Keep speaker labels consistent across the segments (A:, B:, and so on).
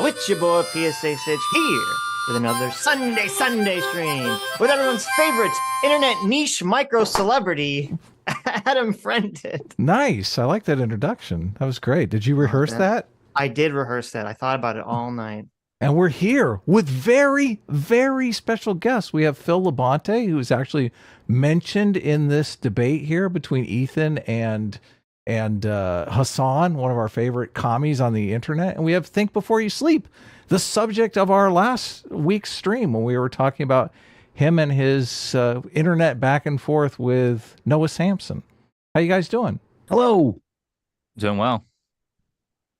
A: It's your boy PSA Sitch here with another Sunday stream with everyone's favorite internet niche micro celebrity, Adam Friended.
B: Nice. I like that introduction. That was great. Did you rehearse that?
A: I did rehearse that. I thought about it all night.
B: And we're here with very, very special guests. We have Phil Labonte, who's actually mentioned in this debate here between Ethan and Hasan, one of our favorite commies on the internet. And we have Think Before You Sleep, the subject of our last week's stream when we were talking about him and his internet back and forth with Noah Samsan. How you guys doing?
C: Hello.
D: Doing well.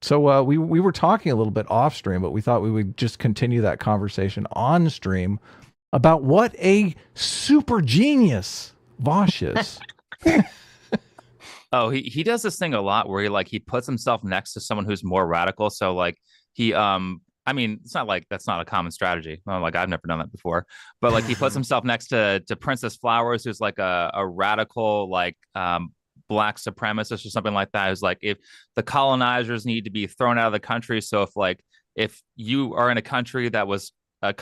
B: So we were talking a little bit off stream, but we thought we would just continue that conversation on stream about what a super genius Vosh is.
D: Oh, he does this thing a lot where he puts himself next to someone who's more radical. So like he I mean, it's not like that's not a common strategy. Well, like I've never done that before, but like he puts himself next to Princess Flowers, who's like a radical black supremacist or something like that. Who's like, if the colonizers need to be thrown out of the country, so if you are in a country that was that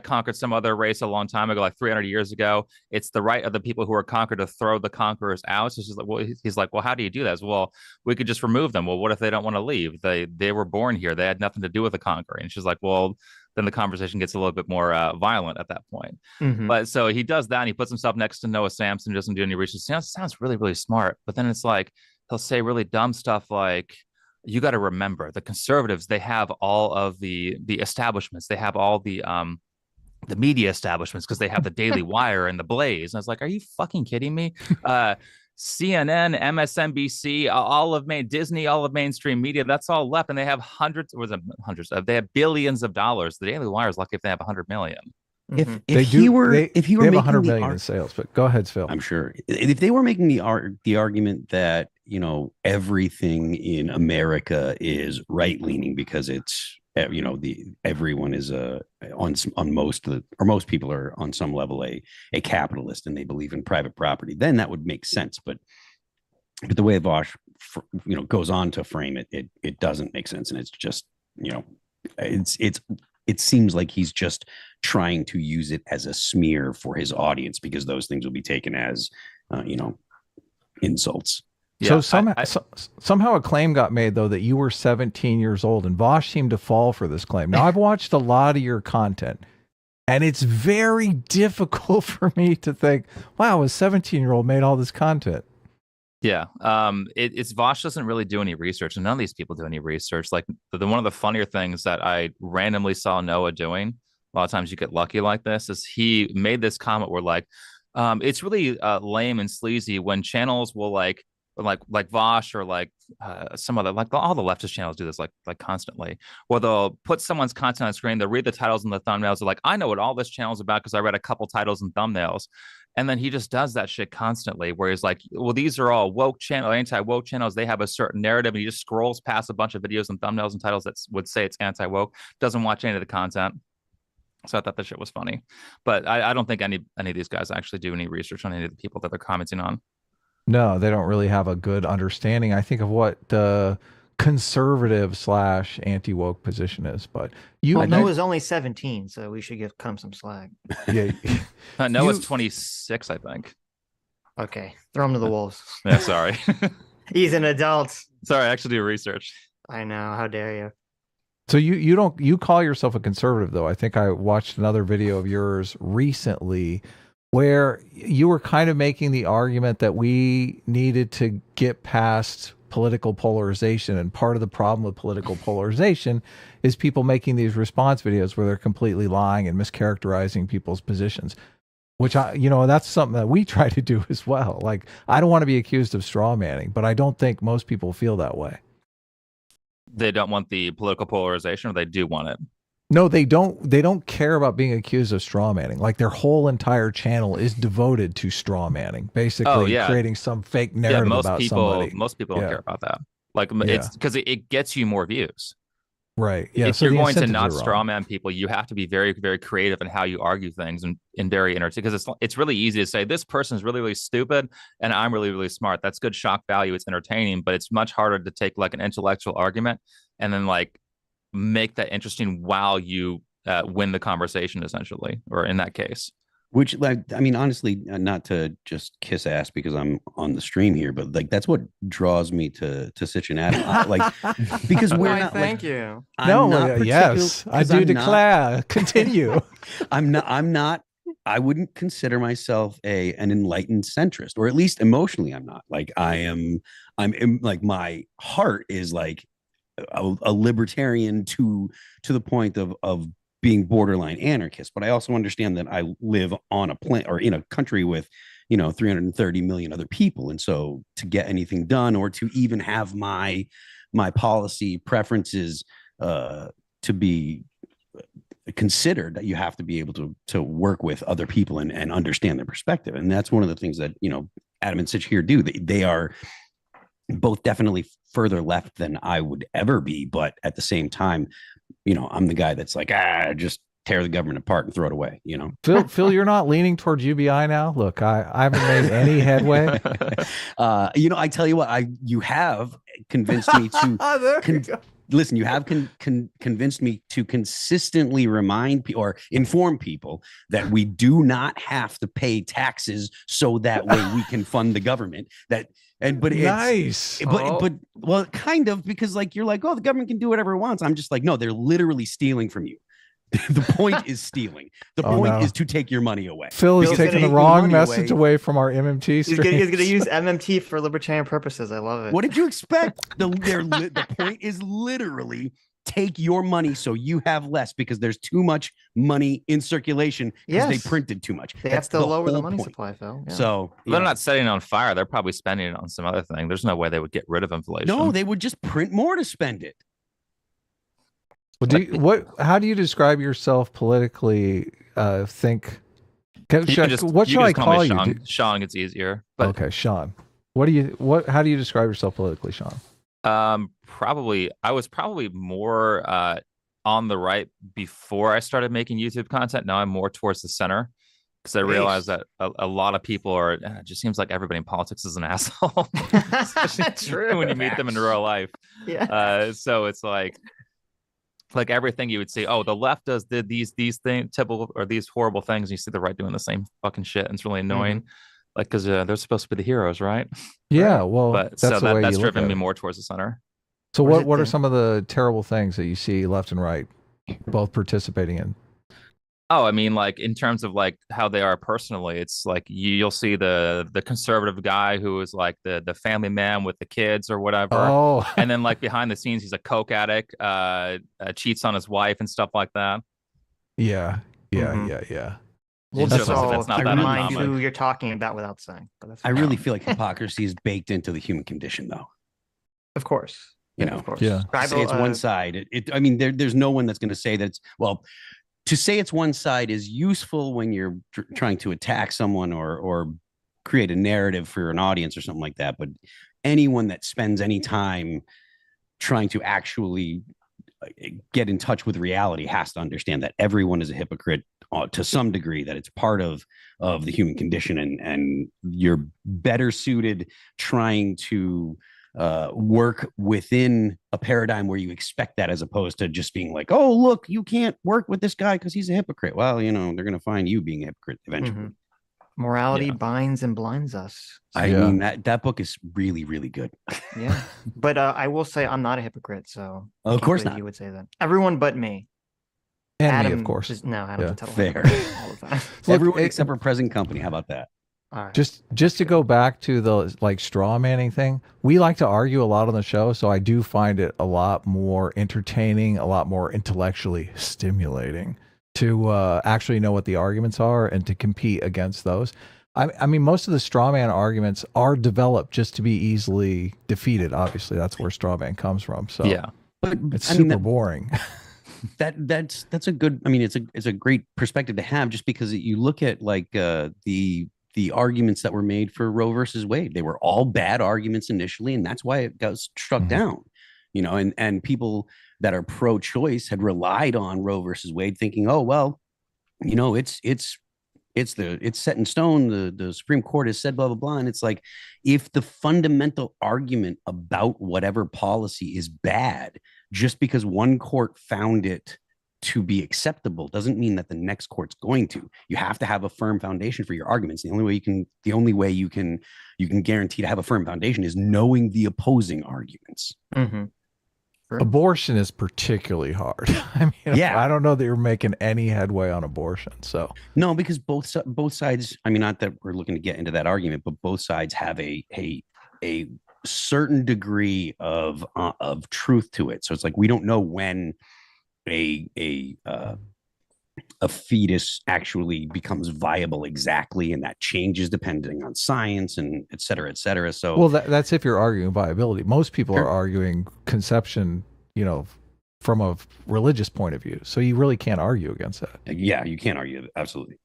D: conquered some other race a long time ago, like 300 years ago, it's the right of the people who are conquered to throw the conquerors out. So she's like, well, he's like, well, how do you do that? Well, we could just remove them. Well, what if they don't want to leave? They were born here. They had nothing to do with the conquering. And she's like, well, then the conversation gets a little bit more violent at that point. Mm-hmm. But so he does that, and he puts himself next to Noah Samsan, doesn't do any research. Sounds really, really smart. But then it's like he'll say really dumb stuff like, you got to remember the conservatives, they have all of the establishments. They have all the media establishments because they have the Daily Wire and the Blaze. And I was like, are you fucking kidding me? CNN, MSNBC, all of Disney, all of mainstream media, that's all left. And they have they have billions of dollars. The Daily Wire is lucky if they have 100 million.
C: If he were making
B: 100 million in sales, but go ahead, Phil.
C: I'm sure if they were making the argument that, you know, everything in America is right leaning because it's, you know, everyone is most people are on some level a capitalist and they believe in private property, then that would make sense. But the way Vosh, you know, goes on to frame it, it doesn't make sense, and it's just, you know, it seems like he's just trying to use it as a smear for his audience because those things will be taken as, you know, insults.
B: Yeah, so somehow a claim got made, though, that you were 17 years old, and Vosh seemed to fall for this claim. Now, I've watched a lot of your content, and it's very difficult for me to think, wow, a 17-year-old made all this content.
D: Yeah, it's Vosh doesn't really do any research, and none of these people do any research. Like one of the funnier things that I randomly saw Noah doing, a lot of times you get lucky like this, is he made this comment where like, it's really lame and sleazy when channels will like Vosh or like some other, like all the leftist channels do this like constantly, where they'll put someone's content on the screen, they'll read the titles and the thumbnails, they're like, I know what all this channel is about because I read a couple titles and thumbnails. And then he just does that shit constantly, where he's like, well, these are all woke channel, anti-woke channels. They have a certain narrative, and he just scrolls past a bunch of videos and thumbnails and titles that would say it's anti-woke, doesn't watch any of the content. So I thought that shit was funny. But I don't think any of these guys actually do any research on any of the people that they're commenting on.
B: No, they don't really have a good understanding, I think, of what the conservative / anti-woke position is. But
A: Noah's only 17, so we should give some slack.
B: Yeah.
D: Noah's 26, I think.
A: Okay, throw him to the wolves.
D: Yeah, sorry.
A: He's an adult.
D: Sorry, I actually do research.
A: I know. How dare you?
B: So you call yourself a conservative, though. I think I watched another video of yours recently where you were kind of making the argument that we needed to get past political polarization. And part of the problem with political polarization is people making these response videos where they're completely lying and mischaracterizing people's positions, which that's something that we try to do as well. Like, I don't want to be accused of straw manning, but I don't think most people feel that way.
D: They don't want the political polarization, or they do want it?
B: No, they don't care about being accused of straw manning. Like, their whole entire channel is devoted to straw manning, basically creating some fake narrative about somebody.
D: Most people don't care about that. Like, it's because it gets you more views.
B: Right. Yeah.
D: If you're going to not strawman people, you have to be very, very creative in how you argue things and very entertaining. Because it's really easy to say this person is really, really stupid and I'm really, really smart. That's good shock value. It's entertaining, but it's much harder to take like an intellectual argument and then like make that interesting while you win the conversation, essentially, or in that case.
C: Which, like, I mean, honestly, not to just kiss ass because I'm on the stream here, but like that's what draws me to Sitch and Adam. Like, because we're not.
A: Thank
C: like,
A: you.
C: I'm not
B: yes, I do declare. Continue.
C: I'm not. I wouldn't consider myself an enlightened centrist, or at least emotionally, I'm not. Like I'm like my heart is like a libertarian to the point of being borderline anarchist, but I also understand that I live on a planet or in a country with, 330 million other people. And so to get anything done or to even have my policy preferences to be considered, that you have to be able to work with other people and understand their perspective. And that's one of the things that, Adam and Sitch here do. They are both definitely further left than I would ever be, but at the same time, I'm the guy that's like, just tear the government apart and throw it away,
B: Phil, you're not leaning towards UBI now. Look, I haven't made any headway.
C: I tell you what, you have convinced me to listen. You have convinced me to consistently remind people or inform people that we do not have to pay taxes so that way we can fund the government. But it's
B: nice.
C: But well, kind of, because like you're like, oh, the government can do whatever it wants. I'm just like, no, they're literally stealing from you. The point is stealing. The point is to take your money away.
B: Phil is taking the wrong message away from our MMT stream.
A: He's going to use MMT for libertarian purposes. I love it.
C: What did you expect? The point is literally take your money so you have less because there's too much money in circulation because they printed too much.
A: They have to lower the money supply, Phil. Yeah.
C: So
D: they're not setting it on fire. They're probably spending it on some other thing. There's no way they would get rid of inflation.
C: No, they would just print more to spend it.
B: Well, how do you describe yourself politically? What should I call you?
D: Sean, it's easier.
B: But, okay, Sean. How do you describe yourself politically, Sean?
D: I was probably more on the right before I started making YouTube content. Now I'm more towards the center because I realized that a lot of people are. It just seems like everybody in politics is an asshole, especially when you meet them in real life.
A: Yeah.
D: So it's like everything you would see, oh, the left did these things, typical, or these horrible things. And you see the right doing the same fucking shit, and it's really annoying. Like, because they're supposed to be the heroes, right?
B: Yeah, well,
D: but that's driven me more towards the center.
B: So what are some of the terrible things that you see left and right both participating in?
D: Oh, I mean, like in terms of like how they are personally, it's like you'll see the conservative guy who is like the family man with the kids or whatever.
B: Oh.
D: And then like behind the scenes, he's a coke addict, cheats on his wife and stuff like that.
B: Yeah.
A: Well,
D: that's not that
A: remind you who you're talking about without saying. But
C: I really feel like hypocrisy is baked into the human condition, though.
A: Of course.
C: Of
A: course.
B: Yeah.
C: Say it's one side. I mean, there's no one that's going to say that to say it's one side is useful when you're trying to attack someone or create a narrative for an audience or something like that. But anyone that spends any time trying to actually get in touch with reality has to understand that everyone is a hypocrite to some degree, that it's part of the human condition, and you're better suited trying to work within a paradigm where you expect that, as opposed to just being like, oh, look, you can't work with this guy because he's a hypocrite. Well, they're going to find you being a hypocrite eventually.
A: Morality binds and blinds us.
C: I mean, that book is really, really good.
A: Yeah. But I will say I'm not a hypocrite. So
C: of course not.
A: You would say that. Everyone but me.
B: And
A: Adam,
B: me, of course.
A: Adam can
C: fair.
A: all the time.
C: Everyone except for present company. How about that?
A: All right.
B: Just to go back to the like straw manning thing, we like to argue a lot on the show, so I do find it a lot more entertaining, a lot more intellectually stimulating to actually know what the arguments are and to compete against those. I mean, most of the straw man arguments are developed just to be easily defeated. Obviously, that's where straw man comes from. So
D: yeah,
C: but
B: it's super boring.
C: That's a good. I mean, it's a great perspective to have, just because you look at like the arguments that were made for Roe versus Wade. They were all bad arguments initially, and that's why it got struck down. And people that are pro-choice had relied on Roe versus Wade, thinking, oh well, it's set in stone. The Supreme Court has said blah blah blah, and it's like, if the fundamental argument about whatever policy is bad, just because one court found it to be acceptable doesn't mean that the next court's going to. You have to have a firm foundation for your arguments. The only way you can guarantee to have a firm foundation is knowing the opposing arguments.
A: Mm-hmm. Sure.
B: Abortion is particularly hard. I mean,
C: Yeah.
B: I don't know that you're making any headway on abortion. So
C: No, because both sides, I mean, not that we're looking to get into that argument, but both sides have a certain degree of truth to it. So it's like we don't know when a fetus actually becomes viable exactly, and that changes depending on science and et cetera, et cetera. So
B: well, that's if you're arguing viability. Most people
C: Sure.
B: are arguing conception, you know, from a religious point of view. So you really can't argue against that.
C: yeah, you can't argue. Absolutely.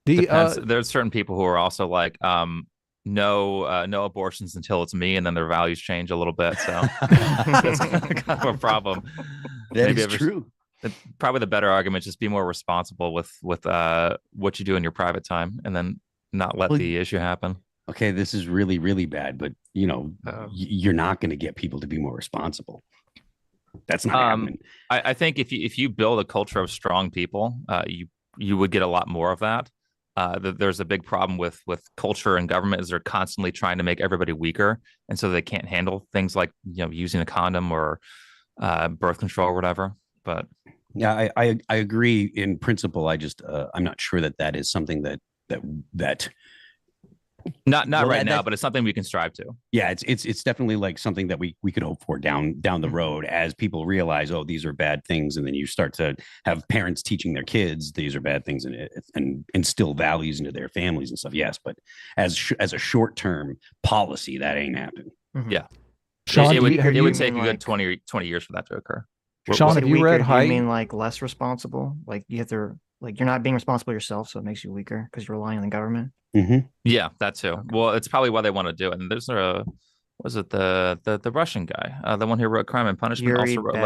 D: There's certain people who are also like, no abortions until it's me, and then their values change a little bit. So that's kind of a problem.
C: That is true.
D: Probably the better argument, just be more responsible with what you do in your private time, and then not let the issue happen.
C: Okay, this is really, really bad, but you know, you're not going to get people to be more responsible. That's not happening.
D: I think if you build a culture of strong people, you would get a lot more of that. There's a big problem with culture and government is they're constantly trying to make everybody weaker, and so they can't handle things like, you know, using a condom or birth control or whatever. But
C: yeah, I agree in principle. I just I'm not sure that is something that
D: not right now, but it's something we can strive to.
C: Yeah, it's definitely like something that we could hope for down the road as people realize, oh, these are bad things, and then you start to have parents teaching their kids these are bad things and instill values into their families and stuff. Yes, but as a short term policy, that ain't happening.
A: Mm-hmm.
D: Yeah,
B: Sean,
D: it would take a
A: like,
D: good 20 years for that to occur.
B: Sean, have you read Height?
A: Do you mean like less responsible? Like you have to, like you're not being responsible yourself, so it makes you weaker because you're relying on the government.
C: Mm-hmm.
D: Yeah, that too. Okay. Well, it's probably why they want to do it. And there's was it the Russian guy, the one who wrote Crime and Punishment,
A: Yuri
D: also wrote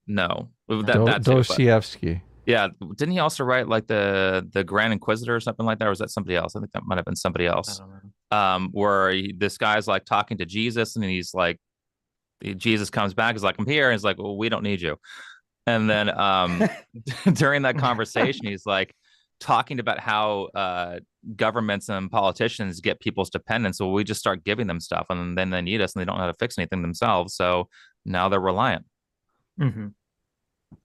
A: Bezmenov?
D: that
B: Dostoevsky.
D: Yeah, didn't he also write like the Grand Inquisitor or something like that? Or was that somebody else? I think that might have been somebody else.
A: I don't know.
D: Where this guy's like talking to Jesus, and he's like, Jesus comes back, he's like, I'm here, and he's like, well, we don't need you. And then during that conversation, he's like talking about how governments and politicians get people's dependence. So we just start giving them stuff, and then they need us, and they don't know how to fix anything themselves. So now they're reliant.
A: Mm-hmm.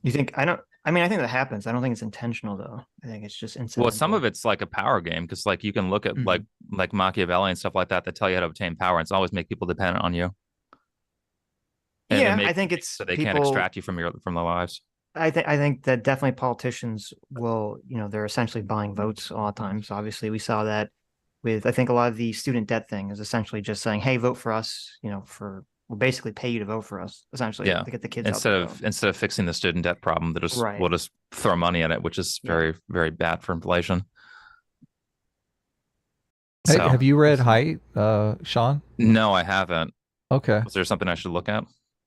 A: You think? I think that happens. I don't think it's intentional though. I think it's just incidental.
D: Well, some of it's like a power game, because like you can look at like Machiavelli and stuff like that tell you how to obtain power, and it's always make people dependent on you. And
A: yeah, I think it's
D: so they can't extract you from their lives.
A: I think that definitely politicians will, you know, they're essentially buying votes a lot of times. Obviously, we saw that with, I think a lot of the student debt thing is essentially just saying, hey, vote for us, you know, we'll basically pay you to vote for us, essentially, to get the kids
D: instead of fixing the student debt problem, we'll just throw money at it, which is very, very bad for inflation.
B: Hey,
D: So,
B: have you read Height, Sean?
D: no, I haven't.
B: Okay.
D: Is there something I should look at?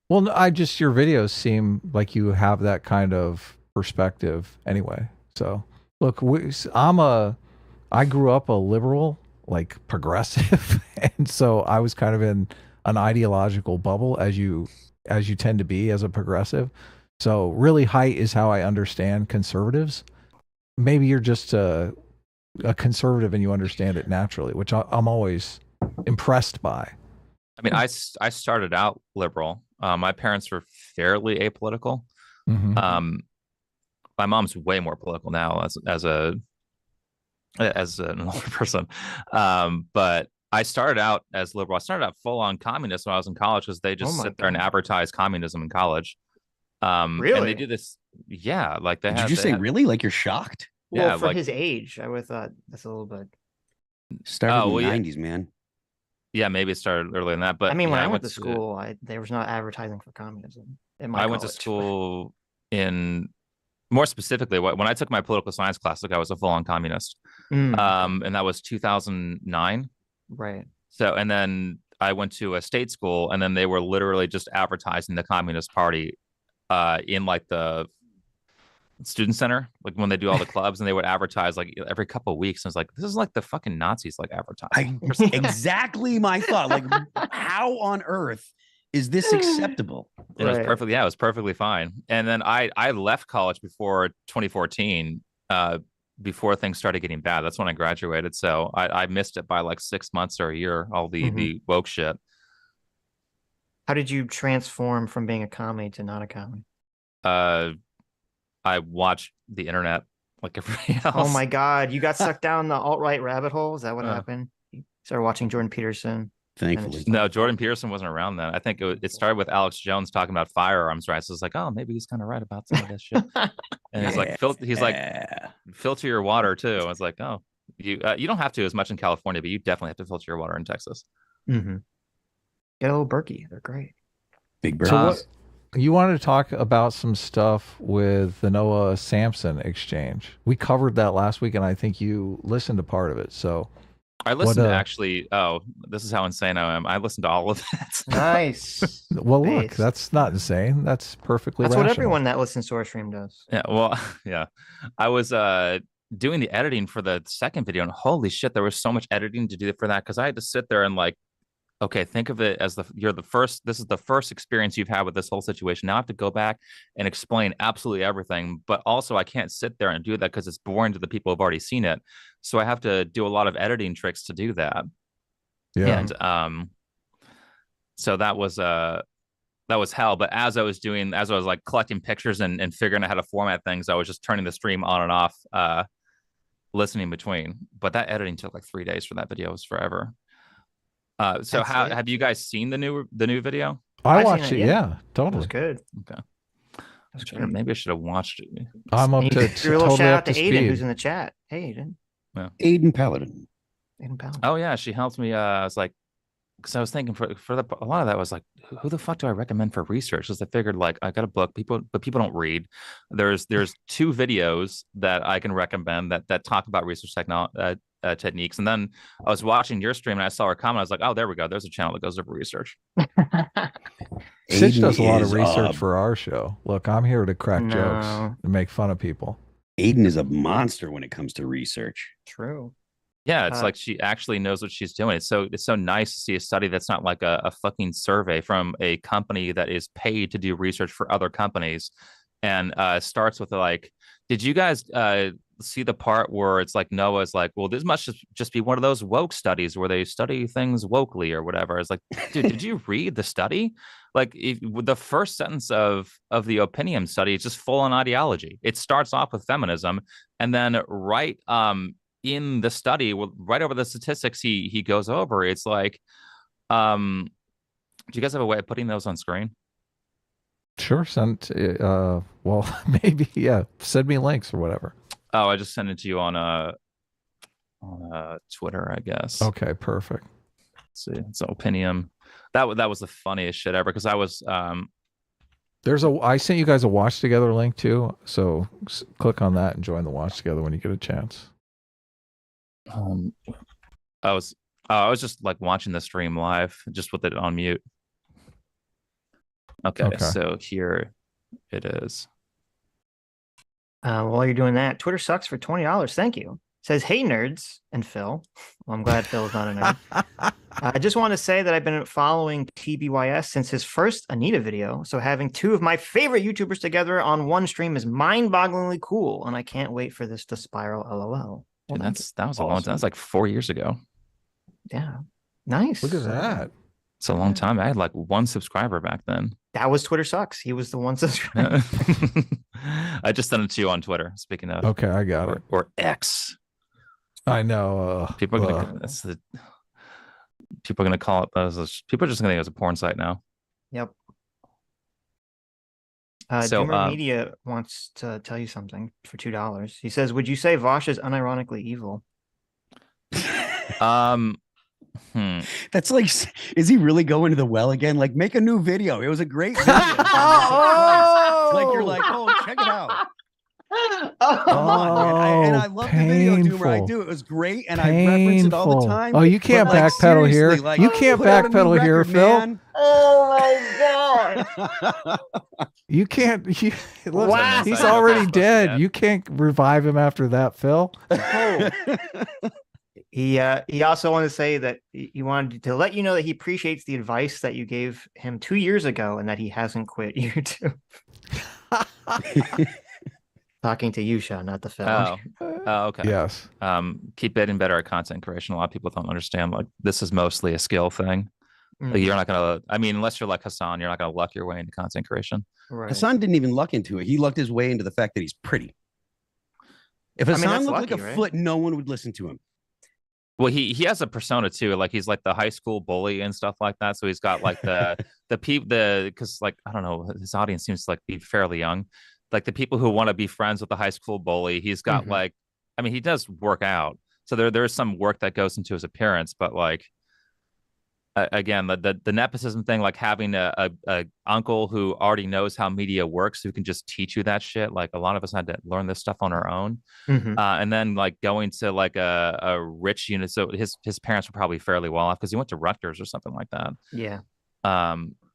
B: Well, no, your videos seem like you have that kind of perspective anyway. So look, I grew up a liberal, like progressive. And so I was kind of in an ideological bubble as you tend to be as a progressive. So really Height is how I understand conservatives. Maybe you're just a conservative and you understand it naturally, which I'm always impressed by.
D: I mean, I started out liberal. My parents were fairly apolitical.
B: Mm-hmm.
D: My mom's way more political now as an older person. But I started out as liberal. I started out full on communist when I was in college, because they just sit there and advertise communism in college.
A: Really?
D: And they do this. Yeah. Like
C: Did you say really? Like you're shocked?
A: Well,
D: Yeah,
A: for
D: like,
A: his age, I would have thought that's a little bit.
C: Started in the 90s, man.
D: Yeah, maybe it started earlier than that. But
A: I mean,
D: yeah,
A: when I went to school, there was not advertising for communism in my
D: I went to school more specifically, when I took my political science class, like I was a full-on communist. And that was 2009.
A: Right.
D: So, and then I went to a state school, and then they were literally just advertising the Communist Party in like the student center, like when they do all the clubs, and they would advertise like every couple of weeks. And I was like, this is like the fucking Nazis like advertising.
C: Exactly my thought. Like, how on earth Is this acceptable?
D: It was
A: Right.
D: perfectly, yeah, it was perfectly fine. And then I left college before 2014, before things started getting bad. That's when I graduated. So I missed it by like 6 months or a year, all the woke shit.
A: How did you transform from being a commie to not a commie?
D: I watched the internet like everybody else.
A: Oh my God, you got sucked down the alt-right rabbit hole? Is that what
D: Uh.
A: happened? You started watching Jordan Peterson.
C: Thankfully.
D: No, Jordan Peterson wasn't around then. I think it started with Alex Jones talking about firearms rights. So I was like, oh, maybe he's kind of right about some of this shit. And he's like, filter your water too. I was like, oh, you don't have to as much in California, but you definitely have to filter your water in Texas.
A: Mm-hmm. Get a little Berkey. They're great.
C: Big bird.
B: So what, you wanted to talk about some stuff with the Noah Samsan exchange. We covered that last week, and I think you listened to part of it. So
D: I listened to actually. Oh, this is how insane I am. I listened to all of that.
A: Nice.
B: well, look,
A: Nice.
B: that's not insane. That's perfectly
A: That's
B: rational.
A: what everyone that listens to our stream does.
D: Yeah. Well, yeah. I was doing the editing for the second video, and holy shit, there was so much editing to do for that because I had to sit there and like, okay, think of it as you're the first. This is the first experience you've had with this whole situation. Now I have to go back and explain absolutely everything, but also I can't sit there and do that because it's boring to the people who've already seen it. So I have to do a lot of editing tricks to do that.
B: Yeah.
D: And so that was hell. But as I was like collecting pictures and figuring out how to format things, I was just turning the stream on and off, listening between. But that editing took like 3 days for that video. It was forever. So have you guys seen the new video?
B: I
A: I've
B: watched
A: seen
B: it.
A: it, yeah.
B: Yeah,
A: That
B: totally.
A: was good.
D: Okay.
A: That was good.
D: Maybe I should have watched it.
B: I'm up
A: And
B: to
A: you threw a little
B: totally
A: shout
B: up
A: out
B: to
A: to Aiden,
B: speed.
A: who's in the chat. Hey, Aiden.
C: Aiden Paladin.
A: Aiden Powell.
D: Oh yeah, she helped me. I was like, because I was thinking for a lot of that, I was like, who the fuck do I recommend for research? Because I figured like I got a book, but people don't read. There's 2 videos that I can recommend that talk about research techniques. And then I was watching your stream and I saw her comment. I was like, oh, there we go. There's a channel that goes over research.
B: Sitch does a lot of
C: is,
B: research for our show. Look, I'm here to crack jokes
A: No.
B: and make fun of people.
C: Aiden is a monster when it comes to research.
A: True.
D: Yeah, it's like she actually knows what she's doing. It's so nice to see a study that's not like a fucking survey from a company that is paid to do research for other companies, and starts with like, did you guys see the part where it's like Noah's like, well, this must just be one of those woke studies where they study things wokely or whatever. It's like, dude, did you read the study? Like the first sentence of the opinion study is just full on ideology. It starts off with feminism, and then right in the study, right over the statistics he goes over, it's like, do you guys have a way of putting those on screen?
B: Sure, well, maybe, yeah. Send me links or whatever.
D: Oh, I just sent it to you on Twitter, I guess.
B: Okay, perfect.
D: Let's see, it's Opinion. That was the funniest shit ever because I was
B: I sent you guys a watch together link too, so click on that and join the watch together when you get a chance.
D: I was just like watching the stream live just with it on mute. Okay. So here it is.
A: While you're doing that, Twitter sucks for $20. Thank you. Says, hey, nerds, and Phil. Well, I'm glad Phil is not a nerd. I just want to say that I've been following TBYS since his first Anita video. So having 2 of my favorite YouTubers together on one stream is mind-bogglingly cool, and I can't wait for this to spiral. LOL. Well,
D: Dude, that was a long time. That was like 4 years ago.
A: Yeah. Nice.
B: Look at that.
D: It's a long time. I had like 1 subscriber back then.
A: That was Twitter sucks. He was the one subscriber.
D: I just sent it to you on Twitter. Speaking of,
B: Okay, I got it.
D: Or X.
B: I know.
D: People are gonna people are gonna call it. People are just gonna think it's a porn site now.
A: Yep.
D: So,
A: Doomer Media wants to tell you something for $2. He says, would you say Vosh is unironically evil?
C: That's like, is he really going to the well again? Like, make a new video. It was a great video. Like, you're like, oh, check it out. Come on, man. I love the video, Doomer. I do. It was great, and I reference it all the time.
B: Oh, you can't
C: But, like,
B: backpedal here.
C: seriously, like,
B: You can't
C: put out a new
B: backpedal here,
C: record,
B: Phil.
C: man.
A: Oh my God.
B: You can't. Look,
A: Wow.
B: he's
D: Sorry,
B: already
D: that's
B: dead.
D: bad.
B: You can't revive him after that, Phil.
A: Oh. He also wanted to say that he wanted to let you know that he appreciates the advice that you gave him 2 years ago and that he hasn't quit YouTube. Talking to you, Sean, not the film.
D: Oh, okay.
B: Yes.
D: Keep getting better at content creation. A lot of people don't understand. Like, this is mostly a skill thing. Like, you're not gonna. I mean, unless you're like Hasan, you're not gonna luck your way into content creation.
A: Right.
C: Hasan didn't even luck into it. He lucked his way into the fact that he's pretty. If Hasan looked like a foot, no one would listen to him.
D: Well, he has a persona too. Like, he's like the high school bully and stuff like that. So he's got like the because like, I don't know, his audience seems to like be fairly young. Like the people who want to be friends with the high school bully. He's got like, I mean, he does work out. So there's some work that goes into his appearance, but like, again, the nepotism thing, like having a uncle who already knows how media works, who can just teach you that shit. Like, a lot of us had to learn this stuff on our own. And then like going to like a rich unit. So his parents were probably fairly well off because he went to Rutgers or something like that.
A: Yeah.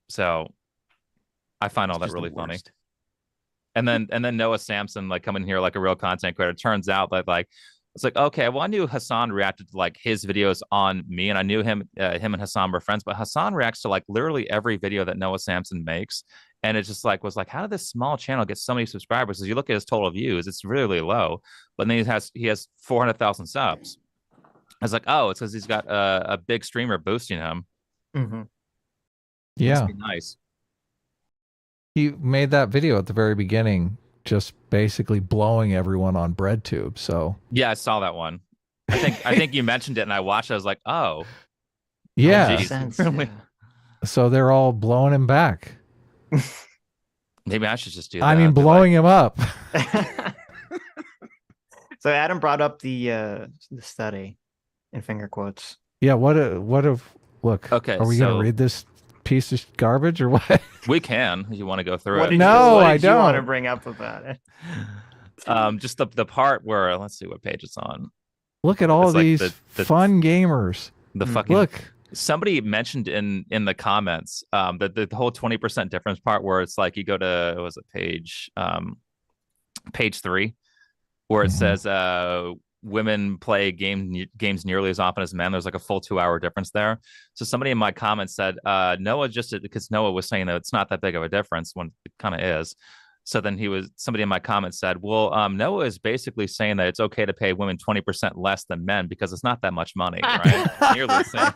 D: So I find all that really funny. And then Noah Samsan like coming here like a real content creator. Turns out that like, it's like, okay, well, I knew Hasan reacted to like his videos on me, and I knew him and Hasan were friends, but Hasan reacts to like literally every video that Noah Samsan makes. And it just like was like, how did this small channel get so many subscribers? As you look at his total views, it's really low. But then he has 400,000 subs. I was like, oh, it's because he's got a big streamer boosting him.
B: Yeah,
D: nice.
B: He made that video at the very beginning, just basically blowing everyone on BreadTube. So
D: yeah, I saw that one. I think you mentioned it, and I watched it. I was like, oh,
B: yeah.
A: Yeah.
B: So they're all blowing him back.
D: Maybe I should just do that.
B: I mean, blowing him up.
A: So Adam brought up the study in finger quotes.
B: Yeah. What if look?
D: Okay.
B: Are we gonna read this piece of garbage or what?
D: We can. You want to go through it?
B: No, I don't.
A: You want to bring up about it?
D: Just the part where, let's see what page it's on.
B: Look at all these fun gamers.
D: The fucking
B: look.
D: Somebody mentioned in the comments that the whole 20% difference part, where it's like you go to, was it page 3, where it says women play games nearly as often as men. There's like a full 2-hour difference there. So somebody in my comments said Noah, just because Noah was saying that it's not that big of a difference when it kind of is. So then somebody in my comments said, well, Noah is basically saying that it's okay to pay women 20% less than men because it's not that much money, right? Nearly the same.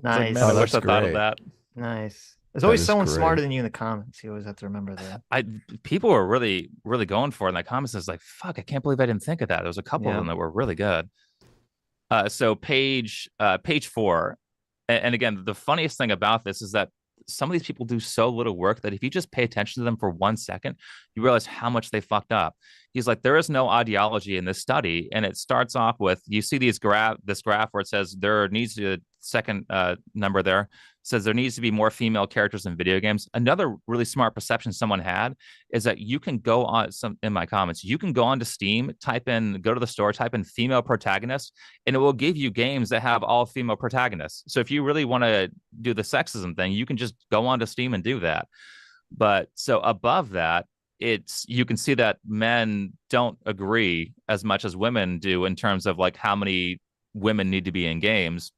A: Nice.
D: Like, man, I wish I thought of that.
A: Nice. There's always someone smarter than you in the comments. You always have to remember that.
D: People were really, really going for it in the comments. It's like, fuck, I can't believe I didn't think of that. There was a couple of them that were really good. So page 4. And again, the funniest thing about this is that some of these people do so little work that if you just pay attention to them for 1 second, you realize how much they fucked up. He's like, there is no ideology in this study. And it starts off with, you see this graph where it says there needs to, second number there, says there needs to be more female characters in video games. Another really smart perception someone had is that you can go on in my comments, you can go onto Steam, go to the store, type in female protagonist, and it will give you games that have all female protagonists. So if you really want to do the sexism thing, you can just go onto Steam and do that. But so above that, you can see that men don't agree as much as women do in terms of like how many women need to be in games.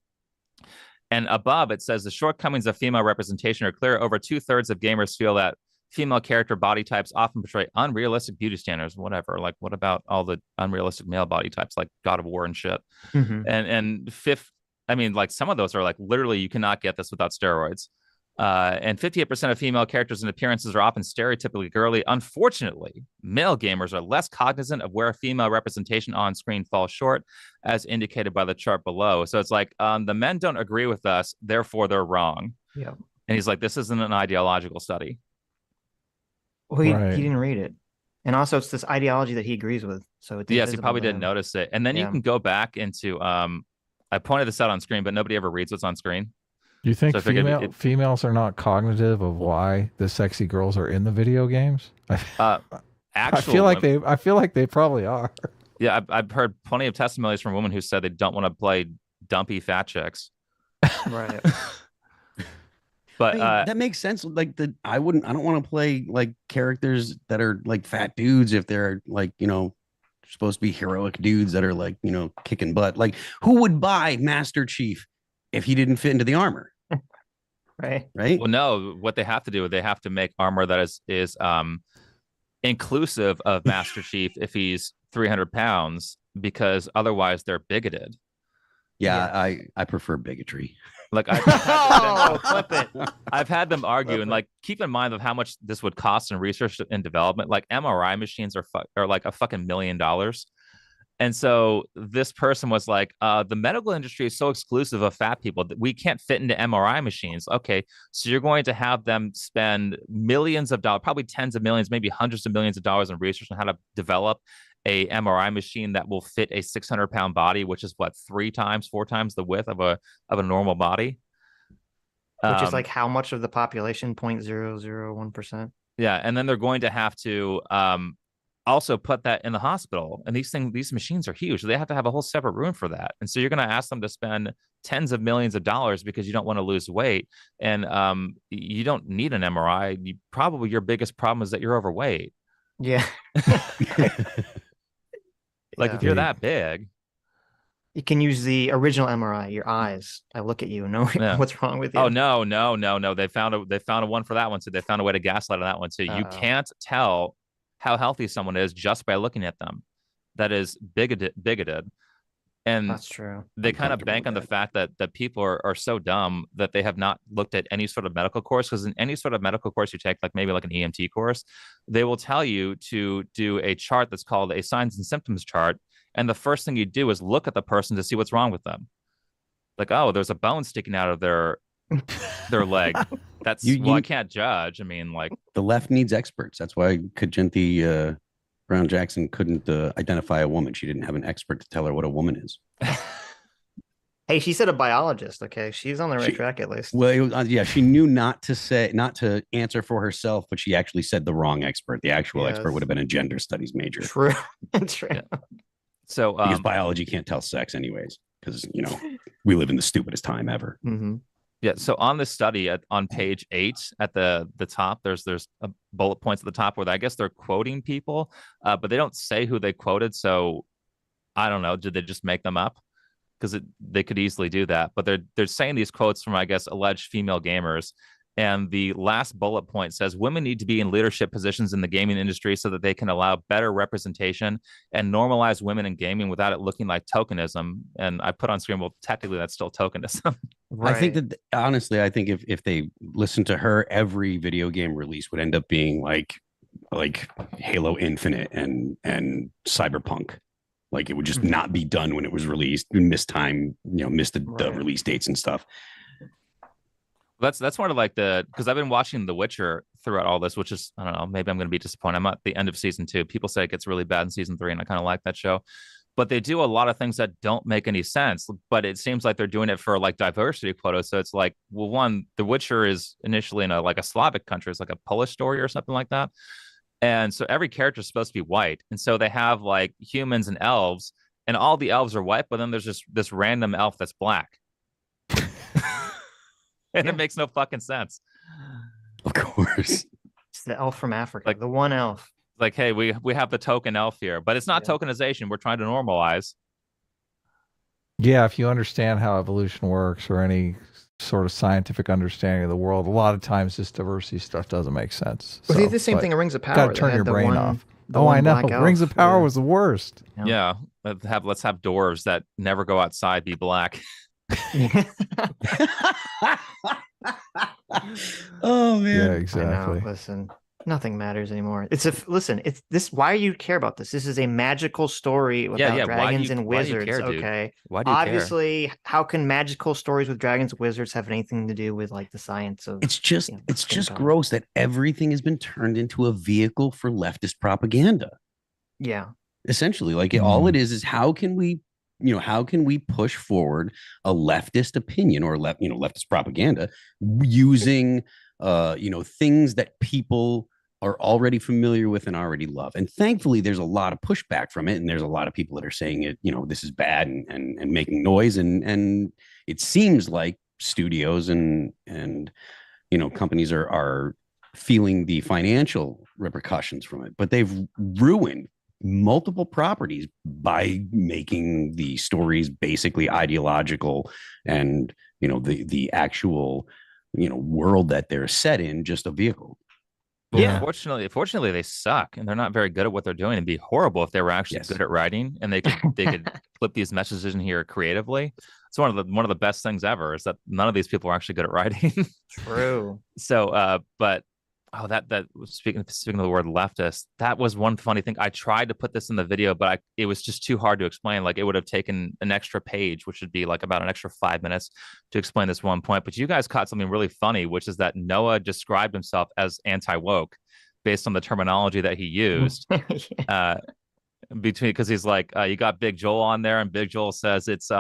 D: And above, it says the shortcomings of female representation are clear. Over 2/3 of gamers feel that female character body types often portray unrealistic beauty standards. Whatever. Like, what about all the unrealistic male body types, like God of War and shit? And fifth, I mean, like some of those are like literally you cannot get this without steroids. And 58% of female characters and appearances are often stereotypically girly. Unfortunately, male gamers are less cognizant of where female representation on screen falls short, as indicated by the chart below. So it's like the men don't agree with us, therefore they're wrong.
A: Yeah.
D: And he's like, this isn't an ideological study.
A: Well, he didn't read it. And also it's this ideology that he agrees with. So it's
D: yes, he probably didn't notice it. And then you can go back into I pointed this out on screen, but nobody ever reads what's on screen.
B: Do you think females are not cognitive of why the sexy girls are in the video games? I feel like they probably are.
D: Yeah, I've heard plenty of testimonies from women who said they don't want to play dumpy fat chicks.
A: Right.
C: But I mean, that makes sense. Like I don't want to play like characters that are like fat dudes if they're like, supposed to be heroic dudes that are like, you know, kicking butt. Like, who would buy Master Chief if he didn't fit into the armor?
A: Right.
C: Right.
D: Well, no, what they have to do, they have to make armor that is inclusive of Master Chief if he's 300 pounds, because otherwise they're bigoted.
C: Yeah, I prefer bigotry.
D: Like
A: Oh, flip it.
D: I've had them argue, and like keep in mind of how much this would cost in research and development. Like MRI machines are like a fucking $1 million. And so this person was like, the medical industry is so exclusive of fat people that we can't fit into MRI machines. Okay, so you're going to have them spend millions of dollars, probably tens of millions, maybe hundreds of millions of dollars in research on how to develop a MRI machine that will fit a 600-pound body, which is what, 4 times the width of a normal body.
A: Which is like how much of the population? 0.001%.
D: Yeah, and then they're going to have to also put that in the hospital. And these machines are huge. They have to have a whole separate room for that. And so you're going to ask them to spend tens of millions of dollars because you don't want to lose weight. And you don't need an MRI. Probably your biggest problem is that you're overweight.
A: Yeah.
D: Like if you're that big,
A: you can use the original MRI, your eyes. I look at you and know what's wrong with you.
D: Oh, no. They found a one for that one. So they found a way to gaslight on that one. So you can't tell how healthy someone is just by looking at them. That is bigoted. And
A: that's true.
D: They kind of bank on the fact that people are so dumb that they have not looked at any sort of medical course. Because in any sort of medical course you take, like maybe like an EMT course, they will tell you to do a chart that's called a signs and symptoms chart. And the first thing you do is look at the person to see what's wrong with them. Like, oh, there's a bone sticking out of their leg. That's I can't judge. I mean, like,
C: the left needs experts. That's why Kajinti Brown Jackson couldn't identify a woman. She didn't have an expert to tell her what a woman is.
A: Hey, she said a biologist. Okay, she's on the right track at least.
C: Well, yeah, she knew not to answer for herself, but she actually said the wrong expert. The actual expert would have been a gender studies major.
A: True. True.
D: Yeah. So
C: because biology can't tell sex anyways, because we live in the stupidest time ever.
A: Mm-hmm.
D: Yeah. So on this study on page 8 at the top, there's a bullet points at the top where I guess they're quoting people, but they don't say who they quoted. So I don't know. Did they just make them up? Because they could easily do that. But they're saying these quotes from, I guess, alleged female gamers. And the last bullet point says women need to be in leadership positions in the gaming industry so that they can allow better representation and normalize women in gaming without it looking like tokenism. And I put on screen, well, technically that's still tokenism.
C: Right. I think that honestly, if they listen to her, every video game release would end up being like Halo Infinite and Cyberpunk. Like it would just not be done when it was released, missed time, missed the release dates and stuff.
D: That's one of like because I've been watching The Witcher throughout all this, which is, I don't know, maybe I'm going to be disappointed. I'm at the end of season 2. People say it gets really bad in season 3, and I kind of like that show. But they do a lot of things that don't make any sense. But it seems like they're doing it for like diversity quotas. So it's like, well, one, The Witcher is initially in a Slavic country. It's like a Polish story or something like that. And so every character is supposed to be white. And so they have like humans and elves, and all the elves are white, but then there's just this random elf that's black. And it makes no fucking sense.
C: Of course.
A: It's the elf from Africa, like the one elf.
D: Like, hey, we have the token elf here, but it's not tokenization. We're trying to normalize.
B: Yeah, if you understand how evolution works or any sort of scientific understanding of the world, a lot of times this diversity stuff doesn't make sense.
A: Well, they did the same thing in Rings of Power.
B: Got to turn your brain off. Oh, I know. Rings of Power was the worst.
D: Yeah. Let's have dwarves that never go outside be black.
C: Oh man.
B: Yeah, exactly.
A: Listen, nothing matters anymore. It's this. Why do you care about this? This is a magical story about dragons and wizards. Okay.
D: Why do you
A: Obviously, how can magical stories with dragons and wizards have anything to do with like the science of?
C: It's just gross that everything has been turned into a vehicle for leftist propaganda.
A: Yeah.
C: Essentially, like all it is how can we push forward a leftist opinion or leftist propaganda using things that people are already familiar with and already love. And thankfully there's a lot of pushback from it, and there's a lot of people that are saying it, this is bad and making noise, and it seems like studios and companies are feeling the financial repercussions from it, but they've ruined multiple properties by making the stories basically ideological and, you know, the actual, you know, world that they're set in just a vehicle.
D: Well,
A: Yeah.
D: Fortunately, they suck, and they're not very good at what they're doing. It'd be horrible if they were actually
C: Yes.
D: good at writing, and they could flip these messages in here creatively. It's one of the best things ever is that none of these people are actually good at writing.
A: True.
D: So, but oh, that speaking of the word leftist, that was one funny thing. I tried to put this in the video, but it was just too hard to explain. Like it would have taken an extra page, which would be like about an extra 5 minutes to explain this one point. But you guys caught something really funny, which is that Noah described himself as anti-woke based on the terminology that he used. Because he's like, you got Big Joel on there, and Big Joel says it's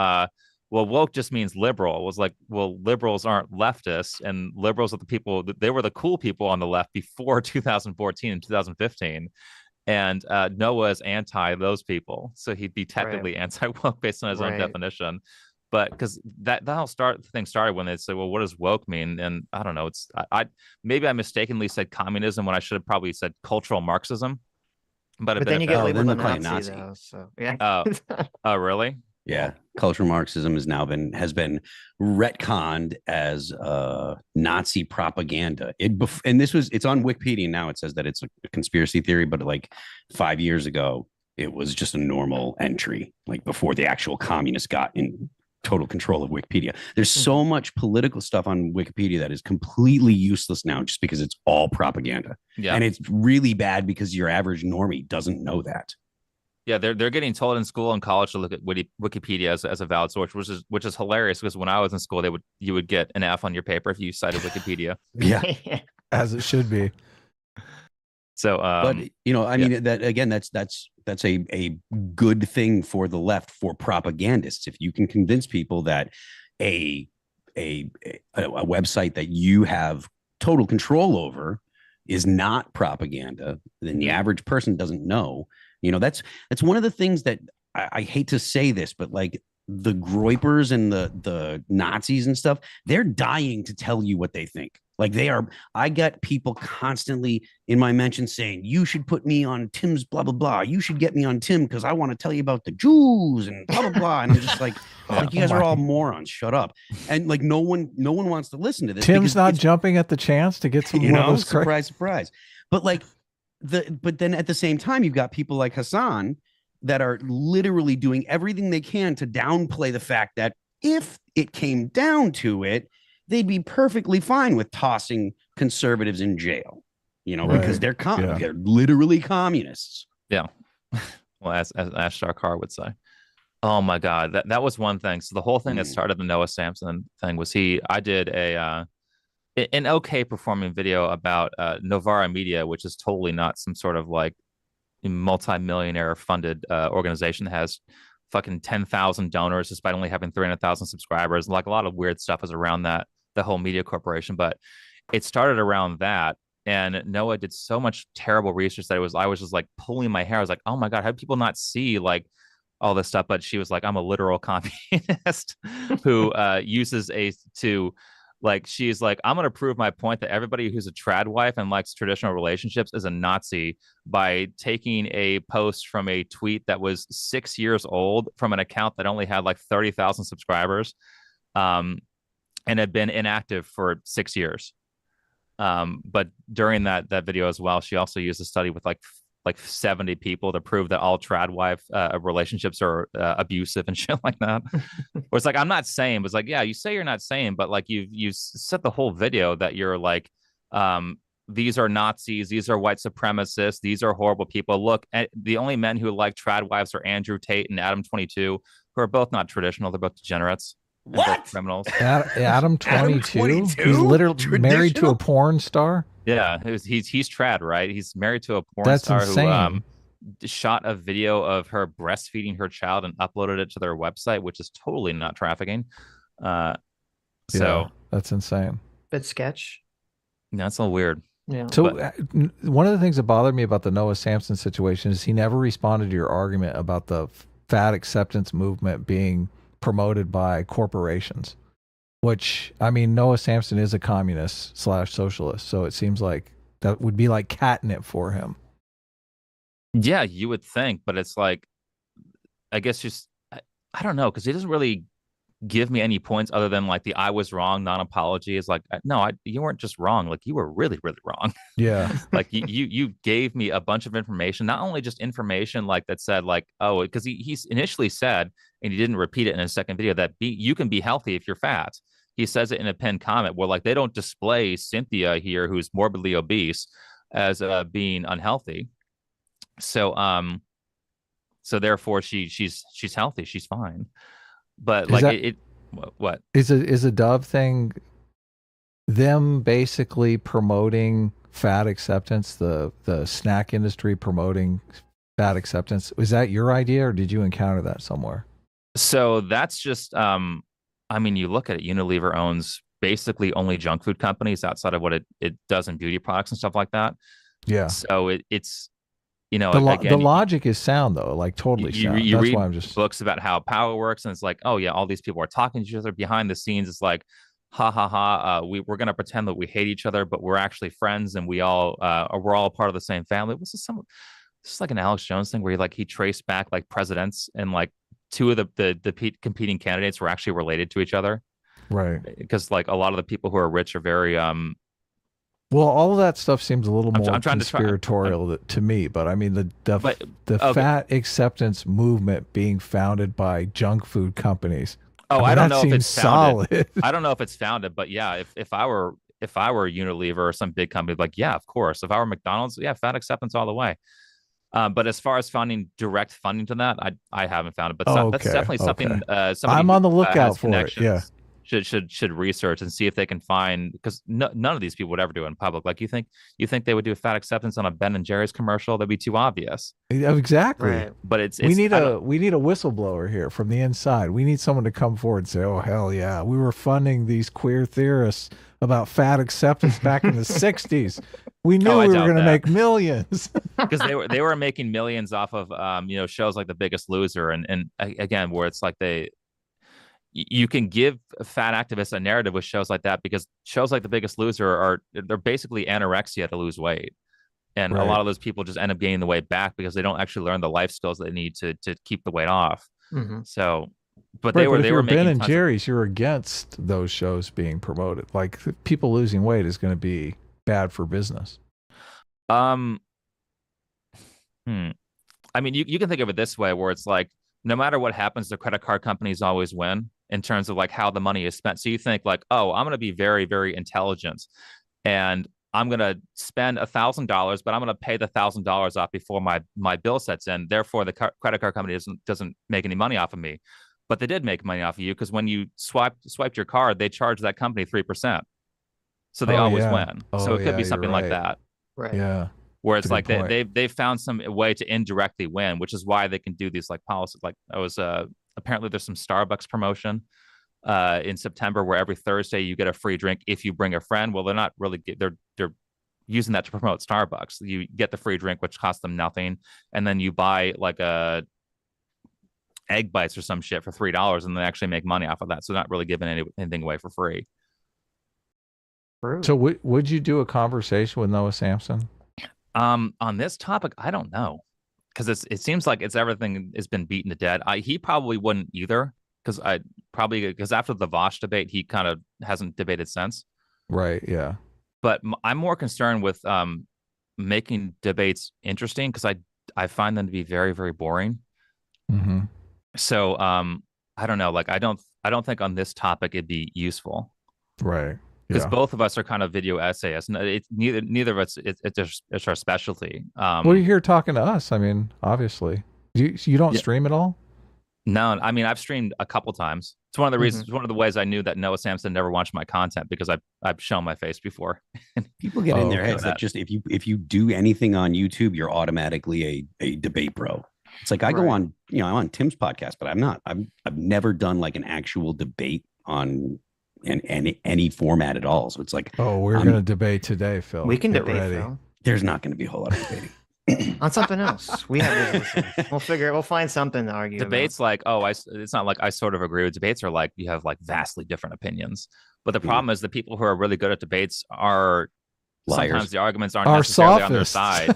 D: well, woke just means liberal. It was like, well, liberals aren't leftists, and liberals are the people, they were the cool people on the left before 2014 and 2015. And Noah is anti those people. So he'd be technically anti-woke based on his own definition. But because that whole thing started when they say, well, what does woke mean? And I don't know, it's maybe I mistakenly said communism when I should have probably said cultural Marxism. But
A: then you get labeled a Nazi,
C: Nazi.
A: though, so yeah.
D: Oh, really?
C: Yeah, cultural Marxism has been retconned as Nazi propaganda. And it's on Wikipedia now. It says that it's a conspiracy theory, but like 5 years ago, it was just a normal entry, like before the actual communists got in total control of Wikipedia. There's so much political stuff on Wikipedia that is completely useless now just because it's all propaganda. Yeah, and it's really bad because your average normie doesn't know that.
D: Yeah, they're getting told in school and college to look at Wikipedia as a valid source, which is hilarious because when I was in school, you would get an F on your paper if you cited Wikipedia.
C: Yeah,
B: as it should be.
D: So,
C: but you know, I mean, that again, that's a good thing for the left, for propagandists. If you can convince people that a website that you have total control over is not propaganda, then the average person doesn't know. You know, that's one of the things that I hate to say this, but like the Groypers and the Nazis and stuff, they're dying to tell you what they think. Like I get people constantly in my mentions saying, you should put me on Tim's blah, blah, blah. You should get me on Tim because I want to tell you about the Jews and blah, blah, blah. And I'm just like, you guys are all morons. Shut up. And like, no one wants to listen to this.
B: Tim's not jumping at the chance to get some,
C: you know, surprise. But like, but then at the same time, you've got people like Hasan that are literally doing everything they can to downplay the fact that if it came down to it, they'd be perfectly fine with tossing conservatives in jail, you know, because they're literally communists.
D: Yeah. Well, as Ash Sarkar would say. Oh my God, that was one thing. So the whole thing that started the Noah Samsan thing was I did an okay performing video about Novara Media, which is totally not some sort of like multi-millionaire funded organization that has fucking 10,000 donors despite only having 300,000 subscribers. Like a lot of weird stuff is around that, the whole media corporation. But it started around that. And Noah did so much terrible research that I was just like pulling my hair. I was like, oh my God, how do people not see like all this stuff? But she was like, I'm a literal communist who uses she's like, I'm going to prove my point that everybody who's a trad wife and likes traditional relationships is a Nazi by taking a post from a tweet that was 6 years old from an account that only had like 30,000 subscribers and had been inactive for 6 years. But during that video as well, she also used a study with like 70 people to prove that all trad wife relationships are abusive and shit like that. Where it's like, I'm not saying, but it's like, yeah, you say you're not saying, but like you set the whole video that you're like, these are Nazis, these are white supremacists, these are horrible people. Look, the only men who like trad wives are Andrew Tate and Adam 22, who are both not traditional. They're both degenerates.
C: What?
D: Criminals.
B: Adam 22? He's literally married to a porn star?
D: Yeah, he's trad, right? He's married to a porn star
B: insane.
D: Who shot a video of her breastfeeding her child and uploaded it to their website, which is totally not trafficking. So
B: that's insane.
A: Bit sketch.
D: That's all weird.
A: Yeah.
B: So one of the things that bothered me about the Noah Samsan situation is he never responded to your argument about the fat acceptance movement being promoted by corporations, which, I mean, Noah Samsan is a communist / socialist, so it seems like that would be like catnip for him.
D: Yeah, you would think, but it's like, I guess just I don't know, because he doesn't really give me any points other than like the I was wrong non-apology is like no, you weren't just wrong, like you were really really wrong.
B: Yeah.
D: Like you gave me a bunch of information, not only just information like that said like, oh, because he initially said, and he didn't repeat it in his second video, that you can be healthy if you're fat. He says it in a pinned comment where like they don't display Cynthia here, who's morbidly obese, as being unhealthy. So therefore she's healthy, she's fine. But
B: Is
D: like
B: that-
D: what
B: Is a Dove thing them basically promoting fat acceptance, the snack industry promoting fat acceptance? Was that your idea, or did you encounter that somewhere?
D: So that's just I mean, you look at it, Unilever owns basically only junk food companies outside of what it does in beauty products and stuff like that.
B: Yeah.
D: So it's, you know,
B: The logic is sound though, like totally sound.
D: You
B: That's
D: read
B: why I'm just
D: books about how power works, and it's like, oh yeah, all these people are talking to each other behind the scenes. It's like, ha ha ha, we're gonna pretend that we hate each other, but we're actually friends, and we're all part of the same family. This is like an Alex Jones thing where he traced back like presidents, and like two of the competing candidates were actually related to each other,
B: right.
D: because like a lot of the people who are rich are very
B: Well, all of that stuff seems a little more
D: I'm trying
B: conspiratorial to me, but I mean the
D: okay.
B: fat acceptance movement being founded by junk food companies.
D: Oh,
B: I don't
D: know if it's
B: solid.
D: founded. I don't know if it's founded, but yeah, if I were Unilever or some big company, like yeah, of course. If I were McDonald's, yeah, fat acceptance all the way. But as far as finding direct funding to that, I haven't found it. But that's definitely something.
B: I'm on the lookout for it. Yeah,
D: should research and see if they can find, because none of these people would ever do it in public. Like you think they would do fat acceptance on a Ben and Jerry's commercial? That'd be too obvious.
B: Exactly.
A: Right.
D: But
B: we need a whistleblower here from the inside. We need someone to come forward and say, "Oh hell yeah, we were funding these queer theorists about fat acceptance back in the '60s. We knew we were going to make millions."
D: Because they were making millions off of shows like The Biggest Loser, and again, where it's like you can give fat activists a narrative with shows like that, because shows like The Biggest Loser they're basically anorexia to lose weight. And
B: Right.
D: A lot of those people just end up gaining the weight back because they don't actually learn the life skills they need to keep the weight off.
A: Mm-hmm.
D: So, but
B: Right,
D: they were making
B: Ben and Jerry's, you're against those shows being promoted. Like people losing weight is going to be bad for business.
D: I mean, you can think of it this way, where it's like, no matter what happens, the credit card companies always win in terms of like how the money is spent. So you think like, oh, I'm going to be very, very intelligent, and I'm going to spend $1,000, but I'm going to pay the $1,000 off before my bill sets in. Therefore, the credit card company doesn't make any money off of me. But they did make money off of you, because when you swiped your card, they charged that company 3%. So they always win. So it could be something like that.
A: Right.
B: Yeah.
D: Where it's like they've found some way to indirectly win, which is why they can do these like policies. Like I was apparently there's some Starbucks promotion in September where every Thursday you get a free drink if you bring a friend. Well, they're not really they're using that to promote Starbucks. You get the free drink, which costs them nothing, and then you buy like a egg bites or some shit for $3, and they actually make money off of that. So they're not really giving anything away for free.
A: True.
B: So would you do a conversation with Noah Samsan?
D: On this topic, I don't know, because it seems like everything has been beaten to death. He probably wouldn't either, because after the Vosh debate, he kind of hasn't debated since.
B: Right. Yeah.
D: But I'm more concerned with making debates interesting, because I find them to be very, very boring.
B: Mm-hmm.
D: So I don't know. Like I don't think on this topic it'd be useful.
B: Right.
D: Because both of us are kind of video essayists. Neither of us it's our specialty.
B: Well, you're here talking to us. I mean, obviously, you don't stream at all.
D: No, I mean I've streamed a couple times. It's one of the reasons. One of the ways I knew that Noah Samsan never watched my content, because I've shown my face before.
C: People get in their heads that just if you do anything on YouTube, you're automatically a debate bro. It's like I go on, I'm on Tim's podcast, but I've never done like an actual debate on any format at all. So it's like,
B: oh, we're going to debate today, Phil.
A: We can debate,
C: ready.
A: Phil.
C: There's not going to be a whole lot of debating
A: on something else. We have we'll find something to argue.
D: Debates
A: about.
D: Like, it's not like I sort of agree with debates, or like you have like vastly different opinions. But the problem is the people who are really good at debates are
C: liars.
D: Sometimes the arguments aren't necessarily on their side.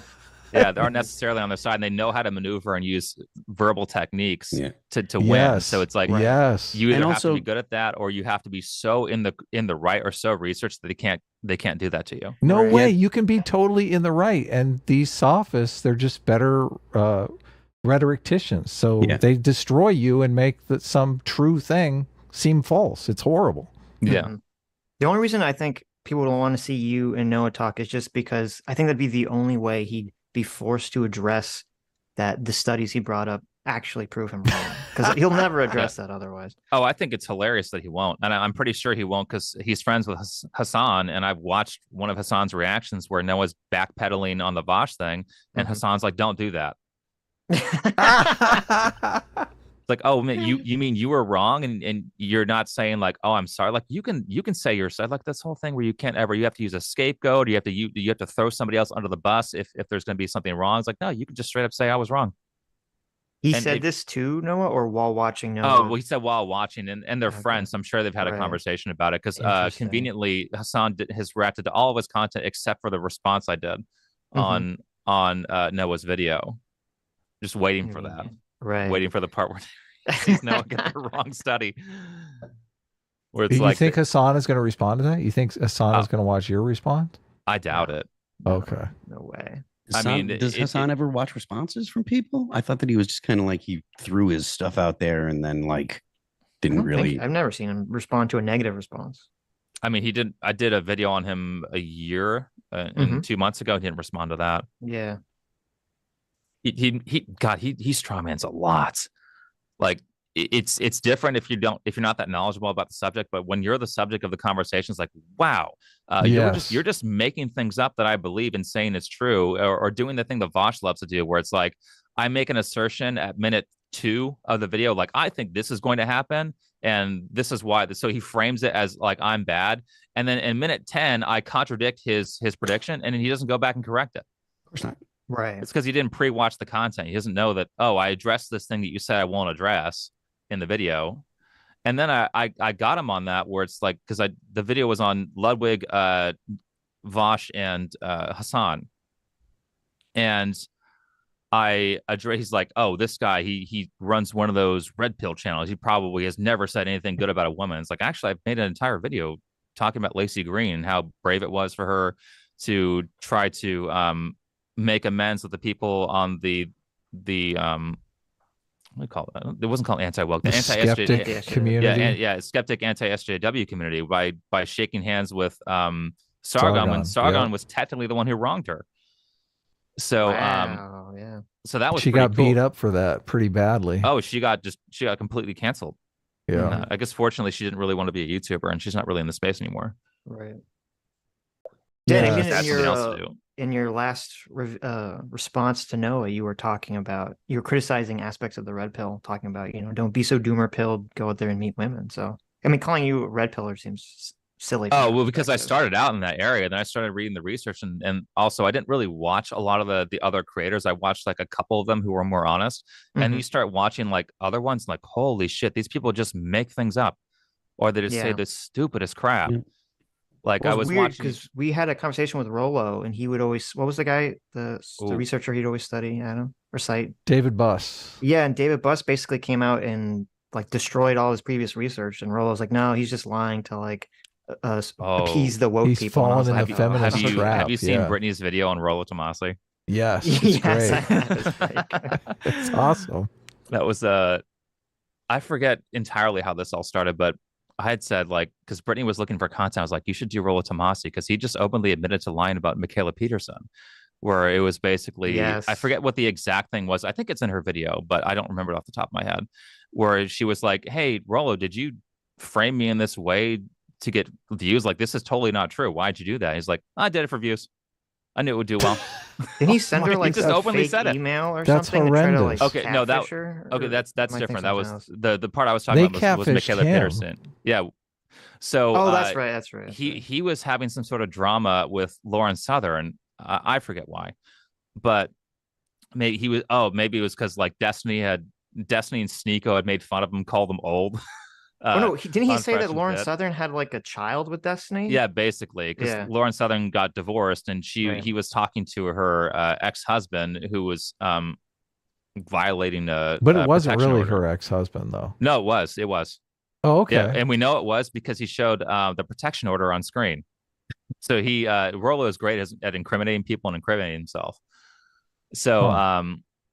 D: Yeah, they aren't necessarily on their side, and they know how to maneuver and use verbal techniques
C: Yeah.
D: to win.
B: Yes.
D: So it's like
B: Yes.
D: you either
C: And
D: have
C: also-
D: to be good at that, or you have to be so in the right or so researched that they can't do that to you.
B: No
A: Right.
B: way. You can be totally in the right. And these sophists, they're just better rhetoricians. So
C: Yeah.
B: they destroy you and make some true thing seem false. It's horrible.
D: Yeah.
A: Mhm. The only reason I think people don't want to see you and Noah talk is just because I think that'd be the only way he'd be forced to address that the studies he brought up actually prove him wrong, because he'll never address that otherwise.
D: Oh, I think it's hilarious that he won't, and I'm pretty sure he won't because he's friends with Hasan, and I've watched one of Hasan's reactions where Noah's backpedaling on the Vosh thing, and Hasan's like, "Don't do that." It's like, oh man, you mean you were wrong, and you're not saying like, oh, I'm sorry. Like you can say you're sorry. Like this whole thing where you have to use a scapegoat, or you have to throw somebody else under the bus if there's going to be something wrong. It's like, no, you can just straight up say I was wrong.
A: He
D: And
A: said this to Noah, or while watching Noah?
D: Oh, well, he said while watching, and they're friends. So I'm sure they've had a
A: Right.
D: conversation about it because
A: Interesting.
D: conveniently Hasan has reacted to all of his content except for the response I did on Noah's video. Just waiting for that.
A: Right.
D: Waiting for the part where he sees Noah get the wrong study. Where it's
B: You
D: like,
B: think Hasan is going to respond to that? You think Hasan is going to watch your response?
D: I doubt it.
B: Okay.
A: No way.
D: I mean,
C: does Hasan ever watch responses from people? I thought that he was just kind of like he threw his stuff out there and then like
A: I
C: didn't
A: don't
C: really.
A: think- I've never seen him respond to a negative response.
D: I mean, he did. I did a video on him a year and 2 months ago. He didn't respond to that.
A: Yeah.
D: He strawmans a lot. Like it's different if you're not that knowledgeable about the subject, but when you're the subject of the conversation, it's like, wow, you're just making things up that I believe and saying it's true, or doing the thing that Vosh loves to do, where it's like I make an assertion at minute 2 of the video, like I think this is going to happen, and this is why. So he frames it as like I'm bad, and then in minute 10, I contradict his prediction, and then he doesn't go back and correct it.
C: Of course not.
A: Right.
D: It's because he didn't pre-watch the content. He doesn't know that, oh, I addressed this thing that you said I won't address in the video. And then I got him on that, where it's like, because the video was on Ludwig, Vosh, and Hasan. And he's like, oh, this guy, he runs one of those red pill channels. He probably has never said anything good about a woman. It's like, actually, I've made an entire video talking about Lacey Green and how brave it was for her to try to make amends with the people on the what do you call it? It wasn't called anti-woke, the
B: skeptic community.
D: Skeptic anti-SJW community by shaking hands with Sargon when Sargon was technically the one who wronged her. So
A: Wow, yeah.
D: so that was
B: She
D: pretty
B: got
D: cool.
B: beat up for that pretty badly.
D: Oh, she got completely canceled.
B: Yeah.
D: And, I guess fortunately she didn't really want to be a YouTuber, and she's not really in the space anymore.
A: Right.
B: Yeah.
A: Dan, even
D: That's something else to do.
A: in your last response to Noah, you were criticizing aspects of the red pill, talking about, don't be so doomer pilled, go out there and meet women. So, I mean, calling you a red pillar seems silly.
D: Oh, well, because I started out in that area, then I started reading the research, and also I didn't really watch a lot of the other creators. I watched like a couple of them who were more honest, and you start watching like other ones, like, holy shit, these people just make things up, or they just say the stupidest crap. Like,
A: Well,
D: I was
A: weird
D: watching
A: because we had a conversation with Rollo, and he would always, what was the guy, the researcher he'd always study, Adam, or cite?
B: David Buss.
A: Yeah, and David Buss basically came out and like destroyed all his previous research, and Rollo's like, no, he's just lying to like appease the woke
B: He's
A: people. And I was
B: fallen in
A: like,
B: the feminist trap.
D: have you seen
B: yeah.
D: Brittany's video on Rollo Tomassi?
B: Yes, it's
A: Yes,
B: great.
A: I have. It's very good.
B: It's awesome.
D: That was I forget entirely how this all started, but I had said, like, because Brittany was looking for content, I was like, you should do Rollo Tomassi, because he just openly admitted to lying about Michaela Peterson, where it was basically, I forget what the exact thing was. I think it's in her video, but I don't remember it off the top of my head, where she was like, hey, Rollo, did you frame me in this way to get views? Like, this is totally not true. Why'd you do that? He's like, I did it for views. I knew it would do well.
A: Did he send her like
D: just
A: a
D: openly
A: fake
D: said it.
A: email or
B: That's
A: something? To try to,
B: horrendous.
A: like,
D: Okay, no, that-
A: catfish her,
D: Okay,
A: or
D: that's
A: am I
D: different.
A: thinking
D: That was
A: something else?
D: the part I was talking about was
B: catfished
D: Michaela
B: him.
D: Peterson. Yeah. So
A: Oh, that's right. That's right.
D: He was having some sort of drama with Lauren Southern. I forget why, but maybe it was because like Destiny and Sneeko had made fun of him, called him old.
A: Oh no, didn't he say that
D: unfresh and
A: Lauren
D: fit.
A: Southern had like a child with Destiny?
D: Yeah, basically, because
A: Yeah.
D: Lauren Southern got divorced, and
A: Right.
D: he was talking to her ex-husband who was violating
B: But it
D: a
B: wasn't
D: protection
B: really
D: order.
B: her ex-husband, though.
D: No, it was. It was.
B: Oh,
D: Yeah,
B: okay.
D: and we know it was because he showed the protection order on screen. So he Rollo is great at incriminating people and incriminating himself. So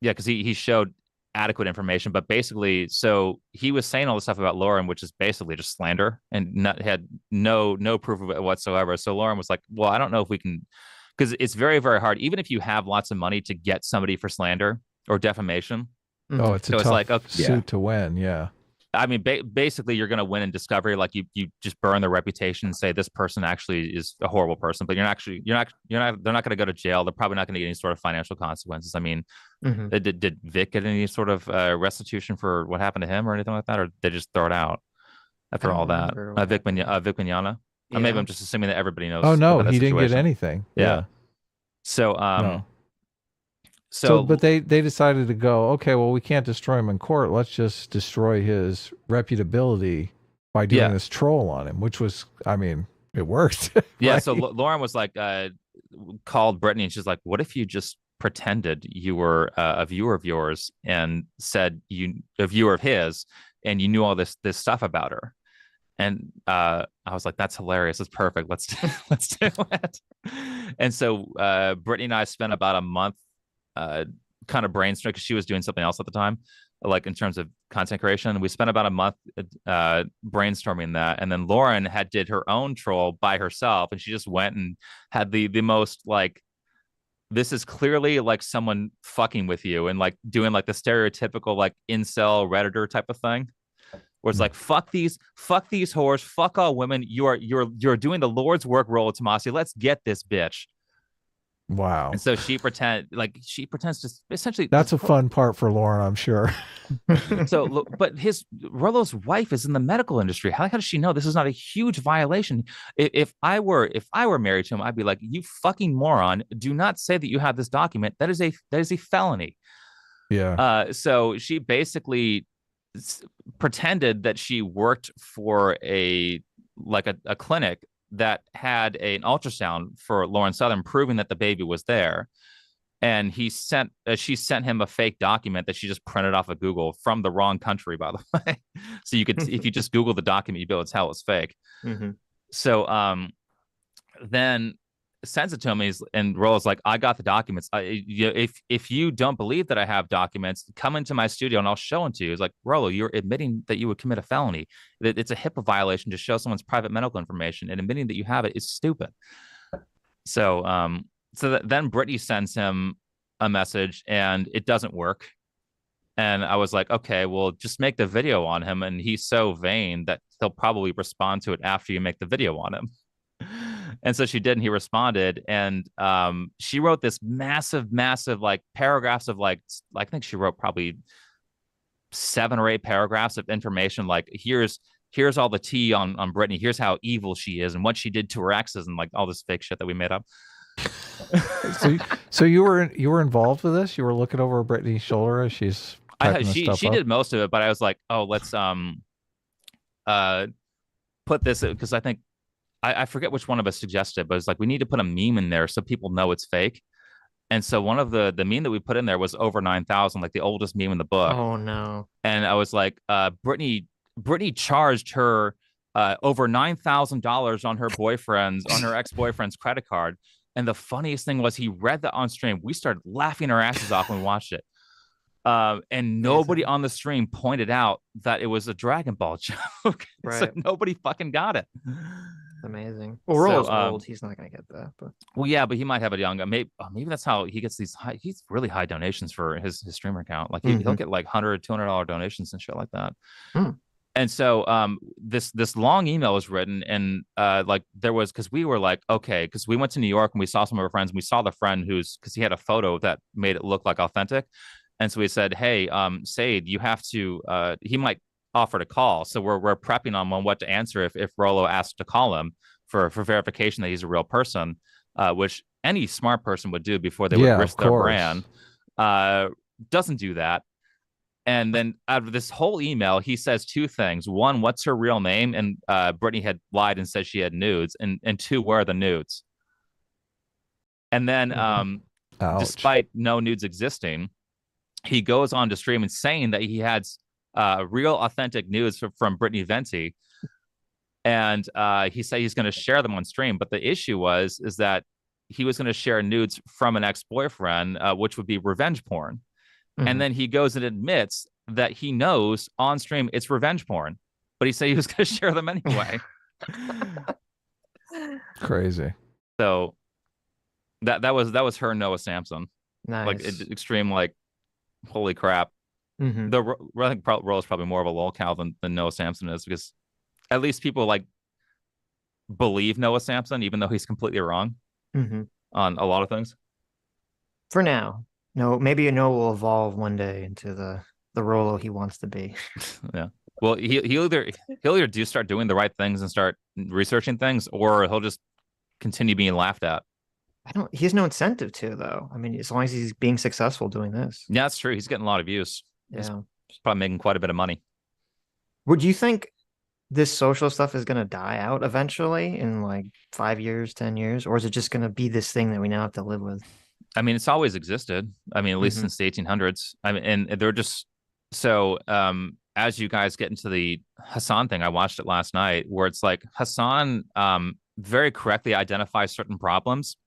D: yeah, because he showed adequate information, but basically, so he was saying all this stuff about Lauren, which is basically just slander, and had no proof of it whatsoever. So Lauren was like, "Well, I don't know if we can," because it's very hard, even if you have lots of money to get somebody for slander or defamation.
B: Oh, it's a
D: So it's
B: tough
D: like, okay,
B: suit to win. Yeah.
D: I mean, basically, you're going to win in discovery. Like you just burn their reputation and say this person actually is a horrible person, but they're not. They're not going to go to jail. They're probably not going to get any sort of financial consequences. I mean, did Vic get any sort of restitution for what happened to him or anything like that, or they just throw it out after all that? Vic Mignogna.
A: Yeah.
D: Maybe I'm just assuming that everybody knows.
B: Oh no,
D: about that
B: he didn't get
D: situation.
B: anything.
D: Yeah. So
B: No.
D: so
B: but they decided to go, okay, well, we can't destroy him in court. Let's just destroy his reputability by doing this troll on him, which was, I mean, it worked.
D: yeah.
B: Right?
D: So Lauren was like, called Brittany, and she's like, "What if you just pretended you were a viewer of yours and said a viewer of his, and you knew all this stuff about her?" And I was like, "That's hilarious. That's perfect. Let's do it." And so Brittany and I spent about a month kind of brainstorming, because she was doing something else at the time, like in terms of content creation. We spent about a month brainstorming that, and then Lauren did her own troll by herself, and she just went and had the most like, this is clearly like someone fucking with you and like doing like the stereotypical like incel redditor type of thing, where it's like, fuck these whores, fuck all women, you're doing the Lord's work, Rollo Tomassi, let's get this bitch.
B: Wow.
D: And so she pretends to essentially.
B: That's a fun part for Lauren, I'm sure.
D: So, but Rollo's wife is in the medical industry. How does she know this is not a huge violation? If I were married to him, I'd be like, you fucking moron! Do not say that you have this document. That is a felony.
B: Yeah.
D: So she basically pretended that she worked for a clinic that had an ultrasound for Lauren Southern, proving that the baby was there. And she sent him a fake document that she just printed off of Google from the wrong country, by the way. So you could, if you just Google the document, you'd be able to tell it's fake. So then sends it to him, and Rollo's like, I got the documents. If you don't believe that I have documents, come into my studio and I'll show them to you. It's like, Rollo, you're admitting that you would commit a felony. It's a HIPAA violation to show someone's private medical information, and admitting that you have it is stupid. So then Brittany sends him a message and it doesn't work. And I was like, okay, well, just make the video on him, and he's so vain that he'll probably respond to it after you make the video on him. And so she did, and he responded, and she wrote this massive like paragraphs of like I think she wrote probably 7 or 8 paragraphs of information, like here's all the tea on Brittany, here's how evil she is and what she did to her exes, and like all this fake shit that we made up.
B: So you were involved with this? You were looking over Brittany's shoulder as she's typing this stuff
D: she
B: up?
D: did most of it, but I was like, oh, let's put this, because I think I forget which one of us suggested, but it's like, we need to put a meme in there so people know it's fake. And so one of the meme that we put in there was over 9,000, like the oldest meme in the book.
A: Oh no.
D: And I was like, Brittany charged her over $9,000 on her ex-boyfriend's credit card. And the funniest thing was, he read that on stream. We started laughing our asses off when we watched it. And nobody on the stream pointed out that it was a Dragon Ball joke.
A: Right.
D: So nobody fucking got it.
A: Amazing. Well, Rollo's old. He's not gonna get that. But
D: well, yeah, but he might have a young. Maybe that's how he gets these high. He's really high donations for his streamer account. Like he'll get like $100, $200 donations and shit like that. And so this long email was written, and like there was, because we were like, okay, because we went to New York and we saw some of our friends, and we saw the friend because he had a photo that made it look like authentic. And so we said, hey, Said, you have to, he might offer to call. So we're prepping on what to answer if Rollo asks to call him for verification that he's a real person, which any smart person would do before they would risk their brand. Doesn't do that. And then out of this whole email, he says two things. One, what's her real name? And Brittany had lied and said she had nudes. And two, where are the nudes? And then despite no nudes existing, he goes on to stream and saying that he had real authentic nudes from Brittany Venti. And he said he's going to share them on stream. But the issue is that he was going to share nudes from an ex-boyfriend, which would be revenge porn. And then he goes and admits that he knows on stream it's revenge porn, but he said he was going to share them anyway.
B: Crazy.
D: So that was her Noah Samsan.
A: Nice.
D: Like extreme, like, holy crap. I think Rollo's probably more of a lolcow than Noah Samsan is, because at least people like believe Noah Samsan, even though he's completely wrong on a lot of things.
A: For now. No, maybe Noah will evolve one day into the Rollo he wants to be.
D: Yeah. Well, he'll either start doing the right things and start researching things, or he'll just continue being laughed at.
A: He has no incentive to, though. I mean, as long as he's being successful doing this.
D: Yeah, that's true. He's getting a lot of views.
A: Yeah.
D: He's probably making quite a bit of money.
A: Would you think this social stuff is going to die out eventually in like 5 years, 10 years? Or is it just going to be this thing that we now have to live with?
D: I mean, it's always existed. I mean, at least since the 1800s. I mean, and they're just so as you guys get into the Hasan thing, I watched it last night, where it's like Hasan very correctly identifies certain problems,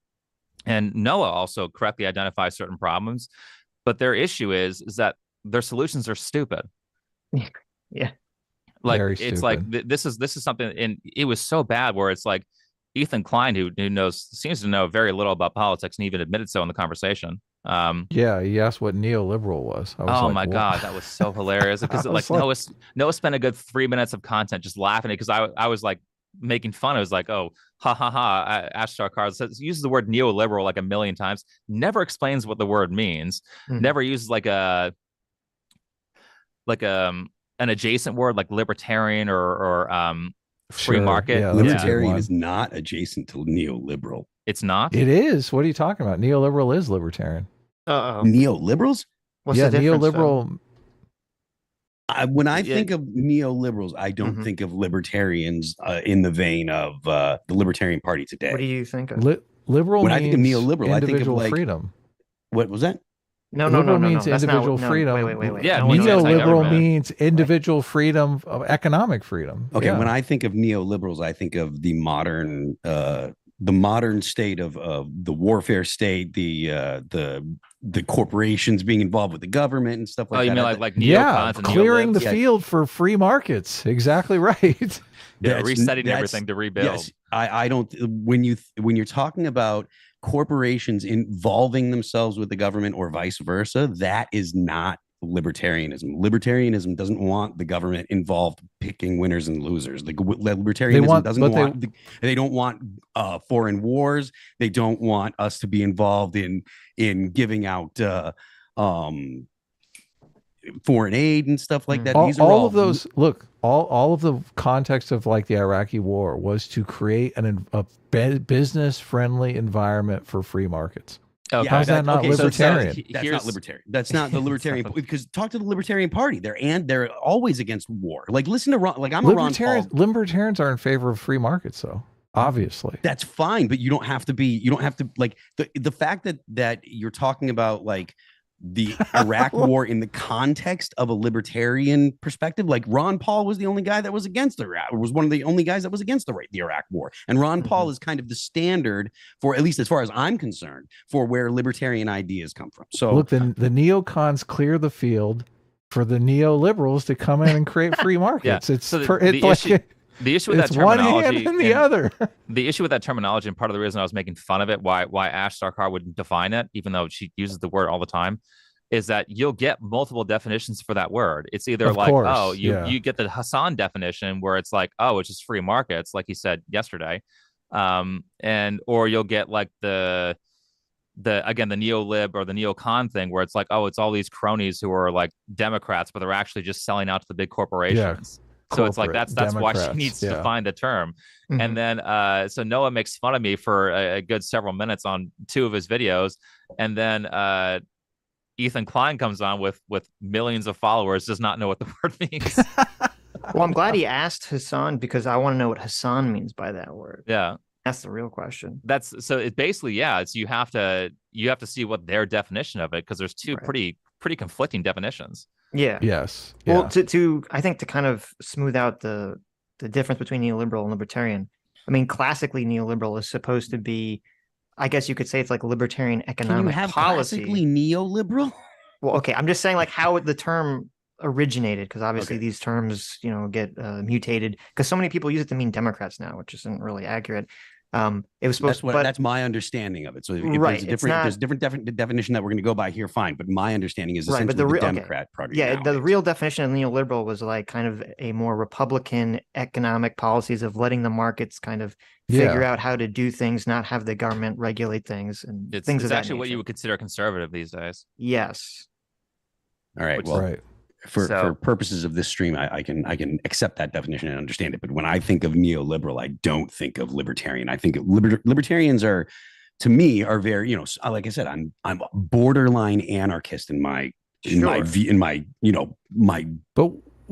D: and Noah also correctly identifies certain problems, but their issue is that their solutions are stupid.
A: Yeah,
D: like
B: Very
D: it's
B: stupid.
D: like this is something, and it was so bad where it's like Ethan Klein, who seems to know very little about politics, and even admitted so in the conversation.
B: Yeah, he asked what neoliberal was. I was
D: oh
B: like,
D: my
B: "What?"
D: god, that was so hilarious, because
B: I
D: like
B: was
D: Noah spent a good 3 minutes of content just laughing at it, because I was like making fun. I was like, oh, ha ha ha. Ashtar Carr uses the word neoliberal like a million times, never explains what the word means, never uses like an adjacent word like libertarian or free
B: Sure,
D: market.
B: yeah, that's a good
C: Libertarian
B: one.
C: is not adjacent to neoliberal.
D: It's not.
B: It is. What are you talking about? Neoliberal is libertarian.
C: Neoliberals?
A: What's
B: yeah,
A: the difference,
B: neoliberal.
C: When I think of neoliberals, I don't think of libertarians in the vein of the Libertarian Party today.
A: What do you think of?
B: Liberal
C: When
B: means
C: I think of neoliberal, I think of
B: individual
C: like
B: freedom.
C: What was that?
A: No.
B: Liberal means
A: That's not
B: individual
A: what- no,
B: freedom.
A: Wait.
D: Yeah,
A: No one's
D: neoliberal
A: anti-government.
B: Neoliberal means individual freedom of economic freedom.
C: Okay,
B: Yeah.
C: when I think of neoliberals, I think of the modern state of the warfare state, the corporations being involved with the government and stuff like
D: Oh, you
C: that.
D: mean like
B: yeah,
D: neocons and
B: clearing the
D: neolibs?
C: Yeah.
B: field for free markets. Exactly right.
D: Yeah,
C: That's-
D: resetting
C: that's-
D: everything to rebuild.
C: Yes, I don't. When you're talking about corporations involving themselves with the government or vice versa, that is not libertarianism. Libertarianism doesn't want the government involved picking winners and losers. The libertarianism they don't want foreign wars. They don't want us to be involved in giving out foreign aid and stuff like that. These are
B: all of those. Look, all of the context of like the Iraqi war was to create a business friendly environment for free markets.
D: Okay.
B: How's that not libertarian?
C: That's not libertarian. That's not the libertarian. Because talk to the Libertarian Party. They're always against war. Like listen to Ron. Like I'm a Ron Paul.
B: Libertarians are in favor of free markets, though. Obviously,
C: that's fine, but you don't have to be. You don't have to like the fact that you're talking about like the Iraq war in the context of a libertarian perspective. Like Ron Paul was the only guy that was against Iraq, or was one of the only guys that was against the Iraq war. And Ron Paul is kind of the standard for, at least as far as I'm concerned, for where libertarian ideas come from. So
B: look, the neocons clear the field for the neoliberals to come in and create free markets.
D: Yeah.
B: It's
D: So the issue with that
B: it's one
D: terminology
B: hand and the other.
D: The issue with that terminology, and part of the reason I was making fun of it, why Ash Sarkar wouldn't define it, even though she uses the word all the time, is that you'll get multiple definitions for that word. It's either
B: Of
D: like,
B: course,
D: oh,
B: yeah.
D: you get the Hasan definition where it's like, oh, it's just free markets, like he said yesterday, or you'll get like the neolib or the neocon thing where it's like, oh, it's all these cronies who are like Democrats, but they're actually just selling out to the big corporations. So it's like that's why she needs to define the term. And then so Noah makes fun of me for a good several minutes on two of his videos, and then Ethan Klein comes on with millions of followers does not know what the word means.
A: Well, I'm glad he asked Hasan because I want to know what Hasan means by that word.
D: Yeah.
A: That's the real question.
D: That's so it basically, yeah, it's you have to see what their definition of it, because there's two pretty conflicting definitions.
A: Yeah.
B: Yes.
A: Well,
B: Yeah.
A: to I think to kind of smooth out the difference between neoliberal and libertarian. I mean, classically neoliberal is supposed to be, I guess you could say it's like libertarian economic
C: Can you have
A: policy.
C: classically neoliberal?
A: Well, okay, I'm just saying like how the term originated, because obviously these terms, you know, get mutated because so many people use it to mean Democrats now, which isn't really accurate. It was supposed
C: that's my understanding of it. So if
A: right,
C: there's a different definition that we're going to go by here, fine. But my understanding is essentially the Democrat Party.
A: Yeah,
C: nowadays.
A: the real definition of neoliberal was like kind of a more Republican economic policies of letting the markets kind of figure out how to do things, not have the government regulate things and things of that
D: actually what
A: nature.
D: you would consider conservative these days.
A: Yes.
C: All right. Well, for purposes of this stream, I can accept that definition and understand it. But when I think of neoliberal, I don't think of libertarian. I think libertarians are, to me, are very, you know, like I said, I'm borderline anarchist in my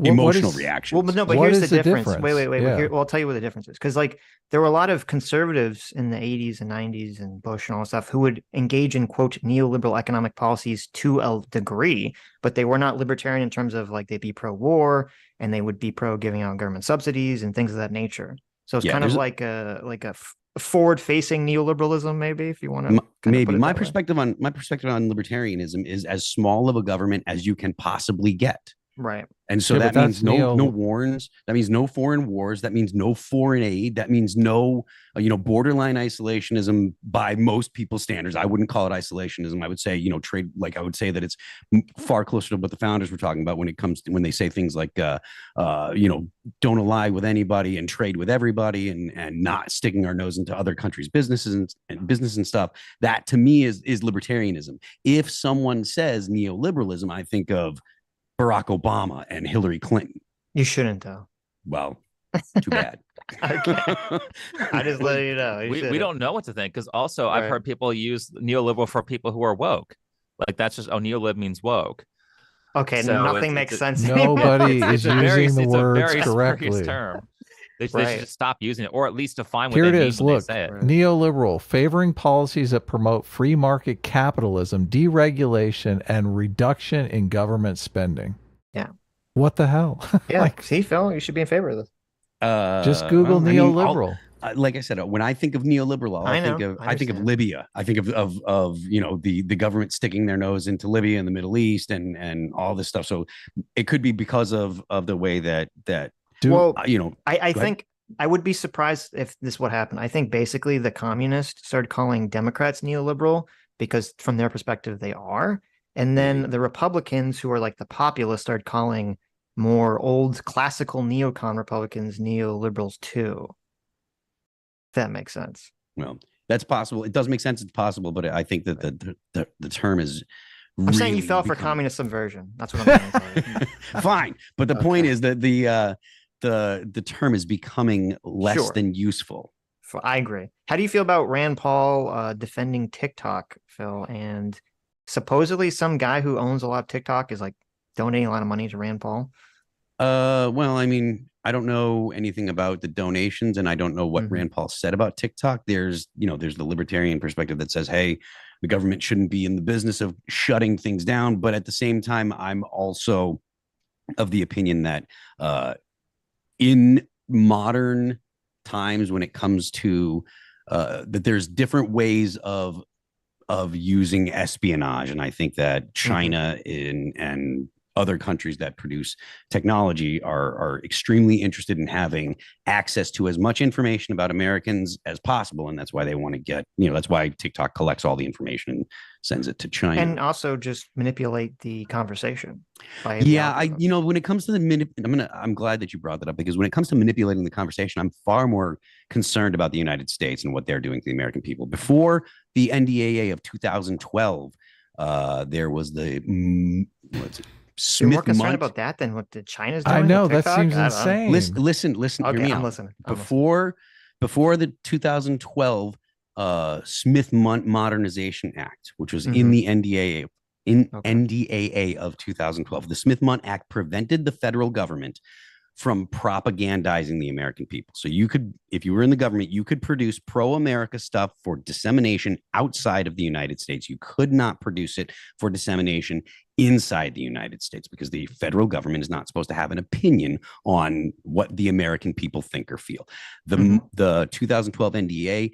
C: emotional reactions.
A: Well, but no, but here's the difference. Wait. Well, I'll tell you what the difference is. Because like there were a lot of conservatives in the 80s and 90s and Bush and all that stuff who would engage in, quote, neoliberal economic policies to a degree, but they were not libertarian in terms of like they'd be pro-war and they would be pro giving out government subsidies and things of that nature. So it's kind of like a forward-facing neoliberalism, maybe, if you want to.
C: Maybe my perspective on libertarianism is as small of a government as you can possibly get.
A: Right.
C: And so that means no wars. That means no foreign wars. That means no foreign aid. That means no, borderline isolationism by most people's standards. I wouldn't call it isolationism. I would say, trade. Like I would say that it's far closer to what the founders were talking about when they say things like, don't ally with anybody and trade with everybody and not sticking our nose into other countries' businesses and stuff. That to me is libertarianism. If someone says neoliberalism, I think of Barack Obama and Hillary Clinton.
A: You shouldn't, though.
C: Well, too bad.
A: Okay. I just let you know.
D: We don't know what to think, because also I've heard people use neoliberal for people who are woke. Like that's just, neolib means woke.
A: Okay, so nothing makes sense.
B: Nobody is using the words correctly.
D: Term. They should just stop using it, or at least define what
B: Here
D: they
B: it
D: mean
B: is.
D: when
B: Look,
D: they say it.
B: Neoliberal, favoring policies that promote free market capitalism, deregulation, and reduction in government spending.
A: Yeah.
B: What the hell?
A: Yeah. See, Phil, you should be in favor of this.
B: Just Google neoliberal.
C: Like I said, when I think of neoliberal, I think of Libya. I think of the government sticking their nose into Libya and the Middle East and all this stuff. So it could be because of the way that.
A: I think I would be surprised if this would happen. I think basically the communists started calling Democrats neoliberal because from their perspective they are, and then the Republicans, who are like the populists, started calling more old classical neocon Republicans neoliberals too. If that makes sense.
C: Well, that's possible. It does make sense. It's possible, but I think that the term is.
A: I'm saying you fell for communist subversion. That's what I'm saying.
C: Fine, but the point is that the term is becoming less than useful.
A: I agree. How do you feel about Rand Paul defending TikTok, Phil? And supposedly some guy who owns a lot of TikTok is like donating a lot of money to Rand Paul.
C: Well, I mean, I don't know anything about the donations, and I don't know what Rand Paul said about TikTok. There's the libertarian perspective that says, hey, the government shouldn't be in the business of shutting things down. But at the same time, I'm also of the opinion that in modern times, when it comes to that there's different ways of using espionage. And I think that China and other countries that produce technology are extremely interested in having access to as much information about Americans as possible. And that's why they want to get, that's why TikTok collects all the information and sends it to China.
A: And also just manipulate the conversation. When it comes to I'm glad that you brought that up, because when it comes to manipulating the conversation, I'm far more concerned about the United States and what they're doing to the American people. Before the NDAA of 2012, there was the, You're more concerned about that than what China's doing?
B: I know, that seems insane.
C: Listen.
A: Okay,
C: hear me
A: I'm
C: out.
A: listening.
C: Before the 2012 Smith Modernization Act, which was in the NDAA, in
A: Okay.
C: NDAA of 2012. The Smith-Mundt Act prevented the federal government from propagandizing the American people. So you could, if you were in the government, you could produce pro-America stuff for dissemination outside of the United States. You could not produce it for dissemination inside the United States because the federal government is not supposed to have an opinion on what the American people think or feel. The 2012 NDA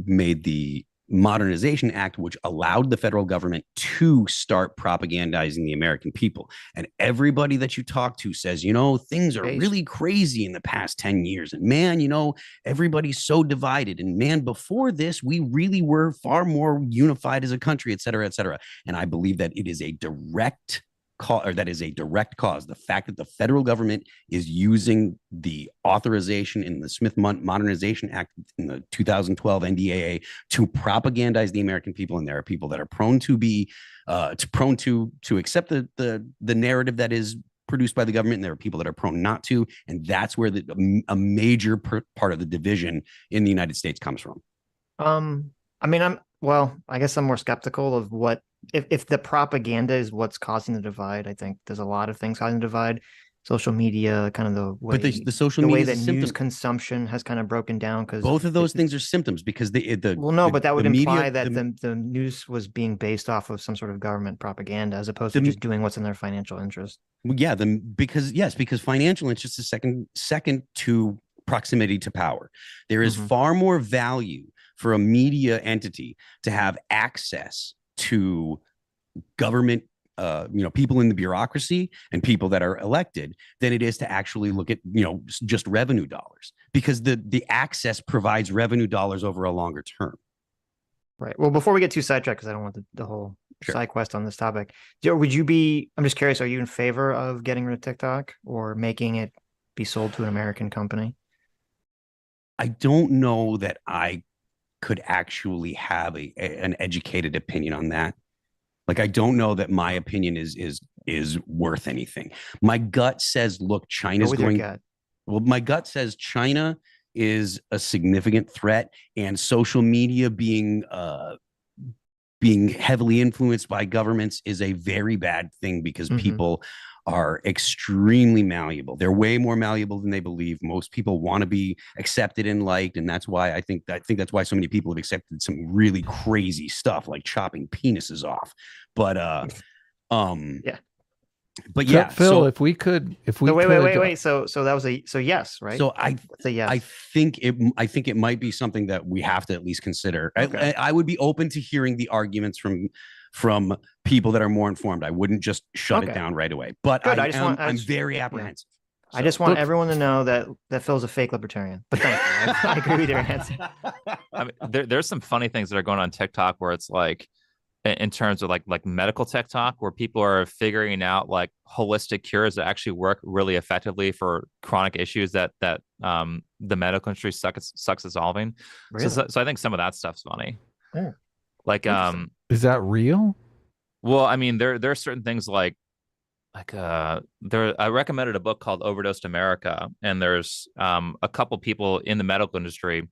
C: made the Modernization Act, which allowed the federal government to start propagandizing the American people. And everybody that you talk to says, you know, things are really crazy in the past 10 years. And man, you know, everybody's so divided. And man, before this, we really were far more unified as a country, et cetera, et cetera. And I believe that it is a direct cause, or that is a direct cause. The fact that the federal government is using the authorization in the Smith-Mundt Modernization Act in the 2012 NDAA to propagandize the American people, and there are people that are prone to be prone to accept the narrative that is produced by the government, and there are people that are prone not to, and that's where a major part of the division in the United States comes from.
A: I mean, I guess I'm more skeptical of what if the propaganda is what's causing the divide. I think there's a lot of things causing the divide. Social media, kind of the way,
C: but the social media,
A: that news consumption has kind of broken down, because
C: both of those things are symptoms, because but
A: that would imply that the news was being based off of some sort of government propaganda as opposed to just doing what's in their financial interest.
C: Yeah, because financial interest is second to proximity to power. There is far more value for a media entity to have access to government, people in the bureaucracy and people that are elected, than it is to actually look at, just revenue dollars, because the access provides revenue dollars over a longer term.
A: Right. Well, before we get too sidetracked, because I don't want the whole side quest on this topic, would you be, I'm just curious, are you in favor of getting rid of TikTok or making it be sold to an American company?
C: I don't know that I could actually have an educated opinion on that. Like, I don't know that my opinion is worth anything. My gut says, look, China's going. Well, my gut says China is a significant threat, and social media being heavily influenced by governments is a very bad thing, because people are extremely malleable. They're way more malleable than they believe. Most people want to be accepted and liked, and that's why I think that's why so many people have accepted some really crazy stuff, like chopping penises off. But
A: yeah.
C: But yeah,
B: Phil,
C: so,
B: if we could,
A: wait. So that was yes, right?
C: So
A: yes.
C: I think it might be something that we have to at least consider.
A: Okay.
C: I would be open to hearing the arguments from people that are more informed. I wouldn't just shut it down right away. But I'm very apprehensive.
A: I just want everyone to know that Phil's a fake libertarian. But thank you. I agree with your answer.
D: I mean, there's some funny things that are going on TikTok where it's like, in terms of like medical TikTok, where people are figuring out like holistic cures that actually work really effectively for chronic issues that the medical industry sucks at solving. Really? So I think some of that stuff's funny.
A: Yeah.
D: Like,
B: is that real?
D: Well, I mean, there are certain things like I recommended a book called Overdosed America, and there's a couple people in the medical industry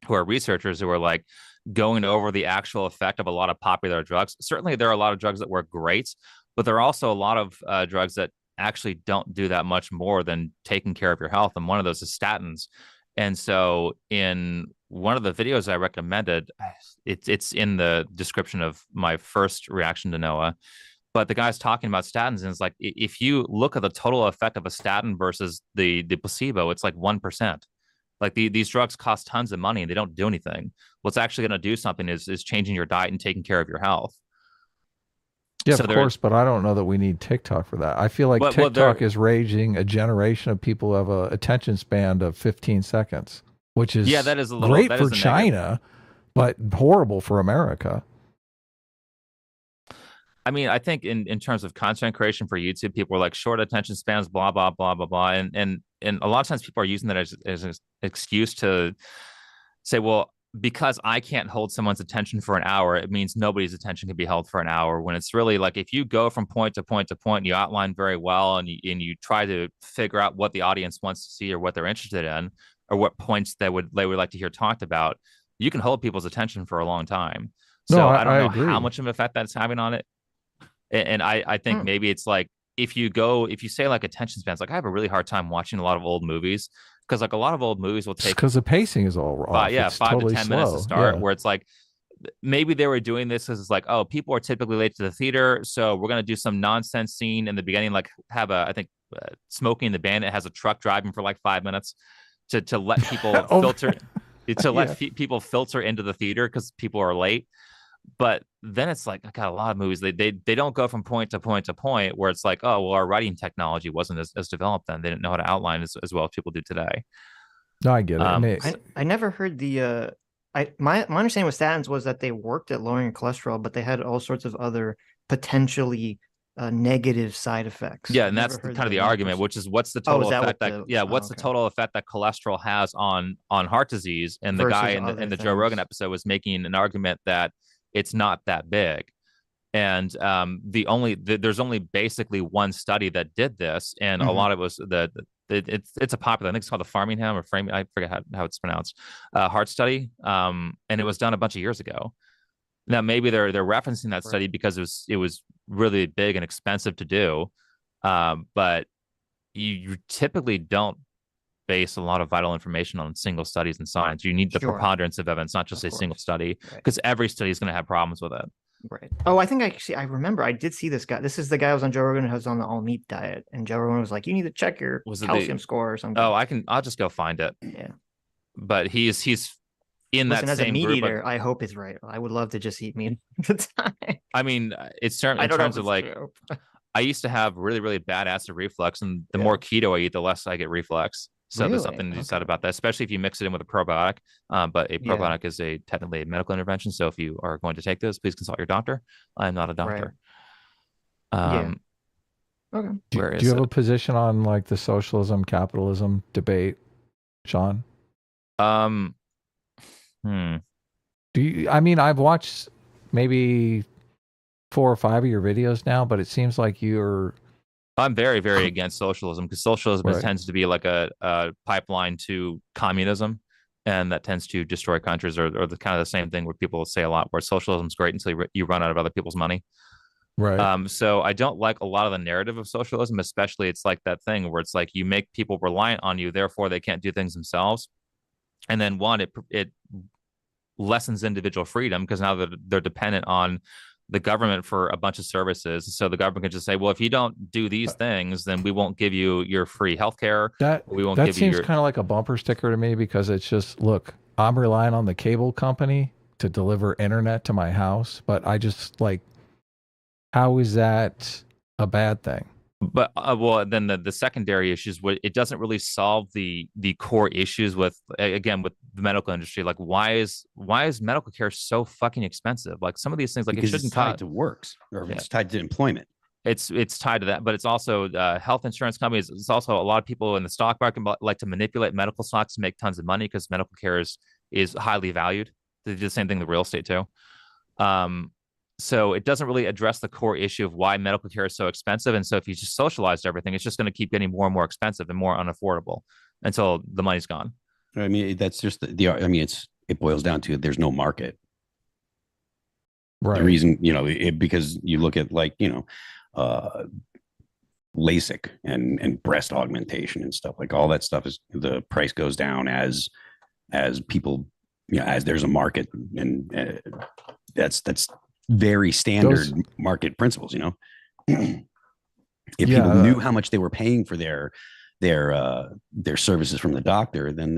D: who are researchers who are like going over the actual effect of a lot of popular drugs. Certainly there are a lot of drugs that work great, but there are also a lot of drugs that actually don't do that much more than taking care of your health. And one of those is statins. And so in one of the videos I recommended, it's in the description of my first reaction to Noah, but the guy's talking about statins, and it's like, if you look at the total effect of a statin versus the placebo, it's like 1%. Like these drugs cost tons of money and they don't do anything. What's actually going to do something is changing your diet and taking care of your health.
B: Yeah, so of course, but I don't know that we need TikTok for that. I feel like TikTok is raising a generation of people who have an attention span of 15 seconds, which is
D: that is
B: great for China, but horrible for America.
D: I mean, I think in terms of content creation for YouTube, people are like short attention spans, blah, blah, blah, blah, blah. And a lot of times people are using that as an excuse to say, well, because I can't hold someone's attention for an hour, it means nobody's attention can be held for an hour, when it's really like, if you go from point to point to point, and you outline very well, and you try to figure out what the audience wants to see or what they're interested in, or what points they would like to hear talked about, you can hold people's attention for a long time. So I don't know how much of an effect that's having on it. And I think maybe it's like, if you say like attention spans, like I have a really hard time watching a lot of old movies, because like a lot of old movies will take
B: because the pacing is all off. It's
D: 5
B: totally
D: to 10 minutes to
B: slow.
D: start,
B: Yeah.
D: where it's like, maybe they were doing this because it's like, oh, people are typically late to the theater, so we're going to do some nonsense scene in the beginning, like have I think Smoking the Bandit has a truck driving for like 5 minutes to let people filter people filter into the theater because people are late. But then it's like, I got a lot of movies, they don't go from point to point to point, where it's like, oh, well, our writing technology wasn't as developed then. They didn't know how to outline as well as people do today.
B: No, I get it.
A: I never heard the my understanding with statins was that they worked at lowering cholesterol, but they had all sorts of other potentially negative side effects.
D: Yeah, and that's kind of the argument, which is what's the total effect what's the total effect that cholesterol has on heart disease? And the guy in the Joe Rogan episode was making an argument that it's not that big. And there's only basically one study that did this, and a lot of it was it's a popular, I think it's called the Framingham, I forget how it's pronounced, heart study, and it was done a bunch of years ago. Now maybe they're referencing that study because it was really big and expensive to do, but you typically don't base a lot of vital information on single studies in science. You need the preponderance of evidence, not just a single study, because every study is going to have problems with it.
A: Right. Oh, I think I remember I did see this guy. This is the guy who was on Joe Rogan, who was on the all meat diet, and Joe Rogan was like, "You need to check your calcium score or something."
D: Oh, I'll just go find it.
A: Yeah.
D: But he's in that
A: as
D: same
A: a meat
D: group.
A: eater, I hope it's right. I would love to just eat meat all the time.
D: I mean, it's certainly in terms of like, I used to have really, really bad acid reflux, and the more keto I eat, the less I get reflux. So there's something to be said about that, especially if you mix it in with a probiotic. But a probiotic is technically a medical intervention. So if you are going to take those, please consult your doctor. I'm not a doctor.
A: Okay.
B: Do you have a position on like the socialism, capitalism debate, Sean? Do you? I mean, I've watched maybe 4 or 5 of your videos now, but it seems like
D: I'm very, very against socialism, because socialism tends to be like a pipeline to communism, and that tends to destroy countries, or the kind of the same thing where people say a lot, where socialism is great until you run out of other people's money.
B: Right.
D: So I don't like a lot of the narrative of socialism, especially it's like that thing where it's like you make people reliant on you, therefore they can't do things themselves. And then it lessens individual freedom, because now they're dependent on the government for a bunch of services. So the government can just say, well, if you don't do these things, then we won't give you your free healthcare.
B: That seems kind of like a bumper sticker to me, because it's just, look, I'm relying on the cable company to deliver internet to my house, but I just like, how is that a bad thing?
D: But well, then the secondary issues, it doesn't really solve the core issues with the medical industry. Like, why is medical care so fucking expensive? Like, some of these things, like,
C: because
D: it shouldn't
C: it's tied to works, or it's tied to employment.
D: It's tied to that, but it's also health insurance companies. It's also a lot of people in the stock market like to manipulate medical stocks to make tons of money, because medical care is highly valued. They do the same thing with real estate too. So it doesn't really address the core issue of why medical care is so expensive. And so if you just socialized everything, it's just going to keep getting more and more expensive and more unaffordable until the money's gone.
C: I mean, that's just it boils down to there's no market.
B: Right.
C: The reason, because you look at LASIK and breast augmentation and stuff, like all that stuff, is the price goes down as people, as there's a market, and that's very standard market principles. If people knew how much they were paying for their services from the doctor, then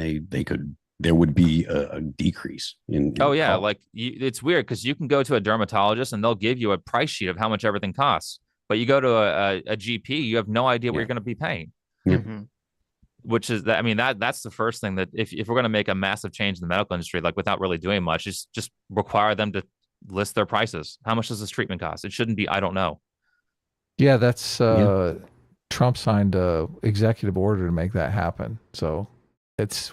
C: there would be a decrease in cost.
D: Like it's weird, because you can go to a dermatologist and they'll give you a price sheet of how much everything costs, but you go to a GP, you have no idea what you're going to be paying.
A: Mm-hmm.
D: Which is that, I mean, that's the first thing, that if we're going to make a massive change in the medical industry, like without really doing much, is just require them to list their prices. How much does this treatment cost? It shouldn't be, I don't know.
B: Yeah, that's Trump signed a executive order to make that happen. So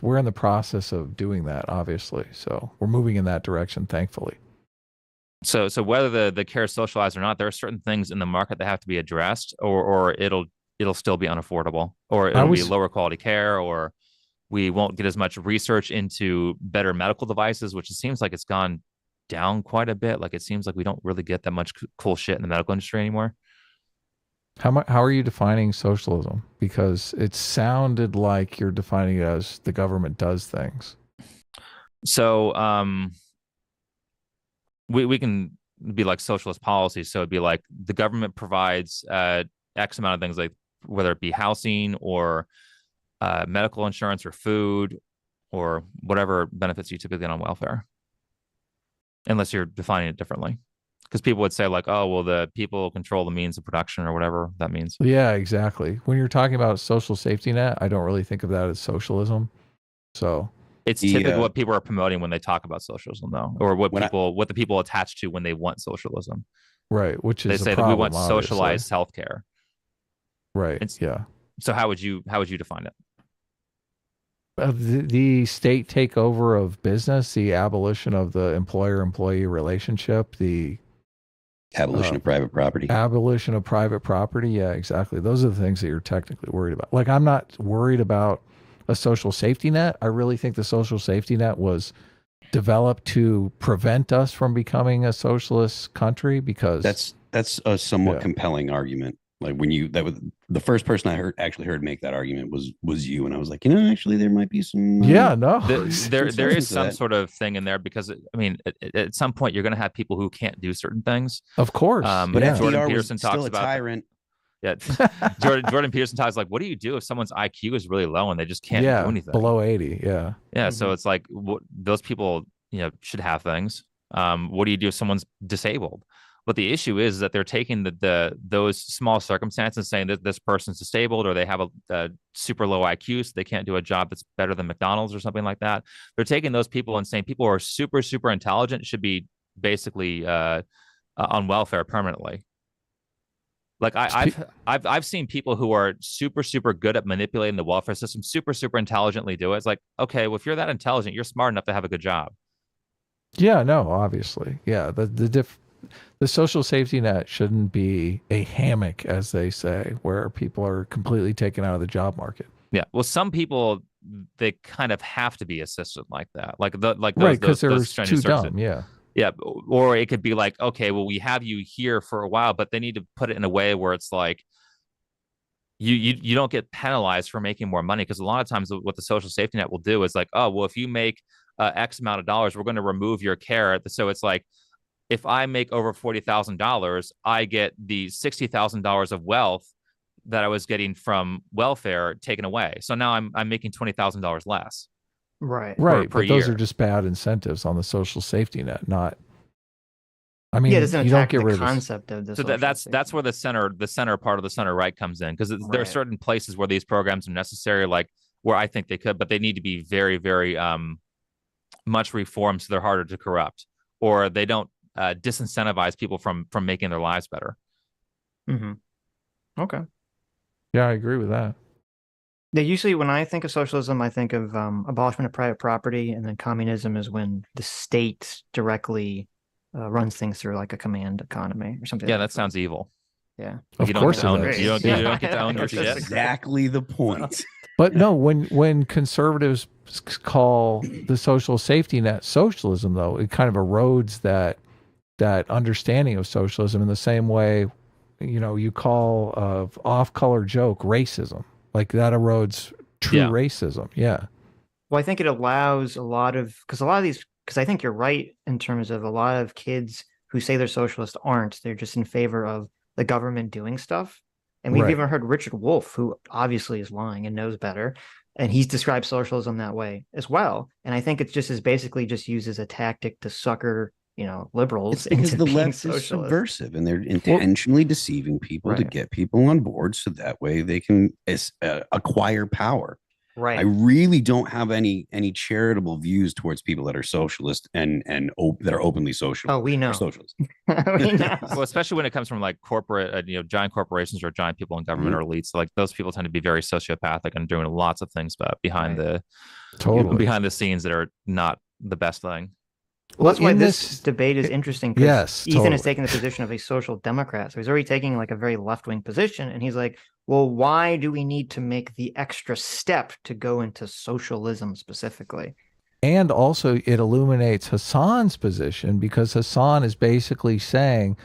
B: we're in the process of doing that, obviously. So we're moving in that direction, thankfully.
D: So whether the care is socialized or not, there are certain things in the market that have to be addressed, or it'll still be unaffordable, or it'll be lower quality care, or we won't get as much research into better medical devices, which it seems like it's gone down quite a bit. Like it seems like we don't really get that much cool shit in the medical industry anymore.
B: How are you defining socialism? Because it sounded like you're defining it as the government does things.
D: So we can be like socialist policies. So it'd be like the government provides X amount of things, like whether it be housing or medical insurance or food or whatever benefits you typically get on welfare, unless you're defining it differently. Because people would say like, oh, well, the people control the means of production or whatever that means.
B: Yeah, exactly. When you're talking about social safety net, I don't really think of that as socialism. So
D: it's typically what people are promoting when they talk about socialism, though, or what the people attach to when they want socialism.
B: Right, which is
D: they say that we want socialized healthcare.
B: Right. Yeah.
D: So how would you define it?
B: The state takeover of business, the abolition of the employer-employee relationship, the
C: abolition of private property.
B: Abolition of private property. Yeah, exactly. Those are the things that you're technically worried about. Like, I'm not worried about a social safety net. I really think the social safety net was developed to prevent us from becoming a socialist country, because
C: that's a somewhat compelling argument. Like when the first person I actually heard make that argument was you, and I was like, actually there might be some
D: there is some sort of thing in there, because I mean at some point you're going to have people who can't do certain things,
B: of course,
C: but Jordan Peterson talks about tyrant.
D: Jordan Peterson talks like, what do you do if someone's IQ is really low and they just can't do anything
B: below 80?
D: So it's like those people should have things. What do you do if someone's disabled? But the issue is that they're taking those small circumstances and saying that this person's disabled, or they have a super low IQ, so they can't do a job that's better than McDonald's or something like that. They're taking those people and saying people who are super, super intelligent should be basically on welfare permanently. Like I've seen people who are super, super good at manipulating the welfare system, super, super intelligently do it. It's like, okay, well, if you're that intelligent, you're smart enough to have a good job.
B: Yeah, no, obviously. Yeah, the social safety net shouldn't be a hammock, as they say, where people are completely taken out of the job market.
D: Yeah. Well, some people, they kind of have to be assisted like that.
B: Right, because they're too dumb. Yeah.
D: Yeah. Or it could be like, okay, well, we have you here for a while, but they need to put it in a way where it's like you don't get penalized for making more money. Because a lot of times what the social safety net will do is like, oh, well, if you make X amount of dollars, we're going to remove your care. So it's like, if I make over $40,000, I get the $60,000 of wealth that I was getting from welfare taken away. So now I'm making $20,000 less.
B: Right.
D: Per
B: but
D: year.
B: Those are just bad incentives on the social safety net. Not. I mean,
A: it doesn't
B: you don't
A: attack
B: get
A: the
B: rid
A: concept of this. So
D: that's where the center part of the center right comes in, because there are certain places where these programs are necessary, like where I think they could, but they need to be very, very much reformed, so they're harder to corrupt, or they don't disincentivize people from making their lives better.
A: Mm-hmm. Okay.
B: Yeah, I agree with that.
A: Yeah, usually when I think of socialism, I think of abolishment of private property, and then communism is when the state directly runs things through like a command economy or something.
D: Yeah, that sounds evil.
A: Yeah,
B: of course
D: you don't get to own your shit.
C: Exactly the point.
B: But no, when conservatives call the social safety net socialism, though, it kind of erodes that understanding of socialism in the same way, you call off-color joke racism. Like that erodes true racism. Yeah.
A: Well, I think it allows a lot of, because I think you're right in terms of a lot of kids who say they're socialist aren't. They're just in favor of the government doing stuff. And we've even heard Richard Wolff, who obviously is lying and knows better, and he's described socialism that way as well. And I think it's just basically just used as a tactic to sucker liberals.
C: It's because the left is subversive, and they're intentionally deceiving people to get people on board, so that way they can acquire power.
A: Right.
C: I really don't have any charitable views towards people that are socialist and that are openly social.
A: Oh, we know.
C: Socialist.
A: We know.
D: Well, especially when it comes from like corporate, giant corporations or giant people in government or elites. Like those people tend to be very sociopathic and doing lots of things behind behind the scenes that are not the best thing.
A: Well, that's why this debate is interesting.
B: Yes,
A: Ethan is taking the position of a social democrat, so he's already taking like a very left-wing position, and he's like, well, why do we need to make the extra step to go into socialism specifically?
B: And also it illuminates Hasan's position, because Hasan is basically saying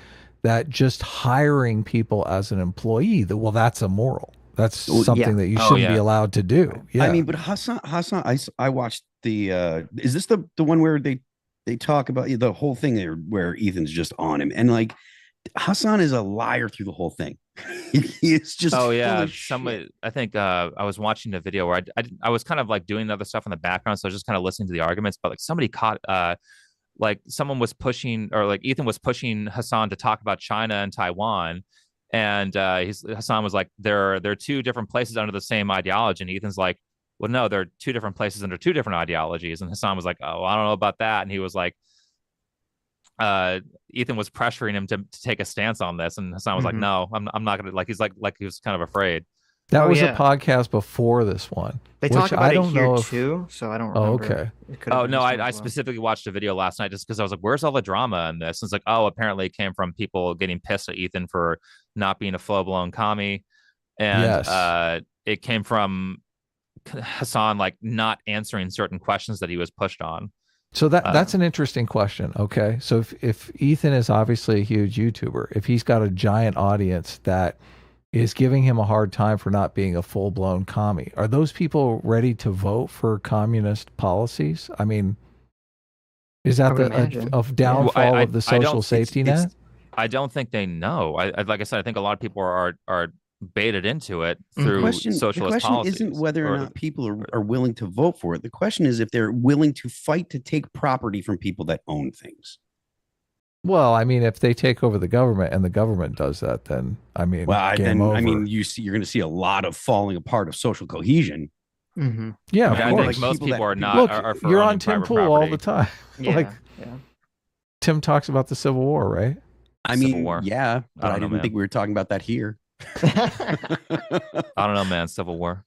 B: that just hiring people as an employee, well, that's immoral. That's something that you shouldn't be allowed to do. Yeah.
C: I mean, but Hasan, I watched the, is this the one where they talk about the whole thing there where Ethan's just on him, and like Hasan is a liar through the whole thing. He is just
D: somebody, I think I was watching a video where I was kind of like doing other stuff in the background, so I was just kind of listening to the arguments, but like somebody caught like someone was pushing, or like Ethan was pushing Hasan to talk about China and Taiwan, and Hasan was like, there are two different places under the same ideology, and Ethan's like, well, no, there are two different places under two different ideologies, and Hasan was like, oh, I don't know about that, and he was like, Ethan was pressuring him to take a stance on this, and Hasan was like, no, I'm not gonna, like, he's like he was kind of afraid.
B: That was a podcast before this one.
A: They talk about it here too, so I don't remember.
B: Oh, okay.
D: Oh, no, I specifically watched a video last night just because I was like, where's all the drama in this? And it's like, oh, apparently it came from people getting pissed at Ethan for not being a full-blown commie. And it came from Hasan, like, not answering certain questions that he was pushed on.
B: So that's an interesting question. Okay. So if Ethan is obviously a huge YouTuber, if he's got a giant audience that is giving him a hard time for not being a full-blown commie, are those people ready to vote for communist policies? I mean, is that a downfall of the social safety net?
D: I don't think they know. Like I said, I think a lot of people are baited into it through socialist policies.
C: The question isn't whether or not people are willing to vote for it. The question is if they're willing to fight to take property from people that own things.
B: Well, I mean, if they take over the government and the government does that, then I mean, game over.
C: I mean, you're going to see a lot of falling apart of social cohesion.
B: Yeah,
D: I think most people are not.
B: Look, you're on Tim Pool all the time.
A: Yeah,
B: Tim talks about the Civil War, right?
C: I mean, yeah, but I didn't think we were talking about that here.
D: I don't know, man. Civil War.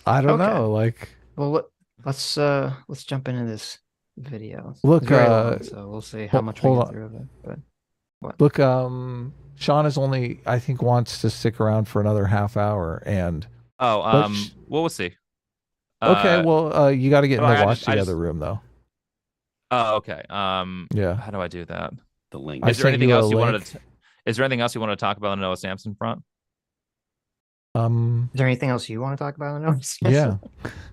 B: I don't know. Like,
A: well, let's jump into this video.
B: Look,
A: long, so we'll see how much we get through of it. But what?
B: Look, Sean is only, I think, wants to stick around for another half hour, and
D: well, we'll see.
B: Okay, well, you got to get in the watch the other room though.
D: Oh, okay.
B: Yeah.
D: How do I do that?
C: The link.
D: Is there anything else you wanted to? Is there anything else you want to talk about on the Noah Samsan front?
A: Is there anything else you want to talk about on the Noah Samsan?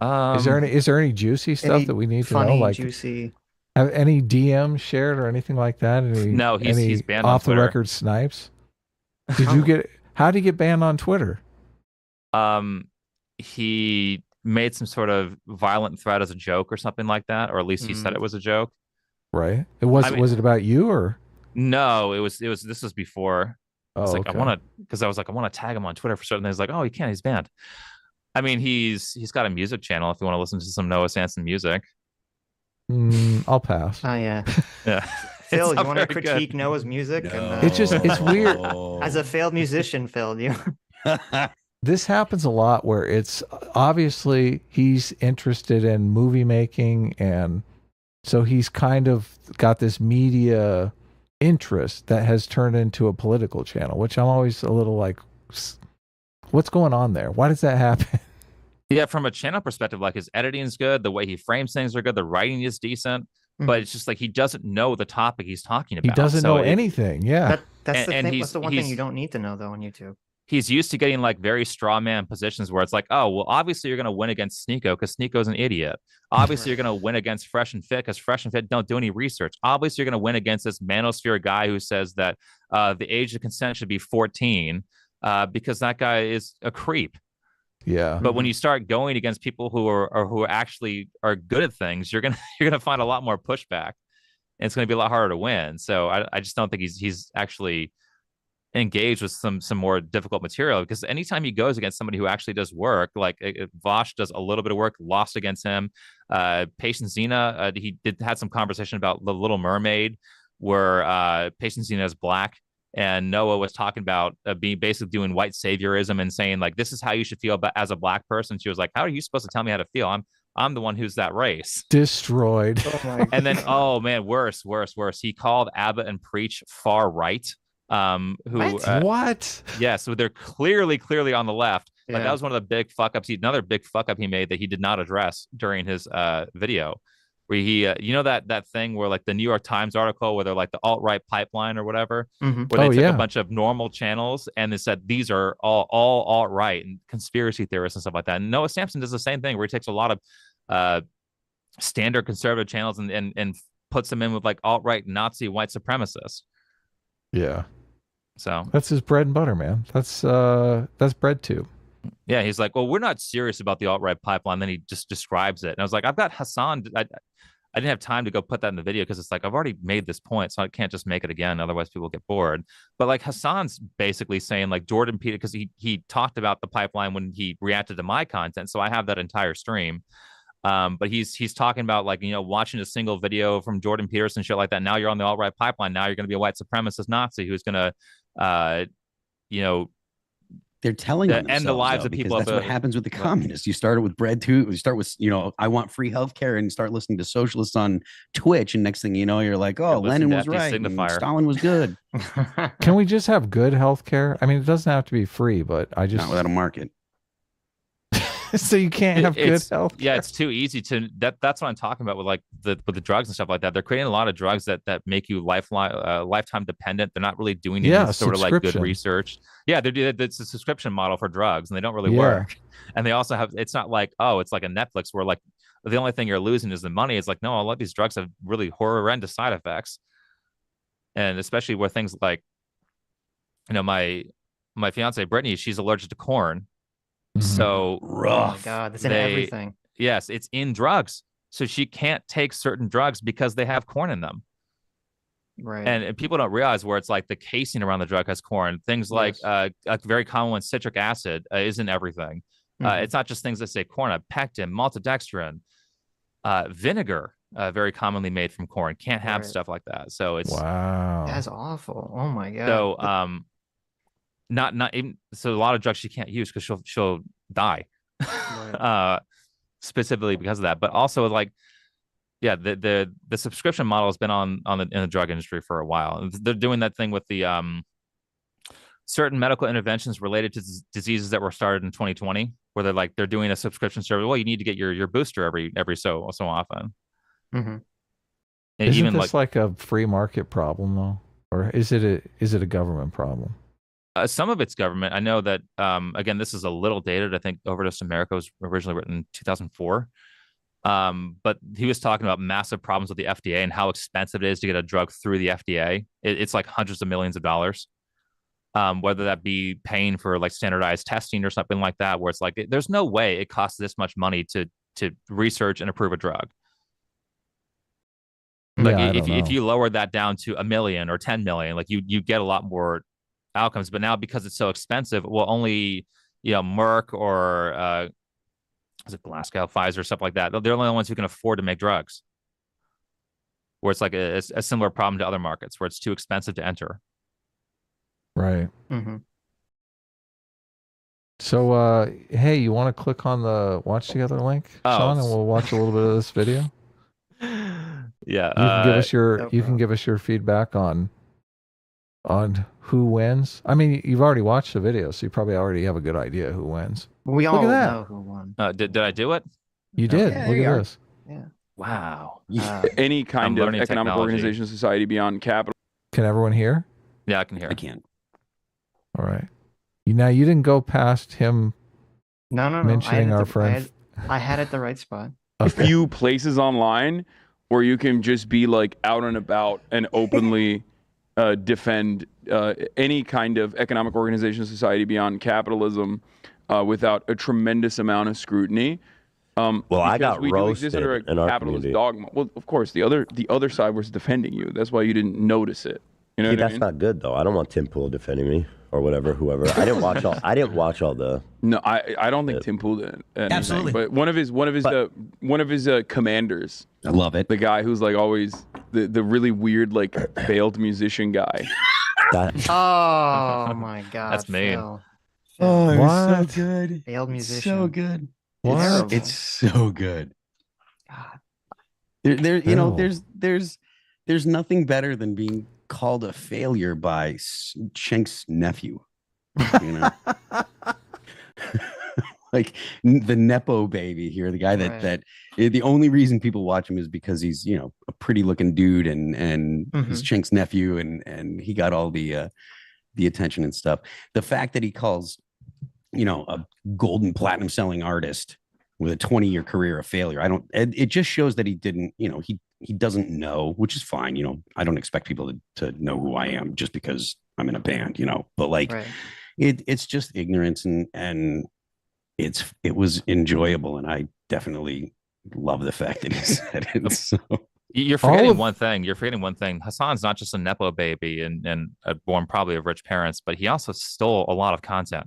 B: Yeah. Is there any juicy stuff that we need to know? Like
A: juicy.
B: Have any DMs shared or anything like that?
D: No, he's banned
B: off
D: on
B: the record snipes. How did he get banned on Twitter?
D: He made some sort of violent threat as a joke or something like that, or at least he said it was a joke.
B: Right. Was it about you or?
D: No, this was before.
B: Oh,
D: it's like,
B: okay.
D: I want to tag him on Twitter for certain things. Like, oh, he can't, he's banned. I mean, he's got a music channel if you want to listen to some Noah Samsan music.
B: I'll pass.
A: Oh yeah.
D: Yeah.
A: Phil, you want to critique Noah's music?
C: No.
A: And,
B: it's weird.
A: As a failed musician, Phil, you.
B: This happens a lot where it's obviously he's interested in movie making, and so he's kind of got this media interest that has turned into a political channel, which I'm always a little like, what's going on there? Why does that happen?
D: Yeah, from a channel perspective, like his editing is good, the way he frames things are good, the writing is decent, but it's just like he doesn't know the topic he's talking about.
B: He doesn't know anything. Yeah,
A: that's the thing. That's the one thing you don't need to know though on YouTube.
D: He's used to getting like very straw man positions where it's like, oh, well, obviously you're going to win against Sneeko because Sneeko's an idiot. Obviously, you're going to win against Fresh and Fit because Fresh and Fit don't do any research. Obviously, you're going to win against this manosphere guy who says that the age of consent should be 14 because that guy is a creep.
B: Yeah.
D: But when you start going against people who actually are good at things, you're gonna find a lot more pushback, and it's going to be a lot harder to win. So I just don't think he's actually engaged with some more difficult material, because anytime he goes against somebody who actually does work, like Vosh does a little bit of work, lost against him. Patient Zena, he had some conversation about The Little Mermaid, where Patient Zena is black, and Noah was talking about being basically doing white saviorism and saying like, this is how you should feel as a black person. She was like, how are you supposed to tell me how to feel? I'm the one who's that race.
B: Destroyed.
D: And then, oh man, worse. He called Abbott and Preach far right.
B: What?
D: Yeah, so they're clearly on the left, Like that was one of the big fuck ups. Another big fuck up he made that he did not address during his video, where he, you know, that thing where like the New York Times article where they're like the alt-right pipeline or whatever, where they took a bunch of normal channels and they said these are all alt-right and conspiracy theorists and stuff like that. And Noah Samsan does the same thing, where he takes a lot of standard conservative channels and puts them in with like alt-right Nazi white supremacists.
B: Yeah.
D: So
B: that's his bread and butter, man. That's bread tube.
D: Yeah, he's like, well, we're not serious about the alt-right pipeline. Then he just describes it. And I was like, I've got Hasan. I didn't have time to go put that in the video because it's like, I've already made this point, so I can't just make it again. Otherwise people get bored. But like Hasan's basically saying like Jordan Peterson, because he talked about the pipeline when he reacted to my content. So I have that entire stream. But he's talking about like, you know, watching a single video from Jordan Peterson, shit like that. Now you're on the alt-right pipeline. Now you're going to be a white supremacist Nazi who's going to, you know,
C: they're telling on
D: end the lives of people.
C: That's what happens with the communists. You started with bread too. You start with, you know, I want free healthcare, and start listening to socialists on Twitch, and next thing you know, you're like, oh, Lenin was right, and Stalin was good.
B: Can we just have good healthcare? I mean, it doesn't have to be free, but I just
C: not without a market.
B: So you can't have good health.
D: Yeah, it's too easy to that's what I'm talking about with like with the drugs and stuff like that. They're creating a lot of drugs that make you lifetime dependent. They're not really doing any sort of like good research. Yeah, it's a subscription model for drugs, and they don't really work. And they also have, it's not like, oh, it's like a Netflix where like the only thing you're losing is the money. It's like, no, a lot of these drugs have really horrendous side effects. And especially where things like, you know, my fiance Brittany, she's allergic to corn. So
A: rough. Oh my God, that's in everything.
D: Yes, it's in drugs. So she can't take certain drugs because they have corn in them.
A: Right.
D: And people don't realize where it's like the casing around the drug has corn. Things like a very common one, citric acid, is in everything. It's not just things that say corn, pectin, maltodextrin, vinegar, very commonly made from corn. Can't have stuff like that. So it's
A: that's awful. Oh my God.
D: So not even, so a lot of drugs she can't use because she'll die. Specifically because of that. But also like, yeah, the subscription model has been in the drug industry for a while. They're doing that thing with the certain medical interventions related to diseases that were started in 2020, where they're doing a subscription service. Well, you need to get your booster every so often.
B: And isn't even this like a free market problem though, or is it a government problem?
D: Some of it's government. I know that, again, this is a little dated. I think Overdose America was originally written in 2004. But he was talking about massive problems with the FDA and how expensive it is to get a drug through the FDA. It's like hundreds of millions of dollars, whether that be paying for like standardized testing or something like that, where it's like, there's no way it costs this much money to research and approve a drug. Like if you lower that down to 1 million or 10 million, like you get a lot more outcomes. But now because it's so expensive, well, only, you know, Merck or is it Glasgow, Pfizer, stuff like that, they're the only ones who can afford to make drugs, where it's like a similar problem to other markets where it's too expensive to enter.
B: Right. So hey, you want to click on the watch together link, Sean, and we'll watch a little bit of this video?
D: Yeah,
B: you can give us your feedback on who wins. I mean, you've already watched the video, so you probably already have a good idea who wins.
A: We all know who won.
D: Did I do it?
B: You did. Look at this.
A: Yeah.
D: Wow.
E: Any kind of economic technology. Organization, society beyond capital.
B: Can everyone hear?
D: Yeah, I can hear.
C: I can.
B: All right. You didn't go past him.
A: No.
B: Mentioning our friend.
A: I had it the right spot.
E: A few places online where you can just be like out and about and openly defend any kind of economic organization, society beyond capitalism without a tremendous amount of scrutiny.
F: Well, I got roasted in our community.
E: Dogma. Well, of course, the other side was defending you. That's why you didn't notice it. You know,
F: that's not good though. I don't want Tim Pool defending me or whoever. I didn't watch all the.
E: No, I don't think Tim Pool did anything.
C: Absolutely.
E: But one of his commanders.
C: I love it.
E: The guy who's like always the really weird like failed musician guy.
A: Oh my God,
D: that's mean.
A: Phil.
C: Oh, it's so good.
A: Failed musician.
C: So good.
B: What?
C: It's so good.
A: God.
C: There's nothing better than being called a failure by Schenk's nephew. You know. like the Nepo baby here, the guy
A: Right.
C: that the only reason people watch him is because he's, a pretty looking dude and he's Chink's nephew and he got all the attention and stuff. The fact that he calls, a golden platinum selling artist with a 20-year career a failure, it just shows that he didn't, he doesn't know, which is fine. I don't expect people to know who I am just because I'm in a band, but like
A: Right.
C: it's just ignorance and it was enjoyable. And I definitely love the fact that he said it. So.
D: You're forgetting one thing. You're forgetting one thing. Hasan's not just a Nepo baby and born probably of rich parents, but he also stole a lot of content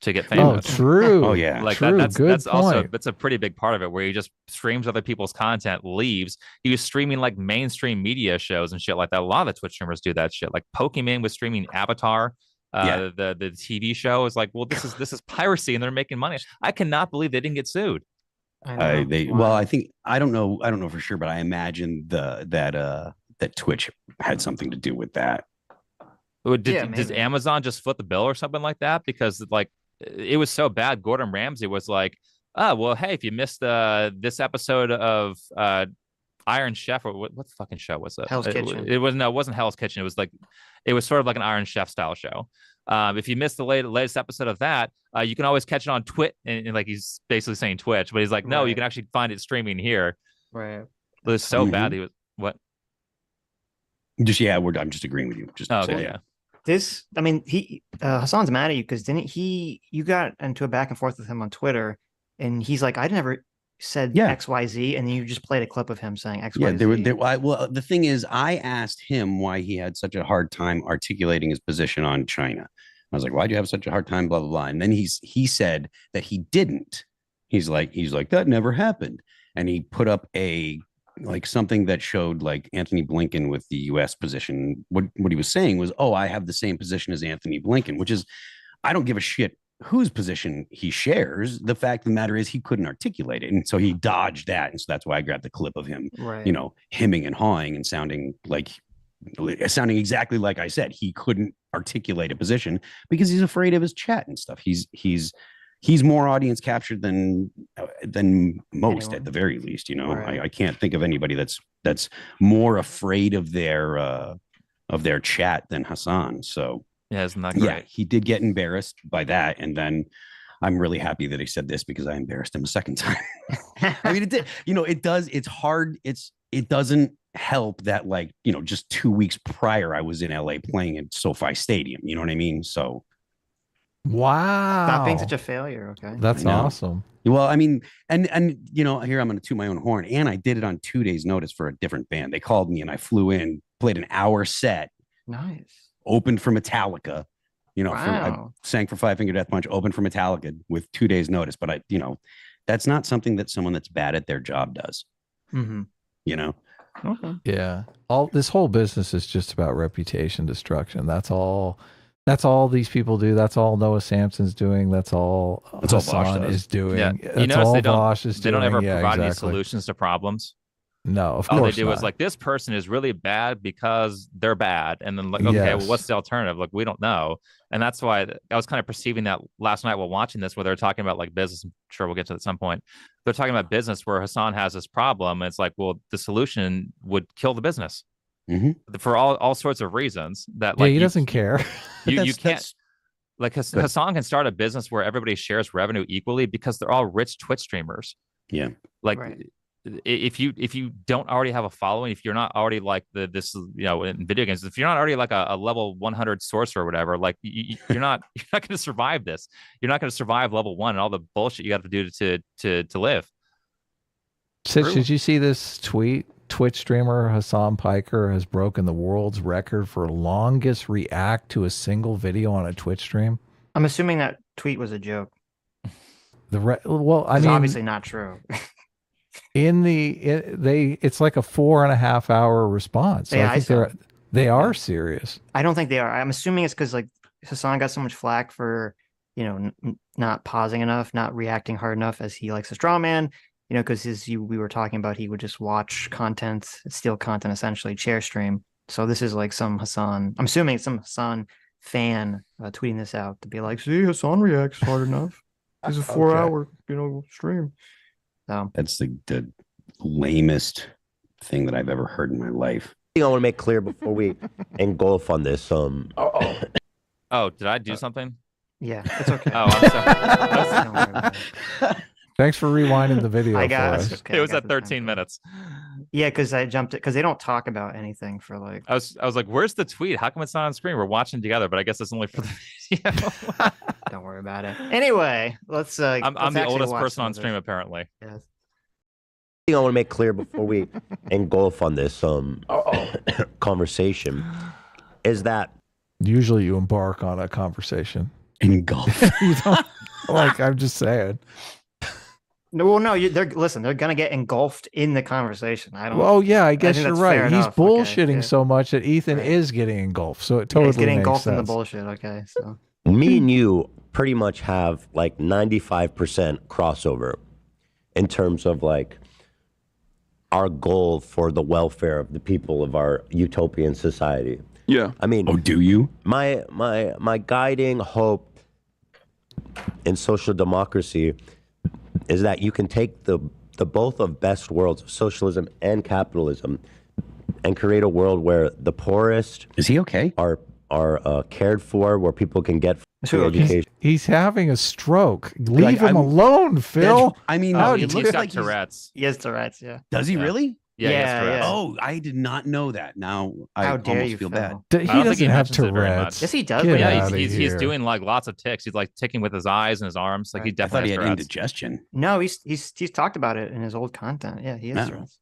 D: to get famous.
B: Oh, true.
C: Oh, yeah.
D: Like
B: true.
D: that's also
B: point.
D: that's a pretty big part of it, where he just streams other people's content, leaves. He was streaming like mainstream media shows and shit like that. A lot of the Twitch streamers do that shit. Like Pokemon was streaming Avatar. The TV show is like, well, this is piracy and they're making money. I cannot believe they didn't get sued.
C: I think I don't know for sure, but I imagine that Twitch had something to do with that.
D: Did Amazon just foot the bill or something like that? Because like it was so bad. Gordon Ramsay was like, oh well, hey, if you missed this episode of Iron Chef, or what the fucking show was it?
A: Hell's Kitchen.
D: It wasn't Hell's Kitchen. It was sort of like an Iron Chef style show. If you missed the latest episode of that, you can always catch it on Twitch. And like he's basically saying Twitch, but he's like, no, you can actually find it streaming here.
A: Right.
D: It was so bad. He was what?
C: I'm just agreeing with you.
D: Yeah.
A: This, I mean, Hasan's mad at you because you got into a back and forth with him on Twitter, and he's like, I never said XYZ, and then you just played a clip of him saying XYZ.
C: Yeah, well, the thing is, I asked him why he had such a hard time articulating his position on China. I was like, why'd you have such a hard time, blah, blah, blah. And then he said that he didn't. He's like, that never happened. And he put up something that showed like Anthony Blinken with the US position. What he was saying was, oh, I have the same position as Anthony Blinken, which is, I don't give a shit whose position he shares. The fact of the matter is he couldn't articulate it. And so he dodged that. And so that's why I grabbed the clip of him, hemming and hawing and sounding exactly like I said. He couldn't articulate a position because he's afraid of his chat and stuff. He's more audience captured than most at the very least, Right. I can't think of anybody that's more afraid of their chat than Hasan. So
D: yeah, isn't that great?
C: Yeah, he did get embarrassed by that, and then I'm really happy that he said this because I embarrassed him a second time. I mean, it did. It does. It's hard. It doesn't help that just 2 weeks prior I was in LA playing at SoFi Stadium. You know what I mean? So.
B: Wow.
A: Stop being such a failure. Okay.
B: That's awesome.
C: Well, I mean, and here I'm going to toot my own horn, and I did it on 2 days notice for a different band. They called me and I flew in, played an hour set.
A: Nice.
C: Opened for Metallica,
A: I
C: sang for Five Finger Death Punch, opened for Metallica with 2 days notice. But that's not something that someone that's bad at their job does.
A: Okay.
B: Yeah. This whole business is just about reputation destruction. That's all these people do. That's all Noah Samsan's doing. That's all Hasan is doing.
D: Yeah.
B: That's all Bosch is doing.
D: They don't ever provide any solutions to problems.
B: No, of
D: all
B: course
D: they do
B: not.
D: is like, this person is really bad because they're bad, and then like, okay, well, what's the alternative? Like, we don't know, and that's why I was kind of perceiving that last night while watching this, where they're talking about like business. I'm sure we'll get to it at some point. They're talking about business where Hasan has this problem, and it's like, well, the solution would kill the business for all sorts of reasons. That like
B: he doesn't care.
D: You can't. Like Hasan can start a business where everybody shares revenue equally because they're all rich Twitch streamers.
C: Yeah,
D: like.
A: Right.
D: If you don't already have a following, if you're not already like in video games, if you're not already like a level 100 sorcerer or whatever, like you're not going to survive this. You're not going to survive level 1 and all the bullshit you got to do to live.
B: Sitch, did you see this tweet? Twitch streamer Hasan PIKER has broken the world's record for longest react to a single video on a Twitch stream.
A: I'm assuming that tweet was a joke.
B: It's
A: obviously not true.
B: It's like a 4.5 hour response. So I think they are serious.
A: I don't think they are. I'm assuming it's because like Hasan got so much flack for not pausing enough, not reacting hard enough as he likes a straw man. Because we were talking about, he would just watch content, steal content, essentially chair stream. So this is like some Hasan. I'm assuming it's some Hasan fan tweeting this out to be like, see, Hasan reacts hard enough. It's a
B: Okay.
A: 4-hour, stream. So
C: That's the lamest thing that I've ever heard in my life.
F: I want to make clear before we engulf on this.
D: Oh, did I do something?
A: yeah, it's okay.
D: Oh, I'm sorry.
A: Don't worry about it.
B: Thanks for rewinding the video
A: I
B: for
A: got
B: us.
A: it. Okay,
D: It
A: I
D: was
A: got
D: at
A: the
D: 13
A: timestamp.
D: minutes.
A: Yeah, because I jumped it because they don't talk about anything for like.
D: I was like, where's the tweet? How come it's not on screen? We're watching together, but I guess it's only for the video.
A: Don't worry about it. Anyway, let's.
D: I'm
A: let's
D: the
A: actually
D: oldest
A: watch
D: person
A: some
D: on
A: of
D: stream,
A: this.
D: apparently.
A: Yes.
F: I want to make clear before we engulf on this conversation is that
B: Usually you embark on a conversation.
C: Engulf.
B: You don't, like, I'm just saying.
A: No, well, no. They're gonna get engulfed in the conversation. I don't.
B: Well, yeah, I guess
A: think
B: you're
A: that's fair
B: right. He's
A: enough. Okay,
B: bullshitting
A: yeah.
B: so much that Ethan
A: Right.
B: is getting engulfed. So it
A: Yeah,
B: totally
A: he's getting
B: makes
A: engulfed in the
B: sense.
A: bullshit. Okay, so
F: me and you pretty much have like 95% crossover in terms of like our goal for the welfare of the people of our utopian society.
E: Yeah.
F: I mean,
C: Oh, do you?
F: my guiding hope in social democracy is that you can take the both of best worlds of socialism and capitalism and create a world where the poorest
C: Is he okay?
F: are cared for, where people can get free
A: So,
F: education.
B: He's having a stroke. Leave
C: Like,
B: him
C: I'm-
B: alone, Phil.
C: I mean,
D: Oh,
C: it
D: he's
C: looks
D: got
C: like
D: Tourette's.
A: he has Tourette's. Yeah.
C: Does he
D: Yeah.
C: really?
D: Yeah, he has
A: Yeah,
D: Tourette's.
A: yeah.
C: Oh, I did not know that. Now I
A: How dare
C: almost
A: you
C: feel
A: Phil?
C: bad.
B: He
D: don't think he
B: doesn't have
D: mentions it very much.
B: Tourette's.
A: Yes, he does.
B: Get
A: but
D: Yeah,
A: yeah,
B: out
D: he's,
B: of
D: he's
B: here.
D: doing like lots of ticks. He's like ticking with his eyes and his arms. Like he
C: I thought
D: definitely
C: he
D: has
C: had
D: Tourette's.
C: indigestion.
A: No, he's talked about it in his old content. Yeah, he has
C: No.
A: Tourette's.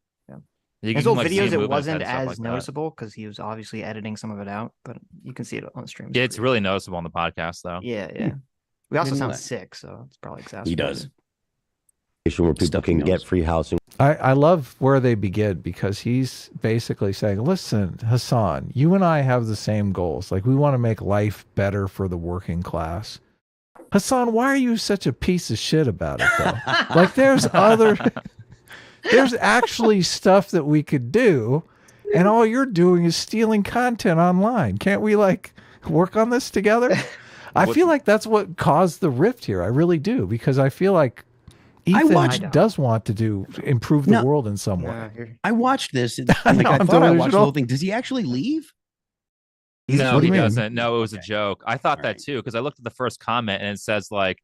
D: You
A: His
D: can,
A: old
D: like, see
A: videos,
D: him
A: it
D: moving his head
A: wasn't
D: and stuff
A: as
D: like that.
A: noticeable because he was obviously editing some of it out, but you can see it on stream.
D: Yeah, it's really noticeable on the podcast, though.
A: Yeah, yeah. We also
C: Didn't know
A: sound
C: that.
A: sick, so it's probably exacerbated.
C: He does.
F: Where people
C: Stuff he
F: can get
C: knows.
F: free housing.
B: I love where they begin because he's basically saying, listen, Hasan, you and I have the same goals. Like, we want to make life better for the working class. Hasan, why are you such a piece of shit about it, though? Like, there's actually stuff that we could do, and all you're doing is stealing content online. Can't we, like, work on this together? I feel like that's what caused the rift here. I really do, because I feel like Ethan
C: watched-
B: does want to improve the
C: No.
B: world in some way.
A: Yeah, you're-
C: I watched this. And,
B: I
C: like,
B: know,
C: I
B: I'm
C: thought I watched the
B: delusional.
C: whole thing. Does he actually leave?
D: No,
B: What do
D: he
B: you mean?
D: doesn't. No, it was a
C: Okay.
D: joke. I thought
C: All
D: that
C: right.
D: too because I looked at the first comment and it says like,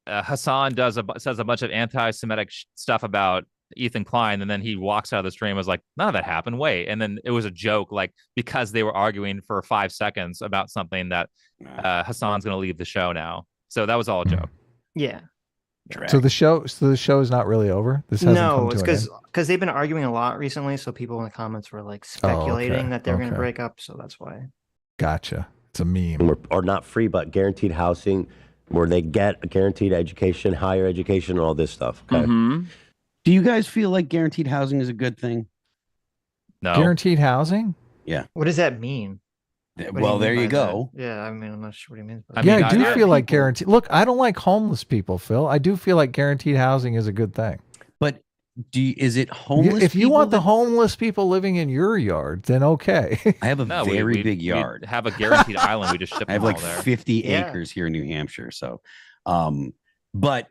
D: Hasan says a bunch of anti-Semitic stuff about Ethan Klein, and then he walks out of the stream. Was like, none of that happened. Wait, and then it was a joke, like because they were arguing for 5 seconds about something that Hasan's going to leave the show now. So that was all a joke.
A: yeah.
B: So the show is not really over. This hasn't
A: No,
B: come
A: it's
B: to an end?
A: because they've been arguing a lot recently, so people in the comments were like speculating that they're going to
B: okay.
A: break up, so that's why.
B: Gotcha. It's a meme.
F: Or not free, but guaranteed housing, where they get a guaranteed education, higher education, and all this stuff. Okay.
E: Mm-hmm.
C: Do you guys feel like guaranteed housing is a good thing?
D: No,
B: Guaranteed housing?
A: What does that mean? What do
C: Well,
A: mean
C: there
A: by
C: you
A: that?
C: go.
A: Yeah, I mean, I'm not sure what he means.
D: I
B: Yeah,
D: mean,
B: I do
D: I-
B: feel like
C: people-
B: guaranteed. Look, I don't like homeless people, Phil. I do feel like guaranteed housing is a good thing.
C: But is it homeless?
B: If you
C: people
B: want the
C: that-
B: homeless people living in your yard, then okay.
C: I have a
D: no,
C: very
D: we
C: big yard.
D: have a guaranteed island. We just ship
C: I have
D: them all
C: like
D: there.
C: 50
A: Yeah.
C: acres here in New Hampshire. So, but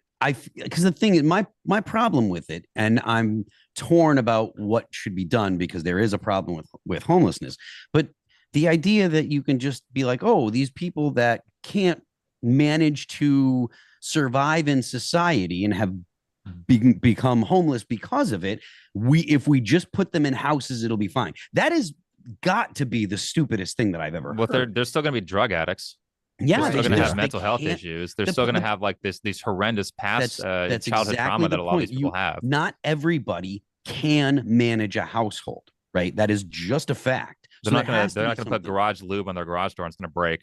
C: because the thing is, my problem with it, and I'm torn about what should be done because there is a problem with homelessness. But the idea that you can just be like, oh, these people that can't manage to survive in society and have become homeless because of it, if we just put them in houses, it'll be fine. That has got to be the stupidest thing that I've ever
D: Well,
C: heard.
D: they're still going to be drug addicts.
C: Yeah,
D: They're still
C: they
D: going to
C: just-
D: have
C: they
D: mental health
C: can't-
D: issues. They're
C: the-
D: still going to
C: the-
D: have like these horrendous past
C: that's
D: childhood
C: exactly
D: trauma that
C: the
D: a lot of these
C: point.
D: people have.
C: Not everybody can manage a household, right? That is just a fact.
D: They're
C: So
D: not
C: there
D: going
C: has
D: to they're
C: be
D: not going to put
C: something.
D: garage lube on their garage door and it's going to break.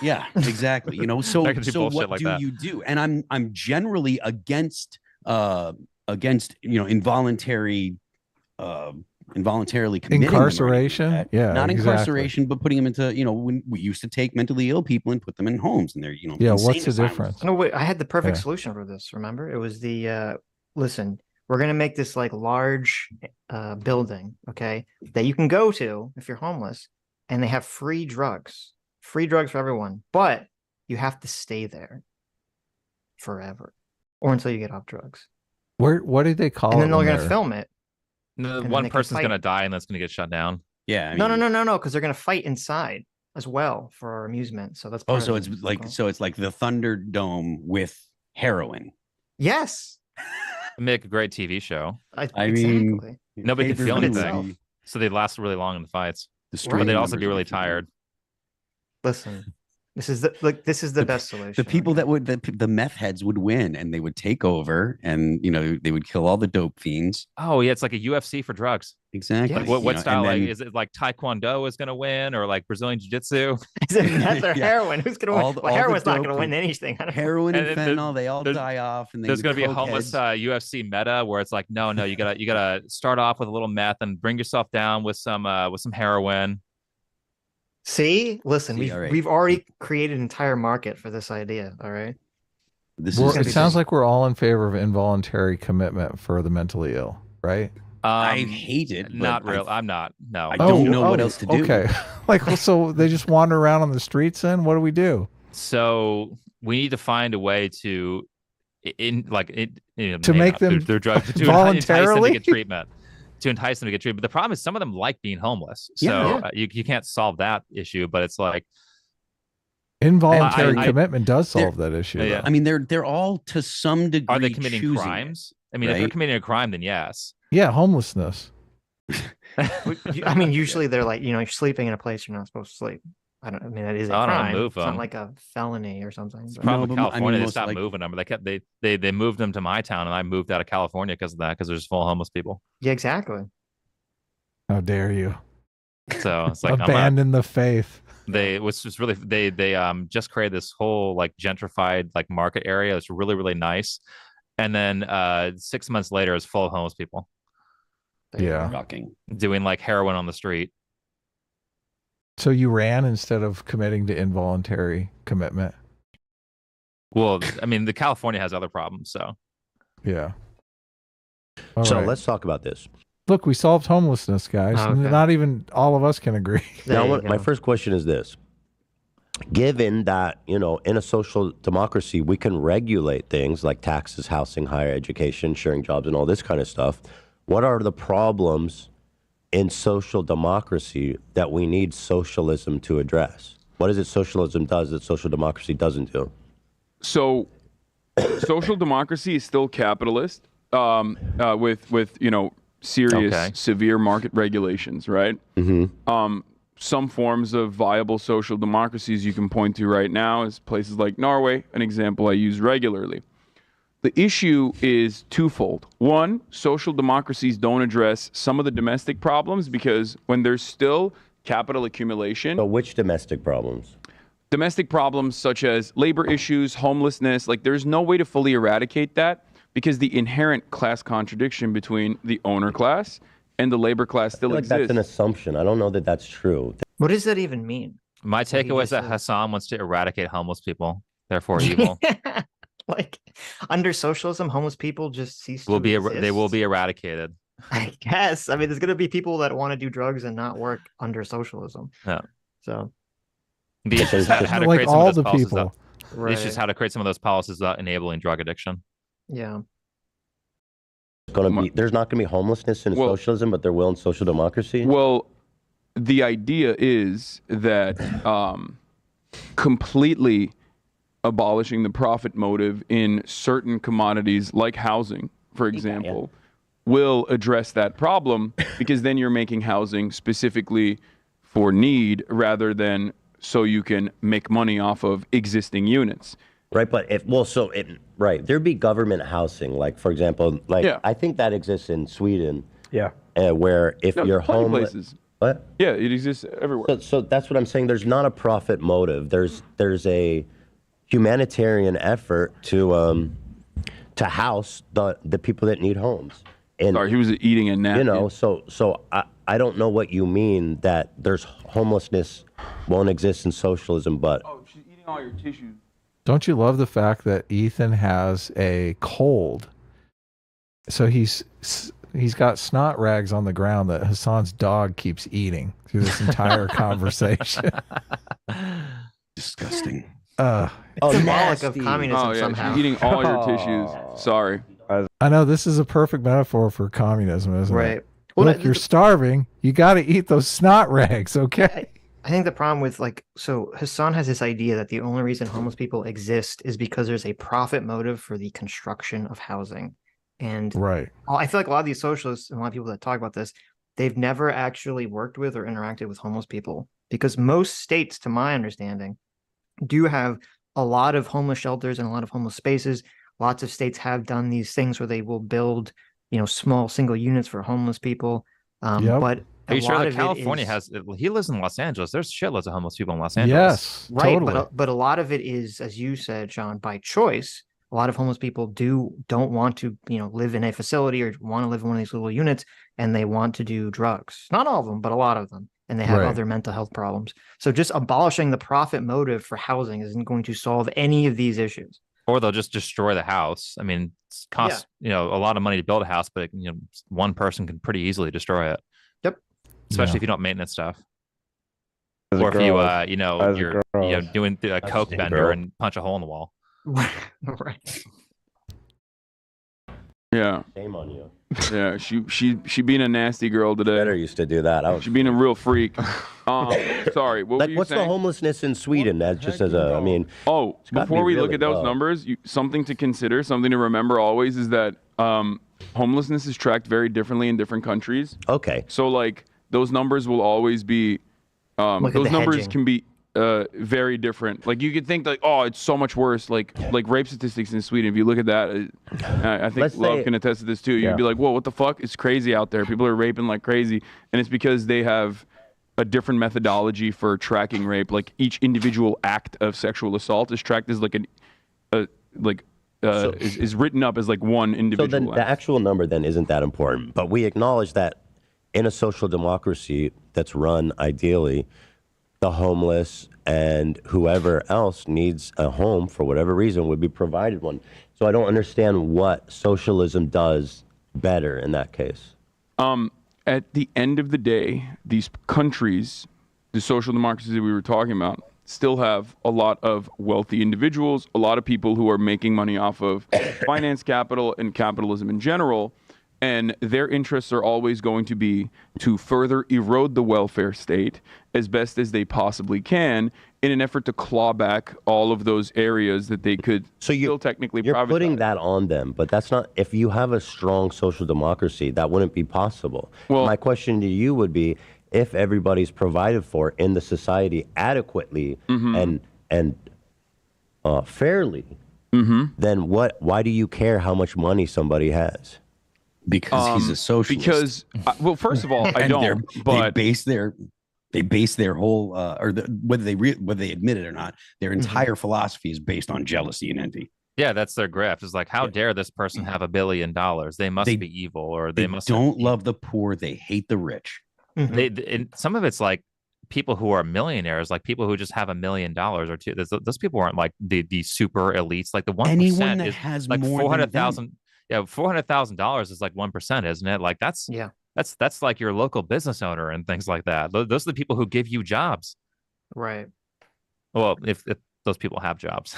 C: Yeah, exactly. You know, so
D: They're gonna do
C: so
D: bullshit
C: what
D: like
C: do
D: that.
C: you do? And I'm generally against involuntarily committing them or anything like
B: Incarceration?
C: that.
B: Yeah,
C: not
B: exactly.
C: incarceration, but putting them into, when we used to take mentally ill people and put them in homes, and they're
B: Yeah,
C: insane
B: what's the
C: asylums.
B: difference?
A: No, wait, I had the perfect
B: Yeah.
A: solution for this. Remember, it was the listen. We're gonna make this like large building, okay, that you can go to if you're homeless, and they have free drugs for everyone, but you have to stay there. forever, or until you get off drugs.
B: What did they call
A: And
B: it?
A: then they're
B: when
A: going to
B: they're-
A: film it.
D: No,
A: then
D: one
A: they can
D: person's
A: fight.
D: gonna die, and that's gonna get shut down.
C: Yeah. I
A: No,
C: mean,
A: no, because they're going to fight inside as well for our amusement. So that's
C: Oh,
A: part
C: so
A: of
C: it's
A: the
C: like
A: protocol.
C: the Thunderdome with heroin.
A: Yes.
D: Make a great TV show.
C: I mean,
A: Exactly.
D: Nobody could
C: pay-per-view
D: feel
C: would
A: anything.
C: be-
D: So they'd last really long in the fights,
C: The
A: Right.
D: but
C: streaming
D: they'd also
C: numbers
D: be
C: would
D: really
C: huge.
D: tired.
A: Listen, this is the best solution.
C: The people that would the meth heads would win, and they would take over, and they would kill all the dope fiends.
D: Oh yeah, it's like a UFC for drugs.
C: Exactly.
A: Yes.
D: What
C: you know,
D: style?
C: and
D: Like,
C: then
D: is it like Taekwondo is gonna win, or like Brazilian Jiu Jitsu?
A: Is it meth or
C: Yeah.
A: heroin? Who's going to
C: All
A: win?
C: the-
A: Well,
C: all the
A: heroin's not
C: dope
A: going to win
C: and-
A: anything. I don't know.
C: heroin and,
D: And then
C: fentanyl, they all
D: there's-
C: die off, and
D: There's
C: going to
D: be a homeless UFC meta where it's like, no, you gotta start off with a little meth and bring yourself down with some heroin.
A: See, listen,
C: See, all right.
A: we've already created an entire market for this idea. All right.
C: This
B: We're-
C: is
A: gonna
B: it
A: be
B: sounds
A: big.
B: like we're all in favor of involuntary commitment for the mentally ill, right?
C: I hate it.
D: Not
C: but
D: real. I'm not. No.
C: I don't know what else to do.
B: Okay. Like, well, so they just wander around on the streets then? What do we do?
D: So we need to find a way to
B: To make them
D: their drugs to
B: voluntarily?
D: entice them to get treatment. To entice them to get treatment. But the problem is some of them like being homeless. So
A: Yeah.
D: You can't solve that issue, but it's like
B: Involuntary
D: I-
B: commitment does solve that issue.
D: Yeah.
B: though.
C: I mean, they're all to some degree.
D: are they committing
C: choosing it.
D: crimes? I mean, if they're
C: right?
D: committing a crime, then yes.
B: Yeah, homelessness.
A: I mean, usually they're like, you're sleeping in a place you're not supposed to sleep. I mean, that is a
D: I don't know,
A: crime.
D: move
A: It's not
D: them.
A: like a felony or something.
D: The
A: but-
D: problem
C: No,
D: with
C: but I mean,
D: California, they
C: most
D: stopped
C: like-
D: moving them. They moved them to my town, and I moved out of California because of that, because there's full of homeless people.
A: Yeah, exactly.
B: How dare you?
D: So it's like
B: Abandon the faith.
D: they was just really they just created this whole like gentrified like market area. It's really really nice, and then 6 months later, it's full of homeless people
A: There you
B: Yeah.
A: go.
C: Shocking.
D: doing like heroin on the street.
B: So you ran instead of committing to involuntary commitment.
D: Well, I mean, the California has other problems, so
B: Yeah. All
F: So
B: right.
F: let's talk about this.
B: Look, we solved homelessness, guys.
A: Okay.
B: Not even all of us can agree.
A: There
F: Now,
A: you
F: my
A: go.
F: first question is this. Given that, in a social democracy, we can regulate things like taxes, housing, higher education, sharing jobs, and all this kind of stuff, what are the problems in social democracy that we need socialism to address? What is it socialism does that social democracy doesn't do?
E: So, social democracy is still capitalist, with serious,
D: Okay.
E: severe market regulations, right? Some forms of viable social democracies you can point to right now is places like Norway, an example I use regularly. The issue is twofold. One, social democracies don't address some of the domestic problems because when there's still capital accumulation,
F: But which domestic problems?
E: domestic problems such as labor issues, homelessness, like there's no way to fully eradicate that because the inherent class contradiction between the owner class and the labor class
F: I
E: still
F: feel like that's
E: exists.
F: an assumption. I don't know that that's true.
A: What does that even mean?
D: my
A: So he
D: takeaway is
A: just
D: that
A: said-
D: Hasan wants to eradicate homeless people, therefore evil.
A: Like under socialism, homeless people just cease
D: Will
A: to
D: be they will
A: exist?
D: be eradicated.
A: I guess. I mean, there's going to be people that want to do drugs and not work under socialism.
D: Yeah.
A: So,
D: The issue is how to
B: Like
D: create some
B: all
D: of those
B: the
D: policies.
B: people.
D: The issue is how to create some of those policies without enabling drug addiction.
A: Yeah.
F: There's not going to be homelessness in
E: Well-
F: socialism, but there will in social democracy.
E: Well, the idea is that completely abolishing the profit motive in certain commodities like housing, for example, will address that problem because then you're making housing specifically for need rather than so you can make money off of existing units.
F: Right, but right, there'd be government housing, like for example, like
E: Yeah.
F: I think that exists in Sweden,
B: Yeah.
F: where if
E: No,
F: you're
E: plenty of
F: homeless,
E: places.
F: what?
E: Yeah, it exists everywhere.
F: So that's what I'm saying. There's not a profit motive. There's a humanitarian effort to house the people that need homes. And
E: Sorry, he was eating a napkin.
F: so I don't know what you mean that there's homelessness won't exist in socialism, but
E: Oh, she's eating all your tissues.
B: Don't you love the fact that Ethan has a cold? So he's got snot rags on the ground that Hasan's dog keeps eating through this entire conversation.
C: Disgusting.
F: Oh,
A: symbolic of
F: nasty.
A: communism
E: Oh yeah,
A: somehow.
E: she's eating all your tissues. Sorry.
B: I know this is a perfect metaphor for communism, isn't
A: Right.
B: it?
A: Well,
B: Look, you're starving. You got to eat those snot rags, okay?
A: I think the problem with so Hasan has this idea that the only reason homeless people exist is because there's a profit motive for the construction of housing. And
B: Right.
A: I feel like a lot of these socialists and a lot of people that talk about this, they've never actually worked with or interacted with homeless people, because most states, to my understanding, do have a lot of homeless shelters and a lot of homeless spaces. Lots of states have done these things where they will build, small single units for homeless people.
B: Yep.
A: But
D: Are you
A: a
D: sure
A: lot
D: that
A: of it
D: California
A: is-
D: has? He lives in Los Angeles. There's shitloads of homeless people in Los Angeles.
B: Yes,
A: right,
B: totally.
A: but a lot of it is, as you said, John, by choice. A lot of homeless people don't want to, live in a facility or want to live in one of these little units, and they want to do drugs. Not all of them, but a lot of them, and they have
B: Right.
A: other mental health problems. So just abolishing the profit motive for housing isn't going to solve any of these issues.
D: Or they'll just destroy the house. I mean, it costs a lot of money to build a house, but one person can pretty easily destroy it.
A: Yep.
D: Especially
B: Yeah.
D: if you don't maintenance stuff,
G: As a
D: or if you
G: girl.
D: you're doing a coke
F: a
D: bender
F: girl.
D: and punch a hole in the wall.
A: Right.
E: Yeah.
F: Shame on you.
E: Yeah. She being a nasty girl
F: Better
E: today.
F: used to do that. I was
E: She being a real freak. Sorry. What
F: like,
E: were you
F: what's the
E: saying?
F: homelessness in Sweden? That just as a, I mean,
E: Oh,
F: gotta
E: before
F: be
E: we look
F: really
E: at those
F: low.
E: numbers, something to consider, something to remember always is that homelessness is tracked very differently in different countries.
F: okay.
E: So like those numbers will always be,
A: Look at
E: those
A: the
E: numbers
A: hedging.
E: can be very different. Like you could think like, oh, it's so much worse. Like rape statistics in Sweden. If you look at that, I think
F: Let's
E: Love
F: say-
E: can attest to this too. You'd
G: Yeah.
E: be like, whoa, what the fuck? It's crazy out there. People are raping like crazy, and it's because they have a different methodology for tracking rape. Like each individual act of sexual assault is tracked as like is written up as like one
F: So
E: individual
F: then the
E: act.
F: actual number then isn't that important, but we acknowledge that in a social democracy that's run ideally, the homeless and whoever else needs a home for whatever reason would be provided one. So I don't understand what socialism does better in that case.
E: At the end of the day, these countries, the social democracies that we were talking about, still have a lot of wealthy individuals, a lot of people who are making money off of finance capital and capitalism in general. And their interests are always going to be to further erode the welfare state as best as they possibly can in an effort to claw back all of those areas that they could
F: So
E: still technically
F: You're putting
E: privatize.
F: that on them, but that's not, if you have a strong social democracy, that wouldn't be possible.
E: Well-
F: My question to you would be, if everybody's provided for in the society adequately
E: Mm-hmm.
F: and fairly,
E: Mm-hmm.
F: then why do you care how much money somebody has?
C: Because he's a socialist.
E: Because, well, first of all, I
C: And
E: don't, but
C: they base their whole whether they admit it or not, their entire philosophy is based on jealousy and envy.
D: Yeah, that's their grift. It's like, how dare this person have $1 billion? They must
C: They-
D: be evil, or
C: They
D: they must
C: don't love the poor. They hate the rich.
D: And some of it's like people who are millionaires, like people who just have $1 million or two. Those people aren't like the super elites. Like the 1%
C: Anyone that
D: is
C: has
D: like
C: more than
D: 400,000. Yeah, $400,000 is like 1%, isn't it? Like that's like your local business owner and things like that. Those are the people who give you jobs.
A: Right.
D: Well, if those people have jobs.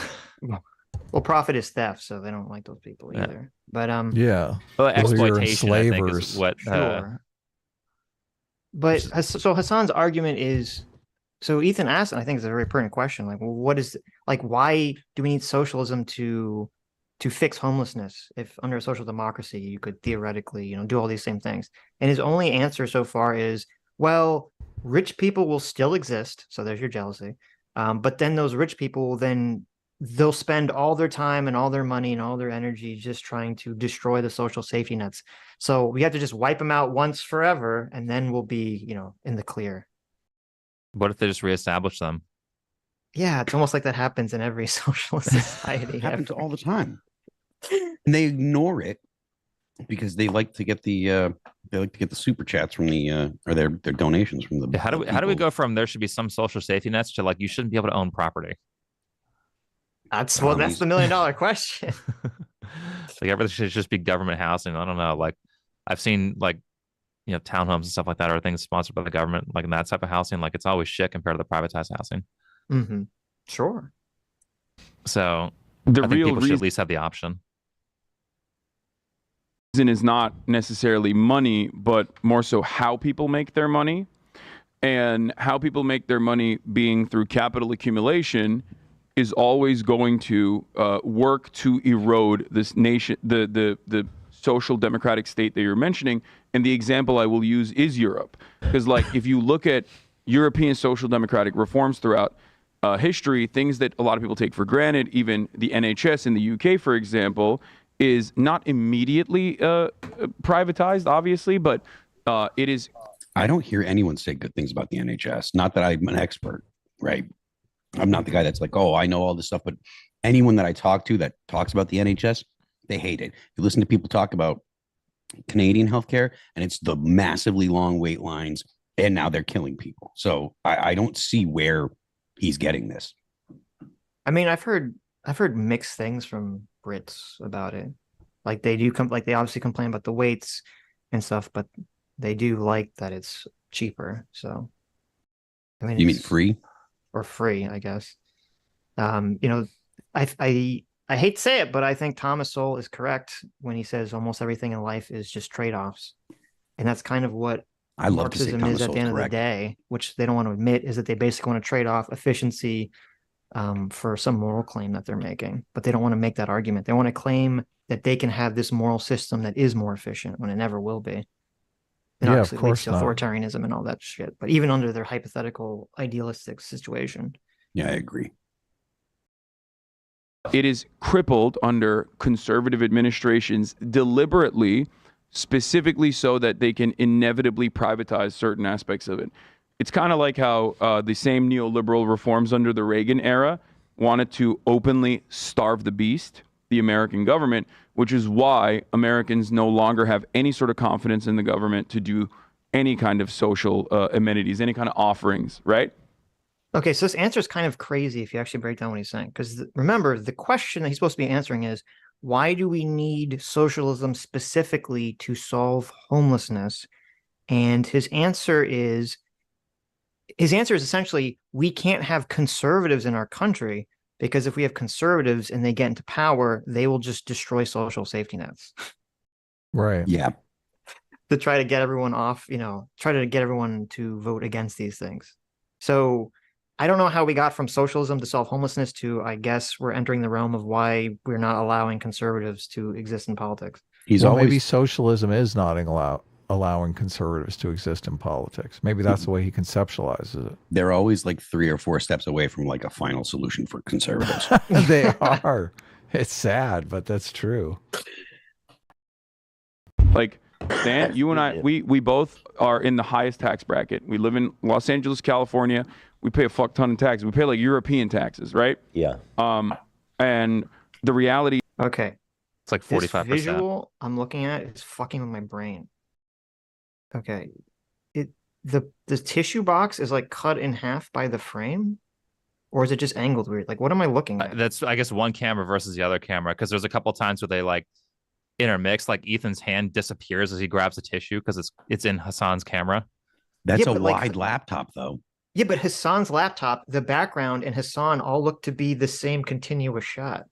A: Well, profit is theft, so they don't like those people
D: Yeah.
A: either. But
B: Yeah.
D: Well,
B: Those are your
D: exploitation, I think,
B: enslavers.
D: is what.
A: sure. But so Hasan's argument is, so Ethan asked, and I think it's a very pertinent question. Like, well, why do we need socialism to fix homelessness? If under a social democracy, you could theoretically, do all these same things. And his only answer so far is, well, rich people will still exist. So there's your jealousy. But then those rich people they'll spend all their time and all their money and all their energy just trying to destroy the social safety nets. So we have to just wipe them out once forever, and then we'll be, in the clear.
D: What if they just reestablish them?
A: Yeah, it's almost like that happens in every socialist society.
C: It happens
A: ever.
C: all the time, and they ignore it because they like to get the super chats from the or their donations from the.
D: How do we go from there should be some social safety nets to like you shouldn't be able to own property?
A: That's the $1 million question.
D: Like everything should just be government housing. I don't know. Like I've seen like townhomes and stuff like that are things sponsored by the government, like in that type of housing. Like it's always shit compared to the privatized housing.
A: Mm-hmm. Sure.
D: So
E: The
D: I think
E: real
D: people should
E: reason
D: at least have the option.
E: is not necessarily money, but more so how people make their money. And how people make their money being through capital accumulation is always going to work to erode this nation, the social democratic state that you're mentioning. And the example I will use is Europe. Because like if you look at European social democratic reforms throughout history, things that a lot of people take for granted, even the NHS in the UK, for example, is not immediately privatized, obviously, but it is.
C: I don't hear anyone say good things about the NHS. Not that I'm an expert, right? I'm not the guy that's like, oh, I know all this stuff. But anyone that I talk to that talks about the NHS, they hate it. You listen to people talk about Canadian healthcare, and it's the massively long wait lines, and now they're killing people. So I don't see where he's getting this.
A: I mean, I've heard mixed things from Brits about it. Like they do like they obviously complain about the waits and stuff, but they do like that it's cheaper. So I mean,
C: You mean free?
A: or free, I guess. You know, I hate to say it, but I think Thomas Sowell is correct when he says almost everything in life is just trade-offs. And that's kind of what
C: I love to say
A: Marxism
C: Thomas
A: is at the
C: Sowell's
A: end of the
C: correct.
A: day, which they don't want to admit, is that they basically want to trade off efficiency for some moral claim that they're making. But they don't want to make that argument. They want to claim that they can have this moral system that is more efficient when it never will be. It
B: Yeah, of
A: obviously leads
B: course
A: to
B: not.
A: authoritarianism and all that shit. But even under their hypothetical idealistic situation.
C: Yeah, I agree.
E: It is crippled under conservative administrations deliberately, specifically so that they can inevitably privatize certain aspects of it. It's kind of like how the same neoliberal reforms under the Reagan era wanted to openly starve the beast, the American government, which is why Americans no longer have any sort of confidence in the government to do any kind of social amenities, any kind of offerings, right?
A: Okay, so this answer is kind of crazy if you actually break down what he's saying. Because remember, the question that he's supposed to be answering is, why do we need socialism specifically to solve homelessness? And his answer is essentially, we can't have conservatives in our country because if we have conservatives and they get into power, they will just destroy social safety nets.
B: Right.
C: Yeah.
A: To try to get everyone off, try to get everyone to vote against these things. So I don't know how we got from socialism to solve homelessness to, I guess, we're entering the realm of why we're not allowing conservatives to exist in politics.
C: He's
B: Well,
C: always
B: maybe socialism is not allowing conservatives to exist in politics. Maybe that's the way he conceptualizes it.
C: they're always like 3 or 4 steps away from like a final solution for conservatives.
B: They are. It's sad, but that's true.
E: Like, Dan, you and I, we both are in the highest tax bracket. We live in Los Angeles, California. We pay a fuck ton of taxes. We pay like European taxes, right?
F: Yeah.
E: And the reality.
A: Okay.
D: It's like
A: This
D: 45%.
A: visual I'm looking at is fucking with my brain. Okay. The tissue box is like cut in half by the frame, or is it just angled weird? Like, what am I looking at?
D: That's, I guess, one camera versus the other camera, because there's a couple times where they like intermix, like Ethan's hand disappears as he grabs the tissue because it's in Hasan's camera.
C: That's
A: Yeah,
C: a
A: but, like,
C: wide laptop, though.
A: Yeah, but Hassan's laptop, the background and Hasan all look to be the same continuous shot.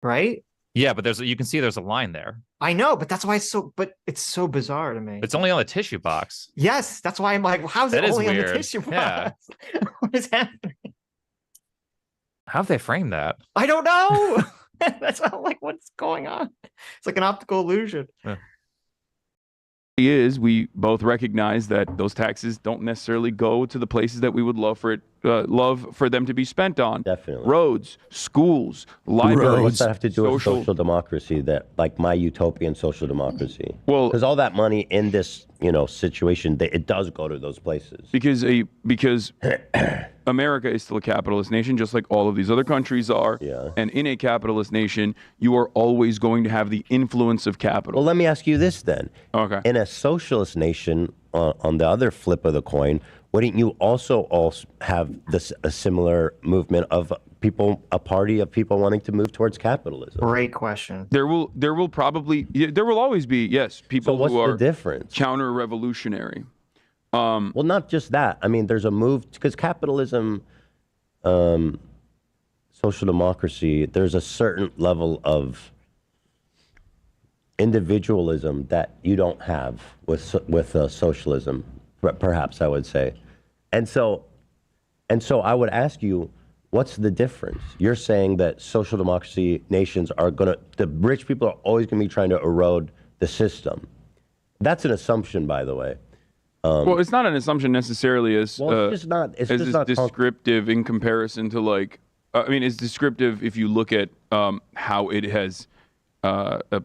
A: Right?
D: Yeah, but you can see there's a line there.
A: I know, but that's why it's so bizarre to me.
D: It's only on the tissue box.
A: Yes, that's why I'm like, well, how's it
D: That is
A: only on the
D: weird.
A: tissue box?
D: Yeah.
A: What is happening?
D: How have they framed that?
A: I don't know. That's why I'm like, what's going on? It's like an optical illusion.
E: Is we both recognize that those taxes don't necessarily go to the places that we would love for them to be spent on.
F: Definitely.
E: Roads, schools, libraries.
F: What's that have to do with social democracy? That like my utopian social democracy?
E: Well,
F: because all that money in this situation, it does go to those places.
E: Because America is still a capitalist nation, just like all of these other countries are.
F: Yeah.
E: And in a capitalist nation, you are always going to have the influence of capital.
F: Well, let me ask you this then.
E: Okay.
F: In a socialist nation, on the other flip of the coin, wouldn't you also have a similar movement of people, a party of people wanting to move towards capitalism?
A: Great question.
E: There will always be, yes, people
F: So what's
E: who are
F: the difference?
E: counter-revolutionary.
F: Well, not just that. I mean, there's a move because capitalism social democracy, there's a certain level of individualism that you don't have with socialism, perhaps I would say. And so I would ask you, what's the difference? You're saying that social democracy nations are the rich people are always going to be trying to erode the system. That's an assumption, by the way.
E: Well, it's not an assumption necessarily as
F: it's just not
E: descriptive in comparison to like, I mean, it's descriptive if you look at how it has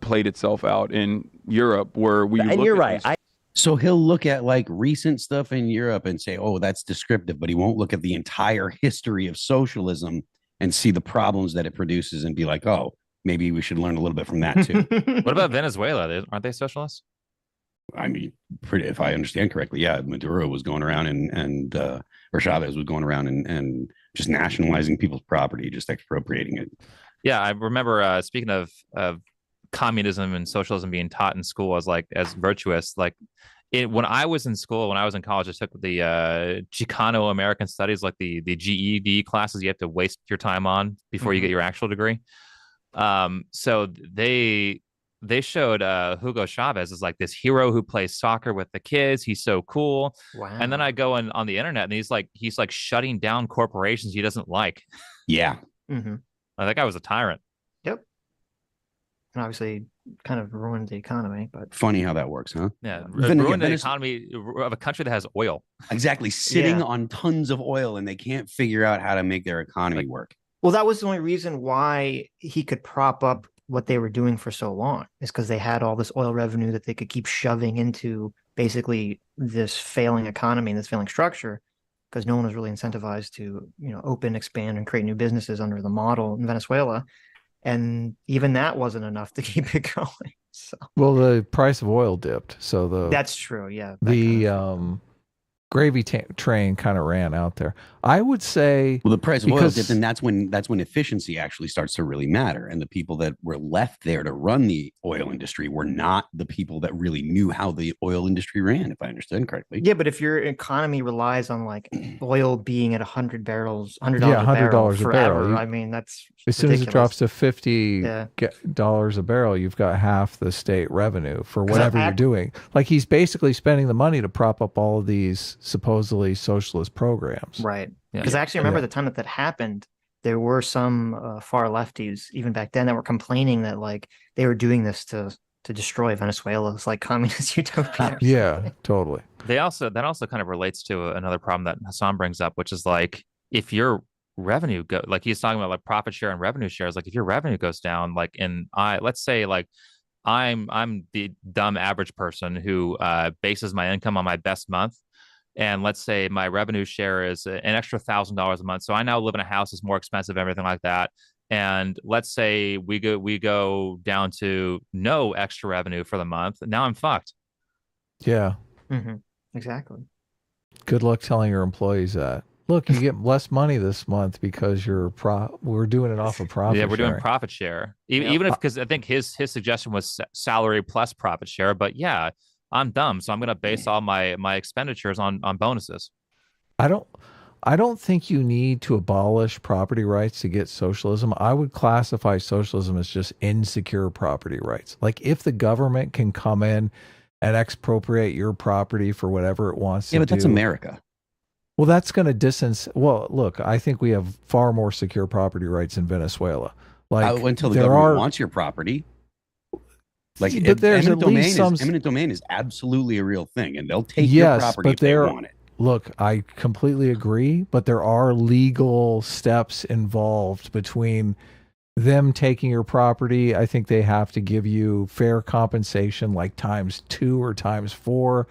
E: played itself out in Europe, where we.
F: And you're right.
C: So he'll look at like recent stuff in Europe and say, oh, that's descriptive, but he won't look at the entire history of socialism and see the problems that it produces and be like, oh, maybe we should learn a little bit from that too.
D: What about Venezuela? Aren't they socialists?
C: I mean, if I understand correctly, yeah, Maduro was going around or Chavez was going around and just nationalizing people's property, just expropriating it.
D: Yeah, I remember speaking of communism and socialism being taught in school as virtuous. Like when I was in school, when I was in college, I took the Chicano American Studies, like the GED classes you have to waste your time on before you get your actual degree. So they showed Hugo Chavez as like this hero who plays soccer with the kids. He's so cool. Wow. And then I go on the internet and he's like shutting down corporations he doesn't like.
C: Yeah.
D: That guy was a tyrant.
A: Yep. And obviously kind of ruined the economy, but
C: funny how that works, huh?
D: Yeah. Ruined the economy of a country that has oil.
C: Exactly. Sitting on tons of oil and they can't figure out how to make their economy work.
A: Well, that was the only reason why he could prop up what they were doing for so long, is because they had all this oil revenue that they could keep shoving into basically this failing economy and this failing structure, because no one was really incentivized to, open, expand, and create new businesses under the model in Venezuela. And even that wasn't enough to keep it going. So,
B: well, the price of oil dipped. So
A: that's true. Yeah.
B: The gravy train kind of ran out there. I would say,
C: well, the price of oil dipped, and that's when efficiency actually starts to really matter. And the people that were left there to run the oil industry were not the people that really knew how the oil industry ran, if I understand correctly.
A: Yeah, but if your economy relies on like oil being at $100 a barrel
B: $100 a barrel,
A: I mean, that's
B: as soon as it drops to $50 a barrel, you've got half the state revenue for whatever you're doing. Like, he's basically spending the money to prop up all of these supposedly socialist programs.
A: Right. Because I actually remember the time that happened, there were some far lefties even back then that were complaining that like they were doing this to destroy Venezuela. It's like communist utopia.
B: Yeah, totally.
D: That also kind of relates to another problem that Hasan brings up, which is like, if your revenue like he's talking about like profit share and revenue shares, like if your revenue goes down, like let's say like I'm the dumb average person who bases my income on my best month. And let's say my revenue share is an extra $1,000 a month. So I now live in a house that's more expensive, everything like that. And let's say we go down to no extra revenue for the month. Now I'm fucked.
B: Yeah.
A: Exactly.
B: Good luck telling your employees that. Look, you get less money this month because we're doing it off of profit.
D: Yeah, we're doing profit share. Even if, because I think his suggestion was salary plus profit share. But yeah, I'm dumb, so I'm going to base all my expenditures on bonuses.
B: I don't think you need to abolish property rights to get socialism. I would classify socialism as just insecure property rights. Like, if the government can come in and expropriate your property for whatever it wants to do.
C: Yeah, but that's America.
B: Well, that's going to well, look, I think we have far more secure property rights in Venezuela. Like,
C: until the government wants your property. Like,
B: but there's
C: eminent domain is absolutely a real thing, and they'll take your property if they want it.
B: Look, I completely agree, but there are legal steps involved between them taking your property. I think they have to give you fair compensation, like ×2 or ×4.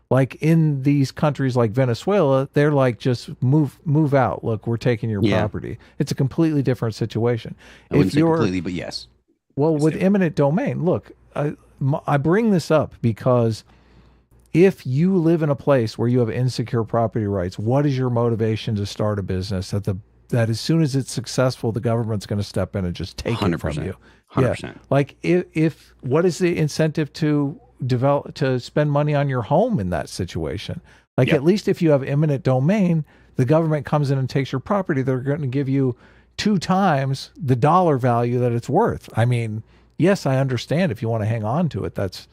B: Like, in these countries like Venezuela, they're like, just move out. Look, we're taking your property. It's a completely different situation.
C: I wouldn't say completely, but yes.
B: Well, with eminent domain, look, I bring this up because if you live in a place where you have insecure property rights, what is your motivation to start a business that as soon as it's successful, the government's going to step in and just take
C: 100%,
B: it from you?
C: 100%.
B: Yeah. Like, if what is the incentive to spend money on your home in that situation? Like, at least if you have eminent domain, the government comes in and takes your property, they're going to give you 2 times the dollar value that it's worth. I mean, yes, I understand if you want to hang on to it, that's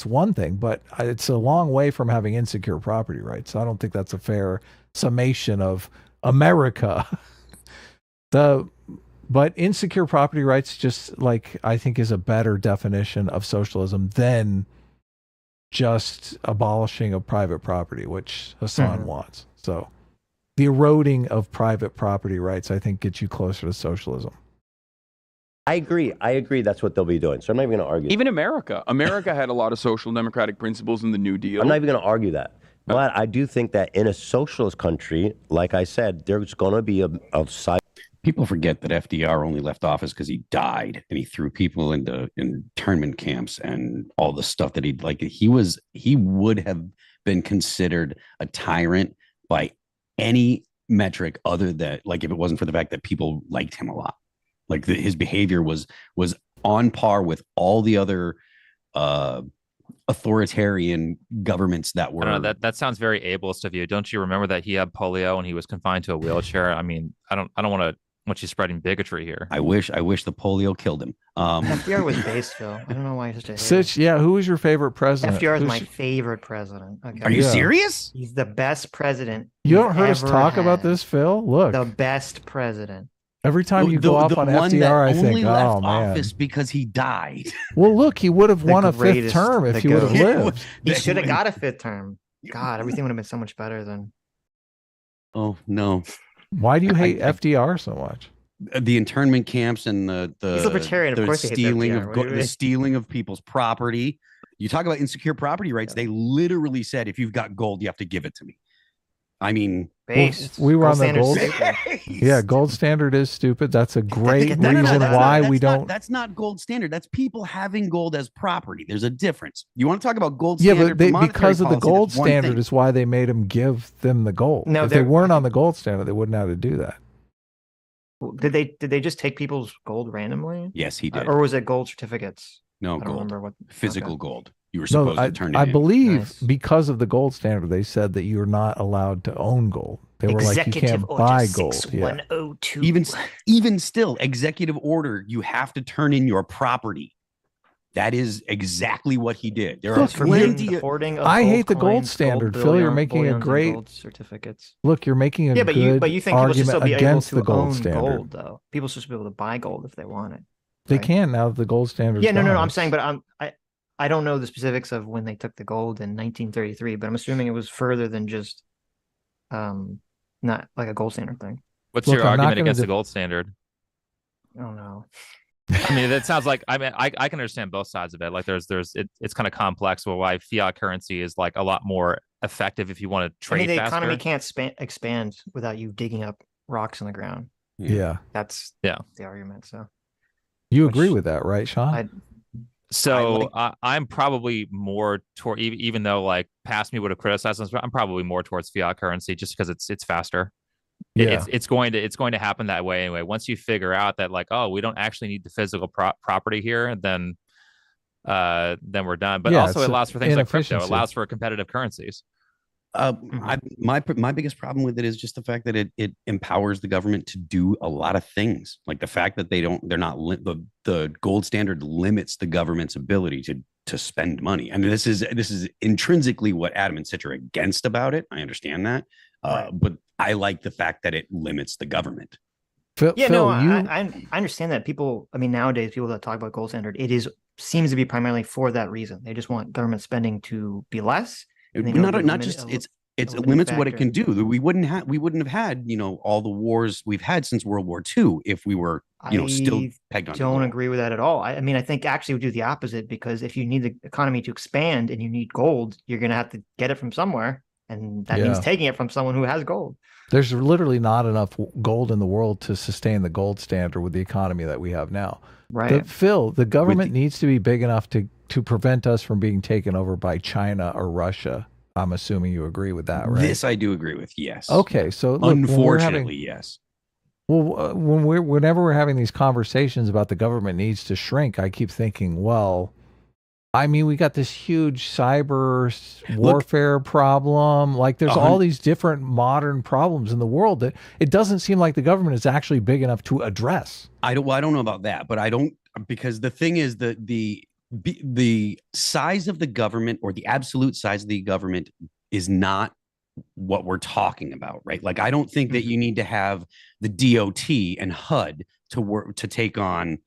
B: one thing, but it's a long way from having insecure property rights. I don't think that's a fair summation of America. But insecure property rights, just like, I think, is a better definition of socialism than just abolishing of private property, which Hasan wants. So the eroding of private property rights, I think, gets you closer to socialism.
F: I agree. That's what they'll be doing. So I'm not even going to argue.
E: Even America had a lot of social democratic principles in the New Deal.
F: I'm not even going to argue that. But I do think that in a socialist country, like I said, there's going to be a side.
C: People forget that FDR only left office because he died and he threw people into internment camps and all the stuff that he would have been considered a tyrant by any metric other than, like, if it wasn't for the fact that people liked him a lot. Like, his behavior was on par with all the other authoritarian governments that were.
D: I don't know, that sounds very ableist of you. Don't you remember that he had polio and he was confined to a wheelchair? I mean, I don't want you spreading bigotry here.
C: I wish the polio killed him.
A: FDR was based, Phil. I don't know why he's such a
B: Sitch, yeah, who was your favorite president?
A: FDR is my favorite president. Okay.
C: Are you serious?
A: He's the best president.
B: You haven't heard us talk about this, Phil? Look.
A: The best president.
B: Every time you go off on FDR, I think,
C: only left
B: oh, man.
C: office because he died.
B: Well, look, he would have won a 5th term if he would have lived.
A: He should have got a 5th term. God, everything would have been so much better than.
C: Oh, no.
B: Why do you hate FDR so much?
C: The internment camps and the
A: He's libertarian, of course.
C: The stealing of people's property. You talk about insecure property rights. They literally said, if you've got gold, you have to give it to me. I mean,
B: we were on the gold. Yeah, gold standard is stupid. That's a great reason why we don't.
C: That's not gold standard. That's people having gold as property. There's a difference. You want to talk about gold standard?
B: Yeah, but because of the gold standard is why they made them give them the gold. No, if they weren't on the gold standard, they wouldn't have to do that.
A: Did they just take people's gold randomly?
C: Yes, he did.
A: Or was it gold certificates?
C: No,
A: I don't remember what
C: physical gold. You were supposed to turn it in.
B: I believe because of the gold standard, they said that you're not allowed to own gold. They were like, you can't buy gold. Yeah.
C: Even still, executive order, you have to turn in your property. That is exactly what he did. There are plenty of hoarding.
B: I hate the gold standard, Phil. You're making a great
A: gold certificates.
B: Look, you're making a good
A: but you think people should still be able to
B: the gold
A: own
B: standard.
A: Gold, though. People should be able to buy gold if they want it.
B: They can now that the gold standard.
A: Yeah, no. I'm saying, but I don't know the specifics of when they took the gold in 1933, but I'm assuming it was further than just not like a gold standard thing.
D: What's your argument against the gold standard?
A: I don't know.
D: I mean, that sounds like, I mean, I can understand both sides of it. Like it's kind of complex. Well, why fiat currency is like a lot more effective if you want to trade. I mean, the economy
A: can't expand without you digging up rocks in the ground.
B: Yeah,
A: that's the argument. So
B: you agree with that, right, Sean?
D: So I'm probably more toward, even though like past me would have criticized this, I'm probably more towards fiat currency just because it's faster. Yeah. It's going to happen that way anyway. Once you figure out that like, oh, we don't actually need the physical property here, then we're done. But also it allows for things like crypto. It allows for competitive currencies.
C: My biggest problem with it is just the fact that it empowers the government to do a lot of things. Like the fact that the gold standard limits the government's ability to spend money. I mean, this is intrinsically what Adam and Sitch are against about it. I understand that, but I like the fact that it limits the government.
A: I understand that. People, I mean, nowadays people that talk about gold standard, seems to be primarily for that reason. They just want government spending to be less.
C: It limits what it can do. We wouldn't have had all the wars we've had since World War II if we were still pegged on.
A: I don't agree with that at all. I mean, I think actually we do the opposite, because if you need the economy to expand and you need gold, you're going to have to get it from somewhere, and that means taking it from someone who has gold.
B: There's literally not enough gold in the world to sustain the gold standard with the economy that we have now.
A: Right.
B: Phil, the government needs to be big enough to prevent us from being taken over by China or Russia. I'm assuming you agree with that, right?
C: This I do agree with, yes.
B: Okay, so look,
C: unfortunately, yes.
B: Well, whenever we're having these conversations about the government needs to shrink, I keep thinking, well, I mean, we got this huge cyber warfare problem. Like, there's all these different modern problems in the world that it doesn't seem like the government is actually big enough to address.
C: I don't know about that, but I don't, because the thing is that the size of the government, or the absolute size of the government, is not what we're talking about, right? Like, I don't think that you need to have the DOT and HUD to work to take on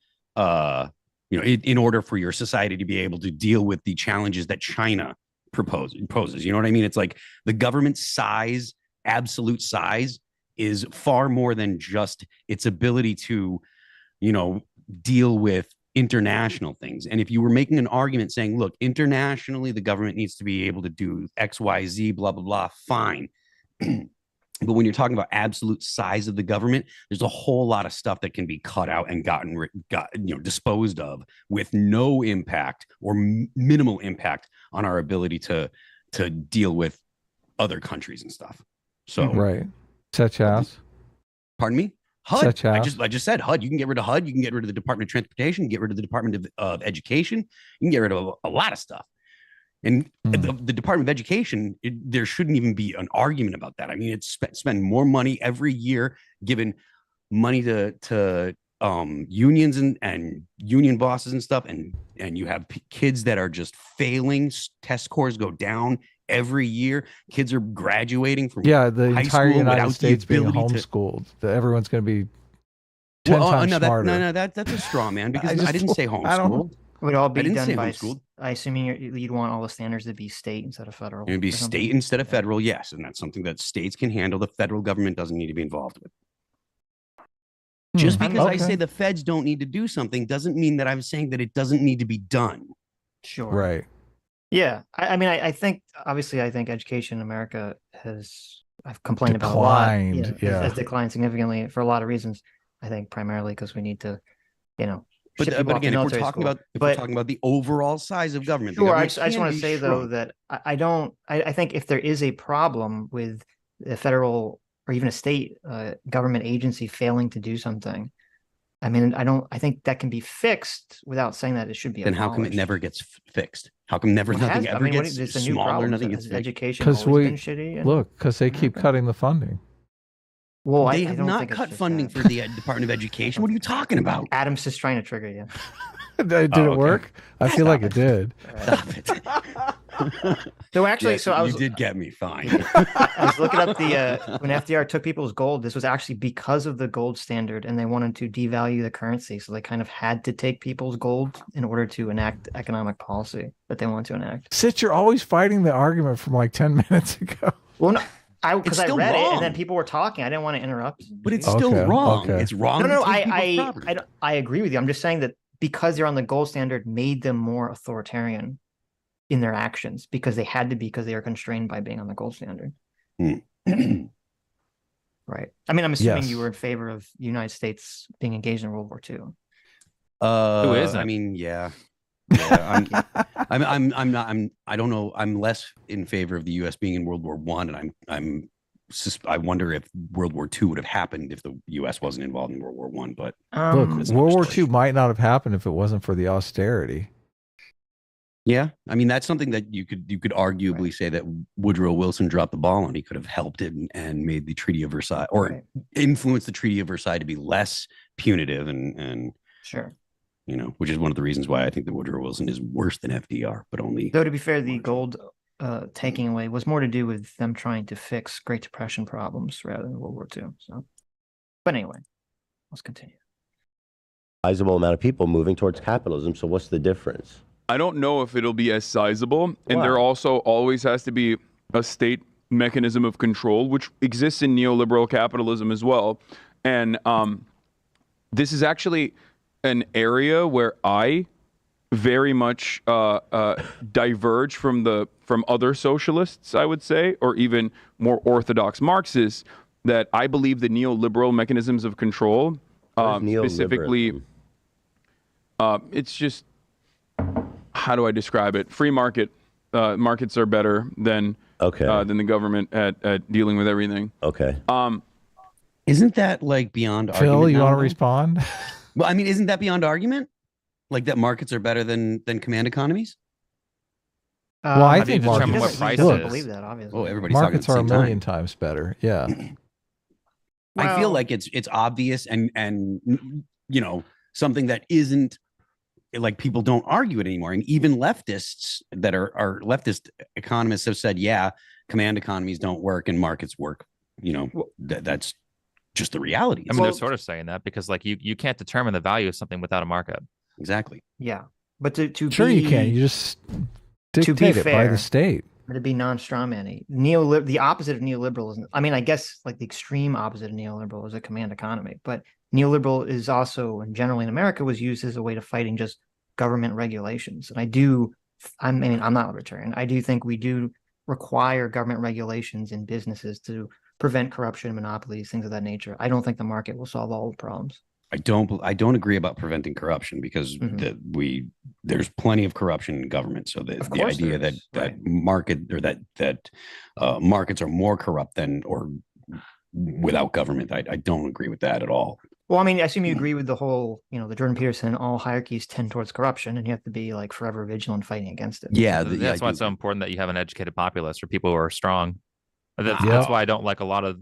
C: in order for your society to be able to deal with the challenges that China poses. You know what I mean? It's like the government size, absolute size, is far more than just its ability to, deal with international things. And if you were making an argument saying, look, internationally, the government needs to be able to do X, Y, Z, blah, blah, blah, fine. But when you're talking about absolute size of the government, there's a whole lot of stuff that can be cut out and disposed of with no impact or minimal impact on our ability to deal with other countries and stuff. So
B: right, such as,
C: pardon me, HUD. I
B: as,
C: just said HUD. You can get rid of HUD. You can get rid of the Department of Transportation. Get rid of the Department of Education. You can get rid of a lot of stuff. And the Department of Education, there shouldn't even be an argument about that. I mean, it's spend more money every year, giving money to unions and union bosses and stuff. And you have kids that are just failing. Test scores go down every year. Kids are graduating from
B: the entire United States being
C: ability
B: homeschooled. Everyone's going to be 10 times smarter.
C: That's a straw man, because I didn't say homeschooled.
A: It would all be done by,
C: homeschooled.
A: I assuming you'd want all the standards to be state instead of federal.
C: It would be state instead of federal, yes. And that's something that states can handle. The federal government doesn't need to be involved with. Just because I say the feds don't need to do something doesn't mean that I'm saying that it doesn't need to be done.
A: Sure.
B: Right.
A: Yeah. I mean, I think, obviously, I think education in America I've complained
B: declined,
A: about a lot. Has declined significantly for a lot of reasons. I think primarily because we need to,
C: But again, if we're talking about the overall size of government,
A: sure. I just want to say though that I think if there is a problem with the federal or even a state government agency failing to do something, I mean, I think that can be fixed without saying that it should be.
C: Then how come it never gets fixed? How come nothing ever gets smaller? Nothing gets fixed.
A: Education because
B: because they keep cutting the funding.
A: Well,
C: they have not cut funding for the Department of Education. What are you talking about?
A: Adam's just trying to trigger you.
B: Did it work? I feel like it did.
C: Stop it.
A: So actually,
C: you did get me fine.
A: I was looking up when FDR took people's gold. This was actually because of the gold standard, and they wanted to devalue the currency, so they kind of had to take people's gold in order to enact economic policy that they want to enact.
B: Sitch, you're always fighting the argument from like 10 minutes ago.
A: Well, no. Because I read it and then people were talking. I didn't want to interrupt.
C: But it's still wrong.
B: Okay.
C: It's wrong.
A: No, I agree with you. I'm just saying that because they're on the gold standard made them more authoritarian in their actions because they had to be, because they are constrained by being on the gold standard. Right. I mean, I'm assuming you were in favor of the United States being engaged in World War II.
C: Who isn't? I mean, yeah. I don't know. I'm less in favor of the U.S. being in World War I, and I wonder if World War II would have happened if the U.S. wasn't involved in World War I. But
B: look, World War II might not have happened if it wasn't for the austerity.
C: Yeah, I mean, that's something that you could arguably say that Woodrow Wilson dropped the ball on. He could have helped it and made the Treaty of Versailles, or influenced the Treaty of Versailles to be less punitive and
A: sure.
C: Which is one of the reasons why I think that Woodrow Wilson is worse than FDR, but only.
A: Though, to be fair, the gold taking away was more to do with them trying to fix Great Depression problems rather than World War II. So, but anyway, let's continue.
F: Sizable amount of people moving towards capitalism. So what's the difference?
E: I don't know if it'll be as sizable. And there also always has to be a state mechanism of control, which exists in neoliberal capitalism as well. And this is actually an area where I very much diverge from other socialists, I would say, or even more orthodox Marxists, that I believe the neoliberal mechanisms of control, specifically, it's just, how do I describe it? Free market, markets are better than the government at dealing with everything.
F: Okay.
C: Isn't that like beyond argument?
B: Phil, you want to respond?
C: Well, I mean, isn't that beyond argument? Like that markets are better than command economies?
B: Well, I
D: How do you
B: think
D: determine
B: markets,
D: what price
A: doesn't
D: is?
A: believe that, obviously.
C: Oh, everybody's talking at
B: markets
C: the
B: are a
C: same
B: million
C: time.
B: times better. Yeah.
C: I feel
A: Well-
C: like it's obvious and you know, something that isn't like people don't argue it anymore. And even leftists that are leftist economists have said, yeah, command economies don't work and markets work. You know, that's just the reality.
D: I mean, they're sort of saying that because like you can't determine the value of something without a market.
C: Exactly.
A: Yeah, but to
B: Sure,
A: be,
B: you can. You just
A: be
B: dictate it by
A: fair,
B: the state.
A: to be non-strawmanny, the opposite of neoliberalism. I mean, I guess like the extreme opposite of neoliberal is a command economy, but neoliberal is also, and generally in America, was used as a way to fighting just government regulations. And I'm not libertarian. I do think we do require government regulations in businesses to prevent corruption, monopolies, things of that nature. I don't think the market will solve all the problems.
C: I don't agree about preventing corruption because there's plenty of corruption in government. So the idea that market or that markets are more corrupt than or without government, I don't agree with that at all.
A: Well, I mean, I assume you agree with the whole, the Jordan Peterson, all hierarchies tend towards corruption, and you have to be like forever vigilant fighting against it.
C: Yeah,
D: that's why it's so important that you have an educated populace or people who are strong. That's why I don't like a lot of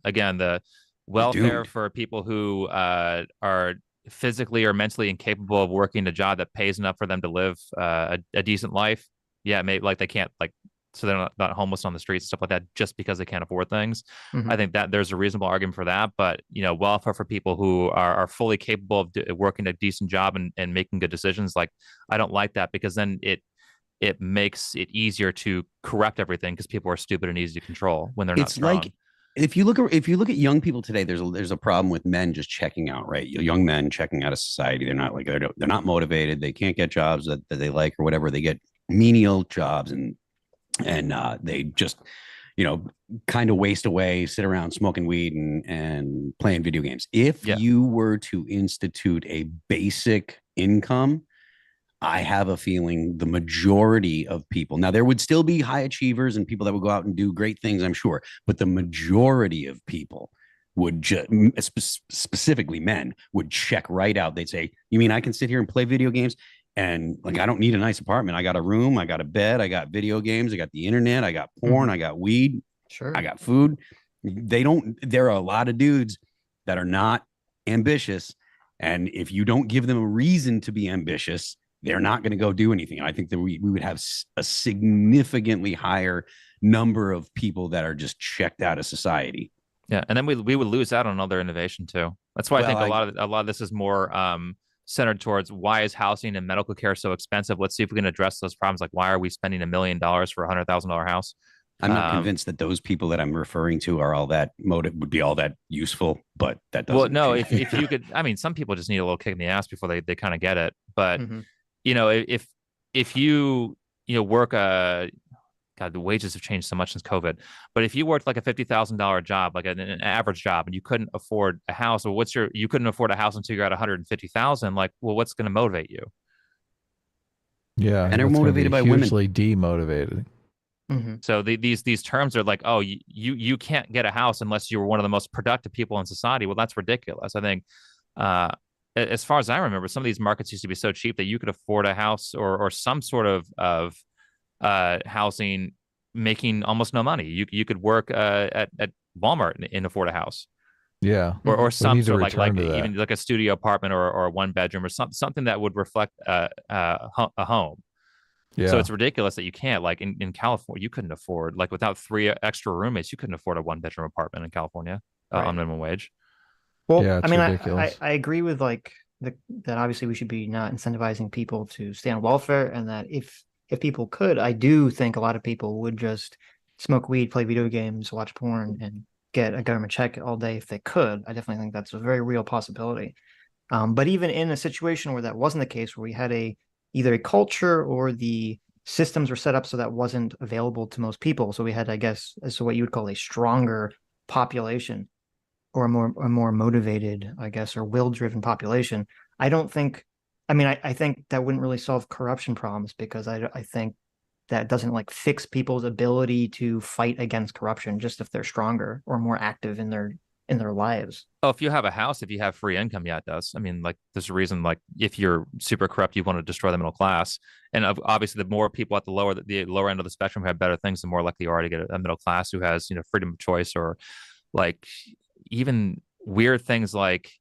D: again, the welfare for people who are physically or mentally incapable of working a job that pays enough for them to live a decent life. Yeah, maybe like they can't so they're not homeless on the streets and stuff like that just because they can't afford things. I think that there's a reasonable argument for that. But welfare for people who are fully capable of working a decent job and making good decisions, like I don't like that because then it makes it easier to corrupt everything because people are stupid and easy to control when they're not strong.
C: Like if you look at young people today, there's a problem with men just checking out, right? Young men checking out of society. They're not motivated. They can't get jobs that they like or whatever. They get menial jobs and they just kind of waste away, sit around smoking weed and playing video games. If you were to institute a basic income, I have a feeling the majority of people, now there would still be high achievers and people that would go out and do great things, I'm sure, but the majority of people would just, specifically men, would check right out. They'd say, you mean I can sit here and play video games? And like, I don't need a nice apartment. I got a room, I got a bed, I got video games, I got the internet, I got porn, I got weed,
A: sure,
C: I got food. There are a lot of dudes that are not ambitious. And if you don't give them a reason to be ambitious, they're not going to go do anything. And I think that we would have a significantly higher number of people that are just checked out of society.
D: Yeah. And then we would lose out on other innovation too. That's why I think a lot of this is more, centered towards why is housing and medical care so expensive? Let's see if we can address those problems. Like, why are we spending $1 million for $100,000 house?
C: I'm not convinced that those people that I'm referring to are all that would be all that useful, but that doesn't.
D: Well, no, if you could, I mean, some people just need a little kick in the ass before they kind of get it. But, if you work God, the wages have changed so much since COVID. But if you worked like a $50,000 job, like an average job, and you couldn't afford a house, or you couldn't afford a house until you're at 150,000, like, well, what's going to motivate you?
B: Yeah,
C: and they're motivated by women.
B: Hugely demotivated.
D: So these terms are like, oh, you can't get a house unless you're one of the most productive people in society. Well, that's ridiculous. I think, as far as I remember, some of these markets used to be so cheap that you could afford a house or some sort of housing making almost no money. You could work at Walmart and afford a house.
B: Yeah.
D: Or some sort of like even like a studio apartment or a 1-bedroom or something that would reflect a home.
B: Yeah.
D: So it's ridiculous that you can't, like in California, you couldn't afford, like without 3 extra roommates, you couldn't afford a 1-bedroom apartment in California on minimum wage.
A: Well,
B: yeah,
A: I mean,
B: ridiculous.
A: I agree with like that obviously we should be not incentivizing people to stay on welfare, and that if people could, I do think a lot of people would just smoke weed, play video games, watch porn, and get a government check all day if they could. I definitely think that's a very real possibility. But even in a situation where that wasn't the case, where we had either a culture or the systems were set up so that wasn't available to most people, so we had, I guess, so what you would call a stronger population or a more motivated, I guess, or will-driven population, I think that wouldn't really solve corruption problems, because I think that doesn't like fix people's ability to fight against corruption, just if they're stronger or more active in their in their lives.
D: Oh, if you have a house, if you have free income, yeah, it does. I mean, like, there's a reason, like, if you're super corrupt, you want to destroy the middle class. And obviously, the more people at the lower end of the spectrum have better things, the more likely you are to get a middle class who has, freedom of choice, or like even weird things like,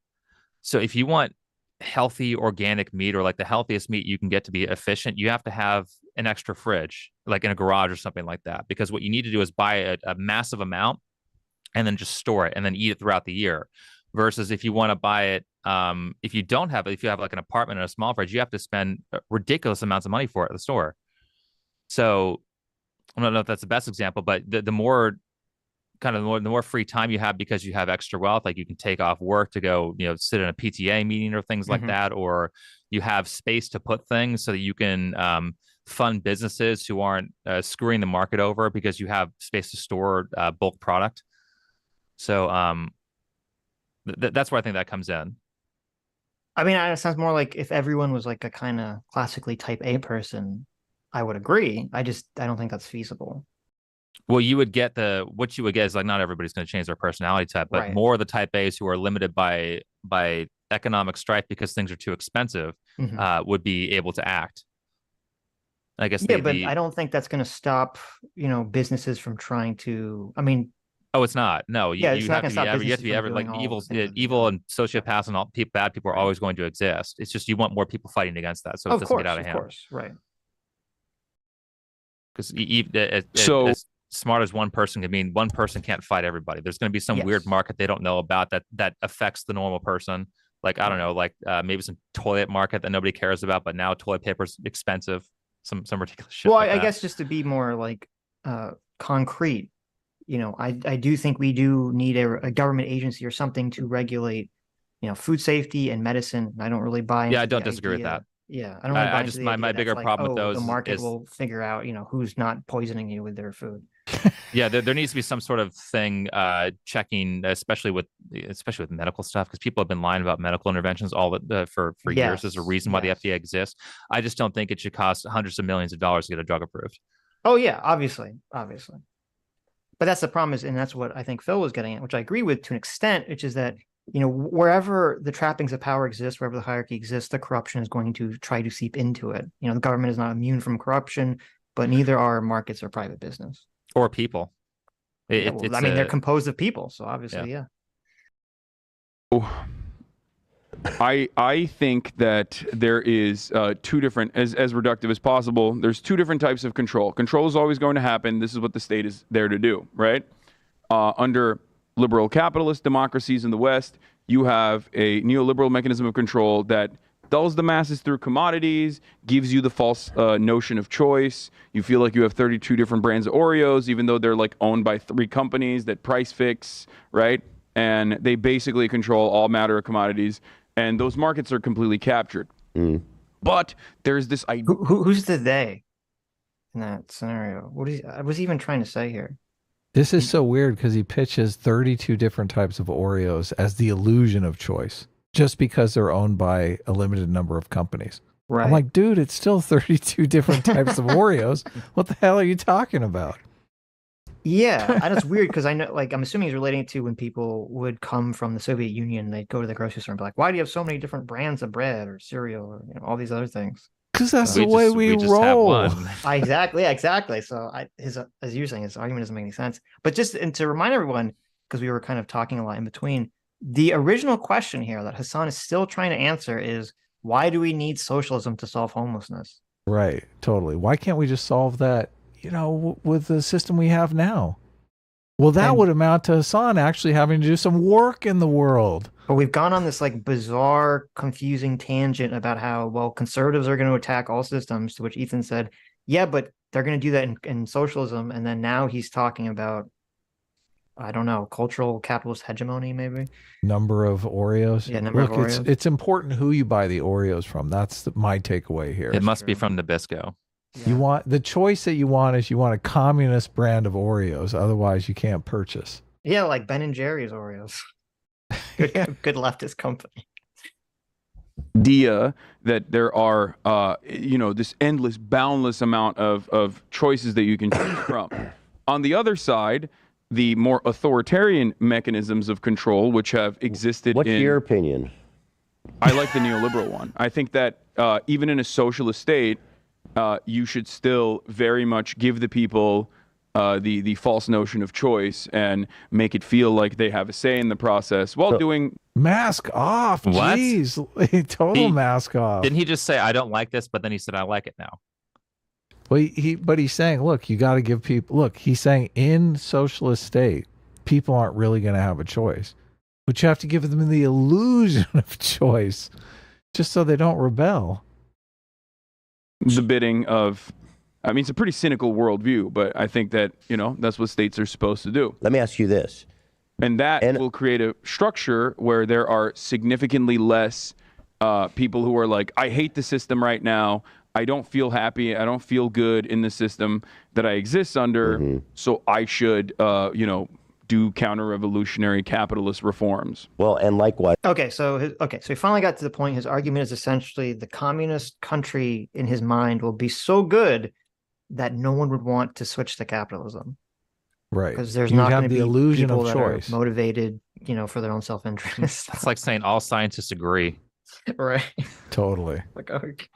D: so if you want healthy organic meat, or like the healthiest meat you can get to be efficient, you have to have an extra fridge, like in a garage or something like that. Because what you need to do is buy a massive amount and then just store it and then eat it throughout the year. Versus if you want to buy it, if you have like an apartment and a small fridge, you have to spend ridiculous amounts of money for it at the store. So I don't know if that's the best example, but the more free time you have because you have extra wealth, like you can take off work to go, sit in a PTA meeting or things like that, or you have space to put things so that you can fund businesses who aren't screwing the market over because you have space to store bulk product. So that's where I think that comes in.
A: I mean, it sounds more like if everyone was like a kind of classically type A person, I would agree. I don't think that's feasible.
D: Well, what you would get is like, not everybody's going to change their personality type, but
A: Right.
D: more of the type A's who are limited by economic strife because things are too expensive would be able to act. I guess.
A: Yeah, but I don't think that's going to stop, businesses from trying to. I mean,
D: oh, it's not. No, you
A: it's not
D: have
A: gonna
D: to be
A: stop
D: you have to be
A: businesses
D: ever
A: from
D: like
A: doing all
D: evil,
A: things.
D: evil and sociopaths and all bad people are always going to exist. It's just you want more people fighting against that, so it doesn't get out of hand.
A: Of course, right.
D: Because
E: So-
D: as smart as one person can mean, one person can't fight everybody. There's going to be some weird market they don't know about that affects the normal person. Like, I don't know, like maybe some toilet market that nobody cares about, but now toilet paper's expensive. Some ridiculous shit.
A: Well,
D: like
A: I
D: that.
A: guess just to be more like concrete, I do think we do need a government agency or something to regulate, food safety and medicine. I don't really buy into
D: Yeah, I don't
A: the
D: disagree with
A: idea-
D: that.
A: Yeah, I don't really buy into
D: just
A: the
D: my
A: idea
D: bigger
A: that's like,
D: problem with those
A: the market
D: is
A: will figure out, who's not poisoning you with their food.
D: Yeah, there needs to be some sort of thing checking, especially with medical stuff, because people have been lying about medical interventions for years. There's a reason why the FDA exists. I just don't think it should cost hundreds of millions of dollars to get a drug approved.
A: Oh yeah, obviously. But that's the problem and that's what I think Phil was getting at, which I agree with to an extent, which is that, wherever the trappings of power exist, wherever the hierarchy exists, the corruption is going to try to seep into it. The government is not immune from corruption, but neither are markets or private business.
D: Or people.
A: They're composed of people, so obviously, yeah.
E: I think that there is two different, as reductive as possible, there's two different types of control. Control is always going to happen. This is what the state is there to do, right? Under liberal capitalist democracies in the West, you have a neoliberal mechanism of control that dulls the masses through commodities, gives you the false notion of choice. You feel like you have 32 different brands of Oreos, even though they're like owned by 3 companies that price fix, right? And they basically control all matter of commodities. And those markets are completely captured. But there's this idea.
A: Who's the they in that scenario? What was he even trying to say here?
B: This is so weird because he pitches 32 different types of Oreos as the illusion of choice, just because they're owned by a limited number of companies.
A: Right.
B: I'm like, dude, it's still 32 different types of Oreos. What the hell are you talking about?
A: Yeah, and it's weird because I know, like, I'm assuming he's relating it to when people would come from the Soviet Union, they'd go to the grocery store and be like, why do you have so many different brands of bread or cereal or all these other things?
B: Because that's the way we roll.
A: Exactly. So as you're saying, his argument doesn't make any sense. But and to remind everyone, because we were kind of talking a lot in between, the original question here that Hasan is still trying to answer is, why do we need socialism to solve homelessness?
B: Right, totally. Why can't we just solve that, with the system we have now? Well, that would amount to Hasan actually having to do some work in the world.
A: But we've gone on this like bizarre, confusing tangent about how, well, conservatives are going to attack all systems, to which Ethan said, yeah, but they're going to do that in socialism. And then now he's talking about, I don't know, cultural capitalist hegemony, maybe.
B: Number of Oreos.
A: Yeah, number of Oreos.
B: It's important who you buy the Oreos from. That's my takeaway here.
D: It must be from Nabisco.
A: Yeah.
B: You want the choice that you want is you want a communist brand of Oreos. Otherwise, you can't purchase.
A: Yeah, like Ben and Jerry's Oreos. Good leftist company.
E: Idea that there are, this endless, boundless amount of choices that you can choose from. On the other side, the more authoritarian mechanisms of control, which have existed
F: What's
E: in...
F: your opinion?
E: I like the neoliberal one. I think that even in a socialist state, you should still very much give the people the false notion of choice and make it feel like they have a say in the process while doing...
B: Mask off.
D: What?
B: Jeez. Total mask off.
D: Didn't he just say, I don't like this, but then he said, I like it now?
B: Well, but he's saying, look, you got to give people, look, he's saying in socialist state, people aren't really going to have a choice, but you have to give them the illusion of choice just so they don't rebel.
E: The bidding of... I mean, it's a pretty cynical worldview, but I think that, you know, that's what states are supposed to do.
F: Let me ask you this.
E: And that will create a structure where there are significantly less people who are like, I hate the system right now. I don't feel happy. I don't feel good in the system that I exist under. So I should, you know, do counter-revolutionary capitalist reforms.
F: Well, and likewise.
A: Okay, so he finally got to the point. His argument is essentially the communist country in his mind will be so good that no one would want to switch to capitalism.
B: Right.
A: Because there's
B: You
A: not
B: have
A: going to
B: the
A: be
B: illusion
A: people
B: of
A: that are
B: choice.
A: motivated, you know, for their own self-interest.
D: It's like saying all scientists agree.
A: Right.
B: Totally.
A: Like, okay.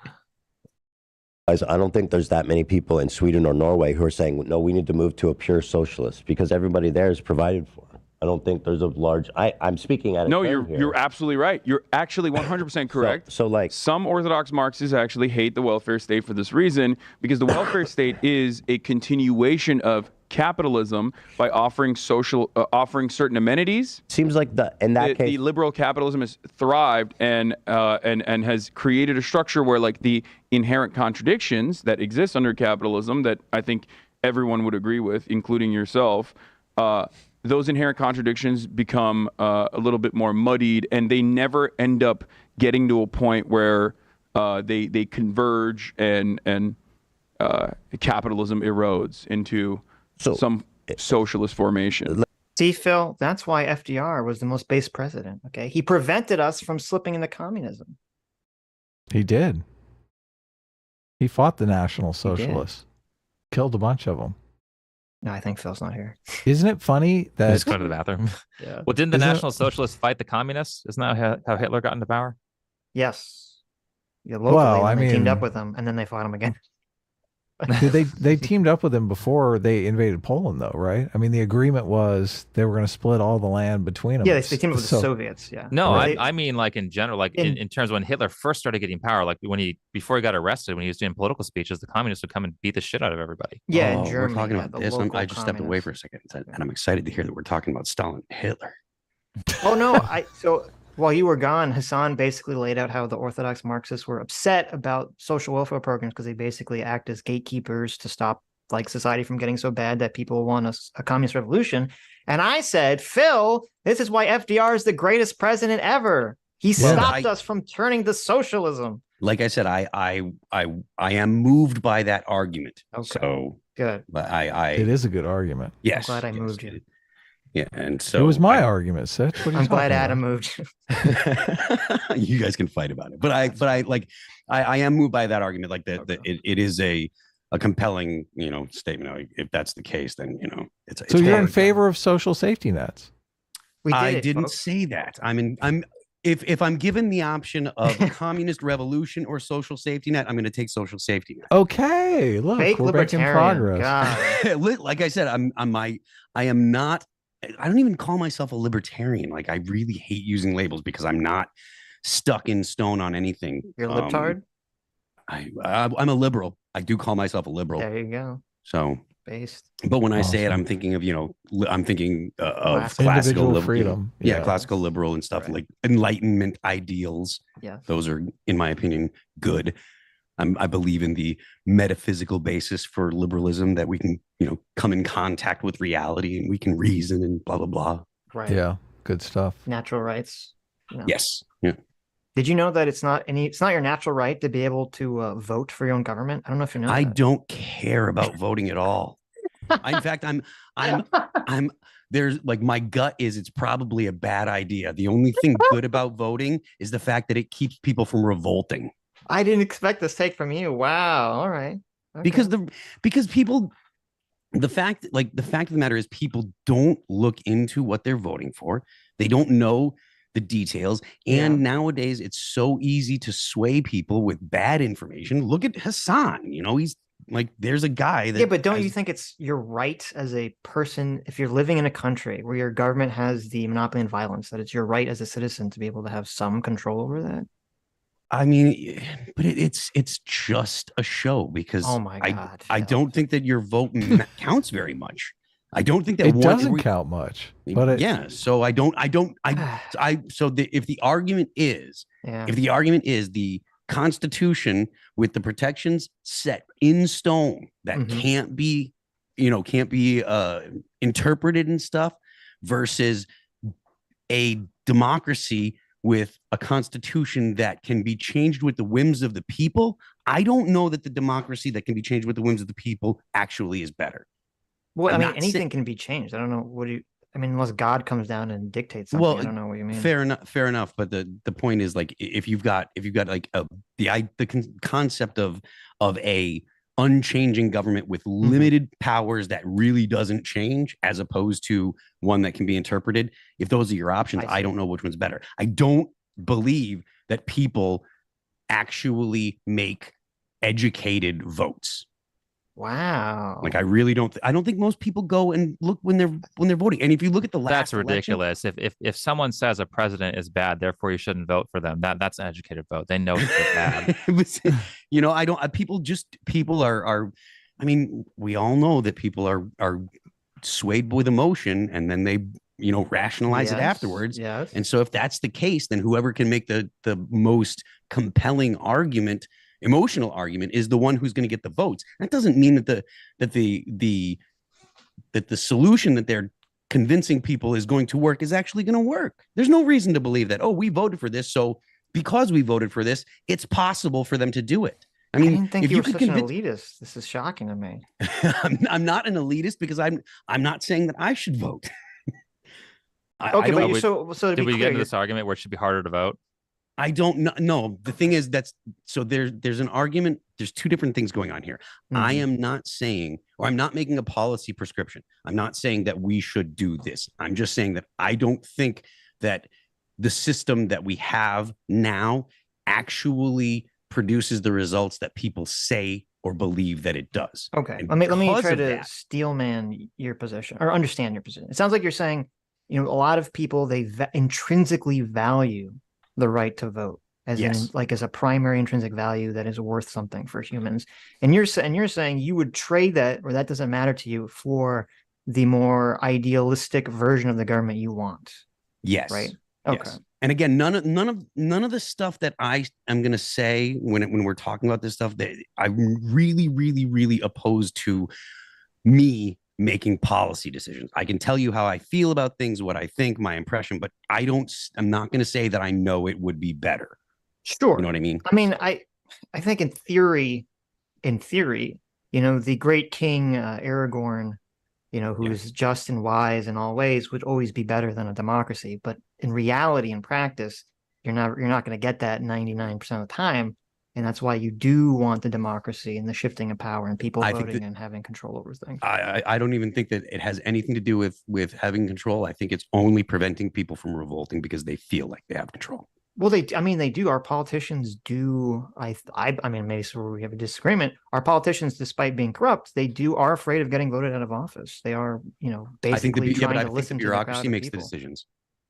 F: I don't think there's that many people in Sweden or Norway who are saying, no, we need to move to a pure socialist because everybody there is provided for. I don't think there's a large... I'm speaking at...
E: No, you're absolutely right. You're actually 100% correct.
F: So like...
E: Some Orthodox Marxists actually hate the welfare state for this reason, because the welfare state is a continuation of capitalism by offering certain amenities.
F: Seems like
E: the liberal capitalism has thrived and has created a structure where like the inherent contradictions that exist under capitalism that I think everyone would agree with, including yourself, those inherent contradictions become a little bit more muddied, and they never end up getting to a point where they converge and capitalism erodes into some socialist formation.
A: See, Phil, that's why FDR was the most base president. Okay, he prevented us from slipping into communism.
B: He did. He fought the National Socialists, killed a bunch of them.
A: No, I think Phil's not here.
B: Isn't it funny that...
D: Just go to the bathroom.
A: Yeah.
D: Well, didn't the National Socialists fight the communists? Isn't that how Hitler got into power?
A: Yes. Yeah, locally,
B: Well, I
A: they teamed
B: mean-
A: up with them, and then they fought him again.
B: they teamed up with him before they invaded Poland, though, right? I mean, the agreement was they were going to split all the land between them.
A: Yeah, they teamed up with the Soviets. Yeah.
D: No,
A: Right.
D: I mean like in general, like in terms of when Hitler first started getting power, like before he got arrested, when he was doing political speeches, the communists would come and beat the shit out of everybody.
A: Yeah, in
C: Oh,
A: Germany.
C: we're talking
A: yeah,
C: about
A: the
C: this.
A: local
C: I just stepped away for a
A: communists.
C: second, and I'm excited to hear that we're talking about Stalin and Hitler.
A: Oh no! So while you were gone, Hasan basically laid out how the Orthodox Marxists were upset about social welfare programs because they basically act as gatekeepers to stop like society from getting so bad that people want a communist revolution. And I said, Phil, this is why FDR is the greatest president ever. He stopped us from turning to socialism.
C: Like I said, I am moved by that argument.
A: Okay.
C: So
A: Good.
C: but
B: It is a good argument.
C: yes,
A: I'm glad I
C: yes.
A: moved you.
C: Yeah, and so
B: It was my argument, Sitch. What are you
A: I'm glad
B: talking
A: Adam
B: about?
A: moved you.
C: you guys can fight about it, but I am moved by that argument. Like it is a compelling, you know, statement. If that's the case, then you know it's.
B: So you're in
C: hard.
B: favor of social safety nets?
A: We did
C: I
A: it,
C: didn't
A: folks.
C: say that. If I'm given the option of communist revolution or social safety net, I'm going to take social safety net.
B: Okay, look,
A: Fake
B: we're making
A: libertarian.
B: progress.
A: God.
C: Like I said, I am not. I don't even call myself a libertarian. Like I really hate using labels because I'm not stuck in stone on anything.
A: You're a libtard?
C: I'm a liberal. I do call myself a liberal.
A: There you go.
C: So,
A: Based.
C: but when I say it,
B: Awesome.
C: I'm thinking of, you know, I'm thinking of
A: Classical.
C: classical
B: Individual
C: you know,
B: freedom.
C: yeah,
B: Yeah.
C: classical liberal and stuff
A: Right.
C: like Enlightenment ideals.
A: Yeah.
C: Those are, in my opinion, good. I believe in the metaphysical basis for liberalism that we can, you know, come in contact with reality and we can reason and blah, blah, blah.
A: Right.
B: Yeah, good stuff.
A: Natural rights. You know.
C: Yes. Yeah.
A: Did you know that it's not your natural right to be able to vote for your own government? I don't know if you know
C: I
A: that.
C: don't care about voting at all. In fact, I'm there's like my gut is it's probably a bad idea. The only thing good about voting is the fact that it keeps people from revolting.
A: I didn't expect this take from you. Wow. All right. Okay.
C: Because people the fact of the matter is people don't look into what they're voting for. They don't know the details. And nowadays it's so easy to sway people with bad information. Look at Hasan, he's like, there's a guy that.
A: Yeah, but don't you think it's your right as a person, if you're living in a country where your government has the monopoly on violence, that it's your right as a citizen to be able to have some control over that?
C: I mean, but it's just a show, because
A: oh my God,
C: I don't think that your vote counts very much. I don't think that
B: it doesn't count much. But
C: so if the argument is the Constitution with the protections set in stone that can't be interpreted and stuff, versus a democracy with a constitution that can be changed with the whims of the people, I don't know that the democracy that can be changed with the whims of the people actually is better.
A: Well, I mean, anything can be changed. I don't know. Unless God comes down and dictates something.
C: Well,
A: I don't know what you mean.
C: Fair enough. But the point is, like, if you've got like the concept of a unchanging government with limited powers that really doesn't change, as opposed to one that can be interpreted, if those are your options, I don't know which one's better. I don't believe that people actually make educated votes.
A: Wow.
C: Like, I really don't. I don't think most people go and look when they're voting. And if you look at the last,
D: that's ridiculous. If someone says a president is bad, therefore you shouldn't vote for them, that's an educated vote. They know they're bad.
C: I don't. People are. I mean, we all know that people are swayed with emotion, and then they rationalize it afterwards.
A: Yes.
C: And so if that's the case, then whoever can make the most compelling argument, emotional argument, is the one who's going to get the votes. That doesn't mean that the solution that they're convincing people is going to work is actually going to work. There's no reason to believe that, we voted for this, so because we voted for this, it's possible for them to do it. I mean,
A: I didn't think you were such an elitist. This is shocking to me.
C: I'm not an elitist, because I'm not saying that I should vote.
A: So
D: did we get into this argument where it should be harder to vote?
C: I don't know. No, the thing is, there's an argument. There's two different things going on here. I am not saying, or I'm not making a policy prescription. I'm not saying that we should do this. I'm just saying that I don't think that the system that we have now actually produces the results that people say or believe that it does.
A: Okay. Let me try to steelman your position, or understand your position. It sounds like you're saying, a lot of people, they intrinsically value the right to vote as as a primary intrinsic value that is worth something for humans. And you're saying you would trade that, or that doesn't matter to you, for the more idealistic version of the government you want.
C: Yes.
A: Right. Okay.
C: Yes. And again, none of the stuff that I am going to say when we're talking about this stuff, that I'm really, really, really opposed to me making policy decisions. I can tell you how I feel about things, what I think, my impression, but I'm not going to say that I know it would be better.
A: Sure.
C: You know what I mean?
A: I mean, I think in theory, the great king Aragorn, who's just and wise in all ways, would always be better than a democracy. But in reality, in practice, you're not going to get that 99% of the time. And that's why you do want the democracy and the shifting of power and people voting and having control over things.
C: I don't even think that it has anything to do with having control. I think it's only preventing people from revolting because they feel like they have control.
A: Well, they do. Our politicians do. I mean, maybe so we have a disagreement. Our politicians, despite being corrupt, are afraid of getting voted out of office. They are, basically trying to listen to the bureaucracy
C: makes the decisions.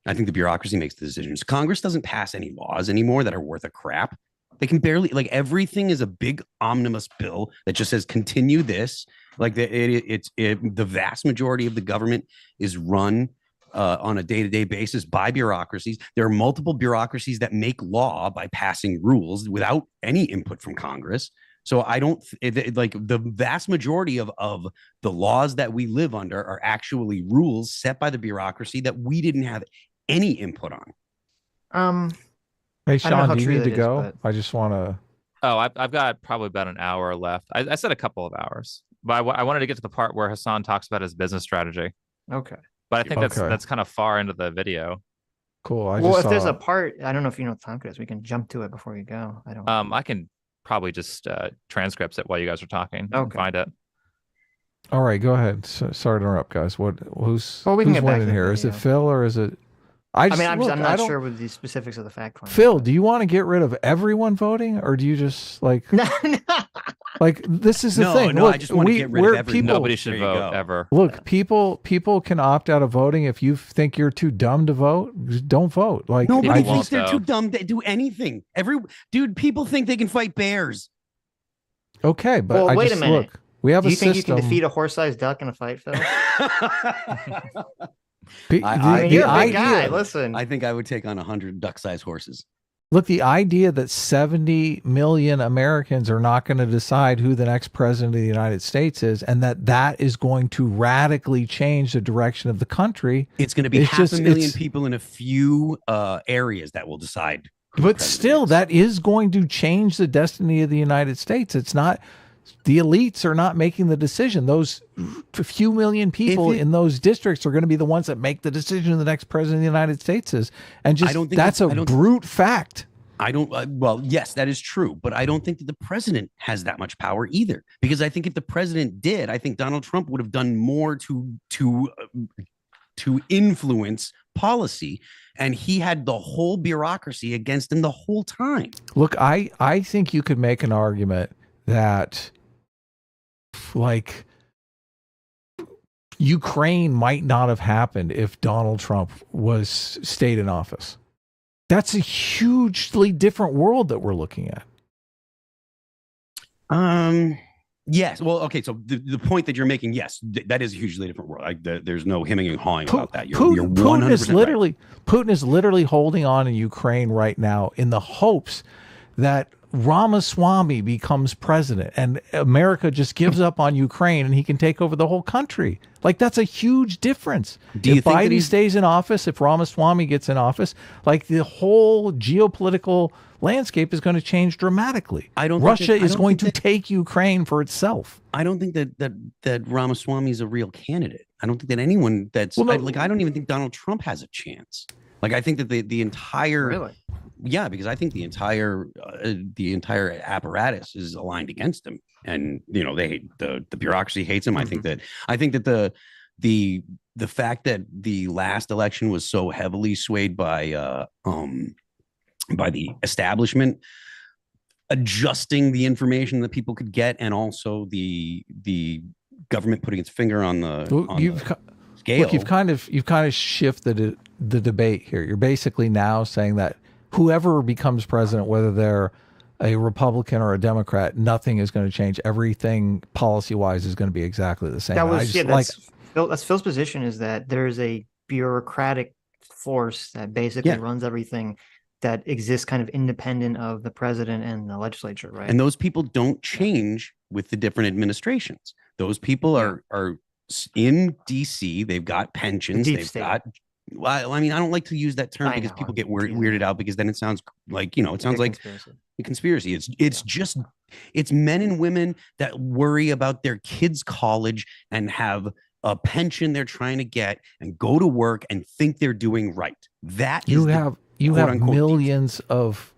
C: I think the bureaucracy makes the decisions. Congress doesn't pass any laws anymore that are worth a crap. They can barely, everything is a big omnibus bill that just says continue this. The vast majority of the government is run on a day-to-day basis by bureaucracies. There are multiple bureaucracies that make law by passing rules without any input from Congress. So I don't the vast majority of the laws that we live under are actually rules set by the bureaucracy that we didn't have any input on.
B: Hey, Sean, do you need to go? I just want to.
D: Oh, I've got probably about an hour left. I said a couple of hours, but I wanted to get to the part where Hasan talks about his business strategy.
A: Okay.
D: But I think that's kind of far into the video.
B: Cool.
A: If there's a part, I don't know if you know what time it is. We can jump to it before you go. I don't.
D: I can probably just transcripts it while you guys are talking. Okay. Find it.
B: All right, go ahead. Sorry to interrupt, guys. Who's
A: Well, we can
B: who's
A: get back to
B: winning
A: the
B: here? Is it
A: video.
B: Phil or is it?
A: I mean, I'm
B: look,
A: I'm
B: I
A: not
B: don't-
A: sure with the specifics of the fact find.
B: Phil, do you want to get rid of everyone voting, or do you just like
A: No,
B: like this is the
C: No,
B: thing?
C: no,
B: Look,
C: I just want to get rid of
B: we're
C: everyone.
B: people.
D: Nobody should
C: There you
D: vote
C: go.
D: ever.
B: Look, people can opt out of voting if you think you're too dumb to vote. Just don't vote. Like
C: Nobody
D: People
C: thinks
D: won't,
C: they're
D: though.
C: too dumb to do anything. Dude, people think they can fight bears.
B: okay, but
A: Well,
B: I
A: wait a
B: just
A: minute.
B: look. We have
A: do
B: a
A: you think
B: system.
A: you can defeat a horse-sized duck in a fight, Phil?
B: Pe-
C: I
A: mean,
C: the
A: you're a big
C: idea-
A: guy. Listen,
C: I think I would take on 100 duck-sized horses.
B: Look, the idea that 70 million Americans are not going to decide who the next president of the United States is, and that is going to radically change the direction of the country.
C: It's going to be
B: It's
C: half
B: just-
C: a million
B: it's-
C: people in a few areas that will decide. who the
B: But
C: president
B: still,
C: is.
B: that is going to change the destiny of the United States. It's not, the elites are not making the decision. Those few million people in those districts are going to be the ones that make the decision who the next president of the United States is. And just
C: don't think
B: that's
C: that-
B: a
C: I don't-
B: brute fact.
C: I don't. Well, yes, that is true, but I don't think that the president has that much power either. Because I think if the president did, I think Donald Trump would have done more to influence policy, and he had the whole bureaucracy against him the whole time.
B: Look, I think you could make an argument that like Ukraine might not have happened if Donald Trump stayed in office. That's a hugely different world that we're looking at.
C: Yes. Well, okay. So the point that you're making, yes, that is a hugely different world. There's no hemming and hawing about that. You're 100%
B: Putin is literally holding on in Ukraine right now in the hopes that Ramaswamy becomes president and America just gives up on Ukraine and he can take over the whole country. Like, that's a huge difference.
C: Do you
B: If
C: think that
B: Biden stays in office, if Ramaswamy gets in office, like the whole geopolitical landscape is going to change dramatically. Russia is going to take Ukraine for itself.
C: I don't think that Ramaswamy is a real candidate. I don't think that anyone that's
B: Well, no.
C: I don't even think Donald Trump has a chance. Like, I think that the entire
A: really?
C: Yeah, because I think the entire apparatus is aligned against him, and you know the bureaucracy hates him.
A: Mm-hmm.
C: I think that the fact that the last election was so heavily swayed by the establishment adjusting the information that people could get, and also the government putting its finger on the scale.
B: Look, you've kind of shifted the debate here. You're basically now saying that whoever becomes president, whether they're a Republican or a Democrat, nothing is going to change. Everything policy-wise is going to be exactly the same.
A: That's Phil's position, is that there's a bureaucratic force that basically runs everything that exists kind of independent of the president and the legislature, right?
C: And those people don't change with the different administrations. Those people are in DC. They've got pensions. They've got. Well, I mean, I don't like to use that term because people get weirded out, because then it sounds like, it sounds like a conspiracy. It's men and women that worry about their kids' college and have a pension they're trying to get and go to work and think they're doing right. That is
B: you have millions of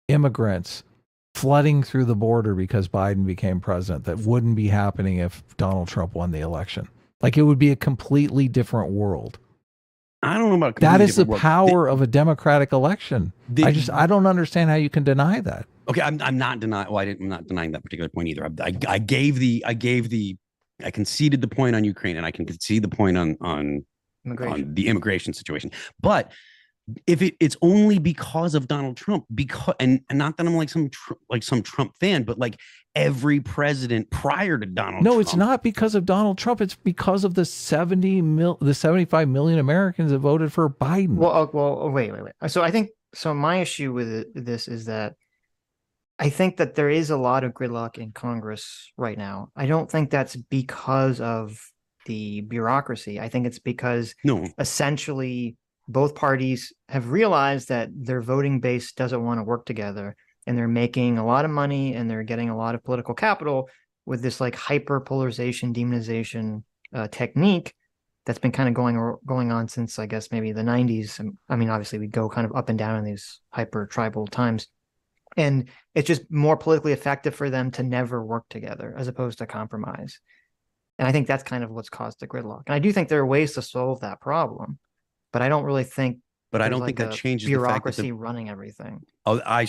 B: immigrants flooding through the border because Biden became president. That wouldn't be happening if Donald Trump won the election. Like, it would be a completely different world.
C: I don't know about
B: that is the power of a democratic election. I don't understand how you can deny that.
C: Okay, I'm not denying. Well, I'm not denying that particular point either. I conceded the point on Ukraine, and I can concede the point on the immigration situation. But if it's only because of Donald Trump, and not that I'm like some Trump fan, but like every president prior to Donald Trump.
B: No, it's not because of Donald Trump. It's because of the 75 million Americans that voted for Biden.
A: Well, wait. So my issue with this is that I think that there is a lot of gridlock in Congress right now. I don't think that's because of the bureaucracy. I think it's because essentially both parties have realized that their voting base doesn't want to work together, and they're making a lot of money and they're getting a lot of political capital with this like hyper polarization, demonization technique that's been kind of going on since, I guess, maybe the 90s. I mean, obviously we go kind of up and down in these hyper tribal times, and it's just more politically effective for them to never work together as opposed to compromise. And I think that's kind of what's caused the gridlock. And I do think there are ways to solve that problem, but I don't really think.
C: But I
A: there's
C: don't think
A: like
C: that
A: a
C: changes the fact that
A: bureaucracy running everything.
C: Oh, I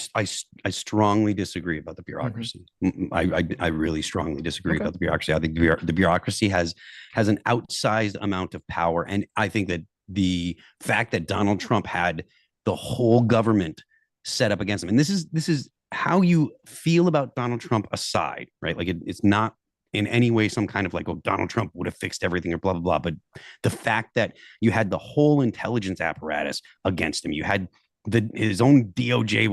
C: strongly disagree about the bureaucracy. I really strongly disagree about the bureaucracy. I think the bureaucracy has an outsized amount of power, and I think that the fact that Donald Trump had the whole government set up against him, and this is how you feel about Donald Trump aside, right? Like it's not in any way some kind of like, oh, Donald Trump would have fixed everything or blah, blah, blah. But the fact that you had the whole intelligence apparatus against him, you had his own DOJ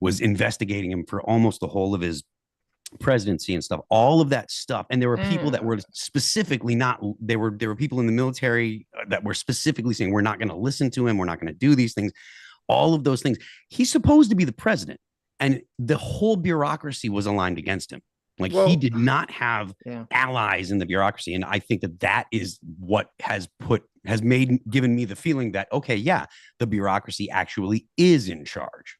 C: was investigating him for almost the whole of his presidency and stuff, all of that stuff. And there were people that were specifically not, there were people in the military that were specifically saying, we're not going to listen to him. We're not going to do these things, all of those things. He's supposed to be the president, and the whole bureaucracy was aligned against him. Like, well, he did not have allies in the bureaucracy. And I think that is what has given me the feeling that, okay, yeah, the bureaucracy actually is in charge.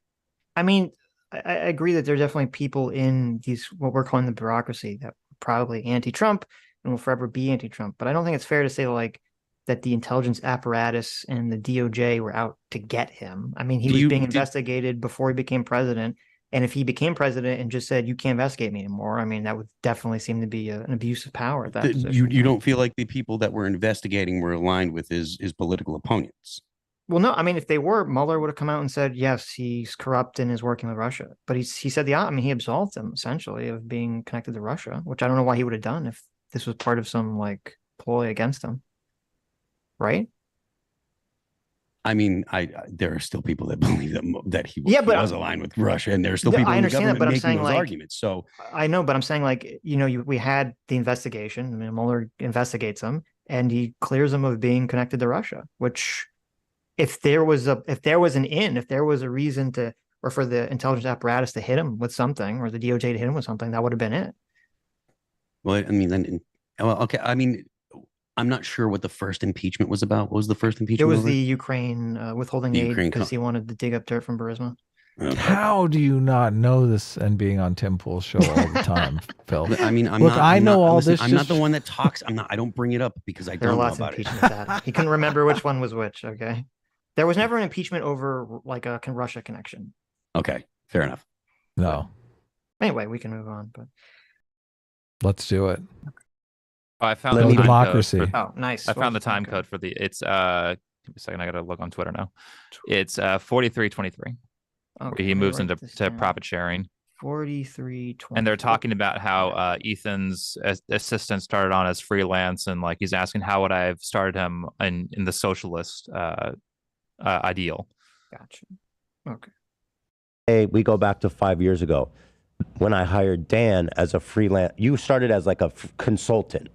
A: I mean, I agree that there are definitely people in these, what we're calling the bureaucracy, that are probably anti-Trump and will forever be anti-Trump. But I don't think it's fair to say like that the intelligence apparatus and the DOJ were out to get him. I mean, he was being investigated before he became president. And if he became president and just said, you can't investigate me anymore, I mean, that would definitely seem to be an abuse of power.
C: You don't feel like the people that were investigating were aligned with his political opponents?
A: Well, no, I mean, if they were, Mueller would have come out and said, yes, he's corrupt and is working with Russia. But he said he absolved him essentially of being connected to Russia, which I don't know why he would have done if this was part of some like ploy against him. Right? I
C: mean, there are still people that believe that he was aligned with Russia, and there are still people in the government making those arguments. So
A: I know, but I'm saying, like, we had the investigation. I mean, Mueller investigates him, and he clears him of being connected to Russia. Which, if there was a reason for the intelligence apparatus to hit him with something, or the DOJ to hit him with something, that would have been it.
C: Well, I mean, okay, I mean, I'm not sure what the first impeachment was about. What was the first impeachment?
A: It was the Ukraine withholding aid because he wanted to dig up dirt from Burisma.
B: Okay. How do you not know this and being on Tim Pool's show all the time, Phil?
C: I mean, I'm not the one that talks. I don't bring it up because I don't know about it.
A: He couldn't remember which one was which. Okay. There was never an impeachment over like a Russia connection.
C: Okay. Fair enough.
B: No.
A: Anyway, we can move on, but
B: let's do it.
D: Oh, I found the
B: democracy.
A: Oh, nice.
D: I found the time code for it's give me a second. I gotta look on Twitter now. It's 4323. Okay, he moves into profit sharing.
A: 4320.
D: And they're talking about how Ethan's assistant started on as freelance, and like he's asking how would I have started him in the socialist ideal.
A: Gotcha. Okay.
F: Hey, we go back to 5 years ago when I hired Dan as a freelance. You started as like a consultant.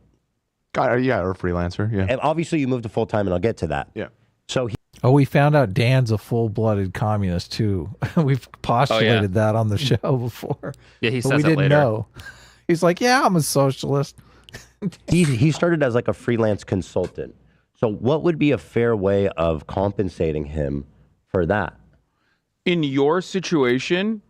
G: Or a freelancer. Yeah.
F: And obviously you moved to full time, and I'll get to that.
G: Yeah.
F: So
B: we found out Dan's a full-blooded communist too. We've postulated that on the show before.
D: Yeah, he says it later.
B: Know. He's like, yeah, I'm a socialist.
F: he started as like a freelance consultant. So what would be a fair way of compensating him for that?
E: In your situation,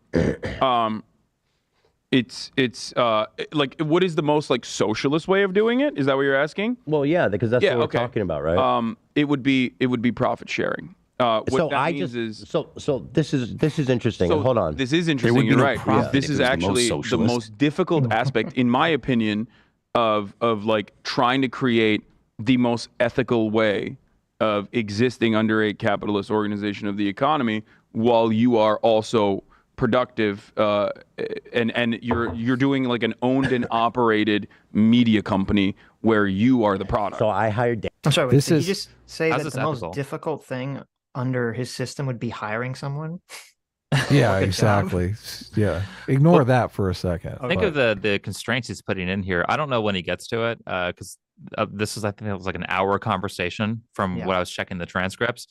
E: it's like, what is the most like socialist way of doing it? Is that what you're asking?
F: Well, yeah, because that's what we're talking about, right?
E: It would be profit sharing. So
F: this is interesting.
E: So
F: hold on.
E: This is interesting. You're right. This is actually the most difficult aspect, in my opinion, of like trying to create the most ethical way of existing under a capitalist organization of the economy, while you are also productive, and you're doing like an owned and operated media company where you are the product.
F: So I hired Dan.
A: I'm sorry, did you just say that the most difficult thing under his system would be hiring someone?
B: Yeah, exactly. Yeah, ignore that for a second.
D: Think of the constraints he's putting in here. I don't know when he gets to it, because this is, I think it was like an hour conversation from what I was checking the transcripts.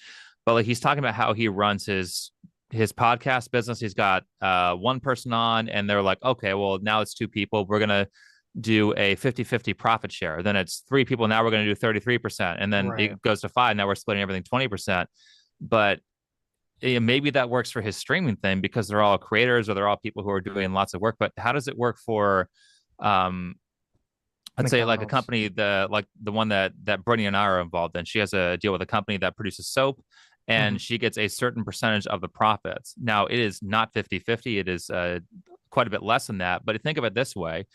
D: But like he's talking about how he runs his podcast business. He's got one person on, and they're like, okay, well, now it's two people. We're going to do a 50-50 profit share. Then it's three people. Now we're going to do 33%. And then it goes to 5. Now we're splitting everything 20%. But maybe that works for his streaming thing because they're all creators or they're all people who are doing lots of work. But how does it work for a I'd say like a
A: McDonald's.
D: company, the one that Brittany and I are involved in. She has a deal with a company that produces soap, and she gets a certain percentage of the profits. Now, it is not 50-50. It is quite a bit less than that. But think of it this way.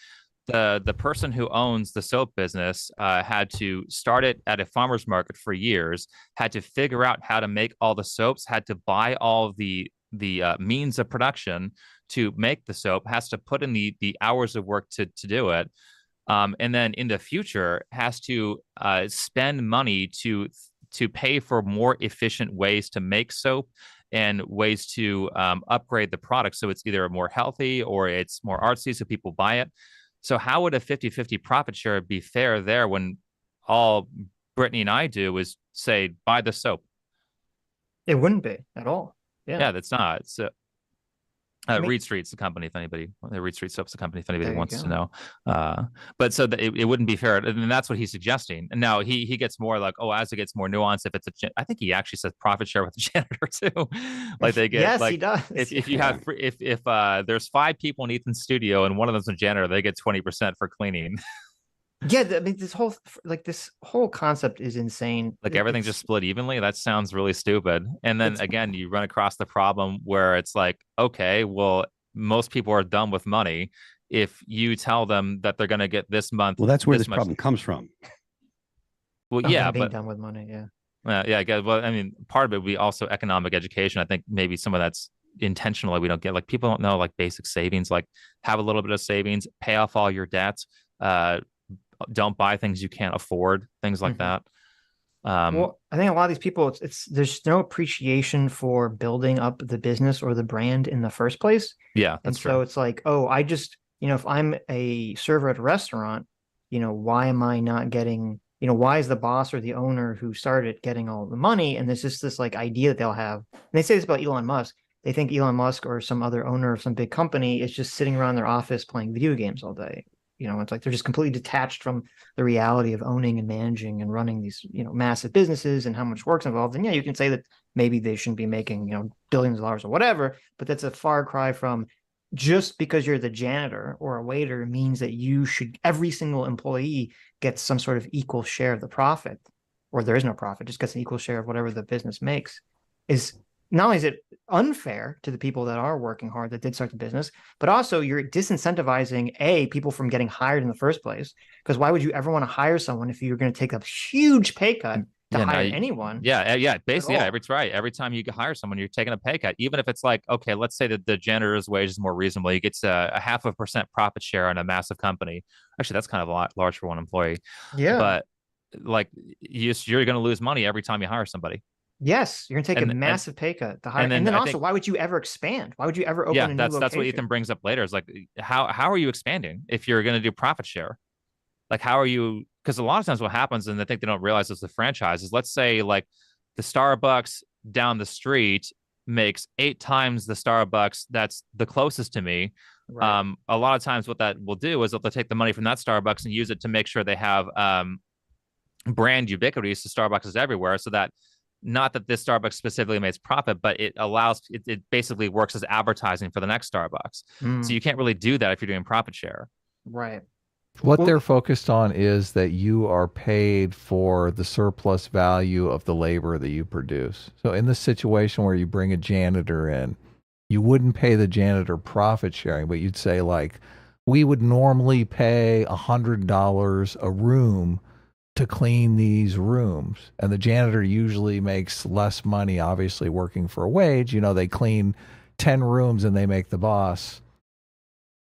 D: The person who owns the soap business had to start it at a farmer's market for years, had to figure out how to make all the soaps, had to buy all the means of production to make the soap, has to put in the hours of work to do it. And then in the future has to spend money to pay for more efficient ways to make soap and ways to upgrade the product. So it's either more healthy or it's more artsy so people buy it. So how would a 50-50 profit share be fair there when all Brittany and I do is say, buy the soap?
A: It wouldn't be at all.
D: Yeah, that's not. So Reed Street's the company, if anybody, Reed Street Soap's the company, if anybody wants to know. But so it wouldn't be fair. And that's what he's suggesting. And now he gets more like, oh, as it gets more nuanced, if it's I think he actually says profit share with the janitor too. Like they get,
A: yes,
D: like,
A: he does.
D: If you have, if there's 5 people in Ethan's studio and one of them's a janitor, they get 20% for cleaning.
A: Yeah, I mean, this whole concept is insane.
D: Like everything's just split evenly. That sounds really stupid. And then again, you run across the problem where it's like, okay, well, most people are done with money. If you tell them that they're going to get this month,
C: well, that's where this problem comes from.
D: Well,
A: yeah,
D: but
A: done with money, yeah.
D: Yeah, I guess. Well, I mean, part of it would be also economic education. I think maybe some of that's intentionally we don't get. Like people don't know like basic savings. Like have a little bit of savings, pay off all your debts. Don't buy things you can't afford, things like that.
A: Well, I think a lot of these people, there's no appreciation for building up the business or the brand in the first place.
D: Yeah, that's true.
A: So it's like, oh, I just, if I'm a server at a restaurant, why am I not getting, why is the boss or the owner who started getting all the money? And there's just this like idea that they'll have. And they say this about Elon Musk. They think Elon Musk or some other owner of some big company is just sitting around their office playing video games all day. It's like they're just completely detached from the reality of owning and managing and running these, massive businesses and how much work's involved. And yeah, you can say that maybe they shouldn't be making, billions of dollars or whatever, but that's a far cry from just because you're the janitor or a waiter means that every single employee gets some sort of equal share of the profit, or there is no profit, just gets an equal share of whatever the business makes. Is not only is it unfair to the people that are working hard that did start the business, but also you're disincentivizing people from getting hired in the first place. Because why would you ever want to hire someone if you're going to take a huge pay cut to hire anyone?
D: Yeah. Basically, it's right. Every time you hire someone, you're taking a pay cut. Even if it's like, okay, let's say that the janitor's wage is more reasonable. He gets a 0.5% profit share on a massive company. Actually, that's kind of a lot large for one employee.
A: Yeah.
D: But you're going to lose money every time you hire somebody.
A: Yes, you're gonna take a massive pay cut to hire. And then also, why would you ever expand? Why would you ever open a new location?
D: That's what Ethan brings up later. Is like, how are you expanding if you're going to do profit share? Like, how are you? Because a lot of times what happens, and I think they don't realize this, the franchise is, let's say like the Starbucks down the street makes 8 times the Starbucks that's the closest to me. Right. A lot of times what that will do is they'll take the money from that Starbucks and use it to make sure they have brand ubiquity, so Starbucks is everywhere, so that not that this Starbucks specifically makes profit, but it allows it basically works as advertising for the next Starbucks. So you can't really do that if you're doing profit share.
A: Right.
B: What they're focused on is that you are paid for the surplus value of the labor that you produce. So in the situation where you bring a janitor in, you wouldn't pay the janitor profit sharing, but you'd say like, we would normally pay $100 a room to clean these rooms. And the janitor usually makes less money, obviously working for a wage. They clean 10 rooms and they make the boss,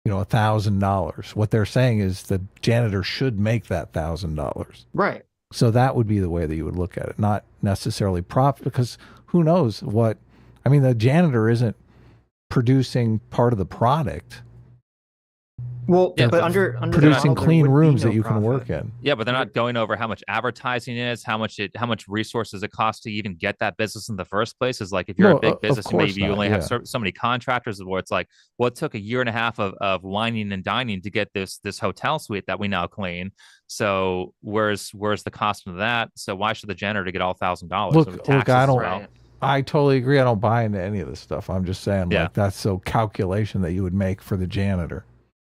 B: $1,000. What they're saying is the janitor should make that $1,000.
A: Right.
B: So that would be the way that you would look at it, not necessarily profit, because who knows the janitor isn't producing part of the product.
A: Well, yeah, but under
B: producing clean rooms that you can work in.
D: Yeah, but they're not going over how much advertising is, how much resources it costs to even get that business in the first place. Is like, if you're a big business, maybe you only have so many contractors, where it's like, well, it took a year and a half of whining and dining to get this hotel suite that we now clean. So where's the cost of that? So why should the janitor get all $1,000?
B: Look, I totally agree. I don't buy into any of this stuff. I'm just saying, like, that's so calculation that you would make for the janitor.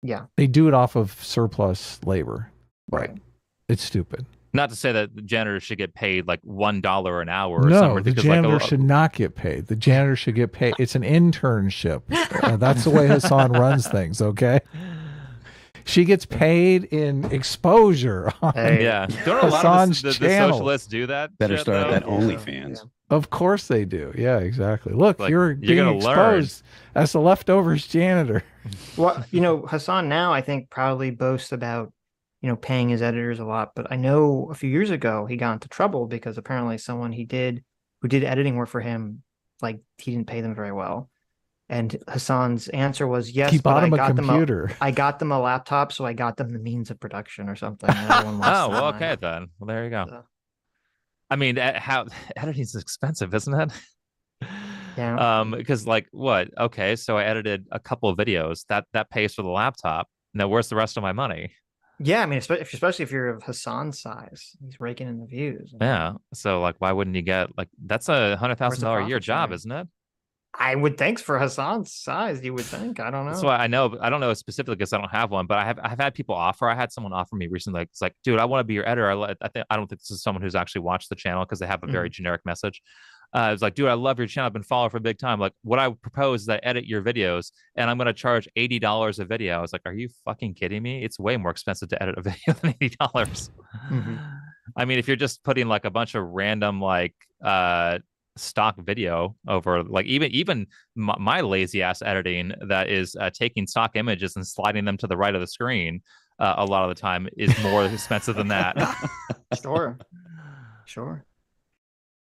A: Yeah.
B: They do it off of surplus labor. Right. It's stupid.
D: Not to say that the janitors should get paid like $1 an hour or
B: No,
D: something.
B: the janitor should not get paid. The janitor should get paid. It's an internship. That's the way Hasan runs things, okay? She gets paid in exposure.
D: Yeah. Don't a lot of the socialists do that?
C: Better
D: shit,
C: start
D: though?
C: at that OnlyFans.
B: Of course they do. Yeah, exactly. Look,
D: Like,
B: you're being
D: gonna
B: exposed as the leftovers janitor.
A: Well, Hasan now I think probably boasts about, paying his editors a lot. But I know a few years ago he got into trouble because apparently someone who did editing work for him, like he didn't pay them very well. And Hasan's answer was, yes,
B: He
A: but
B: bought him
A: I
B: a
A: got
B: computer.
A: I got them a laptop, so I got them the means of production or something.
D: Oh, well, okay then. Well, there you go.
A: So,
D: I mean, how editing's expensive, isn't it?
A: yeah.
D: Because like what? Okay, so I edited a couple of videos. That pays for the laptop. Now, where's the rest of my money?
A: Yeah, I mean, especially if you're of Hasan's size, he's raking in the views.
D: Yeah. So like, why wouldn't you get like that's a $100,000 a year
A: profit
D: job,
A: sharing?
D: isn't it?
A: I would think for Hasan's size, you would think. I don't know.
D: That's why I know. I don't know specifically because I don't have one, but I've had people offer. I had someone offer me recently. Like, it's like, dude, I want to be your editor. I don't think this is someone who's actually watched the channel because they have a very generic message. It's like, dude, I love your channel. I've been following for a big time. Like, what I propose is that I edit your videos and I'm going to charge $80 a video. I was like, are you fucking kidding me? It's way more expensive to edit a video than $80. I mean, if you're just putting like a bunch of random like stock video over like even my lazy ass editing that is taking stock images and sliding them to the right of the screen a lot of the time is more expensive than that.
A: Sure.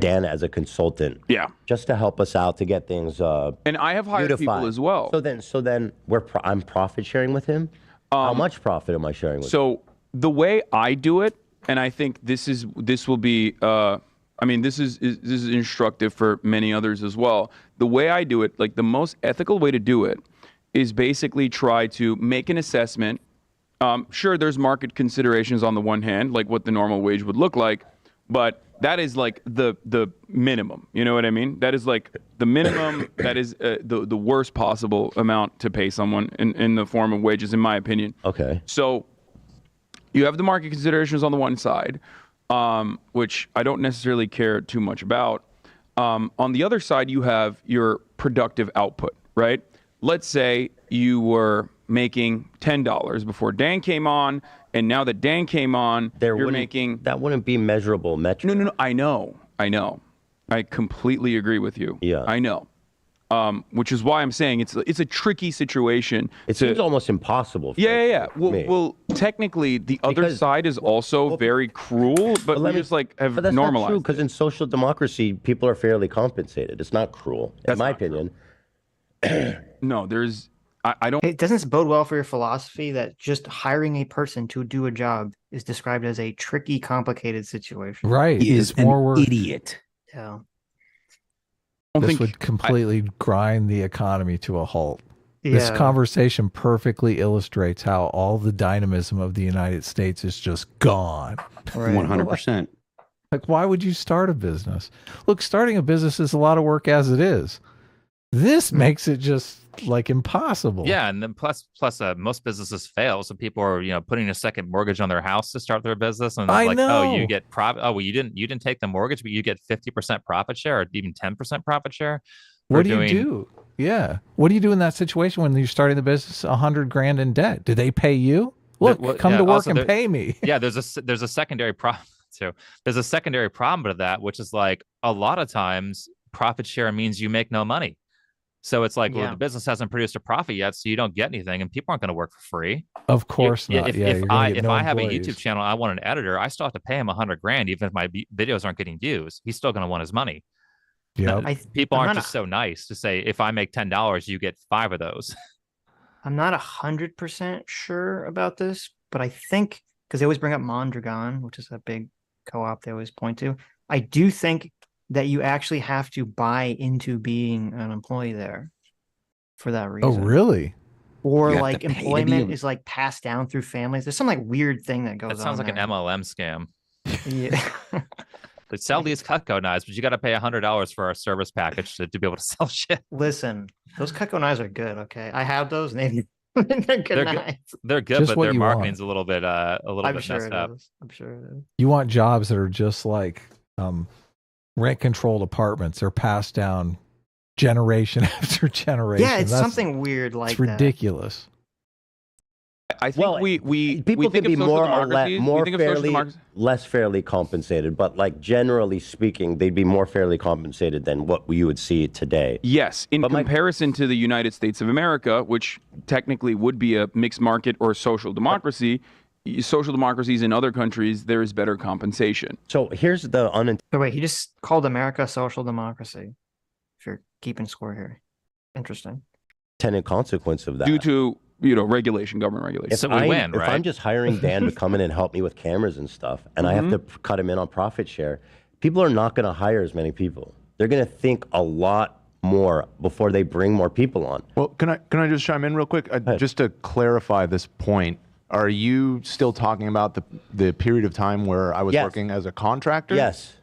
F: Dan as a consultant,
E: Yeah.
F: just to help us out to get things
E: And I have hired
F: beautified.
E: people as well.
F: So then I'm profit sharing with him. How much profit am I sharing with him?
E: So the way I do it, and I think this will be this is instructive for many others as well. The way I do it, like the most ethical way to do it, is basically try to make an assessment. Sure, there's market considerations on the one hand, like what the normal wage would look like, but that is like the minimum. You know what I mean? That is like the minimum. That is the worst possible amount to pay someone in the form of wages, in my opinion.
F: Okay.
E: So you have the market considerations on the one side, which I don't necessarily care too much about. On the other side, you have your productive output, right? Let's say you were making $10 before Dan came on, and now that Dan came on, you're making...
F: That wouldn't be measurable metric.
E: No, I know. I completely agree with you.
F: Yeah.
E: I know. Which is why I'm saying it's a tricky situation.
F: It seems almost impossible.
E: Yeah.
F: me.
E: Well, technically, the other side is also very cruel, but we just like have
F: But that's
E: normalized.
F: not true, because in social democracy, people are fairly compensated. It's not cruel, in my opinion.
E: No, there's... I don't...
A: It doesn't bode well for your philosophy that just hiring a person to do a job is described as a tricky, complicated situation.
B: Right.
C: He is
B: It's more work.
C: idiot.
A: Yeah.
B: This would completely grind the economy to a halt. This
A: Yeah.
B: conversation perfectly illustrates how all the dynamism of the United States is just gone.
A: Right.
C: 100%.
B: Like, why would you start a business? Look, starting a business is a lot of work as it is. This makes it just like impossible.
D: Yeah, and then plus most businesses fail, so people are putting a second mortgage on their house to start their business, and
B: I
D: like,
B: know.
D: oh, you get profit. Oh, well, you didn't take the mortgage, but you get 50% profit share, or even 10% profit share.
B: What do you do? Yeah, what do you do in that situation when you're starting the business $100,000 in debt? Do they pay you? Look, come to work
D: also
B: and pay me.
D: Yeah, there's a secondary problem too. There's a secondary problem to that, which is like a lot of times profit share means you make no money. So it's like, well, the business hasn't produced a profit yet, so you don't get anything, and people aren't going to work for free.
B: Of course not.
D: If I have a YouTube channel, I want an editor, I still have to pay him $100,000, even if my videos aren't getting views. He's still going to want his money.
B: Yeah.
D: People aren't just so nice to say, if I make $10, you get 5 of those.
A: I'm not 100% sure about this, but I think, because they always bring up Mondragon, which is a big co-op they always point to, I do think that you actually have to buy into being an employee there for that reason.
B: Oh, really?
A: Or like employment is like passed down through families. There's some like weird thing that goes on.
D: That sounds like
A: there.
D: an MLM scam.
A: Yeah.
D: They sell these Cutco knives, but you got to pay $100 for our service package to be able to sell shit.
A: Listen, those Cutco knives are good. Okay, I have those, and Good
D: They're
A: night.
D: good. They're good,
B: Just
D: but
B: what
D: their
B: you want.
D: marketing's a little bit
A: I'm sure
D: messed
A: it
D: up.
A: is. I'm sure it is.
B: You want jobs that are just like rent controlled apartments. They're passed down generation after generation.
A: Yeah, it's
B: That's-
A: something weird like
B: It's ridiculous.
E: I think we
F: people
E: think
F: can be
E: of social
F: more or
E: democracies- we
F: more
E: think of social
F: fairly,
E: democracy-
F: less fairly compensated, but like generally speaking, they'd be more fairly compensated than what you would see today.
E: Yes, in comparison to the United States of America, which technically would be a mixed market or social democracy, social democracies in other countries, there is better compensation.
F: So here's the
A: So wait, he just called America social democracy. If you're keeping score here, interesting.
F: unintended consequence of that.
E: Due to regulation, government regulation.
F: If I'm just hiring Dan to come in and help me with cameras and stuff, and I have to cut him in on profit share, people are not going to hire as many people. They're going to think a lot more before they bring more people on.
G: Well, can I just chime in real quick? Just to clarify this point, are you still talking about the period of time where I was
F: Yes.
G: working as a contractor?
F: Yes.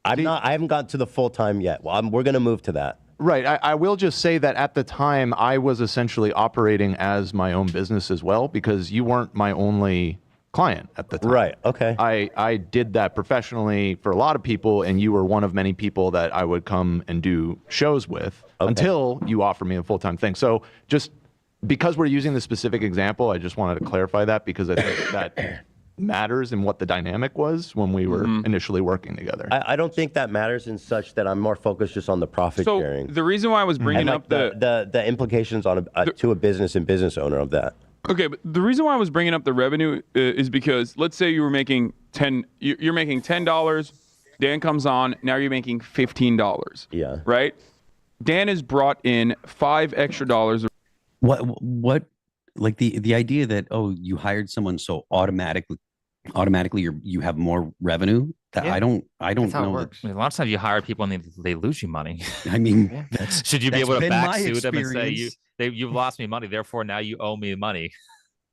F: I haven't got to the full time yet. Well, we're going to move to that.
G: Right. I will just say that at the time, I was essentially operating as my own business as well, because you weren't my only client at the time.
F: Right. Okay.
G: I did that professionally for a lot of people, and you were one of many people that I would come and do shows with until you offered me a full-time thing. So just because we're using the specific example, I just wanted to clarify that, because I think that matters in what the dynamic was when we were initially working together.
F: I don't think that matters in such that I'm more focused just on the profit sharing.
E: The reason why I was bringing
F: and
E: up
F: the implications on to a business and business owner of that.
E: Okay, but the reason why I was bringing up the revenue is because let's say you were making you're making $10. Dan comes on, now you're making $15.
F: Yeah.
E: Right? Dan has brought in $5 extra.
C: What like the idea that you hired someone so automatically you have more revenue. That I don't know that.
D: I mean, a lot of times you hire people and they lose you money.
C: I mean, that's
D: should you be
C: that's
D: able to
C: been my
D: backsue them and say
C: experience.
D: you've lost me money, therefore now you owe me money.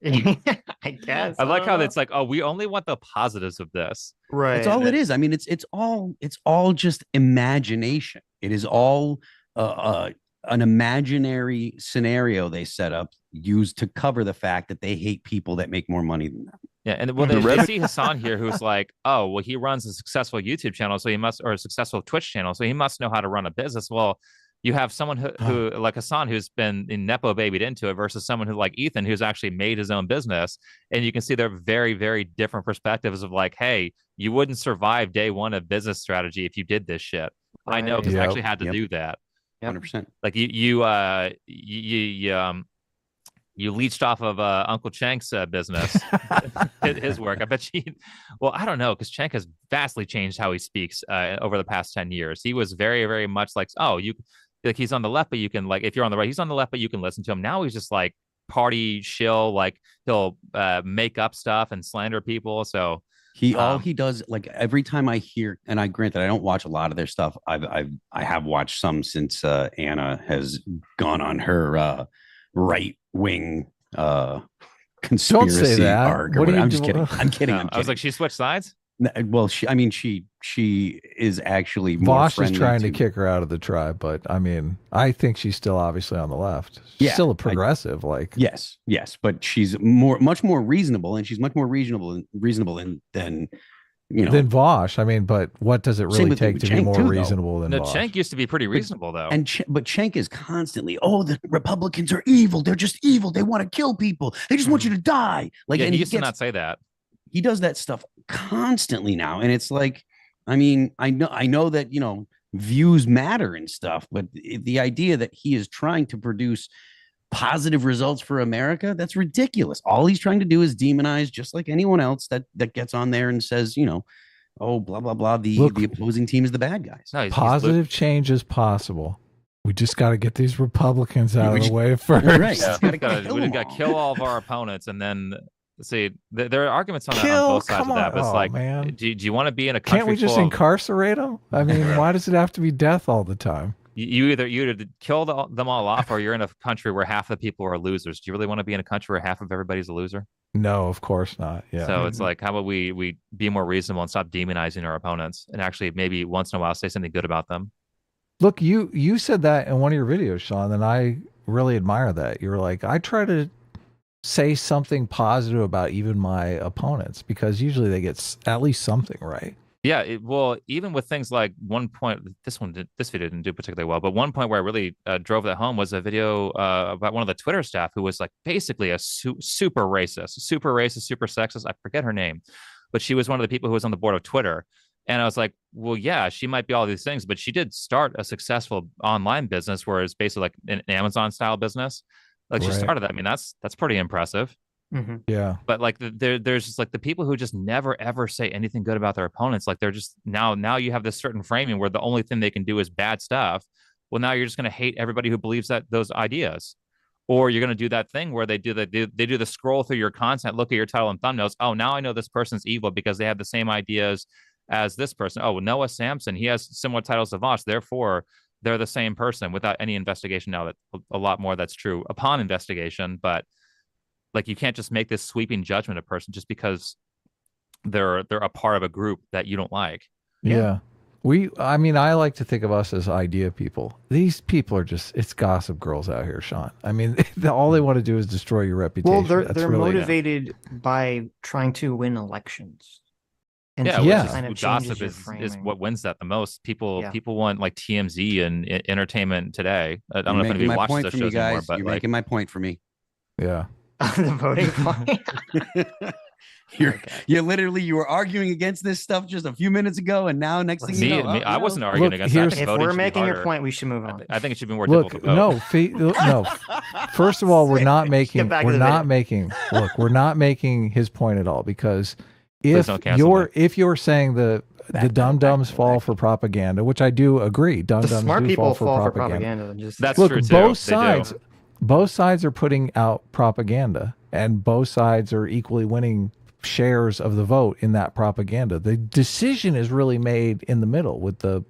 A: I guess.
D: I like how it's like, we only want the positives of this.
A: Right.
C: That's all it is. I mean, it's all just imagination. It is all an imaginary scenario they set up used to cover the fact that they hate people that make more money than them.
D: Yeah, and well, they see Hasan here, who's like, oh, well, he runs a successful YouTube channel, so he must, or a successful Twitch channel, so he must know how to run a business. Well, you have someone who like Hasan, who's been nepo babied into it, versus someone who like Ethan, who's actually made his own business, and you can see they're very, very different perspectives of like, hey, you wouldn't survive day one of business strategy if you did this shit. I know, because I actually had to do that.
C: 100%.
D: Like you leached off of Uncle Chank's business, his work. I bet well, I don't know, because Chank has vastly changed how he speaks over the past 10 years. He was very, very much like, he's on the left, but you can, like, if you're on the right, he's on the left, but you can listen to him. Now he's just like party shill, like he'll make up stuff and slander people. So
C: all he does, like every time I hear, and I grant that I don't watch a lot of their stuff. I have watched some since Anna has gone on her right wing conspiracy arc. I'm just kidding. I'm kidding.
D: I was like, she switched sides.
C: Well, she is actually
B: Vosh
C: more
B: is trying to kick her out of the tribe, but I mean, I think she's still obviously on the left. She's still a progressive,
C: yes, but she's much more reasonable, and she's much more reasonable than
B: than Vosh. I mean, but what does it really take to be more reasonable than Vosh?
D: Cenk used to be pretty reasonable, though.
C: But Cenk is constantly, the Republicans are evil. They're just evil. They want to kill people. They just want you to die. Like,
D: yeah,
C: and
D: he used to not say that.
C: He does that stuff constantly now, and it's like, I mean, I know that views matter and stuff, but the idea that he is trying to produce positive results for America, that's ridiculous. All he's trying to do is demonize, just like anyone else that gets on there and says, blah blah blah, the opposing team is the bad guys.
B: No, positive change is possible. We just got to get these Republicans out of the way first.
C: Right.
D: We got to kill all of our opponents, and then see, there are arguments on both sides of that. But it's like, man. Do you want to be in a country?
B: Can't we just incarcerate them? I mean, why does it have to be death all the time?
D: You either kill them all off, or you're in a country where half the people are losers. Do you really want to be in a country where half of everybody's a loser?
B: No, of course not. Yeah.
D: So it's like, how about we be more reasonable and stop demonizing our opponents, and actually maybe once in a while say something good about them?
B: Look, you said that in one of your videos, Sean, and I really admire that. You're like, I try to say something positive about even my opponents, because usually they get at least something right.
D: Yeah, well, even with things like one point, this video didn't do particularly well, but one point where I really drove that home was a video about one of the Twitter staff who was like basically a super racist, super sexist. I forget her name, but she was one of the people who was on the board of Twitter. And I was like, well, yeah, she might be all these things, but she did start a successful online business where it's basically like an Amazon style business. Like she started that. I mean, that's pretty impressive.
A: Mm-hmm.
B: Yeah.
D: But like there's just like the people who just never ever say anything good about their opponents. Like they're just now you have this certain framing where the only thing they can do is bad stuff. Well, now you're just going to hate everybody who believes that those ideas, or you're going to do that thing where they do the scroll through your content, look at your title and thumbnails. Oh, now I know this person's evil because they have the same ideas as this person. Oh, Noah Samsan, he has similar titles to Vosh, therefore they're the same person, without any investigation. Now that a lot more that's true upon investigation, but like you can't just make this sweeping judgment of a person just because they're a part of a group that you don't like.
B: Yeah. I mean, I like to think of us as idea people. These people are it's gossip girls out here, Sean. I mean, all they want to do is destroy your reputation.
A: Well, they're really motivated by trying to win elections. And
D: yeah,
A: so kind of
D: gossip is what wins that the most. People want like TMZ and entertainment today. I don't know if anybody watches those shows anymore, but
C: you're making my point for me.
B: Yeah.
A: The voting point.
C: You were arguing against this stuff just a few minutes ago, and now next thing you know,
D: I wasn't arguing against that.
A: If we're making your point, we should move on.
D: I think it should be more difficult.
B: No. First of all, we're not making his point at all, because if you're saying the dum-dums fall for propaganda, which I do agree, dum-dums do fall for propaganda.
D: That's true too.
B: Both sides are putting out propaganda, and both sides are equally winning shares of the vote in that propaganda. The decision is really made in the middle with the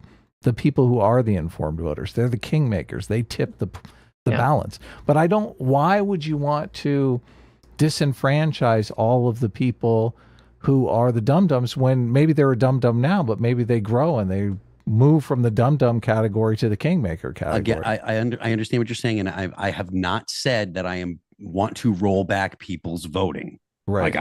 B: people who are the informed voters. They're the kingmakers. They tip the balance. But why would you want to disenfranchise all of the people who are the dum-dums when maybe they're a dum-dum now, but maybe they grow and they move from the dum-dum category to the kingmaker category?
C: Again, I understand what you're saying, and I have not said that I want to roll back people's voting.
B: Right.
C: Like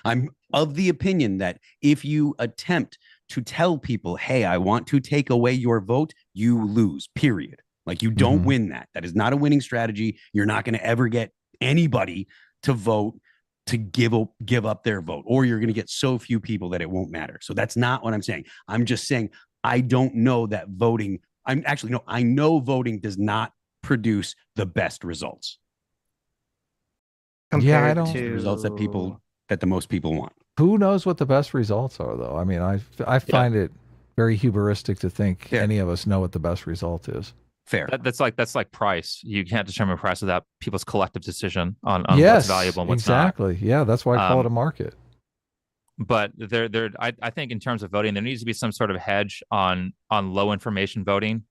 C: I'm of the opinion that if you attempt to tell people, hey, I want to take away your vote, you lose, period. Like you don't win that. That is not a winning strategy. You're not going to ever get anybody to vote to give up their vote, or you're going to get so few people that it won't matter. So that's not what I'm saying. I'm just saying I don't know that voting. I know voting does not produce the best results.
B: I don't
C: the results that the most people want.
B: Who knows what the best results are, though? I mean, I find it very hubristic to think any of us know what the best result is.
C: Fair.
D: That's like price. You can't determine price without people's collective decision on what's valuable and what's not.
B: Exactly. Yeah, that's why I call it a market.
D: But I think in terms of voting, there needs to be some sort of hedge on low information voting,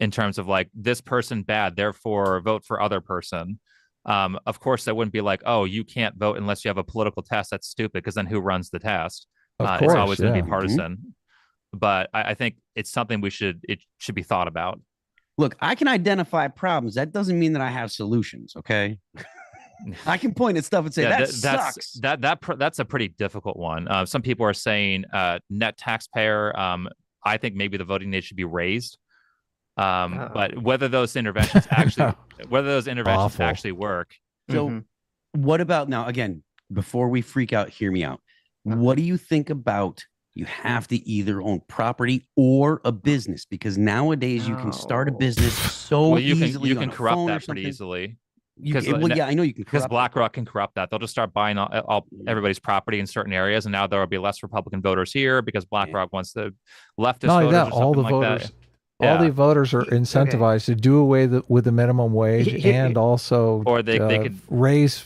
D: in terms of like this person bad, therefore vote for other person. Of course, that wouldn't be like, oh, you can't vote unless you have a political test. That's stupid, because then who runs the test? It's always going to be partisan. But I think it's something it should be thought about.
C: Look, I can identify problems. That doesn't mean that I have solutions. Okay. I can point at stuff and say that sucks.
D: That's a pretty difficult one. Some people are saying net taxpayer. I think maybe the voting age should be raised. But whether those interventions actually work.
C: So what about now, again, before we freak out, hear me out. What do you think about you have to either own property or a business? Because nowadays you can start a business so easily.
D: You can corrupt that pretty easily.
C: I know you can,
D: because BlackRock can corrupt that. They'll just start buying everybody's property in certain areas, and now there will be less Republican voters here because BlackRock wants the leftist voters. Or
B: all the voters, all the voters are incentivized to do away with the minimum wage and also,
D: or they could
B: raise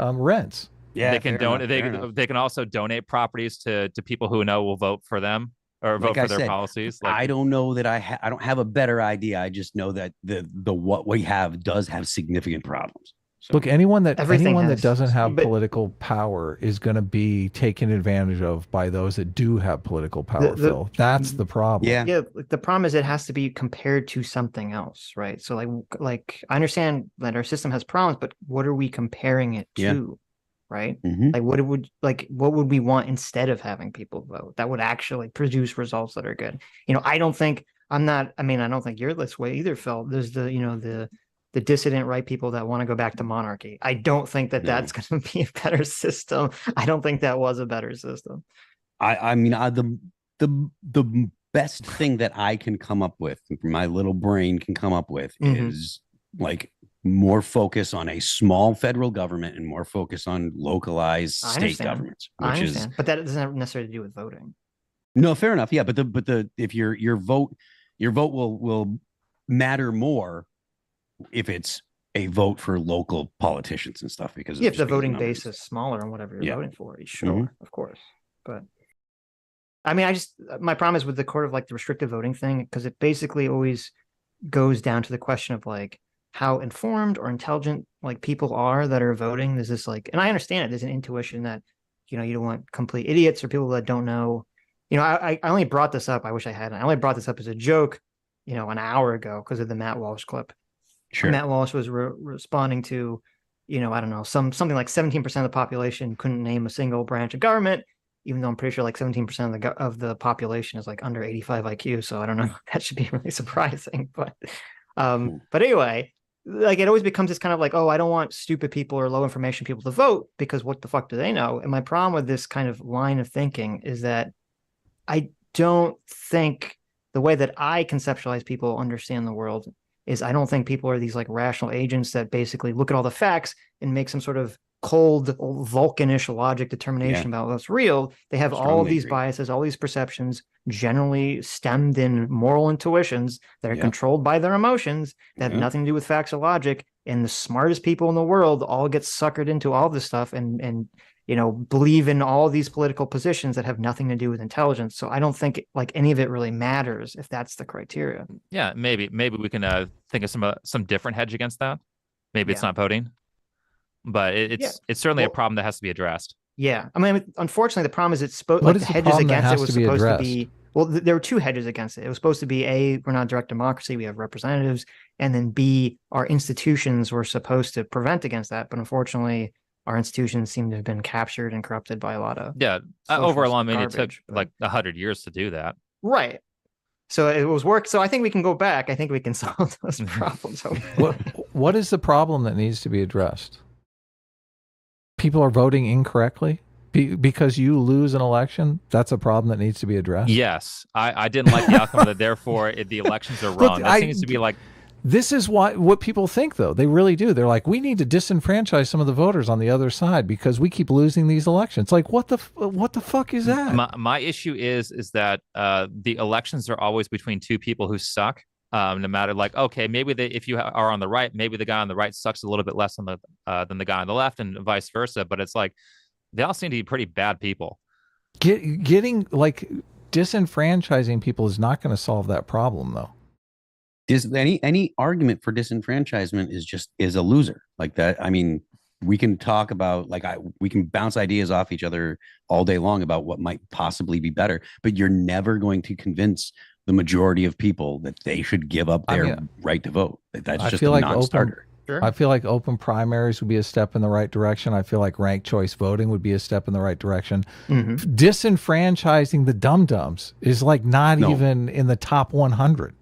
B: rents.
D: Yeah, they can they can also donate properties to people who know will vote for them or vote for their policies.
C: I don't know that I don't have a better idea. I just know that the what we have does have significant problems. So,
B: Look, anyone that
A: Everything
B: anyone
A: has-
B: that doesn't have
A: but-
B: political power is going to be taken advantage of by those that do have political power,
A: The-
B: Phil. That's the problem.
C: yeah,
A: Yeah, like the problem is it has to be compared to something else, right? So like I understand that our system has problems, but what are we comparing it
C: Yeah.
A: to, right?
C: Mhm.
A: Like what would we want instead of having people vote that would actually produce results that are good? I don't think I don't think you're this way either, Phil. There's the dissident right people that want to go back to monarchy. I don't think that
C: No.
A: that's going to be a better system. I don't think that was a better system.
C: I mean, the best thing that I can come up with, my little brain can come up with,
A: Mhm.
C: is like more focus on a small federal government and more focus on localized
A: I
C: state
A: understand.
C: governments,
A: I
C: which is
A: understand, but that doesn't have necessarily to do with voting.
C: no, fair enough. Yeah, but the if your vote will matter more if it's a vote for local politicians and stuff, because of
A: Yeah, if the
C: just because of
A: voting
C: numbers.
A: base is smaller on whatever you're
C: Yeah.
A: voting for, sure, of course. But I mean, my problem is with the court of like the restrictive voting thing, because it basically always goes down to the question of like how informed or intelligent like people are that are voting. There's this like, and I understand it. There's an intuition that, you don't want complete idiots or people that don't know. I only brought this up. I wish I hadn't. I only brought this up as a joke, an hour ago because of the Matt Walsh clip.
C: Sure.
A: Matt Walsh was responding to, I don't know, something like 17% of the population couldn't name a single branch of government, even though I'm pretty sure like 17% of the population is like under 85 IQ. So I don't know. That should be really surprising. But anyway, like it always becomes this kind of like, oh, I don't want stupid people or low information people to vote because what the fuck do they know? And my problem with this kind of line of thinking is that I don't think the way that I conceptualize people understand the world is I don't think people are these like rational agents that basically look at all the facts and make some sort of cold Vulcanish logic determination about what's real. They have all of
C: Strongly
A: these
C: agree.
A: biases, all these perceptions, generally stemmed in moral intuitions that are controlled by their emotions that have nothing to do with facts or logic. And the smartest people in the world all get suckered into all this stuff and believe in all these political positions that have nothing to do with intelligence. So I don't think like any of it really matters if that's the criteria.
D: Yeah, maybe we can think of some different hedge against that. Maybe it's not voting, but it's certainly a problem that has to be addressed.
A: Yeah, I mean, unfortunately, the problem is it's supposed
B: What
A: like
B: is
A: the
B: the
A: hedges
B: problem that
A: against it
B: has
A: was
B: to be
A: supposed to
B: addressed?
A: be. Well, there were two hedges against it. It was supposed to be A, we're not direct democracy, we have representatives, and then B, our institutions were supposed to prevent against that. But unfortunately, our institutions seem to have been captured and corrupted by a lot of
D: Overall, I mean, it took
A: garbage, but-
D: like 100 years to do that.
A: right. So it was work. So I think we can go back. I think we can solve those problems.
B: What is the problem that needs to be addressed? People are voting incorrectly because you lose an election. That's a problem that needs to be addressed.
D: Yes, I didn't like the outcome of that. Therefore, the elections are wrong. That seems to be like.
B: This is what people think, though. They really do. They're like, we need to disenfranchise some of the voters on the other side because we keep losing these elections. Like, what the fuck is that?
D: My issue is that the elections are always between two people who suck. No matter like, okay, maybe if you are on the right, maybe the guy on the right sucks a little bit less than the guy on the left, and vice versa. But it's like they all seem to be pretty bad people.
B: Getting like disenfranchising people is not going to solve that problem, though.
C: Any argument for disenfranchisement is a loser like that. I mean, we can talk about we can bounce ideas off each other all day long about what might possibly be better, but you're never going to convince the majority of people that they should give up their right to vote. That's just a non-starter.
B: I feel like open primaries would be a step in the right direction. I feel like ranked choice voting would be a step in the right direction. Disenfranchising the dum-dums is like not even in the top 100.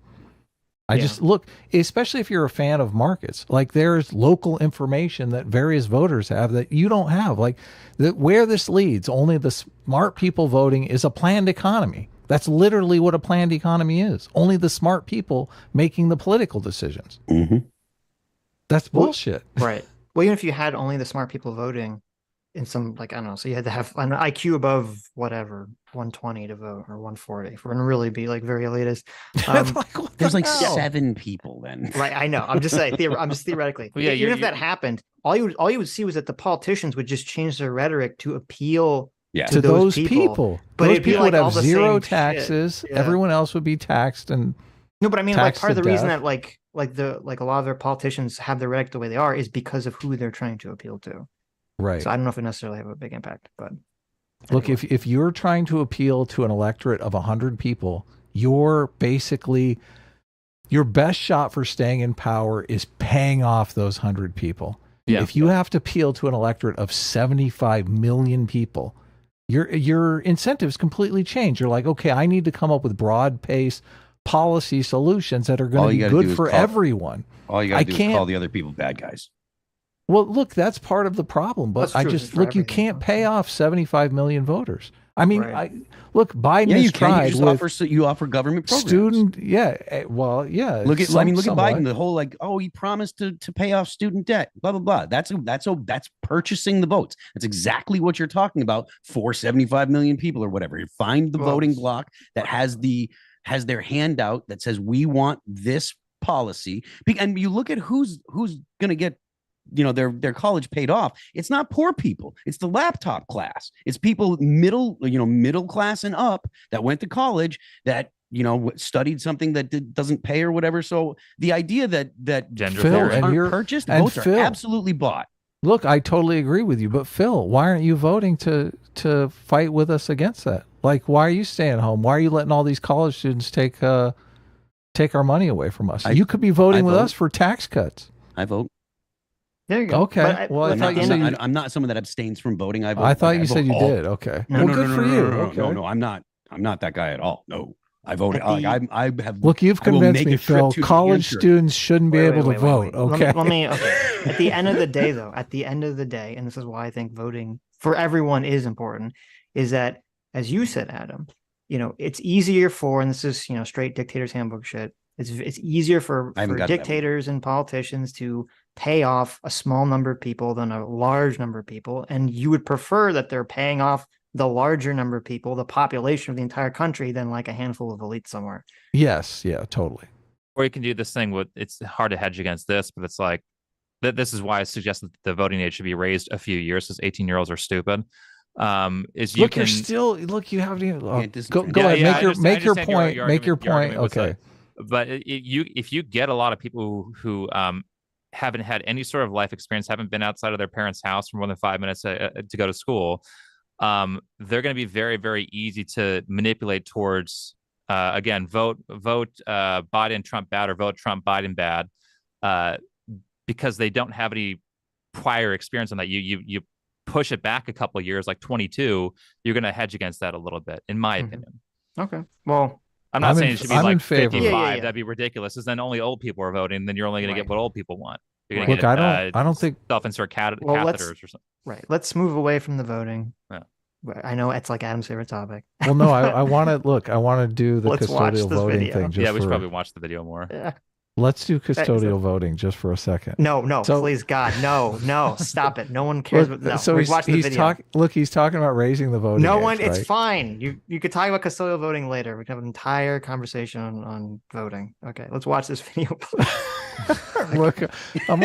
B: I just look, especially if you're a fan of markets, like there's local information that various voters have that you don't have. Like where this leads, only the smart people voting is a planned economy. That's literally what a planned economy is. Only the smart people making the political decisions. That's bullshit.
A: Right. Well, even if you had only the smart people voting in some, like, I don't know, so you had to have an IQ above whatever, 120 to vote or 140. If we're going to really be like very elitist.
C: There's like 7 people then.
A: Right. I know. I'm just saying, I'm just theoretically.
D: Well, yeah,
A: even if that happened, all you would see was that the politicians would just change their rhetoric to appeal
B: to those people.
A: But
B: those
A: it'd be
B: people
A: like
B: would
A: all
B: have
A: the
B: zero
A: same
B: taxes.
A: shit. Yeah.
B: Everyone else would be taxed and
A: no, but I mean, like part of the reason
B: death.
A: that like like a lot of their politicians have their rhetoric the way they are is because of who they're trying to appeal to.
B: Right.
A: So I don't know if it necessarily have a big impact, but
B: look,
A: anyway.
B: if you're trying to appeal to an electorate of 100 people, you're basically, your best shot for staying in power is paying off those 100 people.
D: Yeah.
B: If you have to appeal to an electorate of 75 million people, your incentives completely change. You're like, okay, I need to come up with broad-based policy solutions that are going to be good for everyone.
C: All you got to do is call the other people bad guys.
B: Well, look, that's part of the problem. But
A: That's
B: I
A: true
B: just
A: for
B: look, you
A: everything.
B: can't pay off 75 million voters. I mean,
A: Right.
B: look, Biden
C: Yeah,
B: has
C: you can.
B: tried
C: You offer government programs.
B: student. Yeah, well, yeah.
C: Look at
B: somewhat.
C: Biden. The whole like, oh, he promised to pay off student debt. Blah blah blah. That's purchasing the votes. That's exactly what you're talking about for 75 million people or whatever. You find the voting block that has their handout that says we want this policy, and you look at who's going to get their college paid off. It's not poor people. It's the laptop class. It's people middle class and up that went to college that studied something that doesn't pay or whatever. So the idea that
D: Gender
B: Phil,
D: theory.
B: and
C: aren't purchased,
B: and
C: votes
B: Phil,
C: are absolutely bought.
B: Look, I totally agree with you. But Phil, why aren't you voting to fight with us against that? Like, why are you staying home? Why are you letting all these college students take our money away from us? You could be voting with us for tax cuts.
C: I vote.
A: There you go.
B: Okay. Well, I thought you said
C: I'm not someone that abstains from voting. I vote.
B: I thought you said you
C: all.
B: did. Okay.
A: No,
B: Well,
A: no,
B: good for you.
C: No, I'm not. I'm not that guy at all. No, I voted.
A: At the-
C: I have.
B: Look, you've
C: I will
B: convinced
C: make
B: me,
C: a trip
B: Phil.
C: to New
B: College
C: Hampshire.
B: students shouldn't be able to vote. Okay.
A: Let me okay. At the end of the day, though, and this is why I think voting for everyone is important, is that, as you said, Adam, it's easier for, and this is, straight dictator's handbook shit. It's easier for dictators and politicians to pay off a small number of people than a large number of people. And you would prefer that they're paying off the larger number of people, the population of the entire country, than like a handful of elites somewhere.
B: Yes. Yeah, totally.
D: Or you can do this thing with, it's hard to hedge against this, but it's like, this is why I suggest that the voting age should be raised a few years, because 18-year-olds are stupid. You haven't even go ahead, make your point. Make your point. Okay. But if you get a lot of people who haven't had any sort of life experience, haven't been outside of their parents' house for more than 5 minutes to go to school, they're going to be very, very easy to manipulate towards, again, vote Biden, Trump bad, or vote Trump, Biden bad, because they don't have any prior experience on that. You push it back a couple of years, like 22, you're going to hedge against that a little bit, in my opinion.
A: Okay. Well,
D: I'm not saying it should be like 55.
A: Yeah.
D: That'd be ridiculous. Because then only old people are voting. Then you're only going to get what old people want. You're
B: Look,
D: get,
B: I don't think
D: self-insert catheters or something.
A: Right. Let's move away from the voting.
D: Yeah.
A: I know it's like Adam's favorite topic.
B: Well, no, I want to do the
A: Let's watch
B: custodial
A: this
B: voting
A: video.
B: thing.
D: Yeah, we should probably watch the video more.
A: Yeah.
B: Let's do custodial voting just for a second.
A: No,
B: So-
A: please, God, no, stop it. No one cares.
B: Look,
A: No,
B: so
A: we've watched the video.
B: he's talking about raising the voting
A: No
B: age,
A: one, it's
B: right?
A: fine. You could talk about custodial voting later. We can have an entire conversation on voting. Okay, let's watch this video.
B: Look, I'm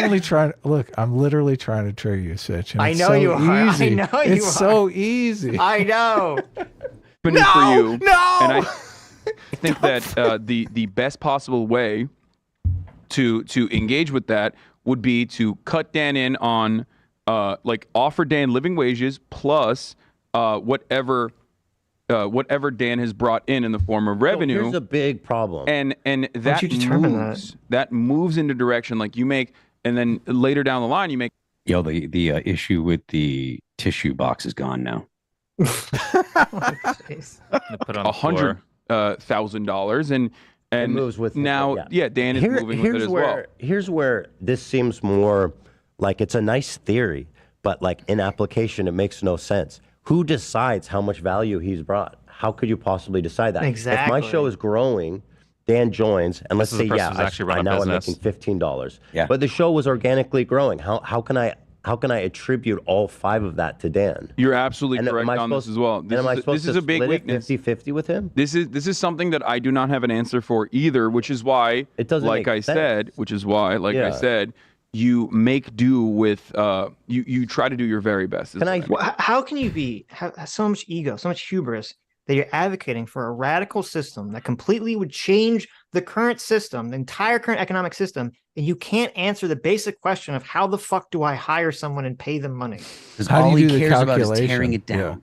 B: literally trying to trigger you, Sitch. And
A: I
B: it's
A: know
B: so
A: you are.
B: Easy.
A: I know you
B: It's
A: are.
B: so easy.
A: I know.
E: For you.
A: No.
E: And I think that the best possible way to engage with that would be to cut Dan in on offer Dan living wages plus whatever Dan has brought in the form of revenue.
F: Here's a big problem.
E: And that
A: you determine
E: moves that moves into direction like you make, and then later down the line you make.
C: The issue with the tissue box is gone now.
D: Put on the floor.
E: $100,000 and
F: It moves with it,
E: now.
F: yeah.
E: Dan is moving with it as well.
F: Here's where this seems more like it's a nice theory, but like in application, it makes no sense. Who decides how much value he's brought? How could you possibly decide that? If my show is growing, Dan joins, and let's say,
D: now
F: I'm making $15.
C: Yeah.
F: But the show was organically growing. How can I attribute all 5 of that to Dan?
E: You're absolutely
F: And
E: correct on this as well. This is a big weakness.
F: 50-50 with him?
E: This is something that I do not have an answer for either, which is why,
F: It doesn't
E: like
F: make
E: I
F: sense.
E: said, I said, you make do with you try to do your very best.
A: How can you have so much ego, so much hubris, that that you're advocating for a radical system that completely would change the current system, the entire current economic system, and you can't answer the basic question of how the fuck do I hire someone and pay them money?
C: Because
B: How do
C: all
B: you
C: he
B: do the
C: cares about is tearing
B: calculation?
C: it down.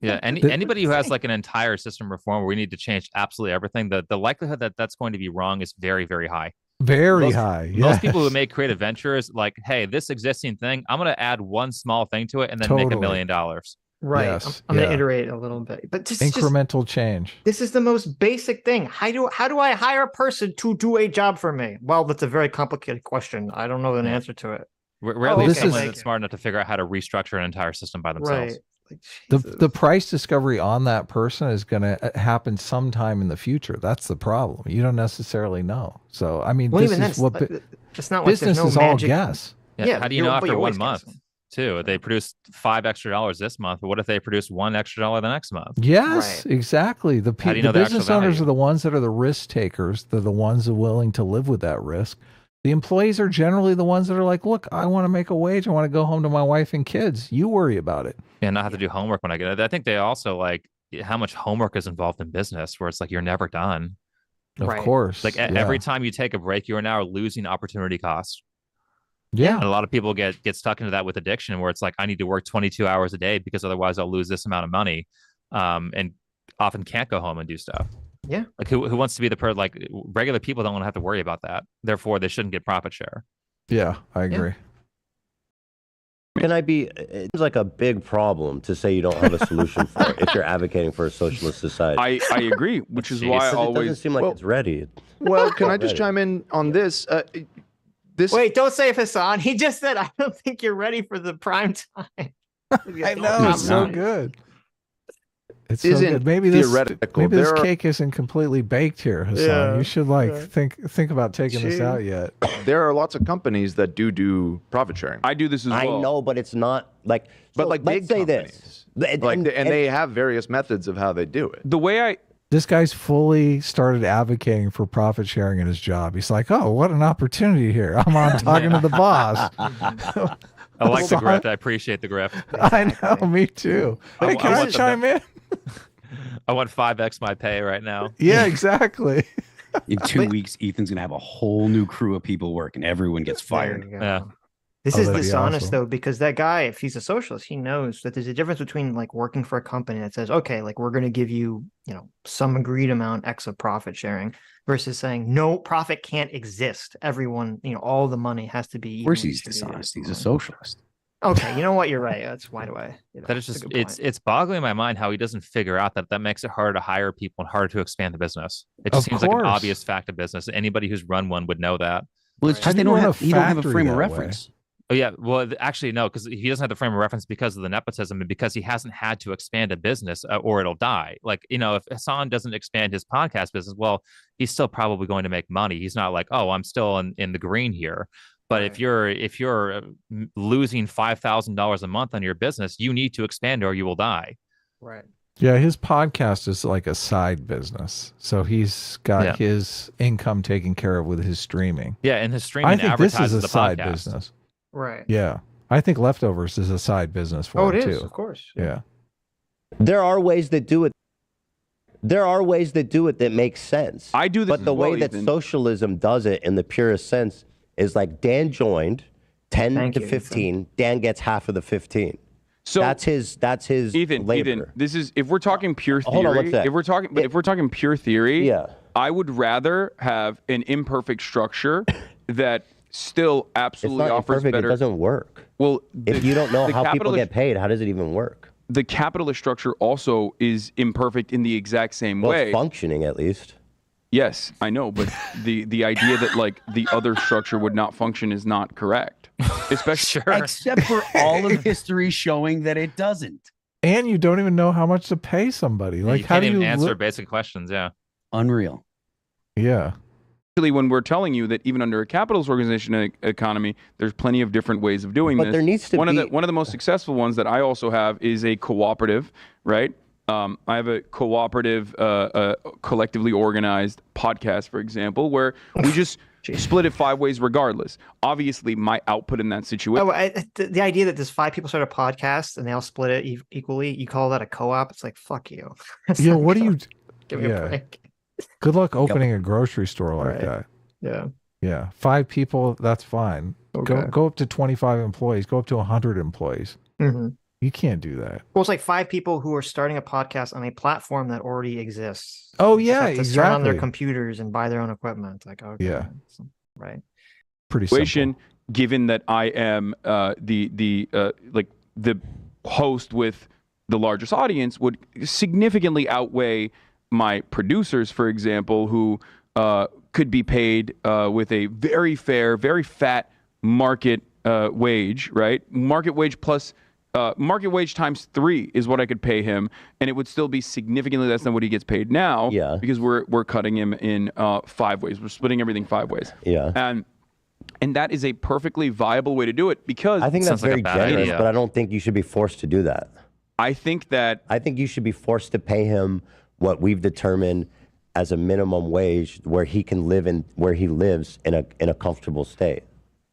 D: Yeah, anybody who has like an entire system reform where we need to change absolutely everything, the likelihood that that's going to be wrong is very, very high.
B: Very high.
D: Most people who
B: yes.
D: make creative ventures, like, hey, this existing thing, I'm going to add one small thing to it and then make
B: Totally.
D: $1 million.
A: Right.
B: Yes,
A: I'm going
B: yeah.
A: to iterate a little bit, but just
B: Incremental change.
A: this is the most basic thing. How do I hire a person to do a job for me? Well, that's a very complicated question. I don't know an answer to it.
D: Rarely
A: okay,
D: is someone
A: thank
D: that's
A: you.
D: smart enough to figure out how to restructure an entire system by themselves.
A: Right. Like,
B: The
A: Jesus.
B: price discovery on that person is going to happen sometime in the future. That's the problem. You don't necessarily know. So I mean,
A: Well,
B: this
A: even
B: is
A: then,
B: what
A: it's not like there's
B: business
A: no
B: is all
A: magic.
B: guess.
D: Yeah, how do you know
A: but
D: after
A: you're
D: 1
A: always
D: month,
A: guessing.
D: too? They produced $5 extra this month, but what if they produce $1 extra the next month?
B: Yes,
A: Right.
B: exactly. The
D: How do you know
B: the
D: the actual
B: business owners
D: value?
B: are the ones that are the risk takers. They're the ones who are willing to live with that risk. The employees are generally the ones that are like, look, I want to make a wage. I want to go home to my wife and kids. You worry about it.
D: And not have to do homework when I get it. I think they also like how much homework is involved in business where it's like you're never done.
B: Of
A: Right.
B: course.
D: Like every time you take a break, you are now losing opportunity cost.
B: Yeah.
D: And a lot of people get stuck into that with addiction where it's like, I need to work 22 hours a day because otherwise I'll lose this amount of money. And often can't go home and do stuff.
A: Yeah.
D: Like who wants to be the like regular people don't want to have to worry about that. Therefore, they shouldn't get profit share.
B: Yeah, I agree.
F: Can I be? It seems like a big problem to say you don't have a solution for it if you're advocating for a socialist society.
E: I agree, which is why I
F: Because it doesn't
E: always.
F: seem like
G: well-
F: it's ready.
G: Well, can I just
F: Ready.
G: chime in on this? This
A: Wait, don't say Hasan. He just said, I don't think you're ready for the prime time.
B: I know. It's so good. It's so
G: isn't
B: good. Maybe this
G: theoretical.
B: maybe this
G: There are-
B: cake isn't completely baked here, Hasan.
A: Yeah,
B: You should like
A: yeah.
B: think about taking this
A: Gee.
B: out yet.
G: there are lots of companies that do profit sharing.
E: I do this as
F: I
E: well.
F: know, but it's not like.
G: But
F: so
G: like
F: let's
G: big
F: say
G: companies.
F: this.
G: Like, and they have various methods of how they do it.
E: The way I
B: This guy's fully started advocating for profit sharing in his job. He's like, oh, what an opportunity here. I'm on talking to the boss.
D: I like the
B: Hasan-
D: grift. I appreciate the grift.
B: I know, me too. Hey, can I
D: want the
B: chime in?
D: I want 5x my pay right now.
B: Yeah, exactly.
C: In 2 weeks, Ethan's gonna have a whole new crew of people working. Everyone gets
A: There
C: fired.
A: you go.
D: Yeah.
A: This
B: Oh,
A: is
B: that'd be
A: dishonest
B: awesome.
A: though, because that guy, if he's a socialist, he knows that there's a difference between like working for a company that says, okay, like we're going to give you, some agreed amount X of profit sharing versus saying, no, profit can't exist. Everyone, all the money has to be.
C: Of course,
A: evenly
C: he's
A: distributed.
C: dishonest. He's a socialist.
A: Okay, you know what? You're right. That's why do I?
D: That is
A: that's
D: just
A: a good point.
D: it's boggling my mind how he doesn't figure out that makes it harder to hire people and harder to expand the business. It just
B: Of
D: seems like an
B: course.
D: obvious fact of business. Anybody who's run one would know that.
C: Well, it's
A: Right.
C: just
B: How
C: they
B: do you
C: don't
B: run
C: have
B: a
C: you don't have a
B: factory
C: frame of
B: that way?
C: reference.
D: Oh yeah, well actually no, because he doesn't have the frame of reference because of the nepotism and because he hasn't had to expand a business or it'll die. Like if Hasan doesn't expand his podcast business, well, he's still probably going to make money. He's not like, oh, I'm still in the green here. But if you're losing $5,000 a month on your business, you need to expand or you will die.
A: Right.
B: Yeah, his podcast is like a side business. So he's got
D: Yeah.
B: his income taken care of with his streaming.
D: Yeah, and his streaming
B: I think this
D: advertises
B: is a
D: the
B: side
D: podcast.
B: business.
A: Right.
B: Yeah. I think Leftovers is a side business for
A: Oh,
B: him
A: it is,
B: too.
A: of course.
B: Yeah.
F: There are ways that do it. There are ways that do it that make sense.
E: I do this
F: But the
E: as well,
F: way that
E: Ethan.
F: socialism does it in the purest sense is like Dan joined 10
A: Thank
F: to
A: you,
F: 15. Dan gets half of the 15.
E: So
F: That's his
E: Ethan,
F: labor.
E: this is if we're talking pure
F: Hold on one
E: theory.
F: sec.
E: If we're talking pure theory,
F: Yeah.
E: I would rather have an imperfect structure that still
F: It's
E: absolutely
F: not
E: offers
F: imperfect.
E: better.
F: It doesn't work.
E: Well,
F: If you don't know
E: the
F: how people
E: capitalist-
F: get paid, how does it even work?
E: the capitalist structure also is imperfect in the exact same
F: Well,
E: way.
F: it's functioning at least.
E: Yes, I know, but the idea that like the other structure would not function is not correct. Especially
D: Sure.
C: Except for all of history showing that it doesn't.
B: And you don't even know how much to pay somebody. Like
D: you
B: how
D: can't
B: do
D: even
B: you
D: answer
B: look-
D: basic questions. Yeah.
C: Unreal.
B: Yeah.
E: when we're telling you that even under a capitalist organization economy, there's plenty of different ways of doing
F: But
E: this.
F: there needs to
E: one
F: be-
E: of the most successful ones that I also have is a cooperative, right? I have a cooperative, collectively organized podcast, for example, where split it 5 ways regardless. Obviously, my output in that situation.
A: The idea that there's 5 people start a podcast and they all split it equally, you call that a co-op? It's like, fuck you.
B: Yeah, what do you?
A: Give me a break.
B: Good luck opening a grocery store like that.
A: Yeah.
B: Yeah, 5 people, that's fine.
A: Okay.
B: Go up to 25 employees. Go up to 100 employees.
A: Mm-hmm.
B: You can't do that.
A: Well, it's like 5 people who are starting a podcast on a platform that already exists.
B: Oh
A: They
B: yeah,
A: have to turn on their computers and buy their own equipment. Like, okay,
B: Yeah.
A: right.
B: Pretty
E: Situation,
B: simple.
E: given that I am the host with the largest audience, would significantly outweigh my producers, for example, who could be paid with a very fair, very fat market wage, right? Market wage plus market wage times 3 is what I could pay him, and it would still be significantly less than what he gets paid now.
F: Yeah.
E: Because we're cutting him in 5 ways. We're splitting everything 5 ways.
F: Yeah.
E: And that is a perfectly viable way to do it, because
F: I think that's very generous, but I don't think you should be forced to do that.
E: I think
F: you should be forced to pay him what we've determined as a minimum wage, where he can live where he lives in a comfortable state.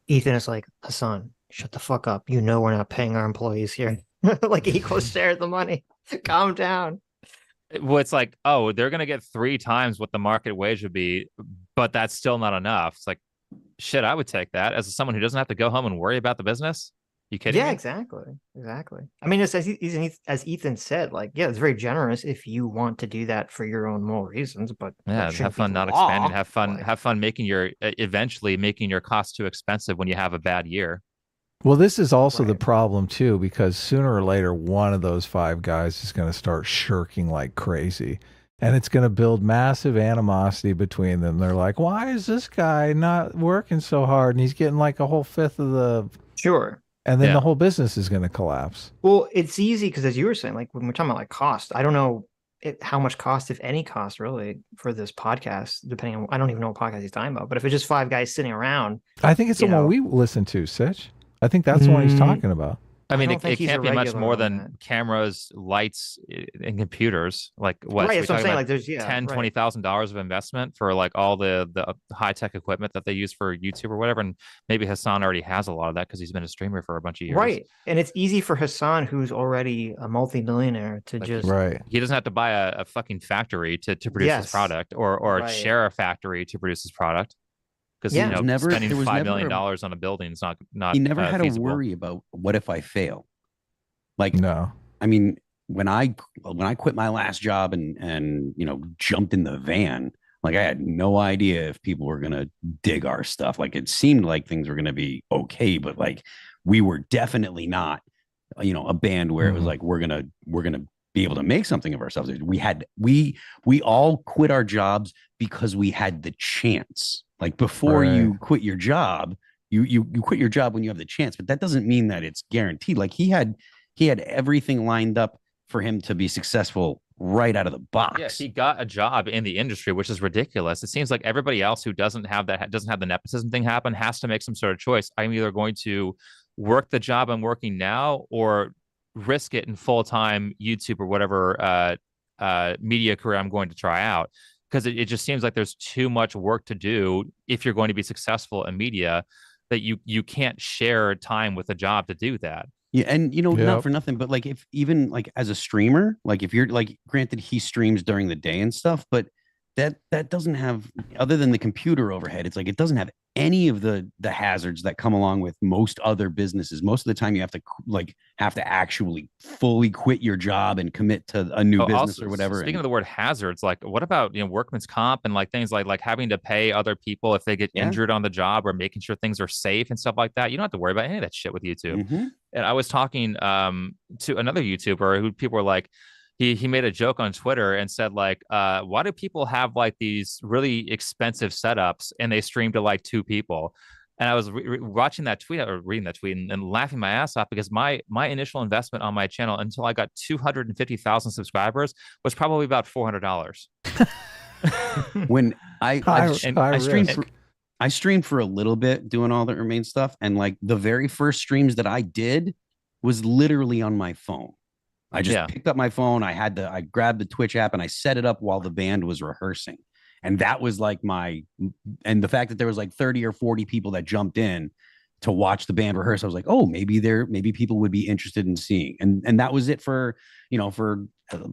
A: Ethan is like, Hasan, shut the fuck up. You know we're not paying our employees here. Like, equal share of the money. Calm down.
D: Well, it's like, oh, they're gonna get 3 times what the market wage would be, but that's still not enough. It's like, shit, I would take that as someone who doesn't have to go home and worry about the business. You kidding me?
A: Yeah, exactly. I mean, as Ethan said, like, yeah, it's very generous if you want to do that for your own moral reasons, but
D: yeah, have fun not expanding. Have fun making eventually making your costs too expensive when you have a bad year.
B: Well, this is also the problem too, because sooner or later, one of those 5 guys is going to start shirking like crazy. And it's going to build massive animosity between them. They're like, why is this guy not working so hard? And he's getting like a whole 5th of the...
A: Sure.
B: And then the whole business is going to collapse.
A: Well, it's easy because, as you were saying, like, when we're talking about like cost, I don't know how much cost, if any cost, really, for this podcast, depending on, I don't even know what podcast he's talking about, but if it's just 5 guys sitting around.
B: I think it's the one we listen to, Sitch. I think that's the one he's talking about.
D: I mean, it can't be much more than cameras, lights, and computers. Like, what?
A: Right, that's what I'm saying. Like, there's
D: $10,000-$20,000 of investment for like all the high tech equipment that they use for YouTube or whatever. And maybe Hasan already has a lot of that because he's been a streamer for a bunch of years.
A: Right, and it's easy for Hasan, who's already a multi-millionaire, to just
D: He doesn't have to buy a fucking factory to produce his product, or share a factory to produce his product. Because spending $5 million on a building is not.
C: He never had
D: feasible.
C: to worry about what if I fail. Like,
B: no,
C: I mean, when I quit my last job and jumped in the van, like, I had no idea if people were gonna dig our stuff. Like, it seemed like things were gonna be okay, but like, we were definitely not, a band where it was like we're gonna be able to make something of ourselves. We all quit our jobs because we had the chance. Like, before you quit your job, you quit your job when you have the chance, but that doesn't mean that it's guaranteed. Like, he had everything lined up for him to be successful right out of the box.
D: Yeah, he got a job in the industry, which is ridiculous. It seems like everybody else who doesn't have the nepotism thing happen has to make some sort of choice. I'm either going to work the job I'm working now or risk it in full-time YouTube or whatever media career I'm going to try out. Because it just seems like there's too much work to do if you're going to be successful in media, that you can't share time with a job to do that.
C: Yeah, and not for nothing, but like, if even like as a streamer, like, if you're like, granted, he streams during the day and stuff, but that doesn't have, other than the computer overhead, it's like, it doesn't have any of the hazards that come along with most other businesses. Most of the time you have to actually fully quit your job and commit to a new business
D: also,
C: or whatever.
D: Speaking of the word hazards, like, what about workman's comp and like things like having to pay other people if they get injured on the job, or making sure things are safe and stuff like that? You don't have to worry about any of that shit with YouTube. And I was talking to another YouTuber who people were like, he made a joke on Twitter and said, like, why do people have like these really expensive setups and they stream to like 2 people? And I was watching that tweet, or reading that tweet, and laughing my ass off, because my initial investment on my channel until I got 250,000 subscribers was probably about $400.
C: When I streamed for a little bit doing all the remaining stuff, and like, the very first streams that I did was literally on my phone. I just picked up my phone. I grabbed the Twitch app and I set it up while the band was rehearsing. And that was like and the fact that there was like 30 or 40 people that jumped in to watch the band rehearse, I was like, oh, maybe people would be interested in seeing. And that was it for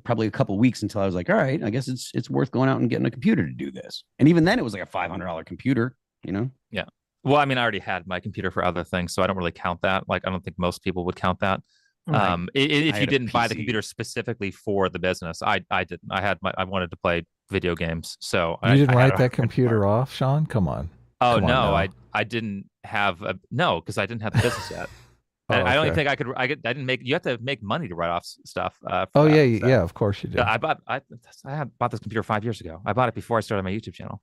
C: probably a couple of weeks until I was like, all right, I guess it's worth going out and getting a computer to do this. And even then it was like a $500 computer,
D: Yeah. Well, I mean, I already had my computer for other things, so I don't really count that. Like, I don't think most people would count that.
A: Right.
D: If you didn't buy the
C: PC.
D: computer specifically for the business, I didn't. I wanted to play video games, so
B: You didn't write that computer off, Sean? Come on.
D: Oh
B: Come on
D: no,
B: now.
D: I didn't have because I didn't have the business yet.
B: Oh,
D: I don't
B: okay.
D: even think I didn't make. You have to make money to write off stuff. For
B: Oh
D: that,
B: yeah,
D: so.
B: yeah. Of course you did.
D: I bought this computer 5 years ago. I bought it before I started my YouTube channel,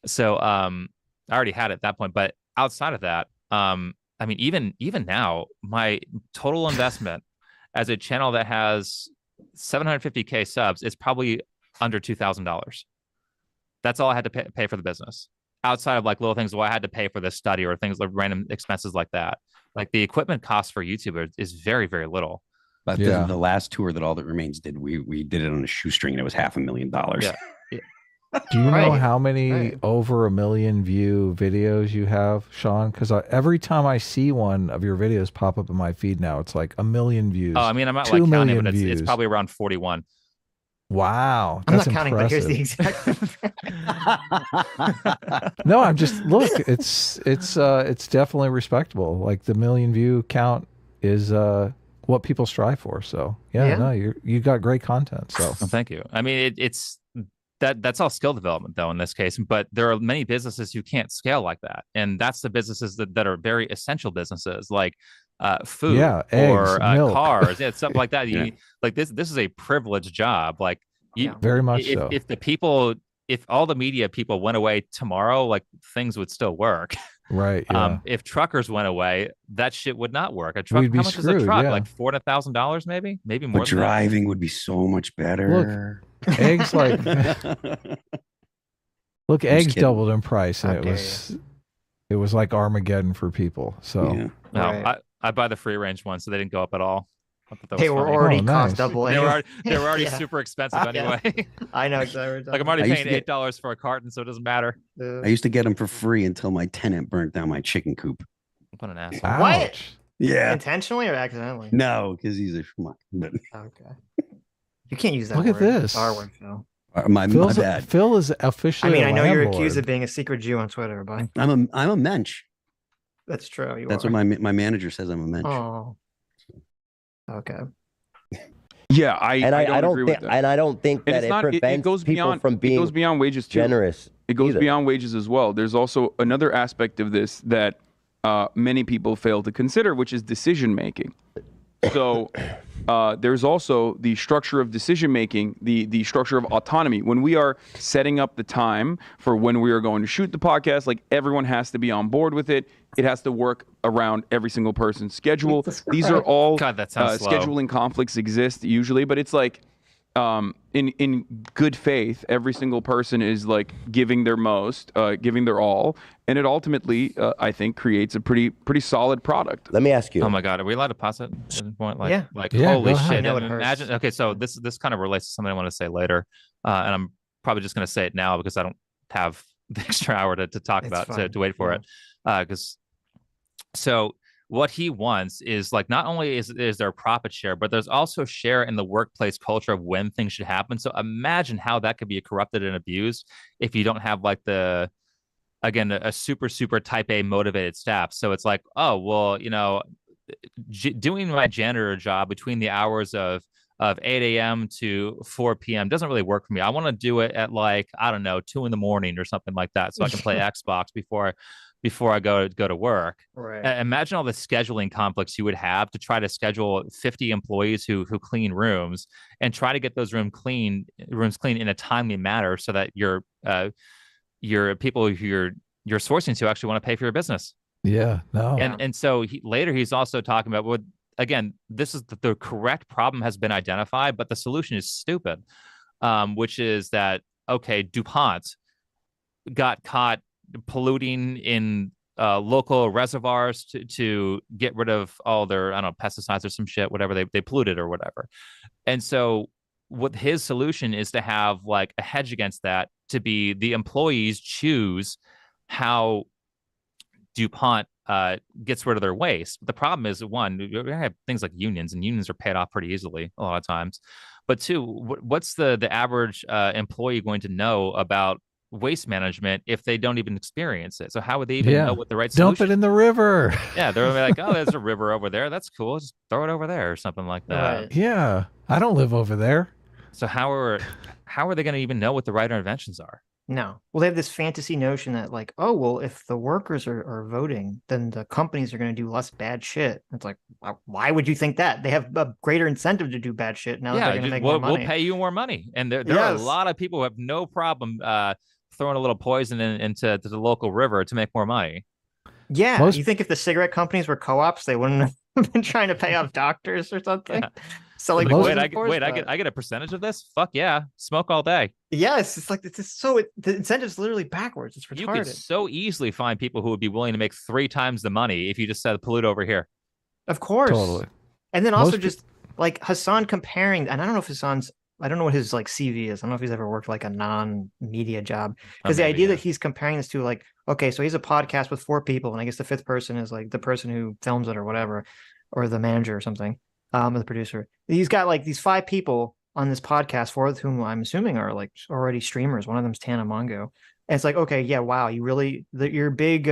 D: so I already had it at that point. But outside of that, I mean, even now, my total investment as a channel that has 750K subs is probably under $2,000. That's all I had to pay for the business. Outside of like little things, I had to pay for this study or things like random expenses like that. Like the equipment cost for YouTubers is very, very little.
C: But
B: Yeah.
C: the last tour that All That Remains did, we did it on a shoestring, and it was $500,000.
D: Yeah.
B: Do you know
A: Right,
B: how many
A: right.
B: over 1 million view videos you have, Sean? Because every time I see one of your videos pop up in my feed now, it's like 1 million views.
D: Oh, I mean, I'm not
B: 2
D: like counting,
B: million
D: but it's
B: views.
D: probably around 41.
B: Wow,
A: I'm
B: that's
A: not counting, but here's the
B: impressive.
A: exact.
B: No, I'm just look. It's definitely respectable. Like the 1 million view count is what people strive for. So yeah. No, you got great content. So
D: Well, thank you. I mean, it's that's all skill development though in this case, but there are many businesses who can't scale like that, and that's the businesses that are very essential businesses like food
B: Yeah,
D: or
B: eggs, milk.
D: cars, stuff like that.
C: Yeah.
D: Like this is a privileged job. Like
A: Yeah.
B: very much
D: if,
B: so.
D: if all the media people went away tomorrow, like things would still work.
B: Right. Yeah.
D: If truckers went away, that shit would not work. A truck,
B: We'd be
D: how much is a
B: screwed,
D: truck?
B: yeah.
D: Like $400,000 maybe more
C: But
D: than that.
C: driving would be so much better.
B: Eggs like look, eggs
C: kidding.
B: doubled in price, and
A: How
B: it was like Armageddon for people. So
C: Yeah.
D: No,
A: Right.
D: I buy the free range one, so they didn't go up at all. I thought that
A: They
D: was
A: were
D: funny.
A: already
B: Oh,
A: cost
B: nice.
A: double.
D: They were
A: anyway.
D: already, they were already
A: Yeah.
D: super expensive
A: Yeah.
D: anyway.
A: I know exactly.
D: Like I'm already
C: I used
D: paying
C: to get-
D: $8 for a carton, so it doesn't matter.
C: I used to get them for free until my tenant burnt down my chicken coop.
D: What an ass.
B: ouch.
C: Yeah.
A: Intentionally or accidentally?
C: No, because he's a schmuck. But
A: Okay. You can't use that.
B: Look at
A: word.
B: this.
A: R word, Phil.
C: my bad.
B: Phil is
A: I
B: officially.
A: mean,
B: a
A: I know you're
B: landlord.
A: accused of being a secret Jew on Twitter, but
C: I'm a mensch.
A: that's true. You
C: That's
A: are.
C: what my manager says. I'm a mensch.
A: Oh. Okay.
E: Yeah, I don't agree
F: think,
E: with that.
F: and I don't think
E: And
F: that
E: it's
F: it
E: not.
F: prevents
E: It goes
F: people
E: beyond.
F: from
E: It
F: being
E: goes beyond wages too.
F: generous.
E: It goes
F: either.
E: beyond wages as well. There's also another aspect of this that many people fail to consider, which is decision making. So there's also the structure of decision making, the structure of autonomy. When we are setting up the time for when we are going to shoot the podcast, like everyone has to be on board with it. It has to work around every single person's schedule. These are all
D: God, that sounds slow.
E: scheduling conflicts exist usually, but it's like in good faith, every single person is like giving their most, giving their all, and it ultimately, I think, creates a pretty solid product.
F: Let me ask you.
D: Oh my God, are we allowed to pause it at this point? Like,
A: Yeah.
B: Yeah,
D: holy
B: go ahead.
D: shit!
A: I know it hurts.
D: Imagine. Okay, so this kind of relates to something I want to say later, and I'm probably just going to say it now because I don't have the extra hour to talk
A: It's
D: about
A: fine.
D: to wait for
A: Yeah.
D: it. Because so what he wants is like not only is there a profit share, but there's also share in the workplace culture of when things should happen. So imagine how that could be corrupted and abused if you don't have like again a super type A motivated staff. So it's like, oh well, doing my janitor job between the hours of 8 a.m. to 4 p.m. doesn't really work for me. I want to do it at like, I don't know, 2 a.m. or something like that, so I can play Xbox before I go to work.
A: Right.
D: Imagine all the scheduling conflicts you would have to try to schedule 50 employees who clean rooms and try to get those rooms clean in a timely manner so that your people who you're sourcing to actually want to pay for your business.
B: Yeah. No.
D: And so later he's also talking about what, again, this is the correct problem has been identified, but the solution is stupid, which is that, okay, DuPont got caught polluting in local reservoirs to get rid of all their, I don't know, pesticides or some shit, whatever they polluted or whatever. And so what his solution is to have like a hedge against that to be the employees choose how DuPont gets rid of their waste. But the problem is, one, we have things like unions, and unions are paid off pretty easily a lot of times. But two, what's the average employee going to know about waste management if they don't even experience it? So how would they even know what the right solution?
B: Dump it in the river.
D: Yeah, they're like, oh, there's a river over there. That's cool. Just throw it over there or something like that.
A: Right.
B: Yeah, I don't live over there.
D: So how are they going to even know what the right interventions are?
A: No. Well, they have this fantasy notion that like, oh, well, if the workers are voting, then the companies are going to do less bad shit. It's like, why would you think that? They have a greater incentive to do bad shit now that they're going to make more money.
D: We'll pay you more money. And there are a lot of people who have no problem throwing a little poison into the local river to make more money.
A: Yeah. You think if the cigarette companies were co-ops, they wouldn't have been trying to pay off doctors or something?
D: Yeah.
A: Selling
D: I get a percentage of this? Fuck yeah. Smoke all day.
A: Yes, it's like the incentive's literally backwards. It's retarded.
D: You could so easily find people who would be willing to make 3 times the money if you just said pollute over here.
A: Of course.
B: Totally.
A: And then also just like Hasan comparing, and I don't know if I don't know what his like CV is. I don't know if he's ever worked like a non-media job. Because the idea that he's comparing this to like, okay, so he's a podcast with 4 people, and I guess the 5th person is like the person who films it or whatever, or the manager or something, or the producer. He's got like these 5 people on this podcast, 4 of whom I'm assuming are like already streamers. One of them's Tana Mongo. And it's like, okay, yeah, wow, your big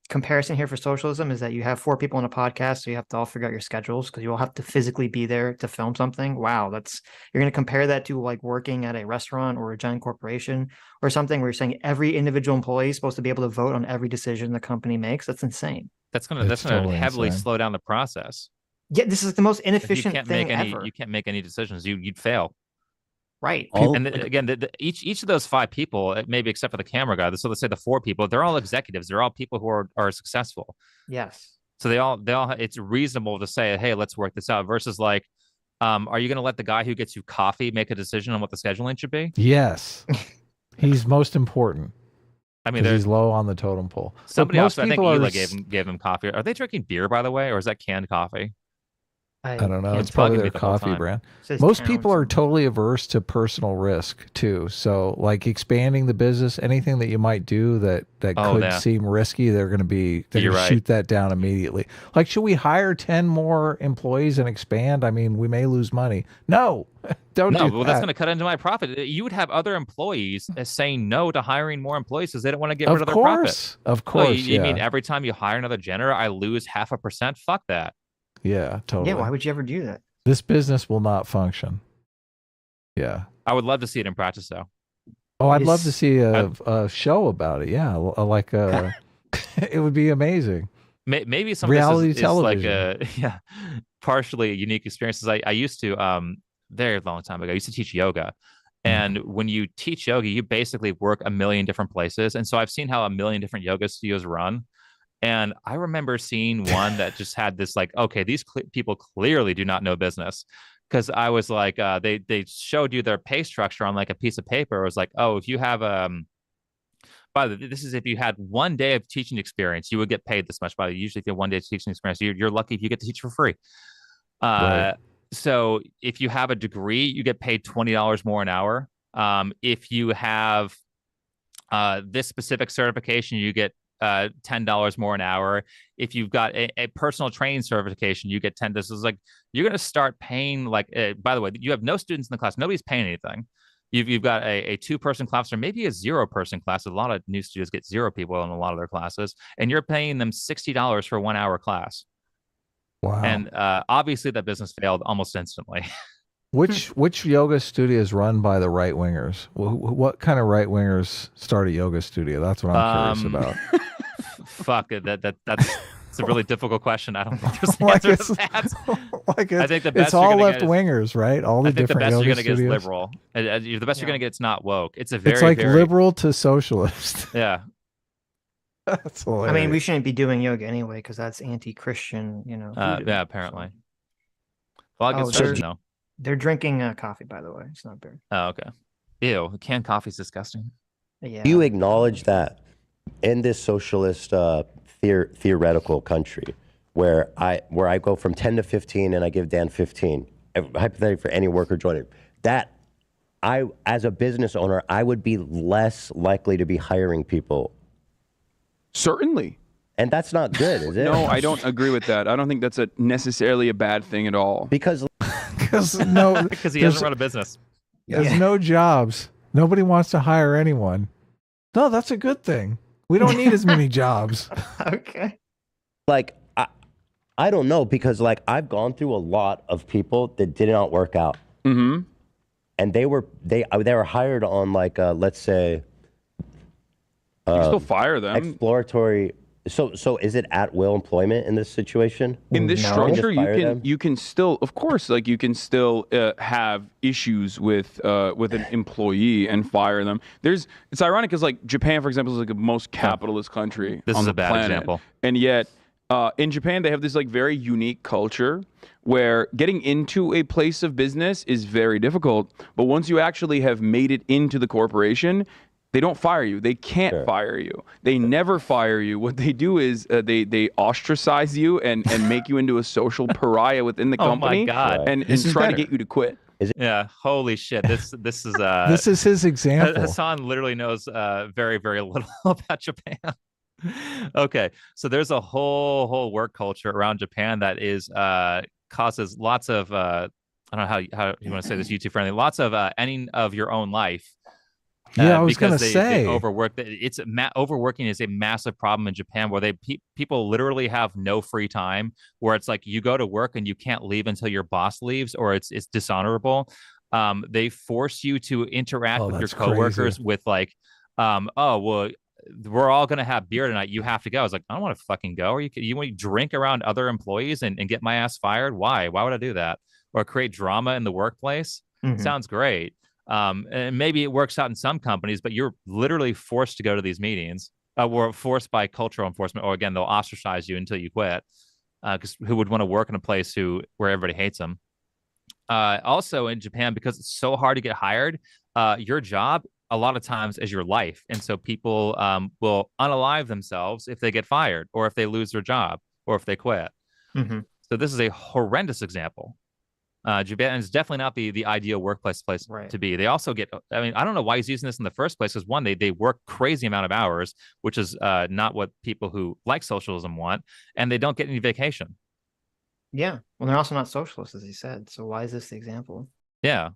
A: comparison here for socialism is that you have 4 people on a podcast, so you have to all figure out your schedules because you all have to physically be there to film something. Wow, you're going to compare that to like working at a restaurant or a giant corporation or something where you're saying every individual employee is supposed to be able to vote on every decision the company makes. That's insane.
D: That's gonna heavily slow down the process.
A: Yeah, this is the most inefficient thing
D: ever. You can't make any decisions. You'd fail.
A: Right.
D: Each of those 5 people, maybe except for the camera guy, so let's say the 4 people, they're all executives. They're all people who are successful.
A: Yes.
D: So they all it's reasonable to say, hey, let's work this out, versus like, are you going to let the guy who gets you coffee make a decision on what the scheduling should be?
B: Yes. He's most important.
D: I mean,
B: he's low on the totem pole.
D: Somebody else, I think Ela gave him coffee. Are they drinking beer, by the way, or is that canned coffee?
B: I don't know. It's probably their coffee brand. Most people are totally averse to personal risk too. So like expanding the business, anything that you might do that could seem risky, they're going to shoot that down immediately. Like, should we hire 10 more employees and expand? I mean, we may lose money. No, don't do that.
D: Well, that's going to cut into my profit. You would have other employees saying no to hiring more employees because they don't want to get rid of their profit.
B: Of course.
D: You mean every time you hire another janitor, I lose 0.5%? Fuck that.
B: Yeah, totally.
A: Yeah, why would you ever do that?
B: This business will not function. Yeah.
D: I would love to see it in practice, though.
B: Oh, I'd love to see a show about it. Yeah, like it would be amazing.
D: Maybe some
B: reality
D: of this
B: television.
D: Is like partially unique experiences. I used to very long time ago. I used to teach yoga. And when you teach yoga, you basically work a million different places. And so I've seen how a million different yoga studios run. And I remember seeing one that just had this like, okay, these people clearly do not know business. Because I was like, they showed you their pay structure on like a piece of paper. It was like, oh, if you have by the way, this is if you had 1 day of teaching experience, you would get paid this much. By the way, usually if you have 1 day of teaching experience, you're lucky if you get to teach for free. Right. So if you have a degree, you get paid $20 more an hour. If you have this specific certification, you get $10 more an hour. If you've got a personal training certification, you get 10. This is like, you're going to start paying like, by the way, you have no students in the class. Nobody's paying anything. You've got a 2-person class or maybe a 0-person class. A lot of new studios get 0 people in a lot of their classes, and you're paying them $60 for a 1-hour class.
B: Wow.
D: And obviously that business failed almost instantly.
B: Which yoga studio is run by the right wingers? What kind of right wingers start a yoga studio? That's what I'm curious about.
D: Fuck it. That's a really difficult question. I don't think there's an answer to that. I think the best
B: it's all left wingers, right? All the different yoga
D: studios. The best you're going to get is liberal. The best you're going to get is not woke. It's like
B: liberal to socialist.
D: Yeah.
B: That's hilarious.
A: I mean, we shouldn't be doing yoga anyway because that's anti-Christian,
D: yeah, apparently. Well, I guess no.
A: They're drinking coffee, by the way. It's not beer.
D: Oh, okay. Ew, canned coffee's disgusting.
A: Yeah.
F: You acknowledge that in this socialist theoretical country where I go from 10 to 15 and I give Dan 15, hypothetically for any worker joining, that as a business owner, I would be less likely to be hiring people.
E: Certainly.
F: And that's not good, is it?
E: No, I don't agree with that. I don't think that's necessarily a bad thing at all.
F: Because
B: because
D: he hasn't run a business.
B: There's no jobs. Nobody wants to hire anyone. No, that's a good thing. We don't need as many jobs.
A: Okay.
F: like I don't know, because like I've gone through a lot of people that did not work out.
E: Mm-hmm.
F: And they were hired on like let's say
E: You can still fire them.
F: exploratory. So is it at will employment in this situation?
E: In this
F: No.
E: structure,
F: Just fire them?
E: you can still, of course, like you can still have issues with an employee and fire them. It's ironic because like Japan, for example, is like the most capitalist country.
D: This
E: on
D: is
E: the
D: a bad
E: planet.
D: example.
E: And yet, in Japan, they have this like very unique culture where getting into a place of business is very difficult. But once you actually have made it into the corporation, they don't fire you. They can't fire you. They never fire you. What they do is they ostracize you and make you into a social pariah within the company.
D: Oh my God.
E: And
B: This is
E: try to
B: better.
E: get you to quit.
D: Yeah, holy shit. This is
B: This is his example.
D: Hasan literally knows very, very little about Japan. Okay, so there's a whole work culture around Japan that is causes lots of I don't know how you want to say this YouTube friendly, lots of ending of your own life.
B: Yeah, I was going to
D: because
B: say.
D: they overwork. Overworking is a massive problem in Japan, where people literally have no free time. Where it's like you go to work and you can't leave until your boss leaves, or it's dishonorable. They force you to interact with your
B: that's
D: coworkers
B: crazy.
D: with like, oh well, we're all gonna have beer tonight. You have to go. I was like, I don't want to fucking go. Or you want to drink around other employees and get my ass fired? Why? Why would I do that? Or create drama in the workplace?
A: Mhm.
D: Sounds great. And maybe it works out in some companies, but you're literally forced to go to these meetings, or forced by cultural enforcement, or again, they'll ostracize you until you quit. Because who would want to work in a place where everybody hates them? Also in Japan, because it's so hard to get hired, your job a lot of times is your life, and so people will unalive themselves if they get fired, or if they lose their job, or if they quit.
A: Mhm.
D: So this is a horrendous example. Japan is definitely not the ideal workplace
A: Right.
D: to be. They also get, I mean, I don't know why he's using this in the first place, because one, they work crazy amount of hours, which is not what people who like socialism want, and they don't get any vacation.
A: Yeah. Well, they're also not socialists, as he said. So why is this the example?
D: Yeah.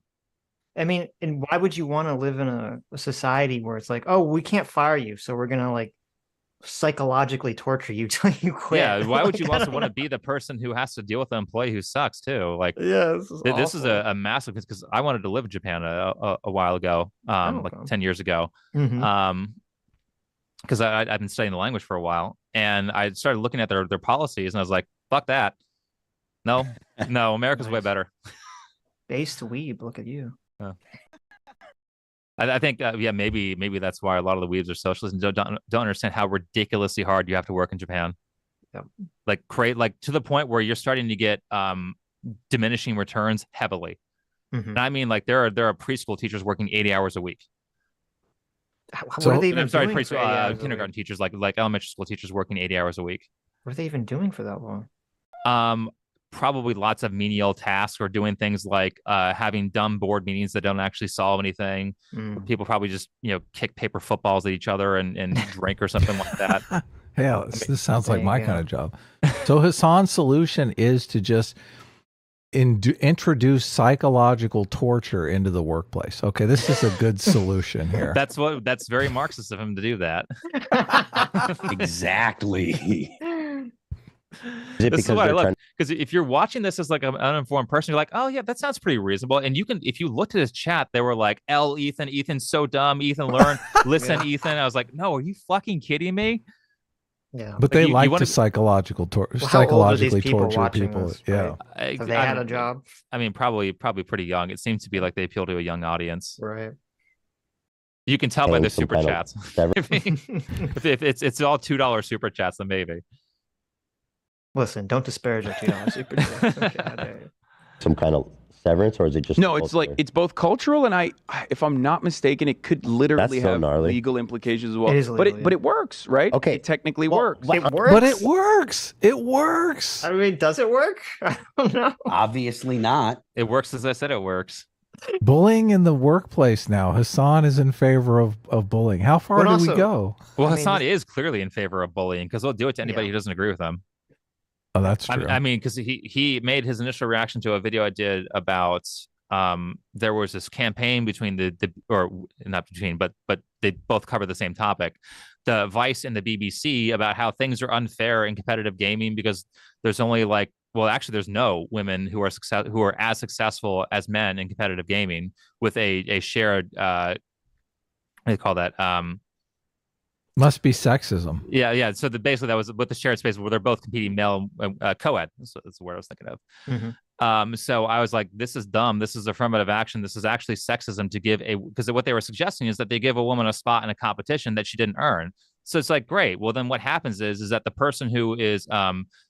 A: I mean, and why would you want to live in a society where it's like, oh, we can't fire you, so we're gonna like psychologically torture you till you quit?
D: Yeah. Why would you
A: Like, I
D: also
A: don't
D: want to
A: know.
D: be the person who has to deal with an employee who sucks too? Like,
A: Yeah, this is
D: this is
A: awful.
D: a massive, because I wanted to live in Japan a while ago, like
A: okay.
D: 10 years ago.
A: Mhm.
D: Because I've been studying the language for a while, and I started looking at their policies, and I was like, fuck that. No, America's way
A: Nice.
D: better.
A: Based weeb, look at you.
D: I think, yeah, maybe that's why a lot of the weebs are socialists and don't understand how ridiculously hard you have to work in Japan.
A: Yep.
D: Like to the point where you're starting to get diminishing returns heavily.
A: Mhm.
D: And I mean, like there are preschool teachers working 80 hours a week.
A: What
B: So-
A: are they even
D: I'm sorry,
A: doing for 80 hours a
D: kindergarten
A: week?
D: teachers, like elementary school teachers working 80 hours a week.
A: What are they even doing for that long?
D: Probably lots of menial tasks, or doing things like having dumb board meetings that don't actually solve anything.
A: Mm.
D: People probably just kick paper footballs at each other and drink or something like that.
B: Hell, this sounds like my
A: Yeah.
B: kind of job. So Hasan's solution is to just introduce psychological torture into the workplace. Okay, this is a good solution here.
D: That's very Marxist of him to do that.
C: Exactly.
F: Is it
D: This is
F: because
D: what I
F: they're
D: love,
F: trying?
D: because if you're watching this as like an uninformed person, you're like, oh yeah, that sounds pretty reasonable. And if you looked at his chat, they were like, Ethan's so dumb, Ethan learn, listen,
A: Yeah.
D: Ethan. I was like, no, are you fucking kidding me?
A: Yeah.
B: But they
D: you
B: like
D: wanna-
B: to psychologically
A: Well, how old are these
B: torture
A: people
B: people.
A: watching this,
B: Yeah.
A: right? Have they had a job?
D: I mean, probably pretty young. It seems to be like they appeal to a young audience.
A: Right.
D: You can tell by
F: Paying
D: the
F: some
D: super
F: kind of
D: chats.
F: severance?
D: if it's all $2 super chats, then maybe.
A: Listen, don't disparage our $2 super chats. Okay, how dare you.
F: Some kind of severance, or is it just
E: No, it's like
F: culture?
E: it's both cultural and if I'm not mistaken, it could literally
F: so
E: have
F: gnarly.
E: legal implications as well.
A: It is
E: but
A: legal,
E: it works, right?
F: Okay.
E: It technically
F: Well,
E: works.
F: what-
A: It works.
B: But it works. It works.
A: I mean, does it work? I don't know.
C: Obviously not.
D: It works as I said it works.
B: Bullying in the workplace now. Hasan is in favor of bullying. How far
A: But
B: do we
A: also-
B: go?
D: Well,
A: I mean,
D: Hasan is clearly in favor of bullying because he'll do it to anybody who doesn't agree with him.
B: Oh, that's true.
D: I mean, because he made his initial reaction to a video I did about there was this campaign between the or not between, but they both cover the same topic, the Vice and the BBC, about how things are unfair in competitive gaming because there's only like, well, actually, there's no women who are as successful as men in competitive gaming with a shared what do you call that?
B: Must be sexism.
D: Yeah. So basically that was with the shared space where they're both competing male co-ed. That's the word I was thinking of.
A: Mhm.
D: So I was like, this is dumb. This is affirmative action. This is actually sexism to give because what they were suggesting is that they give a woman a spot in a competition that she didn't earn. So it's like, great. Well, then what happens is that the person who is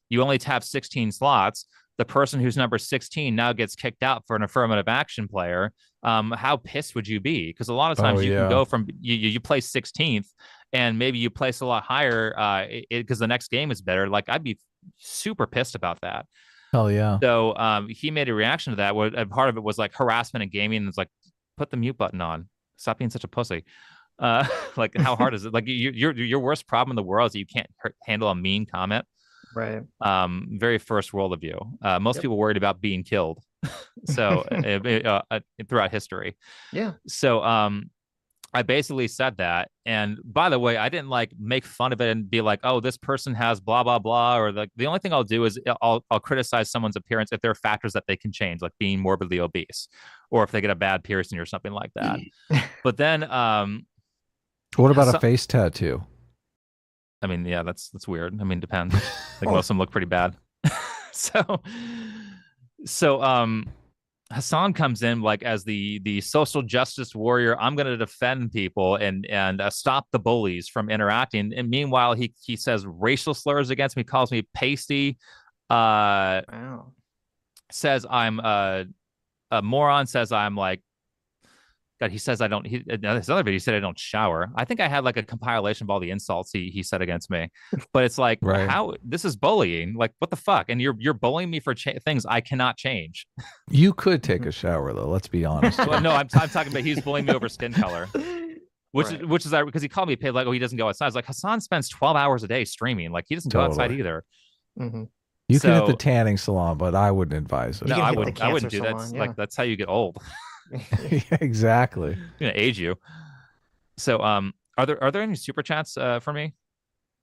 D: you only have 16 slots. The person who's number 16 now gets kicked out for an affirmative action player. How pissed would you be? Because a lot of times you can go from you place 16th and maybe you place a lot higher because the next game is better. Like I'd be super pissed about that.
B: Hell yeah.
D: So he made a reaction to that. And part of it was like harassment in gaming. And it's like, put the mute button on. Stop being such a pussy. Like how hard is it? Like your worst problem in the world is that you can't handle a mean comment.
A: Right.
D: Very first world of you. Most people worried about being killed. So throughout history.
A: Yeah.
D: So I basically said that. And by the way, I didn't like make fun of it and be like, oh, this person has blah, blah, blah. Or like the only thing I'll do is I'll criticize someone's appearance if there are factors that they can change, like being morbidly obese, or if they get a bad piercing or something like that. But then
B: what about a face tattoo?
D: I mean, yeah, that's weird. I mean, depends. Like most of them look pretty bad. So Hasan comes in like as the social justice warrior. I'm going to defend people and stop the bullies from interacting. And meanwhile, he says racial slurs against me, calls me pasty,
A: Wow.
D: says I'm a moron, says I'm like, God, he says I don't. This other video, he said I don't shower. I think I had like a compilation of all the insults he said against me. But it's like,
B: Right.
D: how this is bullying? Like, what the fuck? And you're bullying me for things I cannot change.
B: You could take a shower though. Let's be honest.
D: Well, no, I'm talking about he's bullying me over skin color, which
A: Right.
D: is because he called me paid like, oh, he doesn't go outside. I was like, Hasan spends 12 hours a day streaming. Like he doesn't go outside
B: Totally.
D: either.
A: Mm-hmm.
B: You can hit
D: So-
B: the tanning salon, but I wouldn't advise it.
D: No,
A: can
D: I
A: hit the
D: wouldn't. I wouldn't do
A: cancer
D: that.
A: salon,
D: Like
A: yeah.
D: that's how you get old.
B: Yeah, exactly.
D: It's gonna age you. So are there any super chats for me?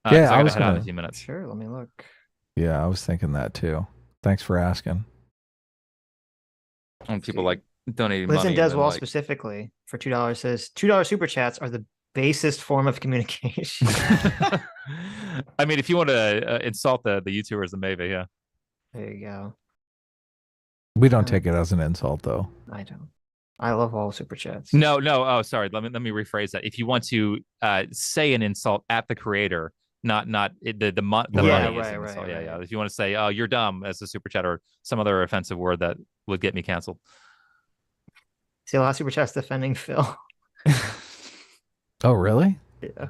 B: Yeah,
D: 'cause
B: I
D: gotta
B: was
D: head out in
B: gonna-
D: a few minutes.
A: Sure. Let me look.
B: Yeah, I was thinking that too. Thanks for asking.
D: And people like donating
A: Liz
D: money.
A: and
D: and then,
A: Deswall
D: like-
A: specifically for $2 says $2 super chats are the basest form of communication.
D: I mean, if you want to insult the YouTubers, then maybe, yeah.
A: There you go.
B: We don't take it as an insult though.
A: I don't. I love all super chats.
D: No. Oh, sorry. Let me rephrase that. If you want to say an insult at the creator, not the money is
A: Yeah,
D: an
A: right,
D: insult.
A: right,
D: Yeah.
A: right.
D: If you want to say, oh, you're dumb as a super chat or some other offensive word that would get me canceled.
A: See a lot of super chats defending Phil.
B: Oh, really?
A: Yeah.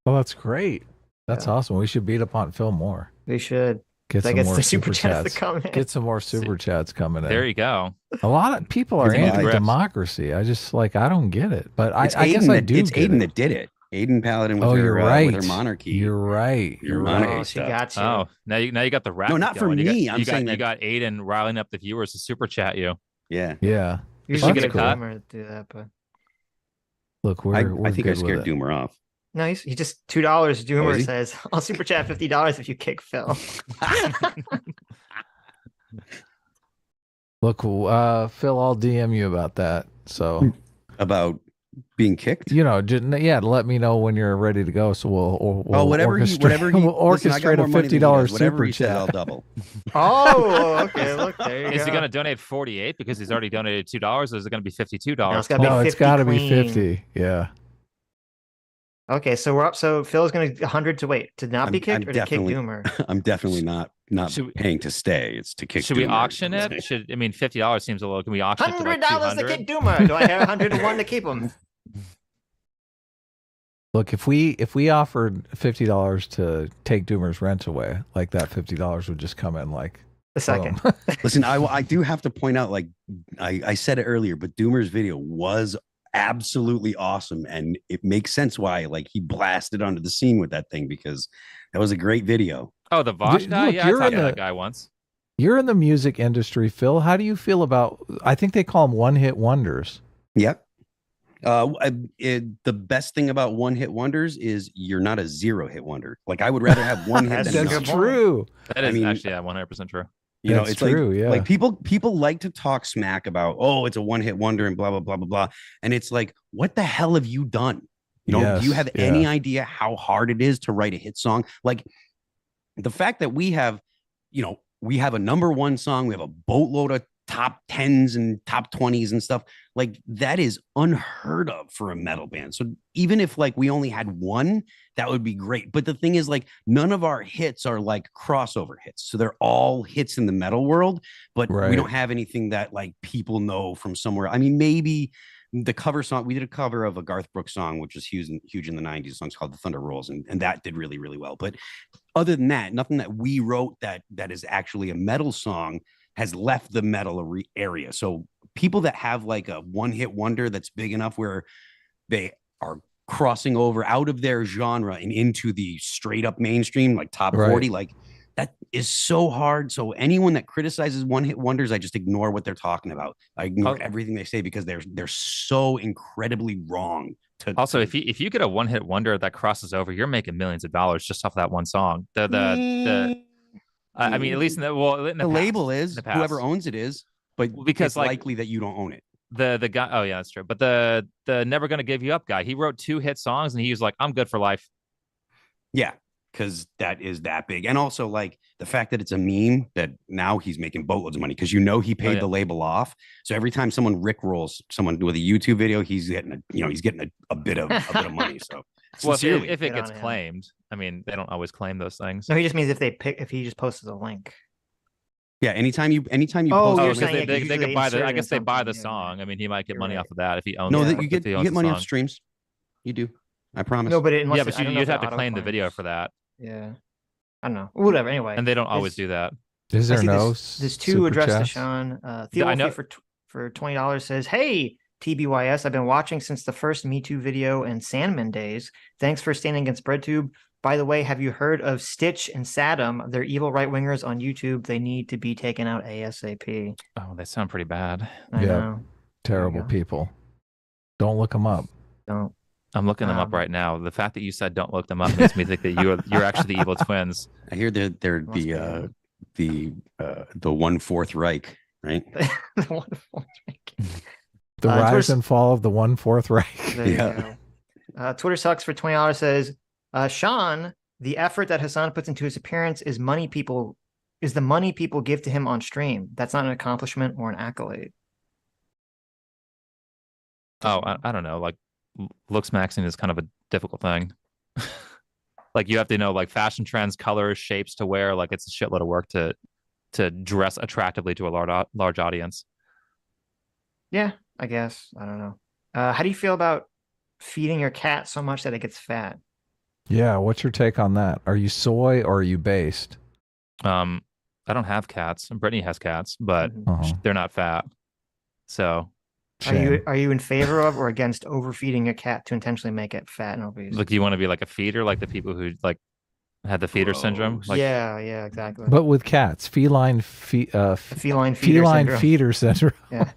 B: Well, that's great. That's
A: Yeah.
B: awesome. We should beat up on Phil more.
A: We should.
B: Get
A: That
B: some
A: gets
B: more
A: the super chats to
B: chats.
A: come in.
B: Get some more super chats coming in.
D: There you go.
B: A lot of people are
C: It's
B: anti-democracy. I just like I don't get it, but I
C: It's
B: guess
C: Aiden
B: I
C: that-
B: do.
C: It's
B: get
C: Aiden
B: it.
C: that did it. Aiden Paladin with
B: Oh,
C: her
B: you're right.
C: with her monarchy.
B: You're right.
C: Your
B: You're
C: monarchy
B: right.
A: Oh, she
C: stuff.
A: got you.
D: Oh, now you got the rap.
C: No, not for
D: going.
C: me. I'm saying
D: you
C: that-
D: got Aiden riling up the viewers to super chat you.
C: Yeah.
B: Yeah.
A: You
D: Well,
A: should
D: that's
A: get a
D: cool.
A: timer to do that, but
B: Look,
C: I
B: we're
C: think I
B: good
C: scared
B: with it.
C: Doomer off.
A: no, he just $2. Doomer
C: is he?
A: says, "I'll super chat $50 if you kick Phil."
B: Look, Phil, I'll DM you about that. So,
C: About being kicked?
B: you know, just, yeah, let me know when you're ready to go. So we'll
C: Whatever he,
B: we'll
C: listen, I got
B: orchestrate
C: more
B: a
C: money than he
B: $50
C: does. Whatever
B: super
C: he says, I'll
B: chat.
C: double.
A: Oh, okay. Look, there you
D: Is
A: go.
D: he going to donate 48 because he's already donated $2, or is it going to be $52?
A: No, it's gotta be
B: No, it's
A: 50
B: got to be
A: clean.
B: 50. Yeah.
A: Okay, so we're up. So Phil's going to 100 to wait to not be
C: I'm
A: kicked or to kick
C: definitely-
A: Doomer.
C: I'm definitely not
D: Should we-
C: paying to stay. It's to kick.
D: Should we
C: Doomer.
D: auction it? I mean, $50 seems a little. Can we auction it to like
A: $100 to
D: 200?
A: kick Doomer. Do I have 101 to keep him?
B: Look, if we offered $50 to take Doomer's rent away, like that $50 would just come in like
A: The second.
C: Listen, I do have to point out, like I said it earlier, but Doomer's video was absolutely awesome, and it makes sense why like he blasted onto the scene with that thing, because that was a great video.
D: Oh, the Vosh guy?
B: Look,
D: Yeah, I talked to that guy once.
B: You're in the music industry, Phil. How do you feel about, I think they call them one-hit wonders.
C: Yep. The best thing about one-hit wonders is you're not a zero-hit wonder. Like, I would rather have one hit than
B: That's
C: none.
B: true.
D: That is
C: I mean,
D: actually 100% true.
C: You know,
B: That's
C: it's
B: true,
C: like,
B: yeah.
C: like people like to talk smack about, oh, it's a one-hit wonder and blah, blah, blah, blah, blah. And it's like, what the hell have you done? You know, do you have any idea how hard it is to write a hit song? Like, the fact that we have, you know, we have a #1 song, we have a boatload of top 10s and top 20s and stuff, like that is unheard of for a metal band. So even if like we only had one, that would be great. But the thing is, like, none of our hits are like crossover hits. So they're all hits in the metal world, but we don't have anything that like people know from somewhere. I mean, maybe the cover song, we did a cover of a Garth Brooks song, which was huge in the 90s. The song's called The Thunder Rolls, and that did really, really well. But other than that, nothing that we wrote that is actually a metal song has left the metal area. So people that have like a one-hit wonder that's big enough where they are crossing over out of their genre and into the straight up mainstream, like top 40, like that is so hard. So anyone that criticizes one-hit wonders, I just ignore what they're talking about. I ignore everything they say, because they're so incredibly wrong.
D: Also, if you get a one-hit wonder that crosses over, you're making millions of dollars just off that one song. I mean, at least in the
C: label is whoever owns it is, but
D: because
C: it's likely that you don't own it.
D: The guy, oh yeah, that's true. But the Never Gonna Give You Up guy, he wrote 2 hit songs, and he was like, I'm good for life.
C: Yeah, because that is that big. And also, like, the fact that it's a meme, that now he's making boatloads of money, because he paid the label off. So every time someone rickrolls someone with a YouTube video, he's getting a bit of money. So
D: well, if it gets claimed, I mean, they don't always claim those things.
A: No, he just means if he just posted a link.
C: Yeah, anytime you
A: oh,
C: post,
D: because they could buy I guess they buy the song. I mean, he might get money off of that if he owns.
C: No,
D: it.
C: You get money off streams. You do. I promise.
A: No, but
D: you'd have to claim the video for that.
A: Yeah, I don't know. Whatever. Anyway,
D: and they don't always do that.
B: Is there no?
A: There's 2 addressed to Sean. Theo for $20 says, "Hey, TBYS, I've been watching since the first Me Too video and Sandman days. Thanks for standing against BreadTube. By the way, have you heard of Sitch and Saddam? They're evil right-wingers on YouTube. They need to be taken out ASAP."
D: Oh, they sound pretty bad.
A: I know.
B: Terrible people. Don't look them up.
A: Don't.
D: I'm looking them up right now. The fact that you said don't look them up makes me think that you're actually the evil twins.
C: I hear they're the 1/4 Reich, right?
A: The 1/4 Reich.
B: The rise and fall of the 1/4 Reich.
A: Yeah. Twitter Sucks for $20 says, Sean, the effort that Hasan puts into his appearance is the money people give to him on stream. That's not an accomplishment or an accolade.
D: Oh, I don't know. Like, looks maxing is kind of a difficult thing. Like, you have to know like fashion trends, colors, shapes to wear. Like, it's a shitload of work to dress attractively to a large audience.
A: Yeah, I guess. I don't know. How do you feel about feeding your cat so much that it gets fat?
B: Yeah, what's your take on that? Are you soy or are you based?
D: I don't have cats. Brittany has cats, but they're not fat. So
A: are you in favor of or against overfeeding your cat to intentionally make it fat and obese?
D: Like, do you want to be like a feeder, like the people who like had the feeder syndrome? Like,
A: yeah, exactly.
B: But with cats, feline feeder syndrome.
A: Yeah.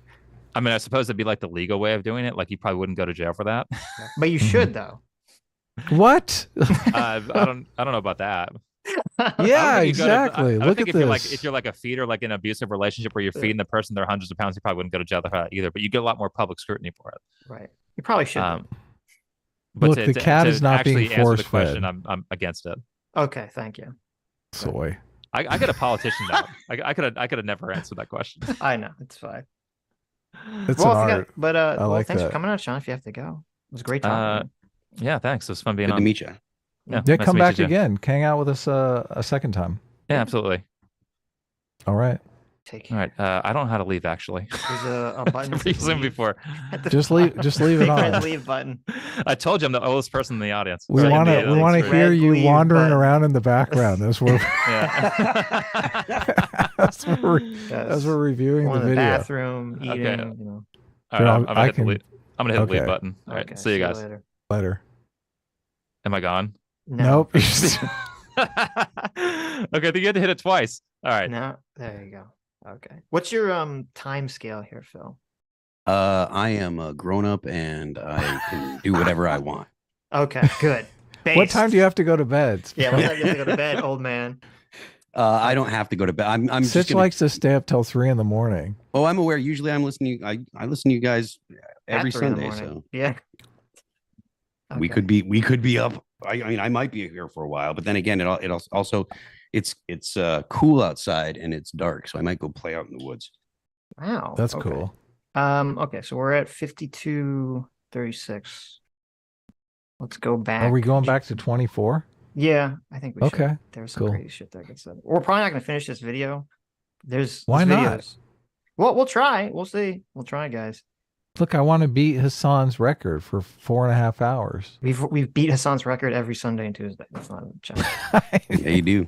D: I mean, I suppose it'd be like the legal way of doing it. Like, you probably wouldn't go to jail for that.
A: But you should, though.
B: What?
D: I don't know about that.
B: Yeah, exactly.
D: Look at this. If you're like a feeder, like in an abusive relationship where you're feeding the person they're hundreds of pounds, you probably wouldn't go to jail for that either. But you get a lot more public scrutiny for it.
A: Right. You probably should.
B: But look, the cat is not being force-fed.
D: I'm against it.
A: Okay, thank you.
B: Soy.
D: I got a politician now. I could have never answered that question.
A: I know, it's fine.
B: It's an art.
A: Thanks for coming out, Sean. If you have to go, it was a great talking.
D: Yeah, thanks. It was fun being
C: Good
D: on.
C: to meet you.
B: Yeah, nice come back again. Hang out with us a second time.
D: Yeah, absolutely.
B: All right.
A: Take
D: All right. I don't know how to leave actually.
A: There's a button.
D: Never
A: to
D: used them
A: leave
D: before.
A: at the
B: Just
A: bottom.
B: leave it
A: Red
B: on.
A: leave button.
D: I told you I'm the oldest person in the audience.
B: We
D: So
B: want
D: yeah,
B: to we
D: thanks
B: want to
D: for-
B: hear
A: Red
B: you
A: leave
B: wandering
A: button.
B: around in the background as we're
D: Yeah.
B: as we're,
A: Yes.
B: as we're reviewing
A: Going
B: the
A: to the
B: video.
A: bathroom, eating.
D: Okay.
A: You know.
D: All
B: Here,
D: right,
B: I'll-
D: I'm gonna
B: I
D: hit the
B: can-
D: leave. I'm gonna hit the leave
B: okay.
D: button. All right.
A: Okay,
D: See you guys.
A: later.
B: Later.
D: Am I gone?
A: No.
B: Nope.
D: Okay, I think you had to hit it twice. All right.
A: No. There you go. Okay. What's your time scale here, Phil?
C: I am a grown up and I can do whatever I want.
A: Okay. Good.
B: What time do you have to go to bed?
A: Yeah. What time do you have to go to bed, old man?
C: I don't have to go to bed. I'm just
B: Sitch
C: gonna,
B: likes to stay up till 3 a.m.
C: oh, I'm aware. Usually I'm listening. I listen to you guys every
A: At 3 in the
C: Sunday.
A: morning.
C: So
A: Yeah.
C: we could be up. I mean, I might be here for a while, but then again, it also it's cool outside and it's dark, so I might go play out in the woods.
A: Wow.
B: That's
A: okay.
B: cool.
A: Okay, so we're at 52:36. Let's go back.
B: Are we going back to 24?
A: Yeah, I think we should.
B: Okay,
A: There's some
B: cool.
A: crazy shit that gets said. We're probably not going to finish this video.
B: Why not?
A: Videos. Well, we'll try. We'll see. We'll try, guys.
B: Look, I want to beat Hassan's record for 4.5 hours.
A: We've beat Hasan's record every Sunday and Tuesday. That's not a challenge.
C: Yeah, you do.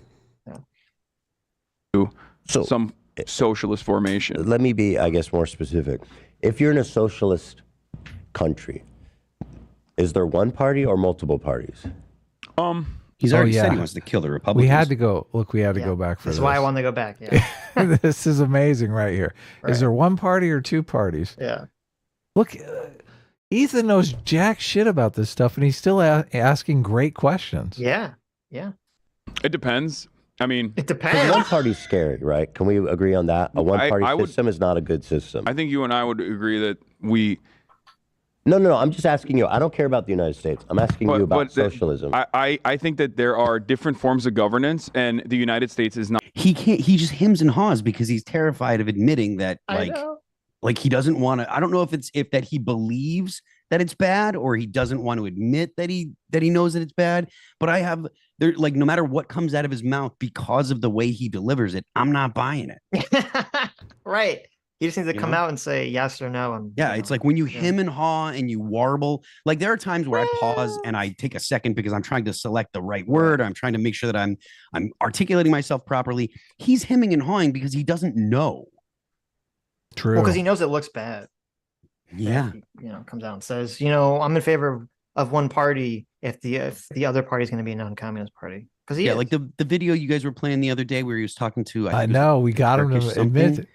F: So
E: Some socialist formation.
F: let me be, I guess, more specific. If you're in a socialist country, is there one party or multiple parties?
C: He's already said
B: yeah.
C: he wants to kill the Republicans.
B: We had to go. Look, we had to
A: Yeah.
B: go back for
A: That's
B: this.
A: why I wanted to go back. Yeah.
B: This is amazing right here. Is
A: Right.
B: there one party or two parties?
A: Yeah.
B: Look, Ethan knows jack shit about this stuff, and he's still asking great questions.
A: Yeah. Yeah.
E: It depends. I mean,
A: It
F: Because
A: depends.
F: one party's scary, right? Can we agree on that? A one-party
E: I would-
F: system is not a good system.
E: I think you and I would agree that we.
F: No. I'm just asking you. I don't care about the United States. I'm asking you about
E: the-
F: socialism.
E: I think that there are different forms of governance, and the United States is not.
C: He can't. He just hems and haws because he's terrified of admitting that,
A: I know.
C: like he doesn't want to. I don't know if that he believes that it's bad or he doesn't want to admit that he knows that it's bad. But I have there like no matter what comes out of his mouth because of the way he delivers it, I'm not buying it.
A: Right. He just needs to
C: You
A: come
C: know?
A: out and say yes or no. And
C: Yeah,
A: you
C: it's
A: know,
C: like when you
A: yeah.
C: hem and haw and you warble. Like there are times where I pause and I take a second because I'm trying to select the right word. Or I'm trying to make sure that I'm articulating myself properly. He's hemming and hawing because he doesn't know.
B: True.
A: Well, because he knows it looks bad.
C: Yeah.
A: He, comes out and says, I'm in favor of one party if the other party is going to be a non-communist party. Because
C: Yeah, like the video you guys were playing the other day where he was talking to.
B: I
C: think it was
B: know. We got him
C: Turkish
B: to admit
C: something.
B: it.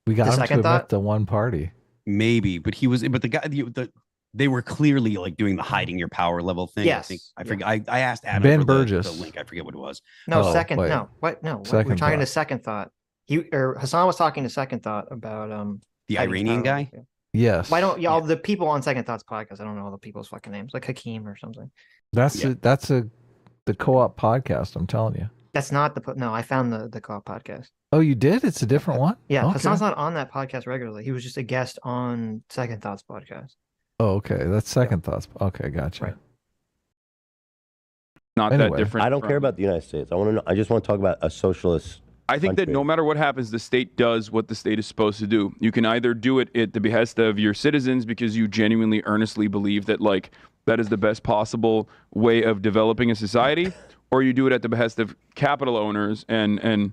B: We got
A: The
B: him to
A: second
B: admit
A: thought?
B: the one party.
C: Maybe, but the guy, they were clearly like doing the hiding your power level thing.
A: Yes,
C: I think I
A: yeah.
C: forget. I asked Adam
B: Ben
C: for
B: Burgess.
C: the link. I forget what it was.
A: no
B: Oh,
A: second.
B: wait.
A: No, what? No, we're
B: Second
A: talking to
B: thought.
A: second thought. Hasan was talking to second thought about
C: The
A: hiding
C: Iranian
A: power.
C: guy.
A: Yeah.
B: Yes.
A: Why don't y'all the people on Second Thoughts podcast? I don't know all the people's fucking names, like Hakeem or something.
B: That's
C: Yeah.
B: the co-op podcast. I'm telling you.
A: That's not no. I found the co-op podcast.
B: Oh, you did? It's a different one.
A: Yeah,
B: Okay.
A: Hasan's not on that podcast regularly. He was just a guest on Second Thoughts podcast.
B: Oh, okay. That's second thoughts. Okay, gotcha.
A: Right.
E: Not that
B: Anyway.
E: different.
F: I don't care about the United States. I want to know. I just want to talk about a socialist.
E: I think that
F: country.
E: no matter what happens, the state does what the state is supposed to do. You can either do it at the behest of your citizens because you genuinely, earnestly believe that that is the best possible way of developing a society, or you do it at the behest of capital owners and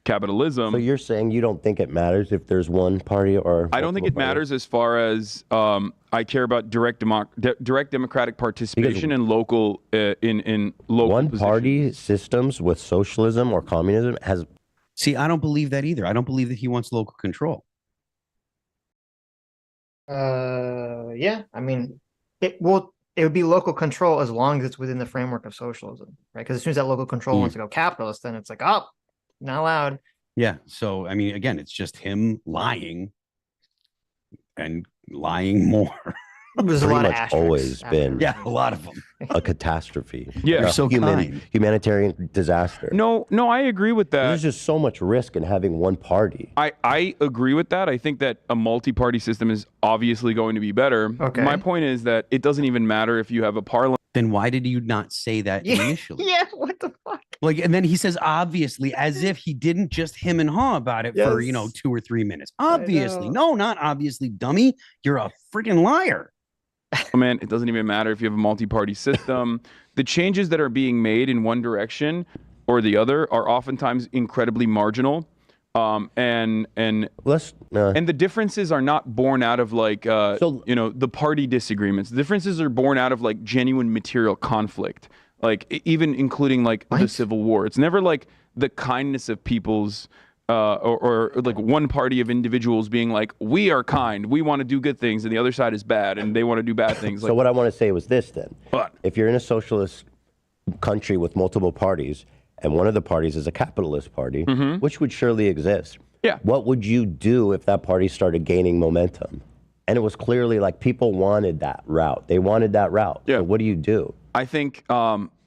E: capitalism.
F: So you're saying you don't think it matters if there's one party or?
E: I don't think
F: multiple
E: it matters as far as I care about direct democratic participation in local in local
F: One
E: positions.
F: party systems with socialism or communism has.
C: See, I don't believe that either. I don't believe that he wants local control.
A: Yeah. I mean, it would be local control as long as it's within the framework of socialism, right? Because as soon as that local control wants to go capitalist, then it's like, oh, not allowed.
C: Yeah. So I mean, again, it's just him lying and lying more.
A: There's a
F: Pretty
A: lot of
F: much
A: asterisks
F: always
A: after
F: been.
A: everything.
C: Yeah, a lot of them.
F: A catastrophe.
E: Yeah.
C: You're
F: A
C: so kind.
F: humanitarian disaster.
E: No, I agree with that.
F: There's just so much risk in having one party.
E: I agree with that. I think that a multi-party system is obviously going to be better.
A: Okay.
E: My point is that it doesn't even matter if you have a parliament
C: Then why did you not say that initially?
A: Yeah, what the fuck?
C: Like, and then he says, obviously, as if he didn't just him and haw about it for, 2 or 3 minutes. Obviously. No, not obviously, dummy. You're a freaking liar.
E: Oh, man, it doesn't even matter if you have a multi-party system. The changes that are being made in one direction or the other are oftentimes incredibly marginal. And the differences are not born out of like the party disagreements. The differences are born out of like genuine material conflict, like even including like the Civil War. It's never like the kindness of people's or like one party of individuals being like, we are kind, we want to do good things, and the other side is bad and they want to do bad things.
F: So what I want to say was this then.
E: What?
F: If you're in a socialist country with multiple parties, and one of the parties is a capitalist party, which would surely exist.
E: Yeah.
F: What would you do if that party started gaining momentum? And it was clearly like people wanted that route. They wanted that route.
E: Yeah.
F: So what do you do?
E: I think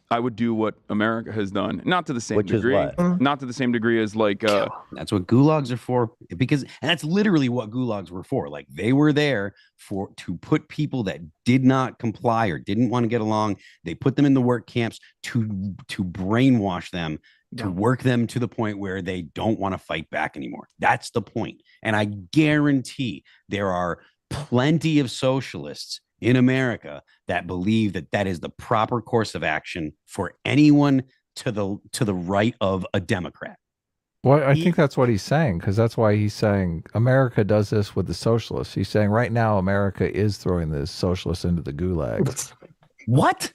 E: I would do what America has done, not to the same
F: Which
E: degree.
F: is what?
E: Not to the same degree as like
C: That's what gulags are for, and that's literally what gulags were for. Like, they were there to put people that did not comply or didn't want to get along. They put them in the work camps to brainwash them, to work them to the point where they don't want to fight back anymore. That's the point. And I guarantee there are plenty of socialists in America that believe that that is the proper course of action for anyone to the right of a Democrat.
B: Well, I think that's what he's saying, because that's why he's saying America does this with the socialists. He's saying right now America is throwing the socialists into the gulag.
C: What?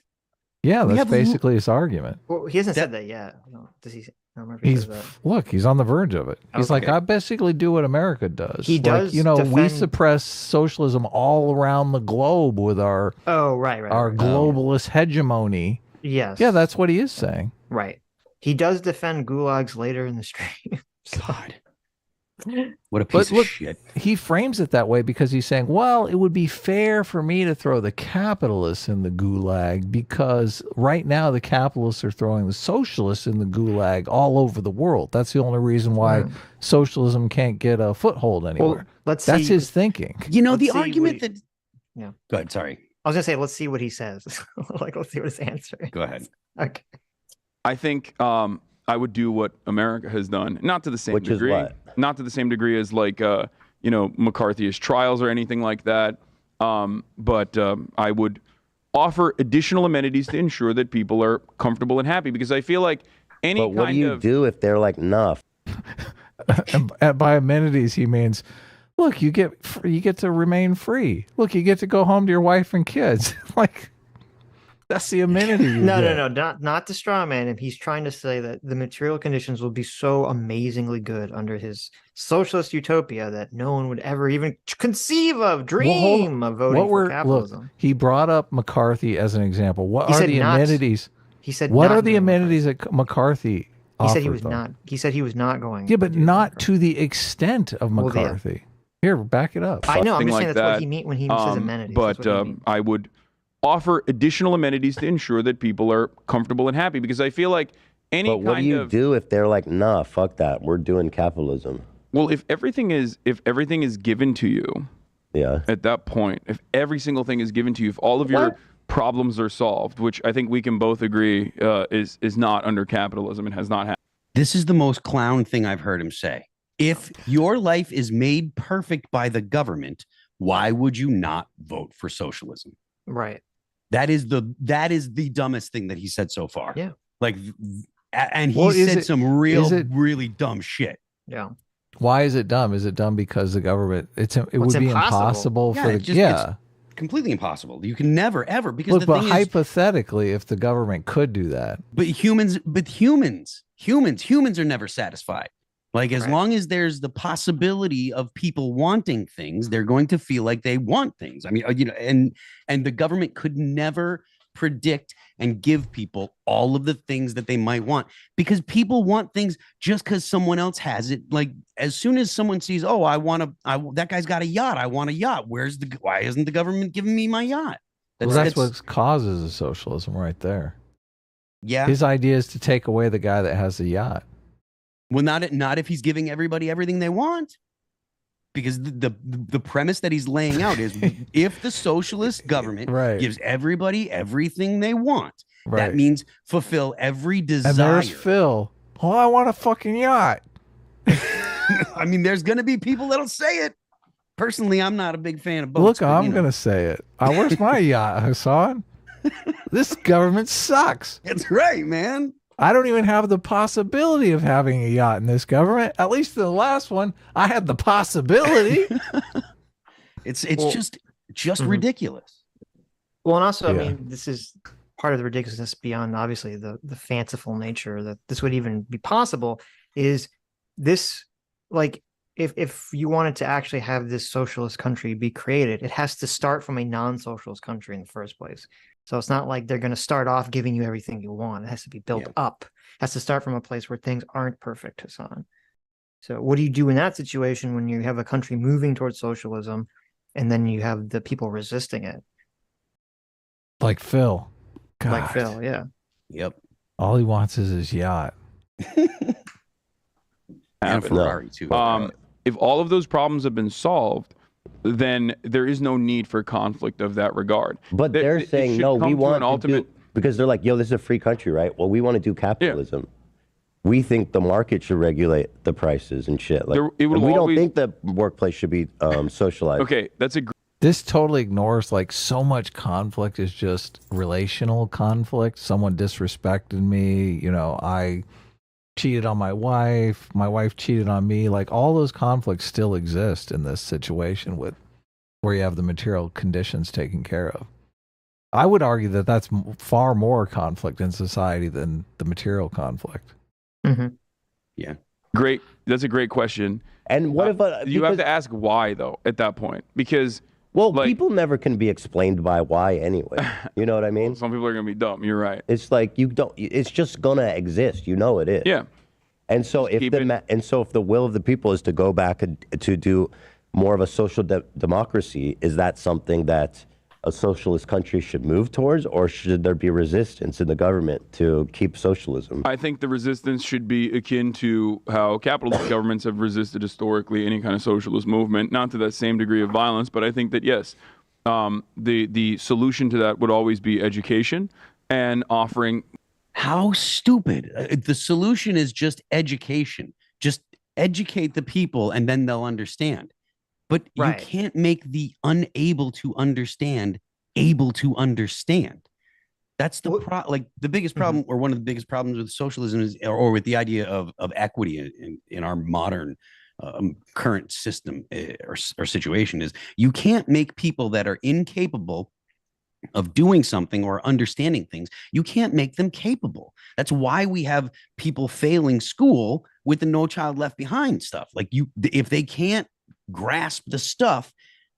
B: Yeah, that's basically his argument.
A: Well, he hasn't said that yet. No, does he? I don't remember if he says that.
B: Look, he's on the verge of it. He's like, I basically do what America does.
A: He does.
B: We suppress socialism all around the globe with our globalist hegemony.
A: Yes.
B: Yeah, that's what he is saying.
A: Right. He does defend gulags later in the stream.
C: God. What a piece of shit.
B: He frames it that way because he's saying, well, it would be fair for me to throw the capitalists in the gulag because right now the capitalists are throwing the socialists in the gulag all over the world. That's the only reason why socialism can't get a foothold anywhere.
A: Well,
B: That's his thinking.
C: The argument that...
A: Yeah.
C: Go ahead, sorry.
A: I was going to say, let's see what he says. Let's see what his answer is.
C: Go ahead.
A: Okay.
E: I think I would do what America has done, not to the same degree.
F: Which is what?
E: Not to the same degree as like McCarthyist trials or anything like that. But I would offer additional amenities to ensure that people are comfortable and happy, because I feel like
F: But what do you do if they're like, nah?
B: And by amenities, he means, look, you get to remain free. Look, you get to go home to your wife and kids. Like, that's the amenity.
A: No, not the straw man. And he's trying to say that the material conditions will be so amazingly good under his socialist utopia that no one would ever even conceive of, dream of voting for capitalism.
B: Look, he brought up McCarthy as an example. What are the amenities?
A: He said,
B: what are the amenities that McCarthy
A: He said he
B: offered,
A: was
B: though?
A: not. He said he was not going.
B: Yeah, but not to the extent of
A: Well,
B: McCarthy. Here, back it up.
A: I know. I'm just saying
E: like
A: that's what
E: that.
A: he means when he says amenities.
E: But I would offer additional amenities to ensure that people are comfortable and happy, because I feel like
F: But what do you do if they're like, nah, fuck that, we're doing capitalism?
E: Well, if everything is given to you, at that point, if every single thing is given to you, if all of your problems are solved, which I think we can both agree is not under capitalism and has not happened.
C: This is the most clown thing I've heard him say. If your life is made perfect by the government, why would you not vote for socialism?
A: Right.
C: That is the dumbest thing that he said so far.
A: Yeah.
C: Like, and he said some really dumb shit.
A: Yeah.
B: Why is it dumb? Is it dumb because the government? It would be impossible for the
C: it's completely impossible. You can never ever, because
B: look, but hypothetically, if the government could do that,
C: but humans are never satisfied. Like, as long as there's the possibility of people wanting things, they're going to feel like they want things. I mean, and the government could never predict and give people all of the things that they might want, because people want things just because someone else has it. Like, as soon as someone sees, that guy's got a yacht, I want a yacht. Why isn't the government giving me my yacht?
B: That's what causes the socialism right there.
C: Yeah.
B: His idea is to take away the guy that has the yacht.
C: Well, not if he's giving everybody everything they want. because the premise that he's laying out is if the socialist government gives everybody everything they want, that means fulfill every desire.
B: And there's Phil. Oh, I want a fucking yacht.
C: I mean, there's going to be people that'll say it. Personally, I'm not a big fan of boats.
B: Look, I'm going to say it. Where's my yacht, Hasan? This government sucks.
C: That's right, man.
B: I don't even have the possibility of having a yacht in this government. At least the last one, I had the possibility.
C: It's just ridiculous.
A: Well, and also, I mean, this is part of the ridiculousness beyond obviously the fanciful nature that this would even be possible. Is this like if you wanted to actually have this socialist country be created, it has to start from a non-socialist country in the first place. So it's not like they're going to start off giving you everything you want. It has to be built up. It has to start from a place where things aren't perfect, Hasan. So what do you do in that situation when you have a country moving towards socialism and then you have the people resisting it?
B: Like Phil. God.
A: Like Phil, yeah.
C: Yep.
B: All he wants is his yacht.
C: And a Ferrari, too.
E: If all of those problems have been solved, then there is no need for conflict of that regard.
F: But they're saying, no, we want to do, because they're like, yo, this is a free country, right? Well, we want to do capitalism. We think the market should regulate the prices and shit. Like, we don't think the workplace should be socialized.
E: Okay, that's a
B: This totally ignores like so much conflict is just relational conflict. Someone disrespected me, you know, I cheated on my wife cheated on me. Like all those conflicts still exist in this situation with where you have the material conditions taken care of. I would argue that that's far more conflict in society than the material conflict.
A: Mm-hmm.
C: Yeah.
E: Great. That's a great question.
F: And what if
E: you have to ask why though at that point? Because
F: like, people never can be explained by why anyway. You know what I mean?
E: Some people are gonna be dumb. You're right.
F: It's like you don't. It's just gonna exist. You know it is.
E: Yeah.
F: And so if the will of the people is to go back to do more of a social democracy, is that something that a socialist country should move towards, or should there be resistance in the government to keep socialism?
E: I think the resistance should be akin to how capitalist governments have resisted historically any kind of socialist movement, not to that same degree of violence, but I think that yes, the solution to that would always be education and offering.
C: How stupid. The solution is just education. Just educate the people and then they'll understand. But you can't make the unable to understand able to understand. That's the the biggest problem, or one of the biggest problems with socialism is, or with the idea of equity in our modern current system or situation, is you can't make people that are incapable of doing something or understanding things, you can't make them capable. That's why we have people failing school with the No Child Left Behind stuff. Like if they can't grasp the stuff,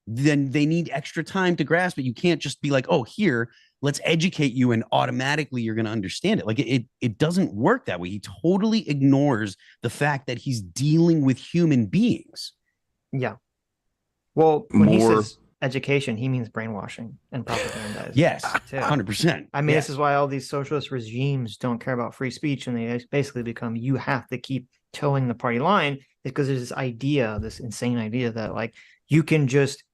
C: then they need extra time to grasp it. You can't just be like, oh, here, let's educate you and automatically you're going to understand it. Like it doesn't work that way. He totally ignores the fact that he's dealing with human beings.
A: Yeah. Well, when he says education, he means brainwashing and propaganda.
C: Yes, 100%.
A: I mean, this is why all these socialist regimes don't care about free speech, and they basically become, you have to keep towing the party line, because there's this idea, this insane idea that like you can just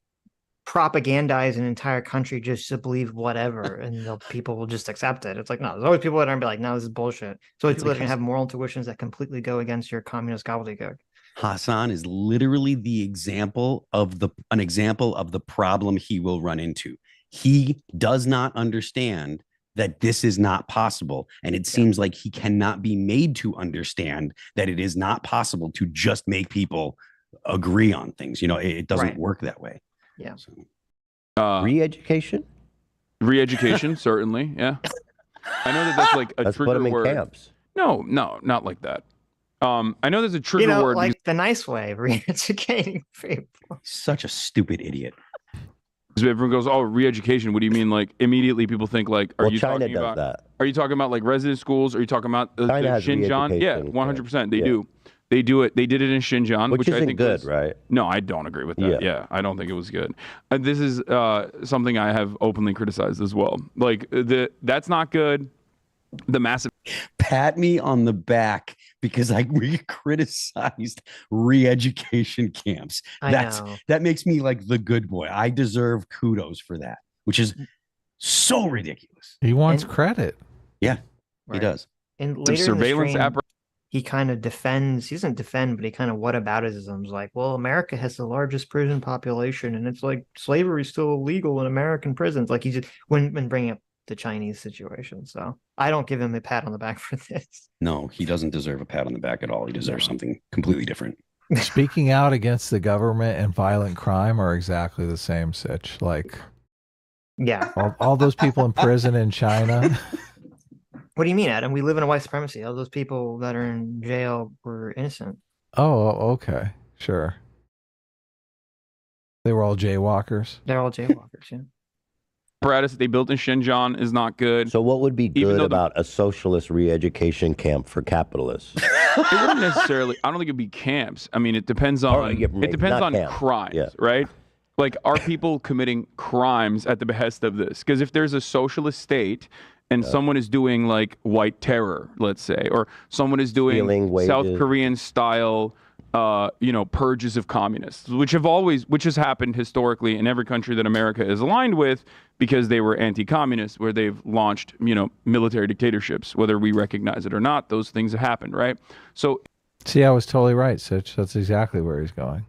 A: propagandize an entire country just to believe whatever, and people will just accept it. It's like, no, there's always people that are gonna be like, no, this is bullshit. So people that can have moral intuitions that completely go against your communist gobbledygook.
C: Hasan is literally the example of an example of the problem he will run into. He does not understand that this is not possible. And it seems like he cannot be made to understand that it is not possible to just make people agree on things. You know, it doesn't work that way.
A: Yeah.
C: So.
F: Re-education?
E: Re-education, certainly. Yeah. I know that's like a trigger
F: put them in
E: word.
F: Camps.
E: No, not like that. I know there's a trigger word.
A: Like the nice way of re-educating people.
C: Such a stupid idiot.
E: Because everyone goes, oh, re-education. What do you mean? Like immediately people think like, are you
F: China
E: talking
F: does
E: about
F: that.
E: Are you talking about like resident schools? Are you talking about the Xinjiang? Yeah, 100%. They do. They do it. They did it in Xinjiang, which I think
F: good, right?
E: No, I don't agree with that. Yeah, I don't think it was good. This is something I have openly criticized as well. Like that's not good. The massive
C: pat me on the back because we criticized re-education camps. That makes me like the good boy. I deserve kudos for that, which is so ridiculous.
B: He wants credit.
C: Yeah, he does.
A: And later
E: surveillance
A: in the stream, he kind of defends, he doesn't defend, but he kind of whataboutisms like, well, America has the largest prison population, and it's like slavery is still illegal in American prisons. Like he just when bringing up the Chinese situation. So I don't give him a pat on the back for this.
C: No, he doesn't deserve a pat on the back at all. He deserves something completely different.
B: Speaking out against the government and violent crime are exactly the same, Sitch. Like,
A: yeah,
B: all those people in prison in China.
A: What do you mean, Adam? We live in a white supremacy. All those people that are in jail were innocent.
B: Oh, okay. Sure. They were all jaywalkers.
A: They're all jaywalkers, yeah.
E: Apparatus they built in Xinjiang is not good.
F: So what would be good about a socialist re-education camp for capitalists?
E: It wouldn't necessarily. I don't think it'd be camps. I mean, it depends on crimes, right? Like, are people committing crimes at the behest of this? Because if there's a socialist state and someone is doing like white terror, let's say, or someone is doing South Korean style, purges of communists, which has happened historically in every country that America is aligned with, because they were anti-communist, where they've launched, military dictatorships, whether we recognize it or not. Those things have happened, right? So,
B: see, I was totally right, Sitch. That's exactly where he's going.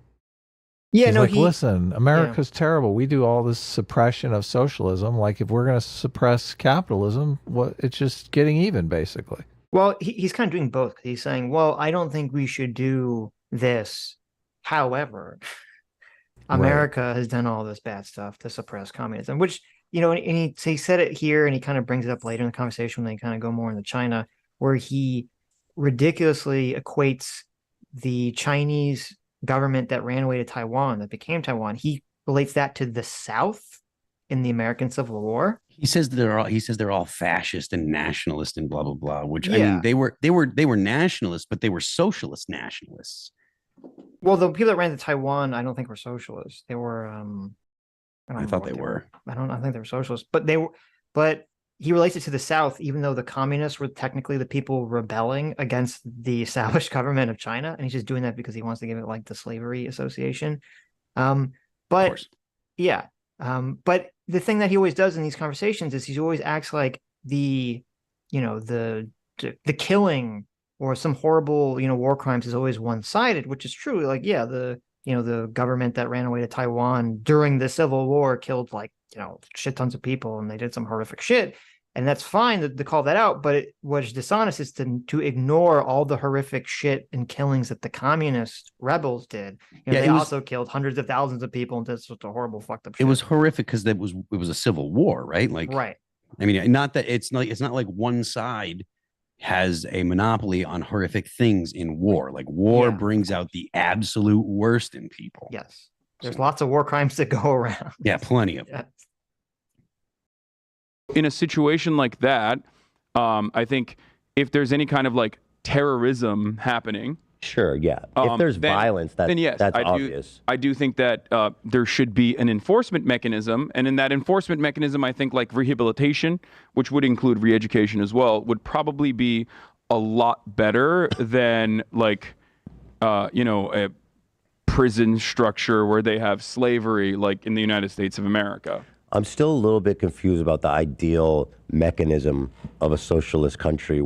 A: Yeah,
B: he's listen, America's terrible. We do all this suppression of socialism. Like, if we're going to suppress capitalism, it's just getting even, basically.
A: Well, he's kind of doing both. He's saying, well, I don't think we should do this. However, America has done all this bad stuff to suppress communism, which, and he said it here, and he kind of brings it up later in the conversation when they kind of go more into China, where he ridiculously equates the Chinese government that ran away to Taiwan, that became Taiwan. He relates that to the South in the American Civil War.
C: He says they're all fascist and nationalist and blah blah blah. Which I mean, they were nationalists, but they were socialist nationalists.
A: Well, the people that ran to Taiwan, I don't think were socialists. They were.
C: I thought they were.
A: I think they were socialists, but they were. But he relates it to the South, even though the communists were technically the people rebelling against the established government of China, and he's just doing that because he wants to give it like the slavery association. But the thing that he always does in these conversations is he always acts like the killing or some horrible war crimes is always one-sided, which is true. Like, yeah, the government that ran away to Taiwan during the Civil War killed shit tons of people, and they did some horrific shit. And that's fine to call that out, but what's dishonest is to ignore all the horrific shit and killings that the communist rebels did. They also killed hundreds of thousands of people and did such a horrible, fucked up shit.
C: It was horrific because it was a civil war, right? Like,
A: right.
C: I mean, not that it's not like one side has a monopoly on horrific things in war. Like, war brings out the absolute worst in people.
A: Yes, there's lots of war crimes that go around.
C: Yeah, plenty of them.
E: In a situation like that, I think if there's any kind of like terrorism happening,
F: sure, yeah. If there's violence, that's obvious.
E: I do think that there should be an enforcement mechanism, and in that enforcement mechanism, I think like rehabilitation, which would include re-education as well, would probably be a lot better than like a prison structure where they have slavery, like in the United States of America.
F: I'm still a little bit confused about the ideal mechanism of a socialist country,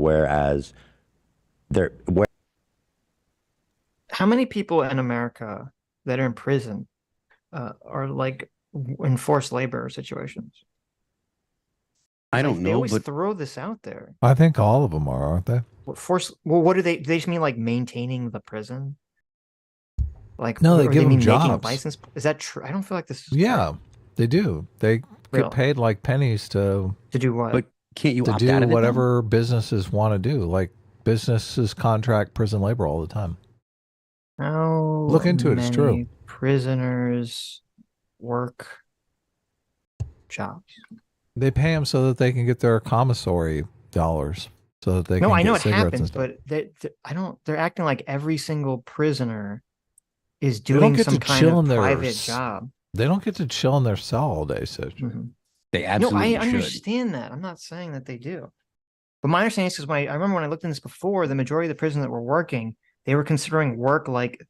A: how many people in America that are in prison are like in forced labor situations?
C: I don't know.
A: They always throw this out there.
B: I think all of them are, aren't they?
A: What do they just mean, like maintaining the prison? Like,
B: no, they give them jobs.
A: License? Is that true? I don't feel like this is
B: true. They do. They get paid like pennies to
A: do what?
C: But can't you opt
B: do
C: out of
B: whatever businesses want to do? Like, businesses contract prison labor all the time.
A: How
B: look into it? It's true.
A: Prisoners work jobs.
B: They pay them so that they can get their commissary dollars, so that they can
A: I
B: get
A: know it
B: cigarettes
A: happens,
B: and stuff.
A: but I don't. They're acting like every single prisoner is doing some kind of private job.
B: They don't get to chill in their cell all day, Sitch.
A: Mm-hmm.
C: They absolutely
A: I
C: should.
A: understand that. I'm not saying that they do. But my understanding is because I remember when I looked in this before, the majority of the prisoners that were working, they were considering work like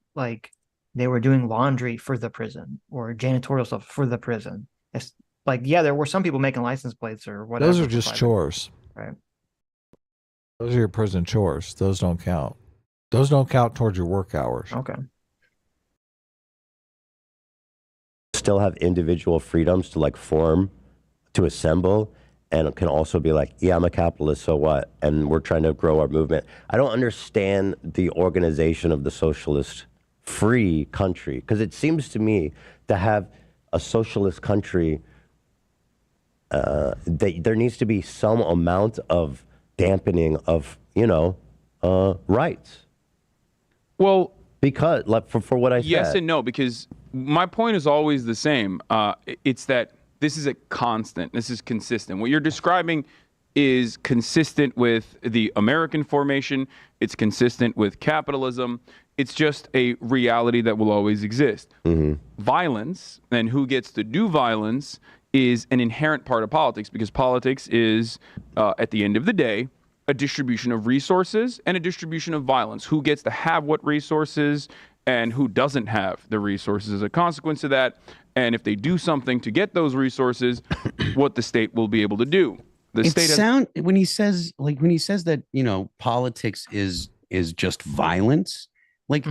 A: they were doing laundry for the prison or janitorial stuff for the prison. It's like, yeah, there were some people making license plates or whatever.
B: Those are just chores.
A: Right.
B: Those are your prison chores. Those don't count. Those don't count towards your work hours.
A: Okay.
F: Still have individual freedoms to like form, to assemble, and can also be like, yeah, I'm a capitalist, so what? And we're trying to grow our movement. I don't understand the organization of the socialist free country, because it seems to me to have a socialist country, there needs to be some amount of dampening of, rights.
E: Well,
F: because like for what I said.
E: Yes and no, because my point is always the same. It's that this is a constant. This is consistent. What you're describing is consistent with the American formation. It's consistent with capitalism. It's just a reality that will always exist.
F: Mm-hmm.
E: Violence, and who gets to do violence, is an inherent part of politics, because politics is, at the end of the day, a distribution of resources and a distribution of violence. Who gets to have what resources and who doesn't have the resources as a consequence of that. And if they do something to get those resources, what the state will be able to do. The state
C: when he says that, politics is just violence, like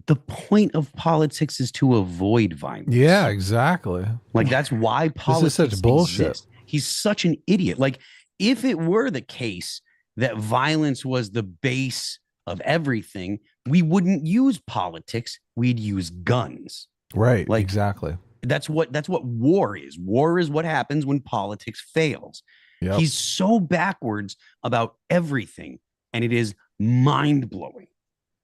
C: the point of politics is to avoid violence.
B: Yeah, exactly.
C: Like that's why politics
B: this is such bullshit.
C: exist. He's such an idiot. Like if it were the case that violence was the base of everything, we wouldn't use politics. We'd use guns.
B: Right.
C: Like
B: exactly.
C: That's what war is. War is what happens when politics fails.
B: Yep.
C: He's so backwards about everything, and it is mind-blowing.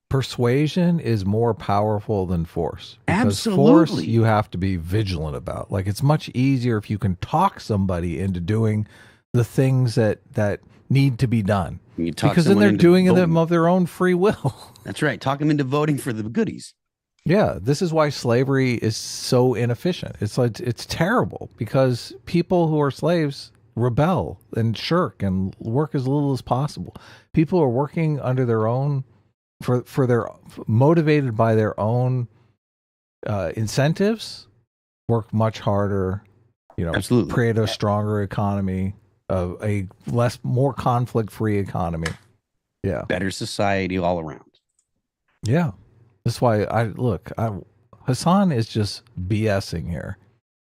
B: Persuasion is more powerful than force. Because
C: Absolutely.
B: force you have to be vigilant about. Like it's much easier if you can talk somebody into doing the things that need to be done. Because then they're doing them of their own free will.
C: That's right. Talk them into voting for the goodies.
B: Yeah, this is why slavery is so inefficient. It's like it's terrible because people who are slaves rebel and shirk and work as little as possible. People are working under their own for their motivated by their own incentives, work much harder,
C: Absolutely.
B: create a stronger economy, a more conflict-free economy. Yeah.
C: Better society all around.
B: Yeah. That's why Hasan is just BSing here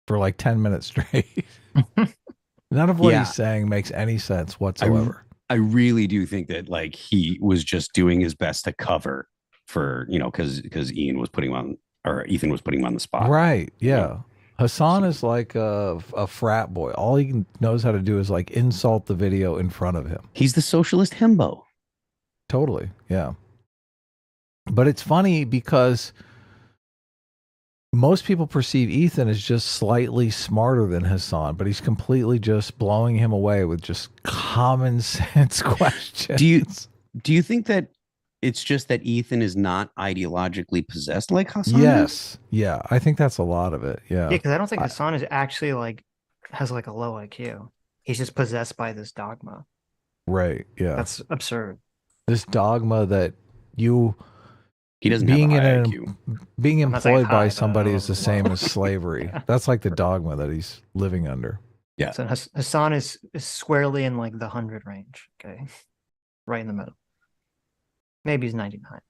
B: for like 10 minutes straight. None of what he's saying makes any sense whatsoever.
C: I really do think that like he was just doing his best to cover for, because Ethan was putting him on the spot.
B: Right. Yeah. Hasan is like a frat boy. All he knows how to do is like insult the video in front of him.
C: He's the socialist himbo.
B: Totally. Yeah. But it's funny because most people perceive Ethan as just slightly smarter than Hasan, but he's completely just blowing him away with just common sense questions.
C: Do you think that it's just that Ethan is not ideologically possessed like Hasan?
B: Yes. Yeah. I think that's a lot of it. Yeah.
A: Yeah, because I don't think Hasan is actually has like a low IQ. He's just possessed by this dogma.
B: Right. Yeah.
A: That's absurd.
B: This dogma that
C: he doesn't have a high IQ.
B: Being employed by somebody is the same as slavery. That's like the dogma that he's living under.
C: Yeah.
A: So Hasan is squarely in like the 100 range. Okay. Right in the middle. Maybe he's 99.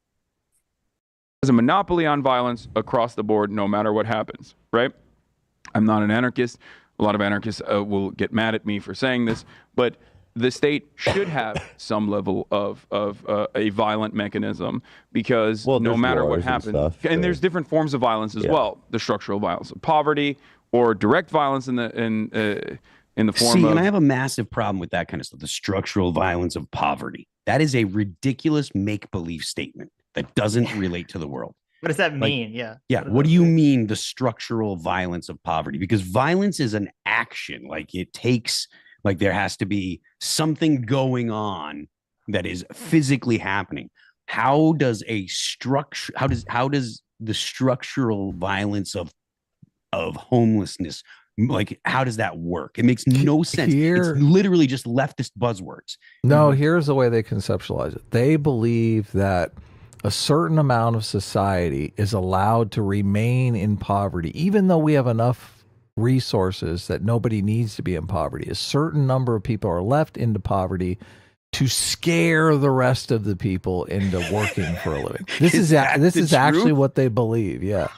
E: There's a monopoly on violence across the board, no matter what happens, right? I'm not an anarchist. A lot of anarchists will get mad at me for saying this, but the state should have some level of a violent mechanism, because no matter what happens, and there's different forms of violence as well. The structural violence of poverty, or direct violence in the form of.
C: And I have a massive problem with that kind of stuff. The structural violence of poverty. That is a ridiculous make-believe statement that doesn't relate to the world.
A: What does that mean? Yeah.
C: What do you mean the structural violence of poverty? Because violence is an action. Like it takes. Like there has to be something going on that is physically happening. How does the structural violence of homelessness Like, how does that work? It makes no sense.
B: Here-
C: It's literally just leftist buzzwords.
B: No, here's the way they conceptualize it. They believe that a certain amount of society is allowed to remain in poverty, even though we have enough resources that nobody needs to be in poverty. A certain number of people are left into poverty to scare the rest of the people into working for a living. This is actually what they believe. Yeah.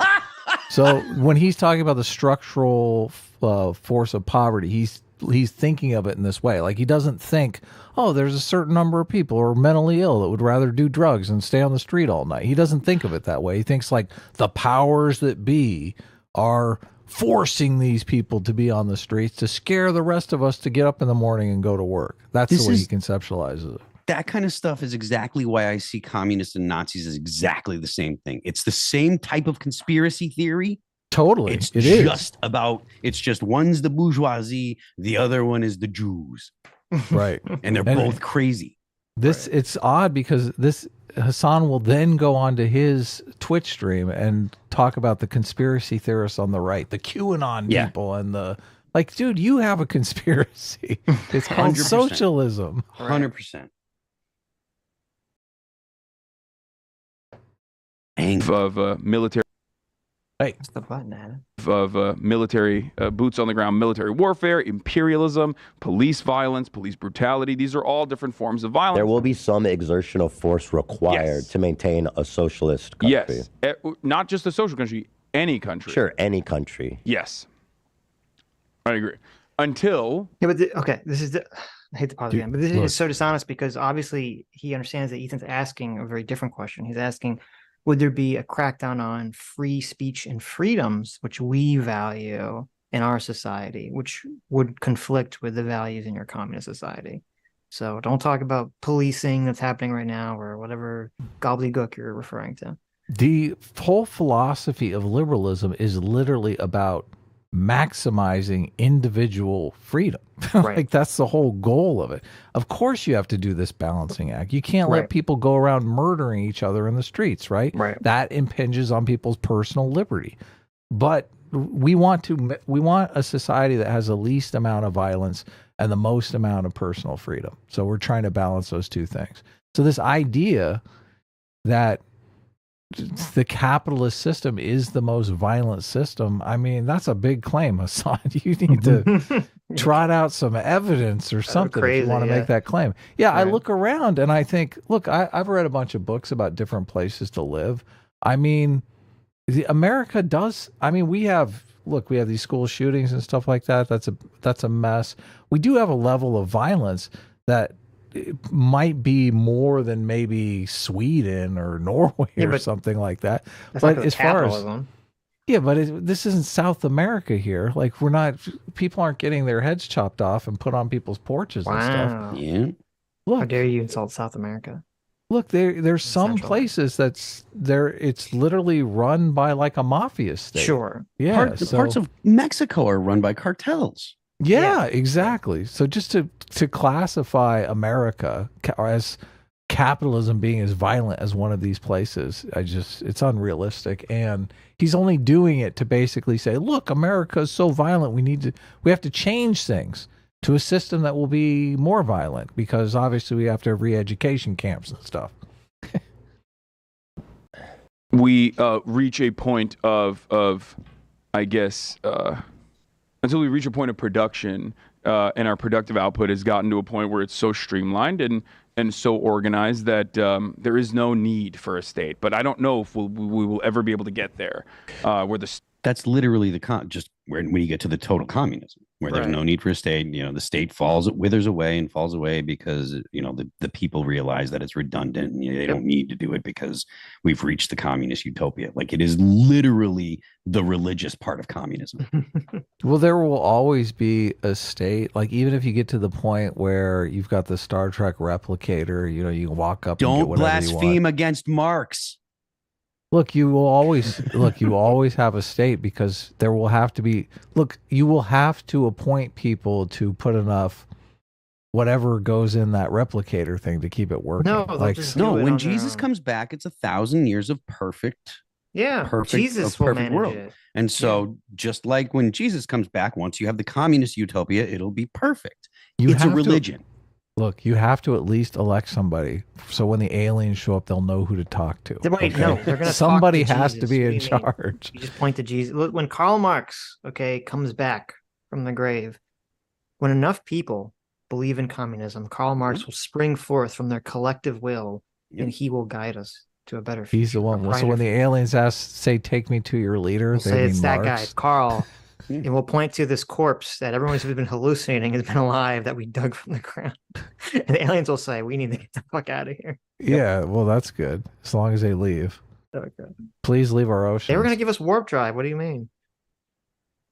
B: So when he's talking about the structural force of poverty, he's thinking of it in this way. Like, he doesn't think, oh, there's a certain number of people who are mentally ill that would rather do drugs and stay on the street all night. He doesn't think of it that way. He thinks like the powers that be are forcing these people to be on the streets to scare the rest of us to get up in the morning and go to work. That's the way he conceptualizes it.
C: That kind of stuff is exactly why I see communists and Nazis as exactly the same thing. It's the same type of conspiracy theory.
B: Totally.
C: It's
B: just
C: one's the bourgeoisie, the other one is the Jews.
B: Right.
C: And they're both crazy.
B: It's odd because Hasan will then go on to his Twitch stream and talk about the conspiracy theorists on the right, the QAnon people, and dude, you have a conspiracy. It's called
C: 100%.
B: socialism.
C: 100%.
E: Of military.
A: What's the button, Adam?
E: Of military boots on the ground, military warfare, imperialism, police violence, police brutality. These are all different forms of violence.
F: There will be some exertion of force required to maintain a socialist country.
E: Yes, not just a social country, any country.
F: Sure, any country.
E: Yes, I agree. Until
A: I hate to pause again, but this is so dishonest because obviously he understands that Ethan's asking a very different question. He's asking, would there be a crackdown on free speech and freedoms, which we value in our society, which would conflict with the values in your communist society? So don't talk about policing that's happening right now or whatever gobbledygook you're referring to.
B: The whole philosophy of liberalism is literally about maximizing individual freedom. Like, that's the whole goal of it. Of course you have to do this balancing act. You can't let people go around murdering each other in the streets, right? That impinges on people's personal liberty. But we want a society that has the least amount of violence and the most amount of personal freedom. So we're trying to balance those two things. So this idea that the capitalist system is the most violent system, I mean, that's a big claim, Hasan. You need to trot out some evidence or something if you want to make that claim. I look around and I think, look, I've read a bunch of books about different places to live. I mean, America does, I mean, we have these school shootings and stuff like that. That's a mess. We do have a level of violence that it might be more than maybe Sweden or Norway or something like that. But as far as this isn't South America here. Like, people aren't getting their heads chopped off and put on people's porches and stuff.
C: Yeah.
A: Look, how dare you insult South America?
B: Look, there's some places it's literally run by like a mafia state.
A: Sure.
B: Yeah.
C: Parts of Mexico are run by cartels.
B: Yeah, exactly. So just to classify America as capitalism being as violent as one of these places, it's unrealistic. And he's only doing it to basically say, look, America is so violent, we have to change things to a system that will be more violent, because obviously we have to have re-education camps and stuff.
E: We reach a point of I guess until we reach a point of production and our productive output has gotten to a point where it's so streamlined and so organized that there is no need for a state. But I don't know if we will ever be able to get there. That's
C: literally just when you get to the total communism, where there's no need for a state. The state withers away and falls away because the people realize that it's redundant and they don't need to do it because we've reached the communist utopia. Like, it is literally the religious part of communism.
B: Well, there will always be a state. Like, even if you get to the point where you've got the Star Trek replicator, you can walk up.
C: Don't
B: and get whatever you
C: blaspheme
B: want.
C: against Marx.
B: Look, you will always have a state, because there will have to be, you will have to appoint people to put enough whatever goes in that replicator thing to keep it working.
A: No,
C: when Jesus comes back, it's 1,000 years of perfect
A: Yeah,
C: perfect,
A: Jesus
C: a
A: will
C: perfect
A: manage
C: world.
A: it.
C: And so, just like when Jesus comes back, once you have the communist utopia, it'll be perfect.
B: You
C: It's a
B: have to-
C: religion.
B: Look, you have to at least elect somebody, so when the aliens show up, they'll know who to talk to.
A: Wait,
B: okay?
A: no, they're going to
B: Somebody
A: talk to
B: has
A: Jesus.
B: to be
A: What
B: in
A: do you mean?
B: charge.
A: You just point to Jesus. Look, when Karl Marx, okay, comes back from the grave, when enough people believe in communism, Karl Marx will spring forth from their collective will, and he will guide us to a better future.
B: He's the one. So when the aliens say, "Take me to your leader,"
A: we'll
B: they
A: say
B: mean
A: it's
B: Marx.
A: that guy, it's Karl. And we'll point to this corpse that everyone's been hallucinating has been alive that we dug from the ground. And the aliens will say, we need to get the fuck out of here.
B: Yeah, well, that's good. As long as they leave.
A: Okay.
B: Please leave our ocean.
A: They were going to give us warp drive. What do you mean?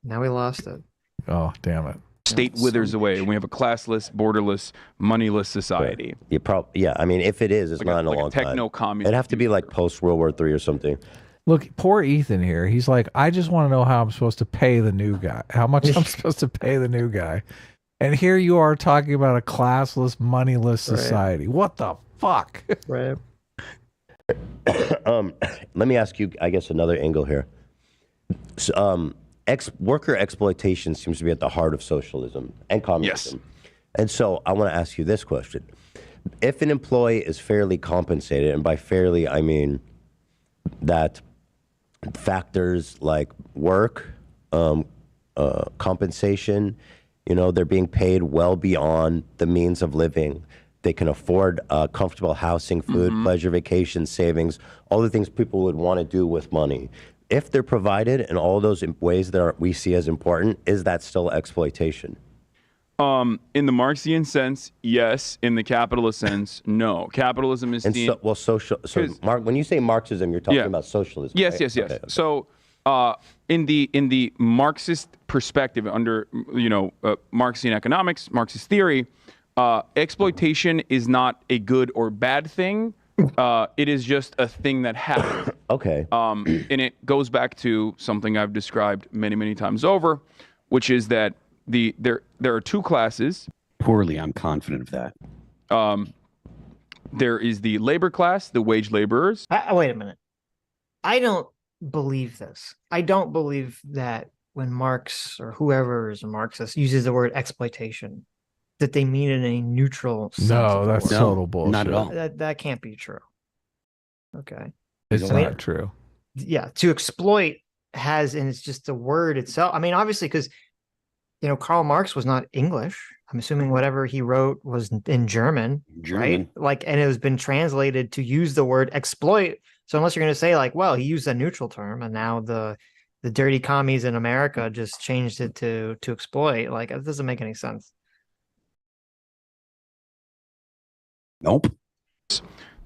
A: Now we lost it.
B: Oh, damn it.
E: State withers away, and we have a classless, borderless, moneyless society.
F: Yeah, I mean, if it is, it's
E: Like
F: not in a
E: like
F: long time.
E: techno-communist.
F: It'd have to be like post World War III or something.
B: Look, poor Ethan here. He's like, I just want to know how I'm supposed to pay the new guy. How much I'm supposed to pay the new guy. And here you are talking about a classless, moneyless society. What the fuck?
A: Right.
F: Let me ask you, I guess, another angle here. So, worker exploitation seems to be at the heart of socialism and communism.
E: Yes.
F: And so I want to ask you this question. If an employee is fairly compensated, and by fairly, I mean that factors like work, compensation, they're being paid well beyond the means of living. They can afford comfortable housing, food, pleasure, vacation, savings, all the things people would want to do with money. If they're provided in all those ways that we see as important, is that still exploitation?
E: In the Marxian sense, yes. In the capitalist sense, no. Capitalism is
F: when you say Marxism, you're talking about socialism.
E: Yes,
F: right?
E: yes, yes.
F: Okay, okay.
E: So, in the Marxist perspective, under Marxian economics, Marxist theory, exploitation is not a good or bad thing. It is just a thing that happens.
F: Okay.
E: And it goes back to something I've described many, many times over, which is that there are two classes.
C: Poorly, I'm confident of that.
E: There is the labor class, the wage laborers.
A: Wait a minute. I don't believe this. I don't believe that when Marx or whoever is a Marxist uses the word exploitation, that they mean it in a neutral sense.
B: No, that's
C: No,
B: total bullshit.
C: not at all.
A: That can't be true. Okay.
B: It's not true.
A: Yeah, to exploit and it's just the word itself. I mean, obviously, because Karl Marx was not English. I'm assuming whatever he wrote was in German, right? And it has been translated to use the word exploit. So unless you're going to say well, he used a neutral term, and now the dirty commies in America just changed it to exploit, it doesn't make any sense.
C: Nope.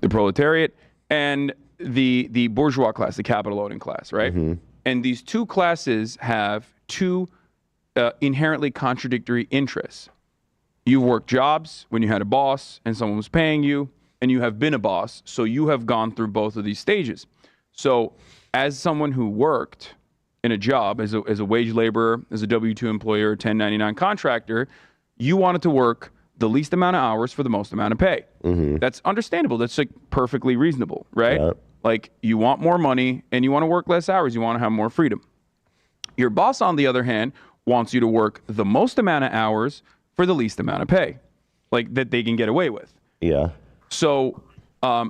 E: The proletariat and the bourgeois class, the capital owning class, right? And these two classes have two inherently contradictory interests. You worked jobs when you had a boss and someone was paying you, and you have been a boss, so you have gone through both of these stages. So as someone who worked in a job as a wage laborer, as a W-2 employee or 1099 contractor, you wanted to work the least amount of hours for the most amount of pay. That's understandable. That's perfectly reasonable, right? Yeah. You want more money and you want to work less hours. You want to have more freedom. Your boss, on the other hand, wants you to work the most amount of hours for the least amount of pay, that they can get away with.
F: Yeah.
E: So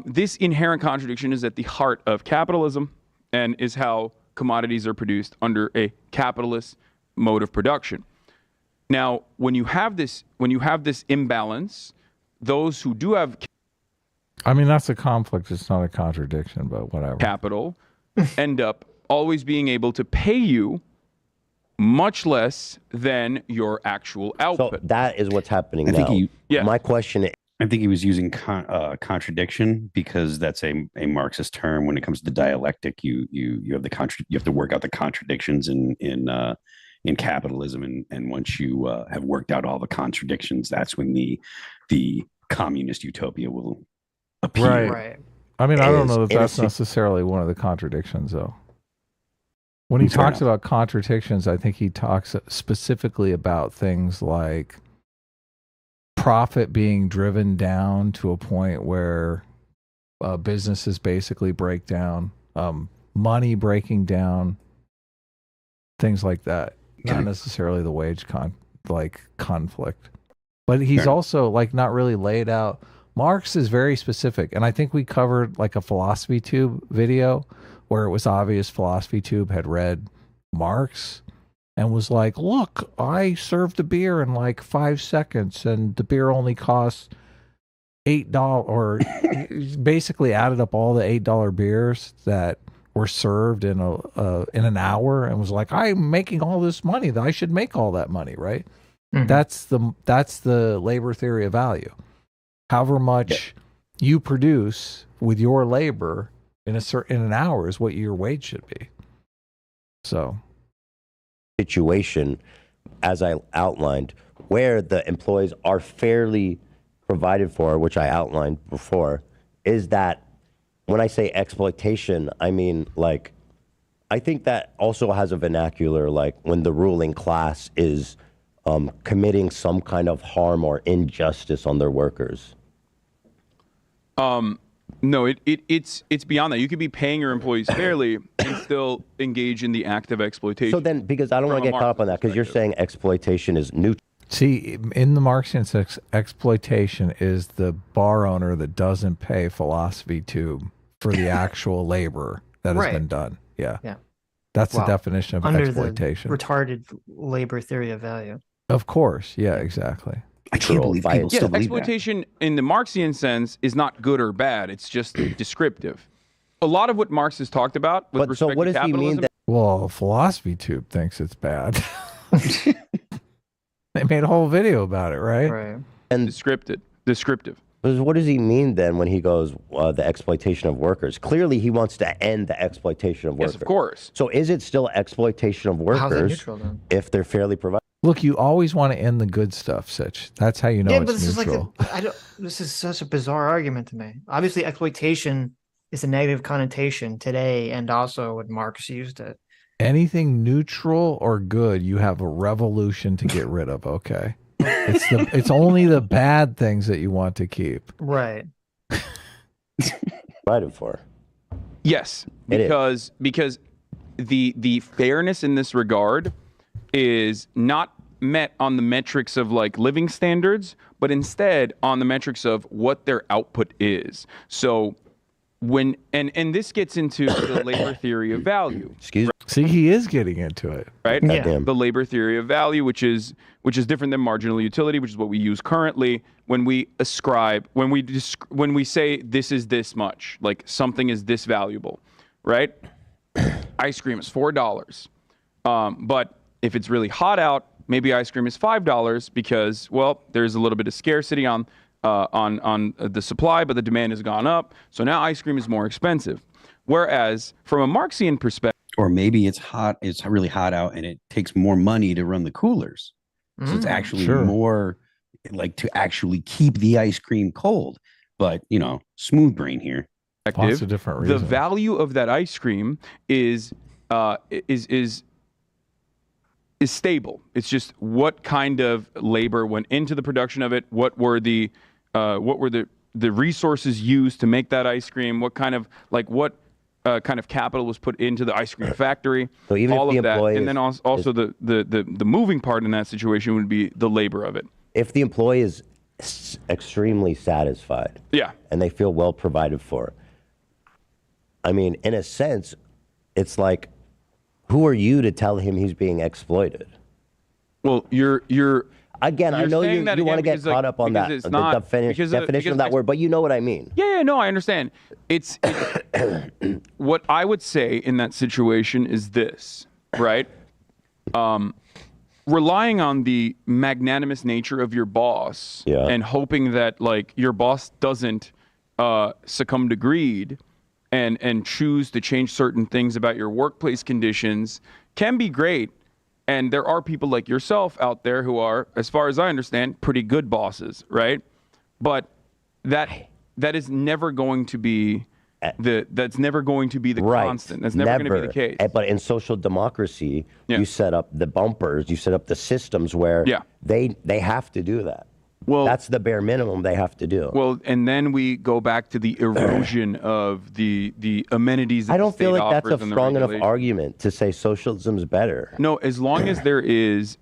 E: this inherent contradiction is at the heart of capitalism and is how commodities are produced under a capitalist mode of production. Now, when you have this imbalance, those who do have
B: I mean, that's a conflict. It's not a contradiction, but whatever.
E: Capital end up always being able to pay you much less than your actual output.
F: So that is what's happening now. My question
C: I think he was using contradiction because that's a Marxist term. When it comes to the dialectic, you have you have to work out the contradictions in capitalism, and once you have worked out all the contradictions, that's when the communist utopia will appear.
B: Right. I mean, I don't know that that's necessarily one of the contradictions, though. When he talks about contradictions, I think he talks specifically about things like profit being driven down to a point where businesses basically break down, money breaking down, things like that. Not necessarily the wage conflict. But he's also like not really laid out. Marx is very specific. And I think we covered like a Philosophy Tube video where it was obvious Philosophy Tube had read Marx and was like, look, I served a beer in like 5 seconds and the beer only costs $8, or basically added up all the $8 beers that were served in an hour and was like, I'm making all this money, that I should make all that money, right? Mm-hmm. That's the labor theory of value. However much you produce with your labor in an hour is what your wage should be. So
F: situation, as I outlined, where the employees are fairly provided for, which I outlined before, is that when I say exploitation, I mean, like, I think that also has a vernacular, like when the ruling class is committing some kind of harm or injustice on their workers.
E: No, it's beyond that. You could be paying your employees fairly and still engage in the act of exploitation.
F: So then, because I don't want to get caught up on that, because you're saying exploitation is neutral.
B: See, in the Marxian sense, exploitation is the bar owner that doesn't pay Philosophy Tube for the actual labor that has been done. Yeah. That's the definition of exploitation.
A: The retarded labor theory of value.
B: Of course. Yeah, exactly.
C: I can't believe people still believe
E: exploitation in the Marxian sense is not good or bad. It's just descriptive. A lot of what Marx has talked about with respect to capitalism.
B: Well, Philosophy Tube thinks it's bad. They made a whole video about it, right?
A: Right.
F: And
E: descriptive.
F: What does he mean then when he goes the exploitation of workers? Clearly, he wants to end the exploitation of workers.
E: Yes, of course.
F: So is it still exploitation of workers?
A: How's that neutral, then?
F: If they're fairly provided?
B: Look, you always want to end the good stuff, Sitch. That's how you know it's
A: this
B: neutral.
A: is like this is such a bizarre argument to me. Obviously, exploitation is a negative connotation today, and also when Marx used it.
B: Anything neutral or good, you have a revolution to get rid of. Okay, it's only the bad things that you want to keep.
A: Right.
F: Provided for.
E: Yes, because the fairness in this regard is not met on the metrics of like living standards, but instead on the metrics of what their output is. So when and this gets into the labor theory of value.
F: Excuse me.
B: See, he is getting into it,
E: right?
A: Yeah.
E: The labor theory of value, which is different than marginal utility, which is what we use currently when we ascribe, when we say this is this much, like something is this valuable, right? Ice cream is $4, but if it's really hot out, maybe ice cream is $5 because, well, there's a little bit of scarcity on the supply, but the demand has gone up. So now ice cream is more expensive. Whereas from a Marxian perspective,
C: or maybe it's really hot out and it takes more money to run the coolers. So it's actually more like to actually keep the ice cream cold. But, you know, smooth brain here.
B: Lots of different reasons.
E: The value of that ice cream is stable. It's just what kind of labor went into the production of it. What were the resources used to make that ice cream? What kind of kind of capital was put into the ice cream factory?
F: So even
E: all
F: if
E: of
F: the
E: that, and then also the moving part in that situation would be the labor of it.
F: If the employee is extremely satisfied, and they feel well provided for, I mean, in a sense, it's like, who are you to tell him he's being exploited?
E: Well, you're
F: again, I know you want to get caught up on that, the definition of that word, but you know what I mean.
E: Yeah, no, I understand. It's what I would say in that situation is this, right? Relying on the magnanimous nature of your boss and hoping that like your boss doesn't succumb to greed and choose to change certain things about your workplace conditions can be great. And there are people like yourself out there who are, as far as I understand, pretty good bosses, right? But that is never going to be that's never going to be the constant. That's never going to be the case.
F: But in social democracy, you set up the bumpers, you set up the systems where they have to do that.
E: Well,
F: that's the bare minimum they have to do.
E: Well, and then we go back to the erosion of the amenities. That
F: I don't
E: the
F: feel
E: state
F: like that's a
E: offers
F: strong enough
E: regulation.
F: argument to say socialism's better.
E: No, as long as there is,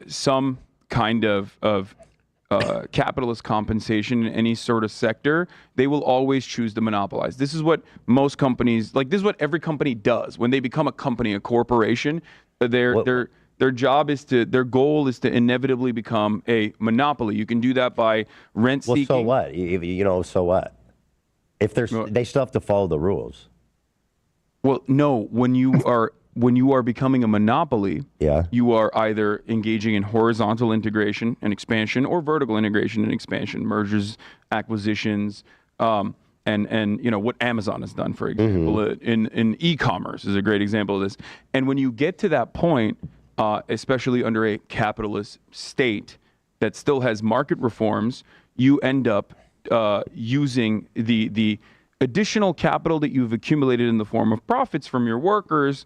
E: some kind of capitalist compensation in any sort of sector, they will always choose to monopolize. This is what most companies, like this is what every company does when they become a company, a corporation. Their job is their goal is to inevitably become a monopoly. You can do that by rent seeking.
F: Well, so what? So what? If they still have to follow the rules.
E: Well, no, when you are becoming a monopoly,
F: yeah,
E: you are either engaging in horizontal integration and expansion or vertical integration and expansion, mergers, acquisitions, and what Amazon has done, for example, in e-commerce is a great example of this. And when you get to that point, especially under a capitalist state that still has market reforms, you end up using the additional capital that you've accumulated in the form of profits from your workers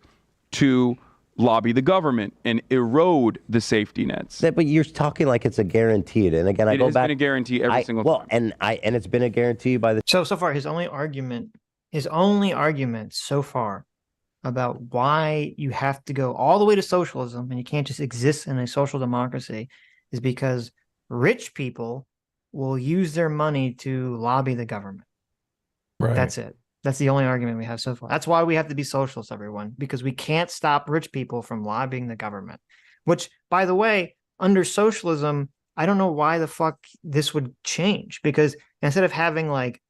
E: to lobby the government and erode the safety nets.
F: But you're talking like it's a guaranteed. And again, I go back.
E: It has been a guarantee every single time.
F: And it's been a guarantee by the.
A: So far, his only argument so far about why you have to go all the way to socialism and you can't just exist in a social democracy is because rich people will use their money to lobby the government.
B: Right.
A: That's it. That's the only argument we have so far. That's why we have to be socialists, everyone, because we can't stop rich people from lobbying the government, which, by the way, under socialism, I don't know why the fuck this would change, because instead of having like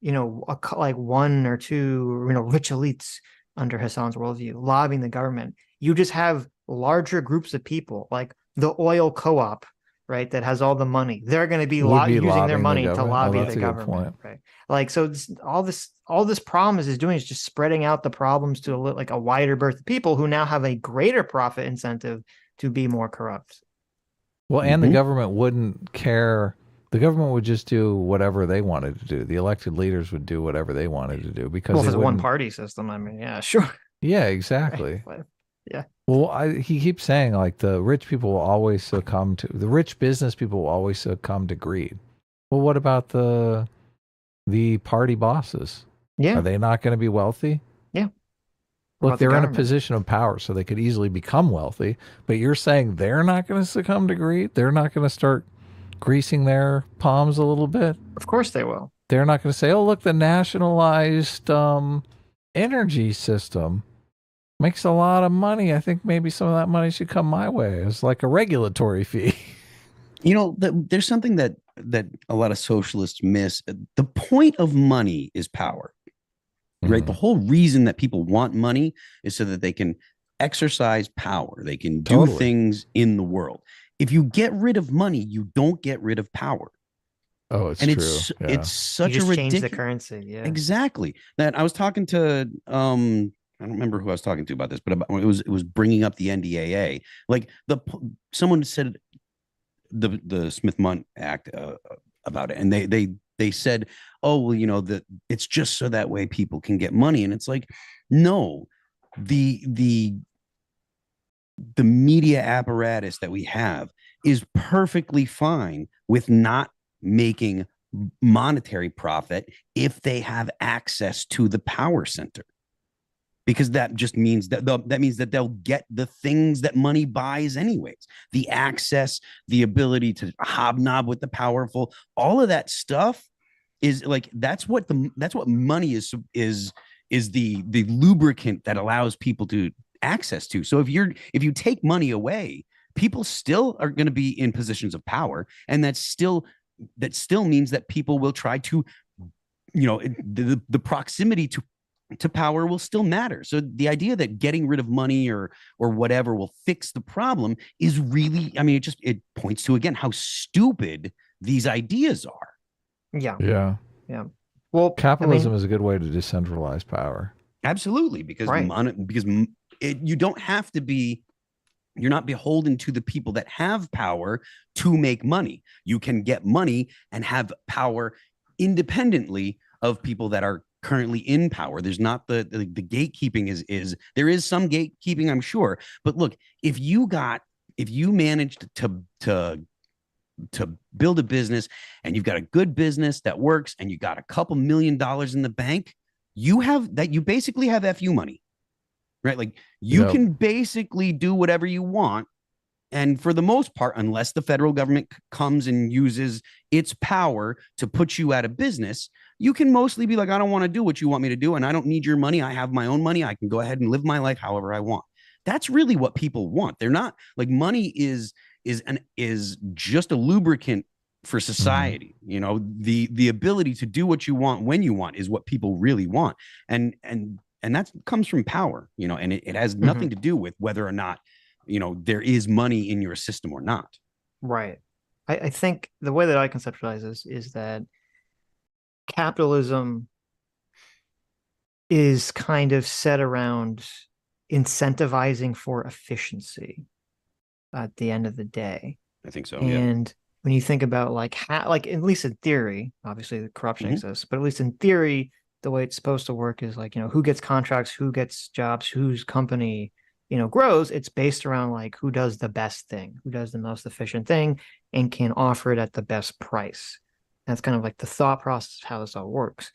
A: one or two, rich elites under Hasan's worldview lobbying the government, you just have larger groups of people like the oil co-op, right, that has all the money. They're going to be using their money to lobby the government, right? Like, so all this problem is doing is just spreading out the problems to a wider berth of people who now have a greater profit incentive to be more corrupt.
B: Well, and the government wouldn't care. The government would just do whatever they wanted to do. The elected leaders would do whatever they wanted to do because
A: if it's a one-party system, I mean, yeah, sure.
B: Yeah, exactly.
A: Right. Yeah.
B: Well, he keeps saying like the rich people will always succumb to the rich business people will always succumb to greed. Well, what about the party bosses?
A: Yeah.
B: Are they not going to be wealthy?
A: Yeah.
B: Look, they're in a position of power, so they could easily become wealthy. But you're saying they're not going to succumb to greed? They're not going to start greasing their palms a little bit?
A: Of course they will.
B: They're not going to say, oh, look, the nationalized energy system makes a lot of money. I think maybe some of that money should come my way. It's like a regulatory fee.
C: There's something that a lot of socialists miss. The point of money is power, right? The whole reason that people want money is so that they can exercise power. They can do things in the world. If you get rid of money, you don't get rid of power.
B: Oh, it's
C: true. It's such a ridiculous.
A: Change the currency. Yeah,
C: exactly. That I was talking to. I don't remember who I was talking to about this, but it was bringing up the NDAA. Like someone said the Smith-Mundt Act about it, and they said, oh, well, that it's just so that way people can get money, and it's like, no, the media apparatus that we have is perfectly fine with not making monetary profit if they have access to the power center, because that just means that they'll get the things that money buys anyways. The access, the ability to hobnob with the powerful, all of that stuff is like, that's what money is the lubricant that allows people to access to. So if you take money away, people still are going to be in positions of power, and that still means that people will try to, the proximity to power will still matter. So the idea that getting rid of money or whatever will fix the problem is really, I mean, it points to, again, how stupid these ideas are.
A: Yeah. Well,
B: capitalism is a good way to decentralize power.
C: Absolutely, because you don't have to be. You're not beholden to the people that have power to make money. You can get money and have power independently of people that are currently in power. There's not the gatekeeping is there is some gatekeeping, I'm sure. But look, if you managed to to build a business, and you've got a good business that works, and you got a couple $1 million in the bank, you basically have FU money, right? Like you can basically do whatever you want. And for the most part, unless the federal government comes and uses its power to put you out of business, you can mostly be like, I don't want to do what you want me to do, and I don't need your money. I have my own money. I can go ahead and live my life however I want. That's really what people want. They're not like, money is just a lubricant for society. You know, the ability to do what you want when you want is what people really want. And that comes from power, you know, and it has nothing to do with whether or not, you know, there is money in your system or not.
A: Right. I think the way that I conceptualize this is that capitalism is kind of set around incentivizing for efficiency at the end of the day.
C: I think so.
A: And when you think about like at least in theory, obviously the corruption exists, but at least in theory, the way it's supposed to work is like, you know, who gets contracts, who gets jobs, whose company, you know, grows. It's based around like who does the best thing, who does the most efficient thing and can offer it at the best price. That's kind of like the thought process of how this all works.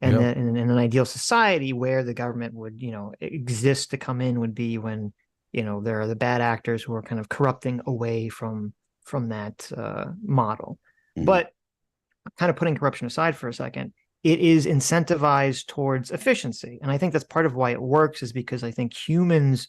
A: And then in an ideal society where the government would, you know, exist to come in would be when, you know, there are the bad actors who are kind of corrupting away from that model. But kind of putting corruption aside for a second, it is incentivized towards efficiency. And I think that's part of why it works, is because I think humans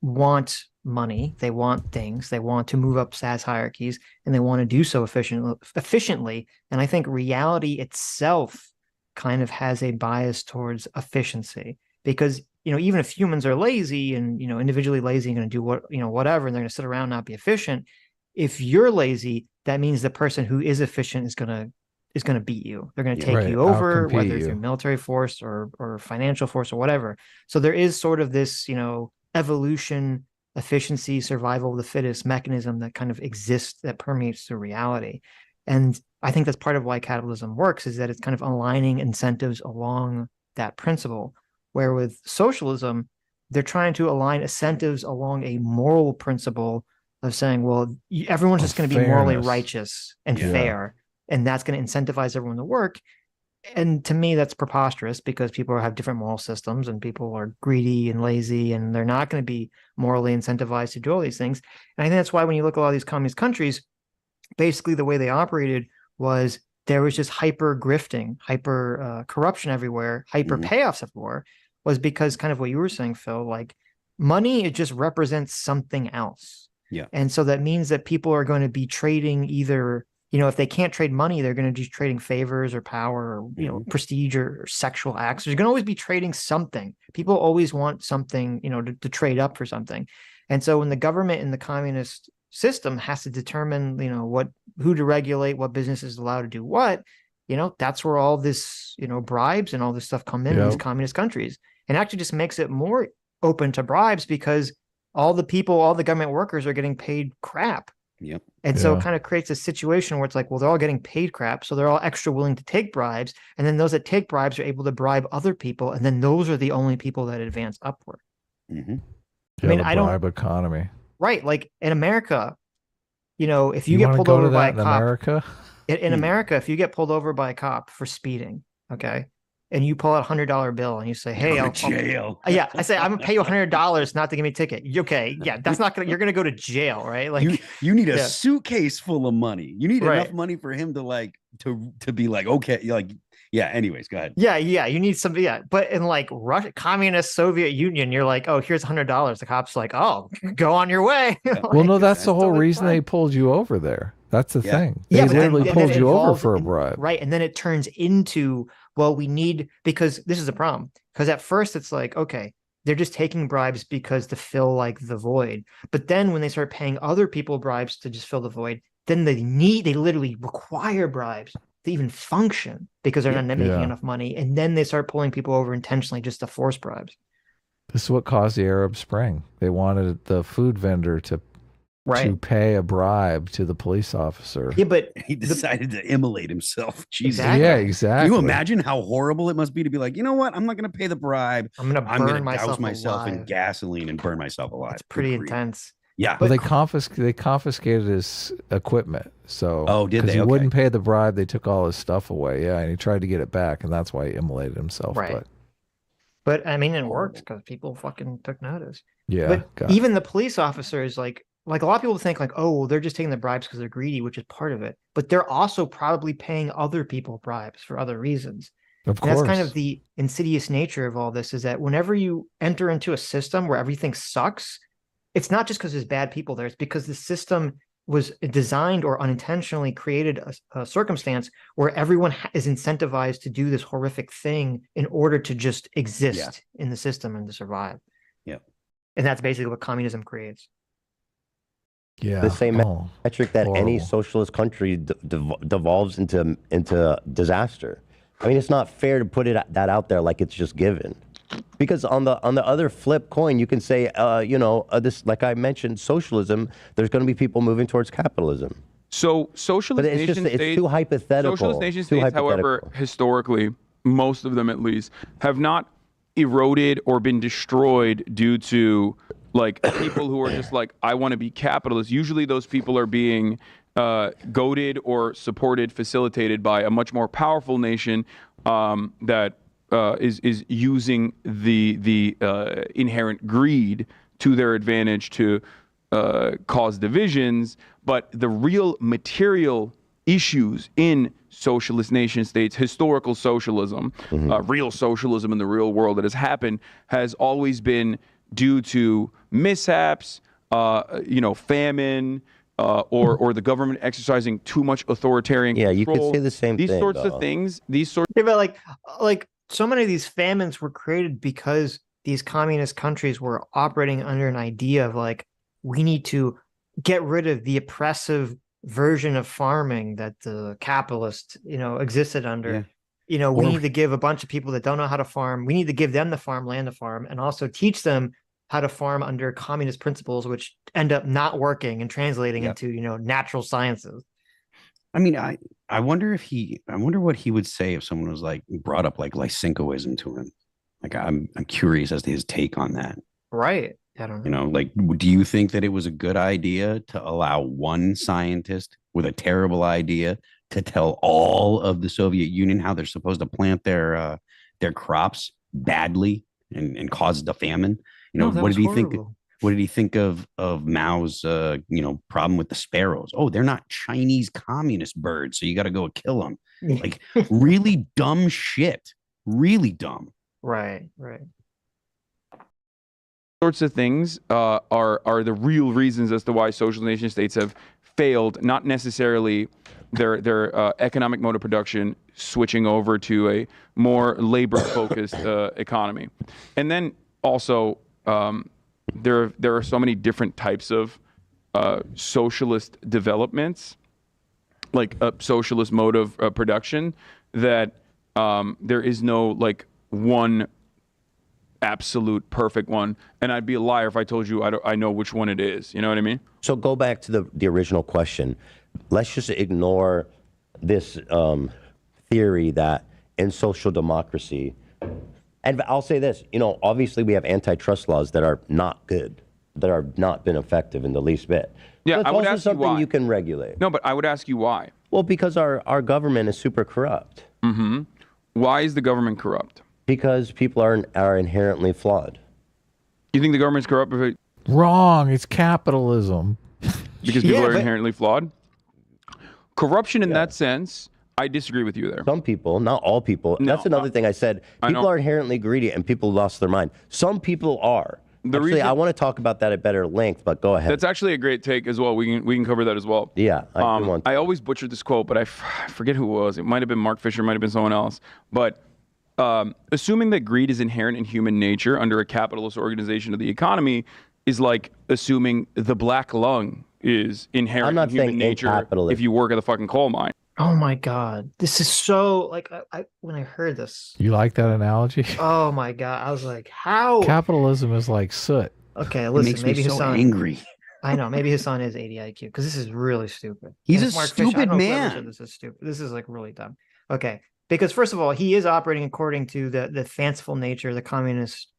A: want money, they want things, they want to move up SAS hierarchies, and they want to do so efficiently. And I think reality itself kind of has a bias towards efficiency, because, you know, even if humans are lazy and, you know, individually lazy and going to do what, you know, whatever, and they're going to sit around and not be efficient. If you're lazy, that means the person who is efficient is going to beat you. They're going to take you over, whether it's your military force or financial force or whatever. So there is sort of this, you know, evolution, efficiency, survival of the fittest mechanism that kind of exists, that permeates through reality. And I think that's part of why capitalism works, is that it's kind of aligning incentives along that principle. Where with socialism, they're trying to align incentives along a moral principle of saying, well, everyone's just going to be morally righteous and fair, and that's going to incentivize everyone to work. And to me, that's preposterous, because people have different moral systems and people are greedy and lazy, and they're not going to be morally incentivized to do all these things. And I think that's why when you look at a lot of these communist countries, basically the way they operated was there was just hyper grifting, hyper corruption everywhere, hyper payoffs everywhere, was because kind of what you were saying, Phil, like money, it just represents something else.
C: Yeah.
A: And so that means that people are going to be trading either, you know, if they can't trade money, they're going to be trading favors or power or, you know, prestige or sexual acts. There's going to always be trading something. People always want something, you know, to trade up for something. And so when the government in the communist system has to determine, you know, who to regulate, what business is allowed to do what, you know, that's where all this, you know, bribes and all this stuff come in these communist countries. And actually just makes it more open to bribes, because all the government workers are getting paid crap.
C: Yep.
A: And so it kind of creates a situation where it's like, well, they're all getting paid crap, so they're all extra willing to take bribes. And then those that take bribes are able to bribe other people. And then those are the only people that advance upward.
B: I mean, I don't bribe economy.
A: Right. Like in America, you know, if you get pulled over by a cop in America, if you get pulled over by a cop for speeding, okay, and you pull out $100 bill and you say, hey, I'll
C: jail.
A: I say, I'm gonna pay you $100 not to give me a ticket. Okay. Yeah. That's not gonna, you're going to go to jail. Right. Like
C: you need a suitcase full of money. You need enough money for him to like, to be like, okay. Like, yeah. Anyways, go ahead.
A: Yeah. Yeah. You need some, but in like Russia, communist Soviet Union, you're like, oh, here's $100. The cop's like, oh, go on your way. Like,
B: well, no, that's the whole reason they pulled you over there. That's the thing. They literally pulled you over for a bribe.
A: Right. And then it turns into, well, we need, because this is the problem. Because at first it's like, okay, they're just taking bribes because to fill like the void. But then when they start paying other people bribes to just fill the void, then they literally require bribes to even function, because they're not making enough money. And then they start pulling people over intentionally just to force bribes.
B: This is what caused the Arab Spring. They wanted the food vendor to pay a bribe to the police officer.
A: Yeah, but
C: he decided to immolate himself. Jesus.
A: Exactly.
B: Yeah, exactly.
C: Can you imagine how horrible it must be to be like, you know what? I'm not going to pay the bribe.
A: I'm going to douse myself
C: in gasoline and burn myself alive.
A: It's pretty intense.
C: Yeah.
B: Well, they confiscated his equipment. So
C: Oh, did they?
B: He
C: Okay.
B: wouldn't pay the bribe. They took all his stuff away. Yeah, and he tried to get it back, and that's why he immolated himself.
A: Right. But I mean, it worked because people fucking took notice.
B: Yeah.
A: But even the police officers, like a lot of people think like, oh, well, they're just taking the bribes because they're greedy, which is part of it. But they're also probably paying other people bribes for other reasons.
B: Of
A: And
B: course.
A: that's kind of the insidious nature of all this, is that whenever you enter into a system where everything sucks, it's not just because there's bad people there. It's because the system was designed or unintentionally created a circumstance where everyone is incentivized to do this horrific thing in order to just exist in the system and to survive.
C: Yeah.
A: And that's basically what communism creates.
B: Yeah.
F: The same metric that any
B: horrible.
F: socialist country devolves into disaster. I mean, it's not fair to put that out there like it's just given. Because on the other flip coin, you can say, this, like I mentioned, socialism. There's going to be people moving towards capitalism.
E: So socialist
F: But it's
E: nation states,
F: too hypothetical.
E: socialist nation
F: Too
E: states, however,
F: hypothetical.
E: historically, most of them at least, have not eroded or been destroyed due to like people who are just like, I want to be capitalist. Usually those people are being goaded or supported, facilitated by a much more powerful nation that is using the inherent greed to their advantage to cause divisions. But the real material issues in socialist nation states, historical socialism, real socialism in the real world that has happened, has always been due to mishaps, famine, or the government exercising too much authoritarian control.
F: Yeah, you could say the same
E: these
F: thing.
E: sorts of things. These sorts.
A: Yeah, but like so many of these famines were created because these communist countries were operating under an idea of like, we need to get rid of the oppressive version of farming that the capitalist, existed under.
C: Yeah.
A: We need to give a bunch of people that don't know how to farm, we need to give them the farmland to farm and also teach them how to farm under communist principles, which end up not working and translating into, natural sciences.
C: I mean, I wonder what he would say if someone was like brought up like Lysenkoism to him. Like, I'm curious as to his take on that.
A: Right. I don't know.
C: Like, do you think that it was a good idea to allow one scientist with a terrible idea to tell all of the Soviet Union how they're supposed to plant their crops badly and cause the famine? What did he think? What did he think of Mao's problem with the sparrows? Oh, they're not Chinese communist birds, so you got to go kill them. Like, really dumb shit. Really dumb.
A: Right.
E: Sorts of things are the real reasons as to why social nation states have failed, not necessarily their economic mode of production switching over to a more labor-focused economy. And then also, there are so many different types of socialist developments, like a socialist mode of production, that there is no like one absolute perfect one, and I'd be a liar if I told you I know which one it is. You know what I mean?
F: So go back to the original question. Let's just ignore this theory that in social democracy, and I'll say this, obviously we have antitrust laws that are not good, that are not been effective in the least bit.
E: Yeah,
F: so it's
E: I would
F: also
E: ask you
F: something
E: why.
F: you can regulate.
E: No, but I would ask you why.
F: Well, because our government is super corrupt.
E: Mm-hmm. Why is the government corrupt?
F: Because people are inherently flawed.
E: You think the government's corrupt
B: Wrong. It's capitalism.
E: because people are inherently flawed? Corruption in that sense, I disagree with you there.
F: Some people, not all people.
E: No,
F: That's another thing I said. People are inherently greedy and people lost their mind. Some people are. Actually, I want to talk about that at better length, but go ahead.
E: That's actually a great take as well. We can cover that as well.
F: Yeah, I do want to.
E: I always butcher this quote, but I forget who it was. It might have been Mark Fisher, might have been someone else. But assuming that greed is inherent in human nature under a capitalist organization of the economy is like assuming the black lung is inherent in human nature if you work at the fucking coal mine.
A: Oh my God. This is so like when I heard this.
B: You like that analogy?
A: Oh my God. I was like, how?
B: Capitalism is like soot.
A: Okay, listen,
C: makes
A: maybe
C: me so
A: Hasan,
C: angry.
A: I know, maybe Hasan is 80 IQ because this is really stupid.
C: He's
A: And
C: a
A: Mark Fisher, I
C: stupid
A: don't know whoever
C: man.
A: said this is stupid. This is like really dumb. Okay, because first of all, he is operating according to the fanciful nature of the communist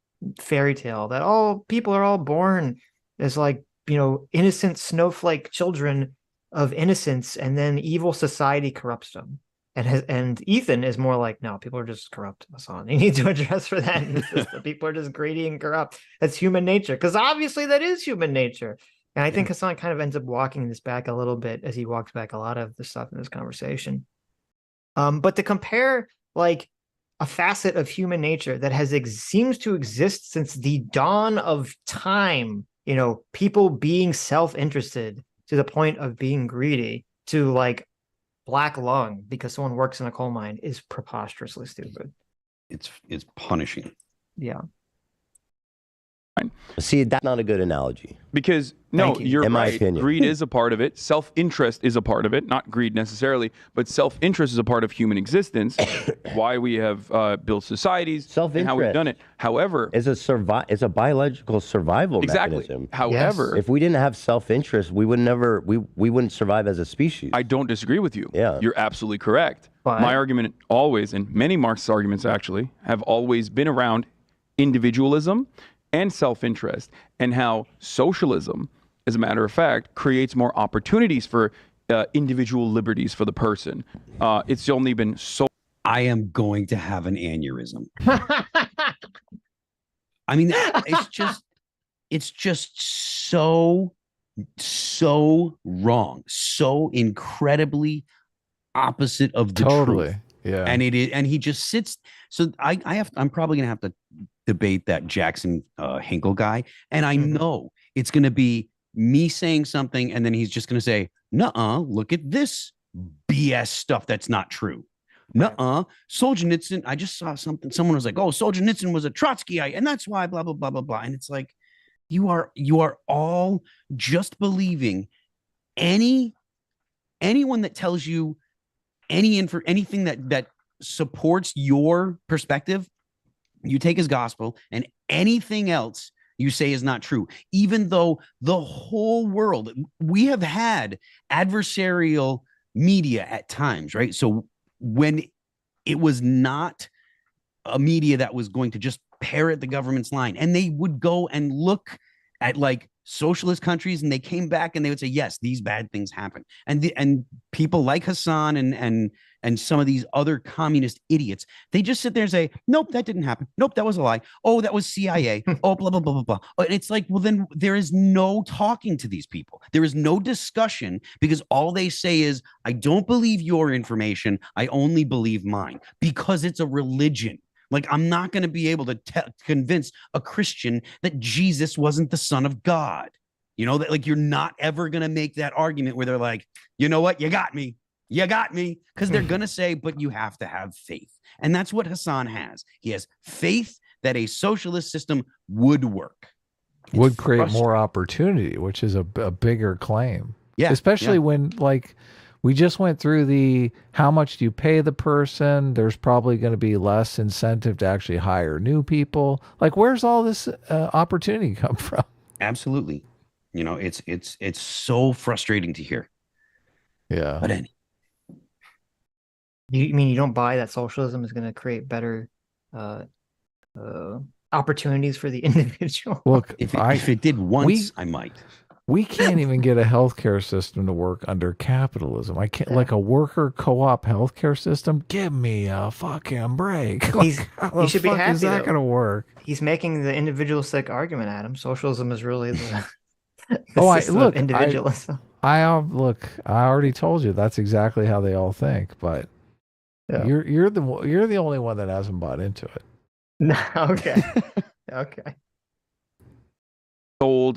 A: fairy tale that all people are all born as like innocent snowflake children of innocence, and then evil society corrupts them. And Ethan is more like, no, people are just corrupt, Hasan. You need to address for that in the system. People are just greedy and corrupt. That's human nature, because obviously that is human nature. And I think Hasan kind of ends up walking this back a little bit as he walks back a lot of the stuff in this conversation. But to compare like a facet of human nature that seems to exist since the dawn of time, people being self-interested to the point of being greedy, to like black lung because someone works in a coal mine, is preposterously stupid.
C: It's punishing.
A: Yeah.
F: See, that's not a good analogy.
E: Because no, you're
F: in my
E: right.
F: opinion.
E: Greed is a part of it. Self-interest is a part of it. Not greed necessarily, but self-interest is a part of human existence. Why we have built societies, and how we've done it. However,
F: it's a biological survival mechanism.
E: However,
F: if we didn't have self-interest, we wouldn't survive as a species.
E: I don't disagree with you.
F: Yeah,
E: you're absolutely correct.
A: But
E: my argument always, and many Marxist arguments actually, have always been around individualism and self-interest, and how socialism, as a matter of fact, creates more opportunities for individual liberties for the person. It's only been so.
C: I am going to have an aneurysm. I mean, it's just so wrong, so incredibly opposite of the truth.
B: Yeah.
C: And he just sits. So I'm probably gonna have to debate that Jackson Hinkle guy, and I know it's gonna be me saying something, and then he's just gonna say, "Nuh-uh, look at this BS stuff that's not true." Nuh-uh, Solzhenitsyn. I just saw something. Someone was like, "Oh, Solzhenitsyn was a Trotskyite, and that's why blah blah blah blah blah." And it's like, you are all just believing anyone that tells you anything that supports your perspective, you take as gospel, and anything else you say is not true, even though the whole world, we have had adversarial media at times, right? So when it was not a media that was going to just parrot the government's line, and they would go and look at like socialist countries, and they came back and they would say, yes, these bad things happen. And people like Hasan and some of these other communist idiots, they just sit there and say, nope, that didn't happen. Nope, that was a lie. Oh, that was CIA. Oh, blah, blah, blah, blah, blah. And it's like, well, then there is no talking to these people. There is no discussion, because all they say is, I don't believe your information. I only believe mine, because it's a religion. Like, I'm not going to be able to convince a Christian that Jesus wasn't the Son of God. That like, you're not ever going to make that argument where they're like, you know what? You got me. You got me. Because they're going to say, but you have to have faith. And that's what Hasan has. He has faith that a socialist system would work.
B: Would create more opportunity, which is a bigger claim.
C: Yeah.
B: Especially when, like, we just went through the how much do you pay the person? There's probably going to be less incentive to actually hire new people. Like, where's all this opportunity come from?
C: Absolutely. It's so frustrating to hear.
B: Yeah.
C: But anyway.
A: You mean you don't buy that socialism is going to create better opportunities for the individual?
B: Look,
C: if it did once, I might.
B: We can't even get a healthcare system to work under capitalism. I can't, like a worker co-op healthcare system. Give me a fucking break.
A: He should be happy.
B: Is that going to work?
A: He's making the individualistic argument, Adam. Socialism is really the individualism.
B: I already told you that's exactly how they all think, but you're the only one that hasn't bought into it.
A: No, okay. Okay.
E: Told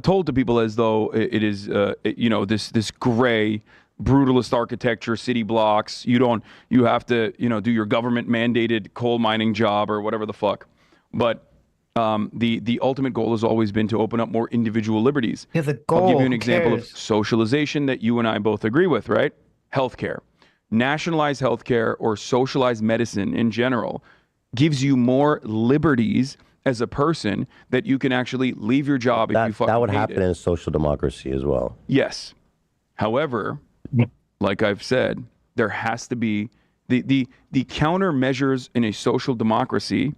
E: told to people as though it is this gray brutalist architecture, city blocks. You have to do your government mandated coal mining job or whatever the fuck. But the ultimate goal has always been to open up more individual liberties.
A: Yeah, the goal.
E: I'll give you an example of socialization that you and I both agree with, right? Healthcare. Nationalized healthcare or socialized medicine in general gives you more liberties as a person, that you can actually leave your job if you fucking
F: that would
E: hate
F: happen
E: it.
F: in social democracy as well.
E: Yes. However, like I've said, there has to be the countermeasures in a social democracy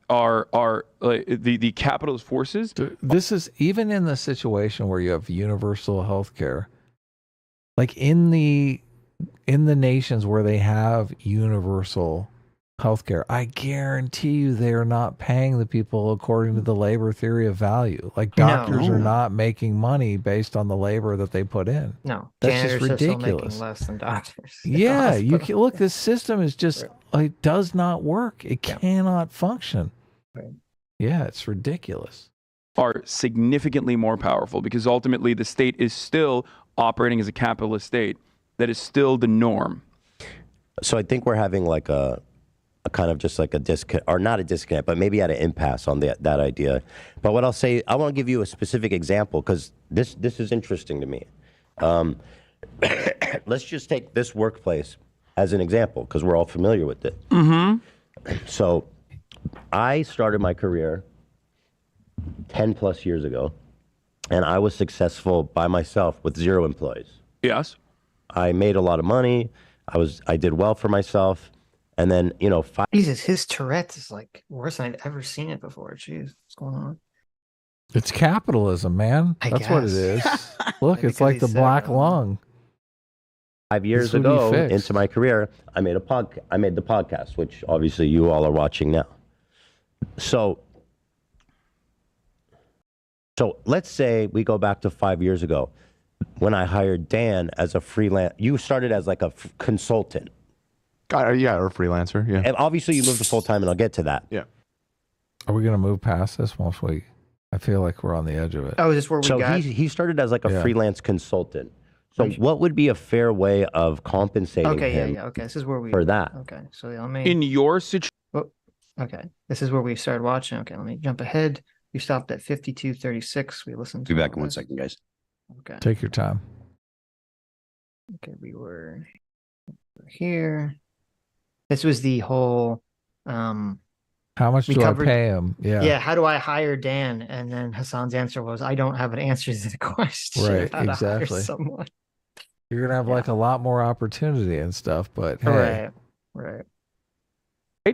E: are the capitalist forces.
B: This is even in the situation where you have universal health care, like in the nations where they have universal healthcare, I guarantee you they are not paying the people according to the labor theory of value. Like doctors are not making money based on the labor that they put in.
A: No,
B: that's just
A: janitors are still
B: ridiculous.
A: making less than doctors.
B: Yeah, you can look. This system is just it does not work. It cannot function.
A: Right.
B: Yeah, it's ridiculous.
E: Are significantly more powerful because ultimately the state is still operating as a capitalist state. That is still the norm.
F: So I think we're having like a kind of just like a disconnect, or not a disconnect, but maybe at an impasse on that idea. But what I'll say, I want to give you a specific example because this is interesting to me. Let's just take this workplace as an example because we're all familiar with it. So I started my career 10 plus years ago, and I was successful by myself with 0 employees.
E: Yes.
F: I made a lot of money. I did well for myself. And then, you know,
A: Jesus, his Tourette's is like worse than I'd ever seen it before. Jeez, what's going on?
B: It's capitalism, man. That's what it is. Look, it's like the black lung.
F: 5 years ago into my career, I made the podcast, which obviously you all are watching now. So let's say we go back to 5 years ago when I hired Dan as a freelance. You started as like a consultant.
G: Yeah, or a freelancer. Yeah.
F: And obviously you moved to full time, and I'll get to that.
G: Yeah.
B: Are we going to move past this once I feel like we're on the edge of it.
A: Oh, is this where we got?
F: So he started as like a freelance consultant. So what would be a fair way of compensating him?
A: Okay, this is where we
F: for that.
A: Okay, so let me.
E: In your situation.
A: Okay, this is where we started watching. Okay, let me jump ahead. We stopped at 52:36. We listened to.
C: Be back in 1 second, guys.
A: Okay.
B: Take your time.
A: Okay, we were here. This was the whole.
B: How much do I pay him? Yeah.
A: Yeah. How do I hire Dan? And then Hasan's answer was, I don't have an answer to the question.
B: Right.
A: How to hire
B: Exactly.
A: someone.
B: You're gonna have like a lot more opportunity and stuff, but hey.
A: Right.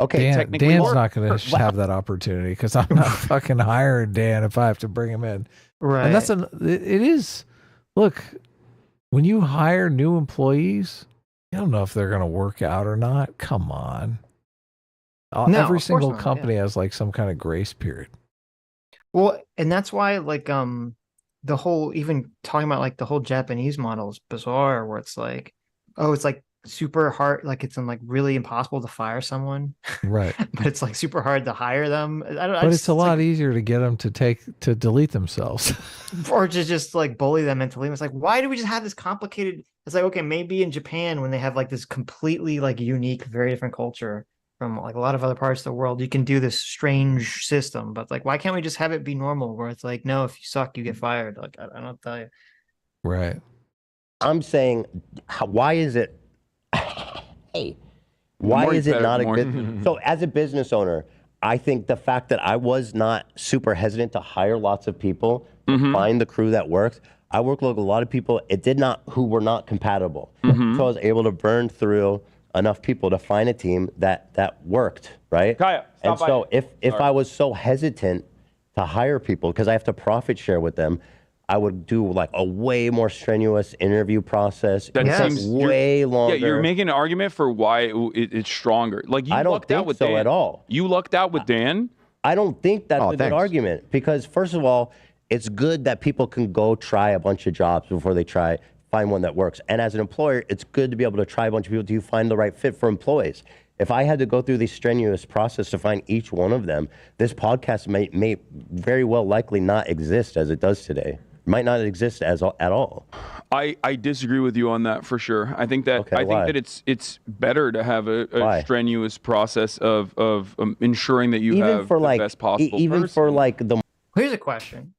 F: Okay.
B: Dan's not gonna have that opportunity because I'm not fucking hiring Dan if I have to bring him in.
A: Right.
B: And it is. Look, when you hire new employees, you don't know if they're gonna work out or not. Come on.
A: No,
B: every
A: of
B: single
A: course not,
B: company has like some kind of grace period.
A: Well, and that's why like the whole, even talking about like the whole Japanese model is bizarre, where it's like, oh, it's like super hard, like it's like really impossible to fire someone,
B: right?
A: But it's like super hard to hire them.
B: But it's a lot easier to get them to delete themselves,
A: or to just like bully them into leaving. It's like, why do we just have this complicated? It's like, okay, maybe in Japan when they have like this completely like unique, very different culture from like a lot of other parts of the world, you can do this strange system. But like, why can't we just have it be normal, where it's like, no, if you suck, you get fired? Like, I don't tell you.
B: Right.
F: I'm saying, why is it? Hey, why is it not a good? So as a business owner, I think the fact that I was not super hesitant to hire lots of people, find the crew that works. I worked with a lot of people. Who were not compatible. So I was able to burn through enough people to find a team that worked, right?
E: Kaya,
F: and so if I was so hesitant to hire people because I have to profit share with them, I would do like a way more strenuous interview process.
E: That seems
F: way longer.
E: Yeah, you're making an argument for why it's stronger. Like you
F: I don't
E: lucked out
F: think
E: with
F: so
E: Dan.
F: at all.
E: You lucked out with Dan.
F: I don't think that's a good argument because first of all, it's good that people can go try a bunch of jobs before they find one that works. And as an employer, it's good to be able to try a bunch of people till you find the right fit for employees. If I had to go through this strenuous process to find each one of them, this podcast may very well likely not exist as it does today. It might not exist at all.
E: I disagree with you on that for sure. I think that it's better to have a strenuous process of ensuring that you have the best possible person.
A: Here's a question.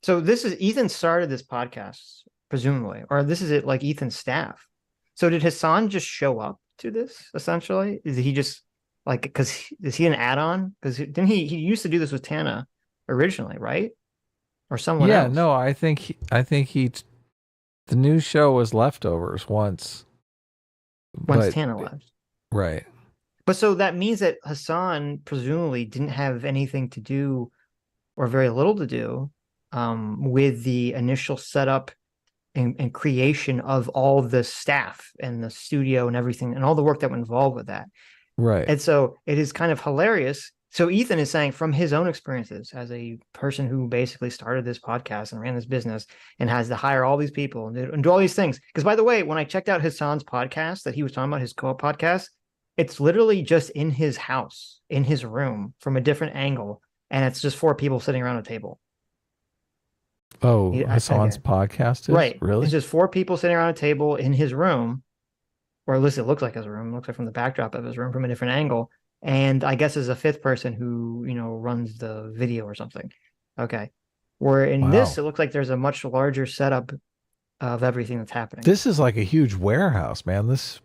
A: So this is Ethan started this podcast, presumably, or this is it like Ethan's staff. So did Hasan just show up to this essentially? Is he just like, is he an add-on? Because didn't he used to do this with Tana originally, right? Or someone else?
B: Yeah, no, I think the new show was leftovers once
A: Tana left.
B: Right.
A: But so that means that Hasan presumably didn't have anything to do, or very little to do, with the initial setup and creation of all the staff and the studio and everything and all the work that went involved with that.
B: Right.
A: And so it is kind of hilarious. So Ethan is saying from his own experiences as a person who basically started this podcast and ran this business and has to hire all these people and do all these things. Because by the way, when I checked out Hasan's podcast that he was talking about, his co-op podcast, it's literally just in his house, in his room from a different angle. And it's just 4 people sitting around a table.
B: Oh, Hasan's podcast is?
A: Right.
B: Really?
A: It's just 4 people sitting around a table in his room, or at least it looks like his room. It looks like from the backdrop of his room from a different angle. And I guess there's a 5th person who, runs the video or something. Okay. Where in this, it looks like there's a much larger setup of everything that's happening.
B: This is like a huge warehouse, man. This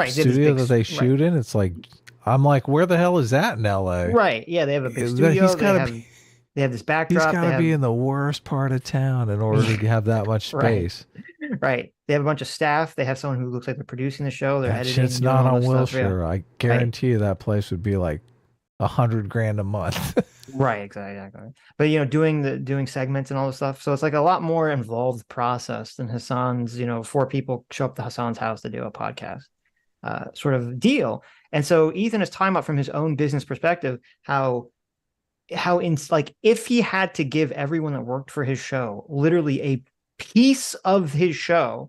B: studio
A: big,
B: that they shoot in, it's like, I'm like, where the hell is that in LA?
A: Right. Yeah, they have a big studio. They have this backdrop.
B: He's got to be in the worst part of town in order to have that much space.
A: Right. They have a bunch of staff. They have someone who looks like they're producing the show. They're editing.
B: Shit's not on Wilshire.
A: Yeah.
B: I guarantee you that place would be like $100,000 a month.
A: Right. Exactly. But doing segments and all this stuff. So it's like a lot more involved process than Hasan's. 4 people show up to Hasan's house to do a podcast, sort of deal. And so Ethan is talking about from his own business perspective how if he had to give everyone that worked for his show literally a piece of his show,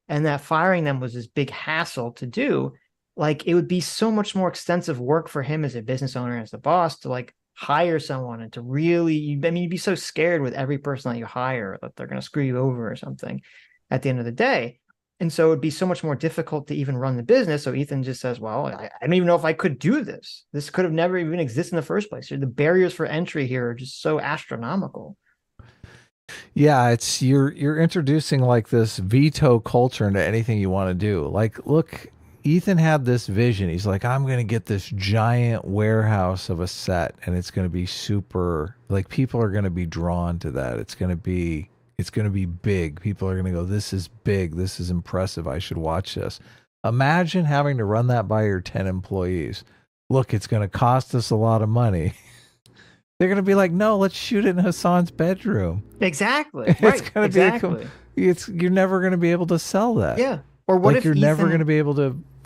A: and that firing them was this big hassle to do, like it would be so much more extensive work for him as a business owner, as the boss, to like hire someone and to really, you'd be so scared with every person that you hire that they're going to screw you over or something at the end of the day. And so it'd be so much more difficult to even run the business. So Ethan just says, well, I don't even know if I could do this. This could have never even existed in the first place. The barriers for entry here are just so astronomical.
B: Yeah, it's you're introducing like this veto culture into anything you want to do. Like, look, Ethan had this vision. He's like, I'm going to get this giant warehouse of a set, and it's going to be super, like, people are going to be drawn to that. It's going to be big. People are going to go, this is big. This is impressive. I should watch this. Imagine having to run that by your 10 employees. Look, it's going to cost us a lot of money. They're going to be like, no, let's shoot it in Hasan's bedroom.
A: Exactly.
B: It's
A: Right.
B: going to
A: Exactly.
B: you're never going to be able to sell that.
A: Yeah. Or what
B: like
A: if
B: you're never
A: Ethan...
B: going to be able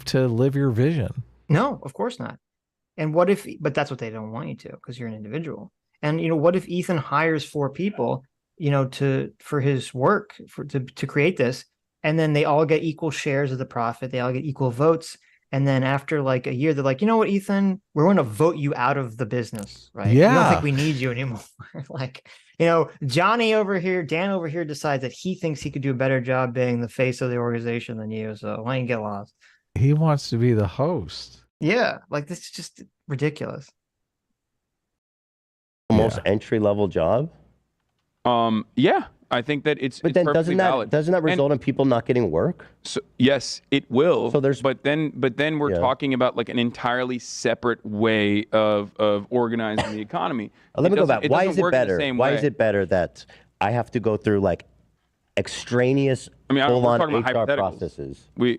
B: to live your vision.
A: No, of course not. And what if, but that's what they don't want you to, because you're an individual. And, what if Ethan hires 4 people, for his work to create this, and then they all get equal shares of the profit. They all get equal votes. And then after like a year, they're like, you know what, Ethan, we're going to vote you out of the business, right?
B: Yeah.
A: We don't think we need you anymore. Like, Johnny over here, Dan over here decides that he thinks he could do a better job being the face of the organization than you. So why don't you get lost?
B: He wants to be the host.
A: Yeah. Like, this is just ridiculous.
F: Almost entry-level job?
E: Yeah, I think that it's.
F: But then
E: perfectly valid.
F: doesn't that result in people not getting work?
E: So yes, it will.
F: So there's,
E: but then we're talking about like an entirely separate way of organizing the economy.
F: Let me go back. Why is it better?
E: Why
F: is it better that I have to go through like extraneous full-on HR processes?
E: We're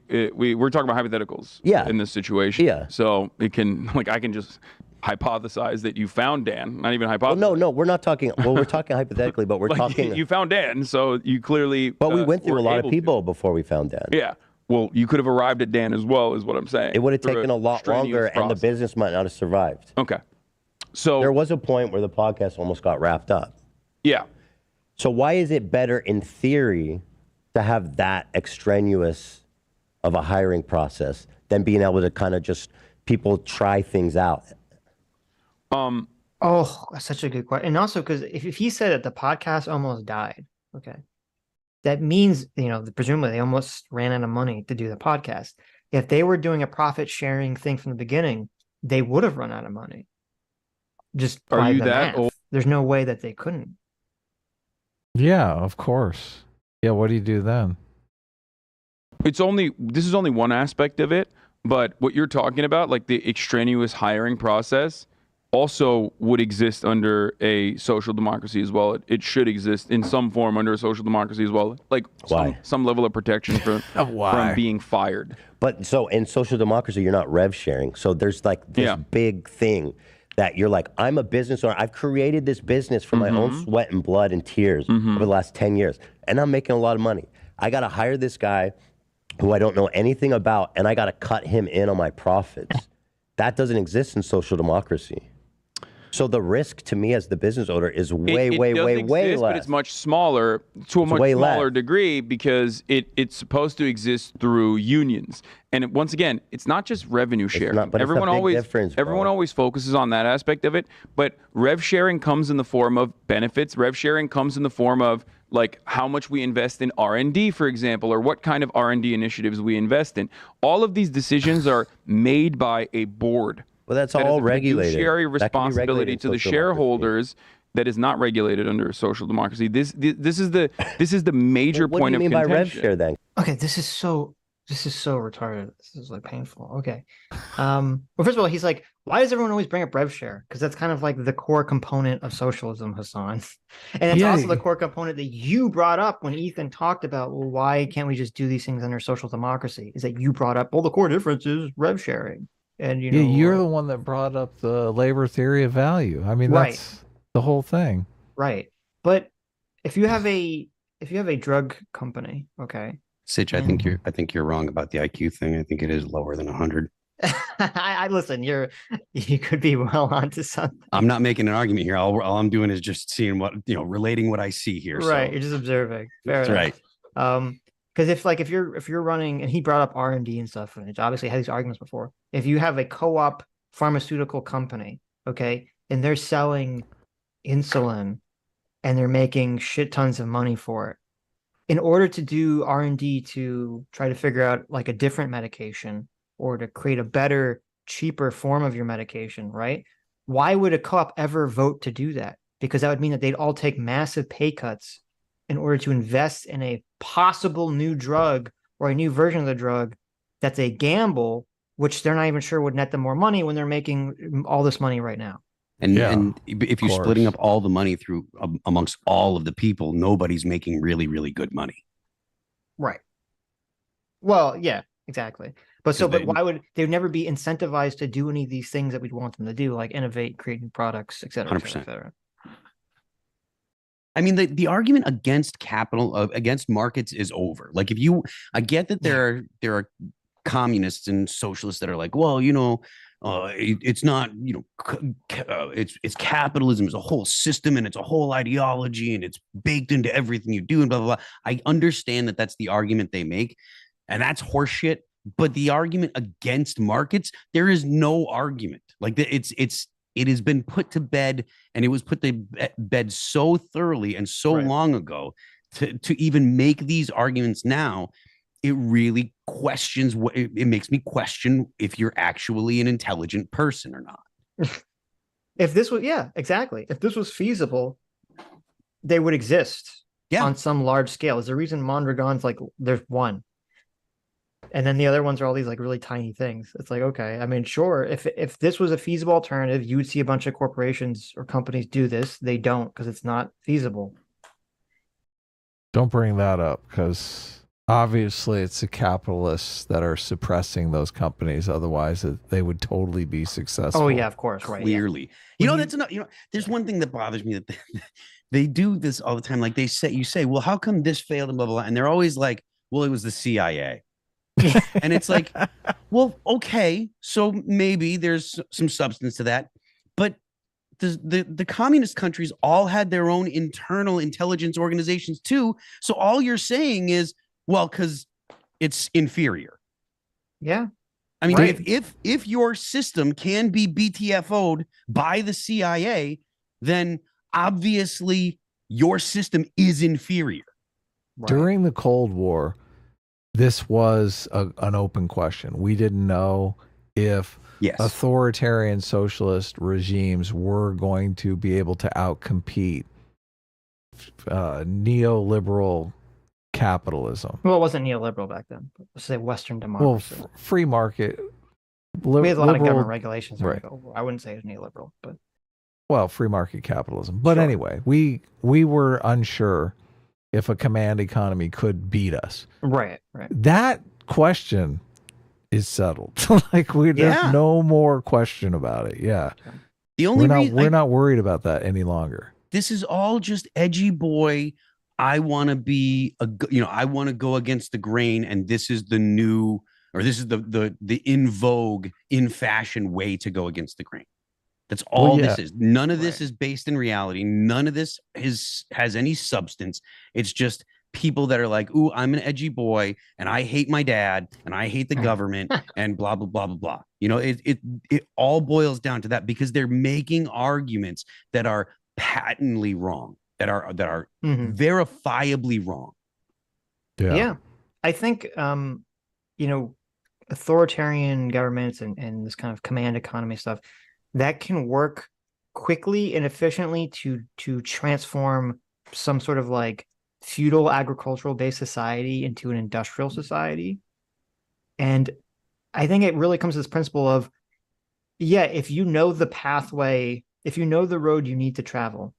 E: talking about hypotheticals.
F: Yeah.
E: In this situation.
F: Yeah.
E: So I can just hypothesize that you found Dan. Not even hypothesize.
F: Well, no, we're not talking. Well, we're talking hypothetically, but we're talking.
E: You found Dan, so you clearly.
F: But we went through a lot of people before we found Dan.
E: Yeah. Well, you could have arrived at Dan as well, is what I'm saying.
F: It would have taken a lot longer, and the business might not have survived.
E: Okay. So
F: there was a point where the podcast almost got wrapped up.
E: Yeah.
F: So why is it better in theory to have that extraneous of a hiring process than being able to kind of just people try things out?
A: Oh, that's such a good question. And also, because if he said that the podcast almost died, okay, that means, presumably they almost ran out of money to do the podcast. If they were doing a profit sharing thing from the beginning, they would have run out of money. Just
E: are you that old?
A: There's no way that they couldn't.
B: Yeah, of course. Yeah, what do you do then?
E: This is only one aspect of it, but what you're talking about, like the extraneous hiring process, also would exist under a social democracy as well. It should exist in some form under a social democracy as well, like some level of protection from being fired.
F: But so in social democracy, you're not rev sharing. So there's like this big thing that you're like, I'm a business owner. I've created this business from my own sweat and blood and tears over the last 10 years, and I'm making a lot of money. I got to hire this guy who I don't know anything about, and I got to cut him in on my profits. That doesn't exist in social democracy. So the risk to me as the business owner is way less.
E: But it's much smaller, to a much smaller degree, because it's supposed to exist through unions. And once again, it's not just revenue sharing. Everyone always focuses on that aspect of it. But rev sharing comes in the form of benefits. Rev sharing comes in the form of like how much we invest in R&D, for example, or what kind of R&D initiatives we invest in. All of these decisions are made by a board.
F: Well, that's all regulated.
E: Fiduciary responsibility to the shareholders that is not regulated under a social democracy. This is the major point of contention. What do you mean by rev share then?
A: Okay, this is so retarded. This is like painful. Okay. Well, first of all, he's like, why does everyone always bring up rev share? Because that's kind of like the core component of socialism, Hasan. And it's also the core component that you brought up when Ethan talked about, well, why can't we just do these things under social democracy? Is that you brought up, well, the core difference is rev sharing. And you know,
B: you're the one that brought up the labor theory of value. I mean, that's the whole thing.
A: Right. But if you have a drug company, okay.
C: Sitch, I think you're wrong about the IQ thing. I think it is lower than 100.
A: I listen, you could be well onto something.
C: I'm not making an argument here. All I'm doing is just seeing relating what I see here.
A: Right.
C: So.
A: You're just observing. Fair
C: That's
A: enough. Right. Because if you're running, and he brought up R&D and stuff, and obviously had these arguments before. If you have a co-op pharmaceutical company, okay, and they're selling insulin, and they're making shit tons of money for it, in order to do R&D to try to figure out like a different medication or to create a better, cheaper form of your medication, right? Why would a co-op ever vote to do that? Because that would mean that they'd all take massive pay cuts in order to invest in a possible new drug or a new version of the drug that's a gamble, which they're not even sure would net them more money when they're making all this money right now.
C: And if you're splitting up all the money through amongst all of the people, nobody's making really, really good money.
A: Right. Well, yeah, exactly. But why would they never be incentivized to do any of these things that we'd want them to do, like innovate, create new products, et cetera,
C: 100%.
A: et cetera?
C: I mean, the argument against capital, against markets is over. Like I get that there are communists and socialists that are like, well, it's not, it's capitalism is a whole system and it's a whole ideology and it's baked into everything you do and blah, blah, blah. I understand that that's the argument they make, and that's horseshit. But the argument against markets, there is no argument. Like it has been put to bed, and it was put to bed so thoroughly and so long ago to even make these arguments now. It really questions it makes me question if you're actually an intelligent person or not.
A: If this was, exactly. If this was feasible, they would exist on some large scale. There's a reason Mondragon's like, there's one. And then the other ones are all these like really tiny things. It's like, okay, I mean, sure. If this was a feasible alternative, you would see a bunch of corporations or companies do this. They don't, because it's not feasible.
B: Don't bring that up, because obviously it's the capitalists that are suppressing those companies. Otherwise, they would totally be successful.
A: Oh yeah, of course, right?
C: Clearly, that's enough. There's one thing that bothers me, that they do this all the time. Like you say, well, how come this failed and blah blah blah, and they're always like, well, it was the CIA. And it's like, well, okay, so maybe there's some substance to that, but the communist countries all had their own internal intelligence organizations too. So all you're saying is, well, because it's inferior.
A: Yeah.
C: I mean, if your system can be BTFO'd by the CIA, then obviously your system is inferior.
B: Right. During the Cold War, this was an open question. We didn't know if authoritarian socialist regimes were going to be able to outcompete neoliberal capitalism.
A: Well, it wasn't neoliberal back then. Let's say Western democracy.
B: Well, free market
A: We had a lot of
B: liberal,
A: government regulations.
B: right.
A: I wouldn't say it's neoliberal, but
B: well, free market capitalism. But
A: Sure.
B: anyway, we were unsure if a command economy could beat us.
A: right.
B: That question is settled. Like there's
C: Yeah.
B: no more question about it. Yeah.
C: The only reason
B: We're not worried about that any longer.
C: this is all just edgy boy. I want to be I want to go against the grain, and this is the new, or this is the in vogue, in fashion way to go against the grain. That's all this is. None of this is based in reality. None of this has any substance. It's just people that are like, ooh, I'm an edgy boy and I hate my dad and I hate the government and blah, blah, blah, blah, blah. You know, it all boils down to that, because they're making arguments that are patently wrong, that are verifiably wrong.
A: Yeah. I think, authoritarian governments and this kind of command economy stuff, that can work quickly and efficiently to transform some sort of like feudal agricultural based society into an industrial society. And I think it really comes to this principle of, if you know the pathway, if you know the road you need to travel,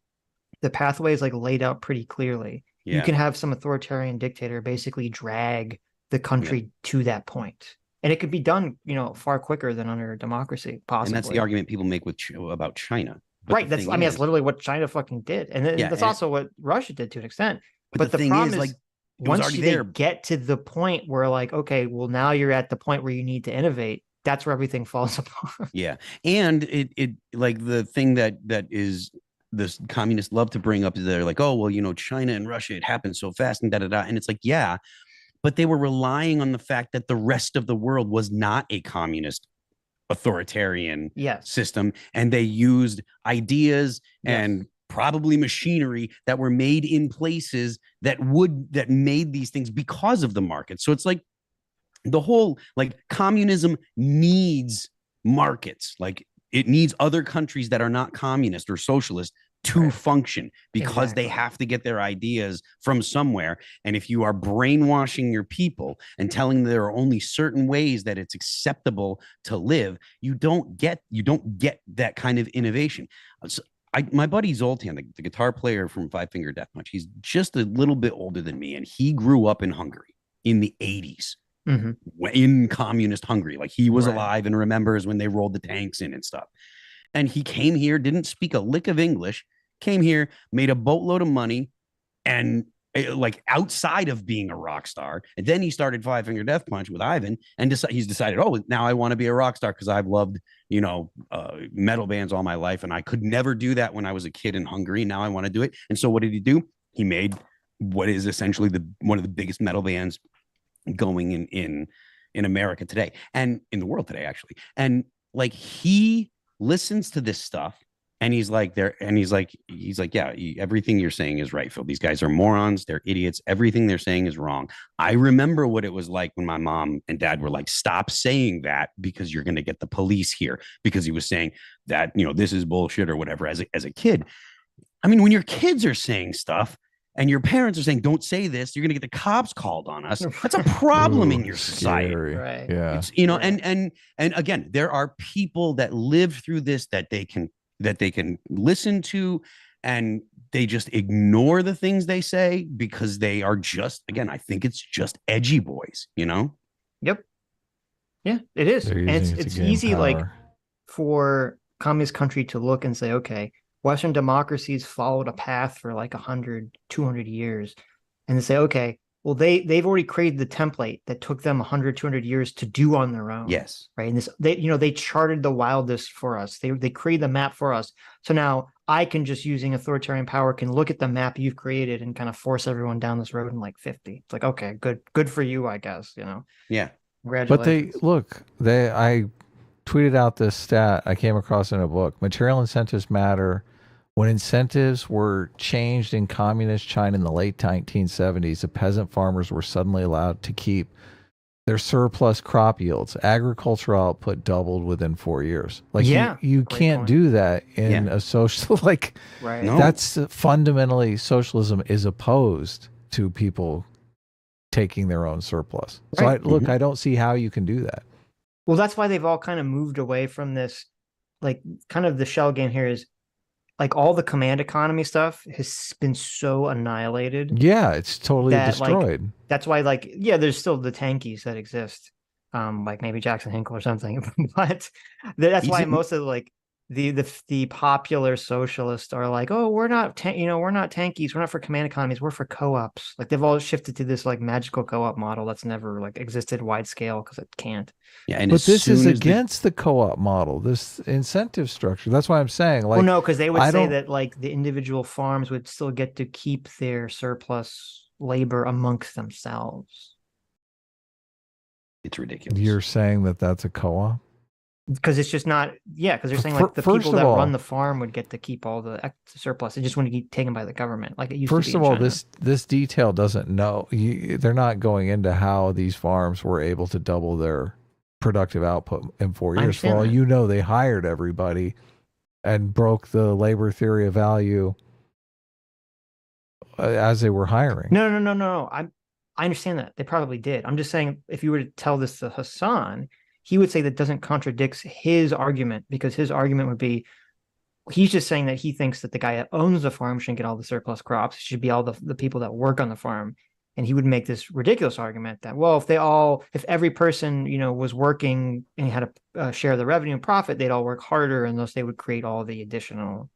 A: the pathway is like laid out pretty clearly.
C: Yeah.
A: You can have some authoritarian dictator basically drag the country to that point. And it could be done, far quicker than under democracy, possibly.
C: And that's the argument people make about China. But
A: right. That's literally what China fucking did. And that's also what Russia did to an extent. But the problem is, like, once they get to the point where, like, okay, well, now you're at the point where you need to innovate, that's where everything falls apart.
C: Yeah. And it like the thing that is this communists love to bring up is they're like, oh, well, China and Russia, it happened so fast and da-da-da. And it's like, yeah, but they were relying on the fact that the rest of the world was not a communist authoritarian system. And they used ideas and probably machinery that were made in places that made these things because of the market. So it's like the whole, like, communism needs markets. Like, it needs other countries that are not communist or socialist to function, because they have to get their ideas from somewhere. And if you are brainwashing your people and telling them there are only certain ways that it's acceptable to live, you don't get that kind of innovation. So my buddy Zoltan, the guitar player from Five Finger Death Punch, he's just a little bit older than me, and he grew up in Hungary in the 80s. In communist Hungary. Like, he was alive and remembers when they rolled the tanks in and stuff. And he came here, didn't speak a lick of English, came here, made a boatload of money, and like, outside of being a rock star. And then he started Five Finger Death Punch with Ivan, and he's decided, oh, now I want to be a rock star because I've loved, metal bands all my life, and I could never do that when I was a kid in Hungary. Now I want to do it. And so what did he do? He made what is essentially one of the biggest metal bands going in America today, and in the world today, actually. And like, he listens to this stuff, and he's like, yeah, everything you're saying is right, Phil. These guys are morons. They're idiots. Everything they're saying is wrong. I remember what it was like when my mom and dad were like, stop saying that because you're going to get the police here, because he was saying that, this is bullshit or whatever as a kid. I mean, when your kids are saying stuff and your parents are saying, don't say this, you're going to get the cops called on us. That's a problem in your society.
B: Scary.
A: Right.
B: Yeah.
C: It's, and again, there are people that live through this that they can listen to, and they just ignore the things they say because they are just, again, I think it's just edgy boys,
A: Yep. Yeah, it is. And it's easy,
B: power.
A: like, for communist country to look and say, okay, Western democracies followed a path for like 100, 200 years, and they say, okay, well, they've already created the template that took them 100, 200 years to do on their own.
C: Yes.
A: Right. And they charted the wildest for us. They created the map for us. So now I can, just using authoritarian power, can look at the map you've created and kind of force everyone down this road in like 50. It's like, okay, good for you, I guess,
C: Yeah.
A: Congratulations.
B: But I tweeted out this stat I came across in a book. Material incentives matter. When incentives were changed in communist China in the late 1970s, the peasant farmers were suddenly allowed to keep their surplus crop yields. Agricultural output doubled within 4 years. Like, you can't do that in a social, like,
A: right.
C: No.
B: That's fundamentally, socialism is opposed to people taking their own surplus. So
A: Right.
B: I don't see how you can do that.
A: Well, that's why they've all kind of moved away from this, like kind of the shell game here is like all the command economy stuff has been so annihilated.
B: Yeah, it's totally
A: That, like,
B: destroyed.
A: That's why, like, yeah, there's still the tankies that exist, like maybe Jackson Hinkle or something, but that's why most of like the popular socialists are like, oh, we're not we're not tankies, we're not for command economies, we're for co-ops. Like they've all shifted to this like magical co-op model that's never like existed wide scale because it can't.
C: Yeah, and
B: But this is
C: soon as
B: against the co-op model, this incentive structure. That's why I'm saying, like,
A: Well, no, because they would
B: I
A: say
B: don't-
A: that like the individual farms would still get to keep their surplus labor amongst themselves.
C: it's ridiculous.
B: you're saying that that's a co-op.
A: Because it's just not, yeah, because they're saying
B: Fir-
A: like the
B: first
A: people
B: of
A: that
B: all-
A: run the farm would get to keep all the surplus. It just wouldn't get taken by the government like it used
B: First
A: to be
B: of
A: in
B: all,
A: China.
B: this detail doesn't know. They're not going into how these farms were able to double their productive output in 4
A: I
B: years. For
A: understand
B: all
A: that.
B: you know, they hired everybody and broke the labor theory of value as they were hiring.
A: No. I understand that. They probably did. I'm just saying if you were to tell this to Hasan, he would say that doesn't contradict his argument because his argument would be he's just saying that he thinks that the guy that owns the farm shouldn't get all the surplus crops. It should be all the people that work on the farm. And he would make this ridiculous argument that, well, if every person, was working and had a share of the revenue and profit, they'd all work harder and thus they would create all the additional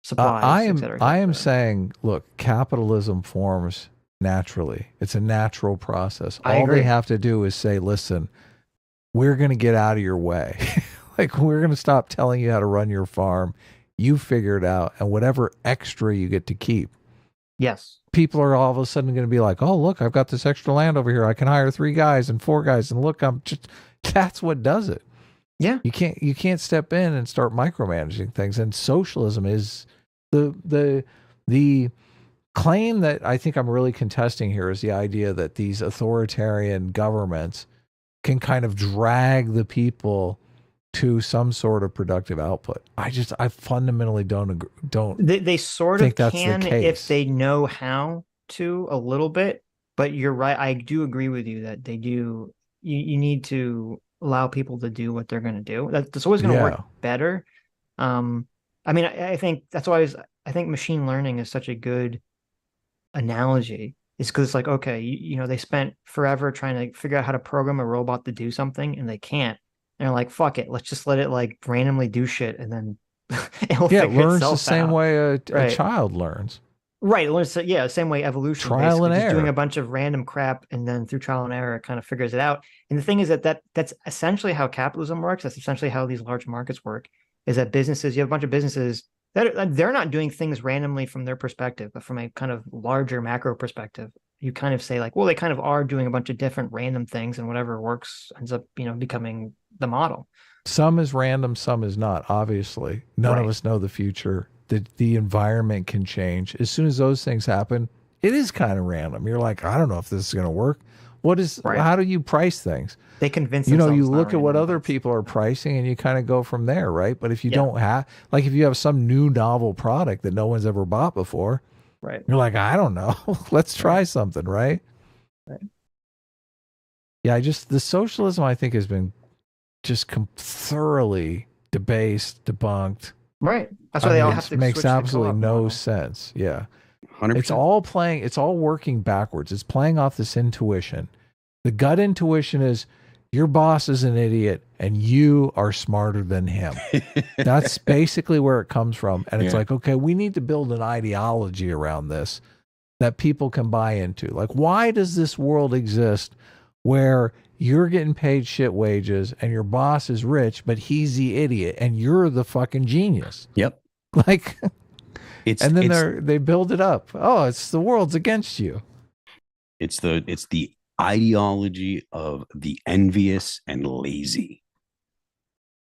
A: supplies, et cetera, et
B: I am
A: cetera.
B: saying, look, capitalism forms naturally. It's a natural process.
A: I
B: All
A: agree.
B: they have to do is say, listen, we're going to get out of your way. Like, we're going to stop telling you how to run your farm. You figure it out. And whatever extra you get to keep.
A: Yes.
B: People are all of a sudden going to be like, oh, look, I've got this extra land over here. I can hire 3 guys and 4 guys. And look, that's what does it.
A: Yeah.
B: You can't step in and start micromanaging things. And socialism is the claim that I think I'm really contesting here is the idea that these authoritarian governments can kind of drag the people to some sort of productive output. I fundamentally don't
A: They sort
B: think
A: of
B: that's the
A: can if
B: case.
A: they know how to a little bit, but you're right. I do agree with you that they do. You need to allow people to do what they're going to do. That's always going to work better. I mean, I think that's why I think machine learning is such a good analogy. It's because it's like, okay, they spent forever trying to figure out how to program a robot to do something and they can't. And they're like, fuck it, let's just let it like randomly do shit and then it'll
B: it
A: figure
B: learns the
A: itself
B: same
A: out.
B: way a
A: Right.
B: child learns.
A: Right. It learns, the same way evolution,
B: Trial
A: basically,
B: and
A: just doing
B: error.
A: a bunch of random crap and then through trial and error, it kind of figures it out. And the thing is that's essentially how capitalism works. That's essentially how these large markets work, is that you have a bunch of businesses that they're not doing things randomly from their perspective, but from a kind of larger macro perspective. You kind of say like, well, they kind of are doing a bunch of different random things and whatever works ends up, becoming the model.
B: Some is random, some is not. Obviously, none of
A: Right.
B: us know the future. The environment can change. As soon as those things happen, it is kind of random. You're like, I don't know if this is going to work.
A: Right.
B: How do you price things?
A: They convince
B: You
A: themselves it's not
B: look at what
A: random,
B: other
A: but-
B: people are pricing and you kind of go from there, right? But if you
A: Yeah.
B: don't have, like, if you have some new novel product that no one's ever bought before,
A: Right.
B: you're like, I don't know. Let's try something, right?
A: Right.
B: Yeah, the socialism, I think, has been just thoroughly debased, debunked.
A: Right. That's why they all have to
B: It makes
A: switch to
B: absolutely
A: co-op
B: no
A: model.
B: sense. Yeah.
C: 100%.
B: It's all working backwards. It's playing off this intuition. The gut intuition is your boss is an idiot and you are smarter than him. That's basically where it comes from. And it's
C: Yeah.
B: like, okay, we need to build an ideology around this that people can buy into. Like, why does this world exist where you're getting paid shit wages and your boss is rich, but he's the idiot and you're the fucking genius?
C: Yep.
B: Like,
C: It's
B: and then they build it up. Oh, it's the world's against you.
C: it's the ideology of the envious and lazy.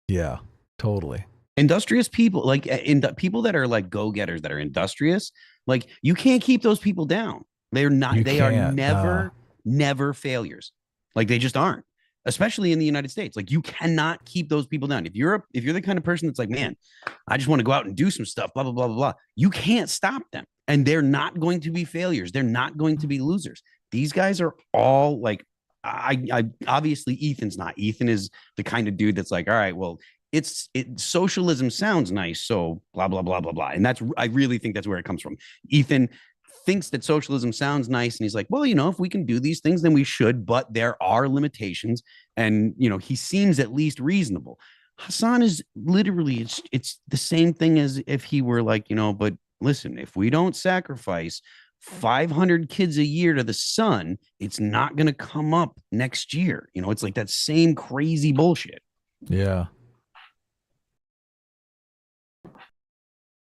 B: Yeah, totally.
C: Industrious people, like people that are like go-getters that are industrious, like you can't keep those people down. They're not,
B: You
C: they are
B: can't,
C: never failures. Like they just aren't, especially in the United States. Like you cannot keep those people down. If you're the kind of person that's like, man, I just want to go out and do some stuff, blah, blah, blah, blah, blah. You can't stop them. And they're not going to be failures. They're not going to be losers. These guys are all like, I obviously Ethan's not. Ethan is the kind of dude that's like, all right, well, socialism sounds nice, so blah blah blah blah blah. And I really think that's where it comes from. Ethan thinks that socialism sounds nice, and he's like, well, if we can do these things, then we should, but there are limitations. And he seems at least reasonable. Hasan is literally, it's the same thing as if he were like, but listen, if we don't sacrifice 500 kids a year to the sun, it's not going to come up next year. It's like that same crazy bullshit.
B: Yeah.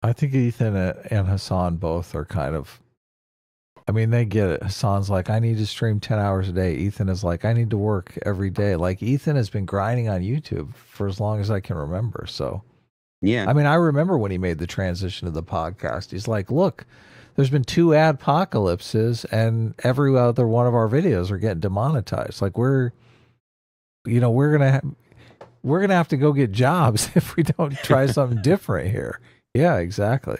B: I think Ethan and Hasan both are kind of, they get it. Hasan's like, I need to stream 10 hours a day. Ethan is like, I need to work every day. Like, Ethan has been grinding on YouTube for as long as I can remember. So,
C: yeah.
B: I remember when he made the transition to the podcast. He's like, look, there's been 2 adpocalypses and every other one of our videos are getting demonetized. Like, we're going to have to go get jobs if we don't try something different here. Yeah, exactly.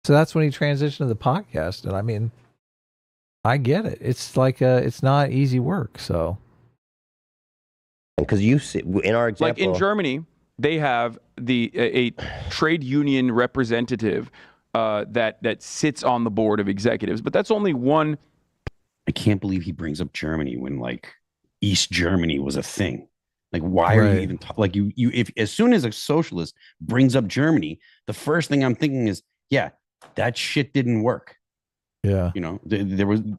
B: So that's when he transitioned to the podcast. And I get it. It's like it's not easy work. So,
F: because you see in our example,
E: like in Germany, they have a trade union representative that sits on the board of executives, but that's only one.
C: I can't believe he brings up Germany when like East Germany was a thing. Like, why are you even like if as soon as a socialist brings up Germany, the first thing I'm thinking is, yeah, that shit didn't work.
B: Yeah.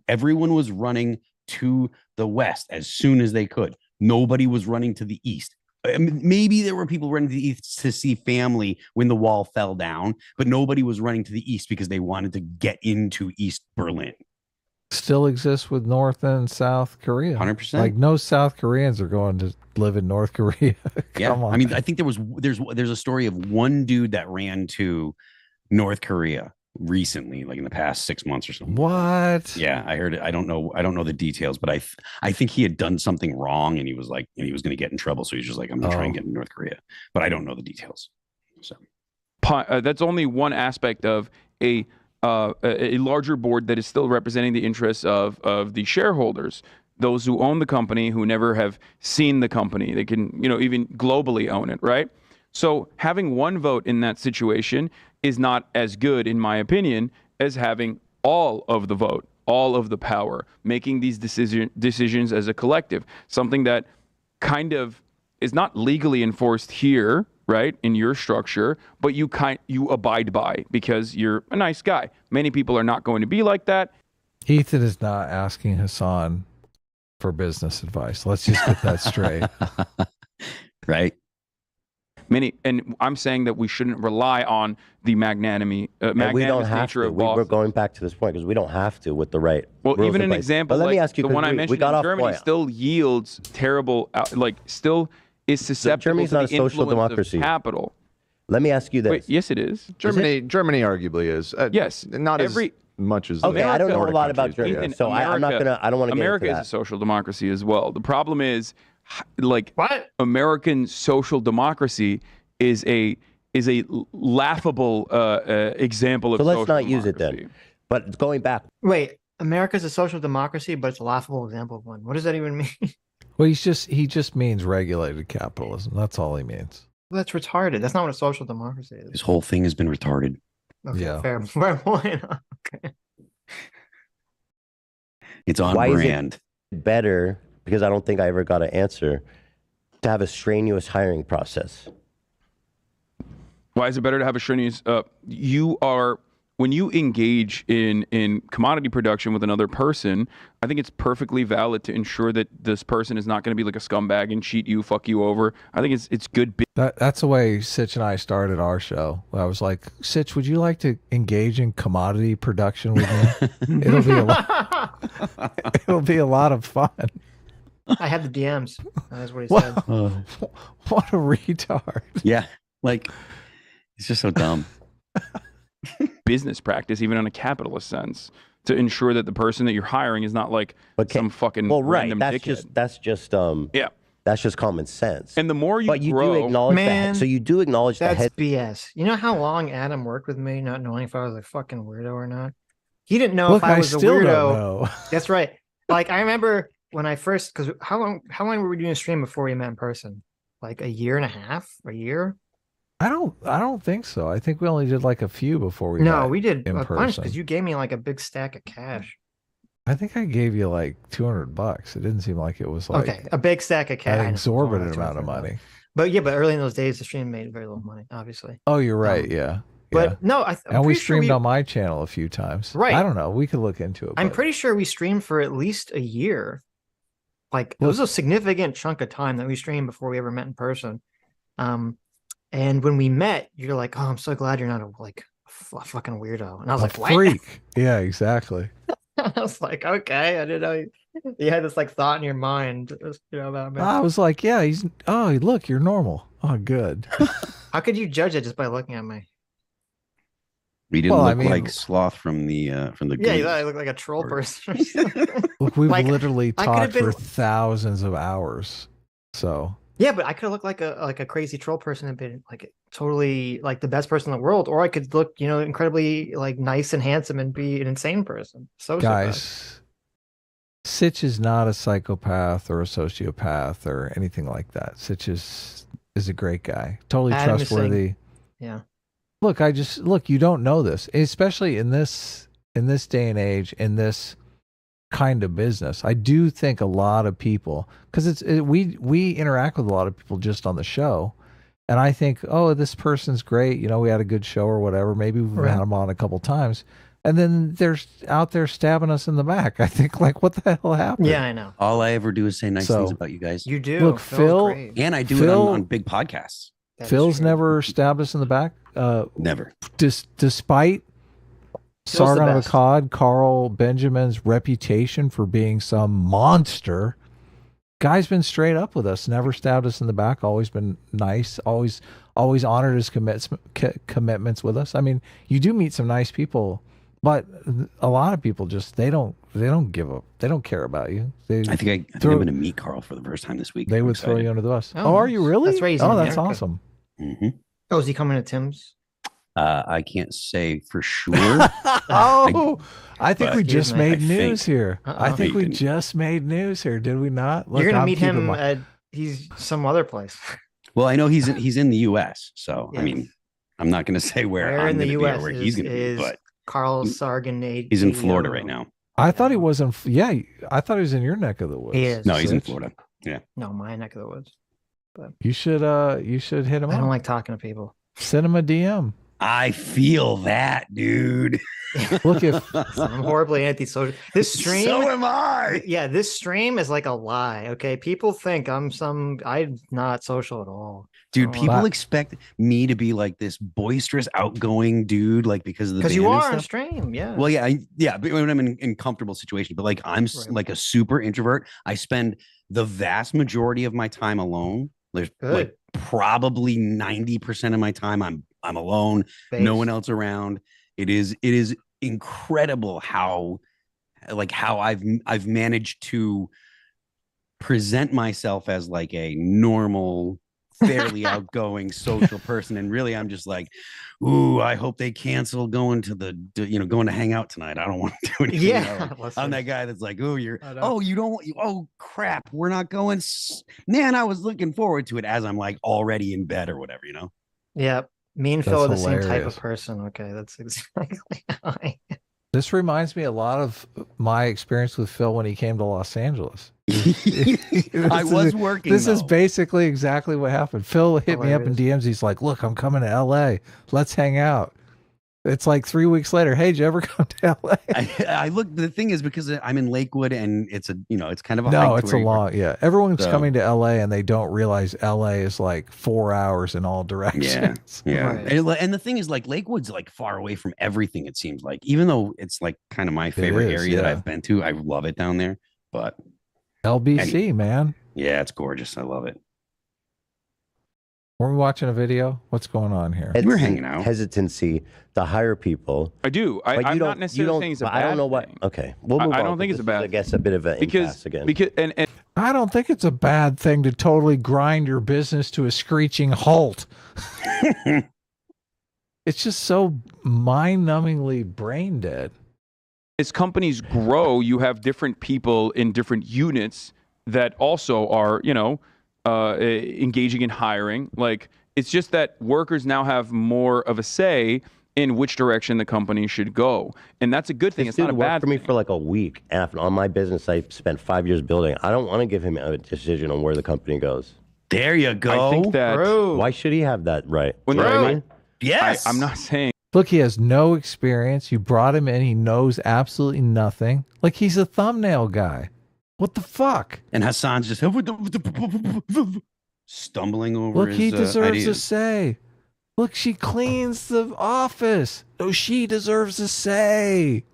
C: Everyone was running to the West as soon as they could. Nobody was running to the East. Maybe there were people running to the East to see family when the wall fell down, but nobody was running to the East because they wanted to get into East Berlin.
B: Still exists with North and South Korea.
C: 100%.
B: Like, no South Koreans are going to live in North Korea. Come on.
C: I think there's a story of one dude that ran to North Korea recently, like in the past 6 months or something.
B: What?
C: Yeah, I heard it. I don't know the details, but I think he had done something wrong, and he was going to get in trouble. So he's just like, I'm gonna try and get in North Korea, but I don't know the details. So
E: that's only one aspect of a larger board that is still representing the interests of the shareholders, those who own the company, who never have seen the company. They can, even globally own it, right? So having one vote in that situation is not as good, in my opinion, as having all of the vote, all of the power, making these decisions as a collective, something that kind of is not legally enforced here, right, in your structure, but you abide by because you're a nice guy. Many people are not going to be like that.
B: Ethan is not asking Hasan for business advice. Let's just get that straight.
C: Right.
E: And I'm saying that we shouldn't rely on the magnanimous nature of
F: We're going back to this point because we don't have to with the right.
E: Well, even an example
F: let me
E: like
F: ask you,
E: the one I mentioned in Germany
F: point.
E: still yields terrible, still is susceptible
F: Germany's
E: to
F: not
E: the
F: a social
E: influence
F: democracy.
E: of capital.
F: Let me ask you this.
E: Wait, yes, it is.
G: Germany arguably is.
E: Yes,
G: not as much as.
F: Okay, I don't know a
G: Nordic
F: lot about
G: countries,
F: Germany,
G: but
F: so I'm not gonna. I don't want to get into
E: America
F: that.
E: is a social democracy as well. The problem is, like,
A: What?
E: American social democracy is a laughable example of.
F: So let's
E: social
F: not use it
E: democracy.
F: then. But going back,
A: Wait, America's a social democracy, but it's a laughable example of one. What does that even mean?
B: Well, he just means regulated capitalism. That's all he means.
A: Well, that's retarded. That's not what a social democracy is.
C: This whole thing has been retarded.
A: Okay,
B: Yeah.
A: fair point. Okay.
C: It's on
F: why
C: brand.
F: is it better? Because I don't think I ever got an answer to have a strenuous hiring process.
E: Why is it better to have a strenuous? When you engage in commodity production with another person, I think it's perfectly valid to ensure that this person is not going to be like a scumbag and cheat you, fuck you over. I think it's good.
B: That's the way Sitch and I started our show. I was like, Sitch, would you like to engage in commodity production with me? It'll be a lot of fun.
A: I had the DMs. That's what he said.
B: What a retard.
C: Yeah, like it's just so dumb.
E: Business practice, even in a capitalist sense, to ensure that the person that you're hiring is not like some fucking random dickhead.
F: That's just common sense.
E: And the more you
F: but you
E: grow,
F: do acknowledge
A: man,
F: that. So you do acknowledge
A: that's
F: that.
A: BS. You know how long Adam worked with me, not knowing if I was a fucking weirdo or not. He didn't know
B: Look,
A: if I was a
B: still
A: weirdo.
B: don't know.
A: That's right. Like I remember when I first, because how long were we doing a stream before we met in person? Like a year and a half, a year?
B: I don't think so. I think we only did like a few before we
A: No,
B: met
A: we did
B: in
A: a bunch
B: person.
A: because you gave me like a big stack of cash.
B: I think I gave you like $200. It didn't seem like it was like
A: Okay, a big stack of cash.
B: an exorbitant amount of money.
A: But yeah, but early in those days, the stream made very little money, obviously.
B: Oh, you're right. Yeah.
A: But
B: yeah.
A: no,
B: and we streamed on my channel a few times.
A: Right.
B: I don't know. We could look into it.
A: I'm
B: but-
A: pretty sure we streamed for at least a year. Like it was a significant chunk of time that we streamed before we ever met in person. And when we met, you're like, "Oh, I'm so glad you're not a fucking weirdo." And I was like, "What?"
B: Freak. Yeah, exactly.
A: I was like, "Okay, I didn't know you had this like thought in your mind, about me."
B: I was like, "Yeah, look, you're normal." Oh, good.
A: How could you judge it just by looking at me?
C: We didn't look like Sloth from the
A: Yeah, you
C: Goonies.
A: thought I looked like a troll person. Or something.
B: Look, we've
A: Like,
B: literally
A: I could've
B: talked for
A: been-
B: thousands of hours. So
A: Yeah, but I could look like a crazy troll person and been like totally like the best person in the world, or I could look, incredibly like nice and handsome and be an insane person. So
B: guys, Sitch is not a psychopath or a sociopath or anything like that. Sitch is a great guy, totally
A: Adam is saying-
B: trustworthy.
A: Yeah.
B: Look, you don't know this, especially in this day and age, in this kind of business. I do think a lot of people, because we interact with a lot of people just on the show, and I think, oh, this person's great. We had a good show or whatever. Maybe we've had them on a couple times, and then they're out there stabbing us in the back. I think, like, what the hell happened?
A: Yeah, I know.
C: All I ever do is say nice things about you guys.
A: You do.
B: Look,
A: Phil's
B: Phil,
A: great.
C: And I do it on big podcasts.
A: That's
B: Phil's
A: true.
B: never stabbed us in the back.
C: Never.
B: Despite
A: Phil's the
B: Sargon of
A: best.
B: Akkad, Carl Benjamin's reputation for being some monster, guy's been straight up with us, never stabbed us in the back, always been nice, always honored his commitments with us. I mean, you do meet some nice people, but a lot of people just they don't give up. They don't care about you.
C: I think I'm going to meet Carl for the first time this week.
B: They
C: I'm
B: would throw
C: excited.
B: you under the bus.
A: Oh,
B: Oh, are you really?
A: that's right, he's
B: Oh,
A: in
B: that's
A: America.
B: awesome.
C: Mhm.
A: Oh, is he coming to Tim's?
C: I can't say for sure.
B: Oh, I think
C: but-
B: we just
A: Excuse me.
B: made
C: I
B: news
C: think-
B: here. I
A: Uh-oh.
B: think we
C: Didn't.
B: just made news here, did we not? Look,
A: You're gonna
B: I'm
A: meet
B: keeping
A: him
B: my-
A: at he's some other place.
C: Well, I know he's in the U.S., so
A: Yeah.
C: I mean, I'm not going to say where I'm
A: in the
C: going to be or
A: U.S.
C: where he's
A: is,
C: going to be,
A: is
C: but
A: Carl Sargon?
C: he's in Florida right now.
B: I thought he was in. Yeah, I thought he was in your neck of the woods.
A: He is.
C: No, he's in
B: Sitch.
C: Florida.
A: No, my neck of the woods.
B: You should hit him
A: I don't
B: up.
A: like talking to people.
B: Send him a DM.
C: I feel that, dude.
B: Look, if
A: I'm horribly antisocial. This stream.
C: So am I.
A: Yeah, this stream is like a lie. Okay, people think I'm not social at all.
C: Dude,
A: Oh,
C: people
B: wow.
C: expect me to be like this boisterous, outgoing dude, like because of the
A: Because you
C: band and
A: are on
C: stuff.
A: stream. Yeah.
C: Well, yeah, but when I'm in comfortable situations, but like I'm
A: Right.
C: like a super introvert. I spend the vast majority of my time alone. There's
A: Good.
C: like probably 90% of my time I'm alone, no one else around. It is incredible how I've managed to present myself as like a normal, fairly outgoing social person, and really I'm just like, ooh, I hope they cancel going to hang out tonight. I don't want to do anything.
A: Yeah.
C: I'm that guy that's like, oh,
A: I know.
C: oh crap, we're not going. Man, I was looking forward to it as I'm like already in bed or whatever,
A: Yeah. Me and Phil are the
B: That's
A: same type
B: hilarious.
A: of person. Okay, that's exactly how I am.
B: this reminds me a lot of my experience with Phil when he came to Los Angeles.
C: I was working.
B: This is
C: though.
B: basically exactly what happened. Phil hit me up in
A: Hilarious.
B: DMs. He's like, "Look, I'm coming to LA. Let's hang out." It's like 3 weeks later. Hey, did you ever come to LA?
C: I look. The thing is because I'm in Lakewood and it's it's kind of a
B: No,
C: hike to
B: it's
C: where
B: a
C: you are.
B: long. Yeah, everyone's
C: So-
B: coming to LA and they don't realize LA is like 4 hours in all directions.
C: Yeah.
A: Right.
C: And the thing is, like, Lakewood's like far away from everything, it seems like, even though it's like kind of my favorite
B: is,
C: area that
B: yeah.
C: I've been to. I love it down there. But
B: LBC, man.
C: yeah, it's gorgeous. I love it.
B: Were we watching a video? What's going on here?
C: We're hanging out.
F: Hesitancy to hire people.
E: I do.
F: But
E: I'm
F: you
E: not
F: don't-
E: necessarily saying it's a
F: but
E: bad
F: I don't know what.
E: thing.
F: Okay, we'll move
E: I
F: on,
E: don't think
F: because
E: it's a
F: this is,
E: bad
F: I guess a bit of an
E: because
F: impasse again.
E: and
B: I don't think it's a bad thing to totally grind your business to a screeching halt. It's just so mind-numbingly brain dead.
E: as companies grow, you have different people in different units that also are, you know, engaging in hiring. Like, it's just that workers now have more of a say in which direction the company should go, and that's a good thing.
F: This
E: It's not a
F: dude worked
E: bad
F: for me
E: thing.
F: for like a week after on my business I spent 5 years building. I don't want to give him a decision on where the company goes.
C: There you go.
E: I think that
F: Why should he have that right?
E: When
F: You know what I mean?
C: Yes.
E: I'm not saying
B: Look, he has no experience. You brought him in. He knows absolutely nothing. Like, he's a thumbnail guy. What the fuck?
C: And Hasan's just stumbling over
B: Look,
C: his
B: he deserves a
C: ideas.
B: say. Look, she cleans the office. Oh, she deserves a say.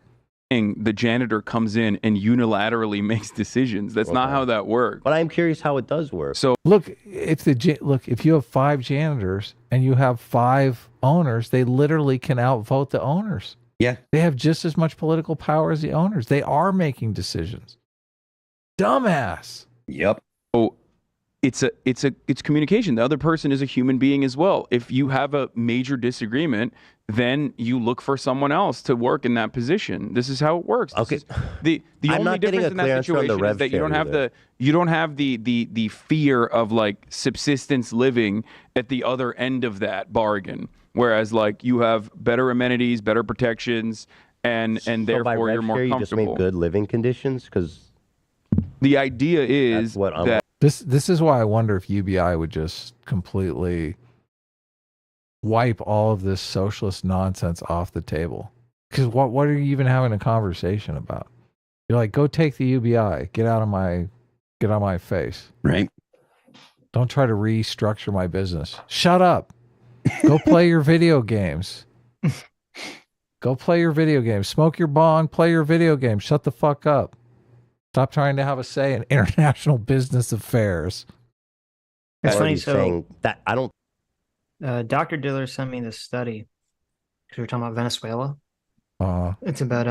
E: the janitor comes in and unilaterally makes decisions. That's not how that works.
F: But I'm curious how it does work.
E: So
B: Look, if you have 5 janitors and you have 5 owners, they literally can outvote the owners.
C: Yeah.
B: They have just as much political power as the owners. They are making decisions. Dumbass.
C: Yep.
E: it's communication. The other person is a human being as well. If you have a major disagreement, then you look for someone else to work in that position. This is how it works.
F: Okay.
E: The
F: I'm
E: only
F: not getting
E: difference
F: a
E: in
F: clear
E: that
F: answer on the
E: situation is
F: rev
E: that you don't
F: share
E: have
F: either.
E: the fear of like subsistence living at the other end of that bargain. Whereas like you have better amenities, better protections, and
F: So by
E: therefore
F: rev
E: you're more
F: share, you just
E: comfortable.
F: made good living conditions? Because
E: The idea is
F: that's what I'm
E: that
B: This is why I wonder if UBI would just completely wipe all of this socialist nonsense off the table. Because what are you even having a conversation about? You're like, go take the UBI, get out of my face.
C: Right.
B: Don't try to restructure my business. Shut up. Go play your video games. Go play your video games. Smoke your bong, play your video games. Shut the fuck up. Stop trying to have a say in international business affairs.
A: It's
F: Or
A: funny.
F: he's
A: So
F: saying that I don't.
A: Dr. Diller sent me this study because we were talking about Venezuela. It's about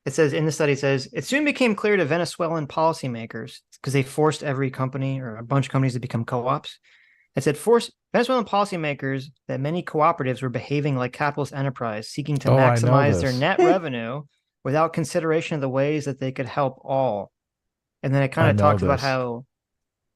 A: it says in the study, it says it soon became clear to Venezuelan policymakers because they forced every company or a bunch of companies to become co-ops. It said forced Venezuelan policymakers that many cooperatives were behaving like capitalist enterprise, seeking to
B: Oh, I know
A: maximize their
B: this.
A: net revenue without consideration of the ways that they could help all. And then it
B: I
A: kind of
B: know
A: talks about
B: this.
A: how,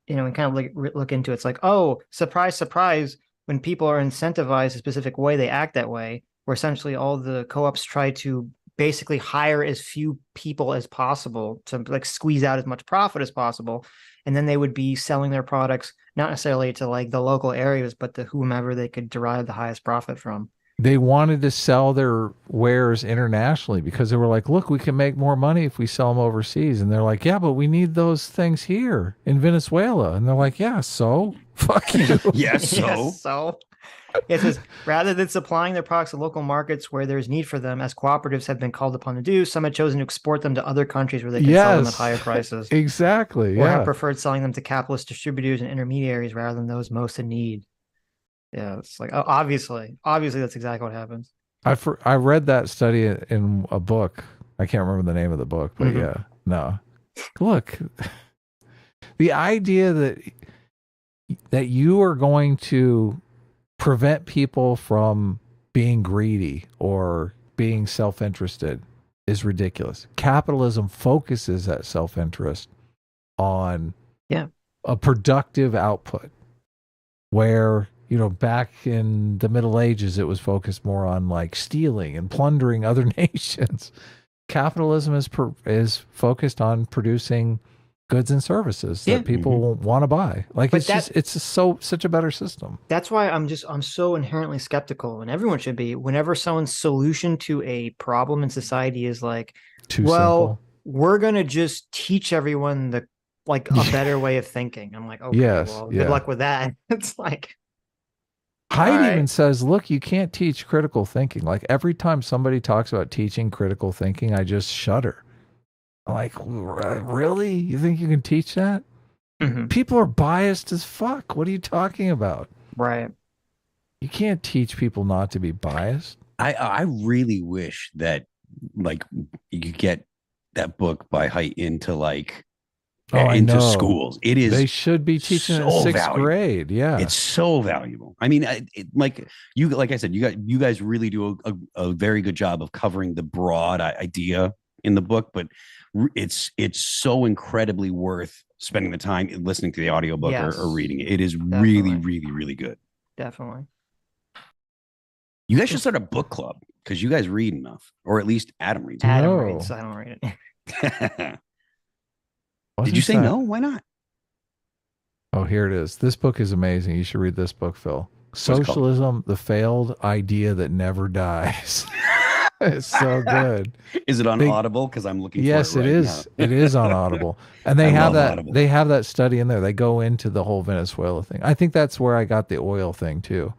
A: you know, and kind of look into it. It's like, oh, surprise, surprise, when people are incentivized a specific way, they act that way, where essentially all the co-ops try to basically hire as few people as possible to like squeeze out as much profit as possible. And then they would be selling their products, not necessarily to like the local areas, but to whomever they could derive the highest profit from.
B: They wanted to sell their wares internationally because they were like, look, we can make more money if we sell them overseas. And they're like, yeah, but we need those things here in Venezuela. And they're like, yeah, so fuck you.
C: Yes. So.
A: Yes, so it says rather than supplying their products to local markets where there's need for them, as cooperatives have been called upon to do, some have chosen to export them to other countries where they can sell them at higher prices.
B: Exactly.
A: Or
B: Yeah.
A: have preferred selling them to capitalist distributors and intermediaries rather than those most in need. Yeah, it's like, oh, obviously that's exactly what happens.
B: I read that study in a book. I can't remember the name of the book, but
A: Mhm.
B: yeah, no. Look, the idea that you are going to prevent people from being greedy or being self-interested is ridiculous. Capitalism focuses that self-interest on a productive output where, you know, back in the Middle Ages, it was focused more on like stealing and plundering other nations. Capitalism is focused on producing goods and services that people want to buy. Like,
A: But
B: it's such a better system.
A: That's why I'm so inherently skeptical, and everyone should be, whenever someone's solution to a problem in society is like,
B: Simple.
A: we're gonna just teach everyone a better way of thinking. I'm like, okay,
B: Yes,
A: well,
B: yeah.
A: good luck with that. It's like,
B: Haidt
A: all right.
B: even says, look, you can't teach critical thinking. Like, every time somebody talks about teaching critical thinking, I just shudder. I'm like, really? You think you can teach that?
A: Mhm.
B: People are biased as fuck. What are you talking about?
A: Right.
B: You can't teach people not to be biased.
C: I really wish that like you could get that book by Haidt into like
B: Oh, I
C: into
B: know.
C: schools. It is.
B: They should be teaching it in
C: so
B: sixth
C: valuable.
B: grade. Yeah.
C: It's so valuable. I mean, like I said, you guys really do a very good job of covering the broad idea in the book, but it's so incredibly worth spending the time listening to the audiobook
A: Yes,
C: or reading it. It is
A: definitely.
C: really, really, really good.
A: Definitely.
C: You guys should start a book club because you guys read enough, or at least Adam reads.
A: Adam
B: No.
A: reads. I don't read it.
C: Did you say no? Why not?
B: Oh, here it is. This book is amazing. You should read this book, Phil.
C: it called?
B: Socialism, the failed idea that never dies. It's so good.
C: Is it on
B: They-
C: Audible? Because I'm looking.
B: Yes,
C: for
B: it
C: right
B: is.
C: now.
B: It is on Audible, and they
C: I
B: have
C: love
B: that.
C: Audible.
B: They have that study in there. They go into the whole Venezuela thing. I think that's where I got the oil thing too.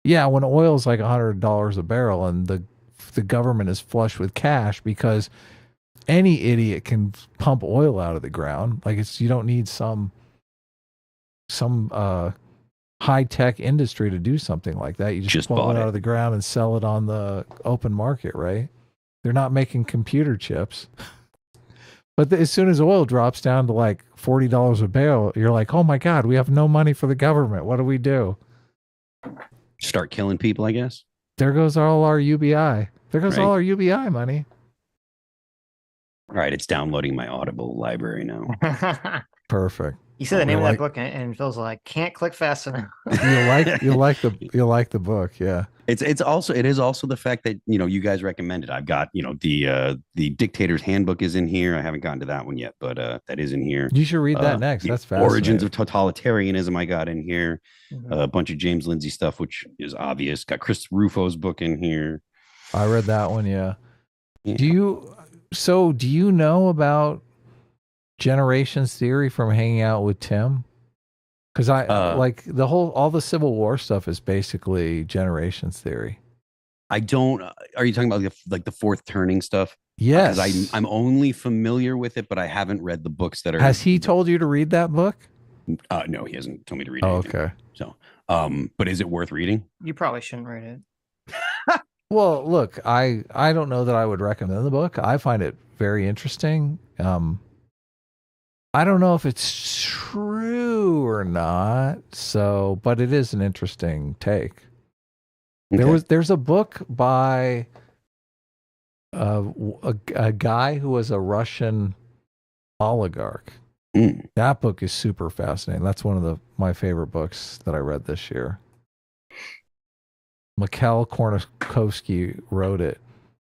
B: Yeah, when oil is like $100 a barrel, and the government is flush with cash because any idiot can pump oil out of the ground. Like you don't need some high tech industry to do something like that. You just pull
C: bought
B: it
C: it.
B: out of the ground and sell it on the open market, right? They're not making computer chips. But as soon as oil drops down to like $40 a barrel, you're like, oh my God, we have no money for the government. What do we do?
C: Start killing people, I guess.
B: There goes all our UBI. There goes
C: Right.
B: all our UBI money.
C: All right, it's downloading my Audible library now.
B: Perfect.
A: You said the name
B: You'll
A: of that
B: like-
A: book, and Phil's like, can't click fast enough.
B: You'll like the book, yeah.
C: It is also the fact that you guys recommended. I've got the Dictator's Handbook is in here. I haven't gotten to that one yet, but that is in here.
B: You should read that next.
C: The
B: That's fascinating.
C: Origins of Totalitarianism I got in here.
A: Mhm.
C: A bunch of James Lindsay stuff, which is obvious. Got Chris Rufo's book in here.
B: I read that one, yeah.
C: Yeah.
B: Do you know about generations theory from hanging out with Tim? Because like all the Civil War stuff is basically generations theory.
C: I don't. Are you talking about the fourth turning stuff?
B: Yes.
C: Because I'm only familiar with it, but I haven't read the books that are.
B: Has he told you to read that book?
C: No, he hasn't told me to read.
B: Oh,
C: anything.
B: okay.
C: So, but is it worth reading?
A: You probably shouldn't read it.
B: Well, look, I don't know that I would recommend the book. I find it very interesting. I don't know if it's true or not. So, but it is an interesting take.
C: Okay.
B: There's a book by a guy who was a Russian oligarch.
C: Mm.
B: That book is super fascinating. That's one of my favorite books that I read this year. Mikhail Kornakovsky wrote it.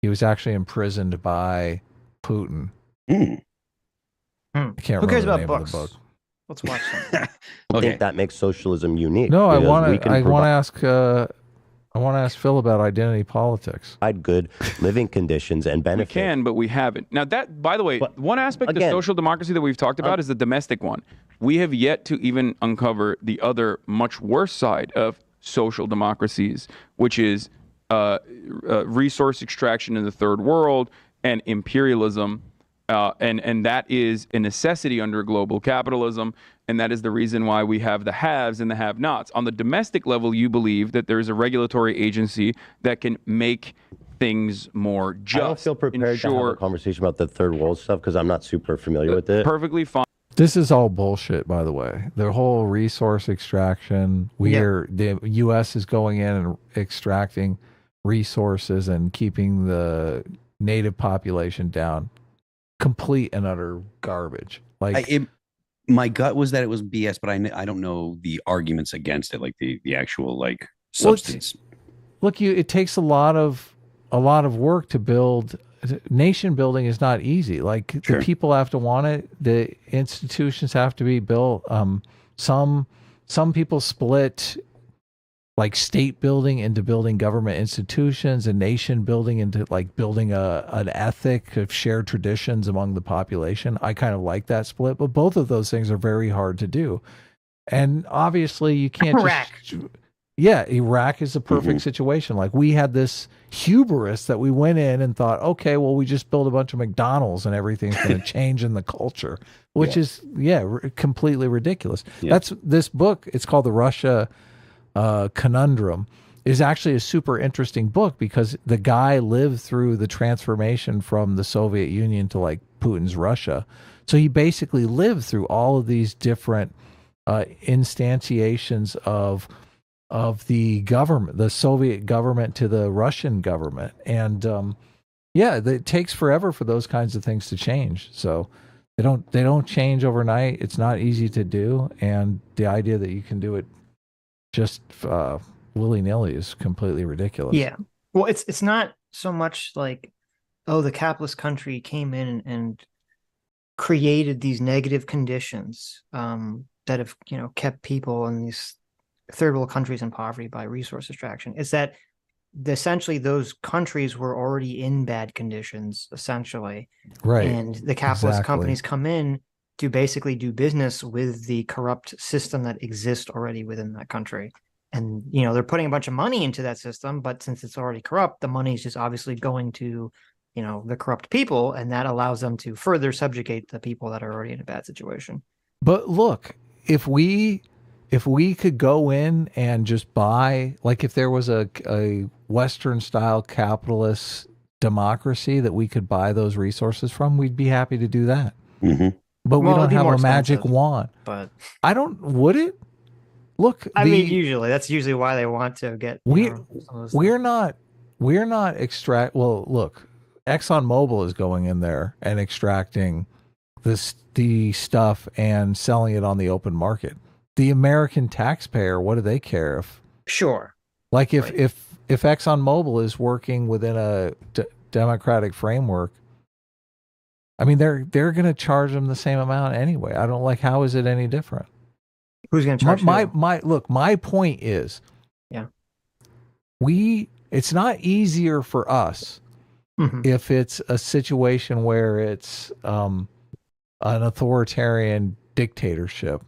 B: He was actually imprisoned by Putin.
C: Mm.
B: I can't
A: Who cares
B: remember the
A: about
B: name of
A: books?
B: the book.
A: Let's watch them.
F: I
C: Okay.
F: think that makes socialism unique.
B: No, I
F: because
B: want
F: we
B: to.
F: can
B: I want to
F: provide
B: ask Phil about identity politics.
F: good living conditions and
E: We
F: benefits.
E: can, but we haven't. Now, that, by the way,
F: But
E: one aspect
F: again,
E: of social democracy that we've talked about is the domestic one. We have yet to even uncover the other, much worse side of social democracies, which is resource extraction in the third world and imperialism. And that is a necessity under global capitalism. And that is the reason why we have the haves and the have-nots. On the domestic level, you believe that there is a regulatory agency that can make things more just.
F: I don't feel prepared to have a conversation about the third world stuff because I'm not super familiar with it.
E: Perfectly fine.
B: This is all bullshit, by the way. The whole resource extraction. The U.S. is going in and extracting resources and keeping the native population down. Complete and utter garbage. Like
C: My gut was that it was BS, but I don't know the arguments against it, like the actual substance.
B: Look, it takes a lot of work to build. Nation building is not easy. Like
C: Sure.
B: the people have to want it. The institutions have to be built. Some people split like state building into building government institutions, and nation building into like building an ethic of shared traditions among the population. I kind of like that split, but both of those things are very hard to do. And obviously you can't
A: Iraq.
B: Iraq is a perfect situation. Like we had this hubris that we went in and thought, okay, well, we just build a bunch of McDonald's and everything's going to change in the culture, which is completely ridiculous.
C: Yeah.
B: That's this book. It's called The Russia Conundrum. Is actually a super interesting book because the guy lived through the transformation from the Soviet Union to like Putin's Russia. So he basically lived through all of these different instantiations of the government, the Soviet government to the Russian government. And yeah, it takes forever for those kinds of things to change. So they don't change overnight. It's not easy to do. And the idea that you can do it just willy-nilly is completely ridiculous.
A: Yeah. Well, it's not so much like, oh, the capitalist country came in and created these negative conditions that have, kept people in these third world countries in poverty by resource extraction. It's that essentially those countries were already in bad conditions, essentially.
B: Right.
A: And the capitalist companies come in to basically do business with the corrupt system that exists already within that country. And, they're putting a bunch of money into that system, but since it's already corrupt, the money is just obviously going to, the corrupt people, and that allows them to further subjugate the people that are already in a bad situation.
B: But look, if we could go in and just buy, like if there was a Western style capitalist democracy that we could buy those resources from, we'd be happy to do that.
C: Mm-hmm.
B: But we don't have a magic wand.
A: But
B: would it? Look,
A: I mean, that's usually why they want to get.
B: We're not Well, look, ExxonMobil is going in there and extracting the stuff and selling it on the open market. The American taxpayer, what do they care if?
A: Sure.
B: Like if ExxonMobil is working within a democratic framework, I mean, they're going to charge them the same amount anyway. I don't like, how is it any different?
A: Who's going to charge
B: my point is,
A: yeah,
B: it's not easier for us if it's a situation where it's an authoritarian dictatorship.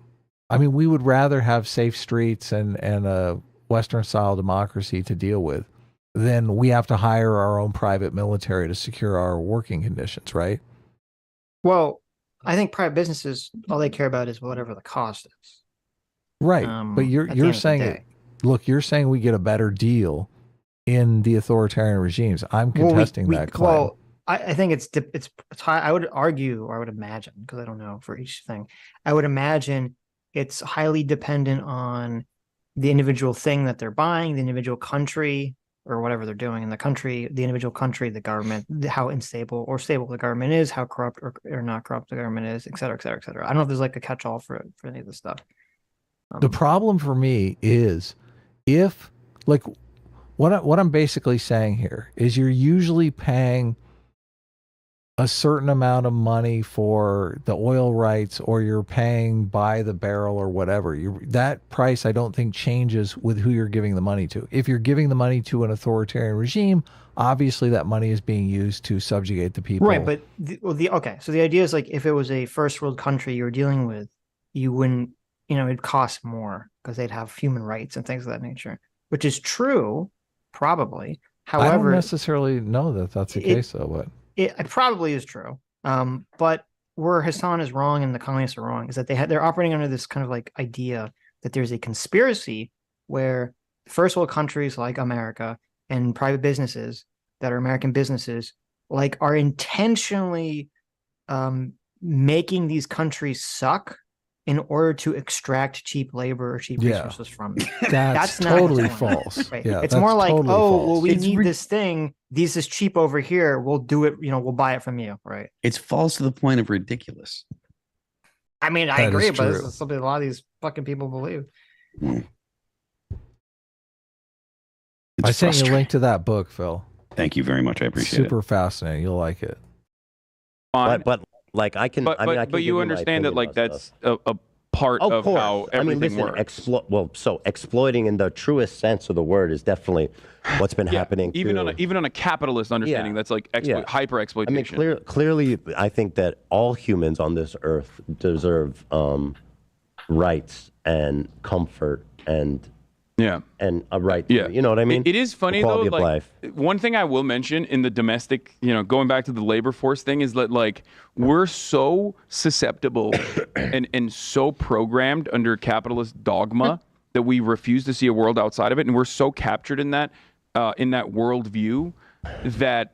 B: I mean, we would rather have safe streets and a Western style democracy to deal with than we have to hire our own private military to secure our working conditions, right?
A: Well, I think private businesses, all they care about is whatever the cost is.
B: Right. But you're saying, look, you're saying we get a better deal in the authoritarian regimes. I'm contesting that claim.
A: Well, I think it's high. I would argue, or I would imagine, because I don't know for each thing, I would imagine it's highly dependent on the individual thing that they're buying, the individual country, or whatever they're doing in the country, the individual country, the government, how unstable or stable the government is, how corrupt or not corrupt the government is, et cetera, et cetera, et cetera. I don't know if there's like a catch-all for any of this stuff.
B: The problem for me is if, like, what I'm basically saying here is you're usually paying a certain amount of money for the oil rights, or you're paying by the barrel or whatever. That price, I don't think, changes with who you're giving the money to. If you're giving the money to an authoritarian regime, obviously that money is being used to subjugate the people.
A: Right, but okay. So the idea is, like, if it was a first world country you're dealing with, you wouldn't, it'd cost more because they'd have human rights and things of that nature, which is true, probably. However,
B: I don't necessarily know that that's the case, though. But
A: it probably is true. But where Hasan is wrong and the communists are wrong is that they're operating under this kind of like idea that there's a conspiracy where first world countries like America and private businesses that are American businesses like are intentionally making these countries suck in order to extract cheap labor or cheap resources from them.
B: That's totally false.
A: Right.
B: Yeah,
A: it's more like,
B: totally
A: well,
B: false.
A: we need this thing. This is cheap over here. We'll do it. We'll buy it from you. Right.
C: It's false to the point of ridiculous.
A: I mean, I agree, but this is something a lot of these fucking people believe.
B: I sent you a link to that book, Phil.
C: Thank you very much. I appreciate it.
B: Super fascinating. You'll like it.
F: But like I can,
E: but you understand that like that's a part of how everything works.
F: So exploiting in the truest sense of the word is definitely what's been happening.
E: Even on a capitalist understanding, that's like hyper exploitation.
F: I mean, clearly, I think that all humans on this earth deserve rights and comfort and a right. You know what I mean?
E: It is funny though. Like, one thing I will mention in the domestic, going back to the labor force thing, is that like we're so susceptible and so programmed under capitalist dogma that we refuse to see a world outside of it, and we're so captured in that worldview that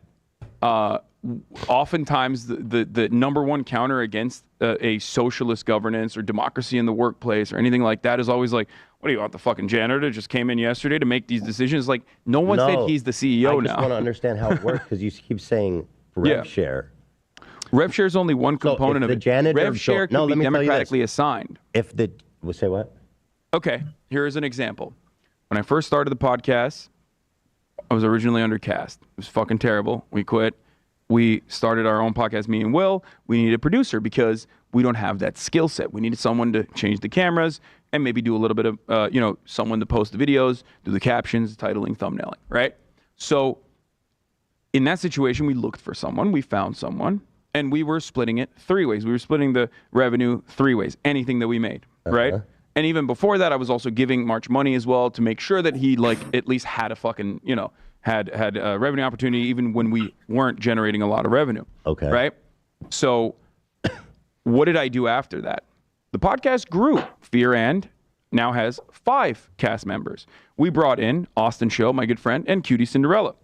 E: oftentimes the number one counter against a socialist governance or democracy in the workplace or anything like that is always like, what do you want, the fucking janitor just came in yesterday to make these decisions? Like, no one said he's the CEO now.
F: I just want to understand how it works because you keep saying rev share.
E: Rev share is only one component of it. Rev share can be democratically assigned.
F: We'll say what?
E: Okay, here's an example. When I first started the podcast, I was originally under cast. It was fucking terrible. We quit. We started our own podcast, me and Will. We needed a producer because we don't have that skill set. We needed someone to change the cameras and maybe do a little bit of, someone to post the videos, do the captions, titling, thumbnailing, right? So in that situation, we looked for someone. We found someone. And we were splitting it 3 ways. We were splitting the revenue 3 ways, anything that we made, right? And even before that, I was also giving March money as well to make sure that he at least had a fucking, had a revenue opportunity even when we weren't generating a lot of revenue.
F: Okay.
E: Right? So what did I do after that? The podcast grew. Fear and now has 5 cast members. We brought in Austin Show, my good friend, and Cutie Cinderella.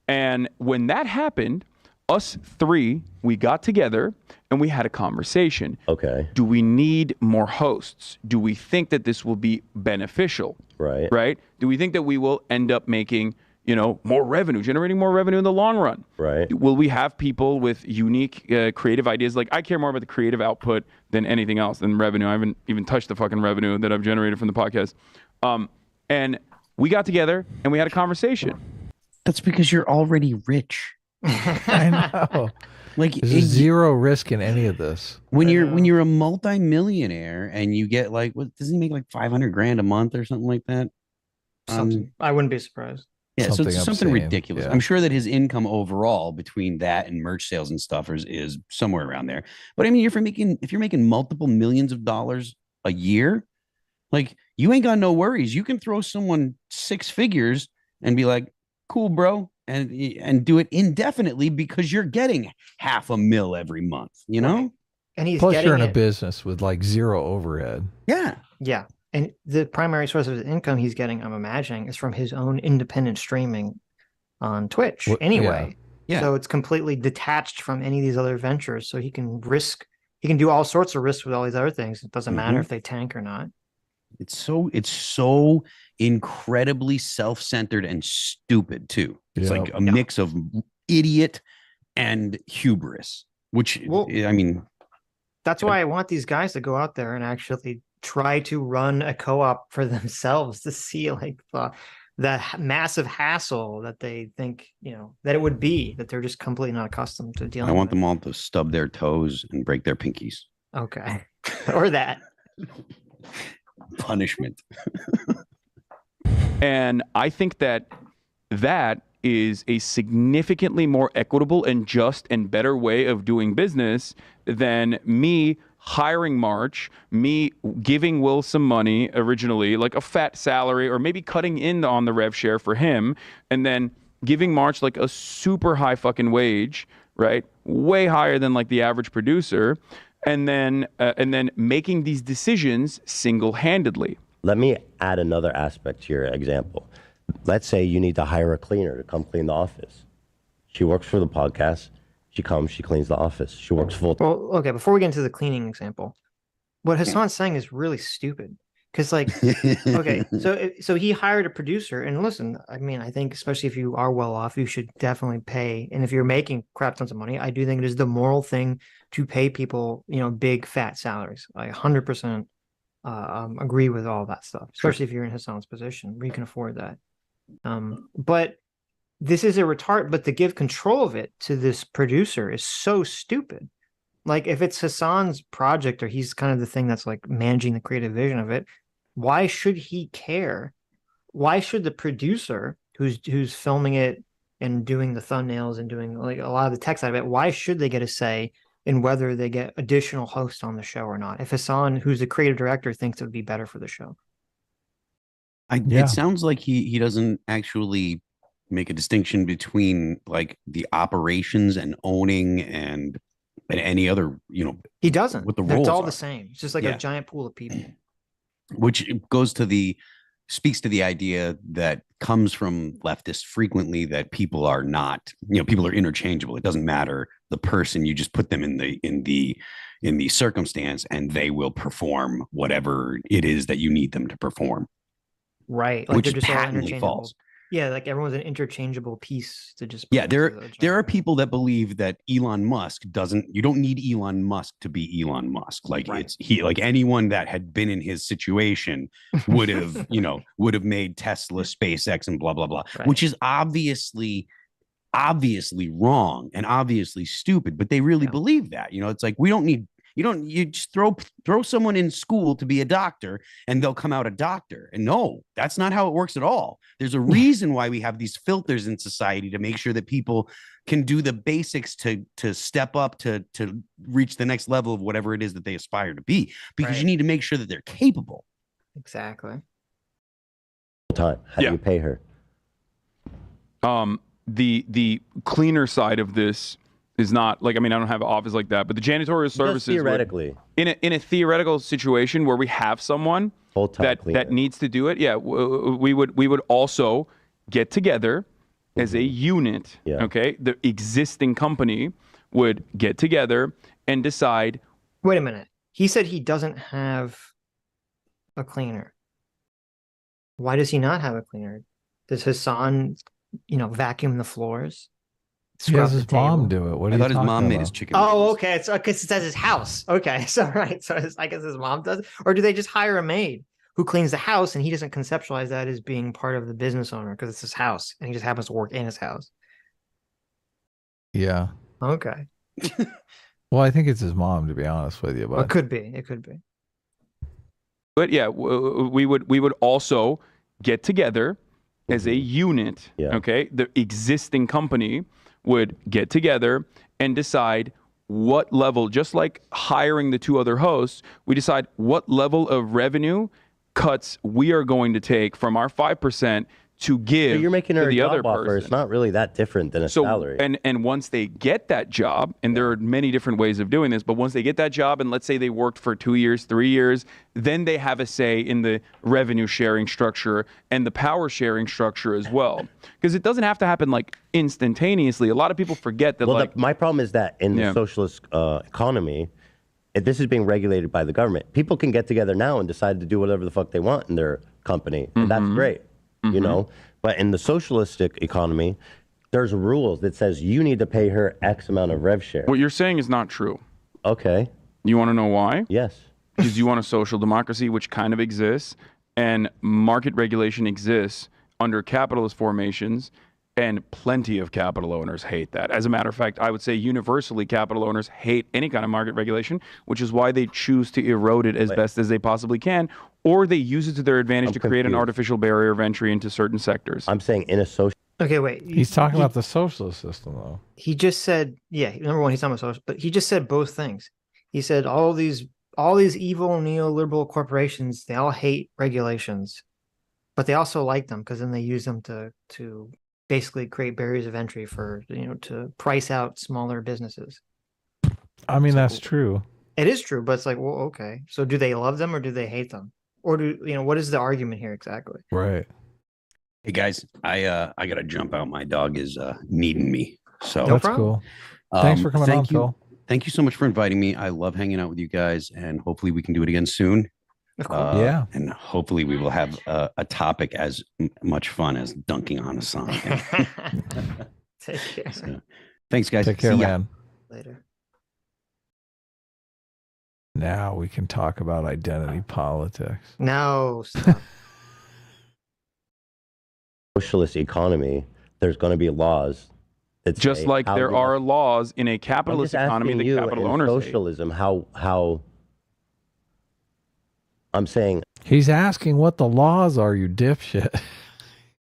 E: And when that happened, us 3, we got together and we had a conversation.
F: Okay.
E: Do we need more hosts? Do we think that this will be beneficial?
F: Right.
E: Right? Do we think that we will end up making, more revenue, generating more revenue in the long run?
F: Right.
E: Will we have people with unique creative ideas? Like, I care more about the creative output than anything else, than revenue. I haven't even touched the fucking revenue that I've generated from the podcast. And we got together and we had a conversation.
C: That's because you're already rich.
B: I know.
C: Like,
B: there's zero risk in any of this.
C: When you're a multi-millionaire and you get like, what doesn't he make, like 500 grand a month or something like that?
A: I wouldn't be surprised.
C: Yeah, so it's something ridiculous. Yeah. I'm sure that his income overall between that and merch sales and stuff is somewhere around there. But I mean, if you're making multiple millions of dollars a year, like, you ain't got no worries. You can throw someone 6 figures and be like, cool, bro. And do it indefinitely because you're getting $500,000 every month, Right.
A: And he's
B: plus you're in a business with like 0 overhead.
C: Yeah.
A: Yeah. And the primary source of his income he's getting, I'm imagining, is from his own independent streaming on Twitch anyway.
C: Yeah.
A: So it's completely detached from any of these other ventures. So he can do all sorts of risks with all these other things. It doesn't matter if they tank or not.
C: It's so incredibly self-centered and stupid too. It's like a mix of idiot and hubris, which, I mean,
A: that's why I want these guys to go out there and actually try to run a co-op for themselves to see like the massive hassle that they think, that it would be, that they're just completely not accustomed to dealing with.
C: I want them all to stub their toes and break their pinkies.
A: Okay. Or that.
C: Punishment.
E: And I think that is a significantly more equitable and just and better way of doing business than me hiring March, me giving Will some money originally, like a fat salary, or maybe cutting in on the rev share for him, and then giving March like a super high fucking wage, right? Way higher than like the average producer. And then making these decisions single-handedly.
F: Let me add another aspect to your example. Let's say you need to hire a cleaner to come clean the office. She works for the podcast. She comes, she cleans the office. She works full time.
A: Well, okay, before we get into the cleaning example, what Hasan's saying is really stupid. Because, like, okay, so he hired a producer, and listen, I mean, I think especially if you are well off, you should definitely pay. And if you're making crap tons of money, I do think it is the moral thing to pay people, big fat salaries. I 100% agree with all that stuff, especially if you're in Hasan's position where you can afford that. But this is a retard. But to give control of it to this producer is so stupid. Like, if it's Hasan's project or he's kind of the thing that's like managing the creative vision of it, why should he care? Why should the producer who's filming it and doing the thumbnails and doing like a lot of the tech side of it, why should they get a say in whether they get additional hosts on the show or not? If Hasan, who's the creative director, thinks it would be better for the show.
C: It sounds like he doesn't actually make a distinction between like the operations and owning and any other,
A: he doesn't.
C: What the roles
A: It's all
C: are.
A: the same. It's just like a giant pool of people.
C: Which speaks to the idea that comes from leftists frequently that people are not, people are interchangeable. It doesn't matter the person, you just put them in the circumstance and they will perform whatever it is that you need them to perform.
A: Right. Like
C: Which
A: they're
C: is
A: just all
C: patently
A: interchangeable.
C: false.
A: Yeah, like everyone's an interchangeable piece to just
C: Yeah,
A: put into the
C: there are
A: giant-
C: people that believe that Elon Musk you don't need Elon Musk to be Elon Musk. Like
A: Right.
C: like anyone that had been in his situation would have, would have made Tesla, SpaceX, and blah, blah, blah,
A: Right.
C: which is obviously wrong and obviously stupid, but they really believe that. It's like you just throw someone in school to be a doctor and they'll come out a doctor. And no, that's not how it works at all. There's a reason why we have these filters in society to make sure that people can do the basics to step up to reach the next level of whatever it is that they aspire to be, because you
A: Right.
C: need to make sure that they're capable.
A: Exactly.
F: Time. How do you pay her?
E: The cleaner side of this is not like, I mean, I don't have an office like that, but the janitorial services would-
F: theoretically.
E: in a theoretical situation where we have someone
F: Full-time cleaner.
E: that needs to do it, we would also get together as a unit.
F: Yeah.
E: Okay, the existing company would get together and decide.
A: Wait a minute. He said he doesn't have a cleaner. Why does he not have a cleaner? Does Hasan, vacuum the floors?
B: He has
A: Scrub
B: his
A: the
B: mom
A: table?
B: do it. What are
C: I
B: you
C: thought his
B: talking
C: mom made
B: about?
C: his chicken.
A: Oh,
C: nuggets.
A: okay. It's because it's at his house. Okay, so right. So I guess his mom does, or do they just hire a maid who cleans the house and he doesn't conceptualize that as being part of the business owner because it's his house and he just happens to work in his house?
B: Yeah.
A: Okay.
B: Well, I think it's his mom, to be honest with you.
A: Well,
B: But
A: it could be. It could be.
E: But yeah, we would also get together as a unit.
F: Yeah.
E: Okay, the existing company would get together and decide what level, just like hiring the two other hosts, we decide what level of revenue cuts we are going to take from our 5% to give
F: So you're making
E: to
F: her a
E: the other
F: job offer.
E: person.
F: It's not really that different than a salary.
E: And once they get that job, and there are many different ways of doing this, but once they get that job, and let's say they worked for 2 years, 3 years, then they have a say in the revenue sharing structure and the power sharing structure as well. Because it doesn't have to happen like instantaneously. A lot of people forget that.
F: Well, my problem is that in the socialist economy, if this is being regulated by the government. People can get together now and decide to do whatever the fuck they want in their company. And that's great. But in the socialistic economy, there's rules that says you need to pay her X amount of rev share.
E: What you're saying is not true.
F: Okay.
E: You want to know why?
F: Yes.
E: Because you want a social democracy, which kind of exists, and market regulation exists under capitalist formations, and plenty of capital owners hate that. As a matter of fact, I would say universally capital owners hate any kind of market regulation, which is why they choose to erode it as best as they possibly can, or they use it to their advantage to create an artificial barrier of entry into certain sectors.
F: I'm saying in a social...
A: Okay, wait.
B: He's talking about the socialist system, though.
A: He just said, number one, he's talking about social, but he just said both things. He said all these evil neoliberal corporations, they all hate regulations, but they also like them because then they use them to basically create barriers of entry for, to price out smaller businesses.
B: I mean, that's true.
A: It is true, but it's like, well, okay. So do they love them or do they hate them? Or what is the argument here exactly?
B: Right.
C: Hey guys, I gotta jump out. My dog is needing me. So
B: That's cool. Thanks for coming on, Phil.
C: Thank you so much for inviting me. I love hanging out with you guys, and hopefully we can do it again soon.
A: Of course.
B: Yeah.
C: And hopefully we will have a topic as much fun as dunking on Hasan.
A: Take care.
C: So, thanks, guys.
B: Take care,
C: See ya.
B: man.
A: Later.
B: Now we can talk about identity politics.
A: No, stop.
F: socialist economy, there's going to be laws that
E: Just
F: say
E: like
F: how
E: there
F: you-
E: are laws in a
F: I'm
E: capitalist
F: just
E: economy
F: asking
E: that
F: you,
E: capital
F: in
E: owners hate.
F: socialism, how I'm saying
B: He's asking what the laws are, you dipshit.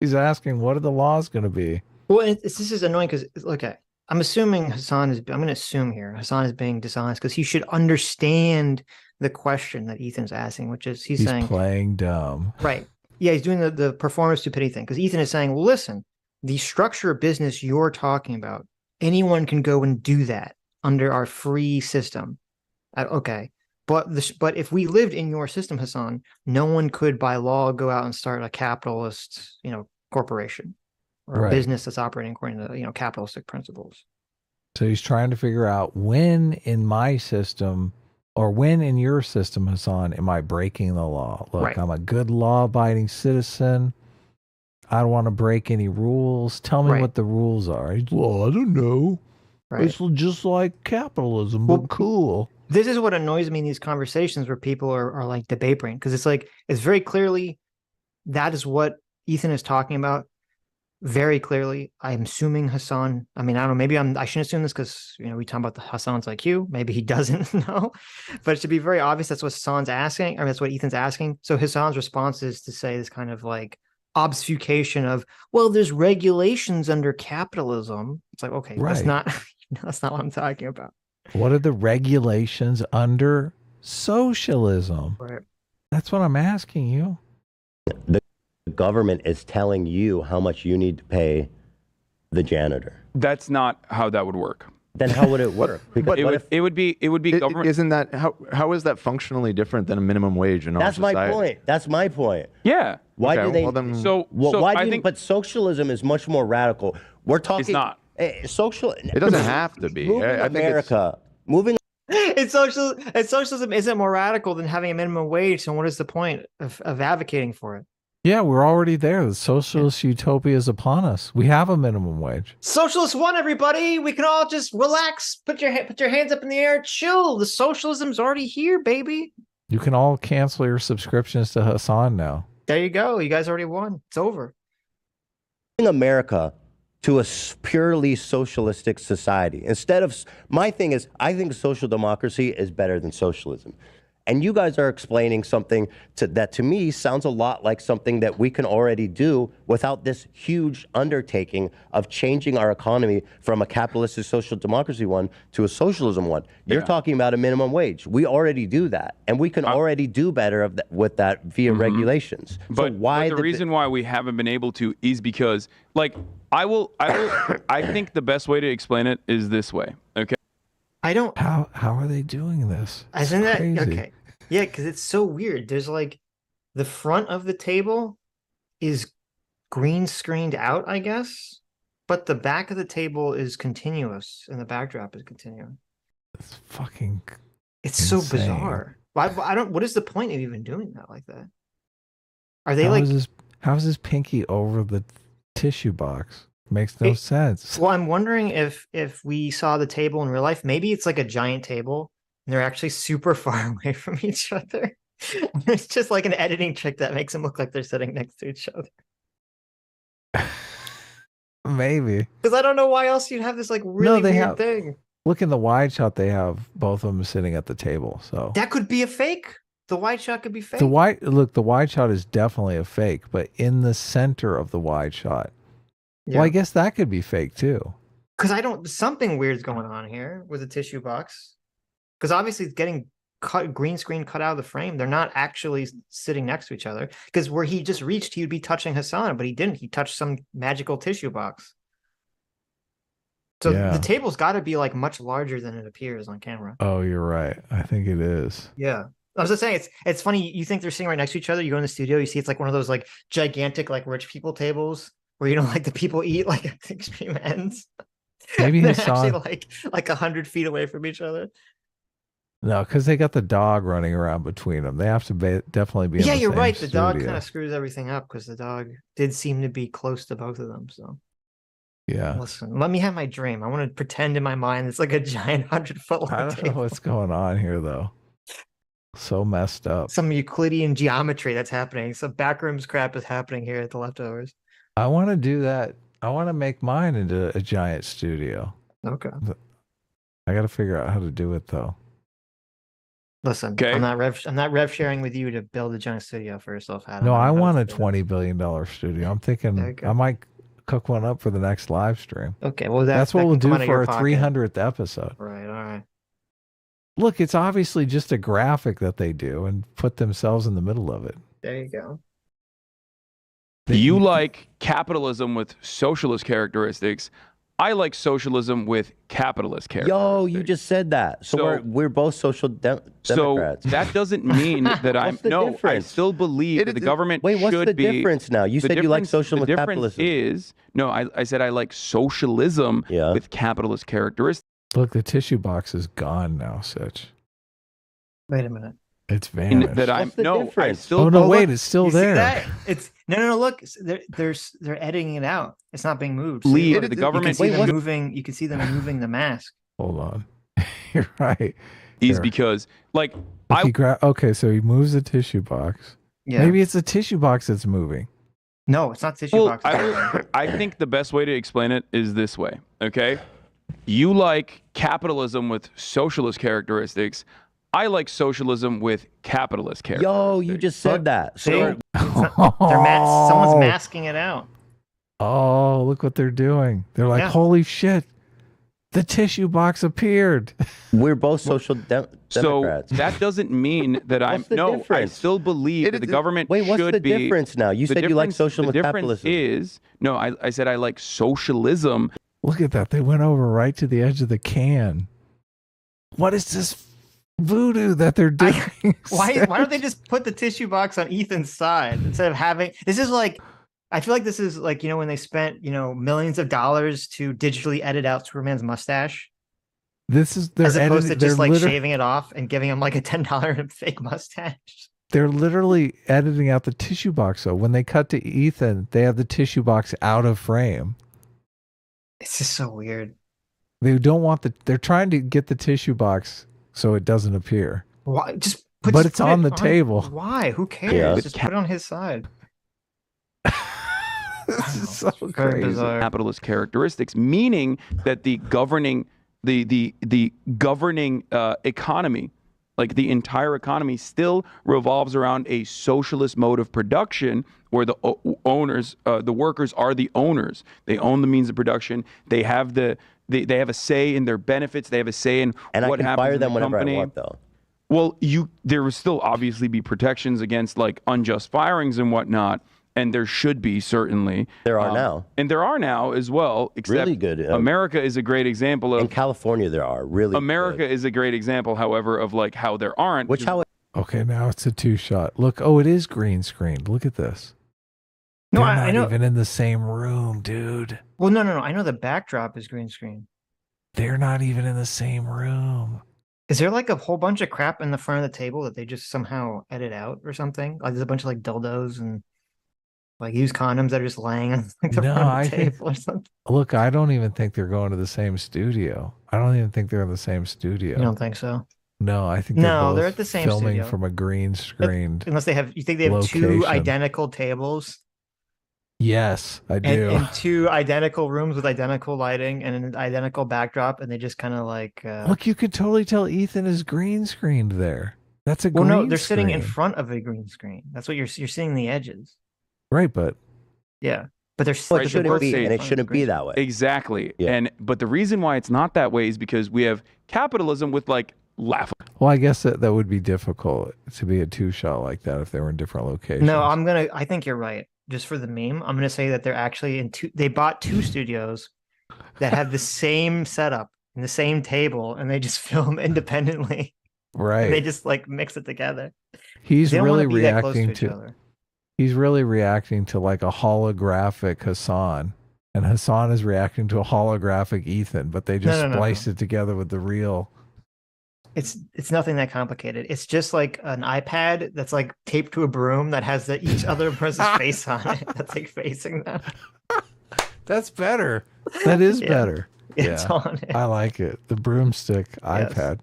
B: He's asking what are the laws going to be?
A: Well, this is annoying because, okay, I'm assuming I'm going to assume here, Hasan is being dishonest because he should understand the question that Ethan's asking, which is he's saying,
B: playing dumb.
A: right. Yeah, he's doing the performance stupidity thing because Ethan is saying, well, listen, the structure of business you're talking about, anyone can go and do that under our free system. Okay. But if we lived in your system, Hasan, no one could by law go out and start a capitalist, corporation or a
B: Right.
A: business that's operating according to, you know, capitalistic principles.
B: So he's trying to figure out when in my system or when in your system, Hasan, am I breaking the law? Look,
A: Right.
B: I'm a good law-abiding citizen. I don't want to break any rules. Tell me
A: Right.
B: what the rules are. He's, well, I don't know.
A: Right.
B: It's just like capitalism, but
A: Well,
B: cool.
A: This is what annoys me in these conversations where people are like debate brain, because it's like, it's very clearly that is what Ethan is talking about. Very clearly, I'm assuming Hasan. I mean, I don't know. Maybe I shouldn't assume this because, you know, we talk about the Hasan's IQ. Maybe he doesn't know, but it should be very obvious that's what Hasan's asking, or that's what Ethan's asking. So Hasan's response is to say this kind of like obfuscation of, well, there's regulations under capitalism. It's like, okay,
B: Right.
A: that's not what I'm talking about.
B: What are the regulations under socialism?
A: Right.
B: That's what I'm asking you.
F: The government is telling you how much you need to pay the janitor.
E: That's not how that would work.
F: Then how would it work? Because
E: It would be government.
G: Isn't that how is that functionally different than a minimum wage in our
F: that's
G: society?
F: my point. That's my point.
E: Yeah.
F: Why
G: Okay,
F: do they?
G: well then-
E: So,
F: Well,
E: so
F: why
E: I
F: do you,
E: think
F: but socialism is much more radical. We're talking.
E: it's not.
F: Social.
G: It doesn't have to be.
F: Moving
G: I think it's,
F: America. Moving
A: Socialism isn't more radical than having a minimum wage. So what is the point of advocating for it?
B: Yeah, we're already there. The socialist utopia is upon us. We have a minimum wage.
A: Socialists won, everybody. We can all just relax. Put your hands up in the air. Chill. The socialism's already here, baby.
B: You can all cancel your subscriptions to Hasan now.
A: There you go. You guys already won. It's over.
F: America to a purely socialistic society. Instead of, my thing is, I think social democracy is better than socialism. And you guys are explaining something that to me sounds a lot like something that we can already do without this huge undertaking of changing our economy from a capitalistic social democracy one to a socialism one. You're talking about a minimum wage. We already do that. And we can already do better with that via regulations.
E: But,
F: so why
E: but the reason why we haven't been able to is because, like, I think the best way to explain it is this way. Okay.
A: I don't.
B: How are they doing this?
A: Isn't
B: It's
A: that
B: crazy.
A: okay? Yeah, because it's so weird. There's like the front of the table is green screened out, I guess, but the back of the table is continuous and the backdrop is continuous.
B: It's fucking
A: It's so
B: insane.
A: bizarre. I don't. What is the point of even doing that like that? Are they
B: How
A: like?
B: is his pinky over the tissue box? Makes no sense.
A: Well, I'm wondering if we saw the table in real life, maybe it's like a giant table and they're actually super far away from each other. It's just like an editing trick that makes them look like they're sitting next to each other.
B: Maybe.
A: Because I don't know why else you'd have this like really weird thing.
B: Look in the wide shot. They have both of them sitting at the table. So
A: That could be a fake. The wide shot could be fake.
B: the wide shot is definitely a fake, but in the center of the wide shot.
A: Yeah.
B: Well, I guess that could be fake too.
A: Because something weird's going on here with the tissue box. Because obviously it's getting green screen cut out of the frame. They're not actually sitting next to each other. Because where he just reached, he would be touching Hasan, but he didn't. He touched some magical tissue box. So the table's got to be like much larger than it appears on camera.
B: Oh, you're right. I think it is.
A: Yeah. I was just saying, it's funny. You think they're sitting right next to each other. You go in the studio, you see it's like one of those like gigantic, like rich people tables where, you know, like the people eat like at the extreme ends.
B: Maybe
A: they're
B: Hasan.
A: actually like 100 feet away from each other.
B: No, because they got the dog running around between them. They have to definitely be.
A: Yeah,
B: in the
A: you're
B: same
A: right. The dog
B: studio.
A: kind of screws everything up because the dog did seem to be close to both of them. So
B: Yeah.
A: listen, let me have my dream. I want to pretend in my mind it's like a giant 100-foot long
B: I don't know
A: table.
B: what's going on here though. So messed up.
A: Some Euclidean geometry that's happening. Some backrooms crap is happening here at the leftovers.
B: I want to do that. I want to make mine into a giant studio.
A: Okay.
B: I got to figure out how to do it though.
A: Listen,
E: Okay.
A: I'm not rev sharing with you to build a giant studio for yourself, Adam.
B: No, I
A: don't know how
B: want
A: to
B: a
A: do that.
B: $20 billion studio. I'm thinking
A: Okay.
B: I might cook one up for the next live stream.
A: Okay, well
B: That's what
A: that
B: we'll
A: can come
B: do
A: out of
B: for
A: your
B: our
A: pocket.
B: 300th episode.
A: Right, all right.
B: Look, it's obviously just a graphic that they do and put themselves in the middle of it.
A: There you go.
E: You like capitalism with socialist characteristics. I like socialism with capitalist character.
F: Yo, you just said that. So, we're both Democrats.
E: So that doesn't mean that I'm no.
F: Difference?
E: I still believe that the government
F: Wait, what's
E: should
F: the difference now? You said you like socialism with capitalism.
E: The difference is no. I said I like socialism with capitalist characteristics.
B: Look, the tissue box is gone now, Sitch.
A: Wait a minute.
B: It's vanished.
E: That I'm no. I still.
B: Oh no! Wait, it's still there.
A: See that? It's no. Look, they're editing it out. It's not being moved.
E: Leave the government.
A: You can see them moving. You can see them moving the mask.
B: Hold on. You're right.
E: Is because like
B: okay, so he moves the tissue box.
A: Yeah.
B: Maybe it's the tissue box that's moving.
A: No, it's not tissue box.
E: I think the best way to explain it is this way. Okay, you like capitalism with socialist characteristics. I like socialism with capitalist characteristics.
F: Yo, you just said that. So
A: someone's masking it out.
B: Oh, look what they're doing. They're like, holy shit. The tissue box appeared.
F: We're both Democrats.
E: So that doesn't mean that I'm no.
F: Difference?
E: I still believe that the government
F: what's
E: should
F: the
E: be.
F: difference now? You said you like socialism with capitalism.
E: The difference is no. I said I like socialism.
B: Look at that. They went over right to the edge of the can. What is this voodoo that they're doing?
A: Why don't they just put the tissue box on Ethan's side instead of having? This is like, I feel like this is like, you know, when they spent, you know, millions of dollars to digitally edit out Superman's mustache.
B: This is
A: as opposed to just like shaving it off and giving him like a $10 fake mustache.
B: They're literally editing out the tissue box. So when they cut to Ethan, they have the tissue box out of frame.
A: It's just so weird.
B: They don't want they're trying to get the tissue box so it doesn't appear.
A: Why?
B: But it's on the table.
A: Why? Who cares? Just put it on his side.
B: This is so crazy.
A: Bizarre.
E: Capitalist characteristics, meaning that the governing economy, like the entire economy, still revolves around a socialist mode of production where the owners, the workers are the owners. They own the means of production. They have they have a say in their benefits. They have a say in what happens in the company. And I can fire them whenever I want, though. Well, there will still obviously be protections against like unjust firings and whatnot. And there should be, certainly.
F: There are now.
E: And there are now as well. Except
F: really good.
E: America is a great example of.
F: In California, there are really.
E: America is a great example, however, of like how there aren't.
B: Okay, now it's a 2-shot. Look, it is green screened. Look at this.
A: No,
B: I know.
A: Not
B: even in the same room, dude.
A: Well, no. I know the backdrop is green screen.
B: They're not even in the same room.
A: Is there like a whole bunch of crap in the front of the table that they just somehow edit out or something? Like there's a bunch of like dildos and like used condoms that are just laying on like the front of the table or something.
B: Look, I don't even think they're going to the same studio. I don't even think they're in the same studio.
A: You don't think so?
B: No, I think
A: they're at the same
B: filming
A: studio.
B: from a green screened.
A: Unless you think they have
B: location.
A: 2 identical tables?
B: Yes, I do.
A: And 2 identical rooms with identical lighting and an identical backdrop, and they just kind of like.
B: Look, you could totally tell Ethan is green screened there. That's a green
A: Well, no, they're
B: screen.
A: sitting in front of a green screen. That's what you're seeing the edges.
B: Right, but
A: yeah, but they're
F: well, it shouldn't be, and it shouldn't be that way.
E: Exactly. Yeah. But the reason why it's not that way is because we have capitalism with like laughable.
B: Well, I guess that would be difficult to be a 2-shot like that if they were in different locations.
A: No, I think you're right. Just for the meme, I'm gonna say that they're actually in 2. They bought 2 studios that have the same setup and the same table, and they just film independently.
B: Right.
A: And they just like mix it together.
B: He's really reacting to. He's really reacting to like a holographic Hasan, and Hasan is reacting to a holographic Ethan, but they just spliced it together with the real.
A: It's nothing that complicated. It's just like an iPad that's like taped to a broom that has each other person's face on it. That's like facing them.
B: That's better. That is better.
A: It's on it.
B: I like it. The broomstick iPad.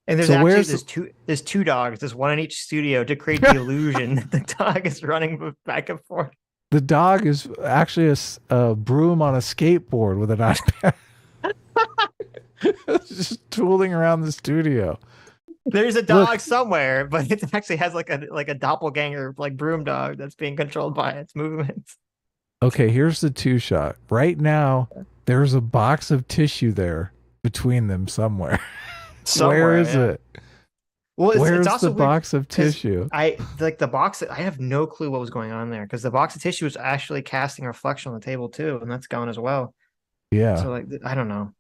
A: And there's there's 2 dogs. There's one in each studio to create the illusion that the dog is running back and forth.
B: The dog is actually a broom on a skateboard with an iPad. Just tooling around the studio.
A: There's a dog somewhere, but it actually has like a doppelganger like broom dog that's being controlled by its movements.
B: Okay, here's the 2-shot. Right now, there's a box of tissue there between them somewhere. Where is it?
A: Well,
B: where's
A: it's also
B: the box of tissue?
A: I have no clue what was going on there because the box of tissue was actually casting a reflection on the table too, and that's gone as well.
B: Yeah.
A: So like, I don't know.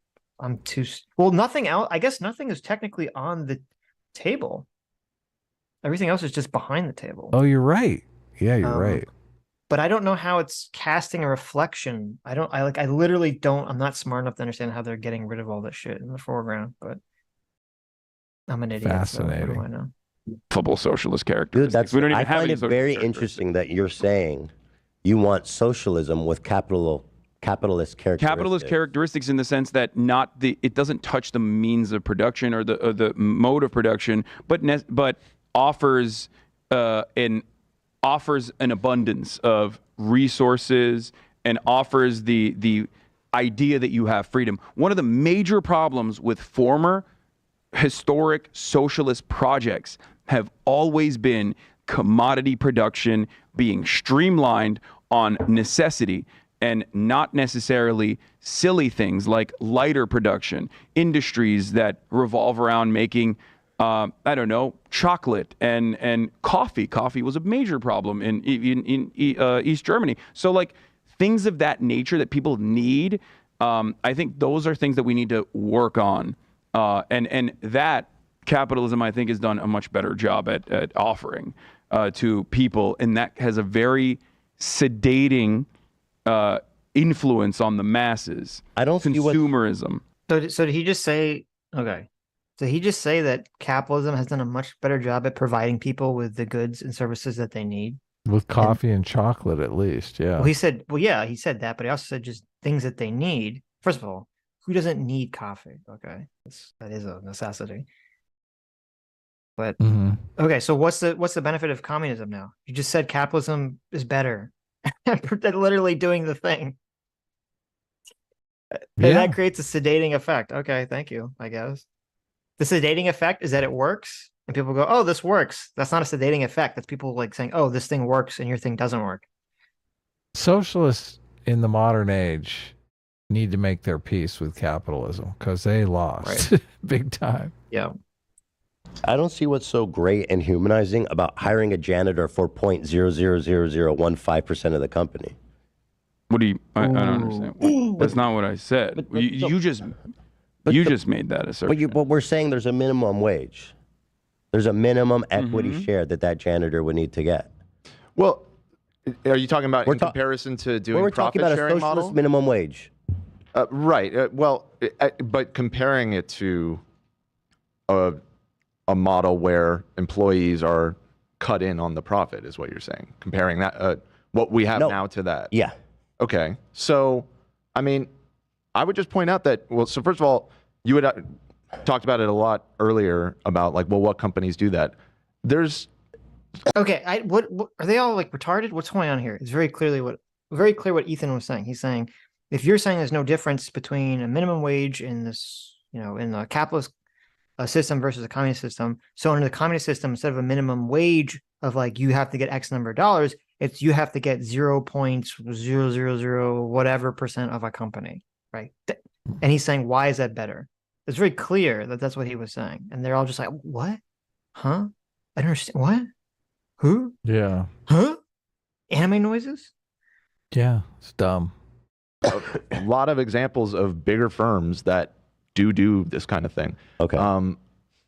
A: Well, nothing else. I guess nothing is technically on the table. Everything else is just behind the table.
B: Oh, you're right. Yeah, you're right.
A: But I don't know how it's casting a reflection. I literally don't. I'm not smart enough to understand how they're getting rid of all this shit in the foreground. But I'm an idiot.
B: Fascinating.
A: So what do I know?
E: Full socialist
F: Dude,
E: characteristics. We don't even
F: I
E: have
F: find
E: any
F: it
E: social
F: very
E: characteristics.
F: interesting that you're saying you want socialism with capitalist characteristics.
E: Capitalist characteristics in the sense that it doesn't touch the means of production or the mode of production, but offers an abundance of resources and offers the idea that you have freedom. One of the major problems with former historic socialist projects have always been commodity production being streamlined on necessity and not necessarily silly things like lighter production, industries that revolve around making, I don't know, chocolate and coffee. Coffee was a major problem in East Germany. So like things of that nature that people need, I think those are things that we need to work on. And that capitalism, I think, has done a much better job at offering to people. And that has a very sedating influence on the masses.
F: I don't see
E: consumerism.
A: So did he just say, okay. So he just say that capitalism has done a much better job at providing people with the goods and services that they need?
B: With coffee and chocolate, at least, yeah.
A: Well, he said that, but he also said just things that they need. First of all, who doesn't need coffee? Okay, that is a necessity. But okay, so what's the benefit of communism now? You just said capitalism is better at literally doing the thing. And that creates a sedating effect. Okay, thank you, I guess. The sedating effect is that it works, and people go, oh, this works. That's not a sedating effect. That's people like saying, oh, this thing works, and your thing doesn't work.
B: Socialists in the modern age need to make their peace with capitalism because they lost big time.
A: Yeah.
F: I don't see what's so great and humanizing about hiring a janitor for 0.000015% of the company.
E: What do you? I don't understand. That's not what I said. You just made that assertion.
F: But we're saying there's a minimum wage. There's a minimum equity share that janitor would need to get.
G: Well, are you talking about in comparison to doing
F: we're
G: profit
F: talking about
G: sharing
F: a socialist
G: model?
F: minimum wage.
G: Right. But comparing it to a model where employees are cut in on the profit is what you're saying. Comparing that what we have now to that.
F: Yeah.
G: Okay. So, I mean, I would just point out that, well, so first of all, you had talked about it a lot earlier about like, well, what companies do that? There's
A: okay. What are they all like retarded? What's going on here? It's very clear what Ethan was saying. He's saying if you're saying there's no difference between a minimum wage in this, in the capitalist system versus a communist system. So under the communist system, instead of a minimum wage of like you have to get X number of dollars, it's you have to get 0.000 whatever percent of a company, right? And he's saying, why is that better? It's very clear that that's what he was saying, and they're all just like, what? Huh? I don't understand. What? Who?
B: Yeah.
A: Huh? Anime noises?
B: Yeah, it's dumb.
G: A lot of examples of bigger firms that do this kind of thing.
F: Okay.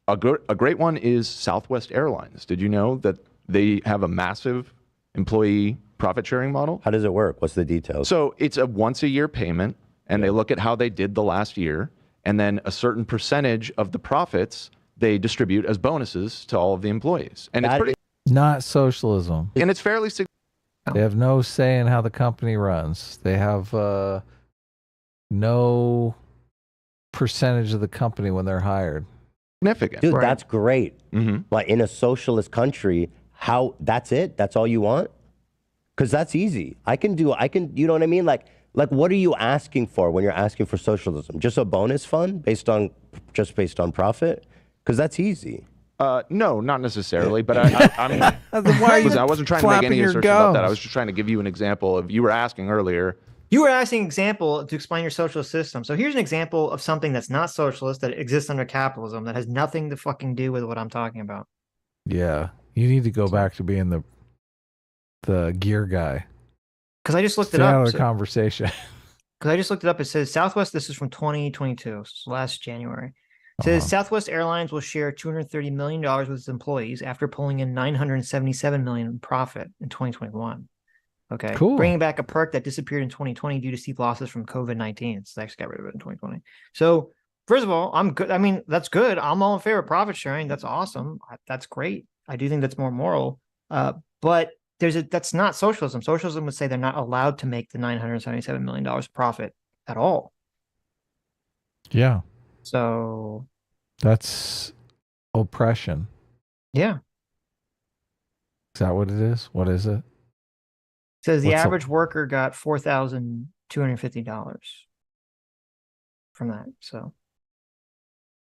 G: A great one is Southwest Airlines. Did you know that they have a massive employee profit sharing model?
F: How does it work? What's the details?
G: So it's a once a year payment, and they look at how they did the last year, and then a certain percentage of the profits they distribute as bonuses to all of the employees. And it's pretty
B: not socialism.
G: And it's fairly
B: They have no say in how the company runs. They have no percentage of the company when they're hired.
G: Significant.
F: Dude, that's great. Like in a socialist country, that's it? That's all you want? Because that's easy. You know what I mean? Like what are you asking for when you're asking for socialism? Just a bonus fund based on profit? Because that's easy.
G: No, not necessarily, but I wasn't trying to make any assertion about that. I was just trying to give you an example of, you were asking earlier.
A: You were asking an example to explain your socialist system. So here's an example of something that's not socialist, that exists under capitalism, that has nothing to fucking do with what I'm talking about.
B: Yeah. You need to go back to being the gear guy.
A: Because I just looked
B: Stay
A: it up.
B: out of the conversation.
A: because I just looked it up. It says Southwest, this is from 2022, so last January. It says Southwest Airlines will share $230 million with its employees after pulling in $977 million in profit in 2021. Okay.
B: Cool.
A: Bringing back a perk that disappeared in 2020 due to steep losses from COVID-19. So they actually got rid of it in 2020. So first of all, I'm good. I mean, that's good. I'm all in favor of profit sharing. That's awesome. That's great. I do think that's more moral. But that's not socialism. Socialism would say they're not allowed to make the $977 million profit at all.
B: Yeah.
A: So
B: that's oppression.
A: Yeah.
B: Is that what it is? What is it?
A: It says the average worker got $4,250 from that. So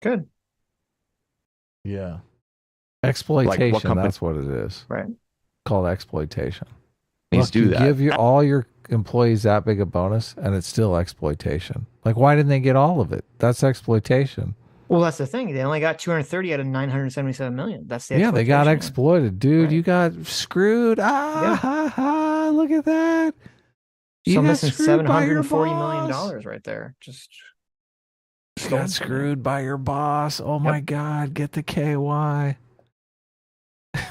A: good.
B: Yeah. Exploitation.
G: Like
B: that's what it is.
A: Right.
B: Called exploitation.
G: Please do that.
B: Give all your employees that big a bonus and it's still exploitation. Like, why didn't they get all of it? That's exploitation.
A: Well, that's the thing. They only got 230 out of 977 million. That's the
B: they got exploited, dude.
A: Right.
B: You got screwed. Look at that.
A: So missing $740 million right there. Just
B: you got screwed by your boss. Oh my God, get the KY.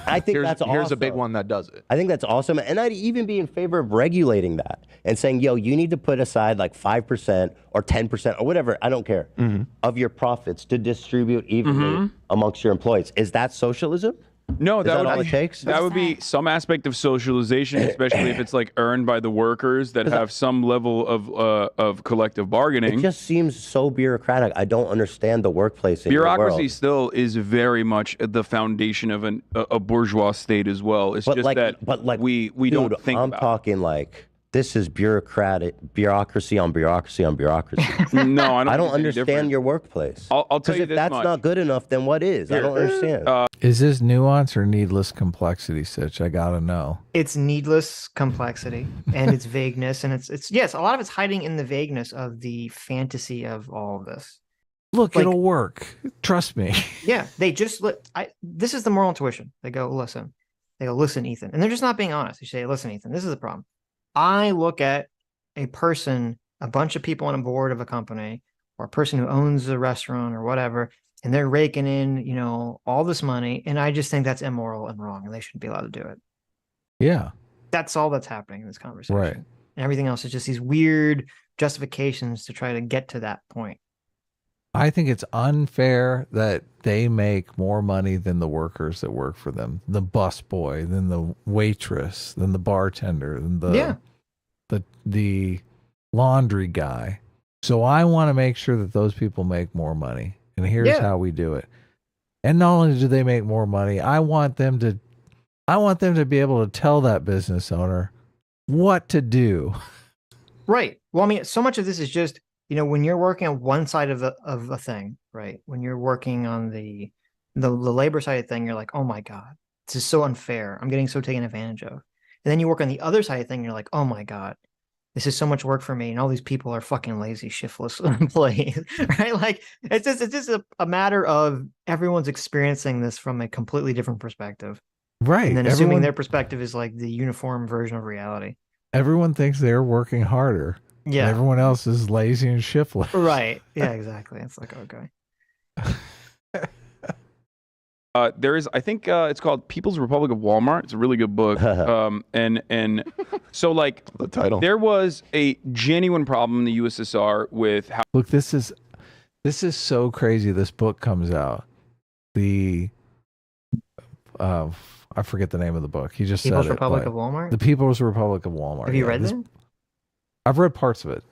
F: I think that's awesome.
G: Here's a big one that does it.
F: I think that's awesome. And I'd even be in favor of regulating that and saying, yo, you need to put aside like 5% or 10% or whatever, I don't care, of your profits to distribute evenly amongst your employees. Is that socialism?
E: No, that
F: all it takes?
E: That would be some aspect of socialization, especially if it's like earned by the workers that have some level of collective bargaining.
F: It just seems so bureaucratic. I don't understand the workplace.
E: Bureaucracy still is very much the foundation of a bourgeois state as well. It's just that we don't think
F: I'm
E: about.
F: talking like this is bureaucracy on bureaucracy on bureaucracy.
E: No,
F: I don't understand your workplace.
E: I'll tell you
F: if
E: this
F: that's
E: much.
F: not good enough, then what is? I don't understand.
B: Is this nuance or needless complexity, Sitch? I gotta know.
A: It's needless complexity and it's vagueness, and it's yes, a lot of it's hiding in the vagueness of the fantasy of all of this.
B: Look, it'll work. Trust me.
A: Yeah, they just this is the moral intuition. They go, listen. They go, listen, Ethan, and they're just not being honest. They say, listen, Ethan, this is the problem. I look at a person, a bunch of people on a board of a company, or a person who owns a restaurant or whatever, and they're raking in, all this money, and I just think that's immoral and wrong, and they shouldn't be allowed to do it.
B: Yeah.
A: That's all that's happening in this conversation.
B: Right.
A: And everything else is just these weird justifications to try to get to that point.
B: I think it's unfair that they make more money than the workers that work for them. The busboy, than the waitress, than the bartender, than the laundry guy. So I want to make sure that those people make more money. And here's how we do it. And not only do they make more money, I want them to be able to tell that business owner what to do.
A: Right. Well, I mean, so much of this is just, when you're working on one side of a thing, right? When you're working on the labor side of the thing, you're like, oh my God, this is so unfair. I'm getting so taken advantage of. And then you work on the other side of the thing, and you're like, oh my God, this is so much work for me. And all these people are fucking lazy, shiftless employees, right? Like it's just a matter of everyone's experiencing this from a completely different perspective.
B: Right.
A: And then assuming their perspective is like the uniform version of reality. Everyone
B: thinks they're working harder.
A: Yeah.
B: And everyone else is lazy and shiftless.
A: Right. Yeah, exactly. It's like, okay.
E: There is, I think it's called People's Republic of Walmart. It's a really good book. And so like
G: the title,
E: there was a genuine problem in the USSR with how.
B: Look, this is so crazy. This book comes out. I forget the name of the book. He just
A: People's
B: said
A: Republic of Walmart.
B: The People's Republic of Walmart.
A: Have you read this?
B: I've read parts of it.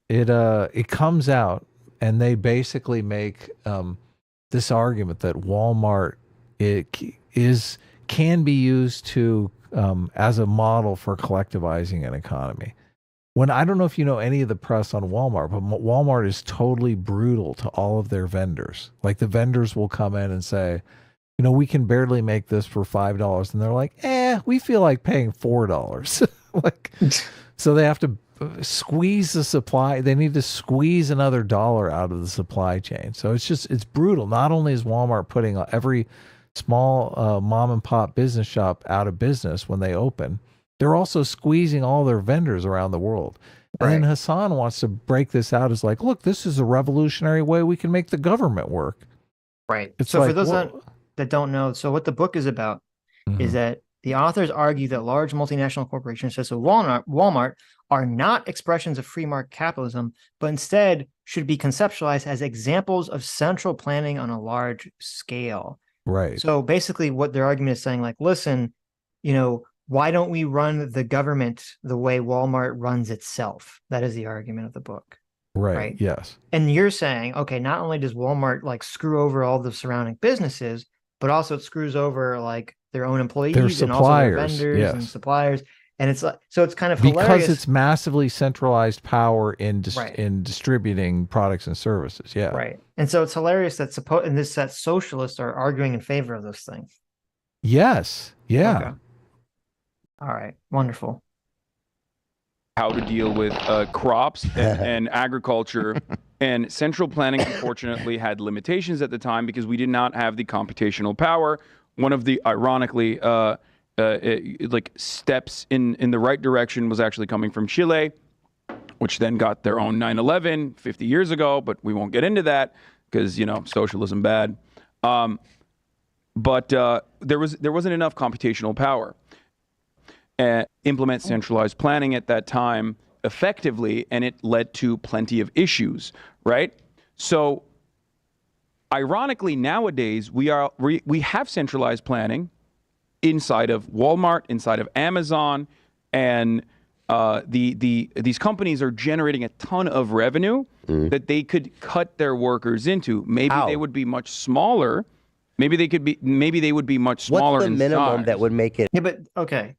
B: It comes out, and they basically make this argument that Walmart can be used to as a model for collectivizing an economy. When I don't know if you know any of the press on Walmart, but Walmart is totally brutal to all of their vendors. Like the vendors will come in and say, we can barely make this for $5, and they're like, we feel like paying $4. So they have to squeeze the supply. They need to squeeze another dollar out of the supply chain. So it's brutal. Not only is Walmart putting every small mom and pop business shop out of business when they open, they're also squeezing all their vendors around the world. And then
A: Right.
B: Hasan wants to break this out as like, look, this is a revolutionary way we can make the government work.
A: Right.
B: It's
A: So for
B: like,
A: those
B: whoa.
A: that don't know, so what the book is about is
B: Mhm.
A: that the authors argue that large multinational corporations such as Walmart are not expressions of free market capitalism, but instead should be conceptualized as examples of central planning on a large scale.
B: Right.
A: So basically what their argument is saying, like, listen, why don't we run the government the way Walmart runs itself? That is the argument of the book.
B: Right.
A: Right.
B: Yes.
A: And you're saying, okay, not only does Walmart like screw over all the surrounding businesses, but also it screws over like their own employees and also their
B: suppliers,
A: vendors and
B: yes.
A: suppliers. And it's like, so it's kind of
B: Because
A: hilarious.
B: it's massively centralized power in
A: Right.
B: in distributing products and services. Yeah.
A: Right. And so it's hilarious that that socialists are arguing in favor of those things.
B: Yes. Yeah.
A: Okay. All right. Wonderful.
E: How to deal with crops and agriculture. And central planning, unfortunately, had limitations at the time because we did not have the computational power. One of the, ironically, like steps in the right direction was actually coming from Chile, which then got their own 9/11 50 years ago, but we won't get into that because, socialism bad. But there wasn't enough computational power. Implement centralized planning at that time effectively, and it led to plenty of issues, right? So ironically, nowadays we have centralized planning inside of Walmart, inside of Amazon, and these companies are generating a ton of revenue that they could cut their workers into. Maybe they would be much smaller. Maybe they would be much smaller.
F: What's the
E: in
F: minimum
E: size.
F: that would make it?
A: Yeah, but okay.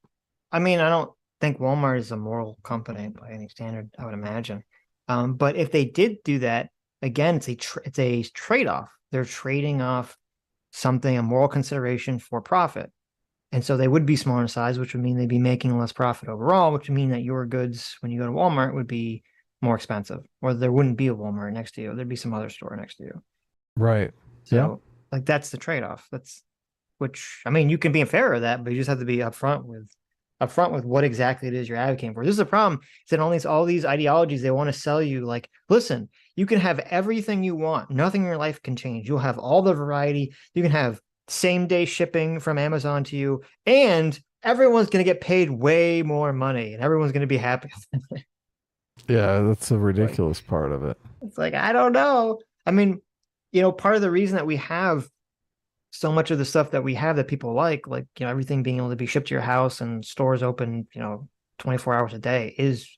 A: I mean, I don't think Walmart is a moral company by any standard, I would imagine. But if they did do that, again, it's a trade-off. They're trading off a moral consideration for profit. And so they would be smaller in size, which would mean they'd be making less profit overall, which would mean that your goods, when you go to Walmart, would be more expensive, or there wouldn't be a Walmart next to you. There'd be some other store next to you.
B: Right.
A: So like that's the trade-off. Which I mean, you can be in favor of that, but you just have to be upfront with what exactly it is you're advocating for. This is the problem. Is that all these ideologies, they want to sell you like, listen, you can have everything you want. Nothing in your life can change. You'll have all the variety. You can have same day shipping from Amazon to you, and everyone's going to get paid way more money, and everyone's going to be happy.
B: Yeah, that's the ridiculous part of it.
A: It's like, I don't know. I mean, part of the reason that we have so much of the stuff that we have that people like, everything being able to be shipped to your house and stores open, 24 hours a day, is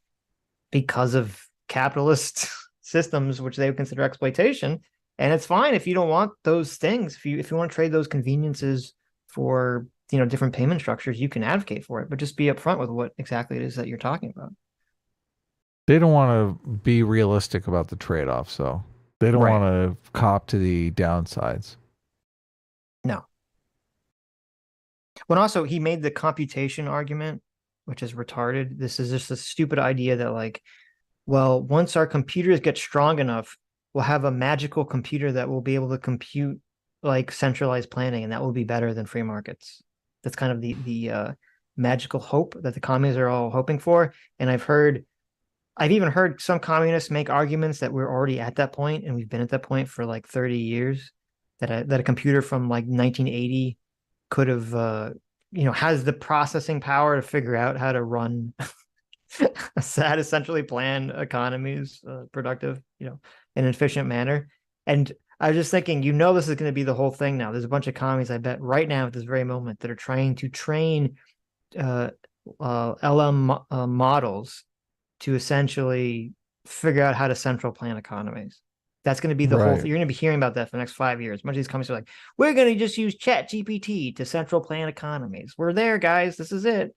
A: because of capitalist systems, which they would consider exploitation. And it's fine if you don't want those things. If you want to trade those conveniences for, different payment structures, you can advocate for it, but just be upfront with what exactly it is that you're talking about.
B: They don't want to be realistic about the trade-off, so they don't want to cop to the downsides.
A: No. When also he made the computation argument, which is retarded. This is just a stupid idea that once our computers get strong enough, we'll have a magical computer that will be able to compute like centralized planning, and that will be better than free markets. That's kind of the magical hope that the communists are all hoping for. And I've even heard some communists make arguments that we're already at that point, and we've been at that point for like 30 years. That a computer from like 1980 could have, has the processing power to figure out how to run essentially planned economies, productive, in an efficient manner. And I was just thinking, this is going to be the whole thing now. There's a bunch of commies, I bet, right now at this very moment that are trying to train LM models to essentially figure out how to central plan economies. That's going to be the whole thing. You're going to be hearing about that for the next 5 years. Much of these companies are like, we're going to just use ChatGPT to central plan economies. We're there, guys. This is it.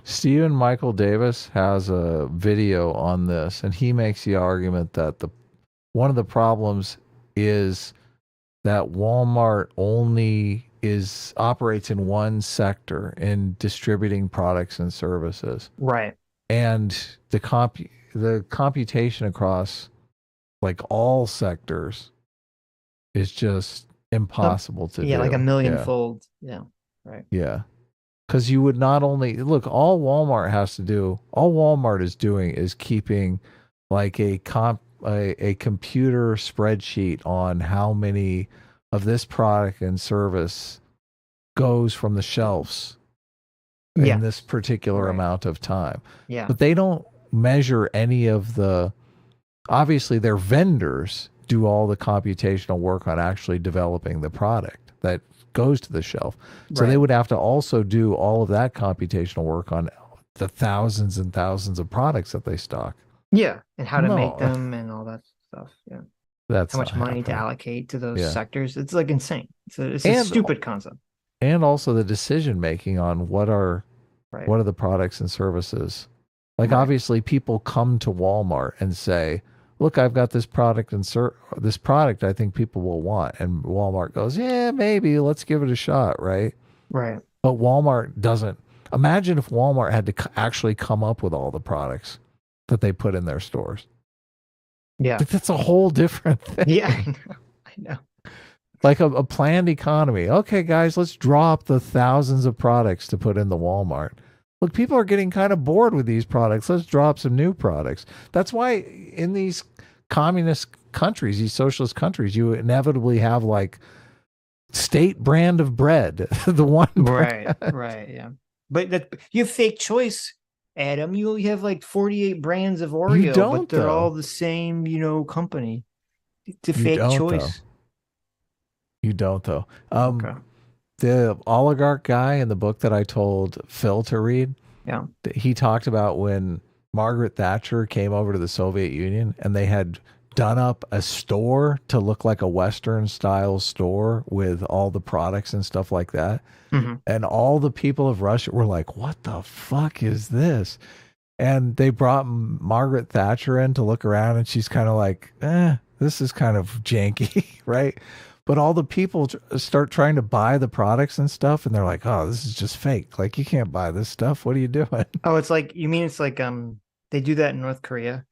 B: Stephen Michael Davis has a video on this, and he makes the argument that one of the problems is that Walmart only operates in one sector in distributing products and services.
A: Right.
B: And the computation across like all sectors is just impossible to do.
A: Yeah, like a millionfold. Yeah. Right.
B: Yeah. Because you would not only look, all Walmart has to do, all Walmart is doing is keeping like a computer spreadsheet on how many of this product and service goes from the shelves in this particular amount of time.
A: Yeah.
B: But they don't measure any of the, obviously their vendors do all the computational work on actually developing the product that goes to the shelf. So they would have to also do all of that computational work on the thousands and thousands of products that they stock.
A: Yeah. And how to make them and all that stuff. Yeah.
B: That's
A: how much money to allocate to those sectors. It's like insane. It's a stupid concept.
B: And also the decision making on what are the products and services. Like obviously people come to Walmart and say, look, I've got this product and this product I think people will want. And Walmart goes, yeah, maybe, let's give it a shot, right?
A: Right.
B: But Walmart doesn't. Imagine if Walmart had to actually come up with all the products that they put in their stores.
A: Yeah.
B: That's a whole different thing.
A: Yeah, I know.
B: Like a planned economy. Okay, guys, let's drop the thousands of products to put in the Walmart. Look, people are getting kind of bored with these products. Let's drop some new products. That's why in these communist countries, these socialist countries, you inevitably have like state brand of bread. The one brand.
A: Right, yeah. But you have fake choice, Adam. You have like 48 brands of Oreo, but they're all the same, company. It's a fake choice.
B: You don't, though.
A: Okay.
B: The oligarch guy in the book that I told Phil to read, he talked about when Margaret Thatcher came over to the Soviet Union and they had done up a store to look like a Western style store with all the products and stuff like that. Mm-hmm. And all the people of Russia were like, what the fuck is this? And they brought Margaret Thatcher in to look around and she's kind of like, this is kind of janky, right? But all the people start trying to buy the products and stuff, and they're like, "Oh, this is just fake. Like, you can't buy this stuff. What are you doing?"
A: Oh, it's like they do that in North Korea,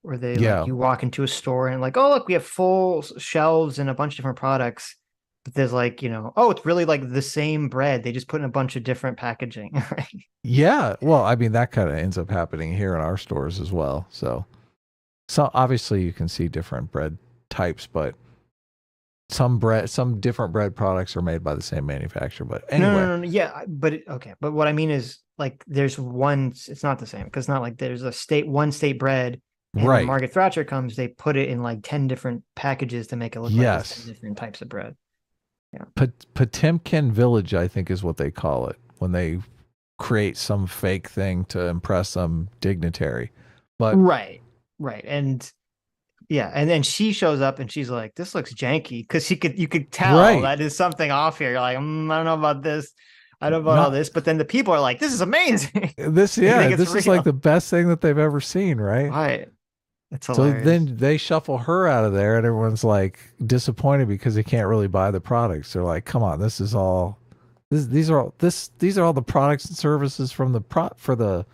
A: where they like, you walk into a store and like, "Oh, look, we have full shelves and a bunch of different products." But there's like, oh, it's really like the same bread. They just put in a bunch of different packaging, right?
B: Yeah. Well, I mean, that kind of ends up happening here in our stores as well. So obviously you can see different bread types, but some different bread products are made by the same manufacturer. But anyway,
A: no. Yeah, but okay. But what I mean is, like, there's one. It's not the same because not like there's one state bread. And when Margaret Thatcher comes, they put it in like 10 different packages to make it look like it's 10 different types of bread. Yeah.
B: Potemkin Village, I think, is what they call it when they create some fake thing to impress some dignitary. But
A: right, and. Yeah, and then she shows up and she's like, "This looks janky," because you could tell that is something off here. You're like, I don't know about this, I don't know about all this, but then the people are like, "This is amazing."
B: This is like the best thing that they've ever seen, right?
A: Right. It's hilarious.
B: So then they shuffle her out of there, and everyone's like disappointed because they can't really buy the products. They're like, "Come on, these are all the products and services from for the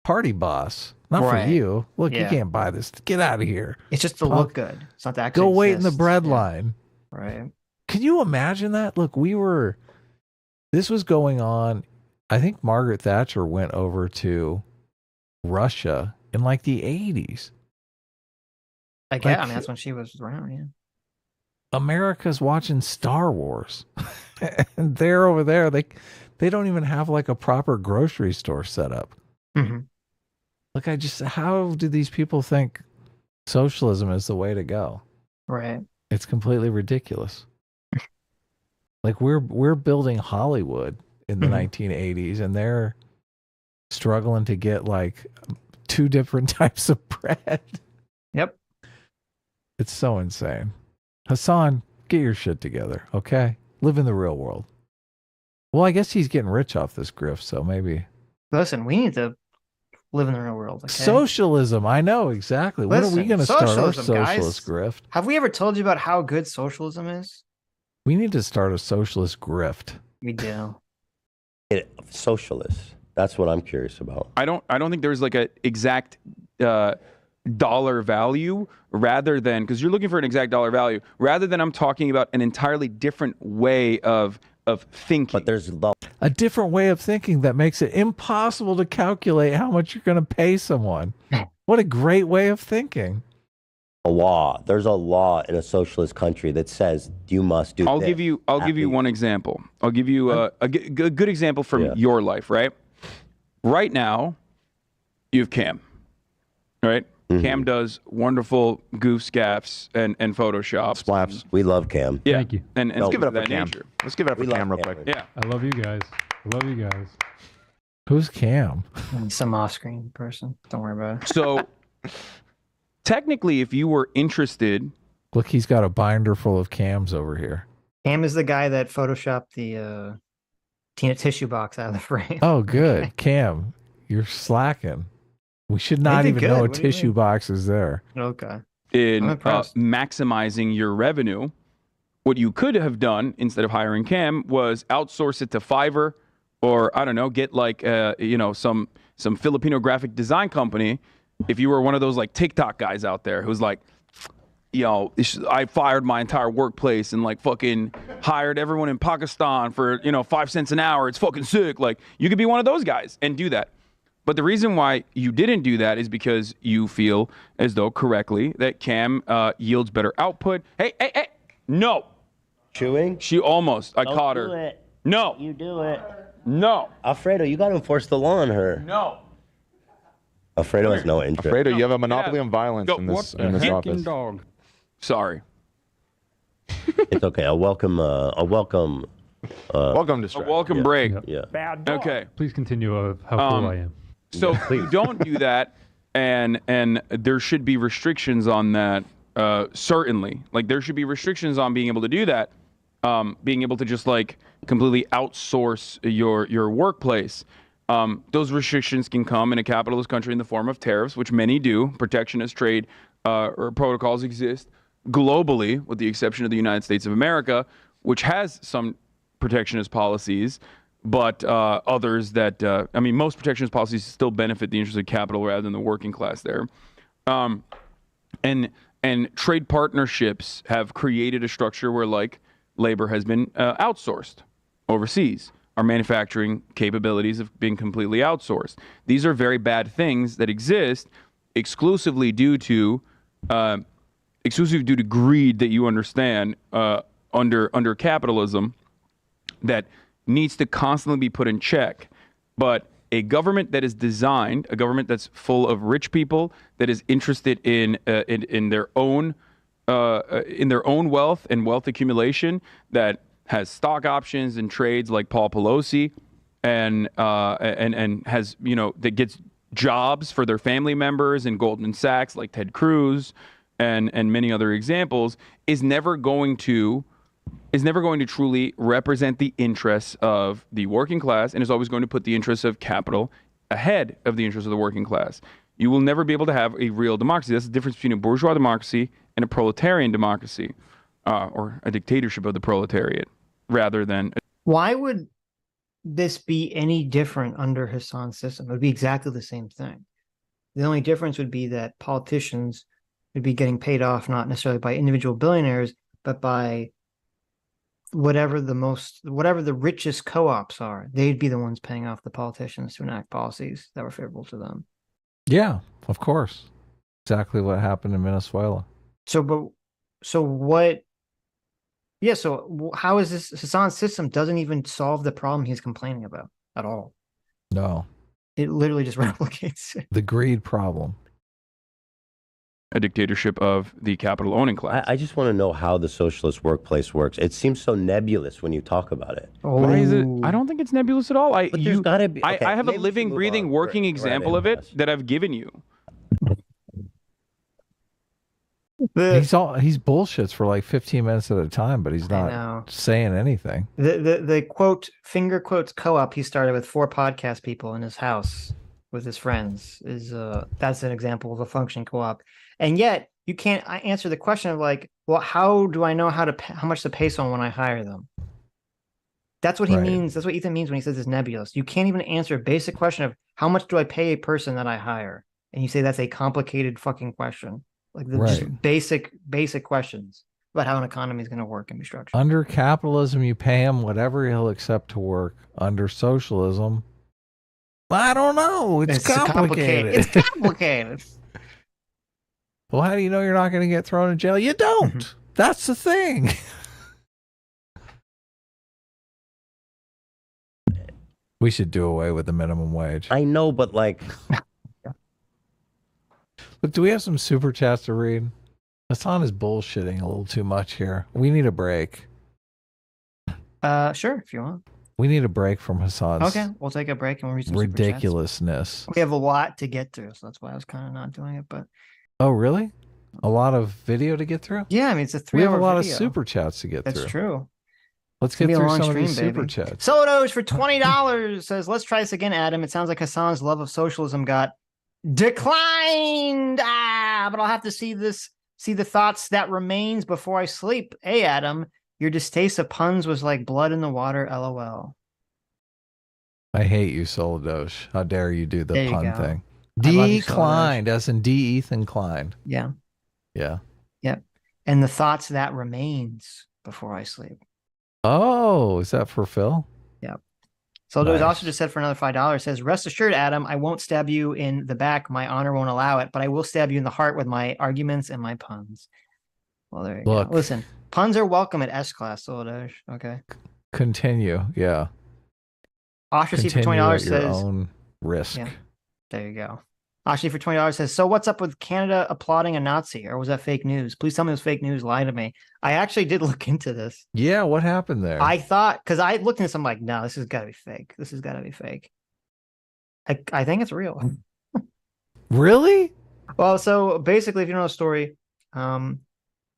B: party boss." Not for you. Look, you can't buy this. Get out of here.
A: It's just to look good. It's not to actually
B: go wait in the bread line.
A: Right.
B: Can you imagine that? Look, this was going on. I think Margaret Thatcher went over to Russia in like the 80s.
A: I mean, that's when she was around, yeah.
B: America's watching Star Wars. And they're over there. They don't even have like a proper grocery store set up.
A: Mm-hmm.
B: Look, how do these people think socialism is the way to go?
A: Right.
B: It's completely ridiculous. Like we're building Hollywood in the 1980s and they're struggling to get like 2 different types of bread.
A: Yep.
B: It's so insane. Hasan, get your shit together, okay? Live in the real world. Well, I guess he's getting rich off this grift, so maybe.
A: Listen, we need to live in the real world. Okay?
B: Socialism. I know exactly. When are we going to start our socialist grift?
A: Have we ever told you about how good socialism is?
B: We need to start a socialist grift.
A: We do.
F: Socialists. That's what I'm curious about.
E: I don't think there's like an exact dollar value rather than, because you're looking for an exact dollar value, rather than I'm talking about an entirely different way of of thinking.
F: But there's
B: A different way of thinking that makes it impossible to calculate how much you're going to pay someone. What a great way of thinking.
F: a law. There's a law in a socialist country that says you must do.
E: I'll give you one example. I'll give you a good example from your life, right? Right now, you have Cam, right? Cam does wonderful goofs, gaffs, and Photoshop.
G: Splaps.
F: We love Cam.
E: Yeah.
H: Thank you.
E: And
G: Let's give it up for
E: that
G: Cam.
E: nature.
G: Let's give it up for
F: We love
G: Cam real
F: Cam.
G: quick.
E: Yeah.
H: I love you guys. I love you guys.
B: Who's Cam?
A: Some off-screen person. Don't worry about it.
E: So technically, if you were interested,
B: Look, he's got a binder full of cams over here.
A: Cam is the guy that photoshopped the Tina tissue box out of the frame.
B: Oh, good. Cam, you're slacking. We should not
A: did
B: even
A: good.
B: know a
A: What do you
B: tissue
A: mean?
B: box is there.
A: Okay.
E: in
A: I'm impressed.
E: maximizing your revenue, what you could have done instead of hiring Cam was outsource it to Fiverr, or I don't know, get like some Filipino graphic design company. If you were one of those like TikTok guys out there who's like, I fired my entire workplace and like fucking hired everyone in Pakistan for 5 cents an hour. It's fucking sick. Like, you could be one of those guys and do that. But the reason why you didn't do that is because you feel as though correctly that Cam yields better output. Hey, no.
F: Chewing?
E: She almost. I caught
F: do
E: her.
F: it.
E: No.
F: You do it.
E: No.
F: Alfredo, you got to enforce the law on her.
E: No.
F: Alfredo has no interest.
G: Fredo, you have a monopoly on violence
E: Go.
G: in this
E: What the
G: office.
H: Dog.
E: Sorry.
F: It's okay. A welcome.
G: Welcome to
E: A
G: strike.
E: welcome break.
F: Yeah.
E: Okay.
H: Please continue of how cool I am.
E: So you don't do that, and there should be restrictions on that. Certainly, like there should be restrictions on being able to do that, being able to just like completely outsource your workplace. Those restrictions can come in a capitalist country in the form of tariffs, which many do. Protectionist trade or protocols exist globally, with the exception of the United States of America, which has some protectionist policies. But others that, most protectionist policies still benefit the interests of capital rather than the working class there. And trade partnerships have created a structure where, like, labor has been outsourced overseas. Our manufacturing capabilities have been completely outsourced. These are very bad things that exist exclusively due to greed that you understand under capitalism that needs to constantly be put in check. But a government that is designed, a government that's full of rich people, that is interested in their own wealth and wealth accumulation, that has stock options and trades like Paul Pelosi, and has that gets jobs for their family members in Goldman Sachs like Ted Cruz and many other examples, is never going to truly represent the interests of the working class, and is always going to put the interests of capital ahead of the interests of the working class. You will never be able to have a real democracy. That's the difference between a bourgeois democracy and a proletarian democracy, or a dictatorship of the proletariat, rather than...
A: Why would this be any different under Hasan's system? It would be exactly the same thing. The only difference would be that politicians would be getting paid off not necessarily by individual billionaires, but by whatever the richest co-ops are. They'd be the ones paying off the politicians to enact policies that were favorable to them.
B: Yeah, of course. Exactly what happened in Venezuela.
A: So how is this? Hasan's system doesn't even solve the problem he's complaining about at all.
B: No.
A: It literally just replicates it.
B: The greed problem.
E: A dictatorship of the capital owning class.
F: I just want to know how the socialist workplace works. It seems so nebulous when you talk about it.
E: Why is it? I don't think it's nebulous at all.
F: There's gotta be. Okay,
E: I have a
F: maybe we
E: living,
F: should move
E: breathing,
F: on.
E: working
F: We're
E: example of it that I've given you.
B: He's bullshits for like 15 minutes at a time, but he's
A: I
B: not
A: know.
B: saying anything.
A: The quote, finger quotes co-op he started with 4 podcast people in his house with his friends is that's an example of a functioning co-op. And yet you can't answer the question of like, well, how do I know how much to pay someone when I hire them? That's what he means. That's what Ethan means when he says it's nebulous. You can't even answer a basic question of how much do I pay a person that I hire? And you say that's a complicated fucking question. Like just basic questions. about how an economy is going to work and be structured.
B: Under capitalism, you pay him whatever he'll accept to work. Under socialism, I don't know. It's complicated.
A: It's complicated.
B: Well, how do you know you're not going to get thrown in jail? You don't. That's the thing. We should do away with the minimum wage.
F: I know, but like,
B: Look, do we have some super chats to read? Hasan is bullshitting a little too much here. We need a break.
A: Sure, if you want.
B: We need a break from Hasan's
A: Okay, we'll take a break and we'll read some super chats.
B: ridiculousness.
A: We have a lot to get through, so that's why I was kind of not doing it. But
B: Oh, really? A lot of video to get through?
A: yeah, I mean, it's a 3-hour
B: We have a lot
A: video.
B: of super chats to get
A: That's
B: through.
A: true.
B: Let's
A: It's
B: get
A: gonna be a
B: through
A: long
B: some of these
A: stream,
B: super
A: baby.
B: chats.
A: Solos for $20 says, let's try this again, Adam. It sounds like Hasan's love of socialism got declined. But I'll have to see the thoughts that remains before I sleep. Hey, Adam, your distaste of puns was like blood in the water, LOL.
B: I hate you, Soladosh. How dare you do the
A: There you
B: pun
A: go.
B: thing?
A: I love you,
B: Declined, as in D. Ethan Klein.
A: Yeah.
B: Yeah.
A: And the thoughts that remains before I sleep.
B: Oh, is that for Phil?
A: So there's
B: Nice.
A: also just said for another $5 says, rest assured, Adam, I won't stab you in the back. My honor won't allow it, but I will stab you in the heart with my arguments and my puns. Well, there you
B: Look.
A: go. Listen, puns are welcome at S class, Soladosh. Okay.
B: Continue. Yeah.
A: Ostracy for
B: Continue
A: $20
B: at your
A: says,
B: own risk.
A: Yeah. There you go. Ostracy for $20 says, so what's up with Canada applauding a Nazi? Or was that fake news? Please tell me it was fake news. Lie to me. I actually did look into this.
B: Yeah, what happened there?
A: I thought, because I looked into this, I'm like, no, this has got to be fake. This has got to be fake. I think it's real.
B: Really?
A: Well, so basically, if you know the story, I think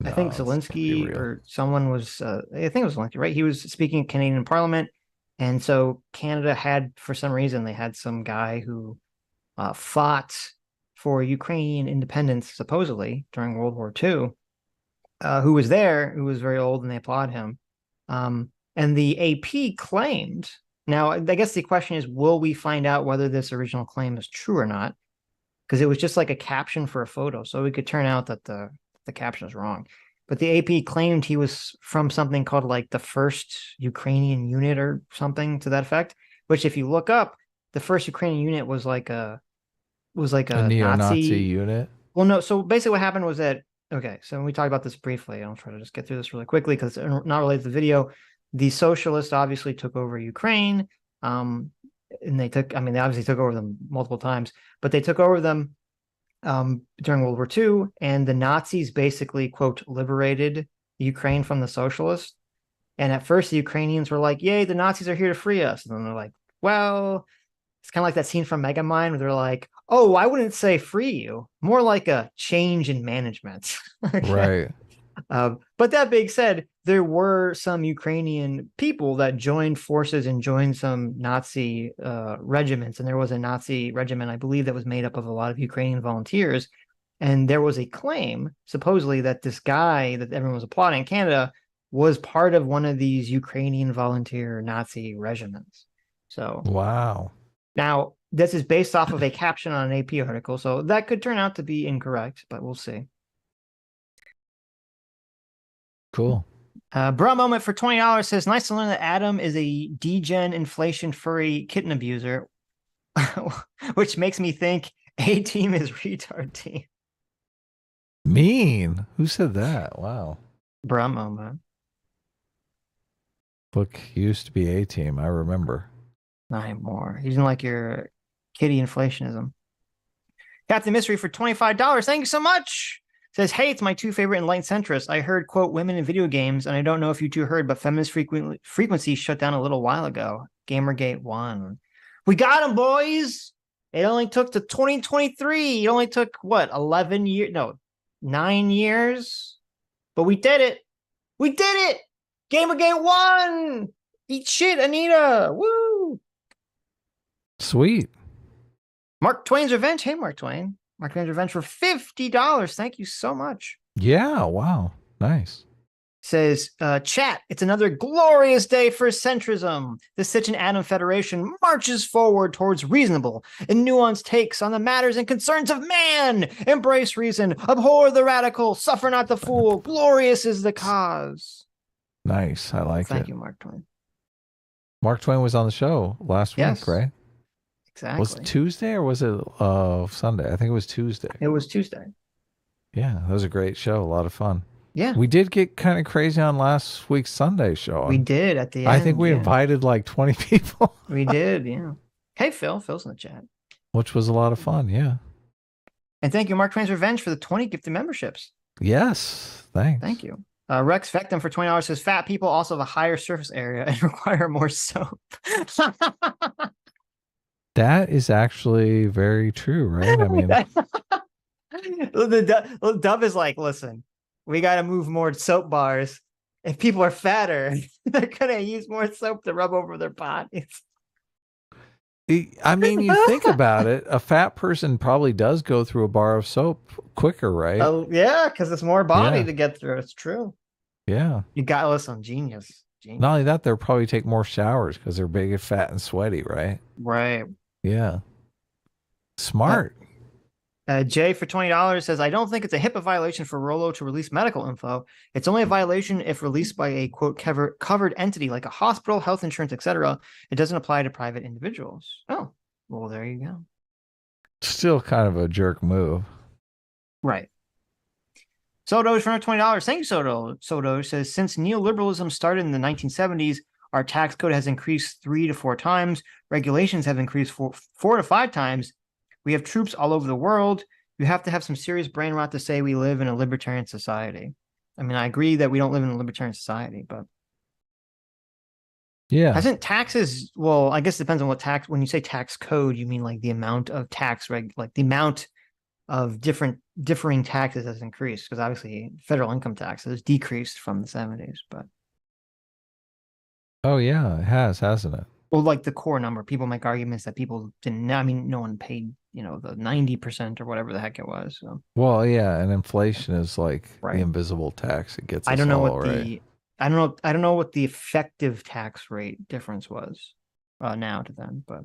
B: No, it's gotta be
A: Zelensky
B: real.
A: or someone was, I think it was Zelensky, right? He was speaking in Canadian Parliament. And so Canada had, for some reason, they had some guy who fought for Ukrainian independence, supposedly, during World War II, who was there, who was very old, and they applaud him. And the AP claimed, now, I guess the question is, will we find out whether this original claim is true or not? Because it was just like a caption for a photo. So it could turn out that the caption is wrong. But the AP claimed he was from something called like the 1st Ukrainian Unit or something to that effect, which if you look up, the 1st Ukrainian Unit was like a
B: neo-Nazi
A: Nazi
B: unit.
A: Well, no. So basically what happened was that, okay, so we talked about this briefly. I'll try to just get through this really quickly because it's not related to the video. The socialists obviously took over Ukraine. And they obviously took over them multiple times, but they took over them during World War II, and the Nazis basically, quote, liberated Ukraine from the socialists. And at first the Ukrainians were like, yay, the Nazis are here to free us. And then they're like, well, it's kind of like that scene from Megamind where they're like, oh, I wouldn't say free you, more like a change in management. Okay.
B: Right.
A: But that being said, there were some Ukrainian people that joined forces and joined some Nazi regiments. And there was a Nazi regiment, I believe, that was made up of a lot of Ukrainian volunteers. And there was a claim, supposedly, that this guy that everyone was applauding in Canada was part of one of these Ukrainian volunteer Nazi regiments. So,
B: Wow.
A: now this is based off of a caption on an AP article. So that could turn out to be incorrect, but we'll see.
B: Cool.
A: Bra Moment for $20 says, nice to learn that Adam is a degen inflation furry kitten abuser, which makes me think A-Team is retard team.
B: Mean. Who said that? Wow.
A: Bra Moment.
B: Book used to be A-Team. I remember.
A: Not anymore. He didn't like your kitty inflationism. Captain Mystery for $25. Thank you so much. Says, hey, it's my two favorite enlightened centrists. I heard, quote, women in video games, and I don't know if you two heard, but feminist frequency shut down a little while ago. Gamergate won. We got him, boys. It only took to 2023. It only took, what, 11 years? No, 9 years. But we did it. We did it. Gamergate won. Eat shit, Anita. Woo.
B: Sweet.
A: Mark Twain's Revenge. Hey, Mark Twain. Mark Twain's Revenge for $50. Thank you so much.
B: Yeah. Wow. Nice.
A: says, chat, it's another glorious day for centrism. The Sitch and Atom Federation marches forward towards reasonable and nuanced takes on the matters and concerns of man. Embrace reason, abhor the radical, suffer not the fool. Glorious is the cause.
B: Nice. I like it.
A: Thank you, Mark Twain.
B: Mark Twain was on the show last week, right?
A: Exactly.
B: Was it Tuesday or was it Sunday? I think it was Tuesday.
A: It was Tuesday.
B: Yeah, that was a great show. A lot of fun.
A: Yeah.
B: We did get kind of crazy on last week's Sunday show.
A: We did at the end.
B: I think we invited like 20 people.
A: We did, yeah. Hey, Phil. Phil's in the chat.
B: Which was a lot of fun, yeah.
A: And thank you, Mark Twain's Revenge, for the 20 gifted memberships.
B: Yes, thanks.
A: Thank you. Rex Vectum for $20 says, fat people also have a higher surface area and require more soap.
B: That is actually very true, right? I mean,
A: the Dub is like, listen, we got to move more soap bars. If people are fatter, they're going to use more soap to rub over their bodies.
B: I mean, you think about it, a fat person probably does go through a bar of soap quicker, right?
A: Oh, yeah, because it's more body to get through. It's true.
B: Yeah.
A: You got to listen, genius.
B: Not only that, they'll probably take more showers because they're big and fat and sweaty, right?
A: Right.
B: Yeah. Smart.
A: Jay for $20 says, I don't think it's a HIPAA violation for Rollo to release medical info. It's only a violation if released by a, quote, covered entity like a hospital, health insurance, etc. It doesn't apply to private individuals. Oh, well, there you go.
B: Still kind of a jerk move.
A: Right. Soto for $20. Thank you, Soto. Soto says, since neoliberalism started in the 1970s, our tax code has increased 3 to 4 times. Regulations have increased 4 to 5 times. We have troops all over the world. You have to have some serious brain rot to say we live in a libertarian society. I mean, I agree that we don't live in a libertarian society, but
B: yeah,
A: hasn't taxes? Well, I guess it depends on what tax. When you say tax code, you mean like the amount of tax like the amount of differing taxes has increased, because obviously federal income tax has decreased from the 70s. But
B: oh yeah, it has, hasn't it?
A: Well, like the core number, people make arguments that people didn't. I mean, no one paid, the 90% or whatever the heck it was. So.
B: Well, yeah, and inflation is like the invisible tax. It gets.
A: I don't know what I don't know what the effective tax rate difference was now to then, but.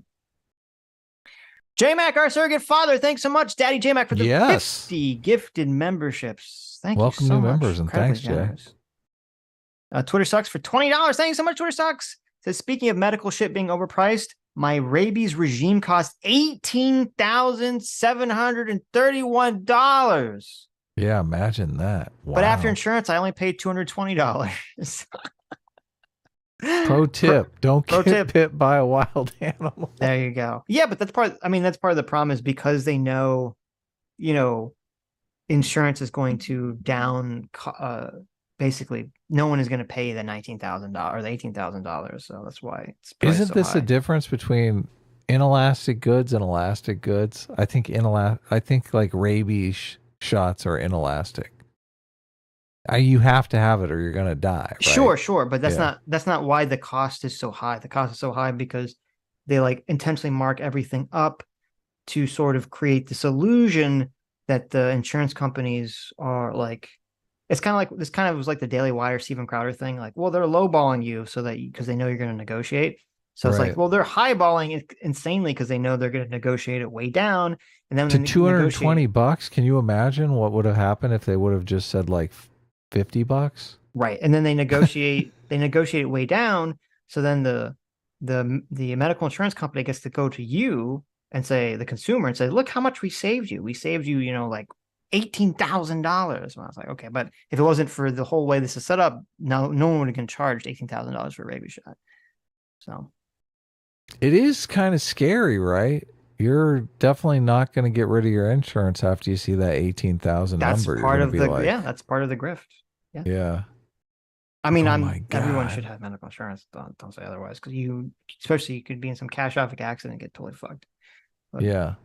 A: J-Mac, our surrogate father, thanks so much, Daddy J-Mac, for the 50 gifted memberships. Thank you so much.
B: Welcome new members, and thanks, Jay.
A: Twitter Sucks for $20. Thanks so much, Twitter Sucks. Says, speaking of medical shit being overpriced, my rabies regime cost $18,731.
B: Yeah, imagine that. Wow.
A: But after insurance, I only paid $220.
B: Pro tip: don't get bit by a wild animal.
A: There you go. Yeah, but that's part. That's part of the problem, is because they know, insurance is going to down. Basically, no one is going to pay the $19,000 or the $18,000. So that's why it's priced
B: Isn't this
A: so high.
B: a difference between inelastic goods and elastic goods? I think like rabies shots are inelastic. You have to have it or you're going to die. Right?
A: Sure, but that's not why the cost is so high. The cost is so high because they like intentionally mark everything up to sort of create this illusion that the insurance companies are like. It's kind of like this. Kind of was like the Daily Wire Steven Crowder thing. Like, well, they're lowballing you so that because they know you're going to negotiate. So it's like, well, they're highballing it insanely because they know they're going to negotiate it way down. And then
B: to $220, can you imagine what would have happened if they would have just said like $50?
A: Right, and then they negotiate. They negotiate it way down. So then the medical insurance company gets to go to you and say, the consumer, and say, look how much we saved you. We saved you, like $18,000. And I was like, okay, but if it wasn't for the whole way this is set up, no one would have been charged $18,000 for a rabies shot. So
B: it is kind of scary, right? You're definitely not going to get rid of your insurance after you see that 18,000 number.
A: That's part of that's part of the grift. Yeah.
B: Yeah.
A: I mean, everyone should have medical insurance. Don't say otherwise, because especially you could be in some catastrophic accident and get totally fucked. But,
B: yeah.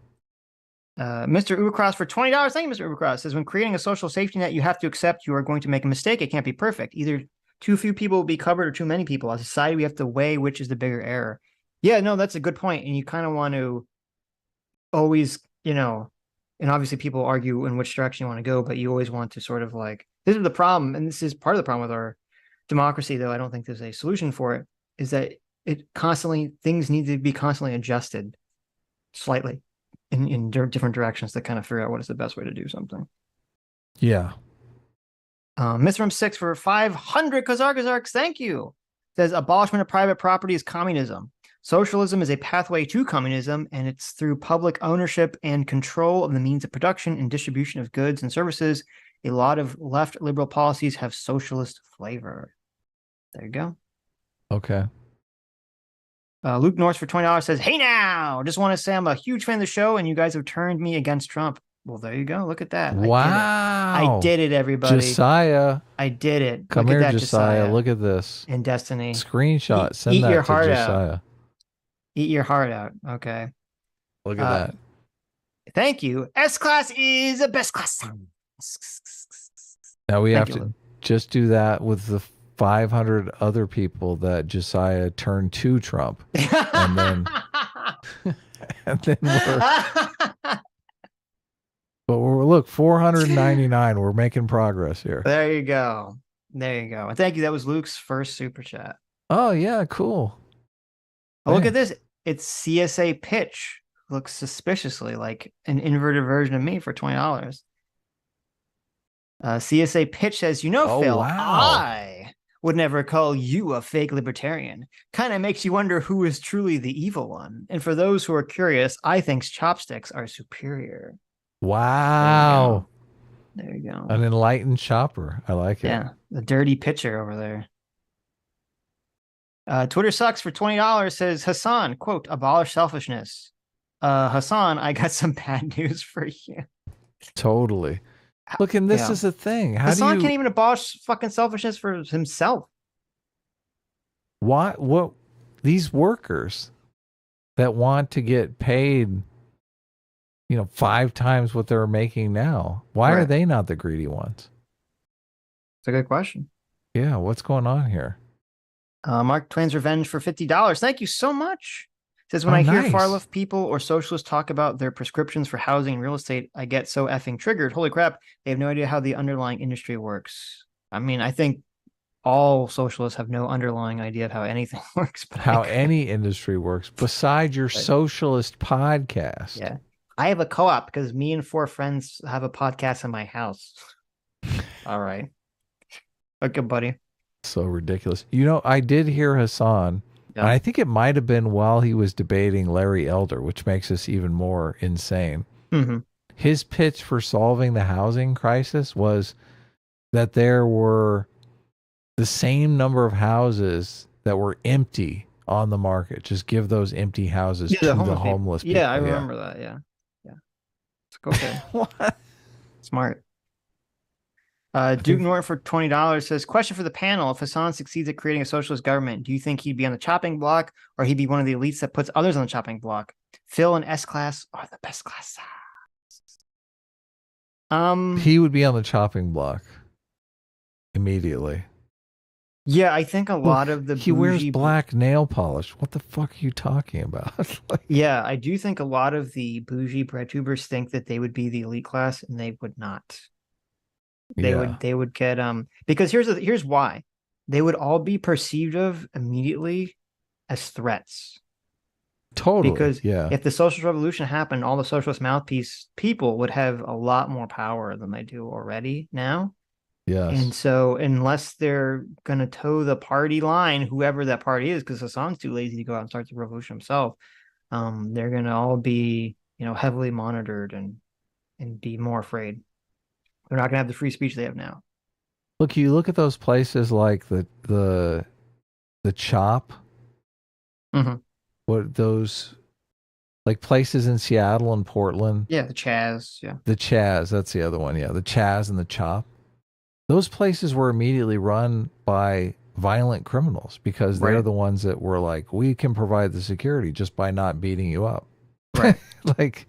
A: Mr. Ubercross for $20. Thank you, Mr. Ubercross. Says, when creating a social safety net, you have to accept you are going to make a mistake. It can't be perfect. Either too few people will be covered or too many people. As a society, we have to weigh which is the bigger error. Yeah, no, that's a good point. And you kind of want to always, and obviously people argue in which direction you want to go, but you always want to sort of like, this is the problem. And this is part of the problem with our democracy, though, I don't think there's a solution for it, is that things need to be constantly adjusted slightly in different directions to kind of figure out what is the best way to do something.
B: Yeah.
A: Mr. M6 for 500 Kazarkazarks, thank you. Says abolishment of private property is communism. Socialism is a pathway to communism, and it's through public ownership and control of the means of production and distribution of goods and services. A lot of left liberal policies have socialist flavor. There you go.
B: Okay.
A: Luke North for $20 says, hey now, just want to say I'm a huge fan of the show and you guys have turned me against Trump. Well, there you go. Look at that.
B: Wow.
A: I did it, everybody.
B: Josiah.
A: I did it.
B: Come
A: Look
B: here,
A: at that,
B: Josiah. Look at this.
A: In Destiny.
B: Screenshot. Send
A: eat
B: that
A: your
B: to
A: heart
B: Josiah.
A: out. Eat your heart out. Okay.
B: Look at that.
A: Thank you. S-Class is the best class.
B: Now we have to just do that with the 500 other people that Josiah turned to Trump. And then, but look, 499. We're making progress here.
A: There you go. There you go. And thank you. That was Luke's first super chat.
B: Oh, yeah. Cool.
A: Oh, look at this. It's CSA Pitch. Looks suspiciously like an inverted version of me for $20. CSA Pitch says, Phil, I would never call you a fake libertarian. Kind of makes you wonder who is truly the evil one. And for those who are curious, I think chopsticks are superior.
B: Wow.
A: There you go.
B: An enlightened shopper. I like it.
A: Yeah. The dirty pitcher over there. Twitter sucks for $20 says, Hasan, quote, abolish selfishness. Hasan, I got some bad news for you.
B: Totally. Look, and this is the thing.
A: Hasan can't even abolish fucking selfishness for himself.
B: What these workers that want to get paid, 5 times what they're making now, why are they not the greedy ones?
A: It's a good question.
B: Yeah, what's going on here?
A: Mark Twain's Revenge for $50. Thank you so much. Says, when I hear far left people or socialists talk about their prescriptions for housing and real estate, I get so effing triggered. Holy crap. They have no idea how the underlying industry works. I mean, I think all socialists have no underlying idea of how anything works. But
B: how any industry works besides your socialist podcast.
A: Yeah. I have a co-op because me and 4 friends have a podcast in my house. All right. Okay, buddy.
B: So ridiculous. I did hear Hasan. And I think it might have been while he was debating Larry Elder, which makes this even more insane.
A: Mm-hmm.
B: His pitch for solving the housing crisis was that there were the same number of houses that were empty on the market. Just give those empty houses to the homeless people.
A: Yeah, I remember that. Yeah. It's okay.
B: What?
A: Smart. Duke Norton for $20 says, question for the panel. If Hasan succeeds at creating a socialist government, do you think he'd be on the chopping block or he'd be one of the elites that puts others on the chopping block? Phil and S-Class are the best class.
B: He would be on the chopping block immediately.
A: Yeah, I think a lot of the
B: he wears black nail polish. What the fuck are you talking about?
A: Yeah, I do think a lot of the bougie bread tubers think that they would be the elite class, and they would not. They would get because here's why. They would all be perceived of immediately as threats.
B: Totally.
A: Because if the socialist revolution happened, all the socialist mouthpiece people would have a lot more power than they do already now.
B: Yes.
A: And so unless they're going to toe the party line, whoever that party is, because Hasan's too lazy to go out and start the revolution himself, they're going to all be, heavily monitored and be more afraid. They're not going to have the free speech they have now.
B: Look, you look at those places like the Chop.
A: Mm-hmm.
B: What those like places in Seattle and Portland?
A: Yeah, the Chaz. Yeah,
B: the Chaz. That's the other one. Yeah, the Chaz and the Chop. Those places were immediately run by violent criminals because they're the ones that were like, we can provide the security just by not beating you up.
A: Right.
B: Like,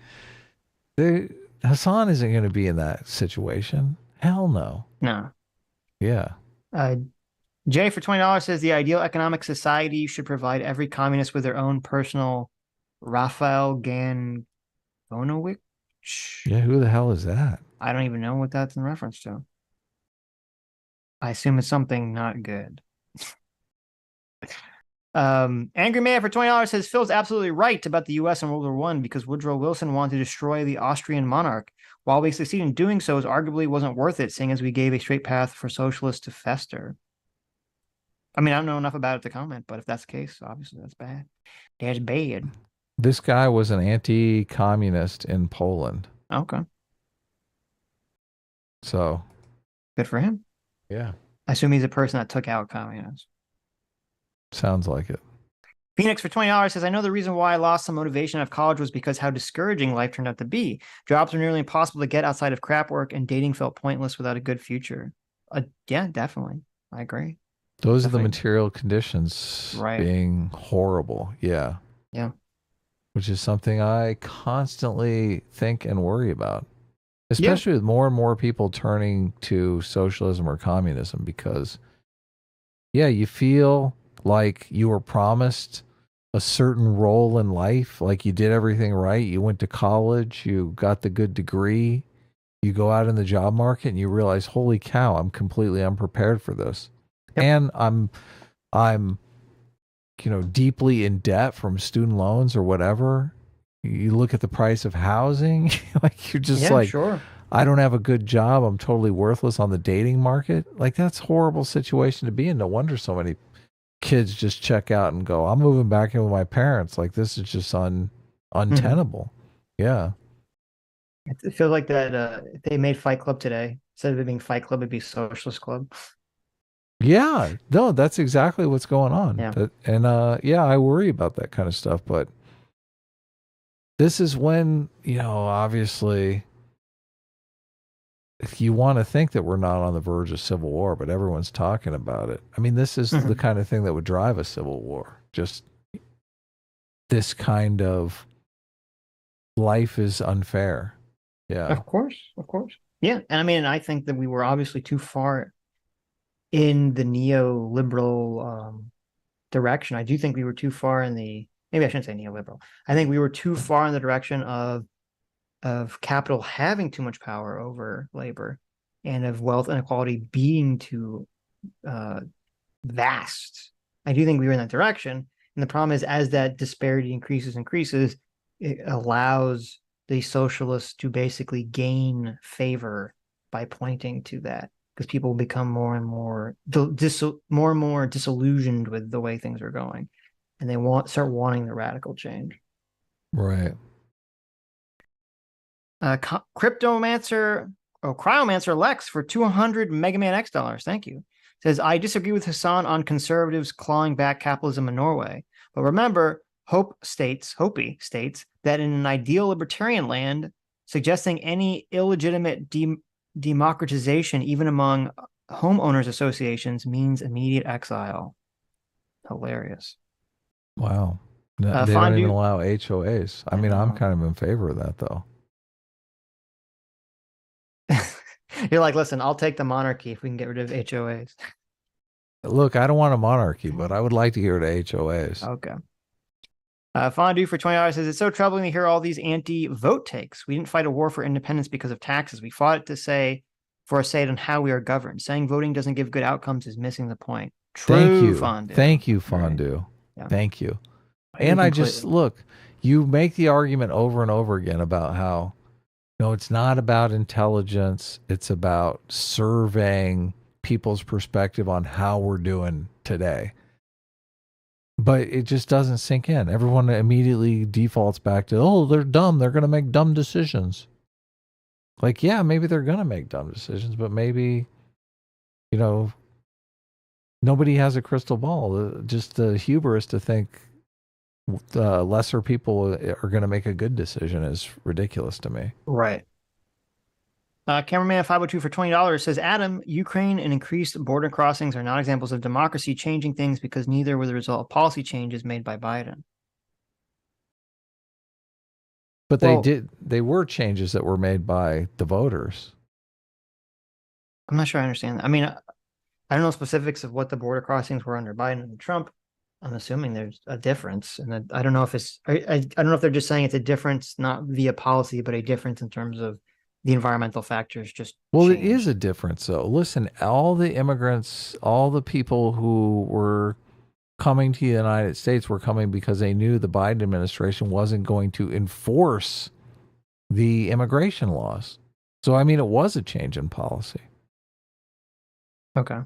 B: Hasan isn't going to be in that situation. Hell no.
A: No.
B: Yeah.
A: Jay for $20 says the ideal economic society should provide every communist with their own personal Raphael Ganovich.
B: Yeah, who the hell is that?
A: I don't even know what that's in reference to. I assume it's something not good. Angry Man for $20 says Phil's absolutely right about the U.S. in World War One because Woodrow Wilson wanted to destroy the Austrian monarch. While we succeed in doing so, it arguably wasn't worth it, seeing as we gave a straight path for socialists to fester. I mean, I don't know enough about it to comment, but if that's the case, obviously that's bad. That's bad.
B: This guy was an anti-communist in Poland.
A: Okay.
B: So.
A: Good for him.
B: Yeah.
A: I assume he's a person that took out communists.
B: Sounds like it.
A: Phoenix for $20 says, I know the reason why I lost some motivation out of college was because how discouraging life turned out to be. Jobs were nearly impossible to get outside of crap work, and dating felt pointless without a good future. Yeah, definitely. I agree.
B: Those
A: Definitely.
B: are the material conditions being horrible. Yeah.
A: Yeah.
B: Which is something I constantly think and worry about, especially with more and more people turning to socialism or communism, because, yeah, you feel like you were promised a certain role in life, like you did everything right. You went to college, you got the good degree, you go out in the job market and you realize, holy cow, I'm completely unprepared for this. Yep. And I'm deeply in debt from student loans or whatever. You look at the price of housing, like you're just sure. I don't have a good job. I'm totally worthless on the dating market. Like, that's a horrible situation to be in. No wonder so many kids just check out and go, I'm moving back in with my parents. Like, this is just untenable. Yeah.
A: It feels like that if they made Fight Club today, instead of it being Fight Club, it'd be Socialist Club.
B: Yeah. No, that's exactly what's going on.
A: Yeah.
B: Yeah, I worry about that kind of stuff. But this is when, obviously, you want to think that we're not on the verge of civil war, but everyone's talking about it. I mean, this is the kind of thing that would drive a civil war. Just this kind of life is unfair. Yeah.
A: Of course. Yeah. And I mean, I think that we were obviously too far in the neoliberal direction. I do think we were too far in maybe I shouldn't say neoliberal. I think we were too far in the direction of capital having too much power over labor, and of wealth inequality being too vast. I do think we were in that direction. And the problem is, as that disparity increases, it allows the socialists to basically gain favor by pointing to that, because people become more and more disillusioned with the way things are going, and they start wanting the radical change.
B: Right.
A: Cryomancer Lex for 200 Megaman X dollars. Thank you. Says, I disagree with Hasan on conservatives clawing back capitalism in Norway. But remember, Hopi states that in an ideal libertarian land, suggesting any illegitimate democratization, even among homeowners associations, means immediate exile. Hilarious.
B: Wow. No, they don't even allow HOAs. I mean, I'm kind of in favor of that, though.
A: You're like, listen, I'll take the monarchy if we can get rid of HOAs.
B: Look, I don't want a monarchy, but I would like to get rid of HOAs.
A: Okay. Fondue for $20 says, it's so troubling to hear all these anti-vote takes. We didn't fight a war for independence because of taxes. We fought it for a say on how we are governed. Saying voting doesn't give good outcomes is missing the point. True, Fondue.
B: Thank you, Fondue. Right. Yeah. Thank you. And you make the argument over and over again about how, it's not about intelligence. It's about surveying people's perspective on how we're doing today. But it just doesn't sink in. Everyone immediately defaults back to, they're dumb. They're going to make dumb decisions. Like, yeah, maybe they're going to make dumb decisions, but maybe, nobody has a crystal ball. Just the hubris to think lesser people are going to make a good decision is ridiculous to me.
A: Right. Cameraman 502 for $20 says, Adam, Ukraine and increased border crossings are not examples of democracy changing things because neither were the result of policy changes made by Biden.
B: But they were changes that were made by the voters.
A: I'm not sure I understand that. I mean, I don't know specifics of what the border crossings were under Biden and Trump. I'm assuming there's a difference, and I don't know if I don't know if they're just saying it's a difference not via policy, but a difference in terms of the environmental factors. Changed.
B: It is a difference, though. Listen, all the immigrants, all the people who were coming to the United States were coming because they knew the Biden administration wasn't going to enforce the immigration laws. So, I mean, it was a change in policy.
A: Okay.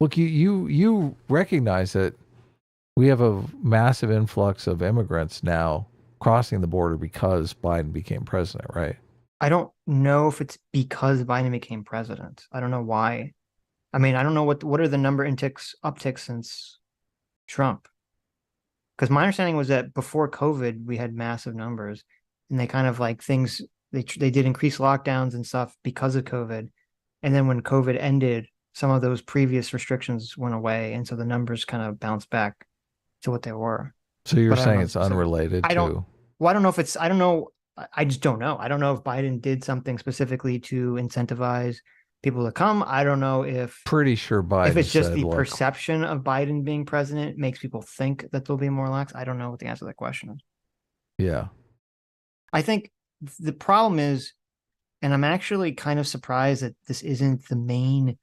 B: Look, you recognize that we have a massive influx of immigrants now crossing the border because Biden became president, right?
A: I don't know if it's because Biden became president. I don't know why. I mean, I don't know what are the number upticks since Trump. Because my understanding was that before COVID, we had massive numbers, and they kind of like things they did increase lockdowns and stuff because of COVID, and then when COVID ended, some of those previous restrictions went away, and so the numbers kind of bounced back to what they were.
B: So you're
A: But I don't
B: saying
A: know
B: it's
A: specific-
B: unrelated
A: I don't.
B: to.
A: Well, I don't know if it's. I don't know. I just don't know. I don't know if Biden did something specifically to incentivize people to come. I don't know if
B: Pretty sure Biden
A: it's just
B: said,
A: the
B: look,
A: perception of Biden being president makes people think that there'll be more lax. I don't know what the answer to that question is.
B: yeah,
A: I think the problem is, and I'm actually kind of surprised that this isn't the main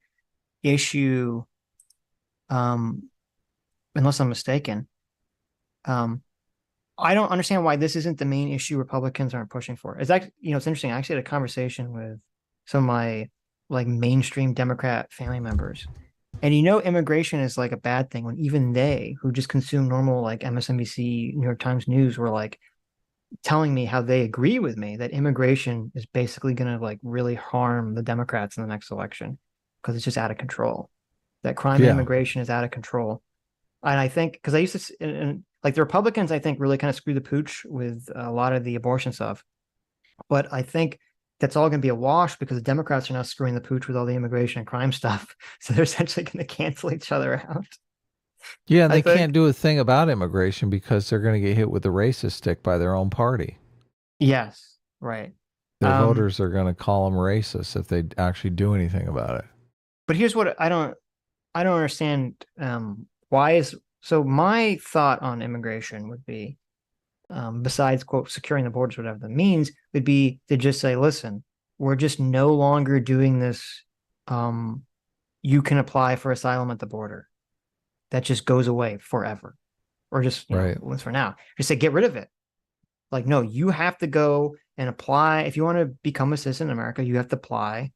A: issue, unless I'm mistaken. I don't understand why this isn't the main issue Republicans aren't pushing for. It's actually, it's interesting. I actually had a conversation with some of my like mainstream Democrat family members. And immigration is like a bad thing when even they, who just consume normal like MSNBC, New York Times news, were like telling me how they agree with me that immigration is basically going to like really harm the Democrats in the next election because it's just out of control. That crime and immigration is out of control. And I think because I used to, and like the Republicans, I think really kind of screw the pooch with a lot of the abortion stuff. But I think that's all going to be a wash because the Democrats are now screwing the pooch with all the immigration and crime stuff. So they're essentially going to cancel each other out.
B: yeah, and they can't do a thing about immigration because they're going to get hit with the racist stick by their own party.
A: Yes, right.
B: Their voters are going to call them racist if they actually do anything about it.
A: But here's what I don't understand. So my thought on immigration would be, besides quote securing the borders, whatever that means, would be to just say, listen, we're just no longer doing this. You can apply for asylum at the border. That just goes away forever, or just at least for now. Just say get rid of it. Like no, you have to go and apply if you want to become a citizen in America. You have to apply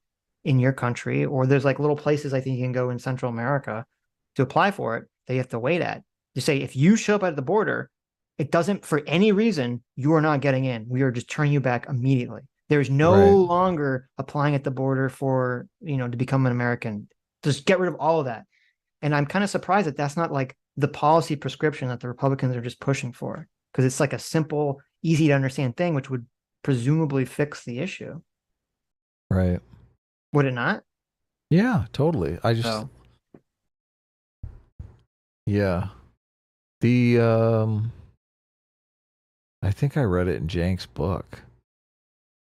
A: in your country, or there's like little places I think you can go in Central America to apply for it. That you have to wait at. To say if you show up at the border, it doesn't for any reason you are not getting in. We are just turning you back immediately. There's no longer applying at the border for to become an American. Just get rid of all of that. And I'm kind of surprised that that's not like the policy prescription that the Republicans are just pushing for, because it's like a simple, easy to understand thing, which would presumably fix the issue.
B: Right.
A: Would it not?
B: Yeah, totally. I just, yeah. I think I read it in Jank's book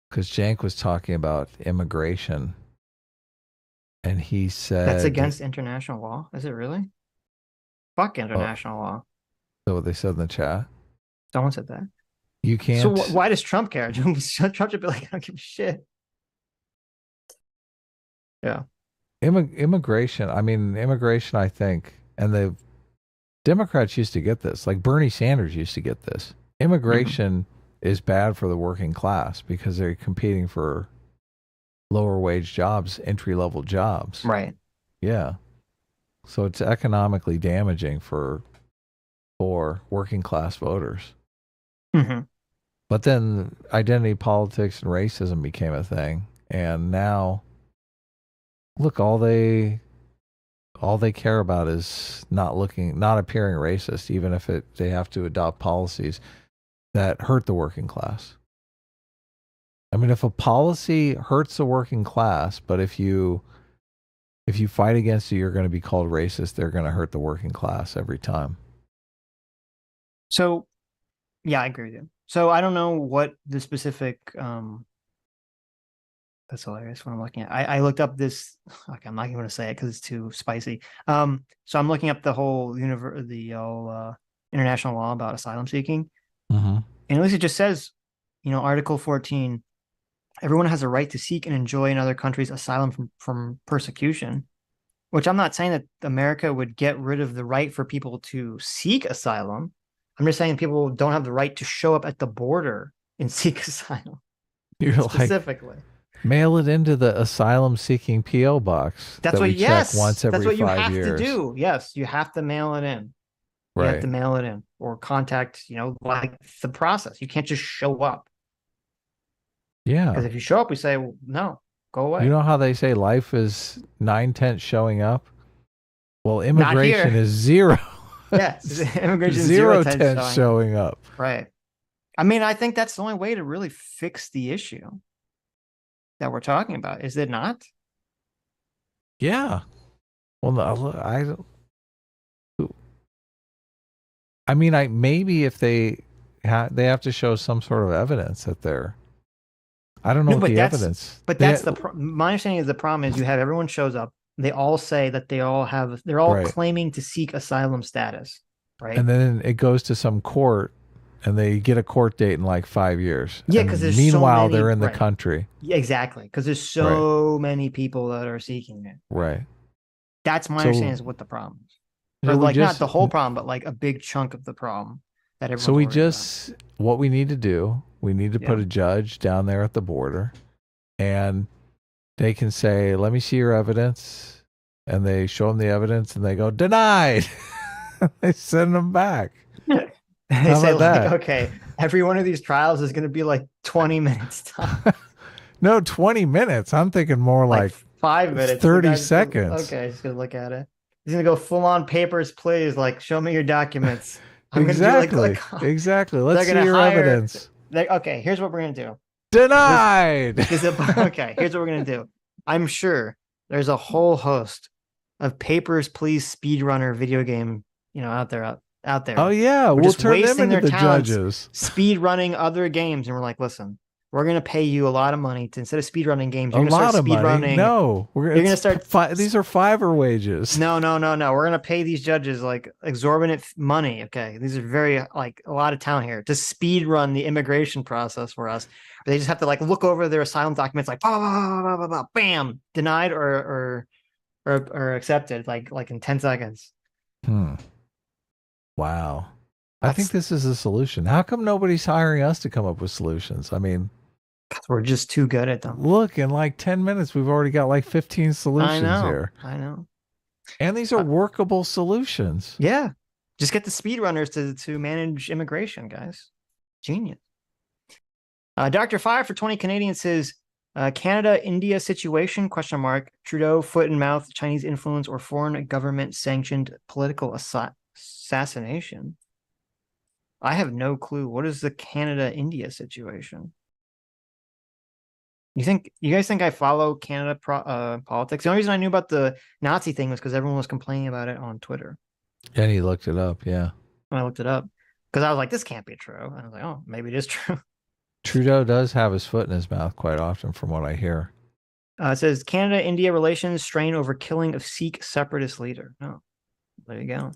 B: because Jank was talking about immigration. And he said
A: that's against international law. Is it really? Fuck international law.
B: So what they said in the chat.
A: Someone said that.
B: You can't.
A: So why does Trump care? Trump should be like, I don't give a shit. Yeah.
B: Immigration. I mean, immigration. I think, and the Democrats used to get this. Like Bernie Sanders used to get this. Immigration is bad for the working class because they're competing for lower wage jobs, entry level jobs.
A: Right.
B: Yeah. So it's economically damaging for working class voters. But then identity politics and racism became a thing. And now look, all they care about is not appearing racist, even if they have to adopt policies that hurt the working class. I mean, if a policy hurts the working class, but if you fight against it, you're going to be called racist. They're going to hurt the working class every time.
A: So, yeah, I agree with you. So I don't know what the specific. That's hilarious. What I'm looking at, I looked up this. Okay, I'm not even going to say it because it's too spicy. So I'm looking up the whole international law about asylum seeking, and at least it just says, Article 14. Everyone has a right to seek and enjoy in other countries asylum from persecution Which I'm not saying that America would get rid of the right for people to seek asylum. I'm just saying people don't have the right to show up at the border and seek asylum.
B: You're like,
A: specifically.
B: mail it into the asylum-seeking PO box.
A: That's
B: that
A: what.
B: we check
A: Yes,
B: once every
A: that's what you
B: 5
A: have
B: years.
A: to do. Yes, you have to mail it in. You have to mail it in or contact. Like the process. You can't just show up.
B: Yeah.
A: Because if you show up, we say, well, no, go away.
B: You know how they say life is 9/10 showing up? Well, immigration is 0.
A: Yes, immigration is
B: 0/10 showing up.
A: Right. I mean, I think that's the only way to really fix the issue that we're talking about. Is it not?
B: Yeah. Well, no, I mean, maybe if they have to show some sort of evidence that they're. I don't know what the evidence.
A: But that's my understanding is the problem is you have everyone shows up. They all say that they're all claiming to seek asylum status, right?
B: And then it goes to some court, and they get a court date in like 5 years.
A: Yeah, because there's
B: meanwhile
A: so many,
B: they're in the country.
A: Yeah, exactly, because there's so many people that are seeking it.
B: Right.
A: That's my understanding is what the problem is. Or like not the whole problem, but like a big chunk of the problem that everyone.
B: So what we need to do, we need to put a judge down there at the border, and they can say, "Let me see your evidence," and they show them the evidence, and they go, "Denied." They send them back.
A: They say, like, okay, every one of these trials is going to be like 20 minutes time.
B: No, 20 minutes. I'm thinking more like
A: 5 minutes.
B: 30 seconds.
A: Okay, just going to look at it. He's going to go full on papers, please. Like, show me your documents.
B: Exactly. Exactly. Let's see your evidence.
A: Okay, here's what we're going to do.
B: Denied.
A: Okay, here's what we're going to do. I'm sure there's a whole host of papers, please speedrunner video game, out there.
B: Oh yeah, we'll turn them into the judges.
A: Speed running other games, and we're like, listen, we're gonna pay you a lot of money to instead of speed running games. You're gonna start speed running.
B: No,
A: you're gonna start.
B: These are Fiverr wages.
A: No. We're gonna pay these judges like exorbitant money. Okay, these are very like a lot of talent here to speed run the immigration process for us. They just have to like look over their asylum documents, like bam, denied or accepted, like in 10 seconds.
B: Wow. I think this is a solution. How come nobody's hiring us to come up with solutions? I mean,
A: we're just too good at them.
B: Look, in like 10 minutes, we've already got like 15 solutions here.
A: I know.
B: And these are workable solutions.
A: Yeah. Just get the speedrunners to manage immigration, guys. Genius. Dr. Fire for 20 Canadians says, Canada-India situation, ? Trudeau, foot and mouth, Chinese influence, or foreign government sanctioned political assassination. I have no clue. What is the Canada-India situation? You guys think I follow Canada politics? The only reason I knew about the Nazi thing was because everyone was complaining about it on Twitter.
B: And he looked it up, yeah.
A: And I looked it up because I was like, this can't be true. And I was like, oh, maybe it is true.
B: Trudeau does have his foot in his mouth quite often, from what I hear.
A: It says Canada-India relations strain over killing of Sikh separatist leader. Oh, there you go.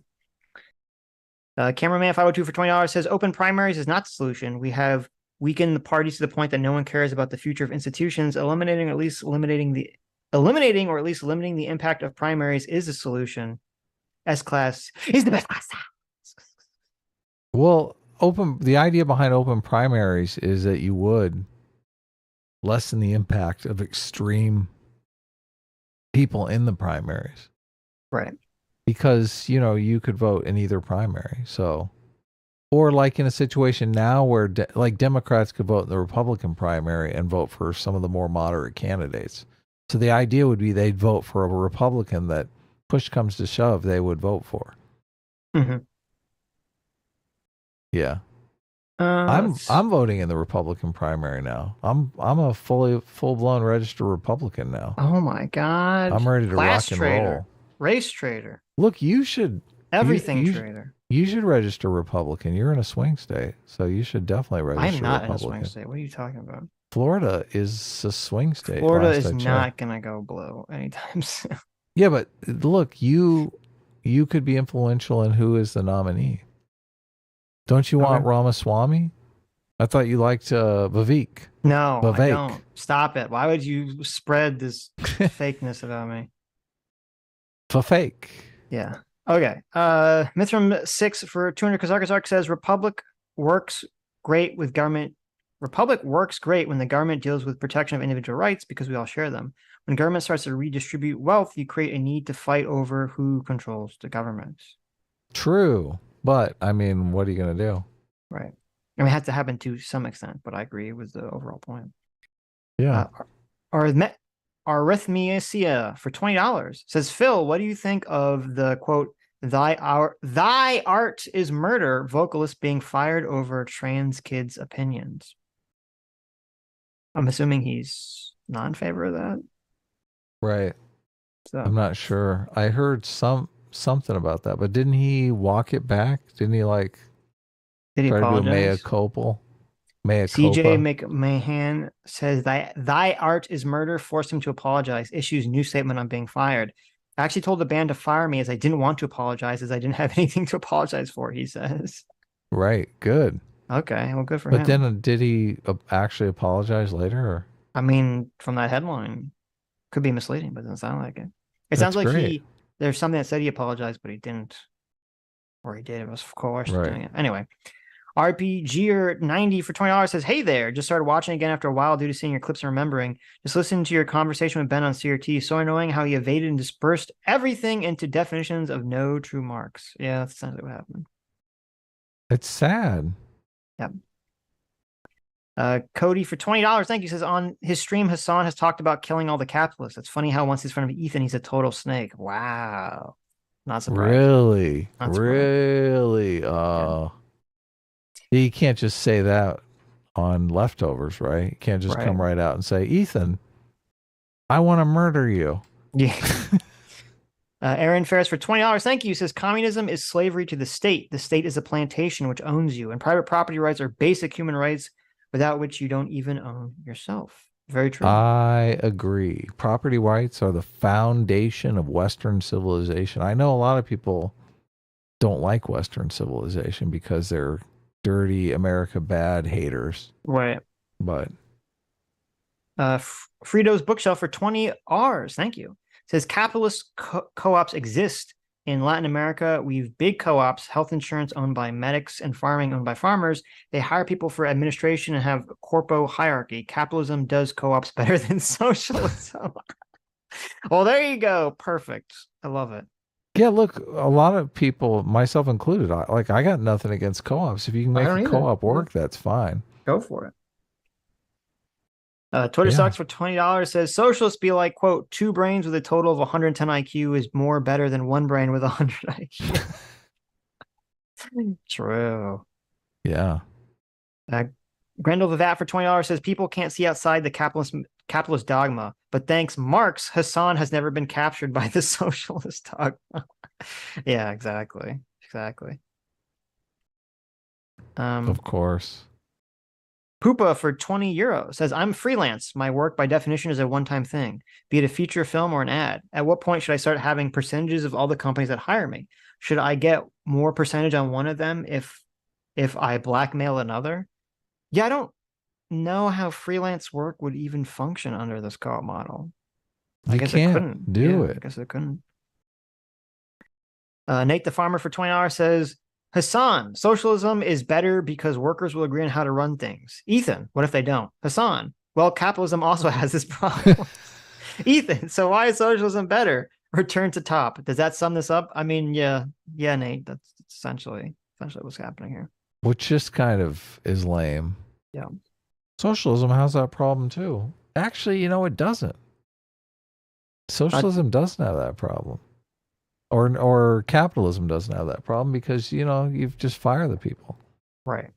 A: Cameraman 502 for $20 says open primaries is not the solution. We have weakened the parties to the point that no one cares about the future of institutions. Eliminating or at least limiting the impact of primaries is the solution. S-class is the best class.
B: Well, the idea behind open primaries is that you would lessen the impact of extreme people in the primaries.
A: Right.
B: Because, you could vote in either primary. So, or like in a situation now where Democrats could vote in the Republican primary and vote for some of the more moderate candidates. So the idea would be they'd vote for a Republican that push comes to shove, they would vote for.
A: Mm-hmm.
B: Yeah. I'm voting in the Republican primary now. I'm a full-blown registered Republican now.
A: Oh my God.
B: I'm ready to rock and roll.
A: Race trader.
B: Look, you should
A: trader.
B: You should register Republican. You're in a swing state, so you should definitely register
A: I'm not
B: Republican.
A: in a swing state. What are you talking about?
B: Florida is a swing state.
A: Florida is not going to go blue anytime soon.
B: Yeah, but look, you could be influential in who is the nominee. Don't you want Ramaswamy? I thought you liked Vivek.
A: No, I don't. Stop it. Why would you spread this fakeness about me?
B: For fake.
A: Yeah. Okay. Mithram 6 for 200 Kazakh says Republic works great with government. Republic works great when the government deals with protection of individual rights because we all share them. When government starts to redistribute wealth, you create a need to fight over who controls the government.
B: True. But I mean, what are you going to do?
A: Right. I mean, it has to happen to some extent, but I agree with the overall point.
B: Yeah.
A: Arithmesia for $20 says, Phil, what do you think of the quote, thy art is murder vocalist being fired over trans kids' opinions? I'm assuming he's not in favor of that.
B: Right.
A: So
B: I'm not sure. I heard something about that, but didn't he walk it back? Didn't he like
A: did he
B: try to do a mea
A: apologize?
B: culpa? Mea
A: CJ
B: culpa?
A: McMahon says thy art is murder, forced him to apologize, issues new statement on being fired. I actually told the band to fire me as I didn't want to apologize, as I didn't have anything to apologize for, he says.
B: Right. Good.
A: Okay, well, good for him.
B: But then did he actually apologize later? Or?
A: I mean, from that headline, could be misleading, but it doesn't sound like it.
B: That's
A: sounds like
B: great.
A: there's something that said he apologized, but he didn't. Or he did. It was coerced
B: Right.
A: doing it. Anyway, RPGer 90 for $20 says, hey there, just started watching again after a while due to seeing your clips and remembering. Just listening to your conversation with Ben on CRT. So annoying how he evaded and dispersed everything into definitions of no true marks. Yeah, that's essentially what happened.
B: It's sad.
A: Yep. Cody for $20, thank you, says on his stream, Hasan has talked about killing all the capitalists. It's funny how once he's in front of Ethan, he's a total snake. Wow. Not surprised.
B: Really?
A: Not surprised.
B: Really? You can't just say that on leftovers, right? You can't just come right out and say, Ethan, I want to murder you.
A: Yeah. Aaron Ferris for $20, thank you, says communism is slavery to the state. The state is a plantation which owns you, and private property rights are basic human rights without which you don't even own yourself. Very true.
B: I agree. Property rights are the foundation of Western civilization. I know a lot of people don't like Western civilization because they're dirty America bad haters.
A: Right.
B: But
A: Frito's bookshelf for 20 R's, thank you, says capitalist co-ops exist in Latin America. We've big co-ops, health insurance owned by medics and farming owned by farmers. They hire people for administration and have corpo hierarchy. Capitalism does co-ops better than socialism. Well, there you go. Perfect. I love it.
B: yeah, look, a lot of people, myself included, I got nothing against co-ops. If you can make a co-op work, that's fine.
A: Go for it. Twitter Stocks for $20 says socialists be like, quote, 2 brains with a total of 110 IQ is more better than 1 brain with 100 IQ. True.
B: Yeah.
A: Grendel Vivat for $20 says people can't see outside the capitalist dogma, but thanks Marx, Hasan has never been captured by the socialist dogma. Yeah, exactly.
B: Of course.
A: Poopa for 20 euros says, I'm freelance. My work by definition is a one-time thing, be it a feature film or an ad. At what point should I start having percentages of all the companies that hire me? Should I get more percentage on one of them if I blackmail another? Yeah, I don't know how freelance work would even function under this co-op model. I guess it couldn't
B: do it.
A: I guess it couldn't. Nate the Farmer for $20 says, Hasan, socialism is better because workers will agree on how to run things. Ethan, what if they don't? Hasan, well, capitalism also has this problem. Ethan, so why is socialism better? Return to top. Does that sum this up? I mean, yeah, Nate, that's essentially what's happening here.
B: Which just kind of is lame.
A: Yeah.
B: Socialism has that problem too. Actually, it doesn't. Socialism doesn't have that problem. Or capitalism doesn't have that problem because, you've just fired the people.
A: Right.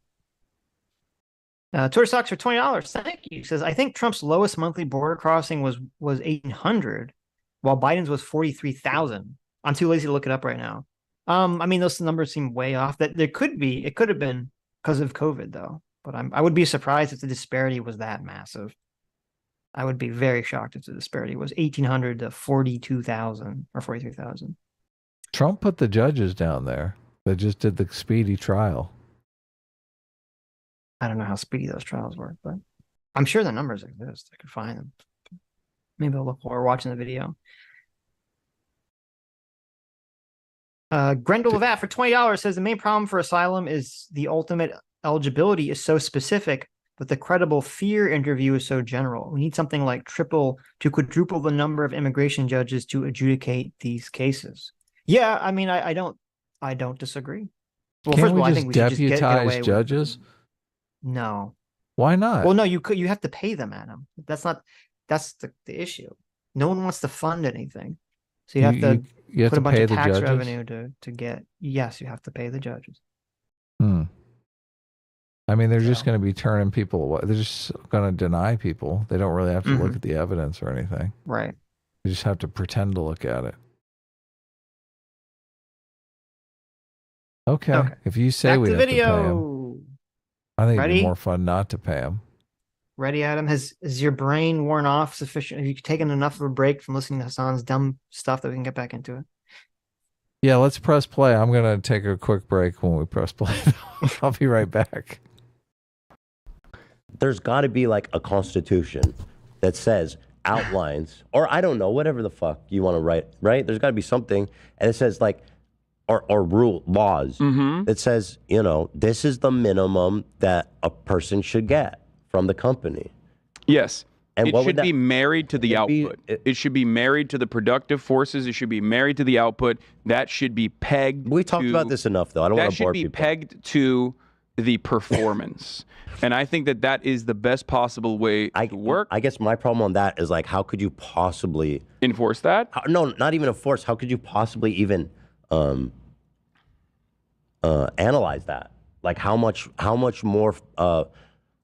A: Twitter Stocks for $20. Thank you. Says, I think Trump's lowest monthly border crossing was 1,800, while Biden's was 43,000. I'm too lazy to look it up right now. I mean, those numbers seem way off. That it could have been because of COVID though. But I would be surprised if the disparity was that massive. I would be very shocked if the disparity was 1,800 to 42,000 or 43,000.
B: Trump put the judges down there that just did the speedy trial.
A: I don't know how speedy those trials work, but I'm sure the numbers exist. I could find them. Maybe I'll look while we're watching the video. Grendel Levat for $20 says the main problem for asylum is the ultimate eligibility is so specific, but the credible fear interview is so general. We need something like triple to quadruple the number of immigration judges to adjudicate these cases. Yeah, I mean, I don't disagree. Well,
B: Can't
A: first of all,
B: we
A: I
B: just
A: think we should just get
B: deputize
A: away
B: judges?
A: No.
B: Why not?
A: Well, no, you have to pay them, Adam. That's the issue. No one wants to fund anything. So you have to
B: you have
A: put
B: to
A: a bunch
B: pay
A: of
B: the
A: tax
B: judges?
A: revenue to get. Yes, you have to pay the judges.
B: Hmm. I mean, they're just
A: So.
B: going to be turning people away. They're just going to deny people. They don't really have to look
A: Mhm.
B: at the evidence or anything.
A: Right.
B: They just have to pretend to look at it. Okay. If you say
A: Back
B: we
A: to
B: have to pay them,
A: video.
B: I think it'd
A: Ready?
B: be more fun not to pay them.
A: Ready, Adam? Has your brain worn off sufficient? Have you taken enough of a break from listening to Hasan's dumb stuff that we can get back into it?
B: Yeah, let's press play. I'm going to take a quick break when we press play. I'll be right back.
F: There's got to be like a constitution that says, outlines, or I don't know, whatever the fuck you want to write, right? There's got to be something, and it says like, or rule laws that says, you know, this is the minimum that a person should get from the company.
E: Yes.
F: And
E: it should be married to the output. It should be married to the productive forces. It should be married to the output. That should be pegged.
F: We talked about this enough, though. I don't want to bore people.
E: That should be pegged to the performance. And I think that that is the best possible way to work.
F: I guess my problem on that is like, how could you possibly
E: enforce that?
F: No, not even enforce. How could you possibly even analyze that? Like, how much more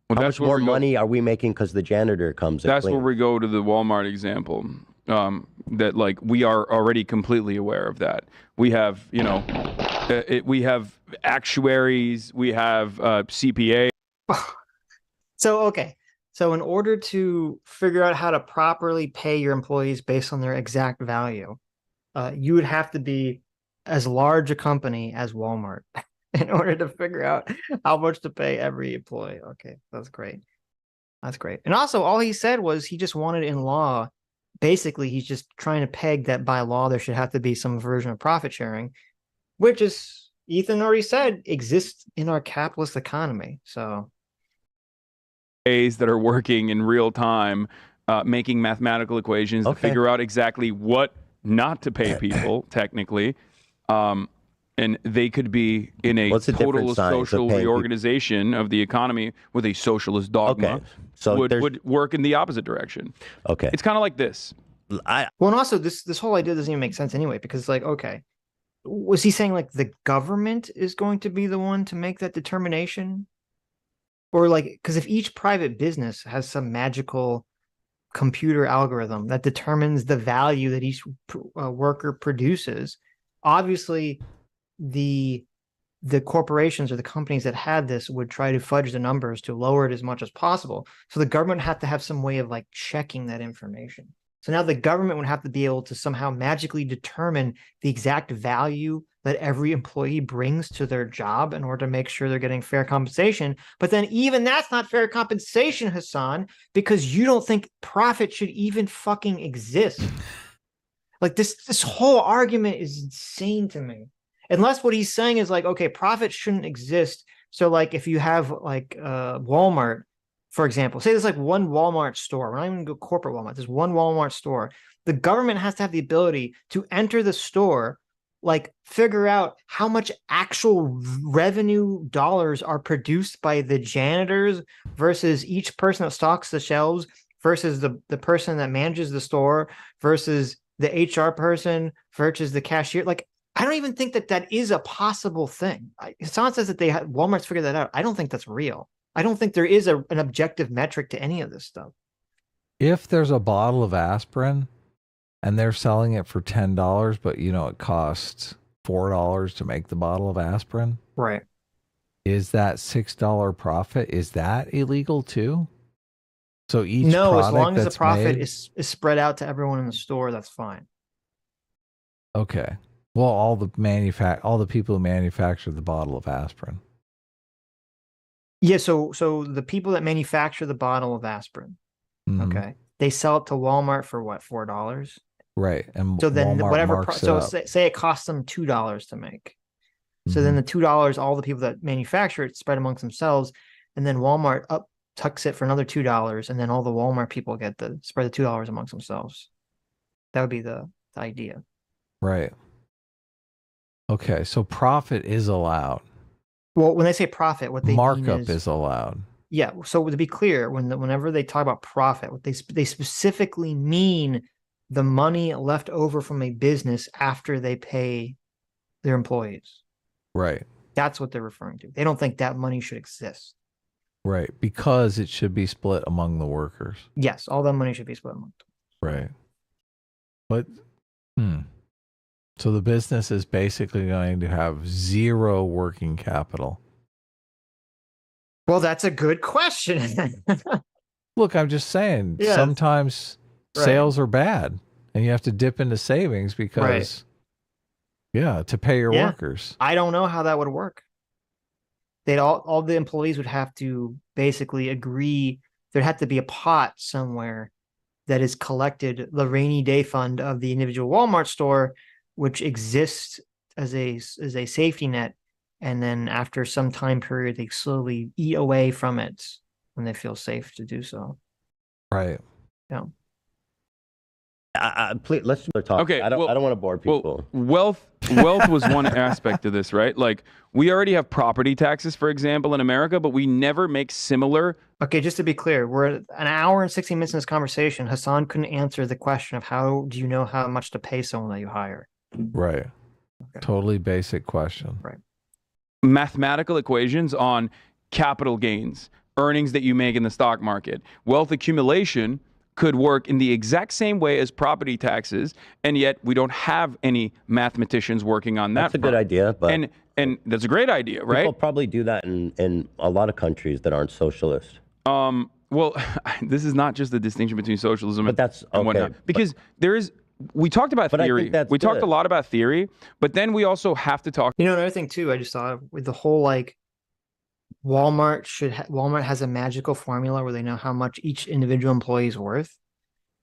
F: how much more money are we making because the janitor comes in?
E: That's where we go to the Walmart example. That like we are already completely aware of that. We have, you know, we have actuaries, we have CPA.
A: So, okay. So in order to figure out how to properly pay your employees based on their exact value, you would have to be as large a company as Walmart in order to figure out how much to pay every employee. Okay, that's great. That's great. And also, all he said was he just wanted in law. Basically, he's just trying to peg that by law there should have to be some version of profit sharing, which is, Ethan already said, exists in our capitalist economy. So
E: that are working in real time, making mathematical equations to figure out exactly what not to pay people, technically. And they could be in a total social reorganization of the economy with a socialist dogma.
F: Okay. So
E: would work in the opposite direction.
F: Okay.
E: It's kind of like this.
A: Well, and also this whole idea doesn't even make sense anyway, because like, okay, was he saying like the government is going to be the one to make that determination? Or like, because if each private business has some magical computer algorithm that determines the value that each worker produces, obviously the corporations or the companies that had this would try to fudge the numbers to lower it as much as possible. So the government had to have some way of like checking that information. So now the government would have to be able to somehow magically determine the exact value that every employee brings to their job in order to make sure they're getting fair compensation. But then even that's not fair compensation, Hasan, because you don't think profit should even fucking exist. Like this whole argument is insane to me. Unless what he's saying is like, okay, profit shouldn't exist. So like if you have like Walmart, for example, say there's like one Walmart store. We're not even going to go corporate Walmart. There's one Walmart store. The government has to have the ability to enter the store, like figure out how much actual revenue dollars are produced by the janitors versus each person that stocks the shelves versus the person that manages the store versus the HR person versus the cashier. Like, I don't even think that is a possible thing. Hasan says that Walmart's figured that out. I don't think that's real. I don't think there is an objective metric to any of this stuff.
B: If there's a bottle of aspirin and they're selling it for $10, but you know it costs $4 to make the bottle of aspirin,
A: right?
B: Is that $6 profit? Is that illegal too? So each
A: no, as long as the profit
B: made,
A: is spread out to everyone in the store, that's fine.
B: Okay. Well, all the people who manufacture the bottle of aspirin.
A: Yeah, so the people that manufacture the bottle of aspirin, okay, they sell it to Walmart for what, $4?
B: Right. And
A: So then
B: Walmart
A: whatever,
B: marks it
A: so
B: up.
A: say it costs them $2 to make. So then the $2, all the people that manufacture it spread amongst themselves, and then Walmart tucks it for another $2, and then all the Walmart people get spread the $2 amongst themselves. That would be the idea.
B: Right. Okay, so profit is allowed.
A: Well, when they say profit, what they mean
B: Markup is allowed.
A: Yeah. So to be clear, whenever they talk about profit, what they specifically mean the money left over from a business after they pay their employees.
B: Right.
A: That's what they're referring to. They don't think that money should exist.
B: Right. Because it should be split among the workers.
A: Yes, all that money should be split among them.
B: Right. But so the business is basically going to have zero working capital.
A: Well, that's a good question.
B: Look, I'm just saying,
A: Yes.
B: sometimes sales are bad and you have to dip into savings because, to pay your workers.
A: I don't know how that would work. They'd all the employees would have to basically agree. There'd have to be a pot somewhere that is collected, the rainy day fund of the individual Walmart store, which exists as a safety net. And then after some time period, they slowly eat away from it when they feel safe to do so.
B: Right.
A: Yeah.
F: Please, let's talk.
E: Okay,
F: I don't want to bore people.
E: Well, wealth was one aspect of this, right? Like, we already have property taxes, for example, in America, but we never make similar.
A: Okay, just to be clear, we're at an hour and 16 minutes in this conversation. Hasan couldn't answer the question of how do you know how much to pay someone that you hire?
B: Right.
A: Okay.
B: Totally basic question.
A: Right.
E: Mathematical equations on capital gains, earnings that you make in the stock market. Wealth accumulation could work in the exact same way as property taxes, and yet we don't have any mathematicians working on that.
F: That's a good idea, but
E: and that's a great idea, right?
F: People probably do that in a lot of countries that aren't socialist.
E: Well, this is not just the distinction between socialism
F: But that's
E: and whatnot,
F: okay,
E: because there is. We talked about
F: But I
E: theory.
F: think that's
E: We talked a
F: good.
E: lot about theory, but then we also have to talk.
A: You know, another thing too, I just thought of with the whole like Walmart has a magical formula where they know how much each individual employee is worth.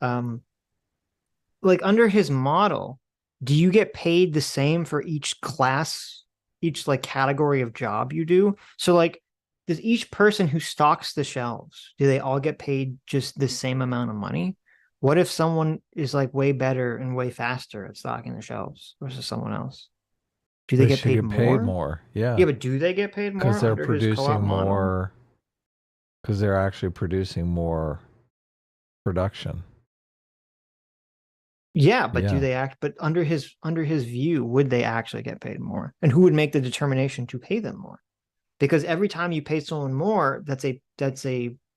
A: Like under his model, do you get paid the same for each class, each like category of job you do? So like, does each person who stocks the shelves, do they all get paid just the same amount of money? What if someone is like way better and way faster at stocking the shelves versus someone else? Do they get
B: should
A: paid more?
B: more. Yeah.
A: Yeah, but do they get paid more?
B: Because they're
A: under his co-op
B: producing
A: model?
B: more. Because they're actually producing more production.
A: Yeah, but
B: Yeah.
A: do they act? But under his view, would they actually get paid more? And who would make the determination to pay them more? Because every time you pay someone more, that's a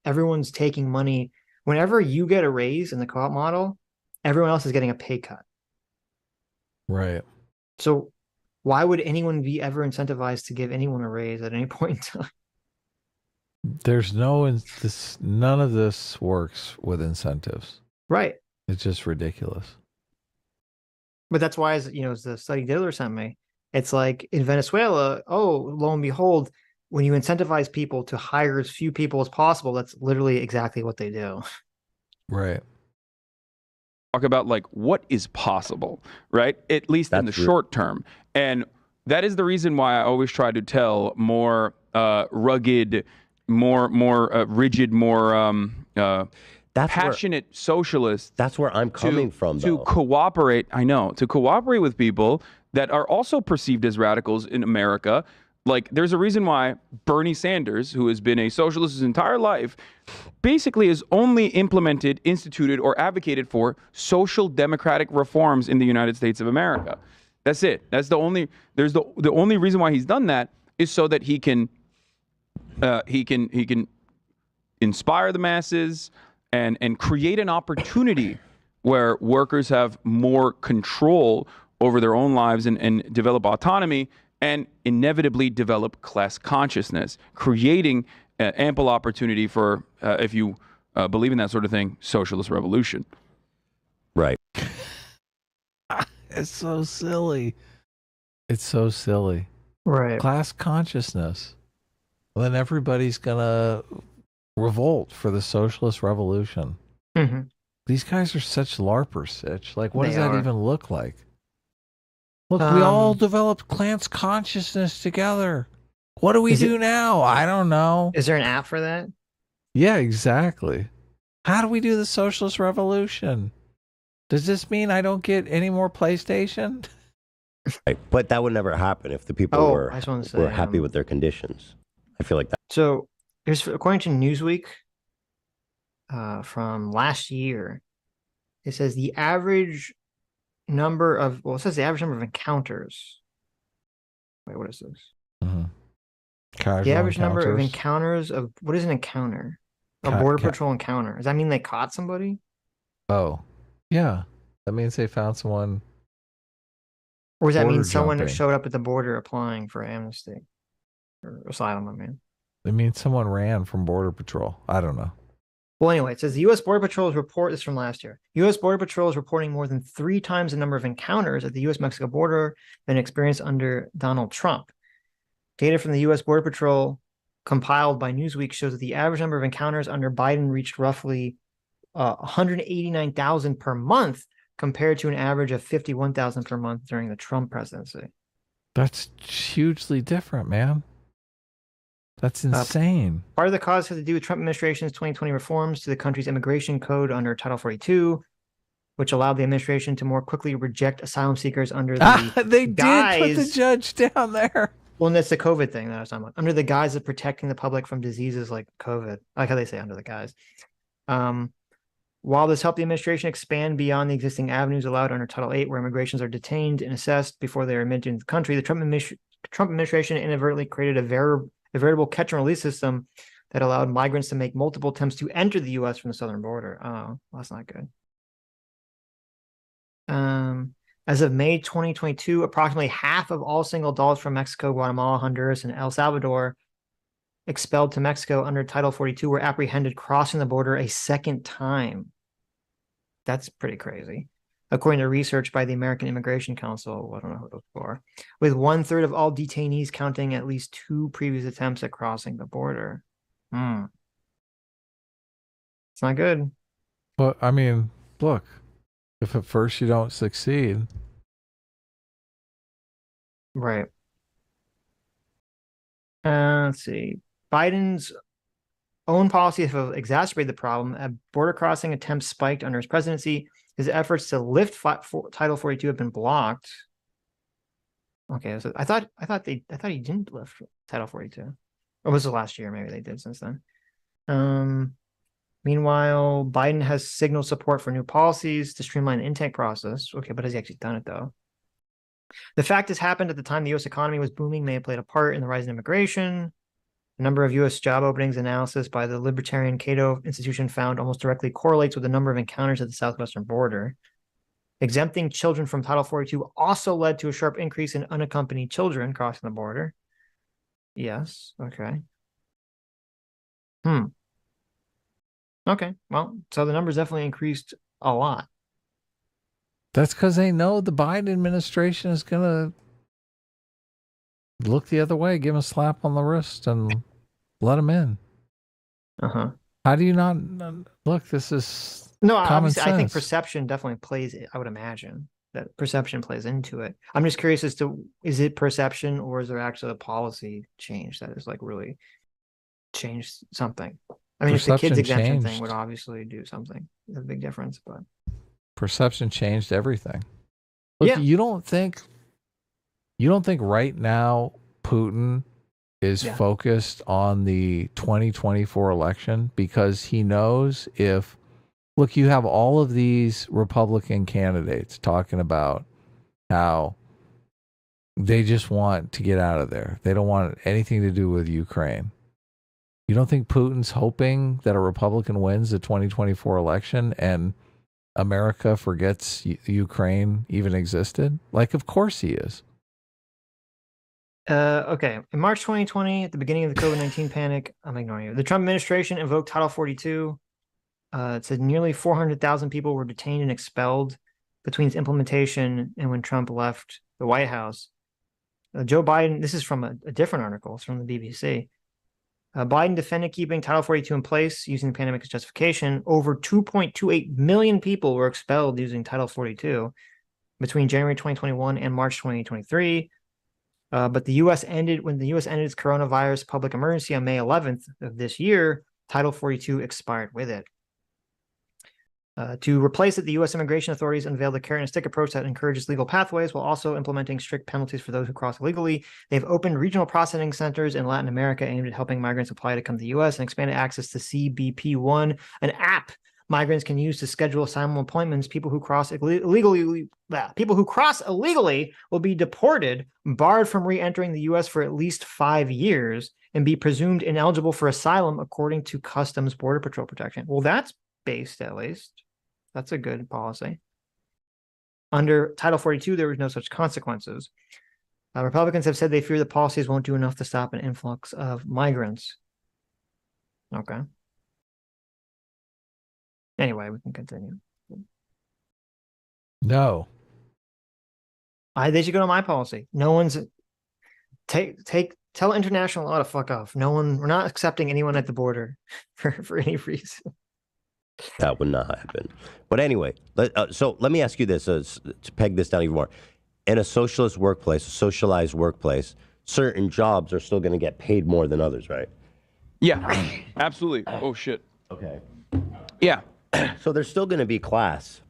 A: everyone's taking money. Whenever you get a raise in the co-op model, everyone else is getting a pay cut.
B: Right.
A: So why would anyone be ever incentivized to give anyone a raise at any point in time?
B: There's none of this works with incentives.
A: Right.
B: It's just ridiculous.
A: But that's why, as the study Diddler sent me, it's like in Venezuela, lo and behold, when you incentivize people to hire as few people as possible, that's literally exactly what they do.
B: Right.
E: Talk about like what is possible, right? At least in the short term. And that is the reason why I always try to tell more rugged, more rigid, more passionate socialists.
F: That's where I'm coming from,
E: To
F: though.
E: cooperate, to cooperate with people that are also perceived as radicals in America. Like, there's a reason why Bernie Sanders, who has been a socialist his entire life, basically has only implemented, instituted, or advocated for social democratic reforms in the United States of America. That's it. That's the only. The only reason why he's done that is so that he can inspire the masses and create an opportunity where workers have more control over their own lives and develop autonomy and inevitably develop class consciousness, creating ample opportunity for, if you believe in that sort of thing, socialist revolution.
F: Right.
B: It's so silly. It's so silly.
A: Right.
B: Class consciousness. Well, then everybody's going to revolt for the socialist revolution.
A: Mm-hmm.
B: These guys are such LARPers, Sitch. Like, what
A: They
B: does that
A: are.
B: even look like? Look, we all developed Klant's consciousness together. What do we do now? I don't know.
A: Is there an app for that?
B: Yeah, exactly. How do we do the socialist revolution? Does this mean I don't get any more PlayStation?
F: Right. But that would never happen if the people
A: I just wanted to say,
F: were happy with their conditions. I feel like that.
A: So here's, according to Newsweek, from last year, it says the average number of, well, it says the average number of encounters. Wait, what is this? The average number of encounters of, what is an encounter? A border patrol encounter. Does that mean they caught somebody?
B: Oh, yeah. That means they found someone.
A: Or does that mean someone showed up at the border applying for amnesty or asylum? I mean,
B: it means someone ran from border patrol. I don't know.
A: Well, anyway, it says the U.S. Border Patrol's report is from last year. U.S. Border Patrol is reporting more than 3 times the number of encounters at the U.S.-Mexico border than experienced under Donald Trump. Data from the U.S. Border Patrol compiled by Newsweek shows that the average number of encounters under Biden reached roughly 189,000 per month compared to an average of 51,000 per month during the Trump presidency.
B: That's hugely different, man. That's insane.
A: Part of the cause has to do with Trump administration's 2020 reforms to the country's immigration code under Title 42, which allowed the administration to more quickly reject asylum seekers under the
B: they did put the judge down there.
A: Well, and that's the COVID thing that I was talking about. Under the guise of protecting the public from diseases like COVID. I like how they say under the guise. While this helped the administration expand beyond the existing avenues allowed under Title 8, where immigrations are detained and assessed before they are admitted into the country, the Trump administration inadvertently created a veritable catch and release system that allowed migrants to make multiple attempts to enter the U.S. from the southern border. Oh, well, that's not good. As of May 2022, approximately half of all single adults from Mexico, Guatemala, Honduras, and El Salvador expelled to Mexico under Title 42 were apprehended crossing the border a second time. That's pretty crazy. According to research by the American Immigration Council, I don't know who those are, with 1/3 of all detainees counting at least 2 previous attempts at crossing the border. It's not good.
B: But I mean, look, if at first you don't succeed.
A: Right. Let's see. Biden's own policies have exacerbated the problem. Border crossing attempts spiked under his presidency. His efforts to lift Title 42 have been blocked. Okay, so I thought he didn't lift Title 42. Or was it last year? Maybe they did since then. Meanwhile, Biden has signaled support for new policies to streamline the intake process. Okay, but has he actually done it though? The fact this happened at the time the U.S. economy was booming may have played a part in the rise in immigration. The number of U.S. job openings analysis by the Libertarian Cato Institution found almost directly correlates with the number of encounters at the southwestern border. Exempting children from Title 42 also led to a sharp increase in unaccompanied children crossing the border. Yes, okay. Okay, well, so the numbers definitely increased a lot.
B: That's because they know the Biden administration is going to look the other way, give him a slap on the wrist, and let him in. How do you not look? This is common sense.
A: I think perception definitely plays. I would imagine that perception plays into it. I'm just curious as to, is it perception or is there actually a policy change that has like really changed something? I mean, if the kids exemption thing would obviously do something, a big difference, but
B: perception changed everything. Look,
A: yeah.
B: You don't think right now Putin is focused on the 2024 election because he knows look, you have all of these Republican candidates talking about how they just want to get out of there. They don't want anything to do with Ukraine. You don't think Putin's hoping that a Republican wins the 2024 election and America forgets Ukraine even existed? Like, of course he is.
A: Okay. In March 2020, at the beginning of the COVID-19 panic, I'm ignoring you. The Trump administration invoked Title 42. It said nearly 400,000 people were detained and expelled between its implementation and when Trump left the White House. Joe Biden, this is from a different article. It's from the BBC. Biden defended keeping Title 42 in place using the pandemic as justification. Over 2.28 million people were expelled using Title 42 between January 2021 and March 2023. But the U.S. ended its coronavirus public emergency on May 11th of this year. Title 42 expired with it. To replace it, the U.S. immigration authorities unveiled a carrot and stick approach that encourages legal pathways while also implementing strict penalties for those who cross illegally. They've opened regional processing centers in Latin America aimed at helping migrants apply to come to the U.S. and expanded access to CBP1, an app migrants can use to schedule asylum appointments. People who cross illegally will be deported, barred from re-entering the U.S. for at least 5 years, and be presumed ineligible for asylum according to Customs Border Patrol protection. Well, that's based at least. That's a good policy. Under Title 42, there was no such consequences. Republicans have said they fear the policies won't do enough to stop an influx of migrants. Okay. Anyway, we can continue.
B: No.
A: They should go to my policy. No one's tell international law to fuck off. We're not accepting anyone at the border for any reason.
F: That would not happen. But anyway, so let me ask you this, to peg this down even more. In a socialist workplace, a socialized workplace, certain jobs are still going to get paid more than others, right?
E: Yeah, absolutely. Oh, shit.
F: Okay.
E: Yeah.
F: So there's still going to be class.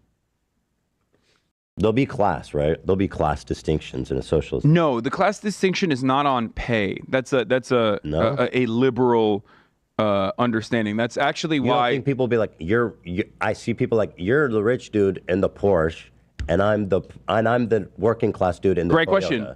F: There'll be class, right? There'll be class distinctions in a socialist.
E: No, the class distinction is not on pay. That's a liberal understanding. That's actually
F: You
E: why
F: don't think people will be like, I see people like, you're the rich dude in the Porsche, and I'm the working class dude in the
E: Great
F: Toyota.
E: question.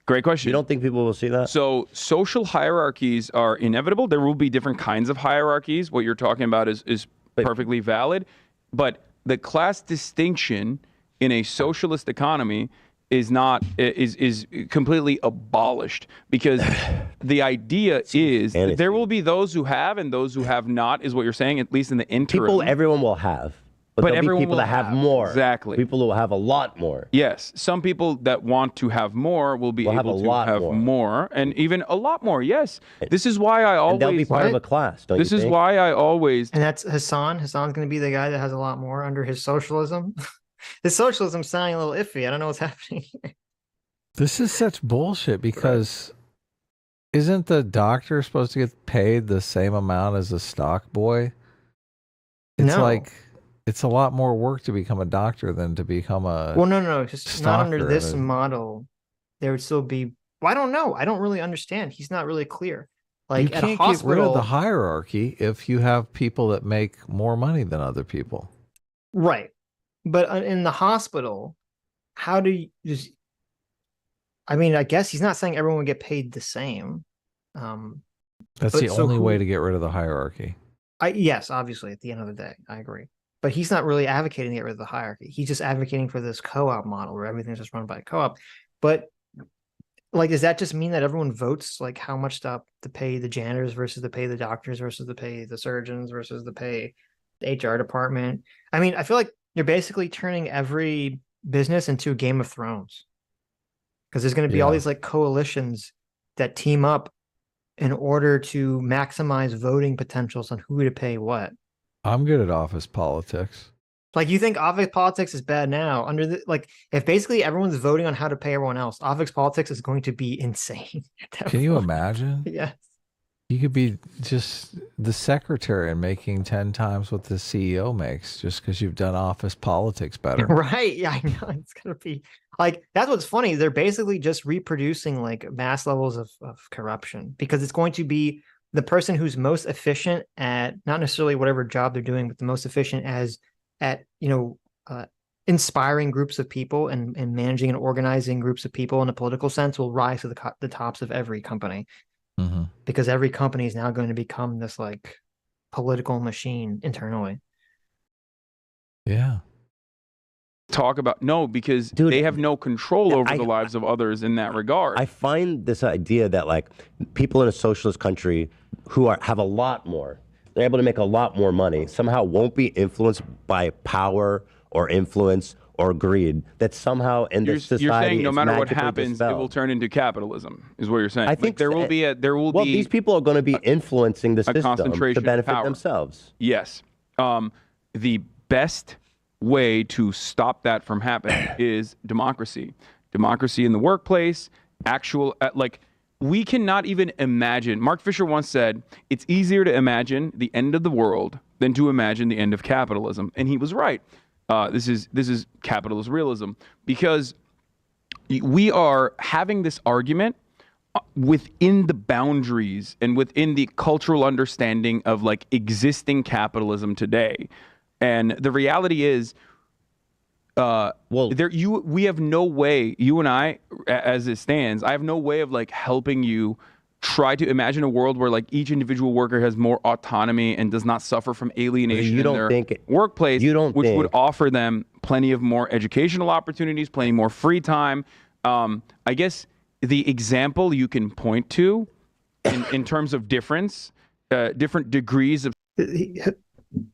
E: Great question.
F: You don't think people will see that?
E: So social hierarchies are inevitable. There will be different kinds of hierarchies. What you're talking about is perfectly valid, but the class distinction in a socialist economy is completely abolished, because the idea is that there will be those who have and those who have not, is what you're saying, at least in the interim.
F: Everyone will have. But there'll be people that have more.
E: Exactly.
F: People who will have a lot more.
E: Yes. Some people that want to have more will be able to have more, and even a lot more. Yes. This is why I always.
F: And they'll be part of a class, don't you think?
E: This is why I always.
A: And that's Hasan. Hasan's going to be the guy that has a lot more under his socialism. His socialism's sounding a little iffy. I don't know what's happening here.
B: This is such bullshit, because isn't the doctor supposed to get paid the same amount as a stock boy? It's like, it's a lot more work to become a doctor than to become a
A: no. Just not under this model. There would still be. Well, I don't know. I don't really understand. He's not really clear. Like,
B: you
A: at
B: can't
A: a hospital,
B: get rid of the hierarchy if you have people that make more money than other people.
A: Right. But in the hospital, how do you just? I mean, I guess he's not saying everyone would get paid the same.
B: That's the only way to get rid of the hierarchy.
A: Yes, obviously, at the end of the day, I agree. But he's not really advocating to get rid of the hierarchy. He's just advocating for this co-op model where everything's just run by a co-op. But like, does that just mean that everyone votes like how much to pay the janitors versus to pay the doctors versus to pay the surgeons versus to pay the HR department? I mean, I feel like you're basically turning every business into a Game of Thrones, because there's going to be all these like coalitions that team up in order to maximize voting potentials on who to pay what.
B: I'm good at office politics.
A: Like, you think office politics is bad now? If basically everyone's voting on how to pay everyone else, office politics is going to be insane.
B: Can you imagine?
A: Yes.
B: You could be just the secretary and making 10 times what the CEO makes just because you've done office politics better.
A: Right. Yeah, I know. It's going to be like, that's what's funny. They're basically just reproducing like mass levels of corruption, because it's going to be the person who's most efficient at not necessarily whatever job they're doing, but the most efficient at inspiring groups of people and managing and organizing groups of people in a political sense will rise to the tops of every company.
B: Mm-hmm.
A: Because every company is now going to become this like political machine internally.
B: Yeah.
E: Talk about because they have no control over the lives of others in that regard.
F: I find this idea that like people in a socialist country who have a lot more, they're able to make a lot more money, somehow won't be influenced by power or influence or greed that somehow in this society
E: you're saying no
F: is
E: matter what
F: magically
E: happens, it
F: dispelled.
E: will turn into capitalism, is what you're saying.
F: I think
E: there will be
F: well, these people are going to be influencing the system
E: concentration
F: to
E: of
F: benefit
E: power.
F: themselves.
E: Yes. The best way to stop that from happening is democracy. Democracy in the workplace, actual, like, we cannot even imagine. Mark Fisher once said, it's easier to imagine the end of the world than to imagine the end of capitalism. And he was right. This is capitalist realism, because we are having this argument within the boundaries and within the cultural understanding of like existing capitalism today. And the reality is, we have no way, you and I, as it stands, I have no way of like helping you try to imagine a world where like each individual worker has more autonomy and does not suffer from alienation in their workplace, which would offer them plenty of more educational opportunities, plenty more free time. I guess the example you can point to in terms of difference, different degrees of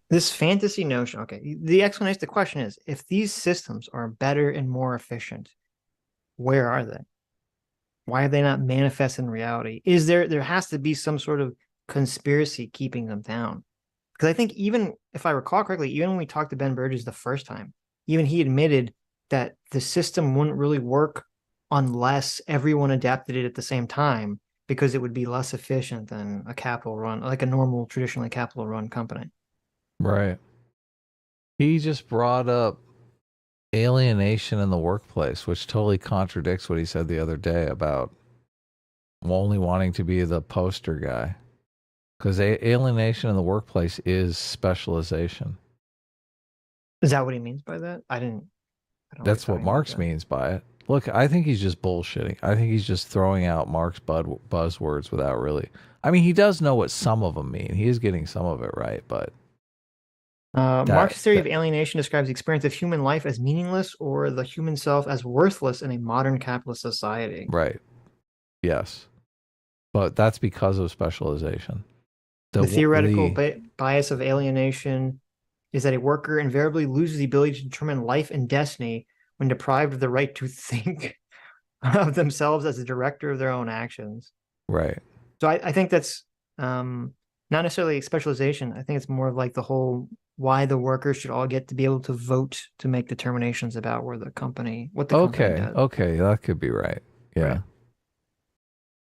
A: this fantasy notion. Okay, the explanation, the question is, if these systems are better and more efficient, where are they? Why are they not manifest in reality? Is there has to be some sort of conspiracy keeping them down? Because I think, even if I recall correctly, even when we talked to Ben Burgess the first time, even he admitted that the system wouldn't really work unless everyone adapted it at the same time, because it would be less efficient than a capital run, like a normal, traditionally capital run company.
B: Right. He just brought up alienation in the workplace, which totally contradicts what he said the other day about only wanting to be the poster guy. Because alienation in the workplace is specialization.
A: Is that what he means by that?
B: That's what Marx means by it. Look, I think he's just bullshitting. I think he's just throwing out Marx buzzwords without really... I mean, he does know what some of them mean. He is getting some of it right, but...
A: Marx's theory of alienation describes the experience of human life as meaningless, or the human self as worthless in a modern capitalist society.
B: Right. Yes. But that's because of specialization.
A: The theoretical bias of alienation is that a worker invariably loses the ability to determine life and destiny when deprived of the right to think of themselves as the director of their own actions.
B: Right.
A: So I think that's not necessarily a specialization. I think it's more of like the whole why the workers should all get to be able to vote to make determinations about where the company, what the company does.
B: Okay, that could be right. Yeah.
A: Right.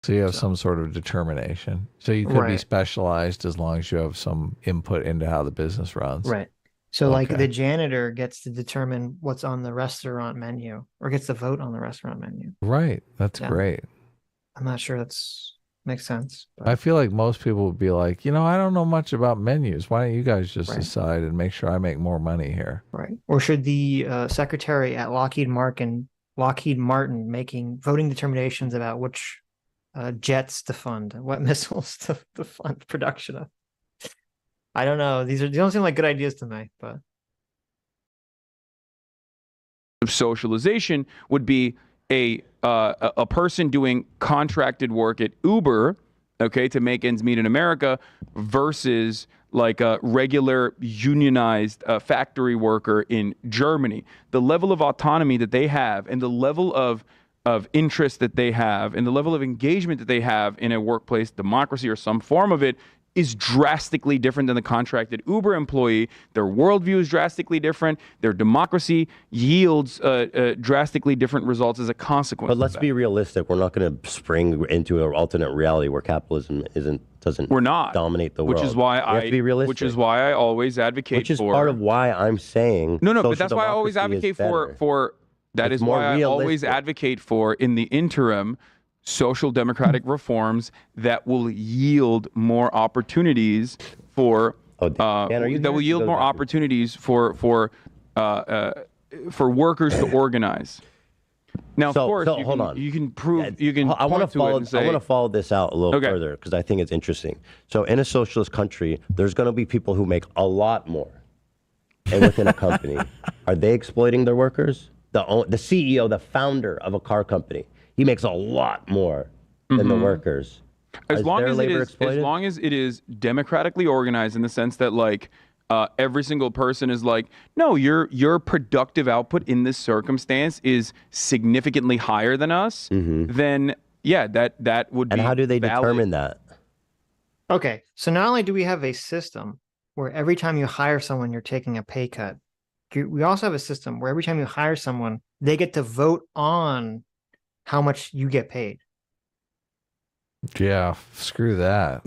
B: So you have some sort of determination. So you could be specialized as long as you have some input into how the business runs.
A: Right. So like the janitor gets to determine what's on the restaurant menu, or gets to vote on the restaurant menu.
B: Right. That's great.
A: I'm not sure that's makes sense. But...
B: I feel like most people would be like, I don't know much about menus. Why don't you guys just decide and make sure I make more money here?
A: Right. Or should the secretary at Lockheed Martin making voting determinations about which jets to fund, what missiles to fund production of? I don't know. These don't seem like good ideas to me, but
E: socialization would be a person doing contracted work at Uber, okay, to make ends meet in America, versus like a regular unionized factory worker in Germany. The level of autonomy that they have, and the level of interest that they have, and the level of engagement that they have in a workplace democracy or some form of it, is drastically different than the contracted Uber employee. Their worldview is drastically different. Their democracy yields drastically different results as a consequence.
F: But let's be realistic. We're not going to spring into an alternate reality where capitalism doesn't dominate the world.
E: Which is why I always advocate for.
F: Which is part of why I'm saying
E: no, but that's why I always advocate for. That is why I always advocate for, in the interim, social democratic reforms that will yield more opportunities for workers to organize. Now, of course, you can prove. You can.
F: I want to follow this out a little further, because I think it's interesting. So, in a socialist country, there's going to be people who make a lot more, and within a company, are they exploiting their workers? The CEO, the founder of a car company, he makes a lot more than the workers.
E: As long as it is democratically organized, in the sense that, like, every single person is like, no, your productive output in this circumstance is significantly higher than us, then yeah, that would be.
F: And how do they
E: valid.
F: determine that?
A: Okay, so not only do we have a system where every time you hire someone, you're taking a pay cut, we also have a system where every time you hire someone, they get to vote on how much you get paid.
B: Yeah, screw that.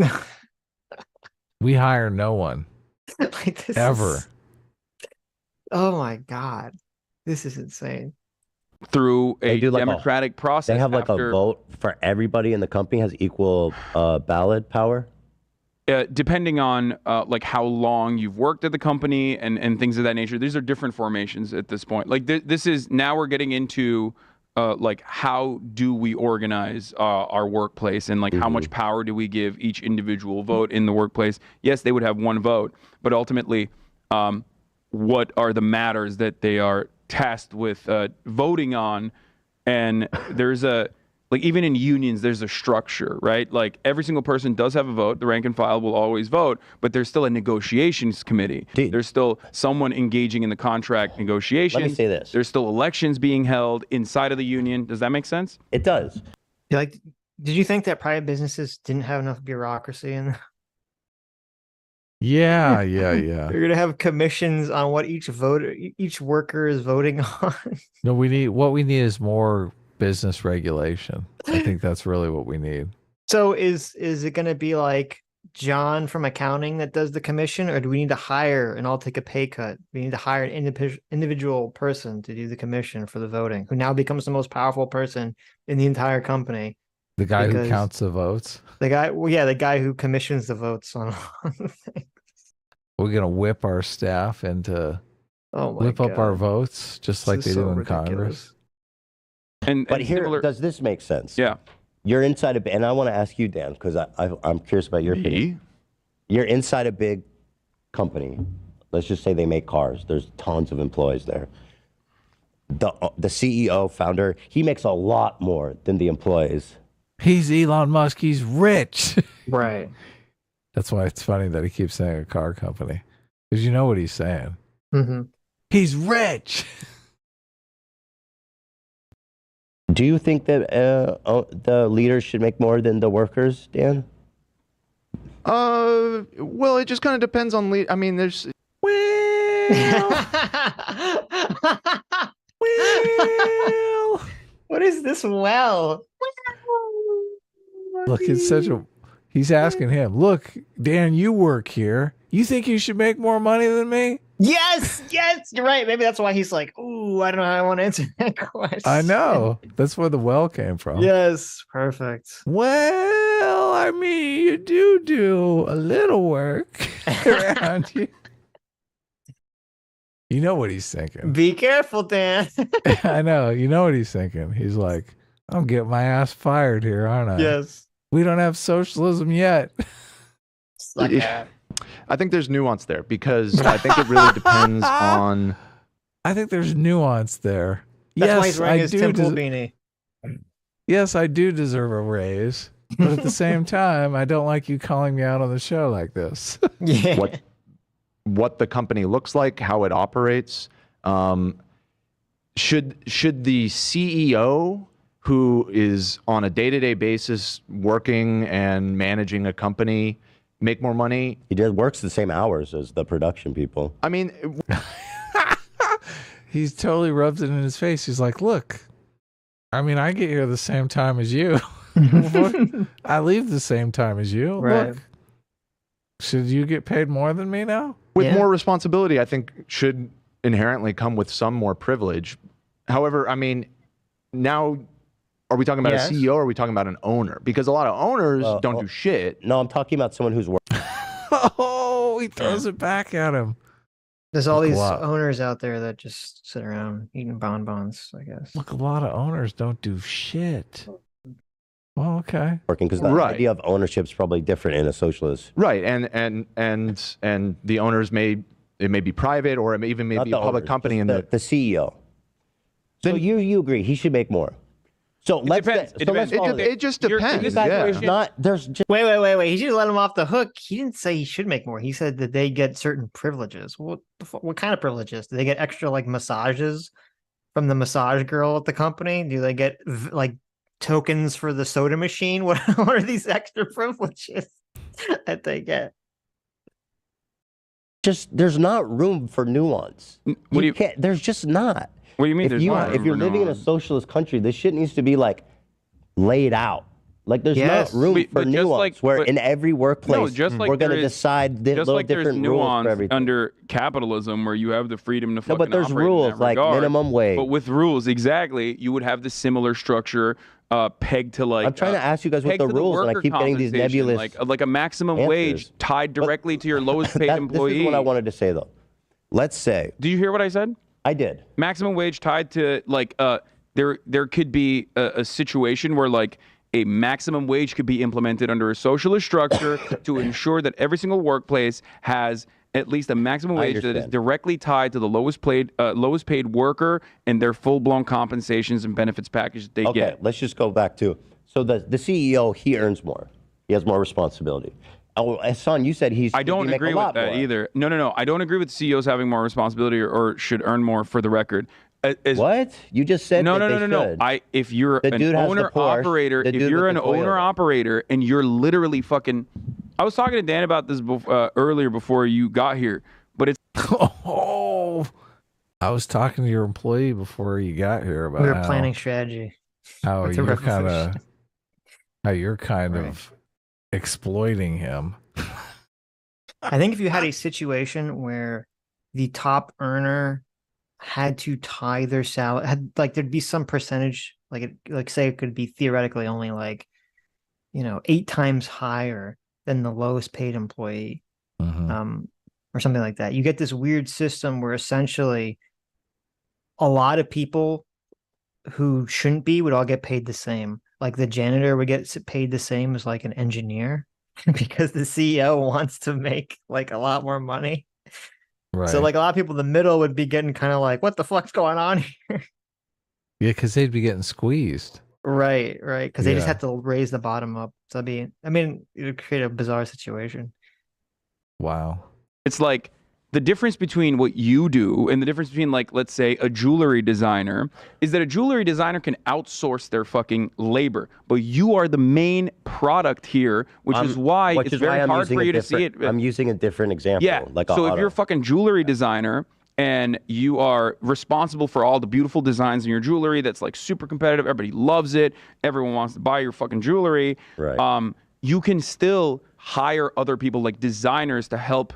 B: We hire no one.
A: Like this
B: Ever.
A: Oh my God. This is insane.
E: Through a
F: They do like
E: democratic process.
F: They have like a vote for everybody in the company has equal ballot power.
E: Depending on like how long you've worked at the company and things of that nature. These are different formations at this point. Like this is now we're getting into like how do we organize our workplace and like how much power do we give each individual vote in the workplace? Yes, they would have one vote, but ultimately, what are the matters that they are tasked with voting on? And there's like even in unions, there's a structure, right? Like every single person does have a vote. The rank and file will always vote, but there's still a negotiations committee. There's still someone engaging in the contract negotiations.
F: Let me say this.
E: There's still elections being held inside of the union. Does that make sense?
F: It does.
A: Like, did you think that private businesses didn't have enough bureaucracy in them?
B: Yeah.
A: They're gonna have commissions on what each worker is voting on.
B: No, what we need is more business regulation. I think that's really what we need.
A: So is it going to be like John from accounting that does the commission, or do we need to hire and all take a pay cut? We need to hire an individual person to do the commission for the voting, who now becomes the most powerful person in the entire company.
B: The guy who counts the votes.
A: The guy who commissions the votes on the thing.
B: We're gonna whip our staff into whip up our votes just like they do in Congress.
F: But here, does this make sense?
E: Yeah.
F: You're inside a, and I want to ask you, Dan, because I'm curious about your opinion. You're inside a big company. Let's just say they make cars. There's tons of employees there. The CEO, founder, he makes a lot more than the employees.
B: He's Elon Musk. He's rich.
A: Right.
B: That's why it's funny that he keeps saying a car company, because you know what he's saying. He's rich.
F: Do you think that the leaders should make more than the workers, Dan?
G: Well, it just kind of depends on I mean, there's.
A: Well, what is this? Well,
B: look, it's such a. He's asking him. Look, Dan, you work here. You think you should make more money than me?
A: Yes, you're right. Maybe that's why he's like, ooh, I don't know how I want to answer that question.
B: I know. That's where the well came from.
A: Yes, perfect.
B: Well, I mean, you do a little work around you. You know what he's thinking.
A: Be careful, Dan.
B: I know. You know what he's thinking. He's like, I'm getting my ass fired here, aren't I?
A: Yes.
B: We don't have socialism yet.
G: I think there's nuance there because I think it really depends on.
B: I think there's nuance there.
A: That's why he's wearing his temple beanie.
B: Yes, I do deserve a raise, but at the same time, I don't like you calling me out on the show like this.
A: Yeah.
G: What the company looks like, how it operates. Should the CEO, who is on a day-to-day basis working and managing a company, make more money?
F: He works the same hours as the production people.
G: I mean,
B: he's totally rubs it in his face. He's like, look, I mean, I get here the same time as you. I leave the same time as you.
A: Right.
B: Look, should you get paid more than me now?
G: With more responsibility, I think should inherently come with some more privilege. However, I mean, now, are we talking about a CEO or are we talking about an owner? Because a lot of owners don't do shit.
F: No, I'm talking about someone who's working.
B: Oh, he throws it back at him.
A: There's all these owners out there that just sit around eating bonbons, I guess.
B: Look, a lot of owners don't do shit. Well, okay.
F: Working because the idea of ownership is probably different in a socialist.
G: Right, and the owners may be private or it may be a public company.
F: The CEO. So you agree he should make more? So let's
E: depends.
F: get, so let's follow this.
G: It just
E: You're-
G: depends.
E: this
F: You guys,
G: Yeah.
F: there's not there's just,
A: Wait. He should let him off the hook. He didn't say he should make more. He said that they get certain privileges. What kind of privileges? Do they get extra like massages from the massage girl at the company? Do they get like tokens for the soda machine? What are these extra privileges that they get?
F: just there's not room for nuance.
E: What do you
F: can't. There's just not.
E: What do you mean?
F: If
E: there's
F: you
E: not
F: if you're
E: room for
F: living in a
E: nuance?
F: socialist country, this shit needs to be like laid out. Like there's
A: Yes.
F: not room
E: But
F: for
E: just
F: nuance.
E: like-
F: where
E: but-
F: in every workplace,
E: just like
F: we're going to
E: there is-
F: decide
E: just
F: little
E: like there's
F: different rules
E: nuance
F: for everything.
E: under capitalism where you have the freedom to
F: No,
E: fucking
F: but there's
E: operate in
F: rules
E: that
F: like
E: regard.
F: minimum wage.
E: But with rules, exactly, you would have the similar structure pegged to like.
F: I'm trying to ask you guys what
E: pegged
F: the
E: to
F: rules, and I
E: worker
F: keep getting these
E: compensation,
F: nebulous
E: like a maximum wage
F: answers.
E: tied
F: But-
E: directly to your lowest paid employee.
F: This is what I wanted to say though. Let's say
E: Did you hear what I said?
F: I did.
E: Maximum wage tied to like there could be a situation where like a maximum wage could be implemented under a socialist structure to ensure that every single workplace has at least a maximum
F: I
E: wage that is
F: understand.
E: directly tied to the lowest paid worker and their full-blown compensations and benefits package that they
F: Okay,
E: get.
F: let's just go back to so the CEO, he earns more. He has more responsibility. Oh, Hasan, you said
E: I don't agree with that either. No. I don't agree with CEOs having more responsibility or should earn more, for the record.
F: What? You just said
E: No.
F: that they should.
E: If you're
F: The
E: an
F: dude has the
E: owner
F: Porsche,
E: operator,
F: the
E: if
F: dude
E: you're
F: with
E: an
F: the
E: owner
F: Toyota.
E: operator and you're literally fucking, I was talking to Dan about this earlier before you got here, but it's
B: Oh, I was talking to your employee before you got here about
A: We were
B: how,
A: planning strategy.
B: how
A: with the
B: you're kind of
A: revolution.
B: how you're kind
A: Right.
B: of exploiting him.
A: I think if you had a situation where the top earner had to tie their salary, had like there'd be some percentage, like say it could be theoretically only like, 8 times higher than the lowest paid employee,
B: Mhm.
A: or something like that. You get this weird system where essentially a lot of people who shouldn't be would all get paid the same. Like the janitor would get paid the same as like an engineer because the CEO wants to make like a lot more money.
B: Right.
A: So like a lot of people in the middle would be getting kind of like, what the fuck's going on here?
B: Yeah, because they'd be getting squeezed.
A: Right. Because they just
B: Yeah.
A: have to raise the bottom up. So it would create a bizarre situation.
B: Wow.
E: it's like the difference between what you do and the difference between, like, let's say a jewelry designer is that a jewelry designer can outsource their fucking labor, but you are the main product here, which is why it's very hard for you to see it.
F: I'm using a different example.
E: Yeah. So if you're a fucking jewelry designer and you are responsible for all the beautiful designs in your jewelry that's like super competitive, everybody loves it, everyone wants to buy your fucking jewelry,
F: right.
E: You can still hire other people like designers to help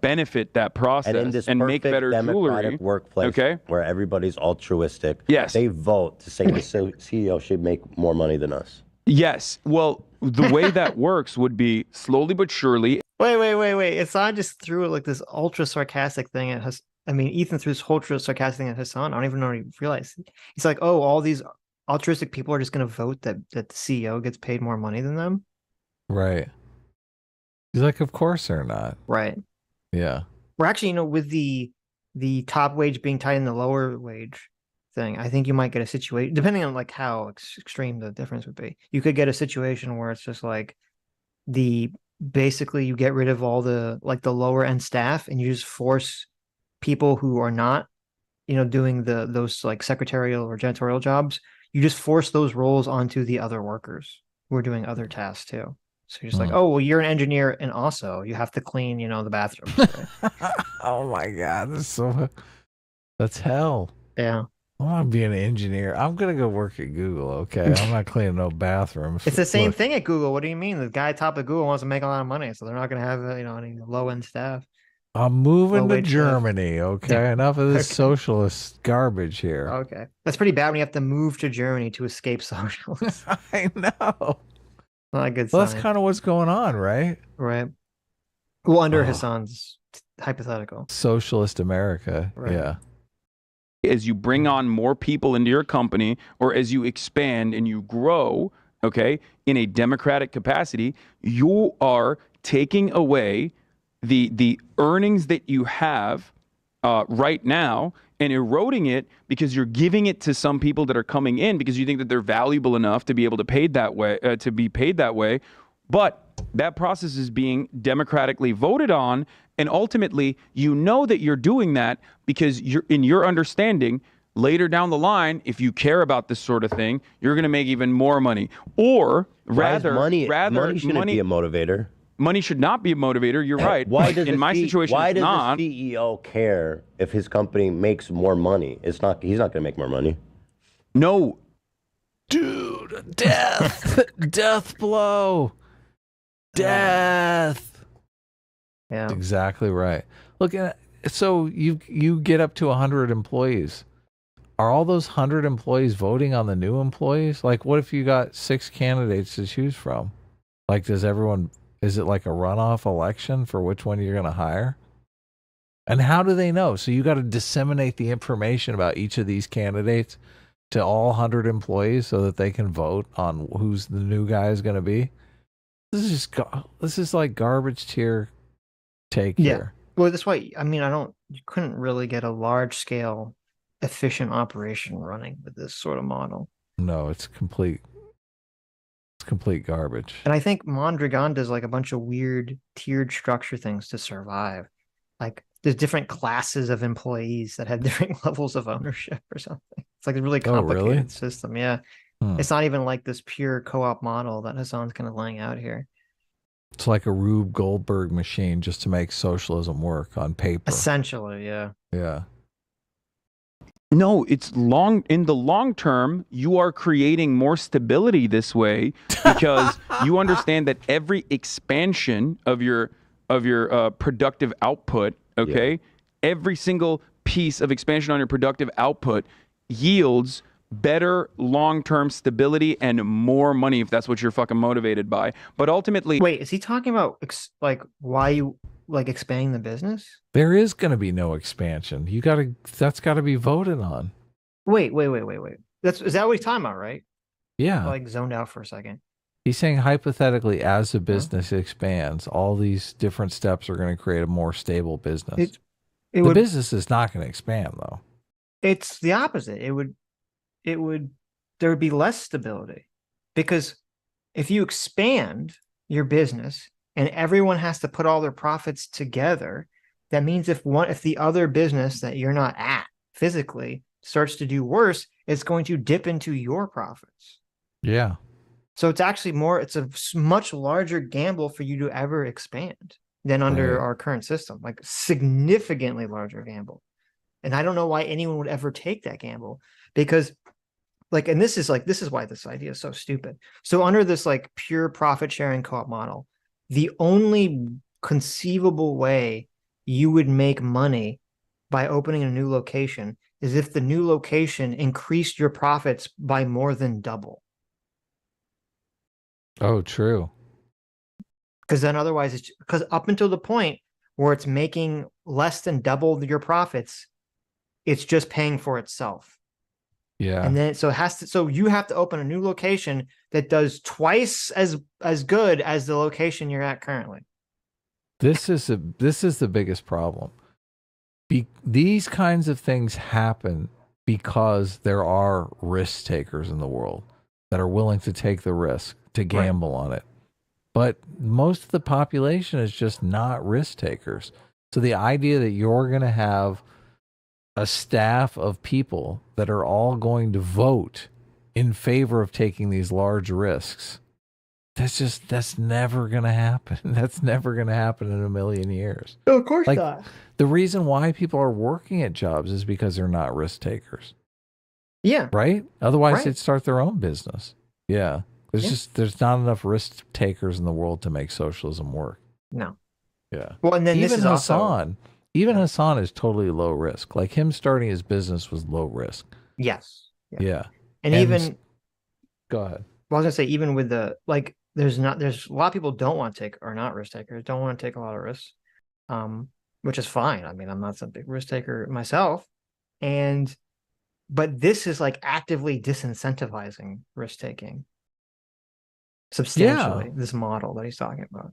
E: benefit that process
F: and in this
E: and make
F: perfect
E: better
F: democratic
E: jewelry.
F: workplace,
E: Okay.
F: where everybody's altruistic,
E: Yes.
F: they vote to say the CEO should make more money than us.
E: Yes. Well, the way that works would be slowly but surely.
A: Wait. Hassan just threw like this ultra sarcastic thing at Hassan. Ethan threw this ultra sarcastic thing at Hassan. I don't even know he realized. He's like, oh, all these altruistic people are just going to vote that the CEO gets paid more money than them.
B: Right. He's like, of course they're not.
A: Right.
B: Yeah.
A: We're actually, with the top wage being tied in the lower wage thing, I think you might get a situation, depending on like how extreme the difference would be. You could get a situation where it's just like basically you get rid of all the like the lower end staff and you just force people who are not, doing those like secretarial or janitorial jobs. You just force those roles onto the other workers who are doing other tasks too. So you're just like, oh, well, you're an engineer and also you have to clean, the bathrooms. Right?
B: Oh my God. That's hell.
A: Yeah.
B: I want to be an engineer. I'm going to go work at Google. Okay. I'm not cleaning no bathrooms.
A: It's the same
B: Look,
A: thing at Google. What do you mean? The guy top of Google wants to make a lot of money, so they're not going to have, any low end staff.
B: I'm moving to
A: Low-wage staff.
B: Germany. Okay. Enough of this
A: Okay.
B: socialist garbage here.
A: Okay. That's pretty bad when you have to move to Germany to escape socialism.
B: I know.
A: Not a good
B: Well,
A: sign.
B: that's kind of what's going on, right?
A: Right. Well, under
B: Oh.
A: Hassan's hypothetical.
B: Socialist America.
A: Right.
B: Yeah.
E: As you bring on more people into your company or as you expand and you grow, okay, in a democratic capacity, you are taking away the earnings that you have right now and eroding it because you're giving it to some people that are coming in because you think that they're valuable enough to be able to paid that way, to be paid that way. But that process is being democratically voted on, and ultimately, you know that you're doing that because you're in your understanding. Later down the line, if you care about this sort of thing, you're going to make even more money. Or rather,
F: money shouldn't be a motivator.
E: Money should not be a motivator. You're right.
F: Why does
E: in my situation,
F: why
E: it's
F: does
E: not.
F: the CEO care if his company makes more money? It's not. He's not going to make more money.
E: No,
B: dude, death, death blow, death.
A: Yeah,
B: exactly right. Look at so you get up to 100 employees. Are all those 100 employees voting on the new employees? Like, what if you got 6 candidates to choose from? Like, does everyone? Is it like a runoff election for which one you're going to hire? And how do they know? So you got to disseminate the information about each of these candidates to all 100 employees so that they can vote on who's the new guy is going to be. This is like garbage tier take here.
A: Well, that's why, I mean, you couldn't really get a large scale efficient operation running with this sort of model.
B: No, it's complete garbage.
A: And I think Mondragon does like a bunch of weird tiered structure things to survive. Like there's different classes of employees that have different levels of ownership or something. It's like a really complicated system. Yeah. It's not even like this pure co-op model that Hasan's kind of laying out here.
B: It's like a Rube Goldberg machine just to make socialism work on paper.
A: Essentially, yeah.
B: Yeah.
E: No, it's in the long term, you are creating more stability this way because you understand that every expansion of your productive output, okay, every single piece of expansion on your productive output yields better long-term stability and more money if that's what you're fucking motivated by. But ultimately,
A: wait, is he talking about like why you like expanding the business?
B: There is going to be no expansion. That's got to be voted on.
A: Wait. Is that what he's talking about, right?
B: Yeah.
A: I like zoned out for a second.
B: He's saying hypothetically, as the business expands, all these different steps are going to create a more stable business. The business is not going to expand though.
A: It's the opposite. There would be less stability because if you expand your business and everyone has to put all their profits together, that means if the other business that you're not at physically starts to do worse, it's going to dip into your profits.
B: Yeah.
A: So it's actually it's a much larger gamble for you to ever expand than under our current system, like significantly larger gamble. And I don't know why anyone would ever take that gamble because like, and this is why this idea is so stupid. So under this like pure profit sharing co-op model, the only conceivable way you would make money by opening a new location is if the new location increased your profits by more than double.
B: Oh, true.
A: Because then otherwise, because up until the point where it's making less than double your profits, it's just paying for itself.
B: Yeah.
A: And then so you have to open a new location that does twice as good as the location you're at currently.
B: This is the biggest problem. These kinds of things happen because there are risk takers in the world that are willing to take the risk to gamble on it. But most of the population is just not risk takers. So the idea that you're going to have a staff of people that are all going to vote in favor of taking these large risks, that's never going to happen. That's never going to happen in a million years.
A: No, of course not.
B: The reason why people are working at jobs is because they're not risk takers.
A: Yeah.
B: Right? Otherwise they'd start their own business. Yeah. There's not enough risk takers in the world to make socialism work.
A: No.
B: Yeah.
A: Well, and then
B: even Hasan is totally low risk. Like him starting his business was low risk.
A: Yes.
B: Yeah.
A: And even
B: go ahead.
A: Well, I was gonna say, even with the like, there's a lot of people don't want to take, or not risk takers, don't want to take a lot of risks, which is fine. I mean, I'm not some big risk taker myself, but this is like actively disincentivizing risk taking substantially. This model that he's talking about.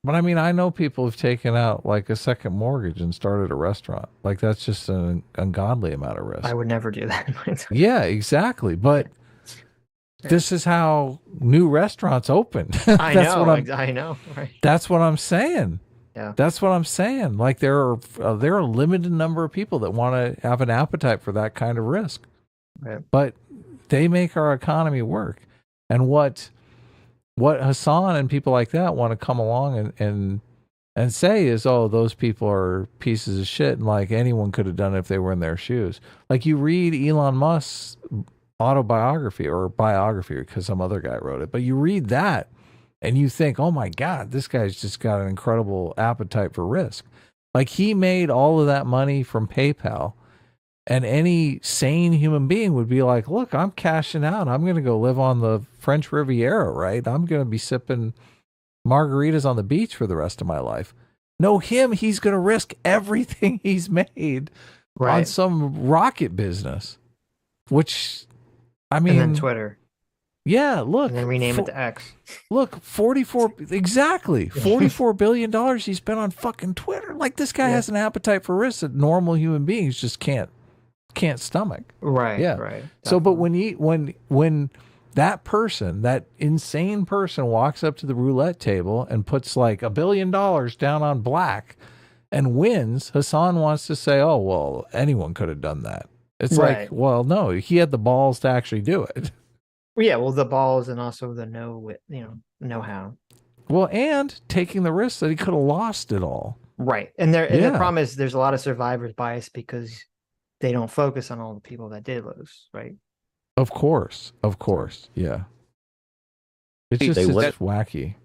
B: But I mean, I know people have taken out like a second mortgage and started a restaurant. Like that's just an ungodly amount of risk.
A: I would never do that.
B: Yeah, exactly. But this is how new restaurants open.
A: I know. Right.
B: That's what I'm saying.
A: Yeah.
B: That's what I'm saying. Like there are a limited number of people that want to have an appetite for that kind of risk.
A: Right.
B: But they make our economy work. And what Hasan and people like that want to come along and say is, oh, those people are pieces of shit, and like anyone could have done it if they were in their shoes. Like you read Elon Musk's autobiography or biography because some other guy wrote it, but you read that and you think, oh my God, this guy's just got an incredible appetite for risk. Like he made all of that money from PayPal, and any sane human being would be like, look, I'm cashing out. I'm going to go live on the French Riviera, right? I'm going to be sipping margaritas on the beach for the rest of my life. No, he's going to risk everything he's made on some rocket business, which, I mean,
A: and then Twitter.
B: Yeah, look.
A: And then rename it to X.
B: Look, $44 billion he spent on fucking Twitter. Like this guy has an appetite for risk that normal human beings just can't stomach.
A: Right.
B: Yeah.
A: Right.
B: So, but when that person, that insane person, walks up to the roulette table and puts like $1 billion down on black and wins, Hasan wants to say, "Oh well, anyone could have done that." It's like, well, no, he had the balls to actually do it.
A: Yeah, well, the balls and also the know-how.
B: Well, and taking the risk that he could have lost it all.
A: Right, and the problem is there's a lot of survivor's bias because they don't focus on all the people that did lose, right?
B: Of course, yeah. It's just wacky.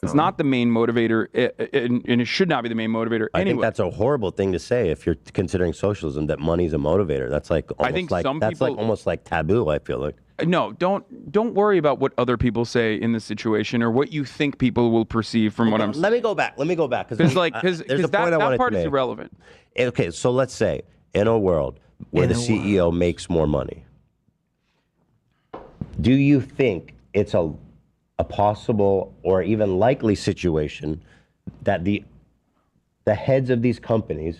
E: It's not the main motivator, and it should not be the main motivator.
F: I think that's a horrible thing to say if you're considering socialism, that money's a motivator. That's like almost like taboo, I feel like.
E: No, don't worry about what other people say in this situation or what you think people will perceive from what I'm saying.
F: Let me go back because
E: that part is irrelevant.
F: Okay, so let's say in a world where the CEO makes more money, do you think it's a possible or even likely situation that the heads of these companies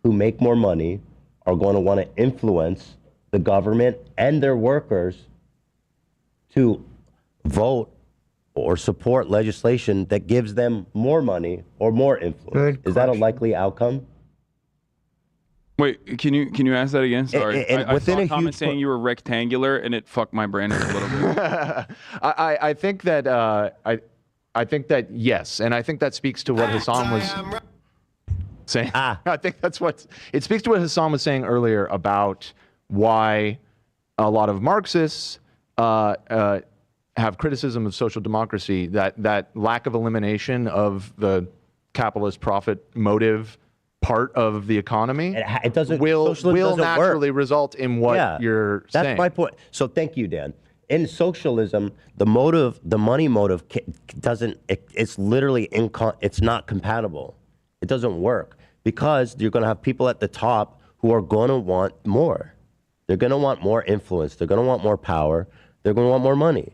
F: who make more money are going to want to influence the government and their workers to vote or support legislation that gives them more money or more influence? Is that a likely outcome?
E: Wait, can you ask that again? Sorry, I saw a comment saying you were rectangular, and it fucked my brain a little bit.
G: I think that I think that yes, and I think that speaks to what Hasan was saying. I think it speaks to what Hasan was saying earlier about why a lot of Marxists have criticism of social democracy, that lack of elimination of the capitalist profit motive part of the economy.
F: It doesn't
G: will naturally
F: work.
G: Result in what you're saying.
F: That's my point. So thank you, Dan. In socialism, the money motive doesn't. It's literally it's not compatible. It doesn't work because you're going to have people at the top who are going to want more. They're going to want more influence. They're going to want more power. They're going to want more money,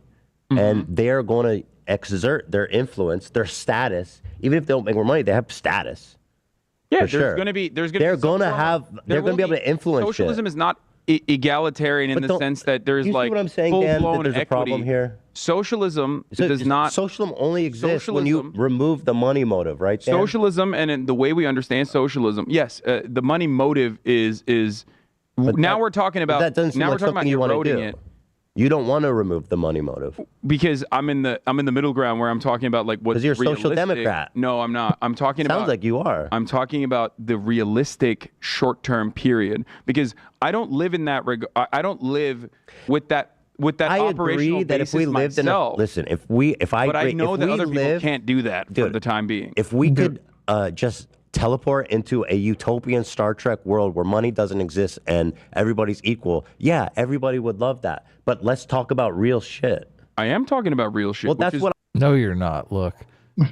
F: and they're going to exert their influence, their status. Even if they don't make more money, they have status.
E: Yeah, they're going to be able
F: to influence.
E: Socialism is not egalitarian in the sense that there's like
F: what I'm saying, Dan, that there's
E: equity.
F: A problem here.
E: Socialism does not.
F: Socialism only exists when you remove the money motive, right? Dan?
E: Socialism, and in the way we understand socialism, yes, the money motive is. Now we're talking about.
F: That doesn't seem like something you want to do.
E: It.
F: You don't want to remove the money motive
E: because I'm in the middle ground where I'm talking about like what's
F: realistic. Because you're a social democrat.
E: No, I'm not. I'm talking about.
F: Sounds like you are.
E: I'm talking about the realistic short-term period because I don't live in that. I don't live with that. I
F: agree that if we lived in a listen,
E: but I know that other people can't do that for the time being.
F: If we could just teleport into a utopian Star Trek world where money doesn't exist and everybody's equal, yeah, everybody would love that. But let's talk about real shit.
E: I am talking about real shit.
F: Well, that's what.
B: No, you're not. Look,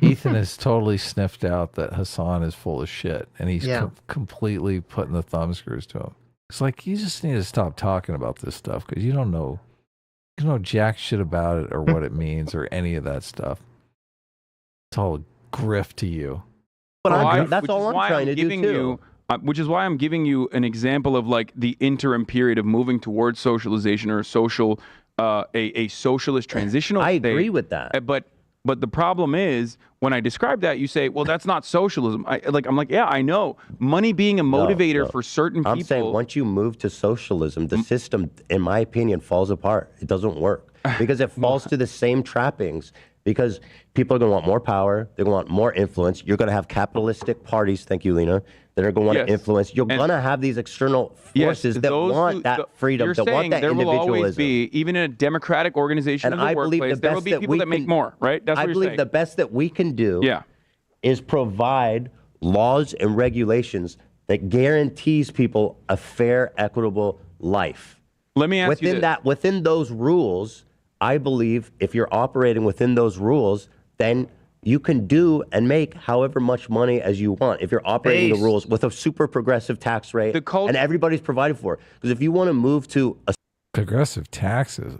B: Ethan has totally sniffed out that Hasan is full of shit, and he's completely putting the thumb screws to him. It's like you just need to stop talking about this stuff because you don't know jack shit about it or what it means or any of that stuff. It's all grift to you.
F: But that's
E: which
F: all
E: is
F: I'm
E: why
F: trying to do
E: giving
F: too.
E: you, which is why I'm giving you an example of like the interim period of moving towards socialization or social, a socialist transitional
F: I
E: state.
F: agree with that.
E: But the problem is when I describe that, you say, well, that's not socialism. I'm like, yeah, I know. Money being a motivator for certain people.
F: I'm saying once you move to socialism, the system, in my opinion, falls apart. It doesn't work because it falls to the same trappings. Because people are going to want more power. They're going to want more influence. You're going to have capitalistic parties, thank you, Lena, that are going to want to influence. You're going to have these external forces that want that freedom, that want that
E: there
F: individualism.
E: will always be, even in a democratic organization in the workplace, there will be people that make more, right? That's what you're saying.
F: I believe the best that we can do is provide laws and regulations that guarantees people a fair, equitable life.
E: Let me ask you this.
F: Within those rules, I believe if you're operating within those rules, then you can do and make however much money as you want if you're operating the rules with a super progressive tax rate and everybody's provided for. Because if you want to move to a
B: progressive taxes,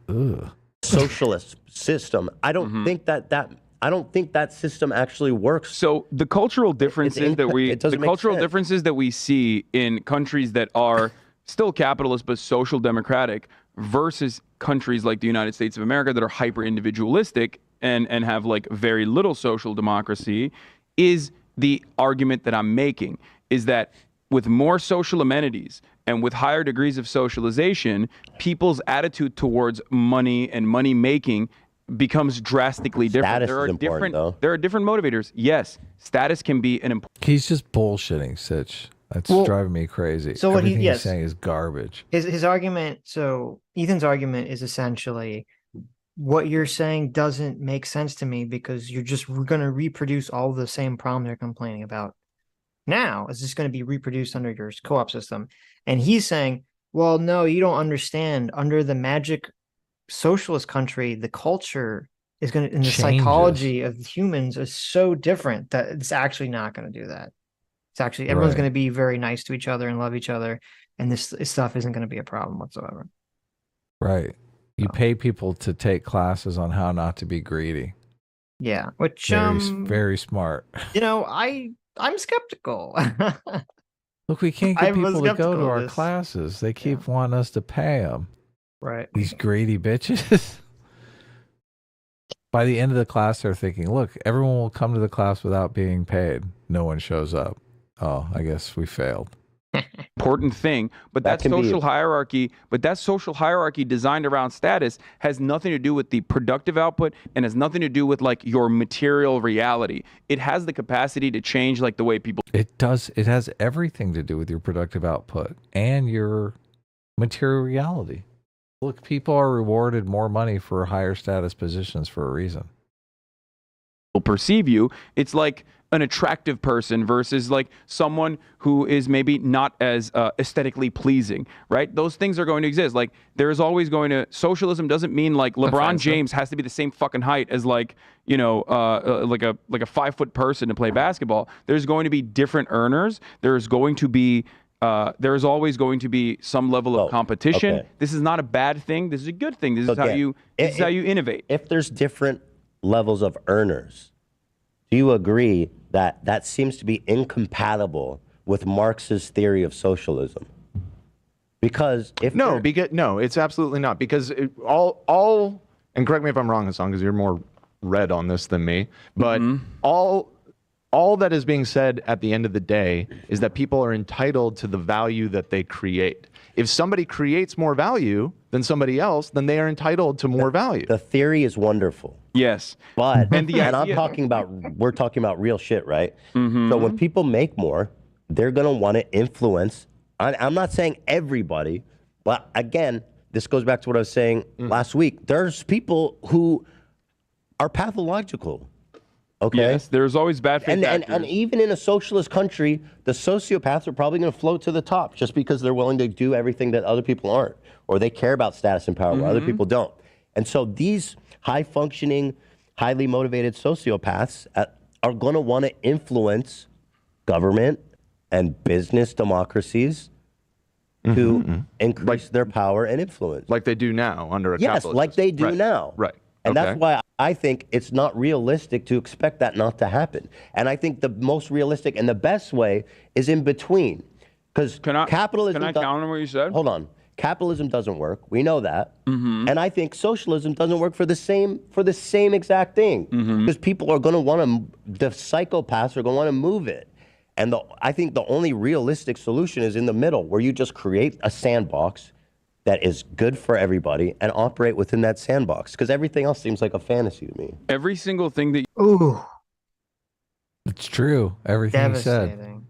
F: socialist system, I don't think that system actually works.
E: So the cultural differences differences that we see in countries that are still capitalist but social democratic versus countries like the United States of America that are hyper individualistic and have like very little social democracy is the argument that I'm making, is that with more social amenities and with higher degrees of socialization, people's attitude towards money and money making becomes drastically different. There are different motivators. Yes, status can be an important.
B: He's just bullshitting, Sitch. That's driving me crazy.
A: So
B: everything he's saying is garbage.
A: His argument, so Ethan's argument is essentially what you're saying doesn't make sense to me because we're going to reproduce all the same problem they're complaining about. Now, is this going to be reproduced under your co-op system? And he's saying, well, no, you don't understand. Under the magic socialist country, the culture is going to, and the psychology of humans is so different that it's actually not going to do that. It's actually, everyone's going to be very nice to each other and love each other. And this stuff isn't going to be a problem whatsoever.
B: Right. You pay people to take classes on how not to be greedy.
A: Yeah. Which,
B: very smart.
A: You know, I'm skeptical.
B: Look, we can't get people to go to our classes. They keep wanting us to pay them.
A: Right.
B: These greedy bitches. By the end of the class, they're thinking, look, everyone will come to the class without being paid. No one shows up. Oh, I guess we failed.
E: Important thing, but that social hierarchy, designed around status has nothing to do with the productive output and has nothing to do with like your material reality. It has the capacity to change like the way people.
B: It does. It has everything to do with your productive output and your material reality. Look, people are rewarded more money for higher status positions for a reason.
E: Will perceive you. It's like an attractive person versus like someone who is maybe not as aesthetically pleasing, right? Those things are going to exist. Like there's always going to, socialism doesn't mean like LeBron James has to be the same fucking height as like, you know, like a 5-foot person to play basketball. There's going to be different earners. There's going to be there's always going to be some level of competition. Okay. This is not a bad thing. This is a good thing. This is how you innovate.
F: If there's different levels of earners, do you agree that that seems to be incompatible with Marx's theory of socialism? Because if
G: no, it's absolutely not. Because all and correct me if I'm wrong, Hasan, because you're more read on this than me, but all that is being said at the end of the day is that people are entitled to the value that they create. If somebody creates more value than somebody else, then they are entitled to more value.
F: The theory is wonderful.
E: Yes.
F: But, we're talking about real shit, right? Mm-hmm. So when people make more, they're going to want to influence. I'm not saying everybody, but again, this goes back to what I was saying last week. There's people who are pathological. Okay.
E: Yes, there's always bad faith actors.
F: And even in a socialist country, the sociopaths are probably going to float to the top just because they're willing to do everything that other people aren't, or they care about status and power where other people don't. And so these high-functioning, highly motivated sociopaths are going to want to influence government and business democracies to increase their power and influence.
G: Like they do now under a capitalist
F: like they do
G: system.
F: now.
G: Right.
F: And that's why I think it's not realistic to expect that not to happen. And I think the most realistic and the best way is in between. Because capitalism...
E: Can I counter what you said?
F: Hold on. Capitalism doesn't work. We know that. And I think socialism doesn't work for the same exact thing. Because people are going to want to... The psychopaths are going to want to move it. And I think the only realistic solution is in the middle, where you just create a sandbox that is good for everybody and operate within that sandbox, because everything else seems like a fantasy to me.
E: Every single thing that...
A: Ooh.
B: It's true. Everything you said.
A: Devastating.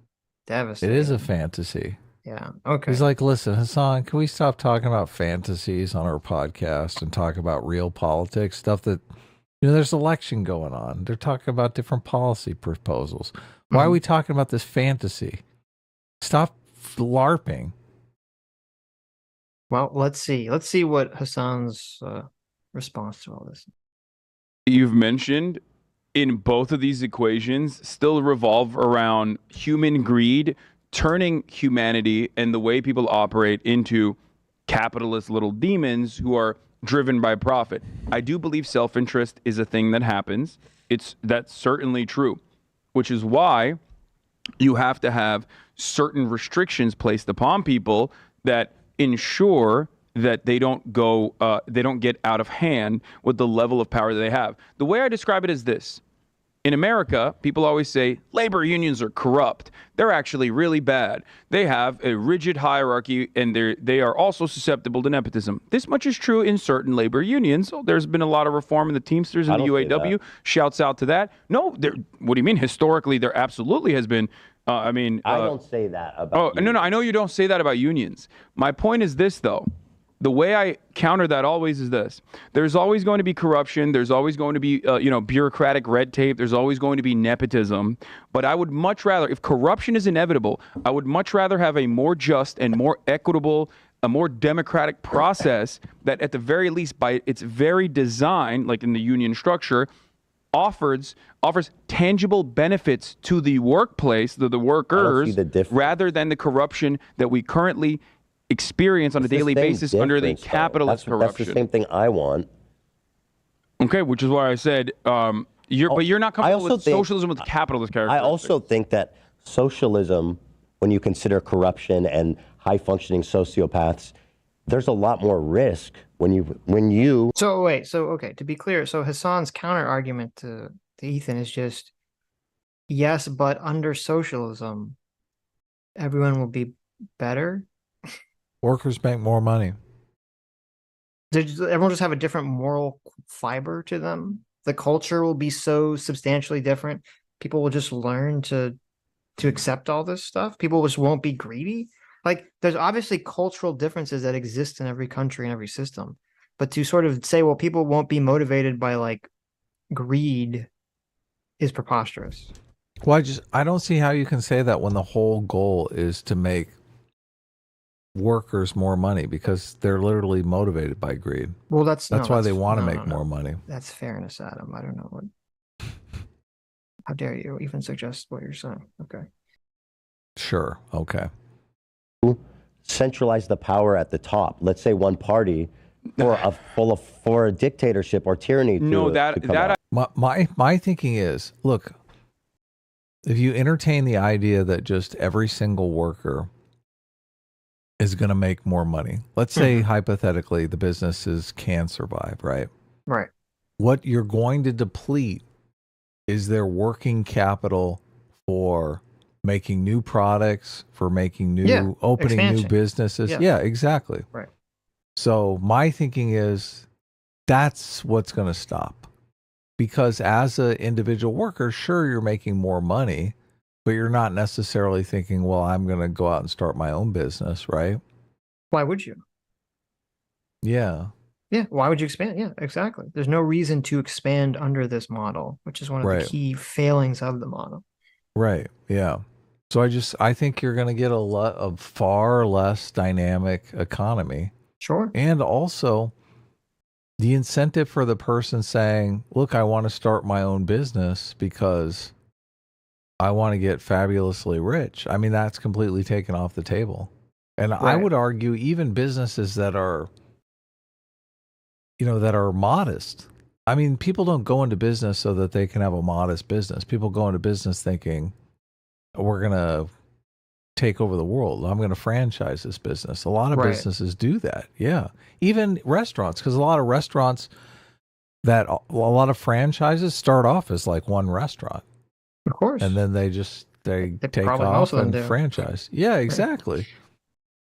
A: Devastating.
B: It is a fantasy.
A: Yeah. Okay.
B: He's like, listen, Hasan, can we stop talking about fantasies on our podcast and talk about real politics, stuff that, there's election going on. They're talking about different policy proposals. Why are we talking about this fantasy? Stop LARPing.
A: Well, let's see. Let's see what Hasan's response to all this.
E: You've mentioned in both of these equations still revolve around human greed, turning humanity and the way people operate into capitalist little demons who are driven by profit. I do believe self-interest is a thing that happens. That's certainly true, which is why you have to have certain restrictions placed upon people that ensure that they don't get out of hand with the level of power that they have. The way I describe it is this. In America, people always say labor unions are corrupt. They're actually really bad. They have a rigid hierarchy, and they are also susceptible to nepotism. This much is true in certain labor unions. So there's been a lot of reform in the Teamsters and the UAW. Shouts out to that. No, what do you mean? Historically, there absolutely has been. I don't
F: say that about
E: unions. No, I know you don't say that about unions. My point is this, though. The way I counter that always is this. There's always going to be corruption. There's always going to be, bureaucratic red tape. There's always going to be nepotism. But I would much rather, if corruption is inevitable, I would much rather have a more just and more equitable, a more democratic process that at the very least by its very design, like in the union structure, offers tangible benefits to the workplace, the workers, rather than the corruption that we currently experience on a daily basis under the capitalist corruption.
F: That's the same thing I want.
E: Okay, which is why I said, but you're not comfortable with socialism with capitalist characteristics.
F: I also think that socialism, when you consider corruption and high-functioning sociopaths, there's a lot more risk when you.
A: So wait, okay, to be clear, so Hasan's counter argument to Ethan is just, yes, but under socialism, everyone will be better.
B: Workers make more money.
A: Everyone just have a different moral fiber to them. The culture will be so substantially different. People will just learn to accept all this stuff. People just won't be greedy. Like, there's obviously cultural differences that exist in every country and every system. But to sort of say, well, people won't be motivated by like greed is preposterous.
B: Well, I don't see how you can say that when the whole goal is to make workers more money, because they're literally motivated by greed.
A: Well, that's
B: why they want to make more money.
A: That's fairness, Adam. I don't know what. How dare you even suggest what you're saying? Okay.
B: Sure. Okay.
F: Centralize the power at the top. Let's say one party for a dictatorship or tyranny.
B: My thinking is, look, if you entertain the idea that just every single worker is going to make more money, let's say hypothetically the businesses can survive, right?
A: Right.
B: What you're going to deplete is their working capital for making new products, for making new, opening new businesses. Yeah, exactly.
A: Right.
B: So my thinking is that's what's going to stop. Because as an individual worker, sure, you're making more money, but you're not necessarily thinking, well, I'm going to go out and start my own business, right?
A: Why would you?
B: Yeah.
A: Yeah. Why would you expand? Yeah, exactly. There's no reason to expand under this model, which is one of the key failings of the model.
B: Right. Yeah. So I think you're going to get a far less dynamic economy.
A: Sure.
B: And also the incentive for the person saying, look, I want to start my own business because I want to get fabulously rich. I mean, that's completely taken off the table. And I would argue even businesses that are, that are modest, I mean, people don't go into business so that they can have a modest business. People go into business thinking, we're going to take over the world. I'm going to franchise this business. A lot of businesses do that. Yeah. Even restaurants, because a lot of restaurants a lot of franchises start off as like one restaurant.
A: Of course.
B: And then they take
A: probably
B: off
A: most of them
B: and
A: do.
B: franchise. Yeah, exactly.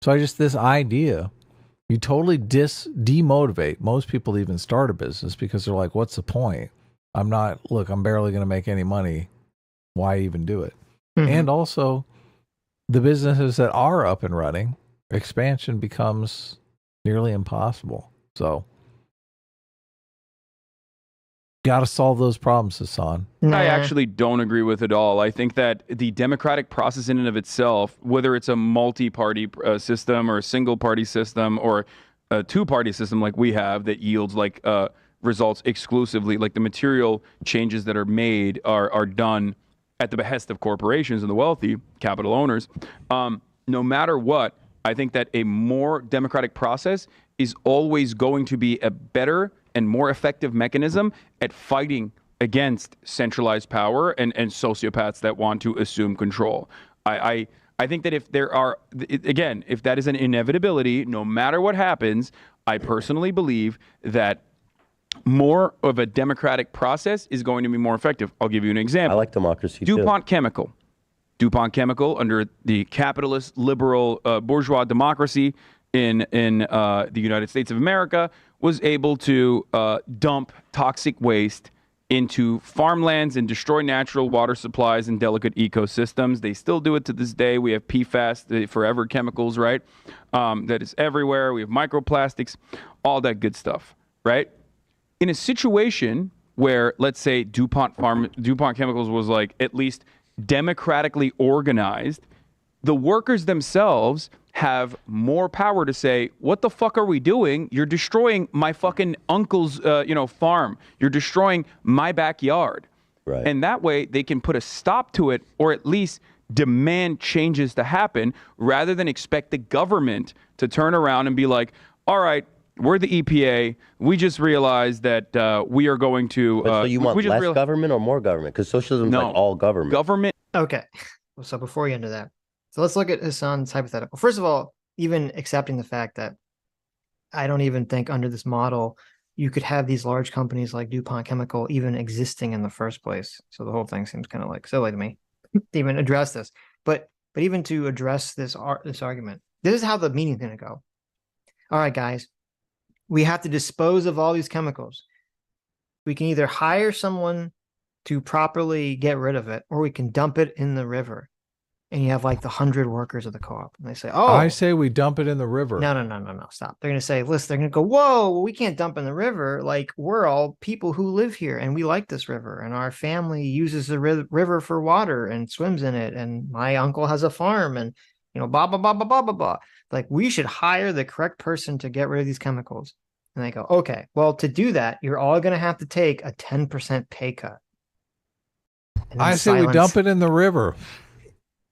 B: So this idea, you totally demotivate most people to even start a business because they're like, what's the point? I'm barely going to make any money. Why even do it?
A: Mm-hmm.
B: And also the businesses that are up and running, expansion becomes nearly impossible. So got to solve those problems, Hasan.
E: I actually don't agree with it all. I think that the democratic process in and of itself, whether it's a multi-party system or a single-party system or a two-party system like we have that yields like results exclusively, like the material changes that are made are done at the behest of corporations and the wealthy capital owners. No matter what, I think that a more democratic process is always going to be a better and more effective mechanism at fighting against centralized power and sociopaths that want to assume control. I think that if there are, again, if that is an inevitability, no matter what happens, I personally believe that more of a democratic process is going to be more effective. I'll give you an example.
F: I like democracy
E: DuPont Chemical. DuPont Chemical, under the capitalist, liberal, bourgeois democracy in the United States of America, was able to dump toxic waste into farmlands and destroy natural water supplies and delicate ecosystems. They still do it to this day. We have PFAS, the forever chemicals, right? That is everywhere. We have microplastics, all that good stuff, right? In a situation where, let's say, DuPont Chemicals was like at least democratically organized, the workers themselves have more power to say, what the fuck are we doing? You're destroying my fucking uncle's, farm. You're destroying my backyard.
F: Right.
E: And that way they can put a stop to it, or at least demand changes to happen, rather than expect the government to turn around and be like, all right, we're the EPA. We just realized that we are going to.
F: So you want less government or more government? Because socialism is like all government.
E: Government.
A: Okay. So before we get into that, so let's look at Hasan's hypothetical. First of all, even accepting the fact that I don't even think under this model you could have these large companies like DuPont Chemical even existing in the first place. So the whole thing seems kind of like silly to me to even address this. But even to address this argument, this is how the meeting's going to go. All right, guys, we have to dispose of all these chemicals. We can either hire someone to properly get rid of it, or we can dump it in the river. And you have like the 100 workers of the co-op, and they say, "Oh,
B: I say we dump it in the river."
A: No, stop. They're going to say, "Listen," they're going to go, "Whoa, we can't dump in the river. Like, we're all people who live here, and we like this river, and our family uses the river for water and swims in it, and my uncle has a farm, and blah blah blah blah blah blah blah. Like, we should hire the correct person to get rid of these chemicals." And they go, "Okay, well, to do that, you're all going to have to take a 10% pay cut."
B: I say we dump it in the river.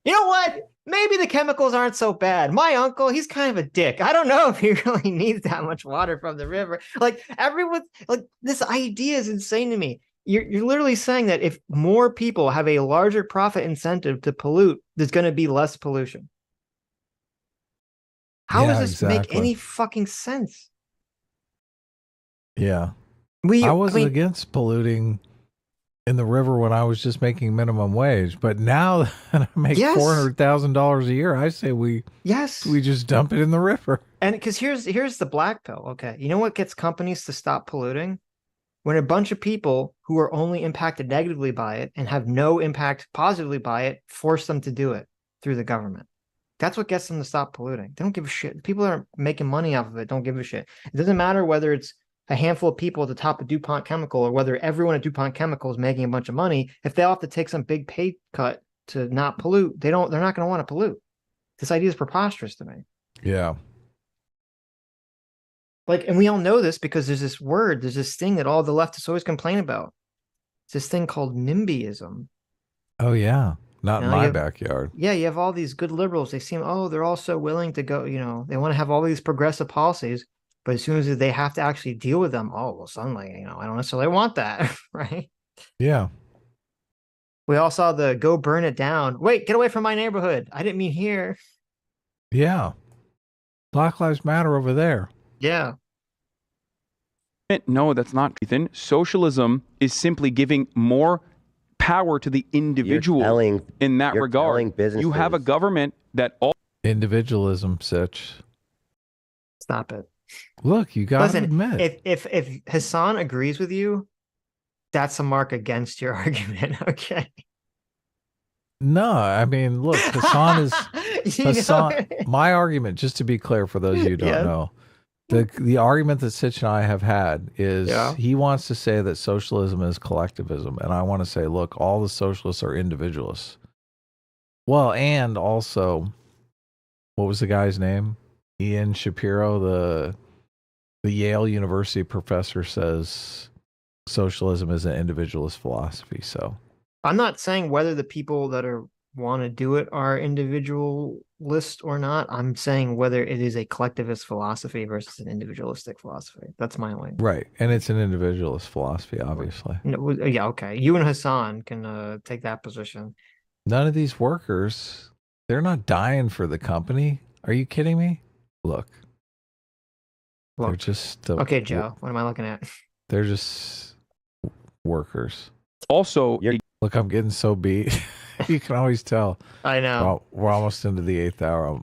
A: You know what? Maybe the chemicals aren't so bad. My uncle, he's kind of a dick. I don't know if he really needs that much water from the river. Like, everyone, like, this idea is insane to me. You're literally saying that if more people have a larger profit incentive to pollute, there's going to be less pollution. How does this make any fucking sense?
B: Yeah. I wasn't against polluting in the river when I was just making minimum wage, but now that I make $400,000 a year, I say we just dump it in the river.
A: And because here's the black pill. Okay, you know what gets companies to stop polluting? When a bunch of people who are only impacted negatively by it and have no impact positively by it force them to do it through the government. That's what gets them to stop polluting. They don't give a shit. People that are making money off of it don't give a shit. It doesn't matter whether it's a handful of people at the top of DuPont Chemical or whether everyone at DuPont Chemical is making a bunch of money. If they all have to take some big pay cut to not pollute, they're not going to want to pollute. This idea is preposterous to me.
B: Yeah.
A: Like, and we all know this because there's this thing that all the leftists always complain about. It's this thing called NIMBYism.
B: Oh yeah. Not in my backyard.
A: Yeah, you have all these good liberals. They seem, they're all so willing to go, they want to have all these progressive policies. But as soon as they have to actually deal with them, oh, well, suddenly, I don't necessarily want that, right?
B: Yeah.
A: We all saw the go burn it down. Wait, get away from my neighborhood. I didn't mean here.
B: Yeah. Black Lives Matter over there.
A: Yeah.
E: No, that's not, Ethan. Socialism is simply giving more power to the individual in that regard. You have a government that all
B: individualism, Sitch.
A: Stop it.
B: Look, you gotta admit.
A: If Hasan agrees with you, that's a mark against your argument. Okay.
B: No, I mean, look, Hasan is Hasan. My argument, just to be clear for those of you who don't know, the argument that Sitch and I have had is he wants to say that socialism is collectivism, and I want to say, look, all the socialists are individualists. Well, and also, what was the guy's name? Ian Shapiro, the Yale University professor, says socialism is an individualist philosophy. So
A: I'm not saying whether the people that want to do it are individualist or not. I'm saying whether it is a collectivist philosophy versus an individualistic philosophy. That's my only.
B: Right, and it's an individualist philosophy, obviously.
A: No, yeah, okay. You and Hasan can take that position.
B: None of these workers, they're not dying for the company. Are you kidding me? Look. They're just
A: okay, Joe. What am I looking at?
B: They're just workers.
E: Also,
B: look, I'm getting so beat. You can always tell.
A: I know.
B: We're almost into the 8th hour.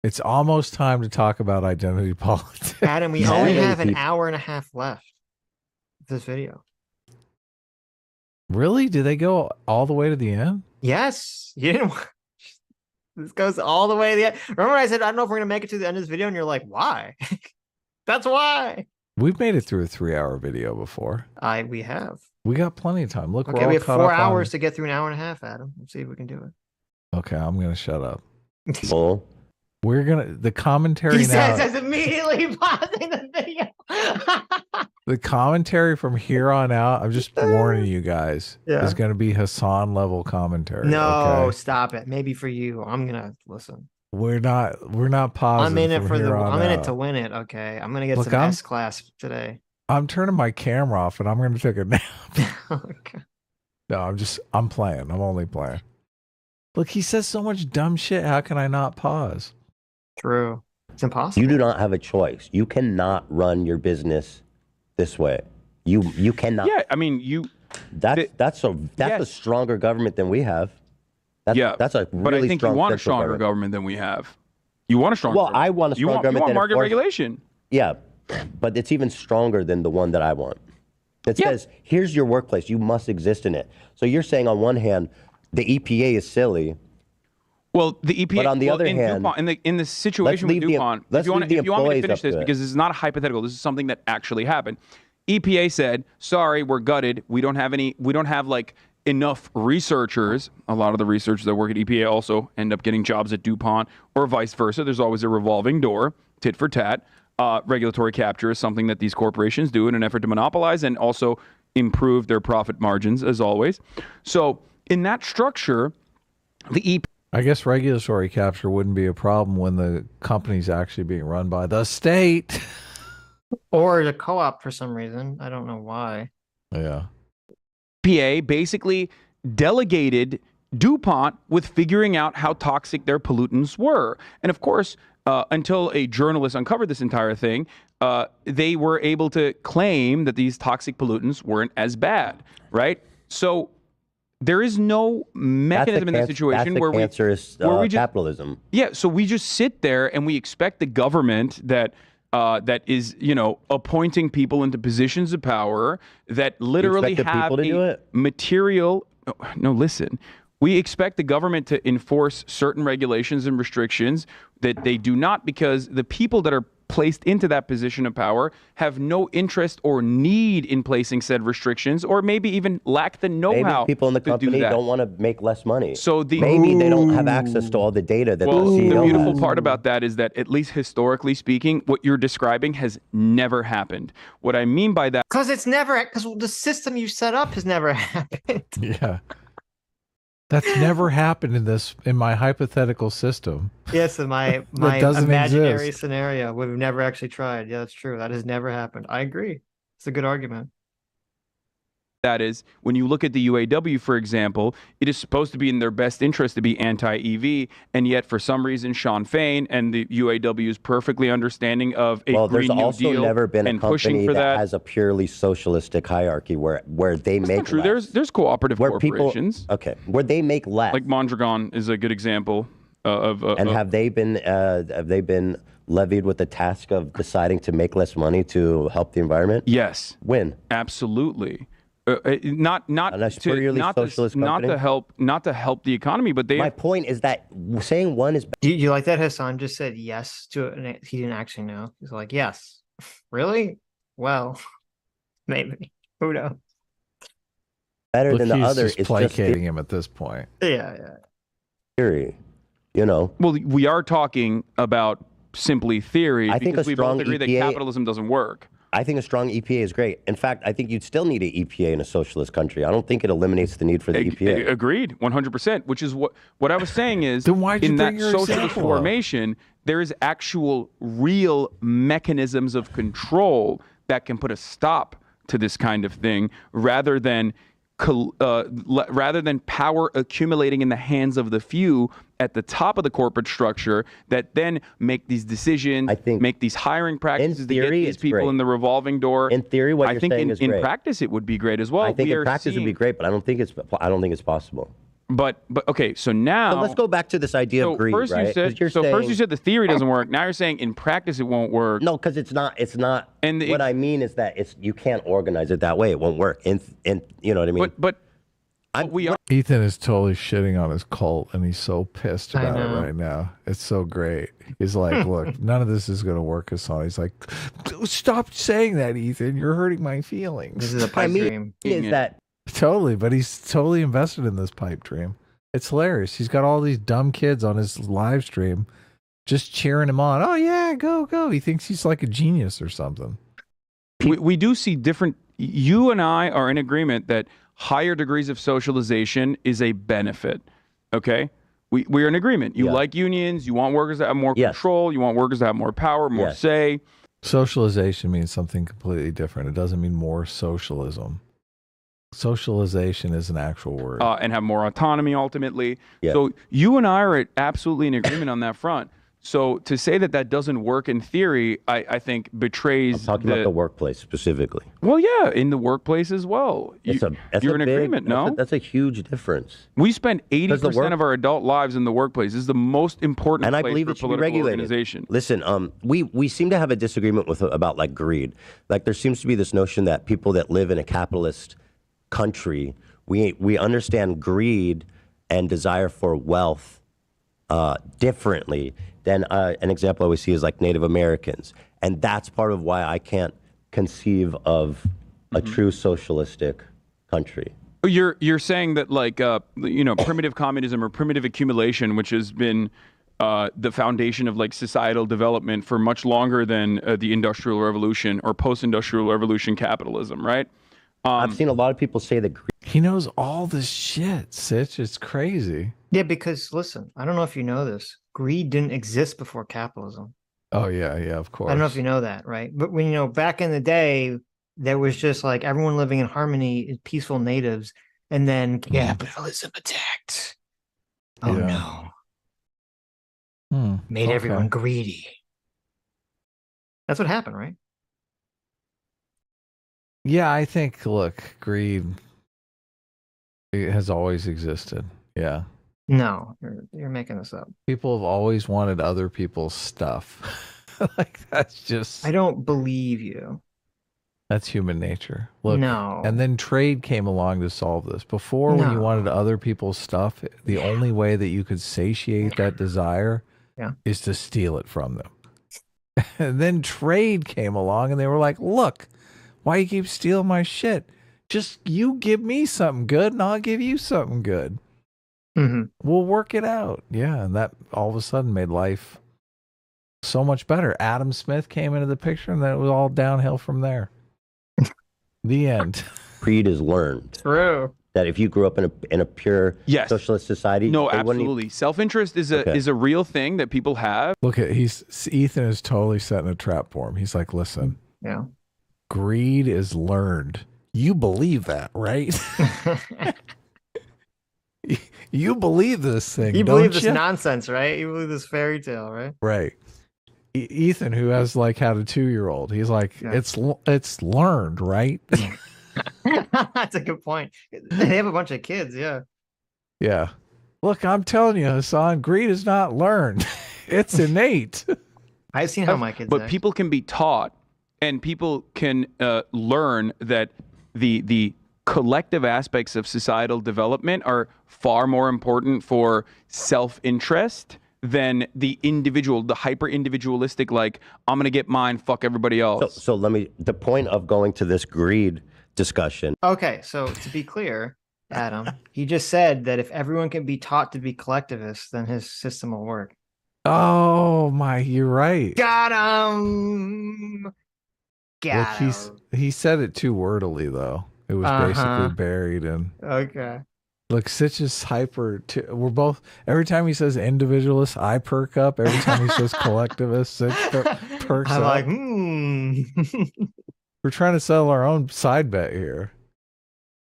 B: It's almost time to talk about identity politics.
A: Adam, we only have an hour and a half left of this video.
B: Really? Did they go all the way to the end?
A: Yes. You didn't. This goes all the way to the end. Remember I said, I don't know if we're going to make it to the end of this video, and you're like, why? That's why.
B: We've made it through a 3-hour video before.
A: We have.
B: We got plenty of time. Look,
A: okay, we have 4 hours to get through an hour and a half, Adam. Let's see if we can do it.
B: Okay, I'm going to shut up.
F: Bull.
B: We're going to, the commentary
A: he
B: now.
A: says immediately pausing the video.
B: The commentary from here on out, I'm just warning you guys, is going to be Hasan level commentary.
A: No, stop it. Maybe for you. I'm going to listen.
B: We're not pausing.
A: I'm in it I'm in it to win it. Okay. I'm going to get some S class today.
B: I'm turning my camera off and I'm going to take a nap.
A: Okay.
B: No, I'm playing. I'm only playing. Look, he says so much dumb shit. How can I not pause?
A: True. It's impossible.
F: You do not have a choice. You cannot run your business this way. You cannot.
E: Yeah, I mean,
F: that's a stronger government than we have. That's a really
E: but I think you want a stronger government than we have. You want a stronger.
F: Well, I want a stronger government.
E: You want market regulation.
F: Yeah, but it's even stronger than the one that I want. It says, here's your workplace. You must exist in it. So you're saying on one hand, the EPA is silly.
E: Well, the EPA,
F: but on the other hand,
E: DuPont, in the situation with DuPont, if you want me to finish this, because this is not a hypothetical, this is something that actually happened. EPA said, sorry, we're gutted. We don't have like enough researchers. A lot of the researchers that work at EPA also end up getting jobs at DuPont or vice versa. There's always a revolving door, tit for tat. Regulatory capture is something that these corporations do in an effort to monopolize and also improve their profit margins, as always. So in that structure, the EPA...
B: I guess regulatory capture wouldn't be a problem when the company's actually being run by the state.
A: Or the co-op for some reason. I don't know why.
B: Yeah.
E: EPA basically delegated DuPont with figuring out how toxic their pollutants were. And of course, until a journalist uncovered this entire thing, they were able to claim that these toxic pollutants weren't as bad, right? So there is no mechanism in that situation where we just,
F: capitalism.
E: Yeah, so we just sit there and we expect the government that is, appointing people into positions of power that literally have a material. No, listen. We expect the government to enforce certain regulations and restrictions that they do not, because the people that are placed into that position of power have no interest or need in placing said restrictions, or maybe even lack the know-how.
F: Maybe people in the company don't want to make less money.
E: So
F: maybe they don't have access to all the data that the CEO
E: the beautiful
F: has.
E: part about that is that, at least historically speaking, what you're describing has never happened. What I mean by that,
A: because the system you set up has never happened.
B: Yeah. That's never happened in my hypothetical system.
A: Yes, in my
B: doesn't
A: imaginary
B: exist.
A: scenario, we've never actually tried. Yeah, that's true. That has never happened. I agree. It's a good argument.
E: That is, when you look at the UAW, for example, it is supposed to be in their best interest to be anti-EV, and yet for some reason, Sean Fain and the UAW is perfectly understanding of a
F: Well,
E: Green
F: there's
E: New
F: also
E: Deal
F: never been a
E: and pushing
F: company
E: for
F: that
E: that.
F: has a purely socialistic hierarchy where they
E: That's
F: make
E: not true.
F: less.
E: There's cooperative
F: Where people-
E: corporations.
F: Okay, where they make less.
E: Like Mondragon is a good example
F: And have they been levied with the task of deciding to make less money to help the environment?
E: Yes,
F: When?
E: absolutely. Not
F: Unless
E: to
F: purely socialist company?
E: not to help the economy, but they
F: My point is that saying one is
A: Do you like that Hassan just said yes to it, and he didn't actually know? He's like, yes. Really? Well, maybe. Who knows?
F: better
B: Look,
F: than the
B: he's
F: other.
B: just
F: It's
B: placating
F: just
B: him at this point.
A: Yeah.
F: theory, you know.
E: well, we are talking about simply theory
F: I think
E: because
F: a
E: we both
F: strong
E: agree that
F: EPA
E: capitalism doesn't work.
F: I think a strong EPA is great. In fact, I think you'd still need an EPA in a socialist country. I don't think it eliminates the need for the EPA.
E: Agreed, 100%. Which is what I was saying is
B: Then why'd you
E: in that
B: bring your
E: socialist
B: example up?
E: formation, there is actual real mechanisms of control that can put a stop to this kind of thing, rather than power accumulating in the hands of the few at the top of the corporate structure that then make these decisions,
F: I think
E: make these hiring practices to get
F: theory,
E: these
F: it's
E: people
F: great.
E: in the revolving door.
F: In theory, what
E: I
F: you're
E: think
F: saying is
E: in
F: great.
E: practice it would be great as well.
F: I think
E: We
F: in
E: are
F: practice it'd be
E: seeing-
F: great, but I don't think it's possible.
E: But okay, so now
F: So let's go back to this idea of greed,
E: first
F: right?
E: you said
F: 'Cause you're
E: first you
F: saying-
E: said the theory doesn't work. Now you're saying in practice it won't work.
F: No, because it's not.
E: And
F: what I mean is that you can't organize it that way. It won't work. And you know what I mean.
E: But
F: I'm,
E: we are.
B: Ethan is totally shitting on his cult, and he's so pissed
A: I
B: about it
A: know.
B: right now. It's so great. He's like, look, none of this is going to work, Hassan. He's like, stop saying that, Ethan. You're hurting my feelings.
A: This is a pipe
F: I mean,
A: dream.
F: is that
B: Totally, but he's totally invested in this pipe dream. It's hilarious. He's got all these dumb kids on his live stream just cheering him on. Oh, yeah, go, go. He thinks he's like a genius or something.
E: We do see different. You and I are in agreement that higher degrees of socialization is a benefit. Okay, we're in agreement. You
F: Yeah.
E: like unions. You want workers to have more
F: Yes.
E: control. You want workers to have more power, more
F: Yes.
E: say.
B: Socialization means something completely different. It doesn't mean more socialism. Socialization is an actual word.
E: And have more autonomy ultimately.
F: Yeah.
E: So you and I are absolutely in agreement on that front. So to say that that doesn't work in theory, I think betrays
F: I'm talking about the workplace specifically?
E: Well, yeah, in the workplace as well.
F: That's
E: You're
F: a
E: in
F: big-
E: agreement, no?
F: That's a huge difference.
E: We spend 80%
F: Because the work-
E: of our adult lives in the workplace. This is the most important
F: And I
E: place
F: believe
E: for
F: it
E: a
F: should be
E: political
F: regulated.
E: organization.
F: Listen, we seem to have a disagreement about like greed. Like there seems to be this notion that people that live in a capitalist country, we understand greed and desire for wealth differently than an example I always see is like Native Americans. And that's part of why I can't conceive of a true socialistic country.
E: You're saying that like primitive communism or primitive accumulation, which has been the foundation of like societal development for much longer than the Industrial Revolution or post-industrial revolution capitalism, right?
F: I've seen a lot of people say that greed
B: He knows all this shit, Sitch. It's crazy.
A: Yeah, because listen, I don't know if you know this. Greed didn't exist before capitalism.
B: Oh, yeah, yeah, of course.
A: I don't know if you know that, right? But when back in the day, there was just like everyone living in harmony, peaceful natives, and then capitalism attacked. Oh
B: Yeah.
A: no. Made
B: Okay.
A: everyone greedy. That's what happened, right?
B: Yeah, I think, look, greed it has always existed. Yeah.
A: No, you're making this up.
B: People have always wanted other people's stuff. Like, that's just,
A: I don't believe you.
B: that's human nature. Look,
A: No.
B: and then trade came along to solve this. Before, when you
A: No.
B: wanted other people's stuff, the only way that you could satiate that desire is to steal it from them. And then trade came along and they were like, look, why you keep stealing my shit? Just you give me something good and I'll give you something good.
A: Mhm.
B: We'll work it out. Yeah. And that all of a sudden made life so much better. Adam Smith came into the picture and then it was all downhill from there. The end.
F: greed is learned.
A: True.
F: That if you grew up in a pure
E: Yes.
F: socialist society,
E: No,
F: they wouldn't
E: absolutely. Self-interest is a real thing that people have.
B: Look at Ethan is totally setting a trap for him. He's like, listen,
A: Yeah.
B: greed is learned. You believe that, right? You believe this thing.
A: You
B: don't
A: believe this
B: you?
A: nonsense, right? You believe this fairy tale, right?
B: Right. Ethan, who has like had a 2-year-old, he's like,
A: Yeah.
B: it's learned, right?
A: That's a good point. They have a bunch of kids, yeah.
B: Yeah. Look, I'm telling you, Hasan, greed is not learned. It's innate.
A: I've seen how my kids
E: But
A: act.
E: people can be taught, and people can learn that the collective aspects of societal development are far more important for self-interest than the individual, the hyper-individualistic, like, I'm going to get mine, fuck everybody else.
F: So the point of going to this greed discussion.
A: Okay, so to be clear, Adam, he just said that if everyone can be taught to be collectivists, then his system will work.
B: Oh my, you're right.
A: Got him. Got him.
B: He said it too wordily though. It was basically buried in.
A: Okay.
B: Look, Sitch is hyper. We're both. Every time he says individualist, I perk up. Every time he says collectivist, Sitch perks
A: I'm
B: up.
A: like,
B: We're trying to settle our own side bet here.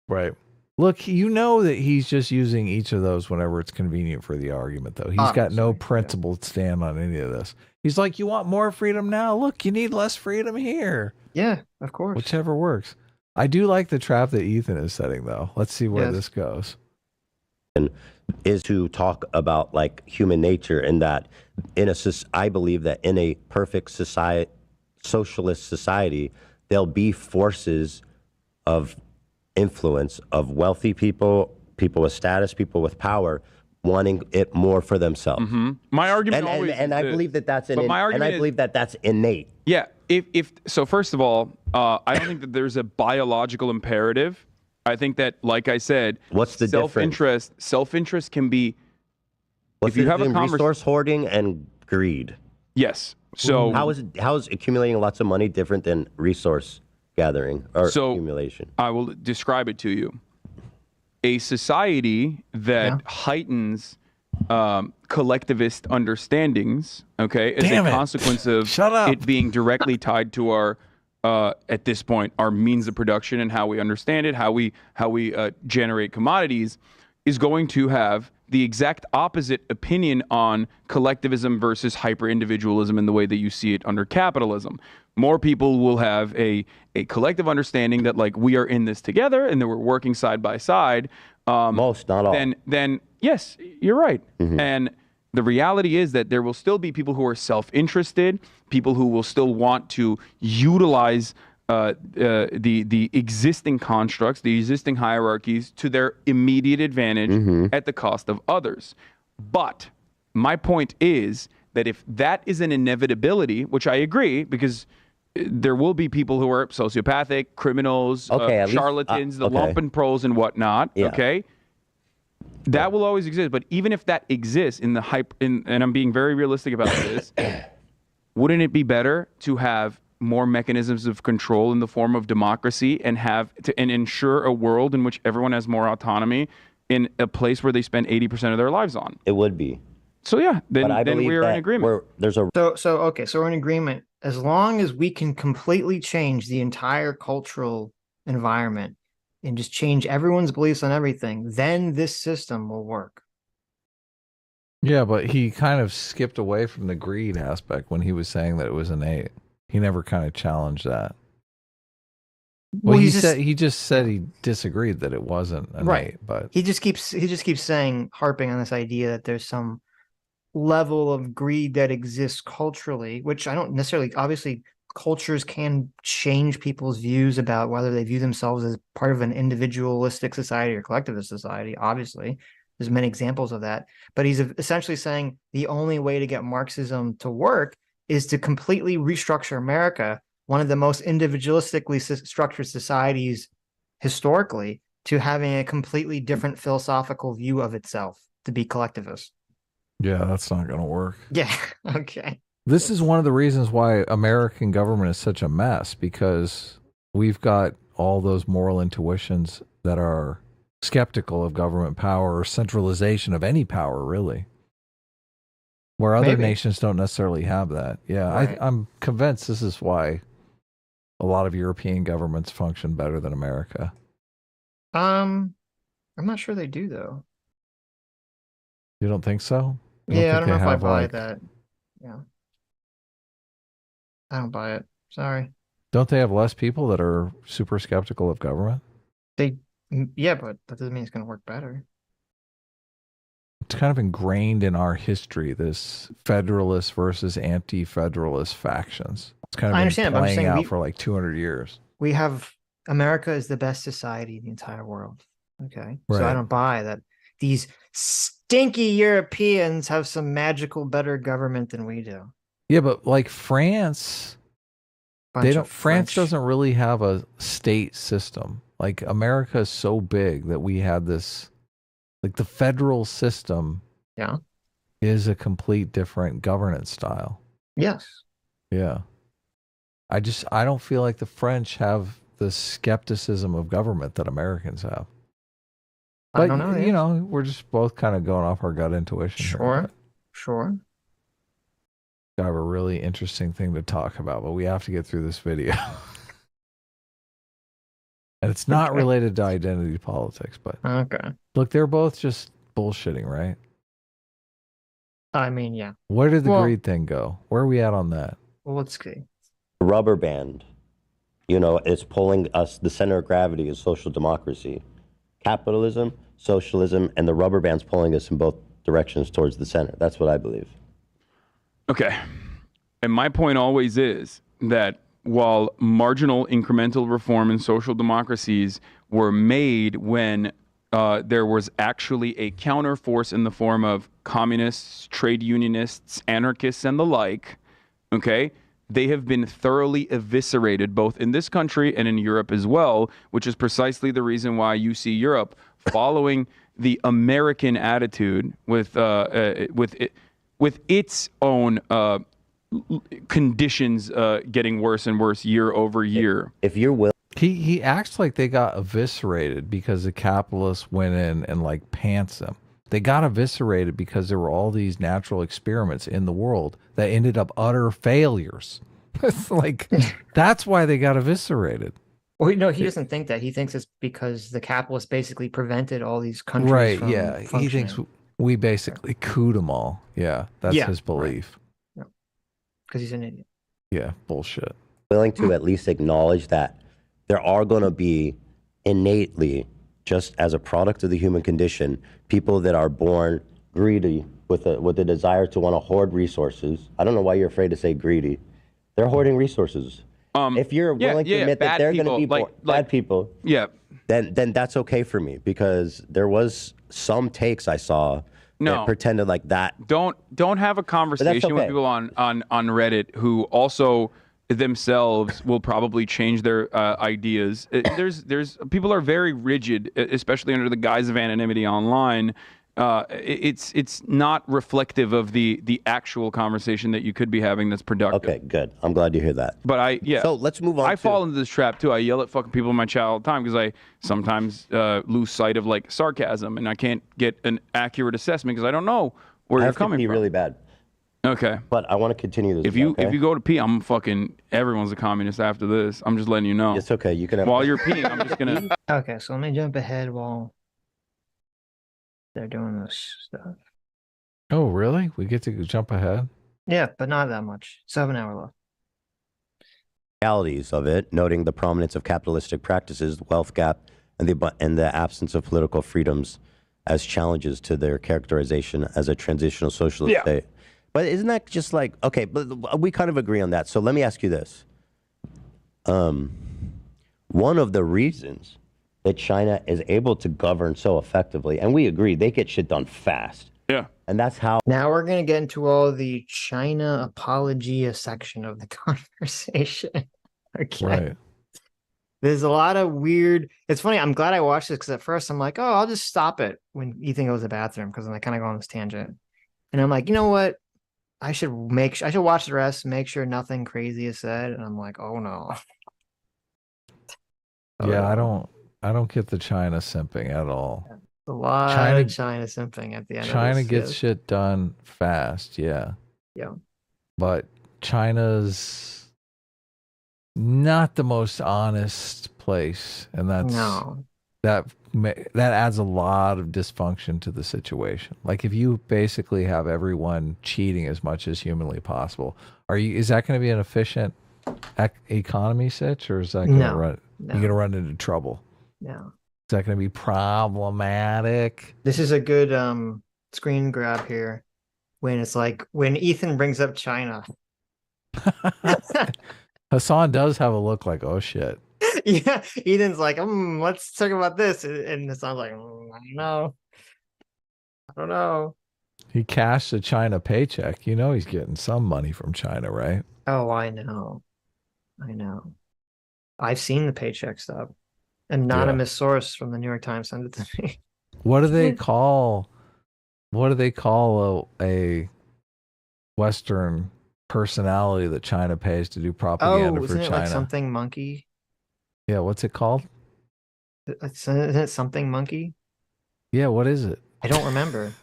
B: Right. Look, you know that he's just using each of those whenever it's convenient for the argument, though. He's got no principled stand on any of this. He's like, you want more freedom now? Look, you need less freedom here.
A: Yeah, of course.
B: Whichever works. I do like the trap that Ethan is setting, though. Let's see where this goes.
F: Is to talk about like human nature, and that I believe that in a perfect society, socialist society, there'll be forces of influence of wealthy people, people with status, people with power, wanting it more for themselves.
E: Mm-hmm. My argument
F: I believe that that's that's innate.
E: Yeah. If so, first of all, I don't think that there's a biological imperative. I think that, like I said,
F: what's the difference?
E: Self-interest can be.
F: What's
E: if you have a
F: resource hoarding and greed?
E: Yes. So
F: how is accumulating lots of money different than resource gathering or accumulation?
E: I will describe it to you. A society that heightens collectivist understandings, okay, as a consequence of it being directly tied to our, at this point, our means of production and how we understand it, how we generate commodities, is going to have the exact opposite opinion on collectivism versus hyper-individualism in the way that you see it under capitalism. More people will have a collective understanding that, like, we are in this together and that we're working side by side.
F: Most, not all.
E: Then yes, you're right. Mm-hmm. And the reality is that there will still be people who are self-interested, people who will still want to utilize the existing constructs, the existing hierarchies to their immediate advantage at the cost of others. But my point is that if that is an inevitability, which I agree, because there will be people who are sociopathic, criminals, charlatans, the lumpen pros and whatnot, okay? That will always exist. But even if that exists in the and I'm being very realistic about this, wouldn't it be better to have more mechanisms of control in the form of democracy and ensure a world in which everyone has more autonomy in a place where they spend 80% of their lives on?
F: It would be.
E: So yeah, then we're in agreement.
A: So we're in agreement. As long as we can completely change the entire cultural environment and just change everyone's beliefs on everything, then this system will work.
B: Yeah, but he kind of skipped away from the greed aspect when he was saying that it was innate. He never kind of challenged that. Well, he just said he disagreed that it wasn't innate,
A: right.
B: But
A: he just keeps harping on this idea that there's some level of greed that exists culturally, which I don't necessarily, obviously cultures can change people's views about whether they view themselves as part of an individualistic society or collectivist society. Obviously, there's many examples of that, but he's essentially saying the only way to get Marxism to work is to completely restructure America, one of the most individualistically structured societies historically, to having a completely different philosophical view of itself, to be collectivist.
B: Yeah, that's not going to work.
A: Yeah, okay.
B: This is one of the reasons why American government is such a mess, because we've got all those moral intuitions that are skeptical of government power or centralization of any power, really. Where other
A: Maybe.
B: nations don't necessarily have that. Yeah,
A: Right.
B: I'm convinced this is why a lot of European governments function better than America.
A: I'm not sure they do though.
B: You don't think so? You
A: Yeah, I
B: think
A: don't know
B: they
A: if I
B: have,
A: buy
B: like-
A: that. Yeah. I don't buy it. Sorry.
B: Don't they have less people that are super skeptical of government?
A: Yeah, but that doesn't mean it's going to work better.
B: It's kind of ingrained in our history, this federalist versus anti-federalist factions. It's kind of
A: I
B: been
A: understand, but I'm
B: playing
A: saying
B: out
A: we-
B: for like 200 years.
A: We have America is the best society in the entire world. Okay. So I
B: Right.
A: don't buy that these stinky Europeans have some magical better government than we do.
B: Yeah, but like France,
A: Bunch of
B: France
A: French-
B: doesn't really have a state system. Like America is so big that we had this, like the federal system
A: Yeah.
B: is a complete different governance style.
A: Yes.
B: Yeah. I don't feel like the French have the skepticism of government that Americans have. But,
A: I don't know.
B: you know, we're just both kind of going off our gut intuition. here,
A: Sure.
B: but
A: Sure.
B: I have a really interesting thing to talk about, but we have to get through this video. And it's not
A: Okay.
B: related to identity politics, but
A: Okay.
B: look, they're both just bullshitting, right?
A: I mean, yeah.
B: Where did the
A: Well-
B: greed thing go? Where are we at on that?
A: Well, let's see.
F: Rubber band, you know, it's pulling us, the center of gravity is social democracy. Capitalism, socialism, and the rubber band's pulling us in both directions towards the center. That's what I believe.
E: Okay. And my point always is that while marginal incremental reform in social democracies were made when there was actually a counterforce in the form of communists, trade unionists, anarchists, and the like, okay, they have been thoroughly eviscerated both in this country and in Europe as well, which is precisely the reason why you see Europe following the American attitude with its own conditions getting worse and worse year over year.
F: If you're willing,
B: He acts like they got eviscerated because the capitalists went in and like pants them. They got eviscerated because there were all these natural experiments in the world that ended up utter failures. It's like, that's why they got eviscerated.
A: Well, no, he doesn't think that. He thinks it's because the capitalists basically prevented all these countries
B: Right,
A: from
B: yeah. He
A: functioning.
B: thinks we basically cooed them all. Yeah, that's
A: Yeah,
B: his belief.
A: Because he's an idiot.
B: Yeah, bullshit.
F: to at least acknowledge that there are going to be innately, just as a product of the human condition, people that are born greedy with a desire to want to hoard resources. I don't know why you're afraid to say greedy. They're hoarding resources. If you're willing to admit that
E: bad
F: they're going to be
E: people,
F: bad people,
E: Yeah.
F: then that's okay for me, because there was some takes I saw
E: No.
F: that pretended like that.
E: Don't have a conversation with
F: okay.
E: people on Reddit who also themselves will probably change their ideas. There's people are very rigid, especially under the guise of anonymity online. It's not reflective of the actual conversation that you could be having that's productive.
F: Okay, good. I'm glad to hear that.
E: But
F: So let's move on.
E: I fall into this trap too. I yell at fucking people in my chat all the time because I sometimes lose sight of like sarcasm, and I can't get an accurate assessment because I don't know where
F: I
E: you're
F: have to
E: coming
F: pee
E: from.
F: really bad,
E: Okay.
F: but I want to continue this.
E: If you
F: okay?
E: go to pee, I'm fucking everyone's a communist after this. I'm just letting you know.
F: It's okay. You can have.
E: While you're peeing, I'm just gonna.
A: Okay, so let me jump ahead while they're doing this stuff.
B: Oh, really? We get to jump ahead?
A: Yeah, but not that much. 7 hour left.
F: realities of it, noting the prominence of capitalistic practices, the wealth gap, and the absence of political freedoms as challenges to their characterization as a transitional socialist state. But isn't that just like, okay, but we kind of agree on that. So let me ask you this. One of the reasons that China is able to govern so effectively, and we agree, they get shit done fast.
E: Yeah.
F: And that's how.
A: Now we're going to get into all the China apologia section of the conversation. Okay.
B: Right.
A: There's a lot of weird. It's funny. I'm glad I watched this because at first I'm like, oh, I'll just stop it when Ethan goes to the bathroom because then I kind of go on this tangent. And I'm like, you know what? I should watch the rest, make sure nothing crazy is said. And I'm like, oh no.
B: Yeah, I I don't get the China simping at all.
A: A lot of China simping at the end
B: China
A: of this.
B: gets shit done fast, yeah.
A: Yeah.
B: But China's not the most honest place, and that adds a lot of dysfunction to the situation. Like if you basically have everyone cheating as much as humanly possible, is that going to be an efficient economy, Sitch, or is that going to run? You're going to run into trouble.
A: No.
B: Is that going to be problematic?
A: This is a good screen grab here. When it's like when Ethan brings up China.
B: Hasan does have a look like, oh shit.
A: Yeah, Ethan's like, let's talk about this, and Hasan's like, I don't know.
B: He cashed a China paycheck. You know he's getting some money from China, right?
A: Oh, I know. I've seen the paycheck stub. Anonymous source from the New York Times sent it to me.
B: What do they call a Western personality that China pays to do propaganda for
A: isn't it
B: China?
A: like something monkey?
B: Yeah, what's it called?
A: Isn't it something monkey?
B: Yeah, what is it?
A: I don't remember.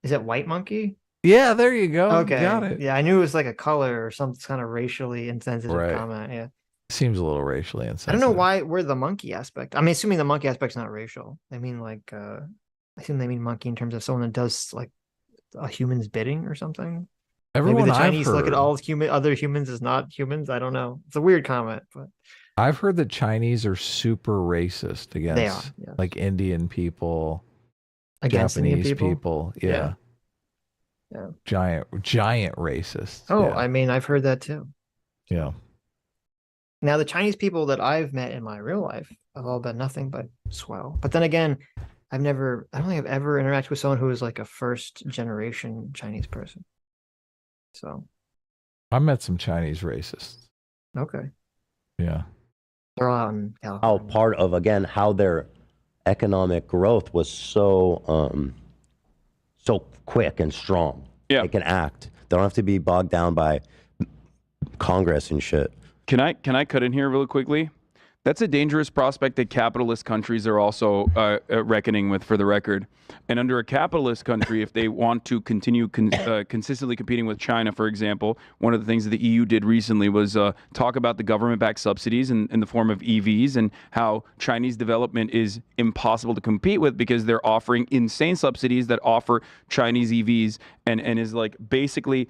A: Is it white monkey?
B: Yeah, there you go.
A: Okay,
B: got it.
A: Yeah, I knew it was like a color or some kind of racially insensitive comment. Yeah,
B: seems a little racially insensitive.
A: I don't know where the monkey aspect. I'm assuming the monkey aspect's not racial. I mean, like, I assume they mean monkey in terms of someone that does like a human's bidding or something.
B: Everyone
A: Maybe the Chinese look at all other humans as not humans. I don't know. It's a weird comment, but
B: I've heard that Chinese are super racist against like Indian people,
A: against
B: Japanese
A: Indian people.
B: Yeah. Giant racists.
A: Oh, yeah. I mean, I've heard that too.
B: Yeah.
A: Now, the Chinese people that I've met in my real life have all been nothing but swell. But then again, I don't think I've ever interacted with someone who was like a first generation Chinese person. So
B: I met some Chinese racists.
A: Okay.
B: Yeah.
A: They're all out in California.
F: Part of, again, how their economic growth was so quick and strong.
E: Yeah.
F: They can act. They don't have to be bogged down by Congress and shit.
E: Can I cut in here really quickly? That's a dangerous prospect that capitalist countries are also reckoning with, for the record. And under a capitalist country, if they want to continue consistently competing with China, for example, one of the things that the EU did recently was talk about the government-backed subsidies in the form of EVs and how Chinese development is impossible to compete with because they're offering insane subsidies that offer Chinese EVs and is like basically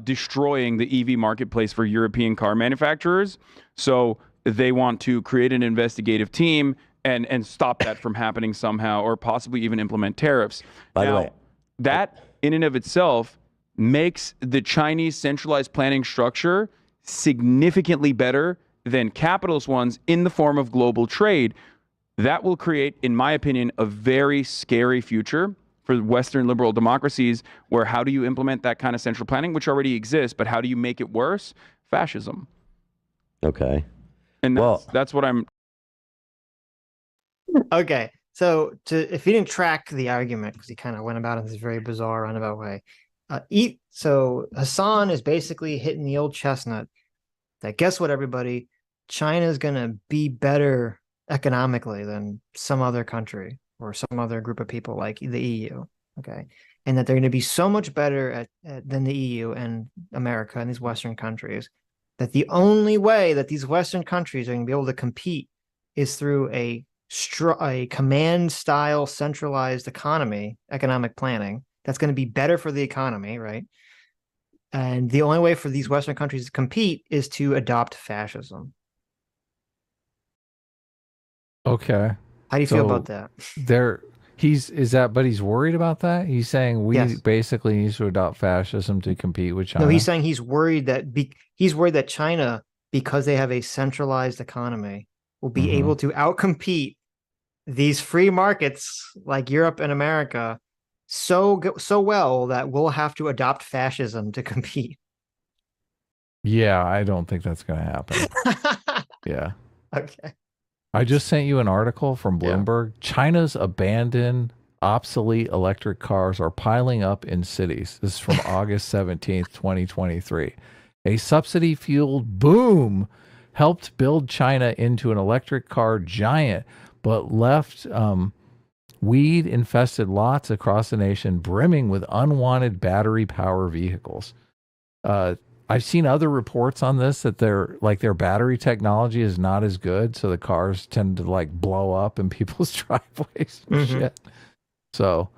E: destroying the EV marketplace for European car manufacturers. So they want to create an investigative team and stop that from happening somehow, or possibly even implement tariffs.
F: By the way,
E: that in and of itself makes the Chinese centralized planning structure significantly better than capitalist ones in the form of global trade. That will create, in my opinion, a very scary future for Western liberal democracies, where how do you implement that kind of central planning, which already exists, but how do you make it worse? Fascism.
F: Okay.
E: And that's what I'm.
A: Okay, so if you didn't track the argument, because he kind of went about it in this very bizarre roundabout way, so Hasan is basically hitting the old chestnut that guess what, everybody, China is going to be better economically than some other country or some other group of people like the EU. Okay, and that they're going to be so much better than the EU and America and these Western countries, that the only way that these Western countries are going to be able to compete is through a command-style centralized economic planning that's going to be better for the economy, right? And the only way for these Western countries to compete is to adopt fascism.
B: Okay.
A: How do you feel about that?
B: But he's worried about that? He's saying we basically need to adopt fascism to compete with China?
A: No, he's saying he's worried that China, because they have a centralized economy, will be able to outcompete these free markets like Europe and America so well that we'll have to adopt fascism to compete.
B: Yeah, I don't think that's going to happen. Yeah.
A: Okay.
B: I just sent you an article from Bloomberg. Yeah. China's abandoned, obsolete electric cars are piling up in cities. This is from August 17th, 2023. A subsidy-fueled boom helped build China into an electric car giant, but left weed infested lots across the nation brimming with unwanted battery power vehicles. I've seen other reports on this that their battery technology is not as good, so the cars tend to like blow up in people's driveways and shit. So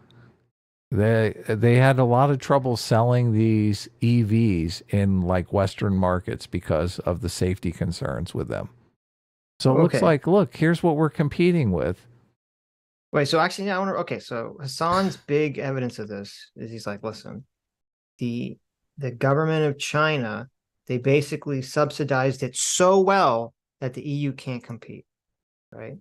B: they had a lot of trouble selling these EVs in like Western markets because of the safety concerns with them. So it looks like, look, here's what we're competing with.
A: Wait, so actually, I wonder. Okay, so Hasan's big evidence of this is he's like, listen, the government of China, they basically subsidized it so well that the EU can't compete, right?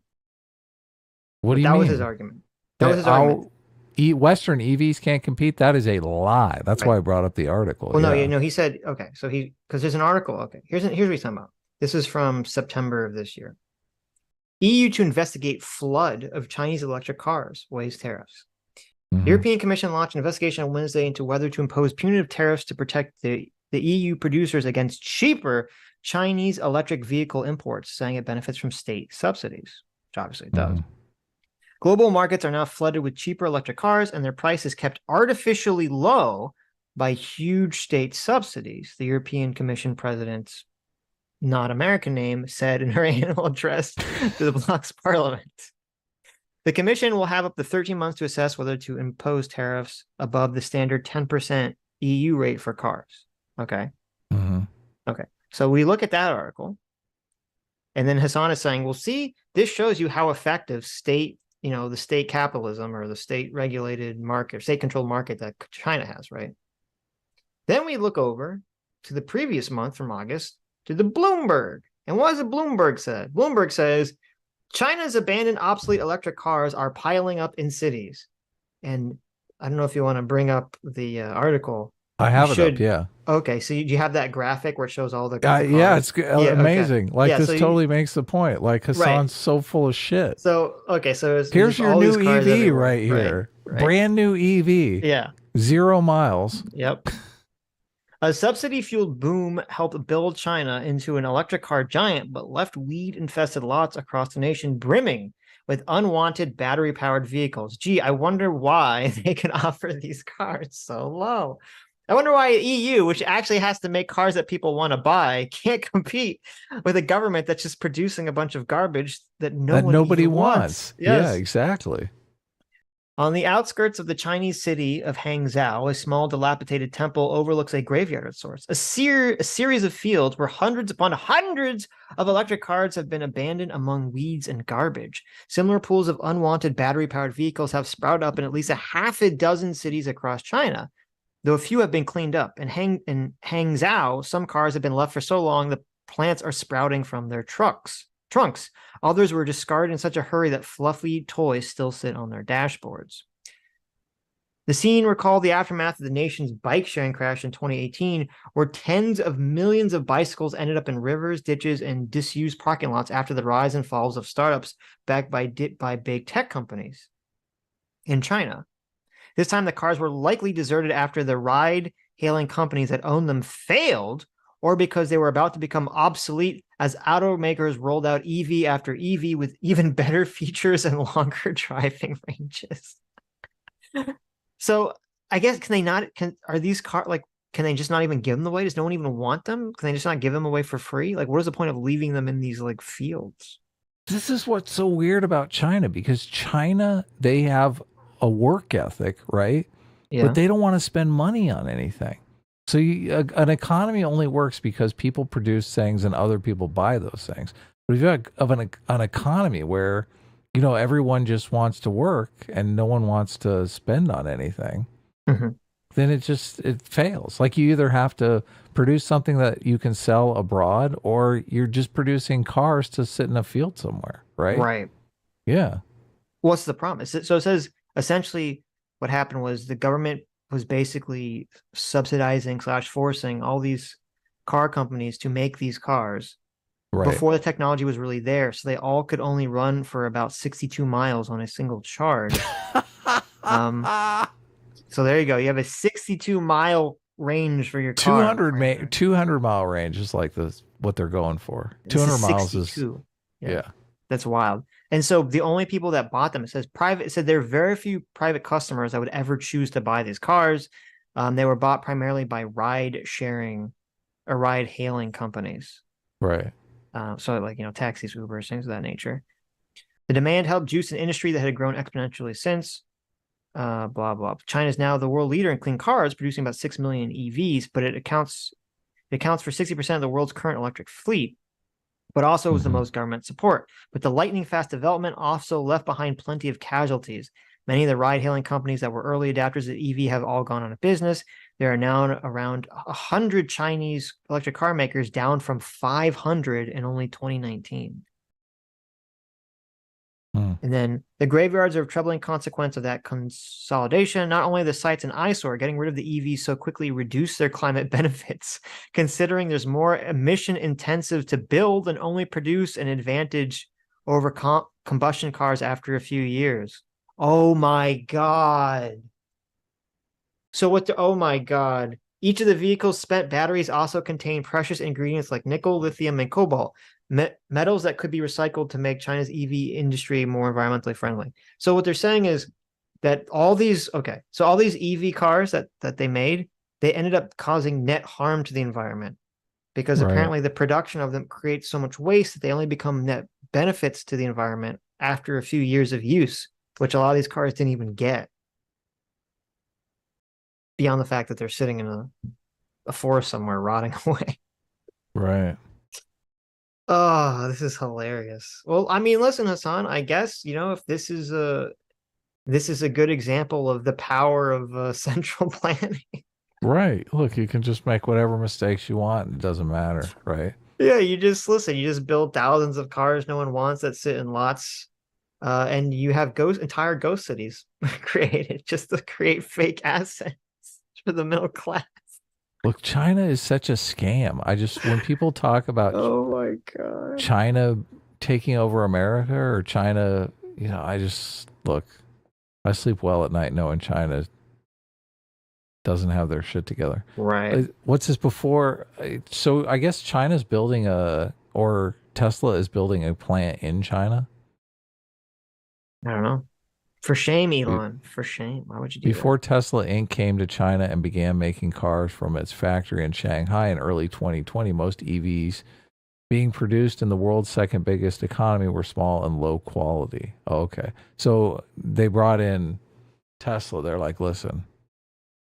B: What do you mean?
A: That was his argument. That was his argument.
B: Western EVs can't compete. That is a lie. That's why I brought up the article.
A: Well, no, he said, okay, so because there's an article. Okay, here's what he's talking about. This is from September of this year. EU to investigate flood of Chinese electric cars, weighs tariffs. The European Commission launched an investigation on Wednesday into whether to impose punitive tariffs to protect the EU producers against cheaper Chinese electric vehicle imports, saying it benefits from state subsidies, which obviously it does. Global markets are now flooded with cheaper electric cars, and their price is kept artificially low by huge state subsidies, the European Commission president's not American name said in her annual address to the bloc's parliament. The commission will have up to 13 months to assess whether to impose tariffs above the standard 10% EU rate for cars. Okay. Okay. So we look at that article, and then Hasan is saying, well, see, this shows you how effective the state capitalism or the state regulated market, state controlled market that China has, right? Then we look over to the previous month from August to the Bloomberg. And what has the Bloomberg said? Bloomberg says, China's abandoned obsolete electric cars are piling up in cities. And I don't know if you want to bring up the article.
B: I have it up, yeah.
A: Okay, so you have that graphic where it shows all the
B: yeah, it's amazing.
A: Okay.
B: Like, this totally makes the point. Like, Hasan's so full of shit.
A: So, so
B: here's your new EV right here.
A: Right.
B: Brand new EV.
A: Yeah.
B: 0 miles.
A: Yep. A subsidy-fueled boom helped build China into an electric car giant, but left weed-infested lots across the nation brimming with unwanted battery-powered vehicles. Gee, I wonder why they can offer these cars so low. I wonder why EU, which actually has to make cars that people want to buy, can't compete with a government that's just producing a bunch of garbage that nobody wants. Yes.
B: Yeah, exactly.
A: On the outskirts of the Chinese city of Hangzhou, a small dilapidated temple overlooks a graveyard of sorts, a series of fields where hundreds upon hundreds of electric cars have been abandoned among weeds and garbage. Similar pools of unwanted battery-powered vehicles have sprouted up in at least a half a dozen cities across China, though a few have been cleaned up. In Hangzhou, some cars have been left for so long the plants are sprouting from their trunks. Others were discarded in such a hurry that fluffy toys still sit on their dashboards. The scene recalled the aftermath of the nation's bike sharing crash in 2018, where tens of millions of bicycles ended up in rivers, ditches, and disused parking lots after the rise and falls of startups backed by big tech companies in China. This time, the cars were likely deserted after the ride-hailing companies that owned them failed, or because they were about to become obsolete as automakers rolled out EV after EV with even better features and longer driving ranges. So I guess are these cars, like, can they just not even give them away? Does no one even want them? Can they just not give them away for free? Like, what is the point of leaving them in these like fields?
B: This is what's so weird about China, because China, they have a work ethic, right?
A: Yeah.
B: But they don't want to spend money on anything. So an economy only works because people produce things and other people buy those things. But if you have an economy where, everyone just wants to work and no one wants to spend on anything, then it fails. Like, you either have to produce something that you can sell abroad, or you're just producing cars to sit in a field somewhere, right?
A: Right.
B: Yeah.
A: What's the problem? So it says essentially what happened was the government was basically subsidizing / forcing all these car companies to make these cars before the technology was really there. So they all could only run for about 62 miles on a single charge. So there you go. You have a 62-mile range for your car.
B: 200 mile range is like what they're going for. 200 miles is,
A: yeah. That's wild. And so the only people that bought them, it said there are very few private customers that would ever choose to buy these cars. They were bought primarily by ride sharing or ride hailing companies.
B: Right.
A: So like, taxis, Ubers, things of that nature. The demand helped juice an industry that had grown exponentially since. Blah, blah. China is now the world leader in clean cars, producing about 6 million EVs, but it accounts for 60% of the world's current electric fleet, but also was the most government support. But the lightning fast development also left behind plenty of casualties. Many of the ride-hailing companies that were early adapters of EV have all gone out of business. There are now around 100 Chinese electric car makers, down from 500 in only 2019. And then the graveyards are a troubling consequence of that consolidation. Not only the sites an eyesore, getting rid of the EVs so quickly reduced their climate benefits, considering there's more emission intensive to build and only produce an advantage over combustion cars after a few years. Oh my God. So oh my God. Each of the vehicle's spent batteries also contain precious ingredients like nickel, lithium, and cobalt, metals that could be recycled to make China's EV industry more environmentally friendly. So what they're saying is that all these EV cars that they made, they ended up causing net harm to the environment because apparently the production of them creates so much waste that they only become net benefits to the environment after a few years of use, which a lot of these cars didn't even get. Beyond the fact that they're sitting in a forest somewhere rotting away.
B: Right.
A: Oh, this is hilarious. Well, I mean, listen, Hasan, I guess, if this is a good example of the power of central planning.
B: Right. Look, you can just make whatever mistakes you want. It doesn't matter, right?
A: Yeah, you just build thousands of cars no one wants that sit in lots. And you have entire ghost cities created just to create fake assets for the middle class.
B: Look, China is such a scam. When people talk about
A: oh my God,
B: China taking over America or China, I sleep well at night knowing China doesn't have their shit together.
A: Right.
B: What's this before? So I guess China's building or Tesla is building a plant in China.
A: I don't know. For shame, Elon. For shame. Why would you do
B: Before Tesla Inc. came to China and began making cars from its factory in Shanghai in early 2020, most EVs being produced in the world's second biggest economy were small and low quality. Oh, okay. So they brought in Tesla. They're like, listen,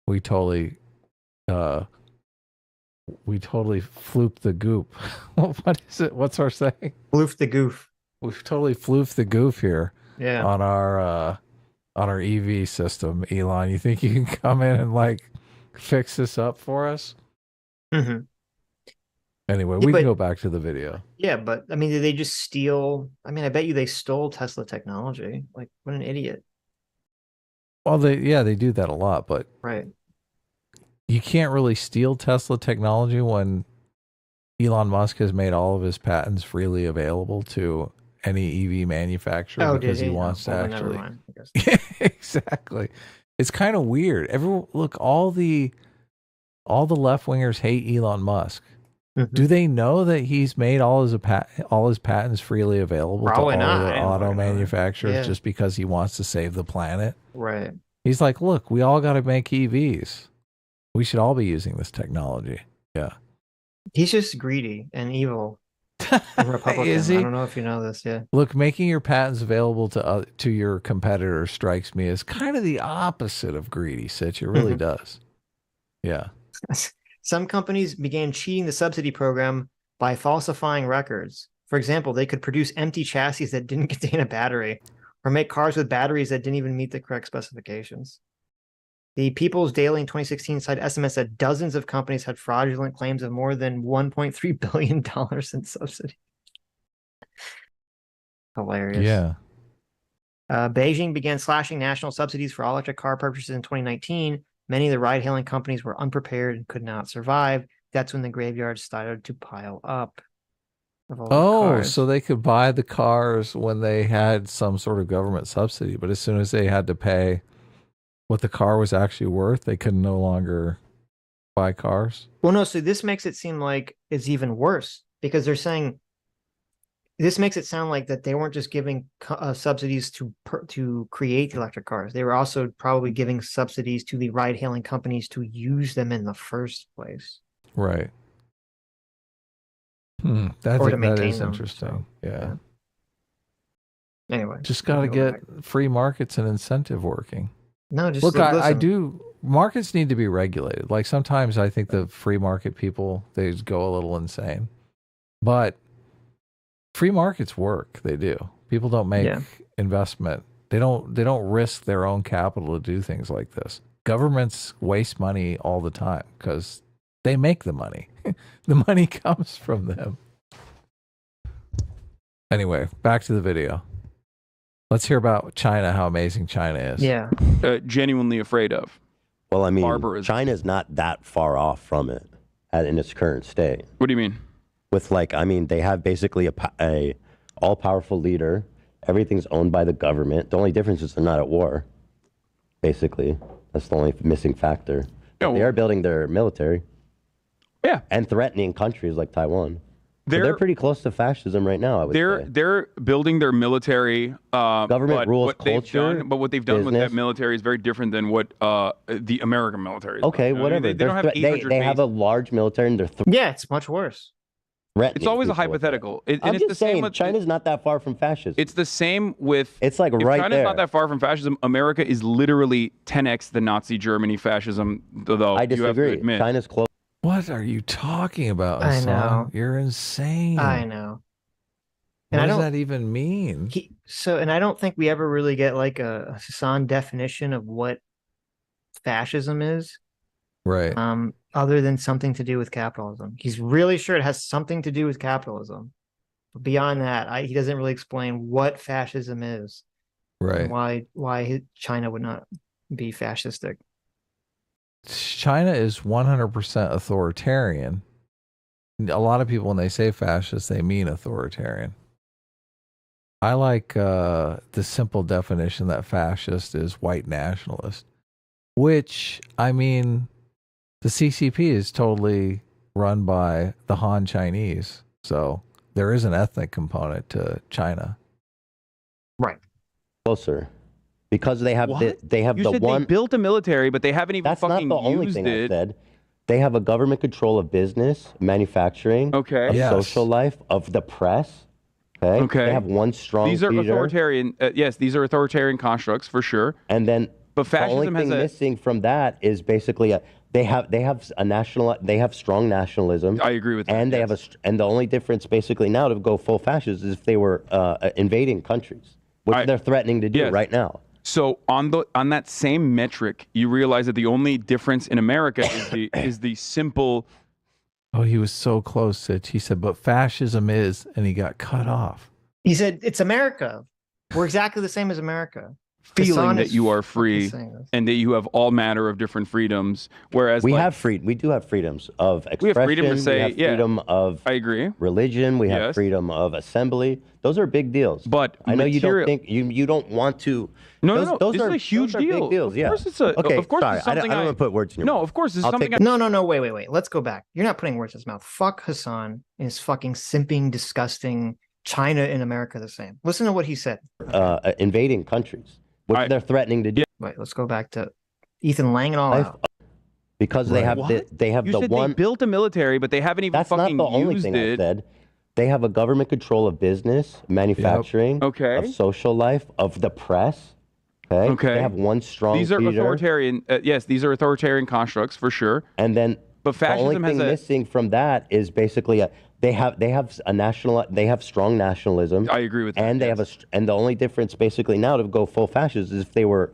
B: we totally flooped the goop. What is it? What's our saying?
A: Floof the goof.
B: We've totally floofed the goof here.
A: Yeah.
B: On our EV system, Elon. You think you can come in and fix this up for us?
A: Mm-hmm.
B: Anyway, we can go back to the video.
A: Yeah, but I mean, did they just steal? I mean, I bet you they stole Tesla technology. Like, what an idiot.
B: Well, they do that a lot, but
A: right.
B: You can't really steal Tesla technology when Elon Musk has made all of his patents freely available to any EV manufacturer because he wants to actually. Exactly. It's kind of weird. All the left wingers hate Elon Musk. Mm-hmm. Do they know that he's made all his patents freely available
A: Probably
B: to all
A: not.
B: the auto manufacturers just because he wants to save the planet?
A: Right.
B: He's like, look, we all got to make EVs. We should all be using this technology. Yeah.
A: He's just greedy and evil. Republican.
B: Is he?
A: I don't know if you know this. Yeah.
B: Look, making your patents available to your competitors strikes me as kind of the opposite of greedy, Sitch. It really does. Yeah.
A: Some companies began cheating the subsidy program by falsifying records. For example, they could produce empty chassis that didn't contain a battery, or make cars with batteries that didn't even meet the correct specifications. The People's Daily in 2016 cited estimates that dozens of companies had fraudulent claims of more than $1.3 billion in subsidy. Hilarious.
B: Yeah.
A: Beijing began slashing national subsidies for all electric car purchases in 2019. Many of the ride-hailing companies were unprepared and could not survive. That's when the graveyards started to pile up.
B: Oh, so they could buy the cars when they had some sort of government subsidy, but as soon as they had to pay what the car was actually worth, they could no longer buy cars.
A: Well, no, so this makes it seem like it's even worse because they're saying this makes it sound like that they weren't just giving subsidies to create the electric cars. They were also probably giving subsidies to the ride-hailing companies to use them in the first place.
B: Right.
A: Or to
B: That
A: maintain
B: is
A: them,
B: interesting.
A: so,
B: Yeah.
A: Anyway,
B: Just got to get free markets and incentive working.
A: No, just
B: Look, I
A: listen.
B: do. Markets need to be regulated. Like sometimes I think the free market people, they just go a little insane. But free markets work. They do. People don't make investment. They don't risk their own capital to do things like this. Governments waste money all the time because they make the money. The money comes from them. Anyway, back to the video. Let's hear about China, how amazing China is.
A: Yeah.
E: Genuinely afraid of.
F: Well, I mean,
E: barbarism.
F: China's not that far off from it in its current state.
E: What do you mean?
F: With like, I mean, they have basically a all-powerful leader. Everything's owned by the government. The only difference is they're not at war. Basically, that's the only missing factor.
E: Yeah,
F: they are building their military.
E: Yeah.
F: And threatening countries like Taiwan. They're pretty close to fascism right now, I would say.
E: They're building their military.
F: Government rules culture.
E: But what they've done with that military is very different than what the American military is.
F: Okay, whatever.
E: They don't have 800
F: they have a large military and they're
A: yeah, it's much worse.
E: It's always a hypothetical.
F: I'm just saying, China's not that far from fascism.
E: It's the same with...
F: It's like right
E: China's
F: there.
E: not that far from fascism. America is literally 10x the Nazi Germany fascism, though
F: I
E: you have to
F: disagree.
E: admit.
F: China's close.
B: What are you talking about,
A: I
B: Hasan?
A: know.
B: You're insane.
A: I know.
B: What
A: And
B: does that even mean?
A: And I don't think we ever really get like a Hasan definition of what fascism is.
B: Right.
A: Other than something to do with capitalism. He's really sure it has something to do with capitalism. But beyond that, he doesn't really explain what fascism is.
B: Right.
A: And why China would not be fascistic.
B: China is 100% authoritarian. A lot of people, when they say fascist, they mean authoritarian. I like the simple definition that fascist is white nationalist, which, I mean, the CCP is totally run by the Han Chinese. So there is an ethnic component to China.
A: Right.
F: Closer. Because they have
E: They built a military, but they haven't even
F: That's
E: fucking
F: not the only
E: used
F: thing
E: it.
F: I said. They have a government control of business, manufacturing, of social life, of the press. Okay. They have one strong
E: These are
F: leader.
E: authoritarian. Yes, these are authoritarian constructs for sure.
F: And then
E: but fascism
F: the only thing
E: has
F: missing from that is basically they have strong nationalism.
E: I agree with that.
F: And they have and the only difference basically now to go full fascist is if they were invading countries, which they're threatening to do right now.
E: So on that same metric, you realize that the only difference in America is the simple.
B: Oh, he was so close, Sitch. He said, but fascism is, and he got cut off.
A: He said, it's America. We're exactly the same as America.
E: Feeling that you are free and that you have all manner of different freedoms, whereas
F: we do have freedoms of expression.
E: We have freedom to say,
F: we have freedom of
E: I agree.
F: Religion. We have freedom of assembly. Those are big deals.
E: But
F: I know you don't think you don't want to.
E: No.
F: Those
E: this
F: are
E: is a huge deal.
F: Big deals,
E: of course, it's a.
F: Okay,
E: of course,
F: sorry.
E: it's something
F: I don't want to put words in your mouth.
E: No, of course, it's something.
A: No. Wait. Let's go back. You're not putting words in his mouth. Fuck Hasan and his fucking simping, disgusting China and America the same. Listen to what he said.
F: Invading countries, which they're threatening to do.
A: Wait, let's go back to Ethan laying it all out.
F: Because they have
E: They built a military, but they haven't even
F: That's
E: fucking
F: not the only
E: used
F: thing
E: it.
F: I said. They have a government control of business, manufacturing, of social life, of the press. Okay. They have one strong
E: These are
F: leader.
E: authoritarian. Yes, these are authoritarian constructs for sure.
F: And then
E: but fascism
F: the only thing missing from that is basically they have strong nationalism.
E: I agree with that.
F: And they have and the only difference basically now to go full fascist is if they were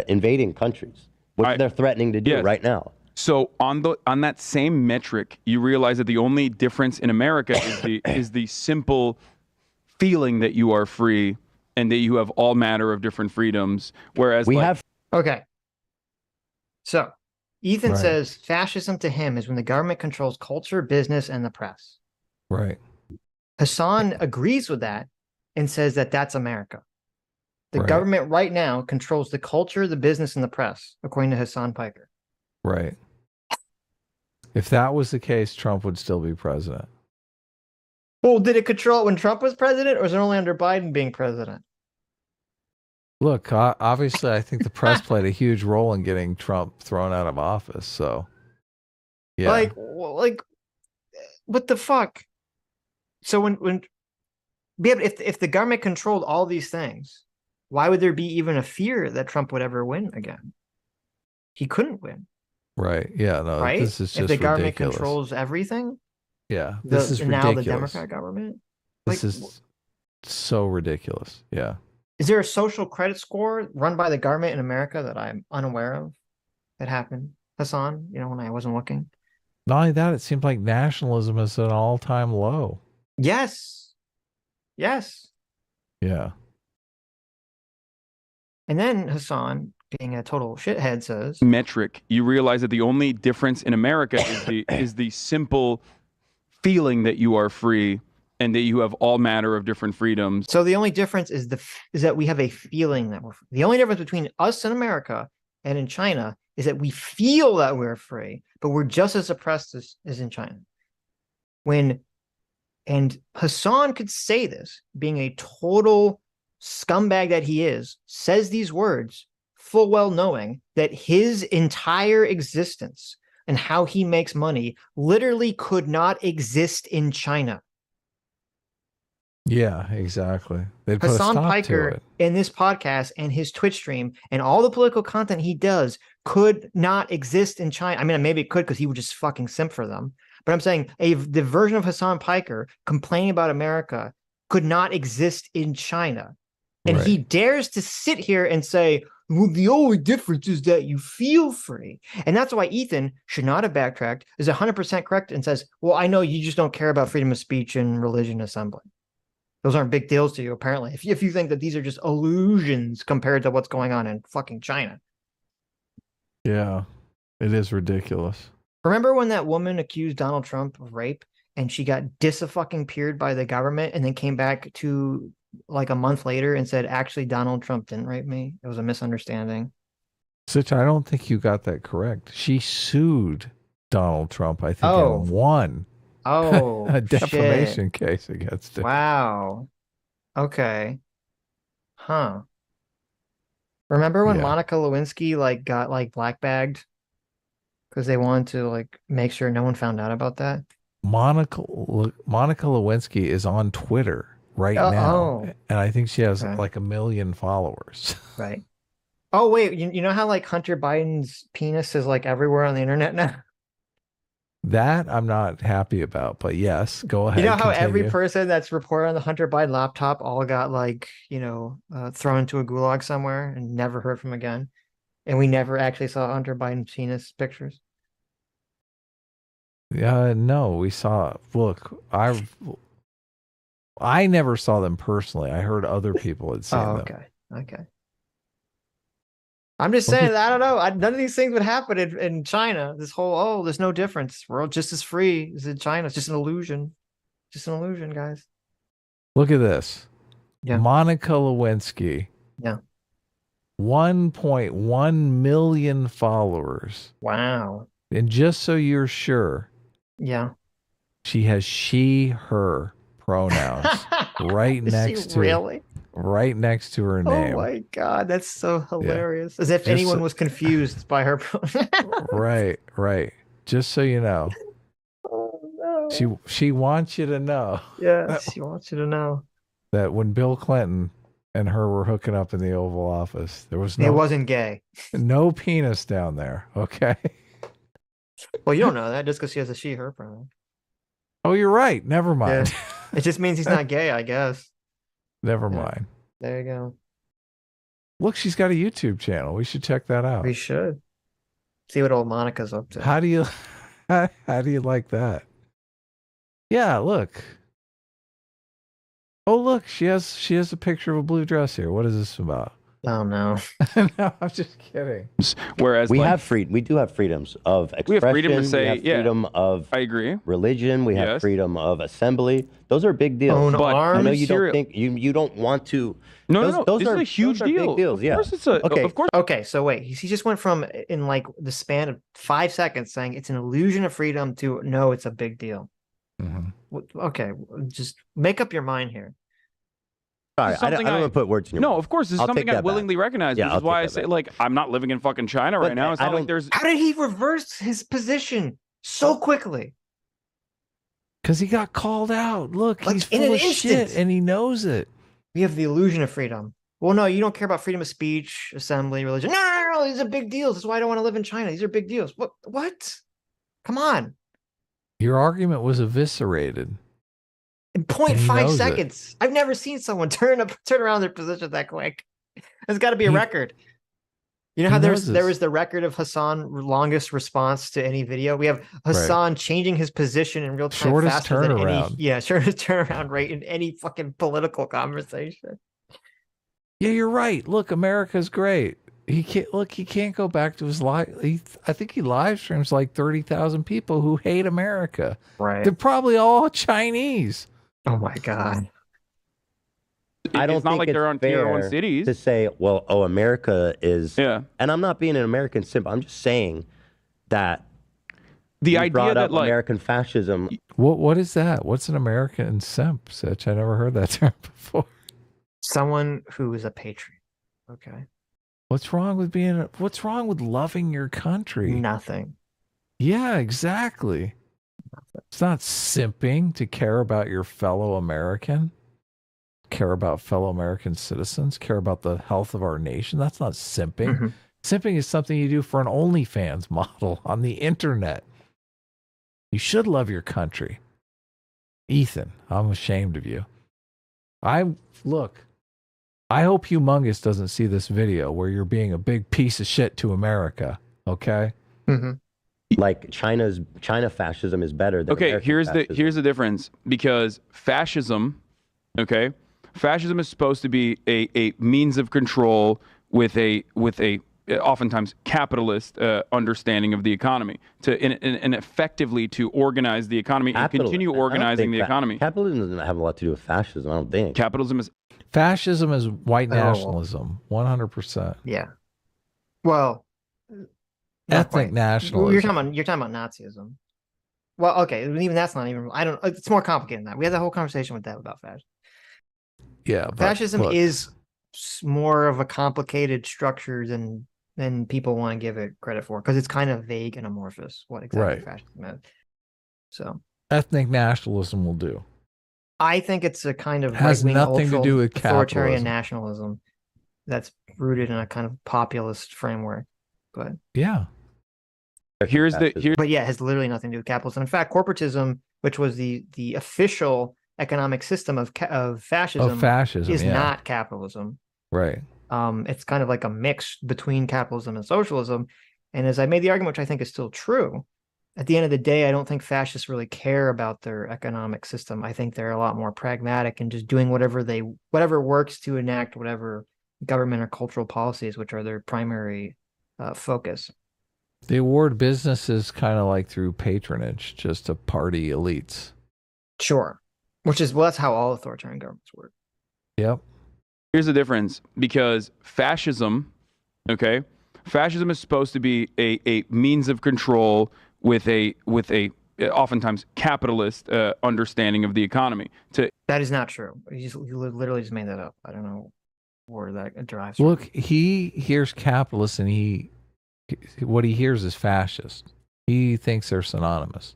F: invading countries, which they're threatening to do right now.
E: So on that same metric, you realize that the only difference in America is the simple feeling that you are free and that you have all manner of different freedoms, whereas
A: Okay. So Ethan says fascism to him is when the government controls culture, business, and the press.
B: Right.
A: Hasan agrees with that and says that that's America. The government right now controls the culture, the business, and the press, according to Hasan PIKER.
B: Right. If that was the case, Trump would still be president.
A: Well, did it control it when Trump was president, or was it only under Biden being president?
B: Look, obviously, I think the press played a huge role in getting Trump thrown out of office. So, yeah.
A: Like, what the fuck? So if the government controlled all these things, why would there be even a fear that Trump would ever win again? He couldn't win.
B: Right. Yeah. No,
A: right?
B: This is just
A: if the government
B: ridiculous.
A: controls everything.
B: Yeah. This is ridiculous.
A: Now the Democrat government.
B: This is so ridiculous. Yeah.
A: Is there a social credit score run by the government in America that I'm unaware of that happened, Hasan? You know, when I wasn't looking.
B: Not only that, it seems like nationalism is at an all-time low.
A: Yes. Yes.
B: Yeah.
A: And then Hasan, being a total shithead, says
E: metric. You realize that the only difference in America is the simple feeling that you are free and that you have all manner of different freedoms.
A: So the only difference is that we have a feeling that we're free. The only difference between us in America and in China is that we feel that we're free, but we're just as oppressed as in China. And Hasan could say this, being a total scumbag that he is, says these words full well knowing that his entire existence and how he makes money literally could not exist in China.
B: Yeah, exactly. They'd put
A: Hasan
B: a stop to
A: PIKER
B: it.
A: in this podcast and his Twitch stream and all the political content he does could not exist in China. I mean, maybe it could because he would just fucking simp for them. But I'm saying the version of Hasan PIKER complaining about America could not exist in China. And he dares to sit here and say, well, the only difference is that you feel free. And that's why Ethan should not have backtracked, is 100% correct and says, well, I know you just don't care about freedom of speech and religion assembly. Those aren't big deals to you, apparently. If you think that these are just illusions compared to what's going on in fucking China.
B: Yeah, it is ridiculous.
A: Remember when that woman accused Donald Trump of rape and she got dis-fucking-peered by the government and then came back to like a month later and said, actually, Donald Trump didn't rape me. It was a misunderstanding.
B: Sitch, I don't think you got that correct. She sued Donald Trump, I think, and won.
A: Oh,
B: a defamation case against him.
A: Wow. Okay. Huh. Remember when Monica Lewinsky got black bagged because they wanted to make sure no one found out about that?
B: Monica Lewinsky is on Twitter right now, and I think she has like 1 million followers.
A: Right. Oh wait, you know how Hunter Biden's penis is everywhere on the internet now?
B: That I'm not happy about, but yes, go ahead.
A: You know how every person that's reported on the Hunter Biden laptop all got thrown into a gulag somewhere and never heard from again, and we never actually saw Hunter Biden's penis pictures.
B: Yeah, no, we saw. Look, I never saw them personally. I heard other people had seen them.
A: Okay. I'm just saying, I don't know. None of these things would happen in China. This whole, there's no difference. We're all just as free as in China. It's just an illusion. Just an illusion, guys.
B: Look at this.
A: Yeah.
B: Monica Lewinsky.
A: Yeah.
B: 1.1 million followers.
A: Wow.
B: And just so you're sure.
A: Yeah.
B: She has she, her pronouns right next to right next to her name.
A: Oh my God, that's so hilarious. As if anyone was confused by her pronouns.
B: Right. Just so you know.
A: Oh no.
B: She wants you to know.
A: Yeah, she wants you to know.
B: That when Bill Clinton and her were hooking up in the Oval Office, there was no.
A: It wasn't gay.
B: No penis down there, okay?
A: Well, you don't know that just because she has a she, her pronoun.
B: Oh, you're right. Never mind.
A: Yeah. It just means he's not gay, I guess.
B: Never mind.
A: There you go.
B: Look, she's got a YouTube channel. We should check that out.
A: We should. See what old Monica's up to.
B: How do you like that? Yeah, look. Oh, look, she has a picture of a blue dress here. What is this about?
A: Oh no.
B: No, I'm just kidding.
E: Whereas
F: we do have freedoms of expression.
E: We have freedom to say,
F: we have freedom of
E: I agree.
F: Religion. We have freedom of assembly. Those are big deals.
A: But
F: I know you don't think you don't want to.
E: No. Those are a huge deal.
F: Big deals. Yeah.
E: Of course it's of course.
A: Okay, so wait, he just went from in the span of 5 seconds saying it's an illusion of freedom to no, it's a big deal. Okay, just make up your mind here.
F: Sorry, I don't want to put words in your mouth.
E: No, of course, this is
F: I'll
E: something
F: take
E: I
F: that
E: willingly
F: back.
E: recognize,
F: Yeah,
E: which
F: I'll
E: is why I
F: take that
E: say,
F: back.
E: like, I'm not living in fucking China
F: But
E: right now. It's
F: I
E: not like
F: don't-
E: there's.
A: How did he reverse his position so quickly?
B: Because he got called out. Look,
A: Like,
B: he's
A: in
B: full
A: an
B: of shit
A: instant.
B: and he knows it.
A: We have the illusion of freedom. Well, no, you don't care about freedom of speech, assembly, religion. No, these are big deals. That's why I don't want to live in China. These are big deals. What? Come on.
B: Your argument was eviscerated.
A: In
B: And
A: 0.5
B: he knows it.
A: seconds. I've never seen someone turn around their position that quick. There's got to be a record. You know how there was the record of Hasan longest response to any video? We have Hasan changing his position in real time
B: Shortest
A: faster than
B: turnaround.
A: shortest turnaround rate in any fucking political conversation.
B: Yeah, you're right. Look, America's great. He can't go back to his live. I think he live streams like 30,000 people who hate America.
A: Right.
B: They're probably all Chinese.
A: Oh my God.
F: I don't
E: It's not
F: think
E: like
F: it's
E: they're on tier one
F: fair
E: cities.
F: to say, well, America is.
E: Yeah.
F: And I'm not being an American simp. I'm just saying that
E: The
F: you
E: idea
F: brought
E: that
F: up
E: like
F: American fascism.
B: What is that? What's an American simp, Sitch? I never heard that term before.
A: Someone who is a patriot. Okay.
B: What's wrong with loving your country?
A: Nothing.
B: Yeah, exactly. It's not simping to care about your fellow American, care about fellow American citizens, care about the health of our nation. That's not simping.
A: Mhm.
B: Simping is something you do for an OnlyFans model on the internet. You should love your country. Ethan, I'm ashamed of you. I hope Humongous doesn't see this video where you're being a big piece of shit to America. Okay?
A: Mhm.
F: Like China fascism is better than
E: okay,
F: American
E: here's
F: fascism.
E: the difference, because fascism, okay, fascism is supposed to be a means of control with a oftentimes capitalist understanding of the economy and effectively to organize the economy and continue organizing the economy.
F: Capitalism doesn't have a lot to do with fascism, I don't think.
E: Capitalism is
B: Fascism is white nationalism, 100%.
A: Yeah. Well, not
B: Ethnic
A: quite.
B: nationalism.
A: You're talking about Nazism. Well, okay, even that's not even. I don't. It's more complicated than that. We had the whole conversation with that about fascism.
B: Yeah, but
A: Fascism
B: look,
A: is more of a complicated structure than people want to give it credit for, because it's kind of vague and amorphous what exactly fascism is. So
B: ethnic nationalism will do.
A: I think it's a kind of
B: Has
A: right-wing,
B: nothing to do with
A: authoritarian
B: capitalism.
A: nationalism that's rooted in a kind of populist framework. But
B: Yeah.
A: but yeah, it has literally nothing to do with capitalism. In fact, corporatism, which was the official economic system of fascism, is not capitalism.
B: Right.
A: It's kind of like a mix between capitalism and socialism. And as I made the argument, which I think is still true, at the end of the day, I don't think fascists really care about their economic system. I think they're a lot more pragmatic and just doing whatever works to enact whatever government or cultural policies, which are their primary focus.
B: They award businesses kind of like through patronage, just to party elites.
A: Sure. That's how all authoritarian governments work.
B: Yep.
E: Here's the difference, because fascism, okay, fascism is supposed to be a means of control with a oftentimes capitalist understanding of the economy.
A: That is not true. You literally just made that up. I don't know where that derives from.
B: Look, he hears capitalist and what he hears is fascist. He thinks they're synonymous.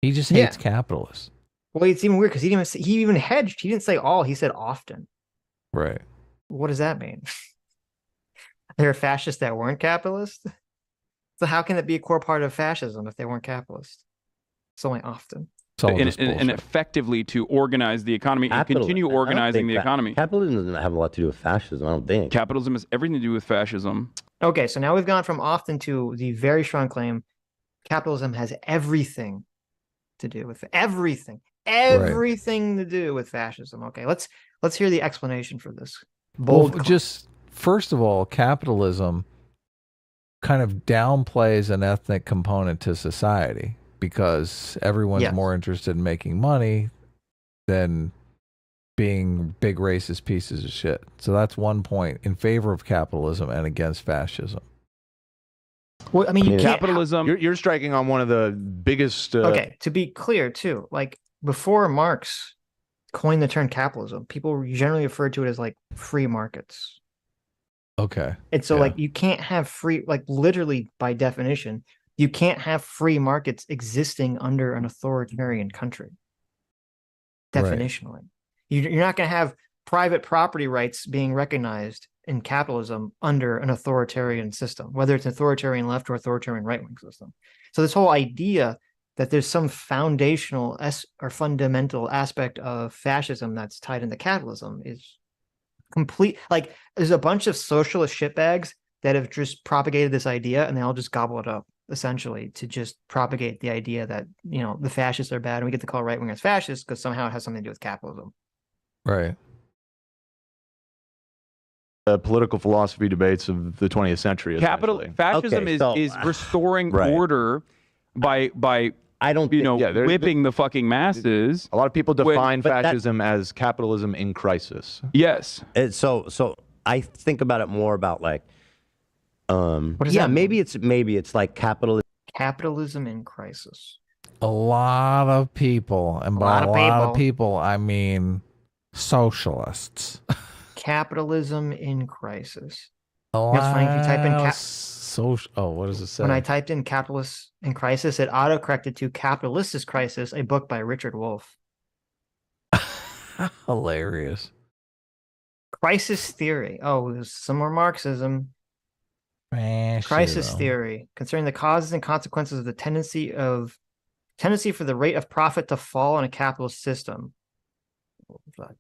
B: He just hates capitalists.
A: Well, it's even weird because he even hedged. He didn't say all. He said often.
B: Right.
A: What does that mean? There are fascists that weren't capitalist. So how can it be a core part of fascism if they weren't capitalist? It's only often.
E: And effectively to organize the economy and continue organizing the economy.
F: Capitalism doesn't have a lot to do with fascism, I don't think.
E: Capitalism has everything to do with fascism.
A: Okay, so now we've gone from often to the very strong claim capitalism has everything to do with everything to do with fascism. Okay, let's hear the explanation for this.
B: Just first of all, capitalism kind of downplays an ethnic component to society because everyone's more interested in making money than being big racist pieces of shit. So that's one point in favor of capitalism and against fascism.
A: Well, I mean, you can't.
E: Capitalism.
G: You're striking on one of the biggest.
A: Okay, to be clear, too, like before Marx coined the term capitalism, people generally referred to it as like free markets.
B: Okay.
A: And so,
B: Yeah.
A: like, you can't have free, like, literally by definition, you can't have free markets existing under an authoritarian country.
B: Right.
A: Definitionally, you're not going to have private property rights being recognized in capitalism under an authoritarian system, whether it's an authoritarian left or authoritarian right wing system. So this whole idea that there's some foundational or fundamental aspect of fascism that's tied into capitalism is complete. Like, there's a bunch of socialist shitbags that have just propagated this idea, and they all just gobble it up, essentially, to just propagate the idea that, you know, the fascists are bad and we get to call right wingers fascists because somehow it has something to do with capitalism.
B: Right.
G: Political philosophy debates of the 20th century.
E: Fascism
F: Okay,
E: is restoring
F: Right.
E: order by
F: I don't
E: you
F: think-
E: know,
G: Yeah,
E: whipping the fucking masses.
G: A lot of people define
F: But that-
G: fascism as capitalism in crisis.
E: Yes.
F: So I think about it more about like,
A: does
F: yeah,
A: that
F: maybe it's like
A: Capitalism in crisis.
B: A lot of people, and by
A: lot
B: a
A: of
B: lot of
A: people.
B: people, I mean socialists.
A: Capitalism in crisis.
B: A
A: know what's funny? If you type in
B: lot of oh, what does it say?
A: When I typed in capitalist in crisis, it autocorrected to Capitalistus Crisis, a book by Richard Wolff.
B: Hilarious.
A: Crisis theory. Oh, there's some more Marxism. Crisis theory concerning the causes and consequences of the tendency for the rate of profit to fall in a capitalist system.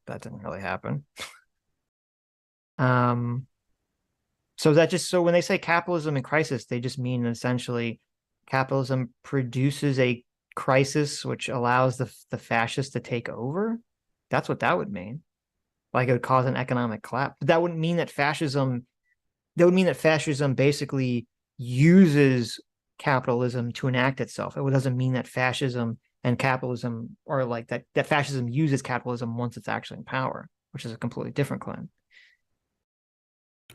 A: That didn't really happen. So when they say capitalism in crisis, they just mean essentially capitalism produces a crisis which allows the fascists to take over. That's what that would mean. Like, it would cause an economic collapse. But that wouldn't mean that fascism. That would mean that fascism basically uses capitalism to enact itself. It doesn't mean that fascism and capitalism are like that. That fascism uses capitalism once it's actually in power, which is a completely different claim.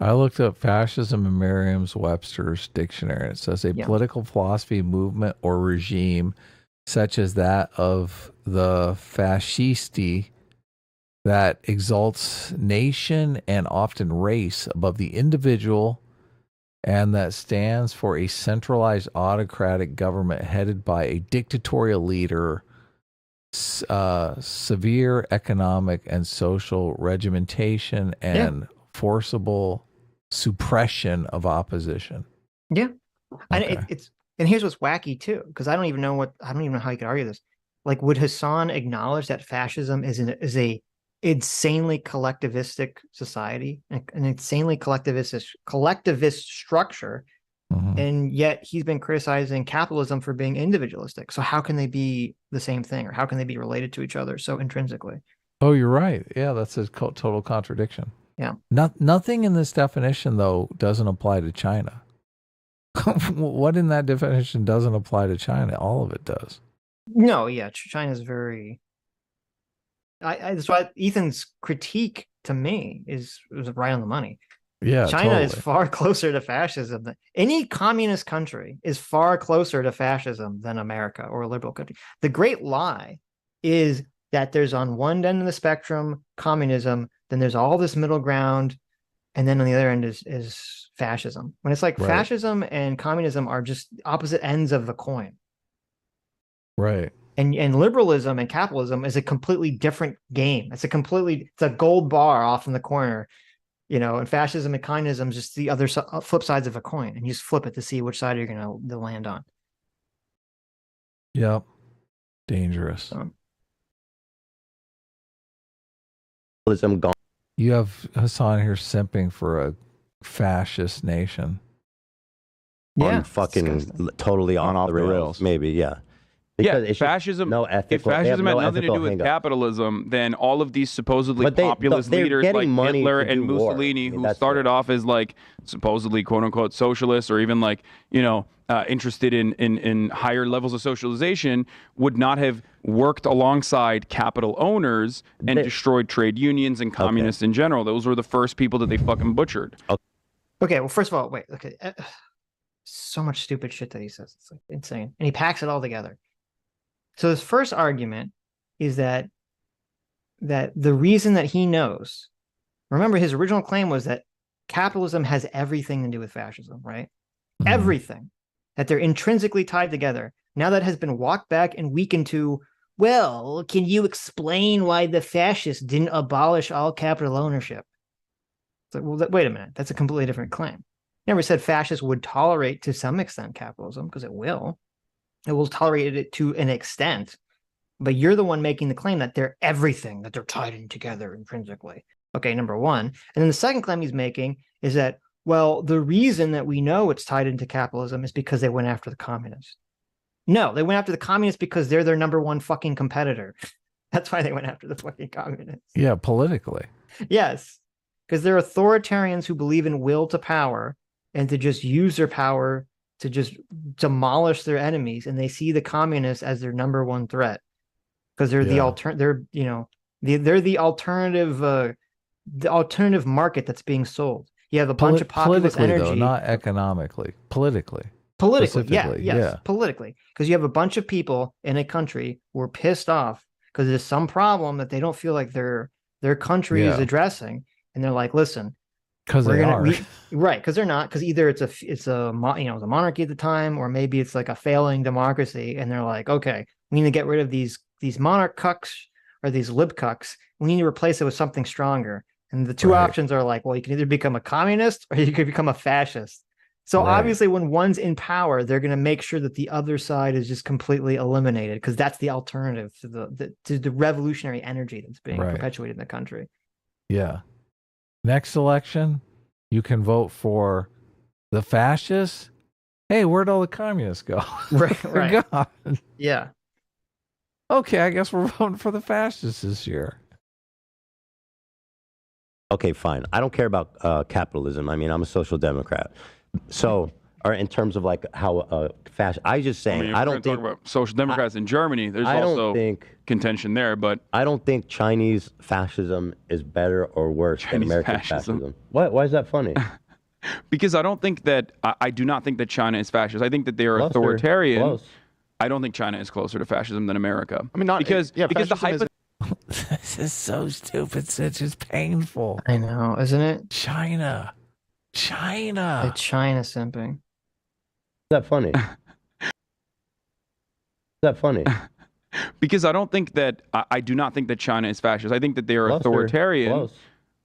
B: I looked up fascism in Merriam-Webster's dictionary, and it says a political philosophy, movement, or regime such as that of the fascisti that exalts nation and often race above the individual, and that stands for a centralized autocratic government headed by a dictatorial leader, severe economic and social regimentation, and forcible suppression of opposition.
A: Yeah.
B: Okay.
A: And here's what's wacky too, because I don't even know how you could argue this. Like, would Hasan acknowledge that fascism is a insanely collectivistic society, an insanely collectivist structure, and yet he's been criticizing capitalism for being individualistic? So how can they be the same thing, or how can they be related to each other so intrinsically?
B: Oh, you're right. Yeah, that's a total contradiction.
A: Yeah.
B: Nothing in this definition, though, doesn't apply to China. What in that definition doesn't apply to China? All of it does.
A: No, yeah, China's very. That's why Ethan's critique to me was right on the money.
B: Yeah,
A: China
B: totally.
A: is far closer to fascism than any communist country is far closer to fascism than America or a liberal country. The great lie is that there's on one end of the spectrum communism, then there's all this middle ground, and then on the other end is fascism. When it's like fascism and communism are just opposite ends of the coin.
B: Right.
A: And liberalism and capitalism is a completely different game. It's a gold bar off in the corner, and fascism and communism is just the other flip sides of a coin, and you just flip it to see which side you're going to land on.
B: Yep. Dangerous. You have Hasan here simping for a fascist nation.
F: On fucking totally off the rails. Maybe, yeah. Because
E: fascism.
F: No ethical.
E: If fascism had nothing to do with
F: hang-up.
E: capitalism, then all of these supposedly
F: But
E: populist
F: they're
E: leaders
F: getting
E: like
F: money
E: Hitler
F: to
E: and
F: do war.
E: Mussolini,
F: I mean,
E: who
F: that's
E: started off as like supposedly quote unquote socialists, or even like interested in higher levels of socialization, would not have worked alongside capital owners and destroyed trade unions and communists in general. Those were the first people that they fucking butchered.
A: Okay, well, first of all, wait. Okay, So much stupid shit that he says. It's like insane. And he packs it all together. So his first argument is that the reason that he knows, remember his original claim was that capitalism has everything to do with fascism, right?
B: Mhm.
A: Everything, that they're intrinsically tied together. Now that has been walked back and weakened to, well, can you explain why the fascists didn't abolish all capital ownership? So, well, wait a minute. That's a completely different claim. Never said fascists would tolerate to some extent capitalism, because it will. It will tolerate it to an extent. But you're the one making the claim that they're everything, that they're tied in together intrinsically. Okay, number one. And then the second claim he's making is that, well, the reason that we know it's tied into capitalism is because they went after the communists. No, they went after the communists because they're their number one fucking competitor. That's why they went after the fucking communists.
B: Yeah, politically.
A: Yes, because they're authoritarians who believe in will to power and to just use their power to just demolish their enemies, and they see the communists as their number one threat because they're the alternative market that's being sold. You have a bunch of populist
B: politically,
A: energy,
B: though, not economically. Politically,
A: yeah,
B: yeah.
A: Politically, because you have a bunch of people in a country who are pissed off because there's some problem that they don't feel like their country is addressing, and they're like, listen.
B: Because they are.
A: Right, because they're not, because either it's a monarchy at the time, or maybe it's like a failing democracy, and they're like, okay, we need to get rid of these monarch cucks or these lib cucks. We need to replace it with something stronger. And the two options are like, well, you can either become a communist or you could become a fascist. So obviously, when one's in power, they're going to make sure that the other side is just completely eliminated, because that's the alternative to the revolutionary energy that's being perpetuated in the country.
B: Yeah. Next election, you can vote for the fascists. Hey, where'd all the communists go?
A: Right.
B: God.
A: Yeah.
B: Okay, I guess we're voting for the fascists this year.
F: Okay, fine. I don't care about capitalism. I mean, I'm a social democrat. So, or in terms of like how fascist, I just saying, I don't think
E: talk about social democrats in Germany. There's also contention there, but
F: I don't think Chinese fascism is better or worse than American fascism. Why is that funny?
E: Because I don't think that I do not think that China is fascist. I think that they are authoritarian.
F: Close.
E: I don't think China is closer to fascism than America.
G: I mean, not
E: because the
B: This is so stupid, Sitch. It's painful.
A: I know, isn't it?
B: China.
A: It's China simping.
F: Is that funny? Is that funny?
E: Because I don't think that I do not think that China is fascist. I think that they are authoritarian.
F: Close.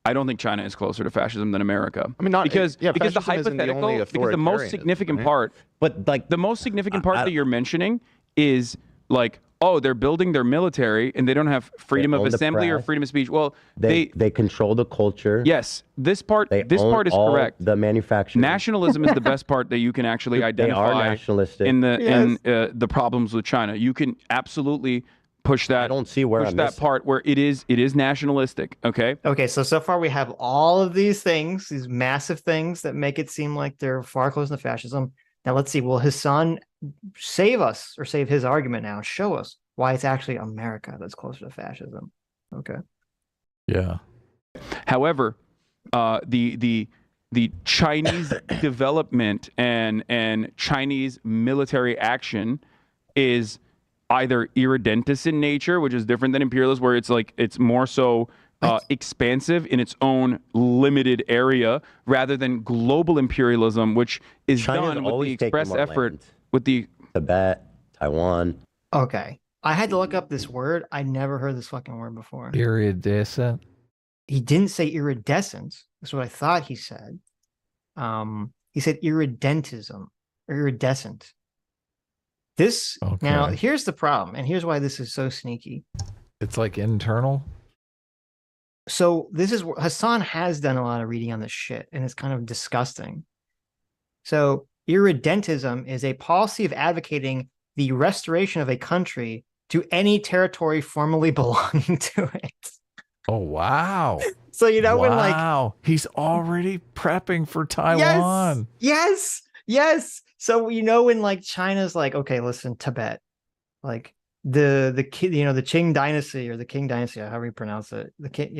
E: I don't think China is closer to fascism than America.
G: I mean, not
E: because the
G: hypothetical,
E: because the most significant part,
F: but like
E: the most significant part that you're mentioning is like, oh, they're building their military and they don't have freedom of assembly or freedom of speech. Well,
F: they control the culture.
E: Yes, this part is correct.
F: The manufacturing.
E: Nationalism is the best part that you can actually identify
F: they are nationalistic.
E: in the problems with China. You can absolutely push that.
F: I don't see where
E: push that part where it is nationalistic. Okay.
A: Okay. So far we have all of these things, these massive things that make it seem like they're far closer to fascism. Now let's see. Will Hasan save us or save his argument now and show us why it's actually America that's closer to fascism? Okay.
B: Yeah.
E: However, the Chinese development and Chinese military action is either irredentist in nature, which is different than imperialism, where it's more so expansive in its own limited area, rather than global imperialism, which is
F: China's
E: done with the express effort with the
F: Tibet, Taiwan.
A: Okay. I had to look up this word. I never heard this fucking word before.
B: Iridescent.
A: He didn't say iridescent. That's what I thought he said. He said iridentism, iridescent. This now here's the problem, and here's why this is so sneaky.
B: It's like internal.
A: So this is Hasan has done a lot of reading on this shit, and it's kind of disgusting. So iridentism is a policy of advocating the restoration of a country to any territory formerly belonging to it.
B: Oh wow!
A: So when like
B: he's already prepping for Taiwan.
A: Yes. So when like China's like, okay, listen, Tibet, like the Qing dynasty or the King dynasty, however you pronounce it, the king,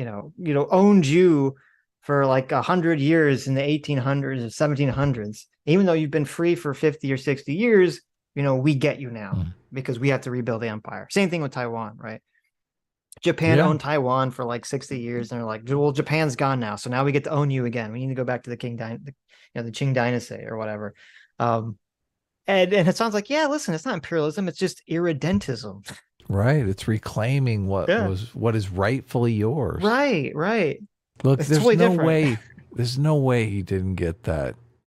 A: owned you for like 100 years in the 1800s or 1700s. Even though you've been free for 50 or 60 years, we get you now because we have to rebuild the empire. Same thing with Taiwan, right? Japan owned Taiwan for like 60 years, and they're like, well, Japan's gone now, so now we get to own you again. We need to go back to the the Qing dynasty or whatever. And it sounds like, yeah, listen, it's not imperialism, it's just irredentism.
B: Right. It's reclaiming what is rightfully yours. Right. Look,
A: it's
B: there's
A: totally
B: no
A: different.
B: way. There's no way he didn't get that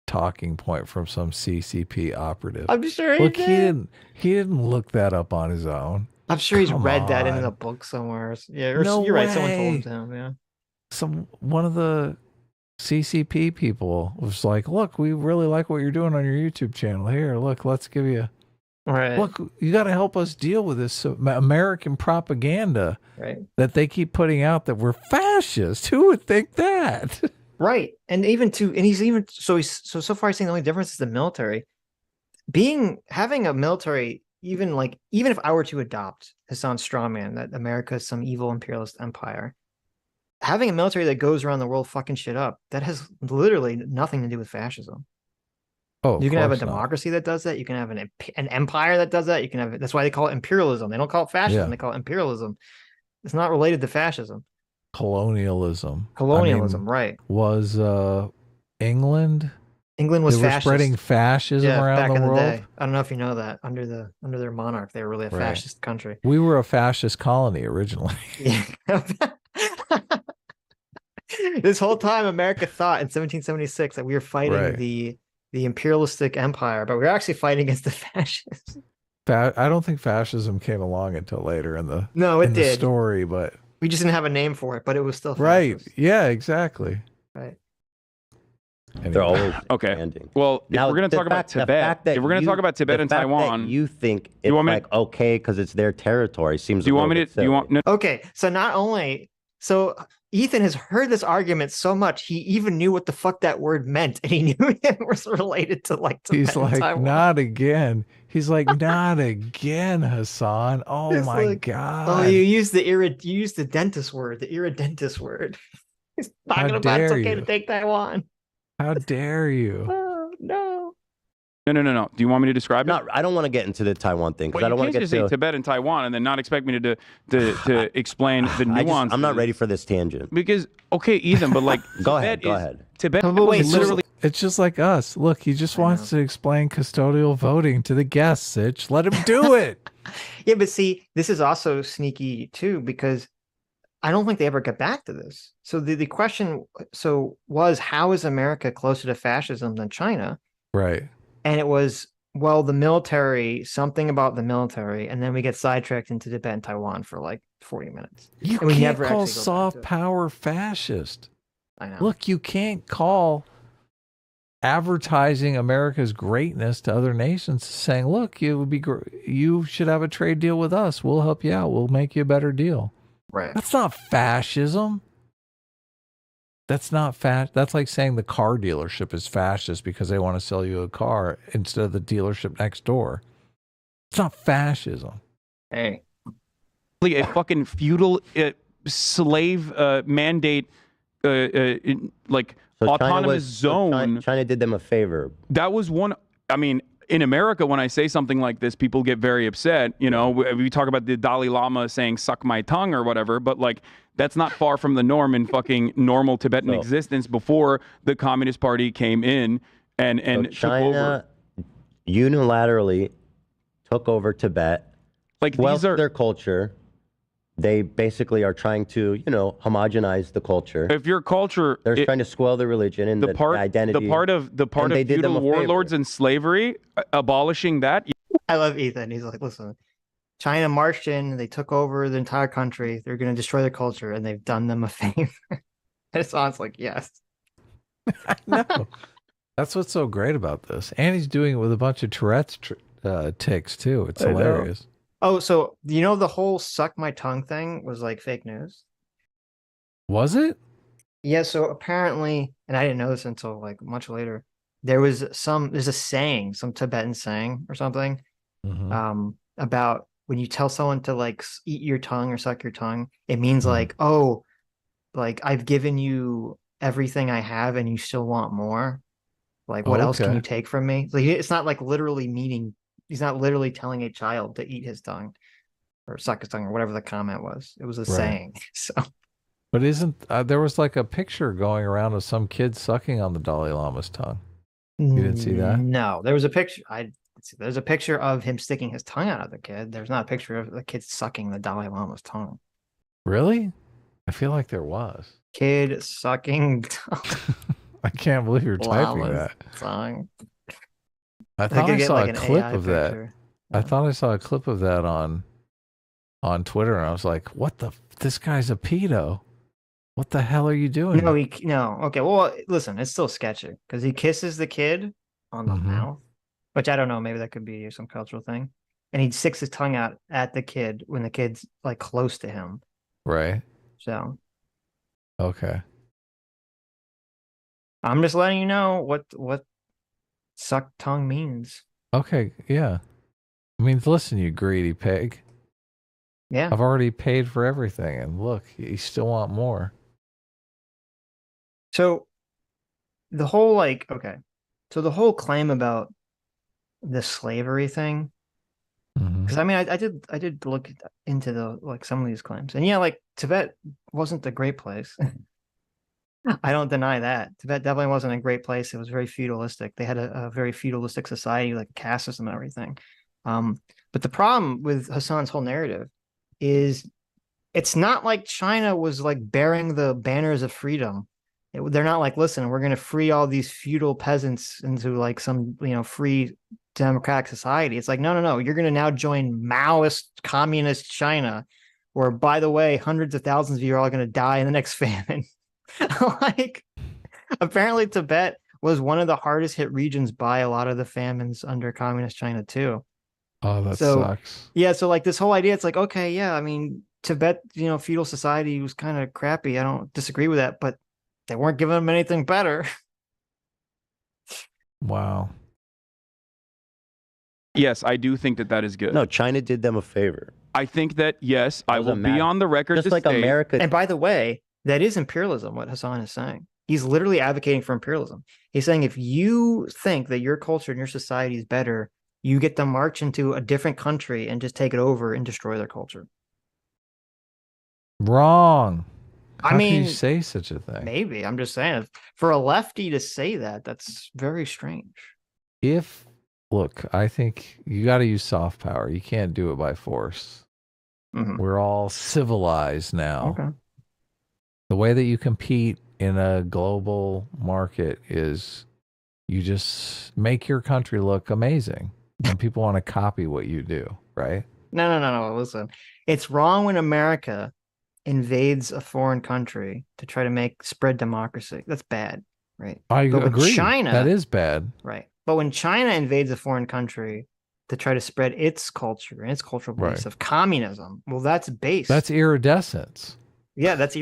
B: talking point from some CCP operative.
A: I'm sure
B: he did. He didn't look that up on his own.
A: I'm sure he's read that in
B: on.
A: a book somewhere. Yeah, or
B: No
A: you're
B: way.
A: right. Someone told him to him. Yeah.
B: One of the CCP people was like, "Look, we really like what you're doing on your YouTube channel. Here, look, let's give you.
A: Right.
B: Look, you got to help us deal with this American propaganda that they keep putting out that we're fascist. Who would think that?"
A: Right. And he's even so far he's saying the only difference is the military. Having a military. Even if I were to adopt Hasan's strawman that America is some evil imperialist empire, having a military that goes around the world fucking shit up, that has literally nothing to do with fascism.
B: Oh,
A: you can have a democracy that does that. You can have an empire that does that. You can have that's why they call it imperialism. They don't call it fascism. They call it imperialism. It's not related to fascism.
B: Colonialism,
A: right?
B: Was England?
A: England was fascist.
B: Spreading fascism around the world.
A: Day. I don't know if you know that. Under their monarch, they were really a fascist country.
B: We were a fascist colony originally.
A: This whole time, America thought in 1776 that we were fighting the imperialistic empire, but we were actually fighting against the fascists.
B: I don't think fascism came along until later in the
A: the
B: story, but
A: we just didn't have a name for it. But it was still
B: fascist. Yeah, exactly.
A: Right.
B: Anyway.
F: They're always
E: okay.
F: expanding.
E: Well, if we're going to talk about Tibet, if we're going to talk about Tibet and Taiwan,
F: you think it's okay because it's their territory seems.
E: Do you want me to? Do you want? No.
A: Okay, so not only Ethan has heard this argument so much, he even knew what the fuck that word meant, and he knew it was related to Tibet.
B: He's like,
A: Taiwan.
B: Not again. He's like, not again, Hasan. Oh my god.
A: Oh, you used the dentist word, the irredentist word. He's talking about it's okay to take Taiwan.
B: How dare you?
A: Oh, no.
E: No. Do you want me to describe it?
F: I don't want to get into the Taiwan thing because I don't want to get
E: say Tibet and Taiwan and then not expect me to explain the nuances.
F: I'm not ready for this tangent.
E: Because Ethan, but like
F: go ahead.
E: Tibet
A: wait,
E: literally.
B: It's just like us. Look, he just wants to explain custodial voting to the guests, Sitch. Let him do it.
A: Yeah, but see, this is also sneaky too because I don't think they ever get back to this. So the question was, how is America closer to fascism than China?
B: Right.
A: And it was, well, the military, something about the military, and then we get sidetracked into Tibet and Taiwan for like 40 minutes.
B: You can't call soft power fascist.
A: I know.
B: Look, you can't call advertising America's greatness to other nations saying, look, you should have a trade deal with us. We'll help you out. We'll make you a better deal.
A: Right.
B: That's not fascism. That's not That's like saying the car dealership is fascist because they want to sell you a car instead of the dealership next door. It's not fascism.
A: Hey.
E: A fucking feudal slave mandate like autonomous zone.
F: China did them a favor.
E: That was one. I mean, in America, when I say something like this, people get very upset. You know, we talk about the Dalai Lama saying "suck my tongue" or whatever, but like that's not far from the norm in fucking normal Tibetan existence before the Communist Party came in and
F: so China
E: took over.
F: Unilaterally took over Tibet.
E: Like these are
F: their culture. They basically are trying to, homogenize the culture.
E: If your culture,
F: they're trying to spoil the religion and the identity.
E: The part of feudal warlords and slavery, abolishing that.
A: I love Ethan. He's like, listen, China marched in, they took over the entire country. They're going to destroy their culture, and they've done them a favor. And it sounds like yes.
B: I know. That's what's so great about this, and he's doing it with a bunch of Tourette's tics too. It's hilarious.
A: Oh, so the whole "suck my tongue" thing was like fake news?
B: Was it?
A: Yeah, so apparently, and I didn't know this until like much later, there's a saying, some Tibetan saying or something, about when you tell someone to like eat your tongue or suck your tongue, it means like, like I've given you everything I have and you still want more. Like, what else can
B: Okay.
A: you take from me? Like, it's not like literally meaning. He's not literally telling a child to eat his tongue or suck his tongue or whatever the comment was. It was a
B: Right.
A: saying. So,
B: But isn't there was like a picture going around of some kid sucking on the Dalai Lama's tongue? You didn't see that?
A: no, there was a picture. There's a picture of him sticking his tongue out of the kid. There's not a picture of the kid sucking the Dalai Lama's tongue.
B: Really? I feel like there was.
A: Kid sucking
B: I can't believe you're typing
A: Lama's
B: that.
A: tongue.
B: I thought I
A: get
B: saw
A: like
B: a
A: an
B: clip
A: AI
B: of that.
A: picture.
B: I thought I saw a clip of that on Twitter, and I was like, "What the? This guy's a pedo. What the hell are you doing?"
A: No. Okay, well, listen, it's still sketchy because he kisses the kid on the mouth, which I don't know. Maybe that could be some cultural thing. And he sticks his tongue out at the kid when the kid's like close to him.
B: Right.
A: So,
B: Okay.
A: I'm just letting you know what suck tongue means.
B: Okay. Yeah. I mean, listen, you greedy pig.
A: Yeah.
B: I've already paid for everything, and look, you still want more.
A: So the whole so the whole claim about the slavery thing, because I mean, I did look into the some of these claims, and yeah, like Tibet wasn't a great place. I don't deny that. Tibet definitely wasn't a great place. It was very feudalistic. They had a very feudalistic society, like caste system and everything. But the problem with Hasan's whole narrative is it's not like China was like bearing the banners of freedom. They're not like, listen, we're going to free all these feudal peasants into like some, free democratic society. It's like, no. You're going to now join Maoist communist China, where, by the way, hundreds of thousands of you are all going to die in the next famine. Like, apparently Tibet was one of the hardest hit regions by a lot of the famines under communist China too.
B: Oh, that sucks.
A: Yeah, so like this whole idea, it's like, okay, yeah, I mean, Tibet, feudal society was kind of crappy. I don't disagree with that, but they weren't giving them anything better.
B: Wow.
E: Yes, I do think that is good.
F: No, China did them a favor.
E: I think that, yes, I will be on the record
F: Just
E: to
F: like
E: state,
F: America.
A: And by the way, that is imperialism, what Hasan is saying. He's literally advocating for imperialism. He's saying if you think that your culture and your society is better, you get to march into a different country and just take it over and destroy their culture.
B: Wrong. How
A: I mean,
B: can you say such a thing?
A: Maybe. I'm just saying, for a lefty to say that, that's very strange.
B: Look, I think you got to use soft power. You can't do it by force. We're all civilized now.
A: Okay.
B: The way that you compete in a global market is you just make your country look amazing, and people want to copy what you do, right?
A: No. Listen, it's wrong when America invades a foreign country to try to spread democracy. That's bad, right?
B: I agree.
A: China,
B: that is bad.
A: Right. But when China invades a foreign country to try to spread its culture and its cultural beliefs of communism, well, that's base.
B: That's iridescence.
A: Yeah, that's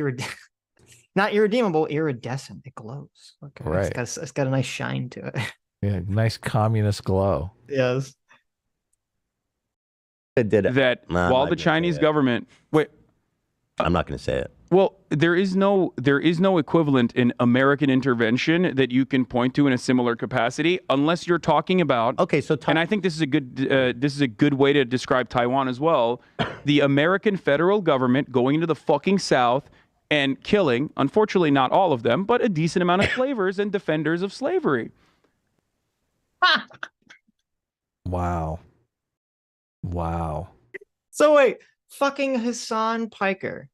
A: not irredeemable, iridescent. It glows. Okay.
B: Right.
A: It's got a nice shine to it.
B: Yeah, nice communist glow.
A: Yes.
F: It did it.
E: that while the Chinese government,
F: I'm not going to say it.
E: well, there is no equivalent in American intervention that you can point to in a similar capacity, unless you're talking about.
F: Okay, so
E: and I think this is a good way to describe Taiwan as well. The American federal government going into the fucking South and killing, unfortunately not all of them, but a decent amount of slavers and defenders of slavery.
B: Wow.
A: So wait, fucking Hassan PIKER,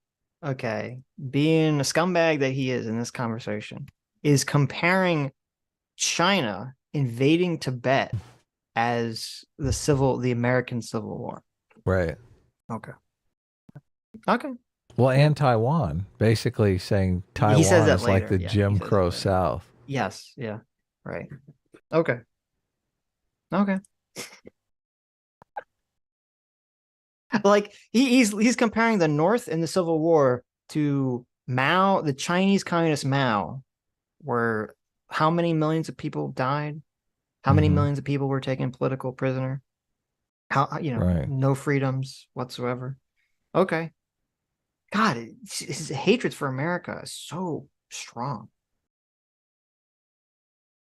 A: okay, being a scumbag that he is in this conversation, is comparing China invading Tibet as the American Civil War.
B: Right.
A: Okay.
B: Well, and Taiwan, basically saying Taiwan
A: says that
B: is like
A: later.
B: the
A: Yeah,
B: Jim
A: he says
B: Crow
A: that later.
B: South.
A: Yes. Yeah. Right. Okay. Like he's comparing the North in the Civil War to Mao, the Chinese Communist Mao, where how many millions of people died? How many millions of people were taken political prisoner? How no freedoms whatsoever. Okay. God, his hatred for America is so strong.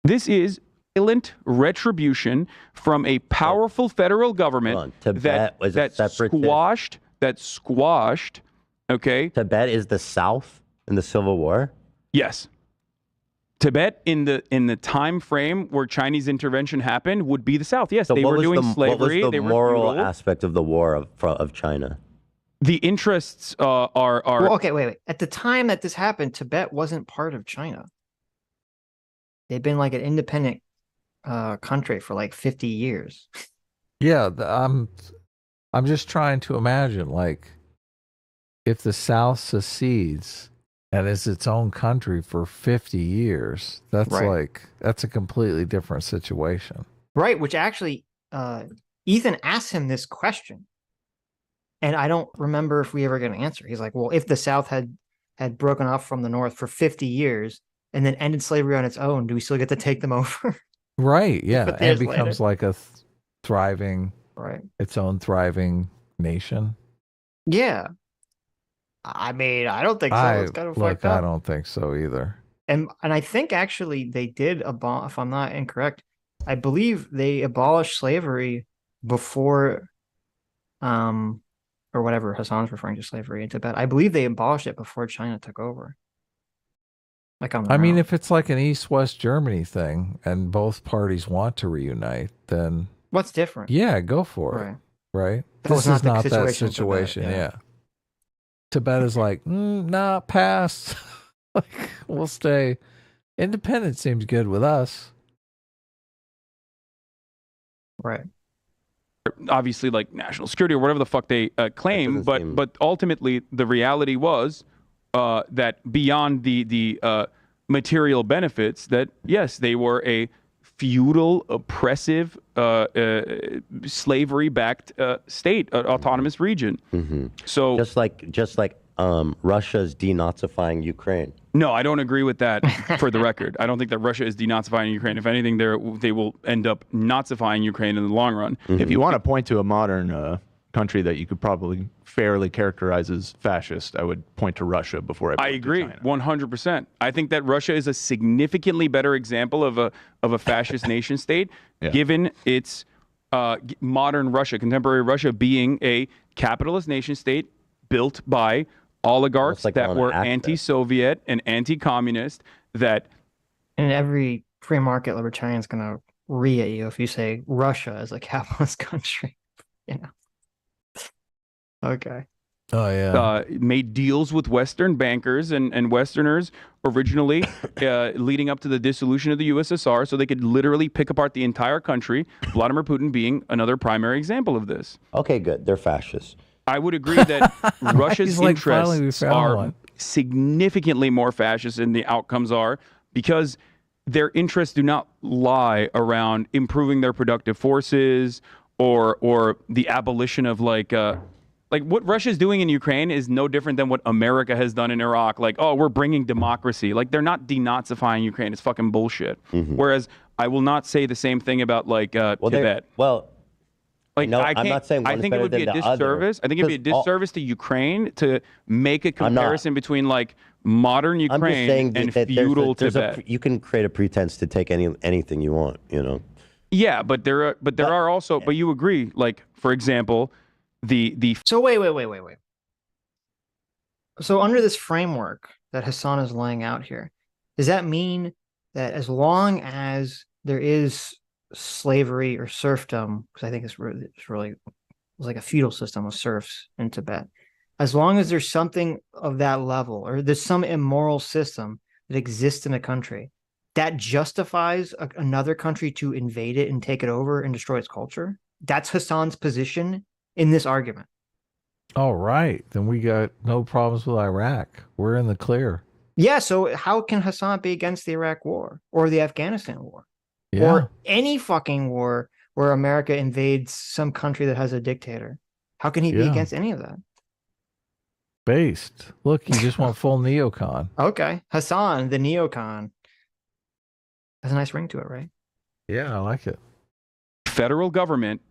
E: This is violent retribution from a powerful federal government
F: Tibet was a separatist.
E: that squashed, okay?
F: Tibet is the South in the Civil War?
E: Yes. Tibet in the time frame where Chinese intervention happened would be the South. Yes,
F: So
E: they
F: what
E: were
F: was
E: doing
F: the,
E: slavery.
F: What was
E: they
F: the
E: were
F: moral
E: feudal.
F: aspect of the war of China?
E: The interests are
A: Well, okay, wait. At the time that this happened, Tibet wasn't part of China. They'd been like an independent country for like 50 years.
B: Yeah, I'm just trying to imagine, like, if the South secedes and is its own country for 50 years, that's that's a completely different situation.
A: Right, which actually, Ethan asked him this question. And I don't remember if we ever get an answer. He's like, well, if the South had broken off from the North for 50 years and then ended slavery on its own, do we still get to take them over?
B: Right, yeah. And it becomes
A: later.
B: like a thriving, its own thriving nation.
A: Yeah. I mean, I don't think so. It's kind of fucked up.
B: I don't think so either.
A: And I think actually they did if I'm not incorrect, I believe they abolished slavery before, or whatever Hassan's referring to slavery in Tibet. I believe they abolished it before China took over. Like
B: I mean, if it's like an East-West Germany thing and both parties want to reunite, then
A: what's different?
B: Yeah, go for it. Right? This is not that situation. Yeah. Tibet is like, nah, pass. Like, we'll stay. Independence seems good with us.
A: Right.
E: Obviously, like national security or whatever the fuck they claim, but ultimately the reality was that beyond the material benefits, that yes, they were a feudal, oppressive, slavery-backed state, autonomous region.
F: Mm-hmm.
E: So
F: just like Russia's denazifying Ukraine.
E: No, I don't agree with that. For the record, I don't think that Russia is denazifying Ukraine. If anything, they will end up nazifying Ukraine in the long run.
G: Mm-hmm. If you want to point to a modern country that you could probably fairly characterize as fascist, I would point to Russia before I
E: agree 100%. I think that Russia is a significantly better example of a fascist nation state, given its modern Russia, contemporary Russia, being a capitalist nation state built by oligarchs that were anti-Soviet and anti-communist. That
A: and every free market libertarian is going to re at you if you say Russia is a capitalist country. You know. Okay.
B: Oh yeah.
E: Made deals with Western bankers and Westerners originally, leading up to the dissolution of the USSR, so they could literally pick apart the entire country. Vladimir Putin being another primary example of this.
F: Okay, good. They're fascists.
E: I would agree that Russia's interests are significantly more fascist than the outcomes are, because their interests do not lie around improving their productive forces or the abolition of like what Russia's doing in Ukraine is no different than what America has done in Iraq. Like, oh, we're bringing democracy. Like, they're not denazifying Ukraine. It's fucking bullshit. Mm-hmm. Whereas I will not say the same thing about like Tibet. Like, no, I'm not saying I think it would be a disservice. I think it'd be a disservice to Ukraine to make a comparison between like modern Ukraine and feudal Tibet.
F: You can create a pretense to take anything you want, you know.
E: Yeah, but there are also. But you agree, like for example, the.
A: So wait. So under this framework that Hasan is laying out here, does that mean that as long as there is slavery or serfdom, because I think it's really like a feudal system of serfs in Tibet, as long as there's something of that level or there's some immoral system that exists in a country, that justifies another country to invade it and take it over and destroy its culture? That's Hasan's position in this argument.
B: All right, then we got no problems with Iraq. We're in the clear.
A: Yeah, so how can Hasan be against the Iraq war or the Afghanistan war?
B: Yeah.
A: Or any fucking war where America invades some country that has a dictator? How can he be against any of that?
B: Based. Look, you just want full neocon.
A: Okay. Hasan, the neocon. Has a nice ring to it, right?
B: Yeah, I like it.
E: Federal government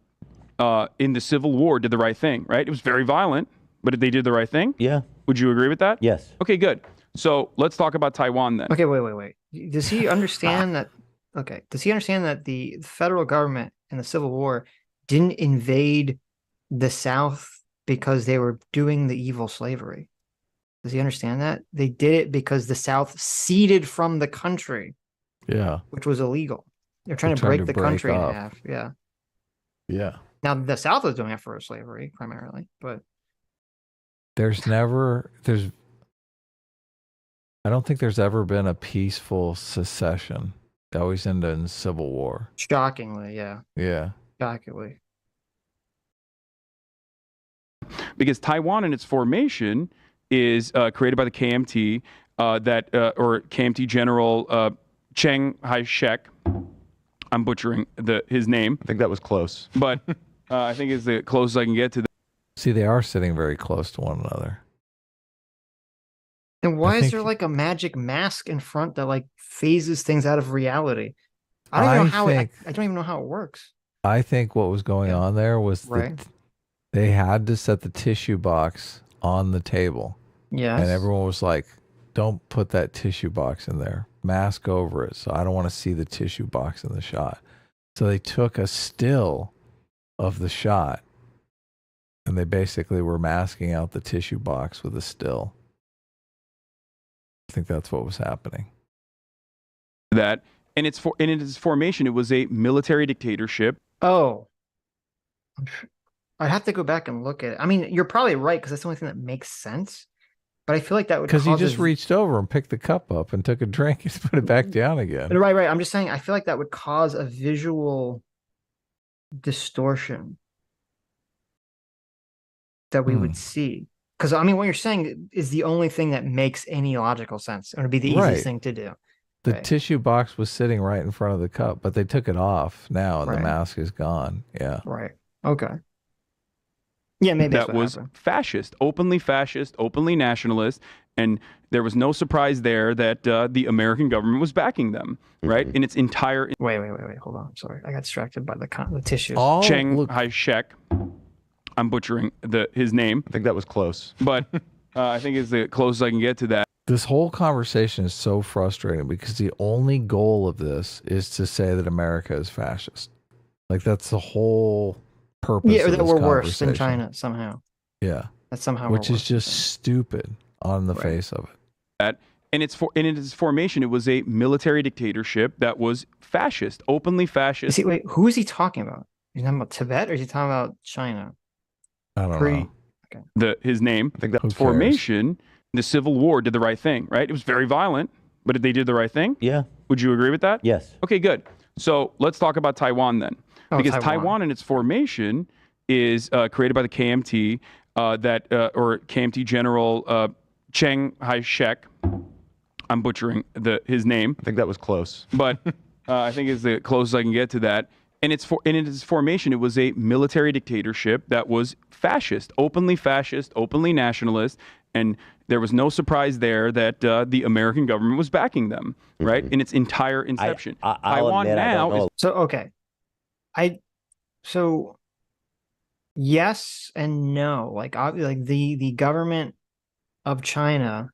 E: in the Civil War did the right thing, right? It was very violent, but they did the right thing?
F: Yeah.
E: Would you agree with that?
F: Yes.
E: Okay, good. So let's talk about Taiwan then.
A: Okay, wait. Does he understand that okay, does he understand that the federal government in the Civil War didn't invade the South because they were doing the evil slavery? Does he understand that? They did it because the South seceded from the country,
B: Yeah.
A: which was illegal. They're trying to
B: trying
A: break
B: to
A: the
B: break
A: country in
B: up.
A: half. Yeah.
B: Yeah.
A: Now the South was doing it for slavery primarily, but
B: I don't think there's ever been a peaceful secession. They always end in civil war.
A: shockingly, yeah,
B: Yeah.
A: shockingly.
E: Because Taiwan in its formation is created by the KMT, or KMT General Chiang Kai-shek. I'm butchering his name,
G: I think that was close.
E: but I think it's the closest I can get to that.
B: See, they are sitting very close to one another.
A: And why is
B: think-
A: there like a magic mask in front that like phases things out of reality? I don't even know how I don't even know how it works.
B: I think what was going on there was
A: Right.
B: that they had to set the tissue box on the table.
A: Yes.
B: And everyone was like, don't put that tissue box in there. Mask over it. So I don't want to see the tissue box in the shot. So they took a still of the shot and they basically were masking out the tissue box with a still. I think that's what was happening.
E: That in its formation, it was a military dictatorship.
A: Oh, I'd have to go back and look at it. I mean, you're probably right because that's the only thing that makes sense. But I feel like that would
B: Because he
A: cause
B: just
A: a-
B: reached over and picked the cup up and took a drink and put it back down again.
A: Right, right. I'm just saying, I feel like that would cause a visual distortion that we would see. Because I mean, what you're saying is the only thing that makes any logical sense. It would be the easiest
B: Right.
A: thing to do.
B: The
A: Right.
B: tissue box was sitting right in front of the cup, but they took it off now and
A: Right.
B: the mask is gone. Yeah.
A: Right. Okay. Yeah, maybe that's
E: That
A: what
E: was
A: happened.
E: fascist, openly nationalist, and there was no surprise there that the American government was backing them, right? In its entire
A: Wait. Hold on. Sorry, I got distracted by the tissues.
B: All
E: Chiang
B: look,
E: Kai-shek. I'm butchering his name,
G: I think that was close.
E: but I think it's the closest I can get to that.
B: this whole conversation is so frustrating because the only goal of this is to say that America is fascist. Like that's the whole purpose.
A: Yeah, or
B: of
A: that
B: this
A: we're worse than
B: conversation.
A: China somehow.
B: Yeah.
A: That somehow
B: Which
A: we're
B: is
A: worse than
B: just
A: China.
B: stupid on the
A: Right.
B: face of it.
E: That in its formation, it was a military dictatorship that was fascist, openly fascist.
A: Wait, who is he talking about? Is he talking about Tibet or is he talking about China?
B: I don't
A: Pre-
B: know.
E: His name,
G: I think that
B: Who
G: was
B: cares?
E: formation, the Civil War did the right thing, right? It was very violent, but they did the right thing.
F: Yeah.
E: Would you agree with that?
F: Yes.
E: Okay, good. So let's talk about Taiwan then,
A: Oh,
E: because
A: Taiwan.
E: Taiwan in its formation is created by the KMT, or KMT General Chiang Kai-shek. I'm butchering his name,
G: I think that was close.
E: but I think it's the closest I can get to that. And its formation, it was a military dictatorship that was fascist, openly nationalist, and there was no surprise there that the American government was backing them, right? In its entire inception.
F: I'll
E: Taiwan
F: admit, I don't
E: now is
F: know.
A: So okay, so yes and no. Like the government of China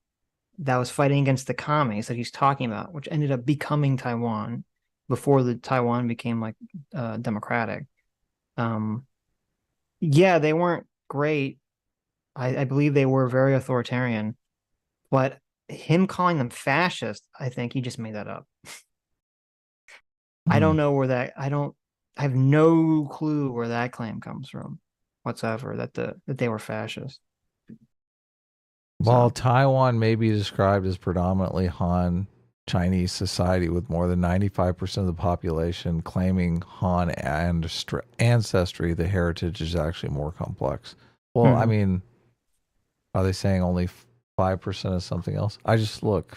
A: that was fighting against the commies that he's talking about, which ended up becoming Taiwan before the Taiwan became like democratic. Yeah, they weren't great. I believe they were very authoritarian, but him calling them fascist, I think he just made that up. I don't know where that I have no clue where that claim comes from whatsoever that they were fascist.
B: While
A: So-
B: Taiwan may be described as predominantly Han Chinese society with more than 95% of the population claiming Han ancestry, the heritage is actually more complex. Well, I
A: Mhm.
B: mean, are they saying only 5% is something else? I just look.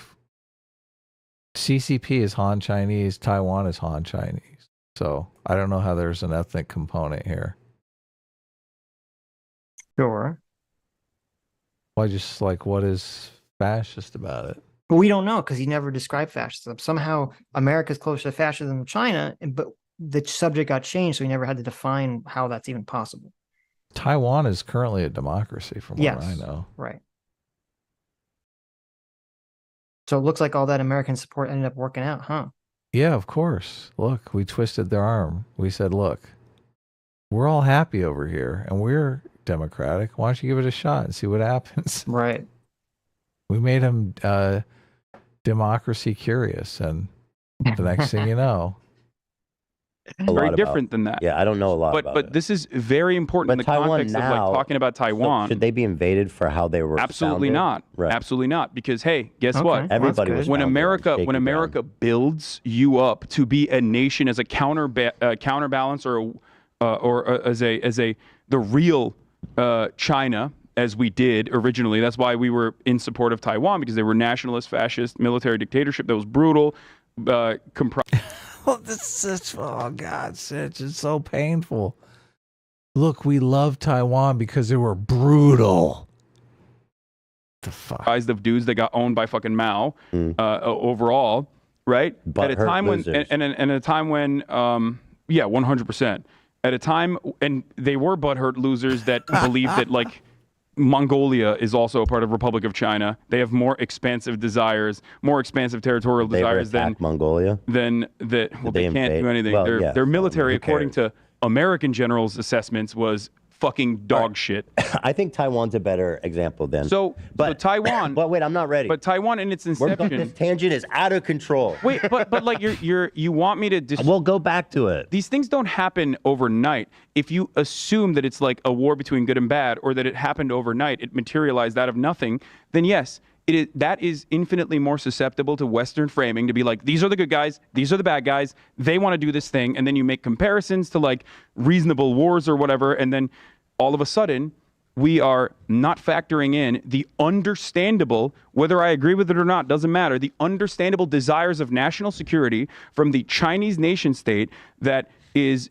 B: CCP is Han Chinese, Taiwan is Han Chinese. So I don't know how there's an ethnic component here.
A: Sure.
B: Well, I just like, what is fascist about it?
A: But we don't know because he never described fascism. Somehow America's closer to fascism than China, but the subject got changed, so he never had to define how that's even possible.
B: Taiwan is currently a democracy from what
A: Yes.
B: I know.
A: Right. So it looks like all that American support ended up working out, huh?
B: Yeah, of course. Look, we twisted their arm. We said, look, we're all happy over here and we're democratic. Why don't you give it a shot and see what happens?
A: Right.
B: We made him democracy curious. And the next thing you know,
E: very different than that.
F: Yeah, I don't know a lot about
E: But
F: it.
E: this is very important in the
F: Taiwan
E: context of like
F: now-
E: talking about Taiwan.
F: So should they be invaded for how they were
E: Absolutely
F: founded?
E: not.
F: Right.
E: Absolutely not. Because hey, guess
A: Okay.
E: what?
A: Well,
F: Everybody
A: that's
F: was
A: good.
E: When
F: founded on
E: America
F: shaky
E: America
F: ground.
E: builds you up to be a nation as a counterbalance or as the real China, as we did originally. That's why we were in support of Taiwan, because they were nationalist, fascist, military dictatorship that was brutal.
B: oh, this is, oh God, Sitch, it's so painful. Look, we love Taiwan because they were brutal. The fuck?
E: Comprised of dudes that got owned by fucking Mao overall, right? At a
F: Butthurt
E: time when,
F: losers.
E: and at a time when, yeah, 100%. At a time, and they were butthurt losers that believed that like Mongolia is also a part of Republic of China. They have more expansive desires, more expansive territorial
F: They ever
E: desires than
F: attacked Mongolia.
E: that. Well,
F: they
E: they can't
F: invade?
E: do anything.
F: Well,
E: their
F: yeah,
E: their military,
F: who
E: according
F: cares?
E: to American generals' assessments, was fucking dog shit.
F: I think Taiwan's a better example then.
E: So Taiwan.
F: But wait, I'm not ready.
E: But Taiwan in its
F: This
E: inception.
F: tangent is out of control.
E: Wait, but like you want me to
F: We'll go back to it.
E: these things don't happen overnight. If you assume that it's like a war between good and bad, or that it happened overnight, it materialized out of nothing, then yes, that is infinitely more susceptible to Western framing, to be like, these are the good guys, these are the bad guys, they want to do this thing, and then you make comparisons to like reasonable wars or whatever, and then all of a sudden, we are not factoring in the understandable, whether I agree with it or not, doesn't matter, the understandable desires of national security from the Chinese nation state that is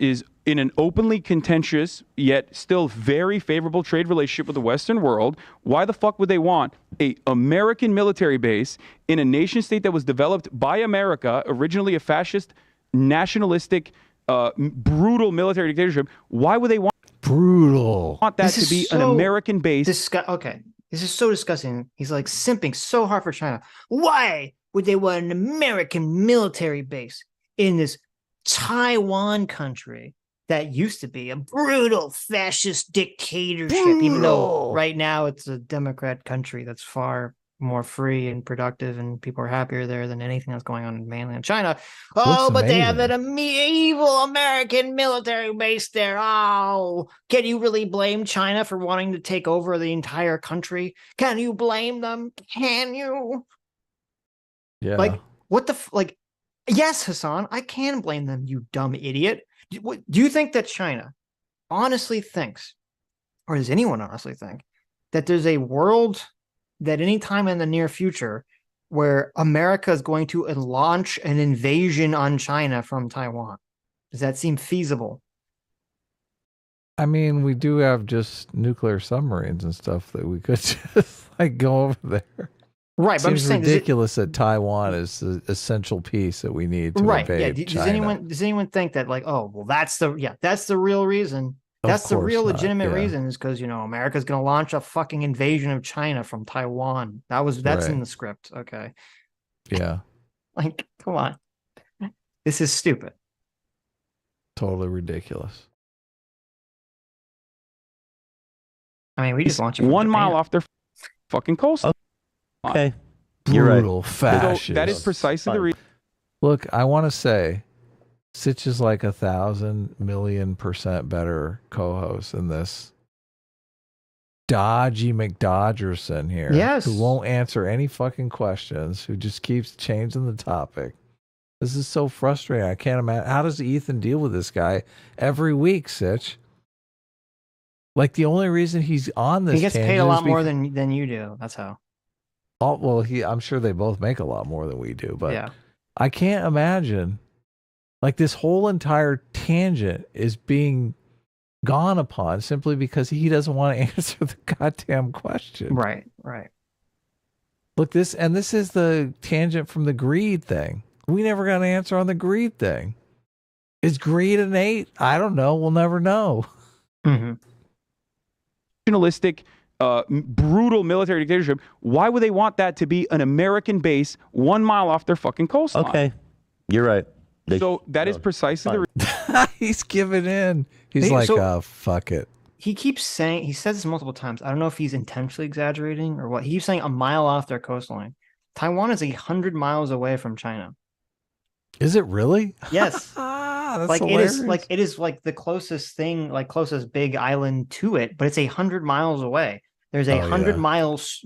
E: in an openly contentious yet still very favorable trade relationship with the Western world. Why the fuck would they want a American military base in a nation state that was developed by America, originally a fascist, nationalistic, brutal military dictatorship? Why would they want that
A: This
E: to
A: is
E: be an
A: so
E: American base?
A: Okay, this is so disgusting. He's like simping so hard for China. Why would they want an American military base in this Taiwan country that used to be a brutal fascist dictatorship, even though right now it's a Democrat country that's far more free and productive, and people are happier there than anything that's going on in mainland China. Oh, but they have an evil American military base there. Oh, can you really blame China for wanting to take over the entire country? Can you blame them? Can you?
B: Yeah.
A: Like, what the like? Yes, Hasan, I can blame them, you dumb idiot. Do you think that China honestly thinks, or does anyone honestly think, that there's a world that any time in the near future where America is going to launch an invasion on China from Taiwan? Does that seem feasible?
B: I mean, we do have just nuclear submarines and stuff that we could just like go over there.
A: Right, but I'm
B: Seems
A: just saying,
B: ridiculous that Taiwan is the essential piece that we need to invade China.
A: Does anyone think that, like, oh, well, that's the real reason? That's the real legitimate reason, is because, you know, America's going to launch a fucking invasion of China from Taiwan. That's in the script. Okay.
B: Yeah.
A: Like, come on. This is stupid.
B: Totally ridiculous.
A: I mean, we just launched it from
E: 1 mile
A: Japan.
E: off their fucking coastline.
F: Okay. You're right.
B: Brutal fascist.
E: So that is precisely the reason.
B: Look, I want to say, Sitch is like 1,000,000,000% better co-host in this. Dodgy McDodgerson here.
A: Yes.
B: Who won't answer any fucking questions, who just keeps changing the topic. This is so frustrating. I can't imagine. How does Ethan deal with this guy every week, Sitch? Like, the only reason he's on this
A: He gets paid a
B: tangent
A: lot
B: is
A: more than you do. That's how.
B: Oh, well, I'm sure they both make a lot more than we do, but
A: Yeah.
B: I can't imagine, like, this whole entire tangent is being gone upon simply because he doesn't want to answer the goddamn question.
A: Right.
B: Look, this is the tangent from the greed thing. We never got an answer on the greed thing. Is greed innate? I don't know. We'll never know.
A: Mm-hmm.
E: Nationalistic, brutal military dictatorship. Why would they want that to be an American base 1 mile off their fucking coastline?
F: Okay. You're right.
E: So that is precisely the
B: He's giving in. He's
A: Hey,
B: like,
A: so-
B: oh, fuck it.
A: He keeps saying, he says this multiple times. I don't know if he's intentionally exaggerating or what. He keeps saying a mile off their coastline. Taiwan is 100 miles away from China.
B: Is it really?
A: Yes.
B: That's
A: Like
B: hilarious.
A: it is like the closest thing, like closest big island to it, but it's 100 miles away. There's a
B: Oh,
A: 100
B: yeah.
A: miles,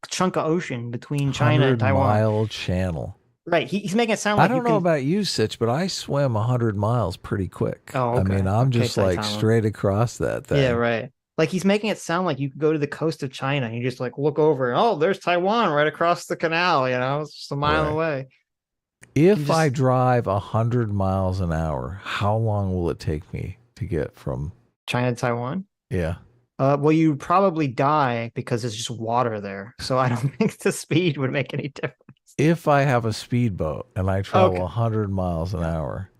A: chunk of ocean between China and Taiwan.
B: 100-mile channel.
A: Right. He's making it sound like
B: I don't
A: you
B: know
A: can,
B: about you, Sitch, but I swim 100 miles pretty quick.
A: Oh,
B: I mean,
A: okay.
B: I'm
A: Okay,
B: just like
A: Taiwan.
B: straight across that thing.
A: Yeah, right. Like he's making it sound like you could go to the coast of China and you just like look over and oh, there's Taiwan right across the canal, it's just a mile
B: Right.
A: away.
B: If
A: You
B: I
A: just-
B: drive 100 miles an hour, how long will it take me to get from?
A: China to Taiwan?
B: Yeah.
A: Well, you probably die because there's just water there. So I don't think the speed would make any difference.
B: If I have a speedboat and I travel
A: Okay.
B: 100 miles an hour,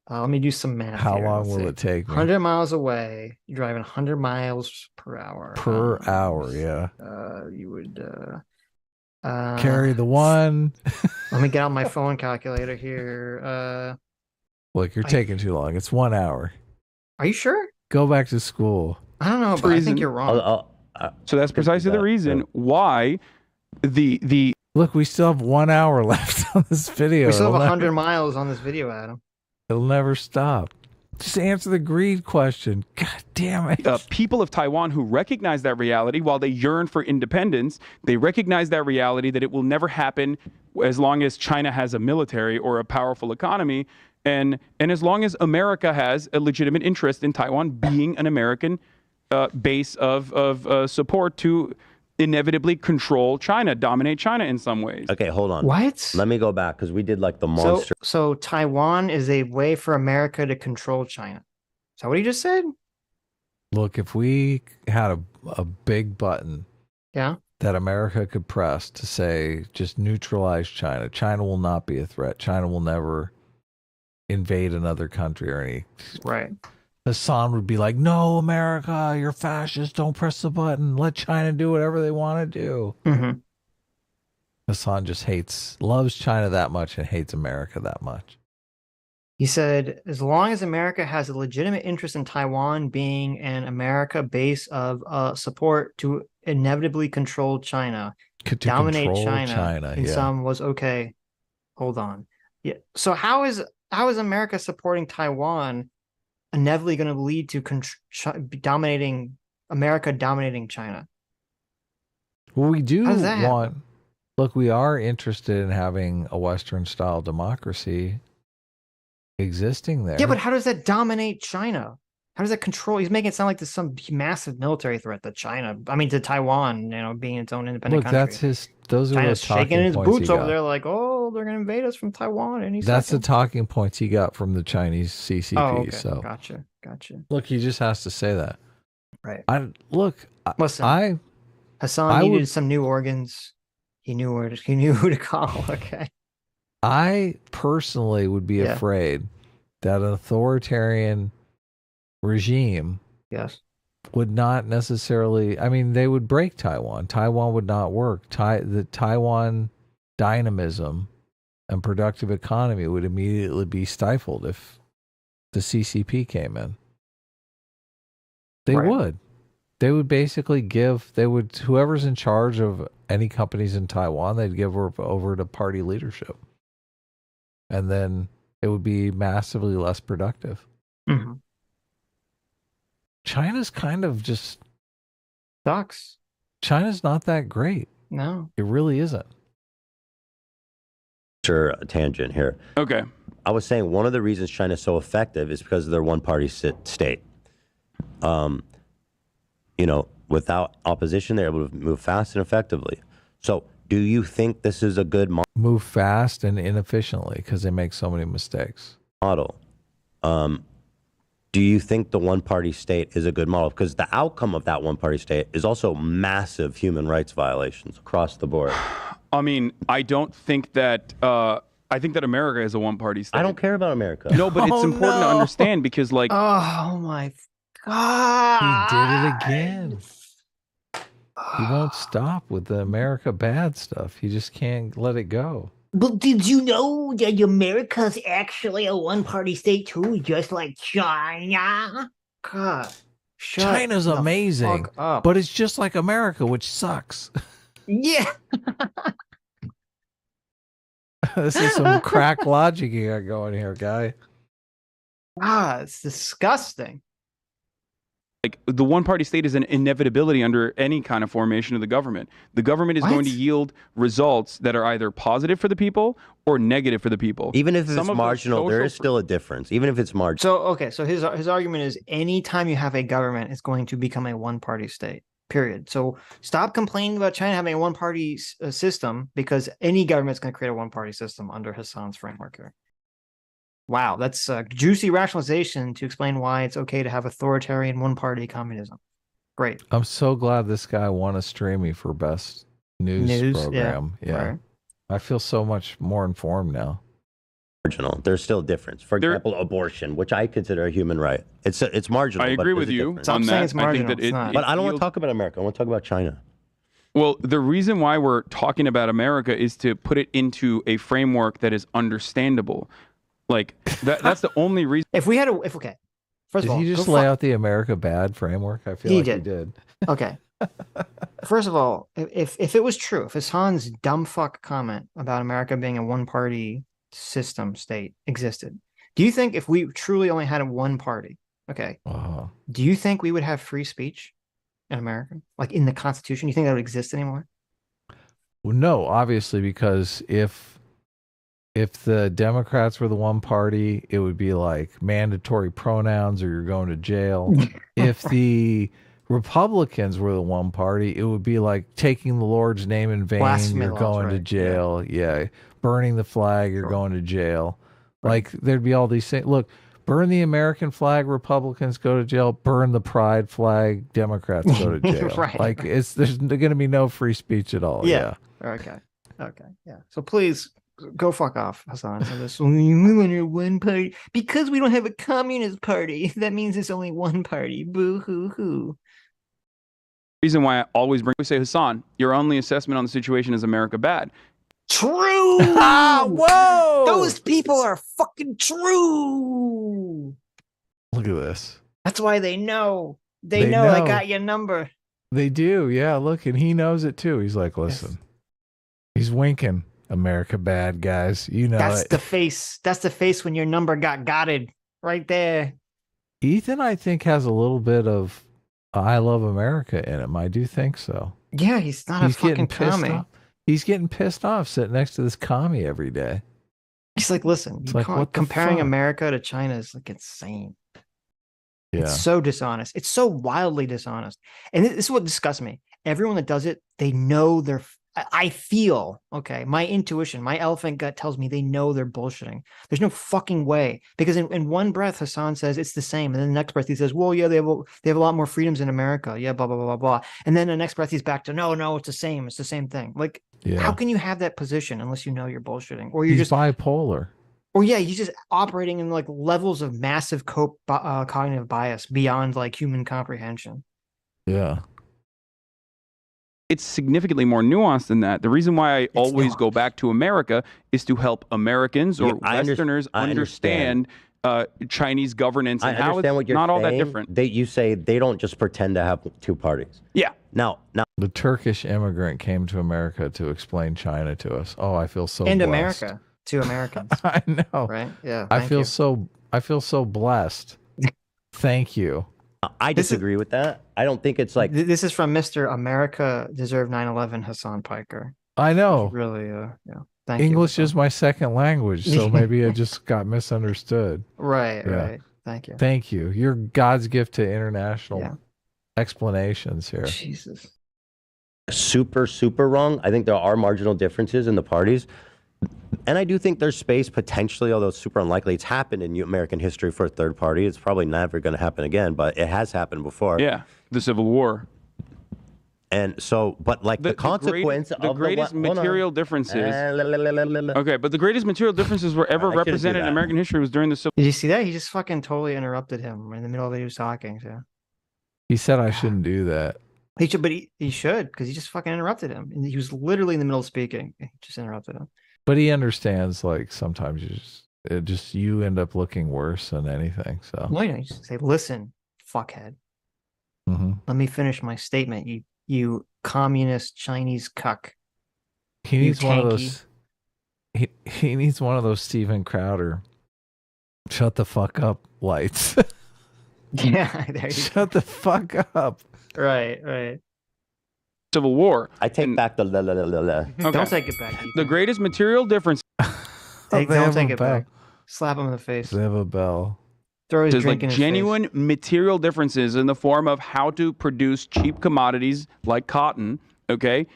A: Let me do some math.
B: how
A: here.
B: long
A: Let's
B: will
A: see.
B: it take me?
A: 100 miles away, you're driving 100 miles per hour.
B: Per hour, yeah.
A: You would
B: Carry the one.
A: let me get out my phone calculator here.
B: Look, you're
A: I-
B: taking too long. It's 1 hour.
A: Are you sure?
B: Go back to school.
A: I don't know, but I
E: reason-
A: think you're wrong.
E: So that's precisely the reason why the
B: Look, we still have 1 hour left on this video.
A: We still have
B: It'll
A: 100 miles on this video, Adam.
B: It'll never stop. Just answer the greed question. God damn it.
E: people of Taiwan who recognize that reality, while they yearn for independence, they recognize that reality that it will never happen as long as China has a military or a powerful economy, and as long as America has a legitimate interest in Taiwan being an American base of support to inevitably control China, dominate China in some ways.
F: Okay, hold on.
A: What?
F: Let me go back because we did like the monster.
A: So Taiwan is a way for America to control China. Is that what he just said?
B: Look, if we had a big button
A: Yeah.
B: that America could press to say, just neutralize China. China will not be a threat. China will never invade another country or any.
A: Right.
B: Hasan would be like, no, America, you're fascist. Don't press the button. Let China do whatever they want to do.
A: Mm-hmm.
B: Hasan just loves China that much and hates America that much.
A: He said, as long as America has a legitimate interest in Taiwan being an America base of support to inevitably control China,
B: To
A: dominate
B: control
A: China, in
B: yeah.
A: some was okay. Hold on. Yeah. So how is America supporting Taiwan inevitably going to lead to America dominating China?
B: Well, we do
A: How does that
B: want.
A: happen?
B: Look, we are interested in having a Western-style democracy existing there.
A: Yeah, but how does that dominate China? How does that control? He's making it sound like there's some massive military threat to to Taiwan, being its own independent
B: Look,
A: country.
B: those are
A: China's
B: the talking
A: shaking his
B: points
A: boots
B: he
A: over
B: got.
A: there like, oh, they're going to invade us from Taiwan any
B: That's the
A: second.
B: talking points he got from the Chinese CCP.
A: Oh, okay.
B: So
A: Gotcha.
B: look, he just has to say that.
A: Right.
B: I
A: Hasan
B: I
A: needed
B: would-
A: some new organs. He knew who to call. Okay.
B: I personally would be
A: Yeah.
B: afraid that an authoritarian regime
A: Yes.
B: would not necessarily. I mean, they would break Taiwan. Taiwan would not work. The Taiwan dynamism and productive economy would immediately be stifled if the CCP came in. They
A: Right.
B: would. They would basically whoever's in charge of any companies in Taiwan, they'd give over to party leadership. And then it would be massively less productive.
A: Mm-hmm.
B: China's kind of just,
A: Sucks.
B: China's not that great.
A: No.
B: It really isn't.
F: Tangent here.
E: Okay.
F: I was saying one of the reasons China's so effective is because of their one-party state. Without opposition, they're able to move fast and effectively. So, do you think this is a good
B: Move fast and inefficiently because they make so many mistakes.
F: model? Do you think the one-party state is a good model? Because the outcome of that one-party state is also massive human rights violations across the board.
E: I mean, I don't think that. I think that America is a one-party state.
F: I don't care about America.
E: No, but it's
B: Oh,
E: important to
B: no.
E: understand because, like,
A: Oh my God.
B: He did it again. He won't stop with the America bad stuff. He just can't let it go.
I: But did you know that America's actually a one-party state too, just like China?
A: God, shut
B: China's
A: the
B: amazing,
A: fuck up.
B: but it's just like America, which sucks.
A: Yeah.
B: This is some crack logic you got going here, guy.
A: Ah, it's disgusting.
E: Like the one-party state is an inevitability under any kind of formation of the government. The government is going to
A: What?
E: yield results that are either positive for the people or negative for the people.
F: Even if
E: Some
F: it's
E: of those
F: marginal, there
E: social
F: is still a difference. Even if it's marginal.
A: So okay, so his argument is anytime you have a government, it's going to become a one-party state. Period. So stop complaining about China having a one-party system, because any government's going to create a one-party system under Hasan's framework here. Wow, that's a juicy rationalization to explain why it's okay to have authoritarian one-party communism. Great.
B: I'm so glad this guy won a Streamy for best news program. Yeah.
A: Right.
B: I feel so much more informed now.
F: Marginal. There's still a difference. For example, abortion, which I consider a human right. It's marginal.
E: I agree
F: but
E: with
F: there's a
E: you
F: difference.
A: Stop
E: on
A: saying
E: that.
A: it's
E: I think
A: marginal.
E: that
A: It's not.
F: But I don't want to talk about America. I want to talk about China.
E: Well, the reason why we're talking about America is to put it into a framework that is understandable. Like that's the only reason.
A: If we had a, if okay, first
B: Did
A: of all,
B: he just
A: go
B: lay
A: fuck-
B: out the America bad framework? I feel
A: He
B: like he
A: did.
B: did.
A: Okay. First of all, if it was true, if Hasan's dumb fuck comment about America being a one-party system state existed, do you think if we truly only had a one party, okay,
B: Oh.
A: do you think we would have free speech in America? Like in the Constitution? You think that would exist anymore?
B: Well, no, obviously, because if the Democrats were the one party, it would be like mandatory pronouns or you're going to jail. If the Republicans were the one party, it would be like taking the Lord's name in vain,
A: Blasphemy
B: you're
A: laws,
B: going to
A: right,
B: jail. Yeah. Burning the flag, you're
A: Sure.
B: going to jail. Like there'd be all these things. Look, burn the American flag, Republicans go to jail. Burn the pride flag, Democrats go to jail.
A: Right,
B: Like
A: right.
B: there's going to be no free speech at all.
A: Yeah. Okay. Okay. Yeah. So please go fuck off, Hasan. For this. We live under one party because we don't have a communist party. That means it's only one party. Boo hoo hoo.
E: Reason why I always we say, Hasan, your only assessment on the situation is America bad.
A: True.
B: Whoa!
A: Those people are fucking true.
B: Look at this.
A: That's why they know. They
B: They
A: know I
B: know.
A: got your number.
B: They do. Yeah. Look, and he knows it too. He's like, listen, he's winking. America bad, guys. You know
A: That's
B: it.
A: the face. That's the face when your number got gotted right there.
B: Ethan, I think, has a little bit of I love America in him. I do think so.
A: Yeah, he's not
B: He's
A: a fucking
B: getting pissed
A: commie.
B: off. He's getting pissed off sitting next to this commie every day.
A: He's like, listen,
B: It's like, what the
A: comparing
B: fuck?
A: America to China is like insane.
B: Yeah.
A: It's so dishonest. It's so wildly dishonest. And this is what disgusts me. Everyone that does it, they know they're, I feel, okay, my intuition, my elephant gut tells me they know they're bullshitting. There's no fucking way. Because in one breath, Hasan says it's the same. And then the next breath, he says, well, yeah, they have a lot more freedoms in America. Yeah, blah, blah, blah, blah, blah. And then the next breath, he's back to, no, it's the same. It's the same thing. Like,
B: Yeah.
A: how can you have that position unless you know you're bullshitting? Or you're
B: He's
A: just
B: bipolar.
A: Or yeah, he's just operating in like levels of massive cognitive bias beyond like human comprehension.
B: Yeah.
E: It's significantly more nuanced than that. The reason why I always
A: not.
E: go back to America is to help Americans or
F: Yeah, I
E: Westerners understand Chinese governance
F: I
E: and how
F: understand
E: it's
F: what you're
E: not all that
F: saying.
E: different.
F: You say they don't just pretend to have two parties.
E: Yeah.
F: Now,
B: The Turkish immigrant came to America to explain China to us. Oh, I feel so
A: And
B: blessed.
A: America to Americans,
B: I know.
A: right? Yeah.
B: I
A: thank
B: feel
A: you.
B: so blessed. Thank you.
F: I
A: This is-
F: disagree with that. I don't think it's like
A: This is from Mr. America Deserved 9/11 Hasan PIKER.
B: I know.
A: Really, yeah. Thank you.
B: English
A: Hasan.
B: is my second language, so maybe I just got misunderstood.
A: Right,
B: Yeah.
A: right. Thank you.
B: Thank you. You're God's gift to international
A: Yeah.
B: explanations here.
A: Jesus.
F: super wrong. I think there are marginal differences in the parties. And I do think there's space potentially, although it's super unlikely. It's happened in American history for a third party. It's probably never going to happen again, but it has happened before.
E: Yeah, the Civil War.
F: And so, but like the consequence
E: the
F: of
E: greatest
F: hold on.
E: material differences.
F: Okay.
E: Okay, but the greatest material differences were ever
F: I shouldn't do
E: represented in
F: that.
E: American history was during the Civil.
A: Did you see that? He just fucking totally interrupted him in the middle of what he was talking. So
B: He said I shouldn't do that.
A: he should, but he should, because he just fucking interrupted him. And he was literally in the middle of speaking. He just interrupted him.
B: But he understands, like, sometimes you end up looking worse than anything. So
A: Why don't you just say, listen, fuckhead. Let me finish my statement. You communist Chinese cuck.
B: He needs one of those. He needs one of those Steven Crowder. Shut the fuck up lights.
A: Yeah, there you
B: Shut the fuck up.
A: Right.
E: Civil War.
F: I take back the la la la la la.
E: Okay.
A: Don't take it back. Ethan.
E: The greatest material difference
A: Don't take it back. Slap him in the face.
B: They have a bell.
A: Throw his
E: is
A: drink
E: like
A: in his
E: genuine
A: face.
E: material differences in the form of how to produce cheap commodities like cotton. Okay.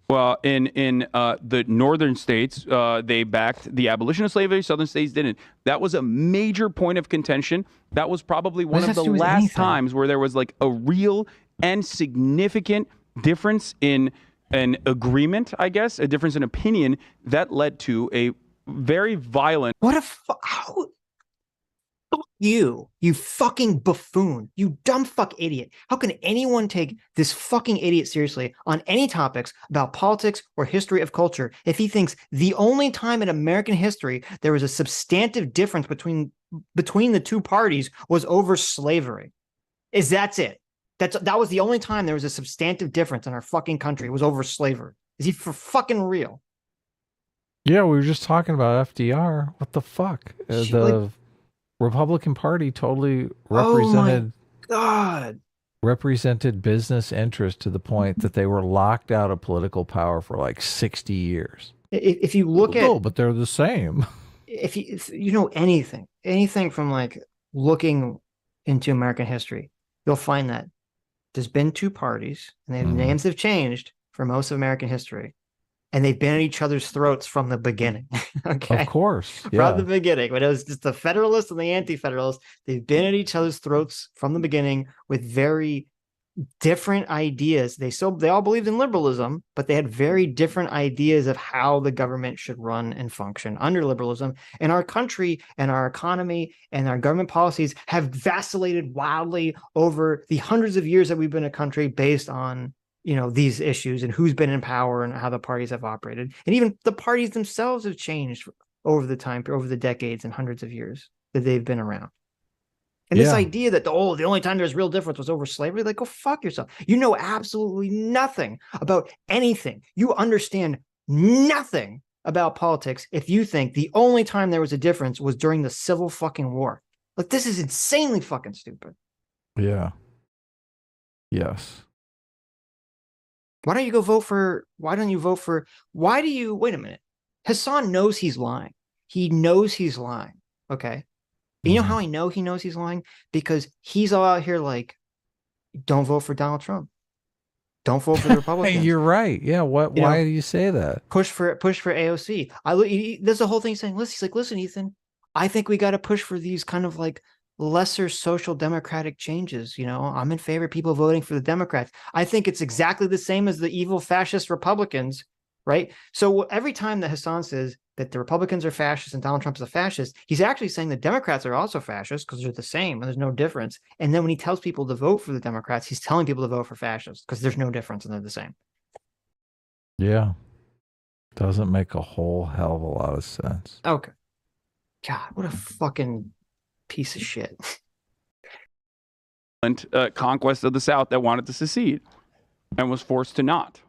E: Well, in the northern states, they backed the abolition of slavery. Southern states didn't. That was a major point of contention. That was probably one of the last times where there was like a real and significant difference in an agreement, I guess, a difference in opinion that led to a very violent.
A: What a how? Fuck you fucking buffoon, you dumb fuck idiot. How can anyone take this fucking idiot seriously on any topics about politics or history of culture if he thinks the only time in American history there was a substantive difference between the two parties was over slavery? That's it? That was the only time there was a substantive difference in our fucking country. It was over slavery. Is he for fucking real?
B: Yeah, we were just talking about FDR. What the fuck? The Republican Party totally represented.
A: Oh my God.
B: Represented business interest to the point that they were locked out of political power for like 60 years.
A: If you look at,
B: no, but they're the same.
A: If you know anything from like looking into American history, you'll find that there's been two parties and their names have changed for most of American history. And they've been at each other's throats from the beginning. Okay.
B: Of course.
A: From the beginning. When it was just the Federalists and the Anti-Federalists, they've been at each other's throats from the beginning with very different ideas. They all believed in liberalism, but they had very different ideas of how the government should run and function under liberalism. And our country and our economy and our government policies have vacillated wildly over the hundreds of years that we've been a country based on these issues and who's been in power and how the parties have operated. And even the parties themselves have changed over the decades and hundreds of years that they've been around. And this idea that the only time there's real difference was over slavery, like, go fuck yourself. You know absolutely nothing about anything. You understand nothing about politics if you think the only time there was a difference was during the Civil fucking War. Like, this is insanely fucking stupid.
B: Yeah. Yes.
A: Why don't you wait a minute. Hasan knows he's lying. He knows he's lying. Okay. You know how I know he knows he's lying? Because he's all out here like, don't vote for Donald Trump. Don't vote for the Republicans.
B: Hey, you're right. Yeah. Why do you say that?
A: Push for AOC. There's a whole thing saying, listen, Ethan, I think we got to push for these kind of like lesser social democratic changes. I'm in favor of people voting for the Democrats. I think it's exactly the same as the evil fascist Republicans, right? So every time that Hasan says that the Republicans are fascists and Donald Trump's a fascist, he's actually saying the Democrats are also fascists because they're the same and there's no difference. And then when he tells people to vote for the Democrats, he's telling people to vote for fascists because there's no difference and they're the same.
B: Yeah. Doesn't make a whole hell of a lot of sense.
A: Okay. God, what a fucking piece of shit.
E: Conquest of the South that wanted to secede and was forced to not.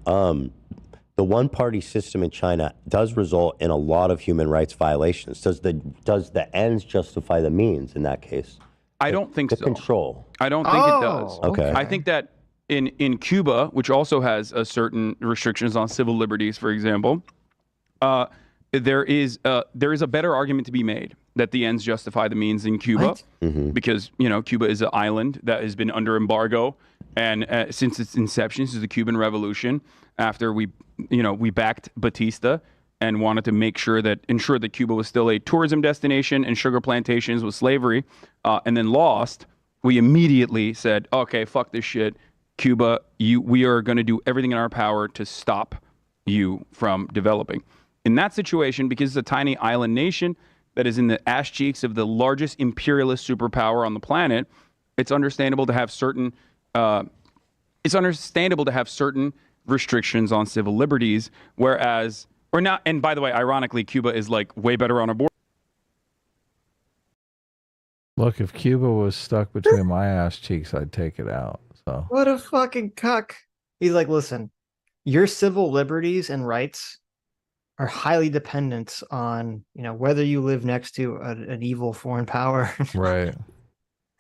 F: The one-party system in China does result in a lot of human rights violations. Does the ends justify the means in that case?
E: I don't think so.
F: Control.
E: I don't think it does.
F: Okay.
E: I think that in Cuba, which also has a certain restrictions on civil liberties, for example, there is a better argument to be made that the ends justify the means in Cuba, because Cuba is an island that has been under embargo, and since its inception, since the Cuban Revolution, after we backed Batista and wanted to ensure that Cuba was still a tourism destination and sugar plantations with slavery, and then lost, we immediately said, okay, fuck this shit, Cuba, we are going to do everything in our power to stop you from developing. In that situation, because it's a tiny island nation that is in the ass cheeks of the largest imperialist superpower on the planet, it's understandable to have certain restrictions on civil liberties. Whereas Or not. And by the way, ironically, Cuba is like way better on abortion.
B: Look, if Cuba was stuck between my ass cheeks, I'd take it out. So
A: What a fucking cuck. He's like, listen, your civil liberties and rights are highly dependent on, you know, whether you live next to an evil foreign power.
B: right.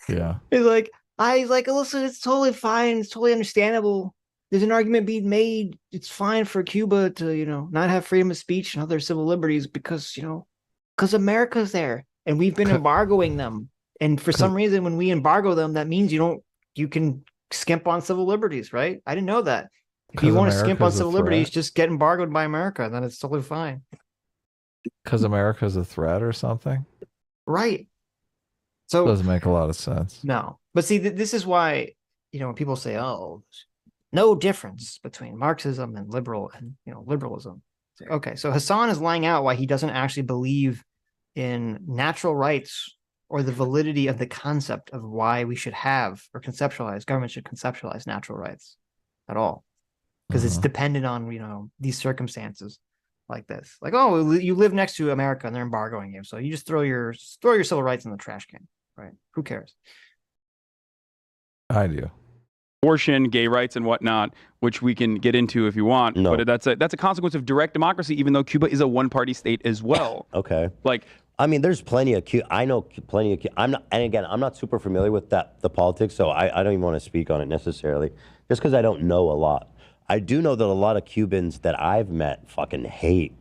B: Yeah.
A: He's like, listen, it's totally fine. It's totally understandable. There's an argument being made. It's fine for Cuba to, you know, not have freedom of speech and other civil liberties because, you know, because America's there and we've been embargoing them. And for some reason, when we embargo them, that means you can skimp on civil liberties, right? I didn't know that. If you want to skimp on civil liberties, just get embargoed by America. Then it's totally fine.
B: Because America's a threat or something?
A: Right. So
B: doesn't make a lot of sense.
A: No. But see, this is why, you know, when people say, oh, no difference between Marxism and liberalism. Okay, so Hasan is laying out why he doesn't actually believe in natural rights or the validity of the concept of why we should have or government should conceptualize natural rights at all. Because it's dependent on, you know, these circumstances like this. Like, oh, you live next to America and they're embargoing you. So you just throw your civil rights in the trash can, right? Who cares?
B: I do.
E: Abortion, gay rights, and whatnot, which we can get into if you want.
F: No.
E: But that's a consequence of direct democracy, even though Cuba is a one-party state as well.
F: Okay.
E: Like,
F: I mean, there's plenty of I know plenty of I'm not, and again, I'm not super familiar with the politics, so I don't even want to speak on it necessarily, just because I don't know a lot. I do know that a lot of Cubans that I've met fucking hate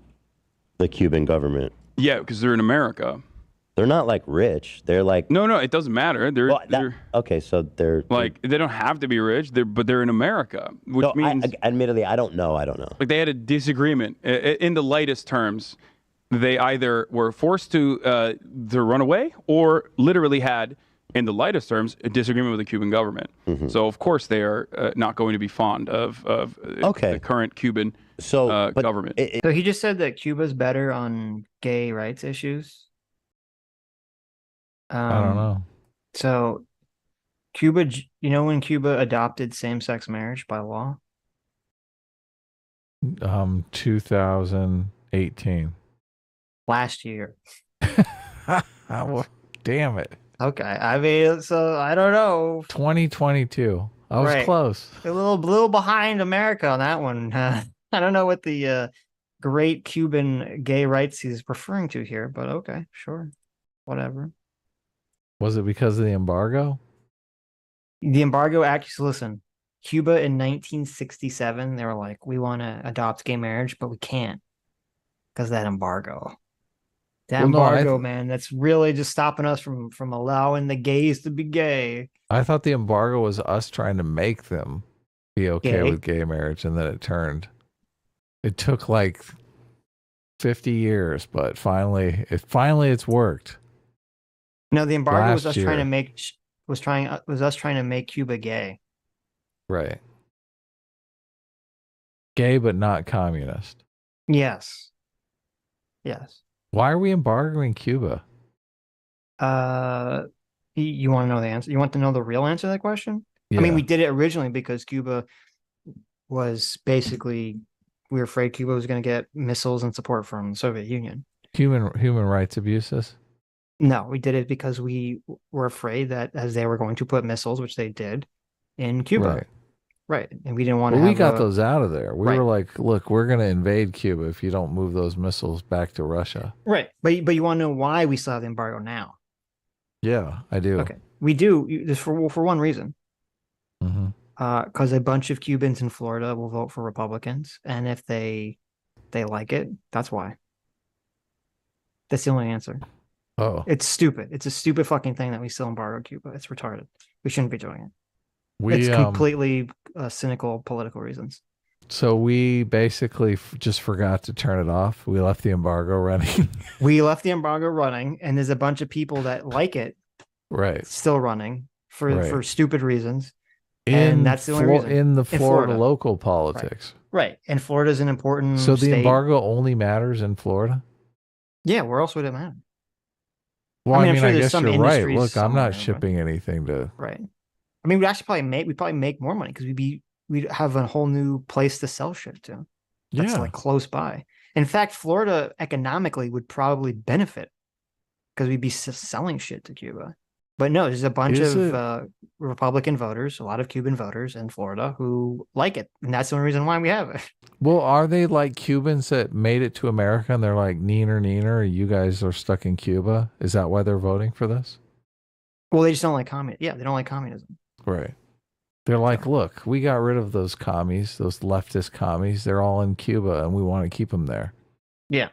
F: the Cuban government.
E: Yeah, because they're in America.
F: They're not like rich. They're like
E: no, it doesn't matter. They're
F: okay. So they're
E: like they don't have to be rich. But they're in America, which means
F: admittedly, I don't know.
E: Like they had a disagreement in the lightest terms. They either were forced to run away or literally had, in the lightest terms, a disagreement with the Cuban government. So of course they are not going to be fond of the current Cuban government.
A: So he just said that Cuba's better on gay rights issues.
B: I don't know.
A: So Cuba, you know, when Cuba adopted same-sex marriage by law?
B: 2018.
A: Last year.
B: Well, damn it.
A: Okay. I mean, so I don't know.
B: 2022. I was close.
A: A little behind America on that one. I don't know what the great Cuban gay rights he's referring to here, but okay, sure. Whatever.
B: Was it because of the embargo?
A: The embargo actually, listen, Cuba in 1967, they were like, we want to adopt gay marriage, but we can't because of that embargo. That embargo, man, that's really just stopping us from allowing the gays to be gay.
B: I thought the embargo was us trying to make them be okay with gay marriage, and then it turned. It took like 50 years, but finally it's worked.
A: No, the embargo was us trying to make Cuba gay.
B: Right. Gay but not communist.
A: Yes. Yes.
B: Why are we embargoing Cuba?
A: You want to know the answer? You want to know the real answer to that question? Yeah. I mean, we did it originally because Cuba was basically, we were afraid Cuba was going to get missiles and support from the Soviet Union.
B: Human rights abuses?
A: No, we did it because we were afraid that as they were going to put missiles, which they did, in Cuba. Right. And we didn't want to
B: we got those out of there. We
A: were
B: like, look, we're going to invade Cuba if you don't move those missiles back to Russia.
A: Right. But you want to know why we still have the embargo now?
B: Yeah, I do.
A: Okay. We do for one reason. Because a bunch of Cubans in Florida will vote for Republicans. And if they like it, that's why. That's the only answer.
B: Oh.
A: It's stupid. It's a stupid fucking thing that we still embargo Cuba. It's retarded. We shouldn't be doing it. It's completely cynical political reasons.
B: So we basically just forgot to turn it off. We left the embargo running.
A: We left the embargo running, and there's a bunch of people that like it.
B: Right.
A: Still running for stupid reasons. And that's the only reason.
B: In the Florida local politics.
A: Right. And Florida's an important
B: So the
A: state.
B: embargo only matters in Florida?
A: Yeah, where else would it matter?
B: Well, I mean, I guess
A: some
B: you're right.
A: industries
B: Look, I'm not
A: somewhere,
B: shipping anything to.
A: Right. I mean, we'd probably make more money because we'd have a whole new place to sell shit to. That's like close by. In fact, Florida economically would probably benefit because we'd be selling shit to Cuba. But no, there's a bunch of Republican voters, a lot of Cuban voters in Florida who like it. And that's the only reason why we have it.
B: Well, are they like Cubans that made it to America and they're like, neener, you guys are stuck in Cuba? Is that why they're voting for this?
A: Well, they just don't like communism. Yeah, they don't like communism.
B: Right. They're like, look, we got rid of those commies, those leftist commies. They're all in Cuba and we want to keep them there.
A: Yeah.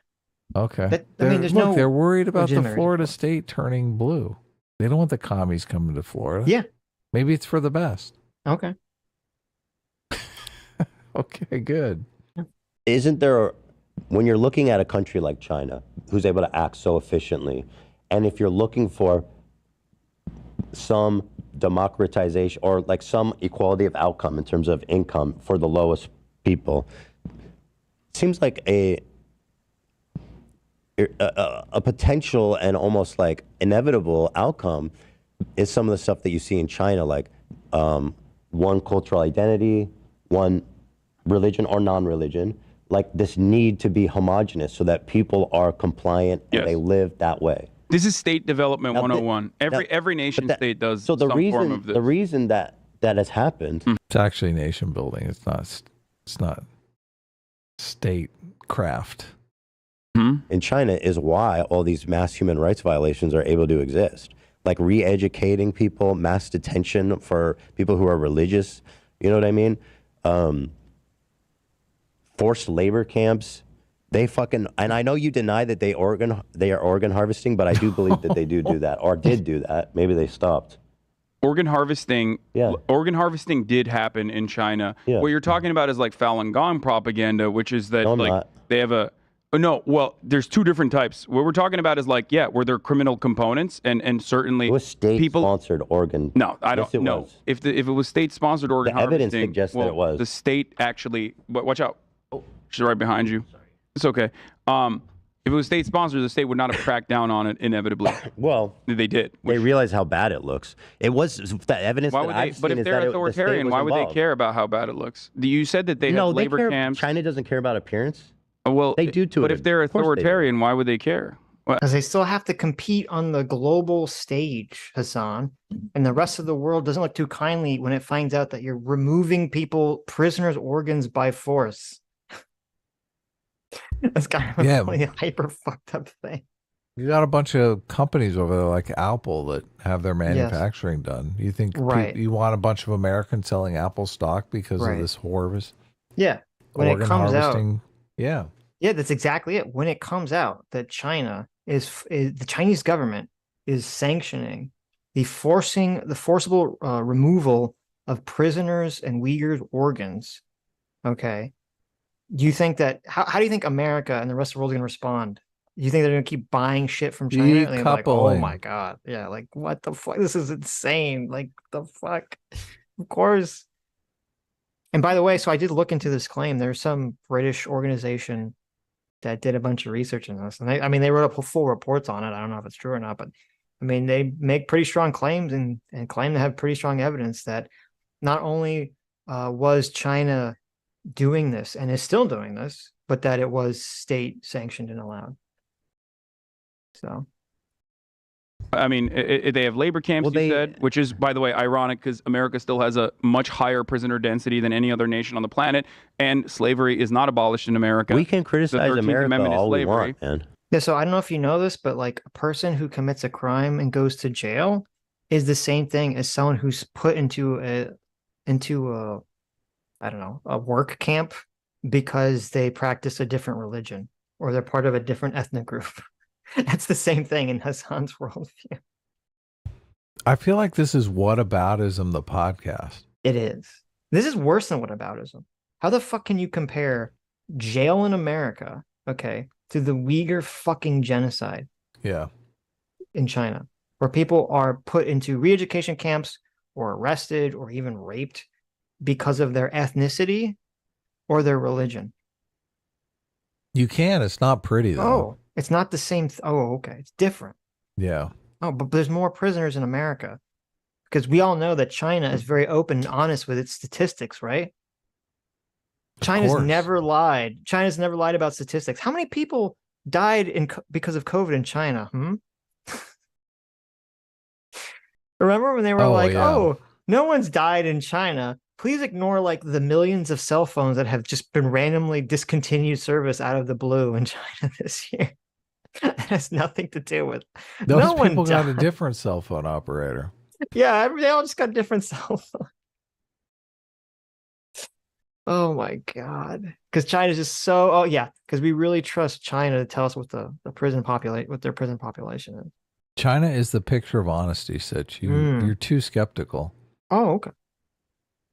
B: Okay.
A: There's
B: look,
A: no
B: they're worried about the
A: legitimate
B: Florida
A: reason.
B: state turning blue. They don't want the commies coming to Florida.
A: Yeah.
B: Maybe it's for the best.
A: Okay.
B: Okay, good.
F: Isn't there, when you're looking at a country like China, who's able to act so efficiently, and if you're looking for some democratization or like some equality of outcome in terms of income for the lowest people, it seems like a potential and almost like inevitable outcome is some of the stuff that you see in China, like one cultural identity, one religion or non-religion, like this need to be homogenous so that people are compliant and they live that way.
E: This is state development 101. Every nation state does
F: so the
E: some
F: reason
E: form of this.
F: the reason that has happened.
B: It's actually nation building. It's not state craft.
F: In China is why all these mass human rights violations are able to exist. Like re-educating people, mass detention for people who are religious. You know what I mean? Forced labor camps. They fucking, and I know you deny that they are organ harvesting, but I do believe that they do that or did do that. Maybe they stopped.
E: Organ harvesting did happen in China.
F: Yeah.
E: What you're talking about is like Falun Gong propaganda, which is that
F: No, I'm
E: like
F: not.
E: they have a no, well, there's two different types. What we're talking about is like, were there criminal components and certainly
F: It was state-sponsored organ.
E: No, I
F: Yes,
E: don't
F: it
E: know.
F: was.
E: If it was state-sponsored organ
F: The evidence
E: harvesting,
F: suggests that it was.
E: The state actually, but watch out. She's right behind you. It's okay. If it was state-sponsored, the state would not have cracked down on it inevitably.
F: Well,
E: they did.
F: They realize how bad it looks. It was the evidence
E: Why
F: that
E: would
F: I've
E: they?
F: seen
E: But if
F: is
E: they're
F: that
E: authoritarian,
F: the state was
E: why would they
F: involved.
E: care about how bad it looks? You said that they
F: No,
E: have
F: they
E: labor
F: care.
E: camps.
F: China doesn't care about appearance.
E: Well,
F: they do to
E: But
F: it.
E: if they're
F: Of course they do.
E: authoritarian, why would they care?
A: Because they still have to compete on the global stage, Hasan. And the rest of the world doesn't look too kindly when it finds out that you're removing prisoners' organs by force. That's kind of a really hyper fucked up thing.
B: You got a bunch of companies over there like Apple that have their manufacturing done. You think you want a bunch of Americans selling Apple stock because of this harvest?
A: Yeah. When it comes
B: harvesting?
A: Yeah, that's exactly it. When it comes out that China is the Chinese government is sanctioning the forcible removal of prisoners and Uyghurs' organs. Okay. Do you think that how do you think America and the rest of the world are going to respond? Do you think they're going to keep buying shit from China? And they're like, oh my God. Yeah. Like, what the fuck? This is insane. Like, the fuck? Of course. And by the way, so I did look into this claim. There's some British organization that did a bunch of research in this. And they wrote up full reports on it. I don't know if it's true or not, but I mean, they make pretty strong claims and claim to have pretty strong evidence that not only was China doing this and is still doing this, but that it was state sanctioned and allowed. So,
E: I mean, they have labor camps, you said, which is, by the way, ironic because America still has a much higher prisoner density than any other nation on the planet, and slavery is not abolished in America.
F: We can criticize
E: The 13th
F: America
E: Amendment is
F: all we
E: slavery.
F: want, man.
A: yeah, so I don't know if you know this, but like a person who commits a crime and goes to jail is the same thing as someone who's put into a I don't know, a work camp because they practice a different religion or they're part of a different ethnic group. That's the same thing in Hasan's worldview.
B: I feel like this is Whataboutism, the podcast.
A: It is. This is worse than whataboutism. How the fuck can you compare jail in America, okay, to the Uyghur fucking genocide in China, where people are put into re-education camps or arrested or even raped because of their ethnicity or their religion?
B: You can. It's not pretty, though.
A: Oh, it's not the same. Oh, okay. It's different.
B: Yeah.
A: Oh, but there's more prisoners in America because we all know that China is very open and honest with its statistics, right? China's
B: course.
A: never lied. China's never lied about statistics. How many people died because of COVID in China? Remember when they were like,
B: yeah.
A: "Oh, no one's died in China. Please ignore like the millions of cell phones that have just been randomly discontinued service out of the blue in China this year." That has nothing to do with
B: Those
A: no one
B: people got a
A: died.
B: different cell phone operator.
A: Yeah, they all just got different cell phones. Oh my God. Because China's just so, oh yeah, because we really trust China to tell us what the prison populate, what their prison population is.
B: China is the picture of honesty, Sitch. You're too skeptical.
A: Oh, okay.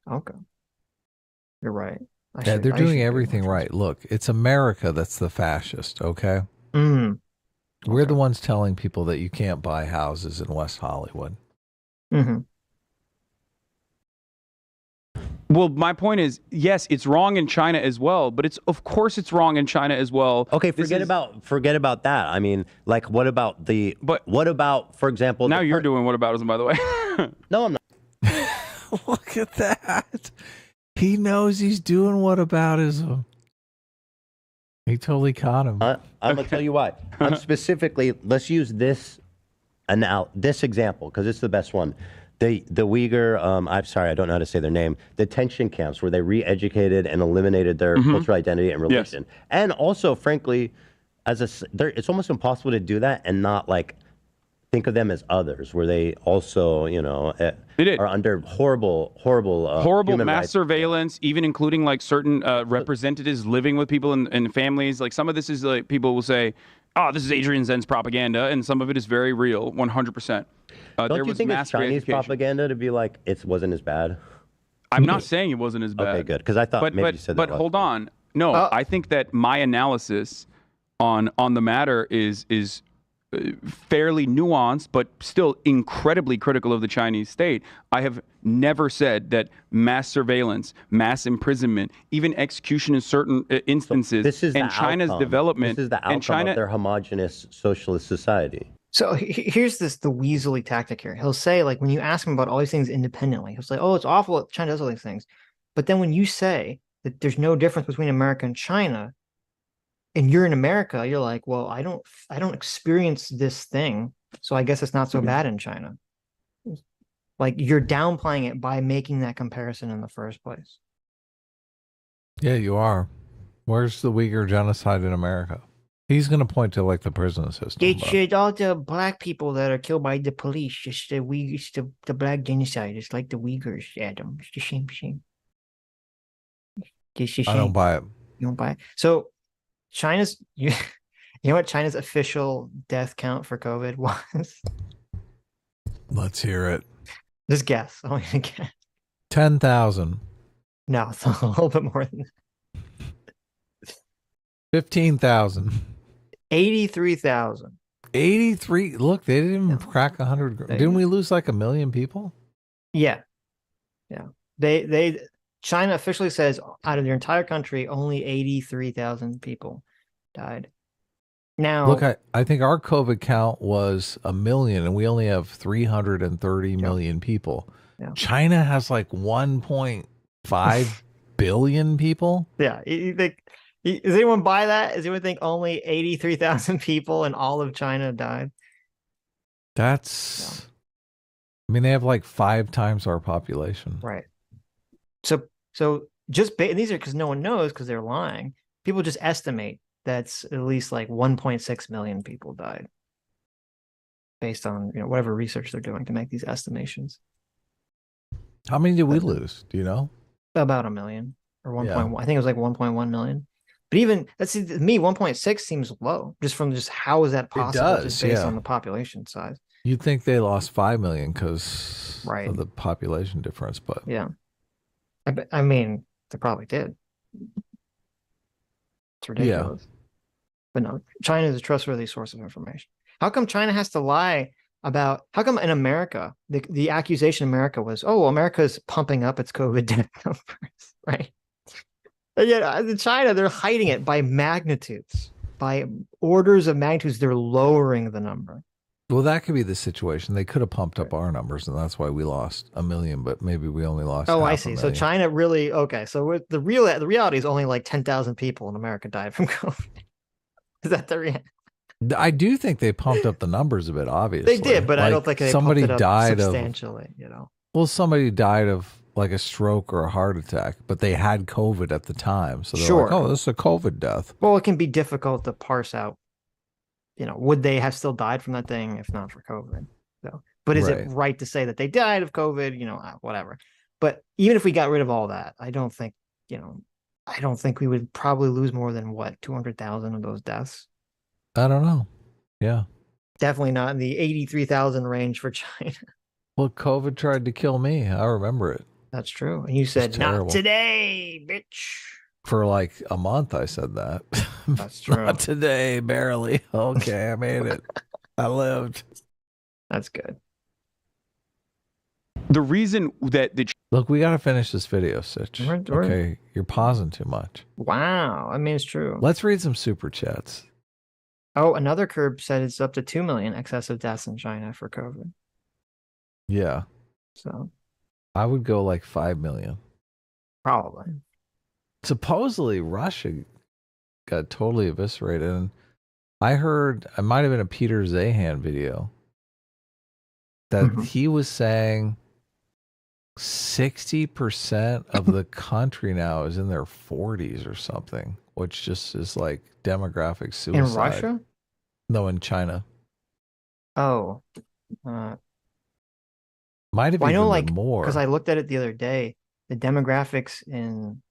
A: Okay. You're right.
B: Yeah, they're doing everything right. Look, it's America that's the fascist, okay? We're the ones telling people that you can't buy houses in West Hollywood.
E: Well, my point is, yes, it's wrong in China as well, but of course it's wrong in China as well.
F: Okay, forget about that. I mean, like, what about, for example?
E: Now you're doing whataboutism, by the way.
F: No, I'm not.
B: Look at that. He knows he's doing whataboutism. He totally caught him.
F: I'm gonna tell you why. I'm specifically, let's use this example because it's the best one. The Uyghur, I'm sorry, I don't know how to say their name, detention camps where they re-educated and eliminated their cultural identity and religion. Yes. And also, frankly, it's almost impossible to do that and not like think of them as others, where they also, are under horrible
E: mass surveillance, even including like certain representatives living with people and families. Like some of this is like people will say, "Oh, this is Adrian Zen's propaganda," and some of it is very real, 100%.
F: Don't you think it's Chinese propaganda to be like it wasn't as bad?
E: I'm not saying it wasn't as bad.
F: Okay, good, because I thought maybe you said that.
E: But hold on, no, I think that my analysis on the matter is fairly nuanced, but still incredibly critical of the Chinese state. I have never said that mass surveillance, mass imprisonment, even execution in certain instances, and China's development,
F: this is the outcome of their homogenous socialist society.
A: So here's the weaselly tactic here. He'll say, like, when you ask him about all these things independently, he'll say, "Oh, it's awful that China does all these things." But then when you say that there's no difference between America and China, and you're in America, you're like, "Well, I don't experience this thing, so I guess it's not so bad in China." Like, you're downplaying it by making that comparison in the first place.
B: Yeah, you are. Where's the Uyghur genocide in America? He's going to point to like the prison system.
I: It's all the black people that are killed by the police. Just the Uyghurs, the black genocide. It's like the Uyghurs, Adam. It's the same thing.
B: I don't buy it.
A: You don't buy it. So China's, you know what China's official death count for COVID was?
B: Let's hear it.
A: Just guess. I want you to guess.
B: 10,000.
A: No, it's a little bit more than that.
B: 15,000.
A: 83,000.
B: 83. Look, they didn't even crack 100. Didn't we lose like 1 million people?
A: Yeah. China officially says out of their entire country, only 83,000 people died. Now,
B: look, I think our COVID count was 1 million, and we only have 330 million people.
A: Yeah.
B: China has like 1.5 billion people.
A: Yeah. You think, does anyone buy that? Does anyone think only 83,000 people in all of China died?
B: That's, I mean, they have like 5 times our population.
A: Right. So just these are because no one knows because they're lying. People just estimate that's at least like 1.6 million people died based on whatever research they're doing to make these estimations.
B: How many did we lose? Do you know?
A: About 1 million or 1.1. I think it was like 1.1 million. But even to me, 1.6 seems low just from how is that possible? Just based on the population size.
B: You'd think they lost 5 million because of the population difference, but
A: yeah. I mean, they probably did. It's ridiculous. Yeah. But no, China is a trustworthy source of information. How come China has to lie about, how come in America, the accusation in America was, oh, America is pumping up its COVID death numbers, right? And yet in China, they're hiding it by magnitudes, by orders of magnitudes. They're lowering the number.
B: Well, that could be the situation. They could have pumped up our numbers, and that's why we lost 1 million, but maybe we only lost.
A: Oh,
B: half
A: I
B: a
A: see. So
B: million.
A: China really okay. So with the reality is only like 10,000 people in America died from COVID. Is that the reality?
B: I do think they pumped up the numbers a bit. Obviously,
A: They did, but I don't think they
B: somebody
A: pumped it up
B: died
A: substantially.
B: Well, somebody died of like a stroke or a heart attack, but they had COVID at the time, so they're like, "Oh, this is a COVID death."
A: Well, it can be difficult to parse out. Would they have still died from that thing if not for COVID? So, but is it right to say that they died of COVID? Whatever. But even if we got rid of all that, I don't think we would probably lose more than 200,000 of those deaths.
B: I don't know. Yeah.
A: Definitely not in the 83,000 range for China.
B: Well, COVID tried to kill me. I remember it.
A: That's true. And you said, not today, bitch.
B: For like a month, I said that.
A: That's true.
B: Not today, barely. Okay, I made it. I lived.
A: That's good.
E: The reason that
B: look, we got to finish this video, Sitch. Okay, you're pausing too much.
A: Wow. I mean, it's true.
B: Let's read some super chats.
A: Oh, another Curb said it's up to 2 million excessive deaths in China for COVID.
B: Yeah.
A: So
B: I would go like 5 million.
A: Probably.
B: Supposedly Russia got totally eviscerated. And I heard, it might have been a Peter Zahan video, that he was saying 60% of the country now is in their 40s or something, which just is like demographic suicide.
A: In Russia?
B: No, in China.
A: Oh.
B: Might have
A: I know,
B: been more.
A: Because I looked at it the other day. The demographics in,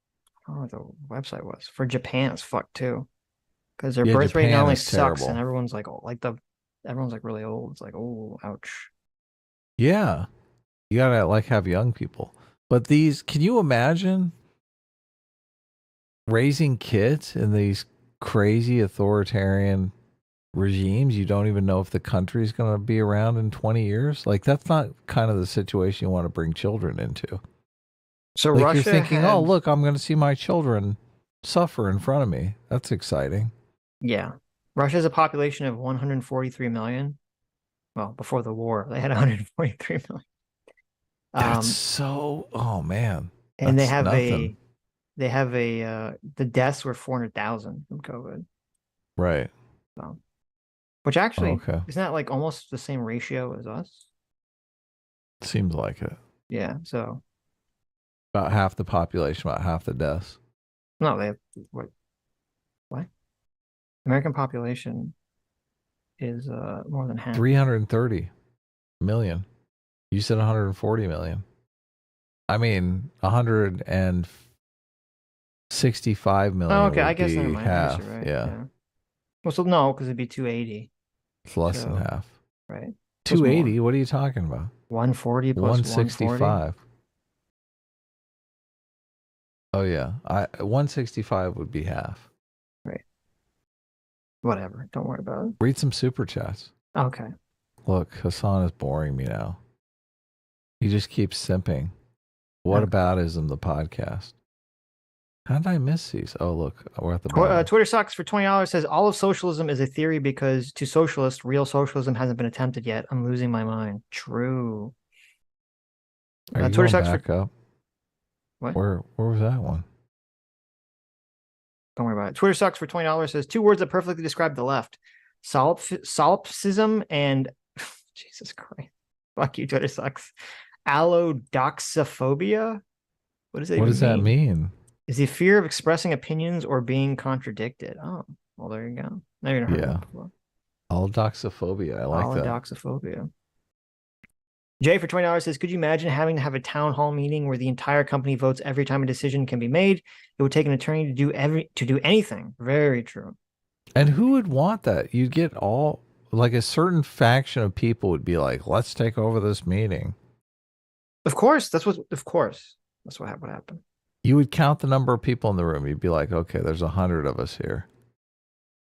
A: I don't know what the website was, for Japan is fucked too. Because their birth rate not only sucks, and everyone's like, everyone's like really old. It's like, oh, ouch.
B: Yeah. You gotta like have young people. But can you imagine raising kids in these crazy authoritarian regimes? You don't even know if the country's going to be around in 20 years. Like, that's not kind of the situation you want to bring children into.
A: So
B: like,
A: Russia
B: you're thinking, oh, look, I'm going to see my children suffer in front of me. That's exciting.
A: Yeah. Russia has a population of 143 million. Well, before the war, they had 143 million.
B: That's oh man.
A: And they have the deaths were 400,000 from COVID.
B: Right.
A: So, which actually, isn't that like almost the same ratio as us?
B: Seems like it.
A: Yeah. So
B: about half the population, about half the deaths.
A: No, they have what? American population is more than half.
B: 330 million. You said 140 million. I mean, 165 million.
A: Oh, okay. I guess never mind.
B: Half.
A: Right.
B: Yeah.
A: Well, so no, because it'd be 280.
B: It's less than half.
A: Right.
B: 280? What are you talking about?
A: 140 plus
B: 165. Oh yeah. 165 would be half.
A: Right. Whatever. Don't worry about it.
B: Read some super chats.
A: Okay.
B: Look, Hasan is boring me now. He just keeps simping. What aboutism, the podcast? How did I miss these? Oh, look, we're at the bottom.
A: Twitter Sucks for $20 says all of socialism is a theory because to socialists, real socialism hasn't been attempted yet. I'm losing my mind. True.
B: Are you
A: Twitter
B: going
A: Sucks
B: back
A: for
B: up?
A: What?
B: Where was that one?
A: Don't worry about it. Twitter Sucks for $20 says 2 words that perfectly describe the left: solipsism and Jesus Christ. Fuck you, Twitter Sucks. Allodoxophobia. What does that
B: mean?
A: Is the fear of expressing opinions or being contradicted. Oh, well, there you go. Never heard of that before.
B: Allodoxophobia. I like that.
A: Allodoxophobia. Jay for $20 says, could you imagine having to have a town hall meeting where the entire company votes every time a decision can be made? It would take an attorney to do anything. Very true.
B: And who would want that? You'd get like a certain faction of people would be like, let's take over this meeting.
A: Of course. That's what would happen.
B: You would count the number of people in the room. You'd be like, okay, there's 100 of us here.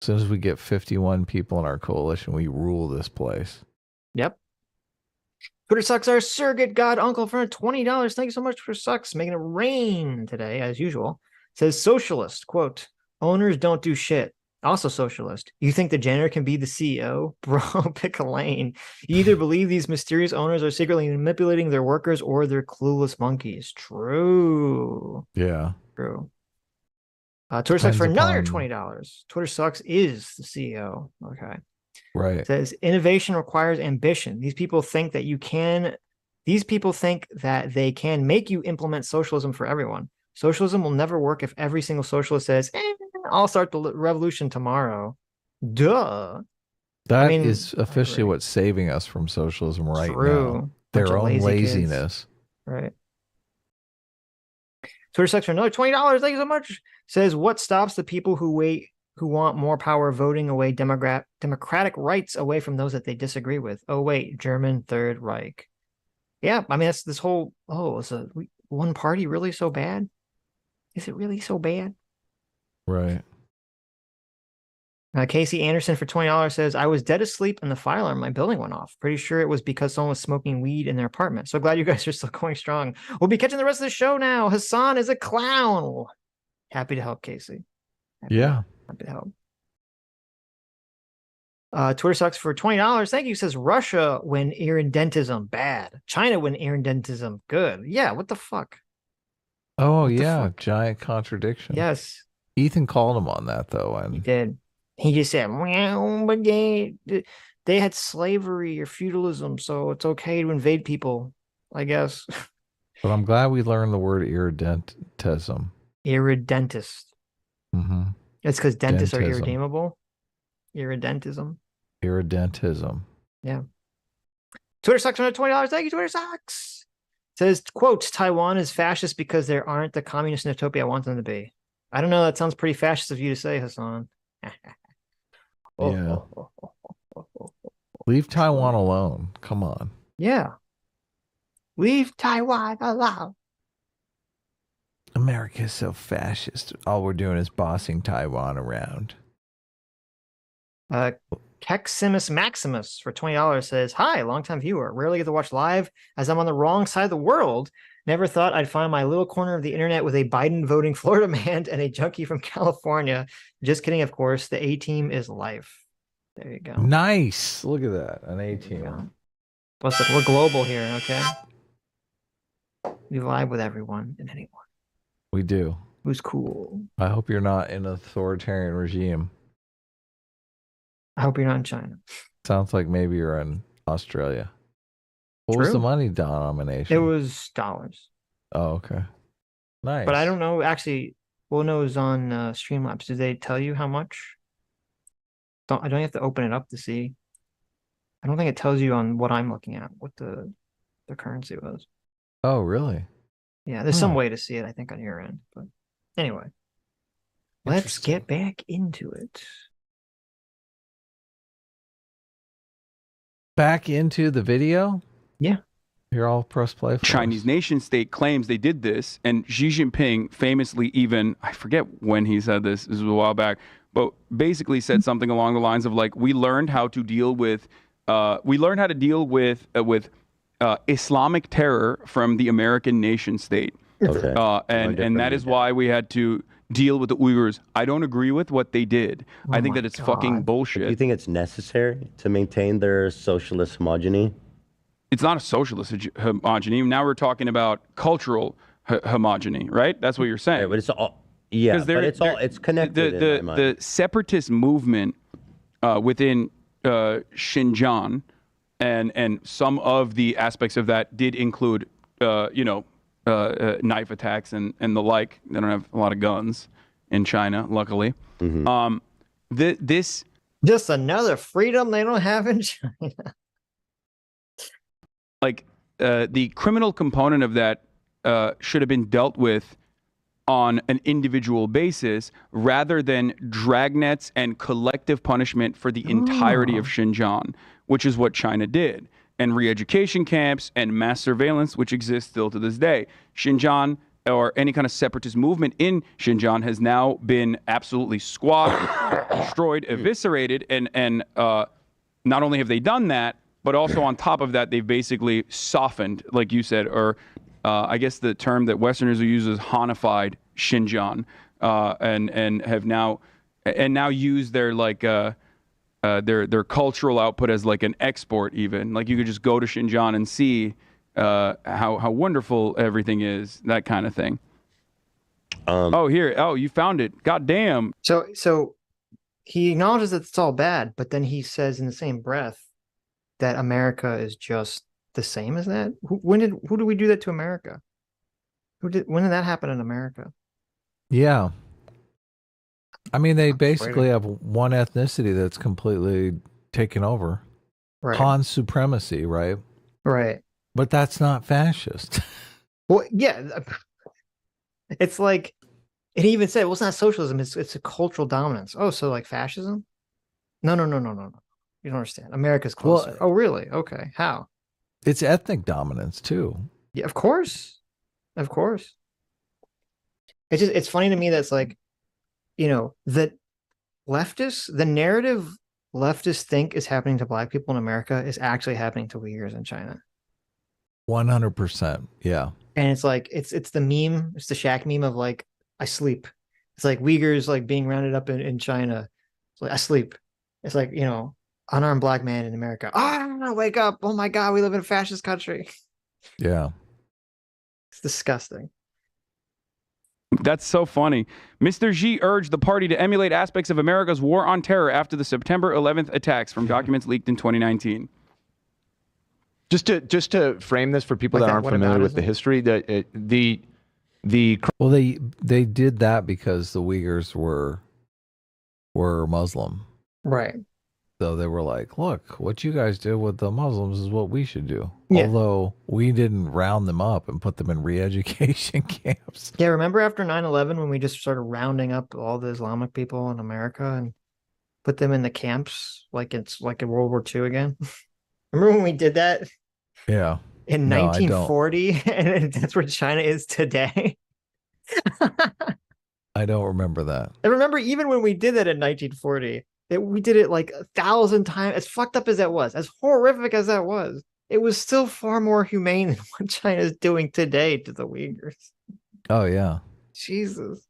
B: As soon as we get 51 people in our coalition, we rule this place.
A: Yep. Twitter Sucks, our surrogate god uncle, for $20. Thank you so much for Sucks, making it rain today, as usual. Says socialist, quote, owners don't do shit. also socialist. You think the janitor can be the CEO? Bro, pick a lane. You either believe these mysterious owners are secretly manipulating their workers or they're clueless monkeys. True.
B: Yeah.
A: True. Twitter Sucks for
B: Depends
A: another
B: upon-
A: $20. Twitter Sucks is the CEO. Okay.
B: Right.
A: It says innovation requires ambition. These people think that they can make you implement socialism for everyone. Socialism will never work if every single socialist says, I'll start the revolution tomorrow. Duh.
B: That
A: mean,
B: is
A: I
B: officially
A: agree.
B: what's saving us from socialism right now.
A: True. Bunch
B: Their
A: of
B: own
A: lazy kids.
B: laziness.
A: Right. Twitter Sucks for another $20. Thank you so much. Says, what stops the people who want more power voting away democratic rights away from those that they disagree with? Oh, wait, German Third Reich. Yeah, I mean, that's this whole, is one party really so bad? Is it really so bad?
B: Right.
A: Casey Anderson for $20 says, I was dead asleep and the fire alarm in my building went off. Pretty sure it was because someone was smoking weed in their apartment. So glad you guys are still going strong. We'll be catching the rest of the show now. Hasan is a clown. Happy to help, Casey. Happy to help. Twitter Sucks for $20. Thank you. Says Russia when irredentism bad. China when irredentism good. Yeah, what the fuck?
B: Oh,
A: What the
B: yeah.
A: fuck?
B: Giant contradiction.
A: Yes,
B: Ethan called him on that, though.
A: he
B: And
A: did. He just said, well, but they had slavery or feudalism, so it's okay to invade people, I guess.
B: but I'm glad we learned the word irredentism.
A: Irredentist.
B: Mm-hmm.
A: It's because dentists are
B: Dentism.
A: irredeemable. Irredentism.
B: Irredentism.
A: Yeah. Twitter Sucks for $20. Thank you, Twitter Sucks. Says, quote, Taiwan is fascist because there aren't the communist utopia I want them to be. I don't know. That sounds pretty fascist of you to say, Hasan.
B: Yeah. Leave Taiwan alone. Come on.
A: Yeah. Leave Taiwan alone.
B: America's so fascist. All we're doing is bossing Taiwan around.
A: Keximus Maximus for $20 says, hi, longtime viewer. Rarely get to watch live as I'm on the wrong side of the world. Never thought I'd find my little corner of the internet with a Biden voting Florida man and a junkie from California. Just kidding, of course. The A-team is life. There you go.
B: Nice. Look at that. An
A: There you
B: A-team.
A: go. Plus, we're global here, okay? We vibe with everyone and anyone
B: We do.
A: who's cool.
B: I hope you're not in an authoritarian regime.
A: I hope you're not in China.
B: Sounds like maybe you're in Australia. What was
A: True.
B: the money denomination?
A: It was dollars.
B: Oh, okay. Nice.
A: But I don't know. Actually, we'll know it was on Streamlabs. Did they tell you how much? I don't have to open it up to see. I don't think it tells you on what I'm looking at, what the currency was.
B: Oh, really?
A: Yeah, there's some
B: Huh.
A: way to see it, I think, on your end. But anyway, let's
B: Interesting.
A: get back into it.
B: Back into the video?
A: Yeah.
B: You're all press play. for
E: Chinese
B: us.
E: nation state claims they did this, and Xi Jinping famously even, I forget when he said this was a while back, but basically said something along the lines of like, we learned how to deal with Islamic terror from the American nation state.
F: Okay.
E: And that is why we had to deal with the Uyghurs. I don't agree with what they did. I think
A: my
E: that it's fucking
A: God.
E: bullshit.
F: Do you think it's necessary to maintain their socialist homogeny?
E: It's not a socialist homogeny. Now we're talking about cultural homogeny, right? That's what you're saying.
F: Right, but it's all, yeah,
E: 'Cause
F: but it's connected in my mind.
E: The separatist movement within Xinjiang and some of the aspects of that did include, knife attacks and the like. They don't have a lot of guns in China, luckily.
F: Mhm.
E: This
A: Just another freedom they don't have in China.
E: the criminal component of that should have been dealt with on an individual basis rather than dragnets and collective punishment for the entirety of Xinjiang, which is what China did, and re-education camps and mass surveillance, which exists still to this day. Xinjiang, or any kind of separatist movement in Xinjiang, has now been absolutely squashed, destroyed, eviscerated, and not only have they done that, but also on top of that, they've basically softened, like you said, or I guess the term that Westerners will use is Hanified Xinjiang, and have now and now use their like their cultural output as like an export. Even like you could just go to Xinjiang and see how wonderful everything is, that kind of thing. Oh, here. Oh, you found it. God damn.
A: So he acknowledges that it's all bad, but then he says in the same breath that America is just the same as that. Who did we do that to America? When did that happen in America?
B: Yeah. I mean, they
A: That's
B: basically
A: frustrating.
B: have one ethnicity that's completely taken over.
A: Right.
B: Han supremacy, right?
A: Right.
B: But that's not fascist.
A: Well, yeah. It's like, and he even said, well, it's not socialism, it's a cultural dominance. Oh, so like fascism? No. You don't understand. America's closer.
B: Well,
A: oh, really? Okay. How?
B: It's ethnic dominance too.
A: Yeah, of course. Of course. It's funny to me that's like, that the narrative leftists think is happening to black people in America is actually happening to Uyghurs in China.
B: 100%. Yeah.
A: And it's like, it's the meme, it's the Shaq meme of like, I sleep. It's like Uyghurs like being rounded up in China. It's like, I sleep. It's like, unarmed black man in America. Ah, wake up. Oh my God, we live in a fascist country.
B: Yeah.
A: It's disgusting.
E: That's so funny. Mr. Xi urged the party to emulate aspects of America's war on terror after the September 11th attacks from documents leaked in 2019.
G: Just to frame this for people
A: Like
G: that
A: that
G: aren't familiar with the
A: whataboutism?
G: history, the
B: Well, they did that because the Uyghurs were Muslim.
A: Right.
B: So they were like, look, what you guys did with the Muslims is what we should do.
A: Yeah.
B: Although we didn't round them up and put them in re-education camps.
A: Yeah, remember after 9/11 when we just started rounding up all the Islamic people in America and put them in the camps like it's like in World War II again? Remember when we did that
B: Yeah.
A: in
B: No, I don't.
A: 1940 and that's where China is today?
B: I don't remember that.
A: I remember even when we did that in 1940, we did it like 1,000 times. As fucked up as that was, as horrific as that was, it was still far more humane than what China is doing today to the Uyghurs.
B: Oh, yeah.
A: Jesus.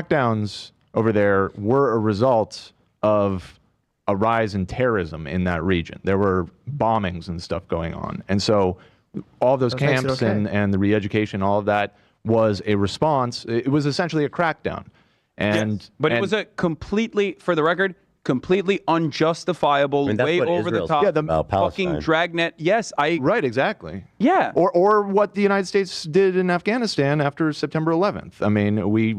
G: crackdowns over there were a result of a rise in terrorism in that region. There were bombings and stuff going on. And so all those
A: That makes it
G: camps
A: okay.
G: and the re-education, all of that was a response. It was essentially a crackdown. And
E: Yes, but it was a completely, for the record, completely unjustifiable,
F: I mean, that's
E: way
F: what
E: over the
F: Israel's
E: top,
F: about
E: fucking
F: Palestine.
E: dragnet. Yes,
G: right, exactly.
E: Yeah.
G: Or what the United States did in Afghanistan after September 11th. I mean, we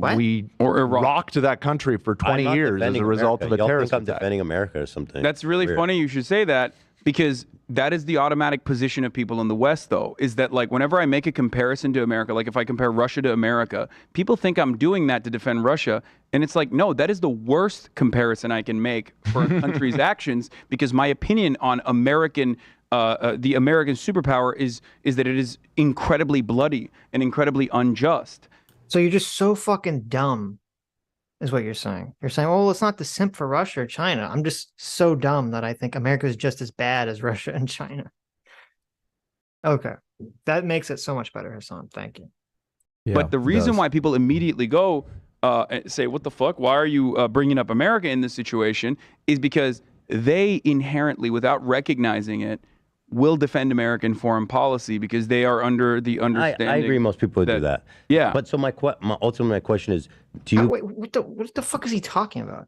E: Or Iraq.
G: rocked that country for 20
F: I'm not
G: years as a
F: defending
G: result
F: America.
G: of a
F: Y'all
G: terrorist
F: think I'm
G: attack.
F: defending America or something.
E: That's really
F: Weird.
E: funny you should say that, because that is the automatic position of people in the West, though, is that like whenever I make a comparison to America, like if I compare Russia to America, people think I'm doing that to defend Russia. And it's like, no, that is the worst comparison I can make for a country's actions, because my opinion on American, the American superpower is that it is incredibly bloody and incredibly unjust.
A: So you're just so fucking dumb, is what you're saying. You're saying, oh, it's not the simp for Russia or China. I'm just so dumb that I think America is just as bad as Russia and China. Okay. That makes it so much better, Hasan. Thank you.
B: Yeah,
E: But the
B: it
E: reason
B: does.
E: why people immediately go and say, what the fuck? Why are you bringing up America in this situation? Is because they inherently, without recognizing it, will defend American foreign policy because they are under the understanding.
F: I agree. Most people would do that.
E: Yeah.
F: But so my question is, do you?
A: Wait, what the fuck is he talking about?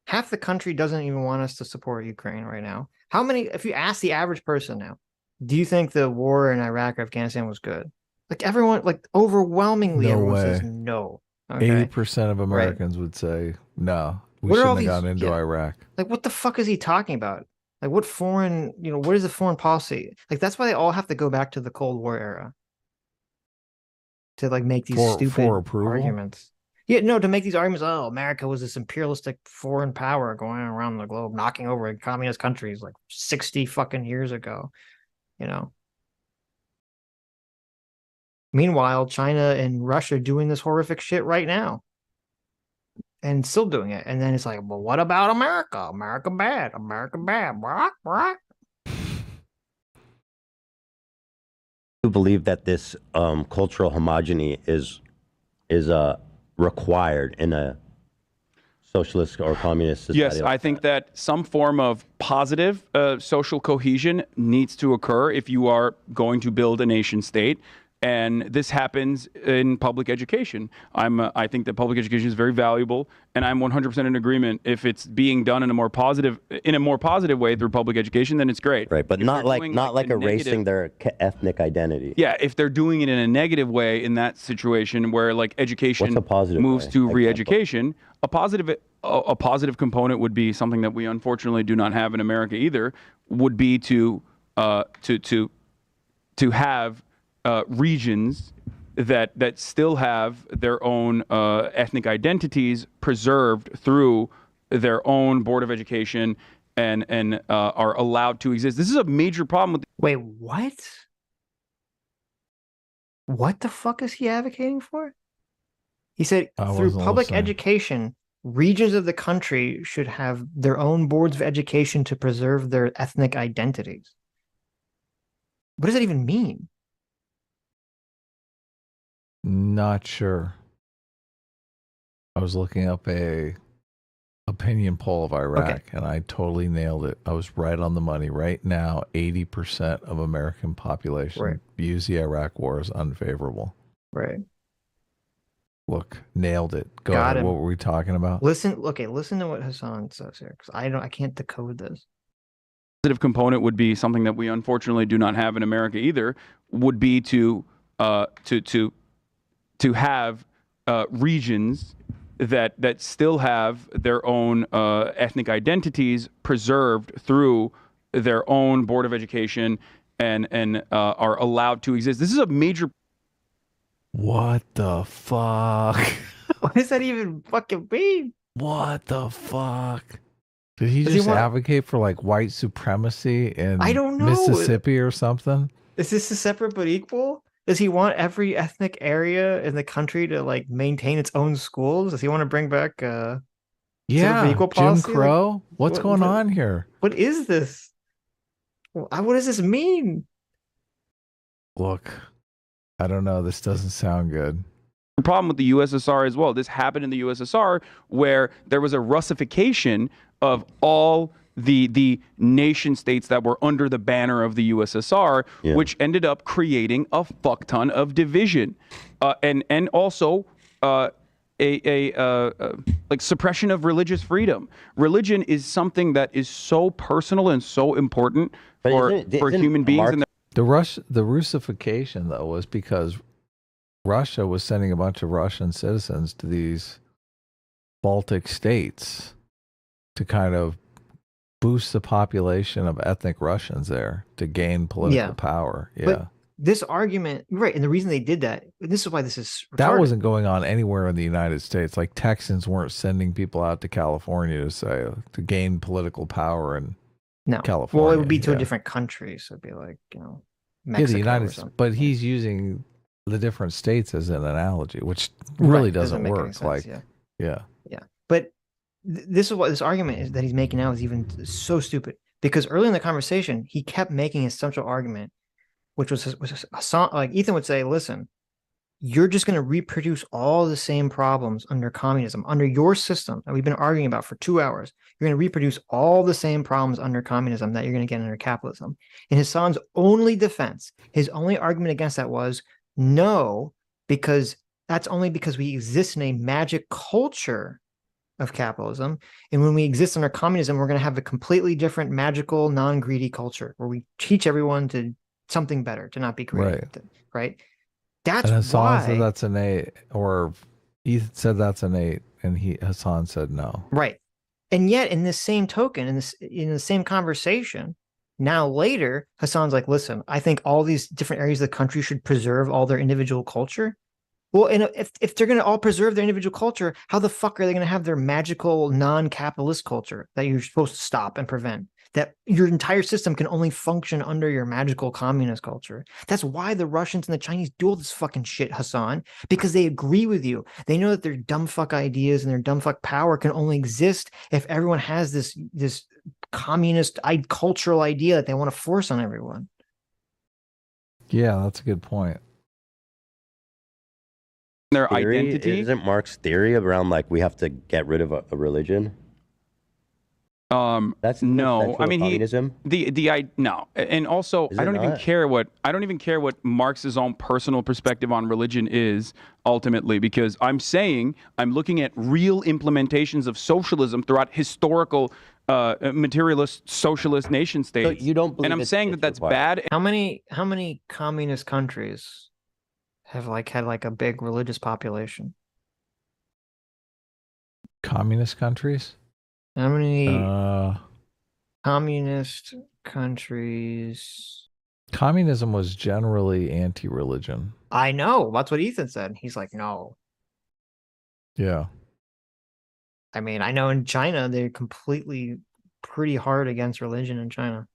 A: Half the country doesn't even want us to support Ukraine right now. How many, if you ask the average person now, do you think the war in Iraq or Afghanistan was good? Like everyone, like overwhelmingly,
B: No
A: everyone
B: way.
A: says no. Okay.
B: 80% of Americans would say, no, we
A: What are all
B: shouldn't have
A: these-
B: gone into
A: yeah.
B: Iraq.
A: Like, what the fuck is he talking about? Like, what foreign, what is the foreign policy? Like, that's why they all have to go back to the Cold War era to like make these
B: For
A: stupid
B: approval?
A: arguments. Yeah, no, to make these arguments. Oh, America was this imperialistic foreign power going around the globe, knocking over communist countries like 60 fucking years ago. Meanwhile, China and Russia are doing this horrific shit right now. And still doing it. And then it's like, well, what about America? America bad. America bad. Rock, rock.
F: You believe that this cultural homogeny is is required in a socialist or communist society.
E: Yes, I think that some form of positive social cohesion needs to occur if you are going to build a nation state. And this happens in public education. I think that public education is very valuable, and I'm 100% in agreement. If it's being done in a more positive way through public education, then it's great.
F: Right, but
E: if
F: not like erasing their ethnic identity.
E: Yeah, if they're doing it in a negative way in that situation where like education moves to re-education, a positive component would be something that we unfortunately do not have in America either. Would be to have regions that still have their own ethnic identities preserved through their own board of education and are allowed to exist. This is a major problem with.
A: Wait, what? What the fuck is he advocating for? He said through public education, regions of the country should have their own boards of education to preserve their ethnic identities. What does that even mean?
B: Not sure. I was looking up a opinion poll of Iraq, and I totally nailed it. I was right on the money. Right now, 80% of American population views the Iraq war as unfavorable.
A: Right.
B: Look, nailed it. Go ahead. What were we talking about?
A: Listen to what Hasan says here, because I can't decode this.
E: Positive component would be something that we unfortunately do not have in America either. Would be to have regions that still have their own ethnic identities preserved through their own board of education and are allowed to exist. This is a major.
B: What the fuck?
A: What does that even fucking mean?
B: What the fuck? Did he just advocate for like white supremacy in Mississippi or something?
A: Is this a separate but equal? Does he want every ethnic area in the country to like maintain its own schools? Does he want to bring back equal policy?
B: Jim Crow? Like, what's going on here?
A: What is this? What does this mean?
B: Look, I don't know. This doesn't sound good.
E: The problem with the USSR as well. This happened in the USSR where there was a Russification of all the nation states that were under the banner of the USSR, which ended up creating a fuck ton of division, and also like suppression of religious freedom. Religion is something that is so personal and so important for human beings.
B: The Russification though was because Russia was sending a bunch of Russian citizens to these Baltic states to kind of boost the population of ethnic Russians there to gain political power. Yeah.
A: But this argument, right, and the reason they did that, this is why this is retarded.
B: That wasn't going on anywhere in the United States. Like Texans weren't sending people out to California to gain political power in California.
A: Well, it would be to a different country, so it'd be like, Mexico
B: the United States, but he's using the different states as an analogy, which really doesn't work. Like, yeah.
A: But this is what this argument is that he's making now is even so stupid, because early in the conversation he kept making his central argument, which was a song. Like Ethan would say, listen, you're just going to reproduce all the same problems under communism, under your system that we've been arguing about for 2 hours. You're going to reproduce all the same problems under communism that you're going to get under capitalism. And Hasan's only defense, his only argument against that was no, because that's only because we exist in a magic culture of capitalism, and when we exist under communism, we're going to have a completely different magical, non-greedy culture where we teach everyone to something better, to not be greedy, right? That's why
B: said that's an 8, or Ethan said that's an 8, and Hasan said no.
A: Right, and yet in this same token, in the same conversation, now later, Hasan's like, listen, I think all these different areas of the country should preserve all their individual culture. Well, and if they're going to all preserve their individual culture, how the fuck are they going to have their magical non-capitalist culture that you're supposed to stop and prevent? That your entire system can only function under your magical communist culture. That's why the Russians and the Chinese do all this fucking shit, Hasan, because they agree with you. They know that their dumb fuck ideas and their dumb fuck power can only exist if everyone has this communist cultural idea that they want to force on everyone.
B: Yeah, that's a good point.
E: their
F: theory,
E: identity.
F: isn't Marx's theory around like we have to get rid of a religion? That's
E: No, I mean
F: communism.
E: no, and also
F: Is
E: I
F: it
E: don't even
F: not?
E: care what Marx's own personal perspective on religion is ultimately, because I'm saying I'm looking at real implementations of socialism throughout historical materialist socialist nation states.
F: So you don't believe
E: and I'm
F: it's-
E: saying
F: it's
E: that that's
F: required.
E: bad.
A: How many communist countries have like had like a big religious population?
B: Communist countries?
A: How many
B: Uh,
A: communist countries?
B: communism was generally anti-religion.
A: I know. That's what Ethan said. He's like, no.
B: Yeah.
A: I mean, I know in China, they're completely pretty hard against religion in China.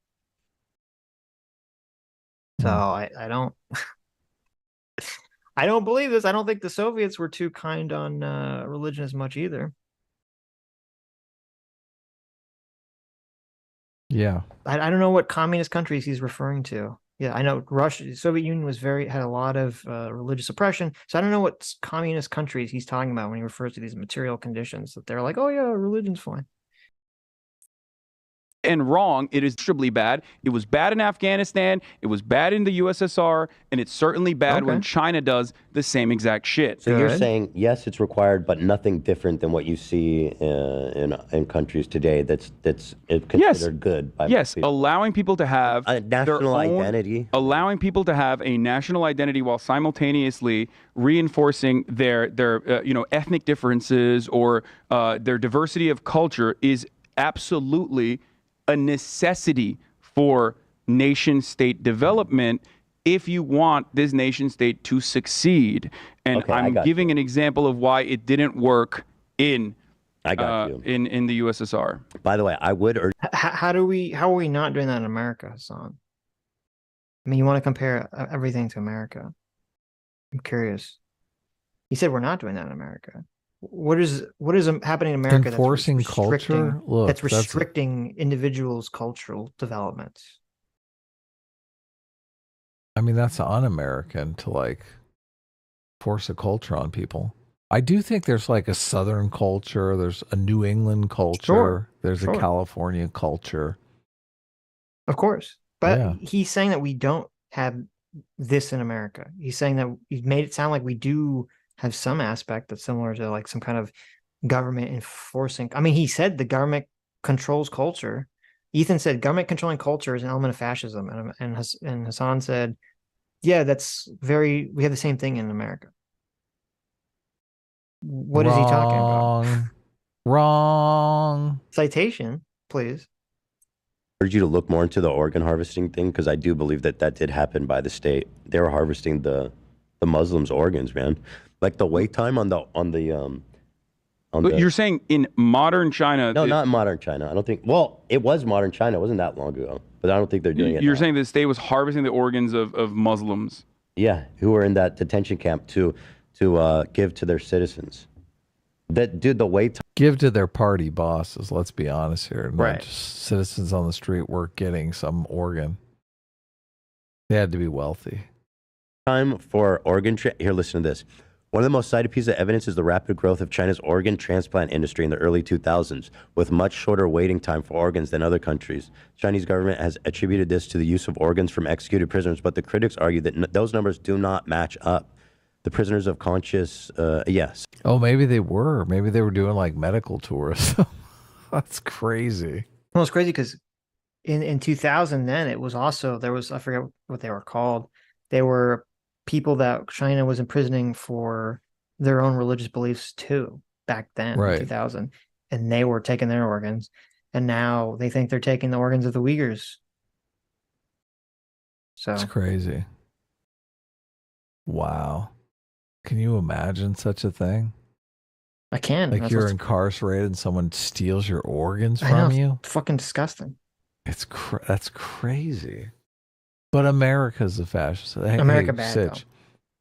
A: So I don't I don't believe this. I don't think the Soviets were too kind on religion as much either.
B: Yeah.
A: I don't know what communist countries he's referring to. Yeah, I know Russia, the Soviet Union had a lot of religious oppression. So I don't know what communist countries he's talking about when he refers to these material conditions that they're like, oh yeah, religion's fine.
E: And wrong. It is extremely bad. It was bad in Afghanistan. It was bad in the USSR, and it's certainly bad when China does the same exact shit.
F: So you're saying yes, it's required, but nothing different than what you see in countries today. That's considered good. By
E: Yes,
F: people.
E: allowing people to have
F: a national identity.
E: Allowing people to have a national identity while simultaneously reinforcing their ethnic differences or their diversity of culture is absolutely a necessity for nation state development if you want this nation state to succeed. And I'm giving an example of why it didn't work in
F: I got you.
E: in the USSR.
F: By the way, I would urge.
A: How are we not doing that in America, Hasan? I mean, you want to compare everything to America. I'm curious. You said we're not doing that in America. What is happening in America
B: Enforcing
A: that's
B: culture? Look,
A: that's restricting individuals' cultural development?
B: I mean, that's un-American to like force a culture on people. I do think there's like a Southern culture, there's a New England culture, there's a California culture.
A: Of course. But he's saying that we don't have this in America. He's saying that he's made it sound like we do have some aspect that's similar to like some kind of government enforcing. I mean, he said the government controls culture. Ethan said government controlling culture is an element of fascism. And Hasan said, yeah, we have the same thing in America. What is he talking about?
B: Wrong.
A: Citation, please.
F: I urge you to look more into the organ harvesting thing, because I do believe that did happen by the state. They were harvesting the Muslims' organs, man. Like the wait time on the
E: You're saying in modern China?
F: No, not in modern China. I don't think. Well, it was modern China. It wasn't that long ago, but I don't think they're doing it.
E: You're
F: now.
E: saying the state was harvesting the organs of Muslims?
F: Yeah, who were in that detention camp to give to their citizens. That dude, the wait time.
B: Give to their party bosses. Let's be honest here. Not
A: Right.
B: just citizens on the street were getting some organ. They had to be wealthy.
F: Time for organ here. Listen to this. One of the most cited pieces of evidence is the rapid growth of China's organ transplant industry in the early 2000s, with much shorter waiting time for organs than other countries. Chinese government has attributed this to the use of organs from executed prisoners, but the critics argue that those numbers do not match up. The prisoners of conscience, yes.
B: Oh, maybe they were. Maybe they were doing like medical tours. That's crazy.
A: Well, it's crazy because in 2000, then it was also, I forget what they were called. They were people that China was imprisoning for their own religious beliefs too, back then, in 2000. And they were taking their organs. And now they think they're taking the organs of the Uyghurs. So
B: it's crazy. Wow. Can you imagine such a thing?
A: I can.
B: Like you're incarcerated and someone steals your organs from you?
A: Fucking disgusting.
B: That's crazy. But America's a fascist. Hey,
A: America bad,
B: Sitch,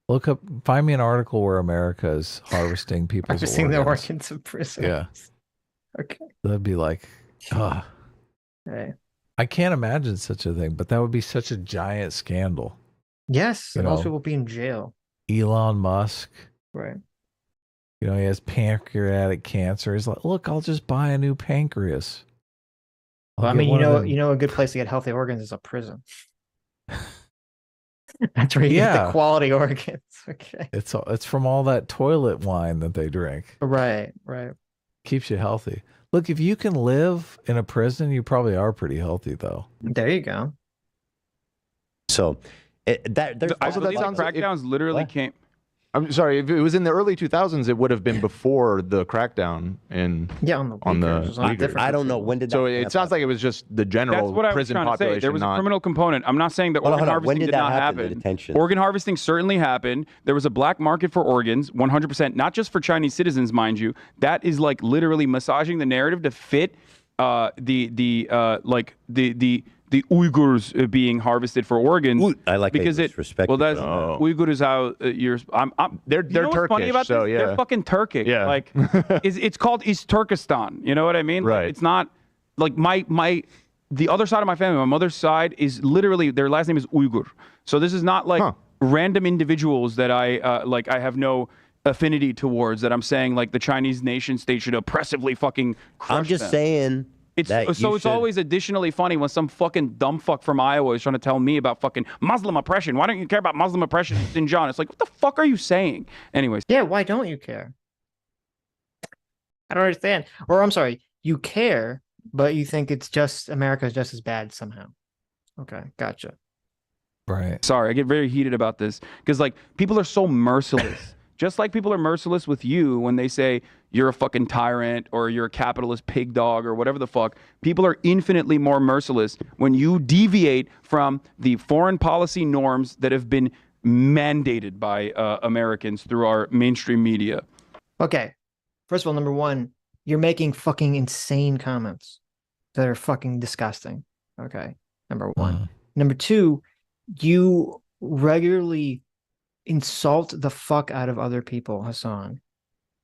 B: look up, find me an article where America is harvesting people's organs.
A: Harvesting the organs of prisoners.
B: Yeah.
A: Okay.
B: That'd be like,
A: Hey.
B: I can't imagine such a thing, but that would be such a giant scandal.
A: Yes, and most people be in jail.
B: Elon Musk.
A: Right.
B: You know, he has pancreatic cancer. He's like, look, I'll just buy a new pancreas.
A: Well, I mean, you know, a good place to get healthy organs is a prison. That's where you get the quality organs. Okay.
B: It's from all that toilet wine that they drink.
A: Right, right.
B: Keeps you healthy. Look, if you can live in a prison, you probably are pretty healthy, though.
A: There you go.
F: So,
E: I believe crackdowns literally came.
G: I'm sorry, if it was in the early 2000s, it would have been before the crackdown on the Uyghurs.
F: I don't know when did.
G: So it sounds like it was just the general prison population.
E: There was a criminal component. I'm not saying that organ harvesting did not happen. Organ harvesting certainly happened. There was a black market for organs, 100%, not just for Chinese citizens, mind you. That is like literally massaging the narrative to fit the Uyghurs being harvested for organs.
F: I like
E: because it. Well, that's Uyghur is how you're.
G: They're
E: Turkish. Funny about
G: so
E: this?
G: yeah,
E: they're fucking Turkic.
G: Yeah,
E: like it's called East Turkestan. You know what I mean?
G: Right.
E: Like, it's not like the other side of my family. My mother's side is literally their last name is Uyghur. So this is not like random individuals that I like. I have no affinity towards. That I'm saying like the Chinese nation state should oppressively fucking crush
F: I'm just
E: them.
F: saying.
E: It's always additionally funny when some fucking dumb fuck from Iowa is trying to tell me about fucking Muslim oppression. Why don't you care about Muslim oppression in Xinjiang? It's like, what the fuck are you saying? Anyways.
A: Yeah, why don't you care? I don't understand. Or I'm sorry, you care, but you think it's just America's just as bad somehow. Okay, gotcha.
B: Right.
E: Sorry, I get very heated about this because like people are so merciless. Just like people are merciless with you when they say you're a fucking tyrant or you're a capitalist pig dog or whatever the fuck. People are infinitely more merciless when you deviate from the foreign policy norms that have been mandated by Americans through our mainstream media.
A: Okay. First of all, number one, you're making fucking insane comments that are fucking disgusting. Okay. Number one. Number two, you regularly insult the fuck out of other people, Hasan,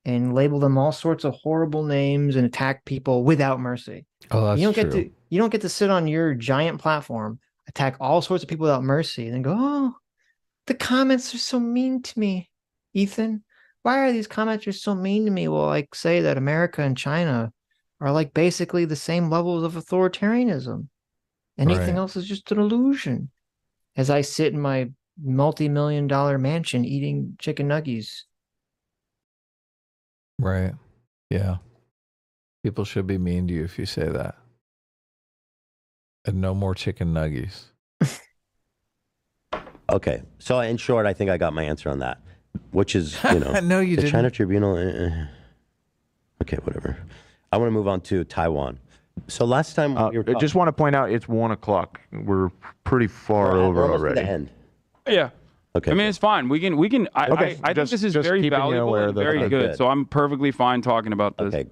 A: and label them all sorts of horrible names and attack people without mercy.
B: Oh, that's
A: true. You don't get to sit on your giant platform, attack all sorts of people without mercy, and then go, oh, the comments are so mean to me, Ethan. Why are these commenters so mean to me? Well, like say that America and China are like basically the same levels of authoritarianism. Anything else is just an illusion. As I sit in my multi-million-dollar mansion eating chicken nuggies.
B: Right. Yeah. People should be mean to you if you say that. And no more chicken nuggies.
F: Okay. So in short, I think I got my answer on that, which is, you know,
B: no, you
F: the
B: didn't.
F: China Tribunal. Okay, whatever. I want to move on to Taiwan. So last time
G: I just want to point out it's 1 o'clock. We're pretty far over already.
F: The end.
E: Yeah.
F: Okay.
E: I mean, it's fine. We can. I think this is very valuable and very good. So I'm perfectly fine talking about this.
F: Okay,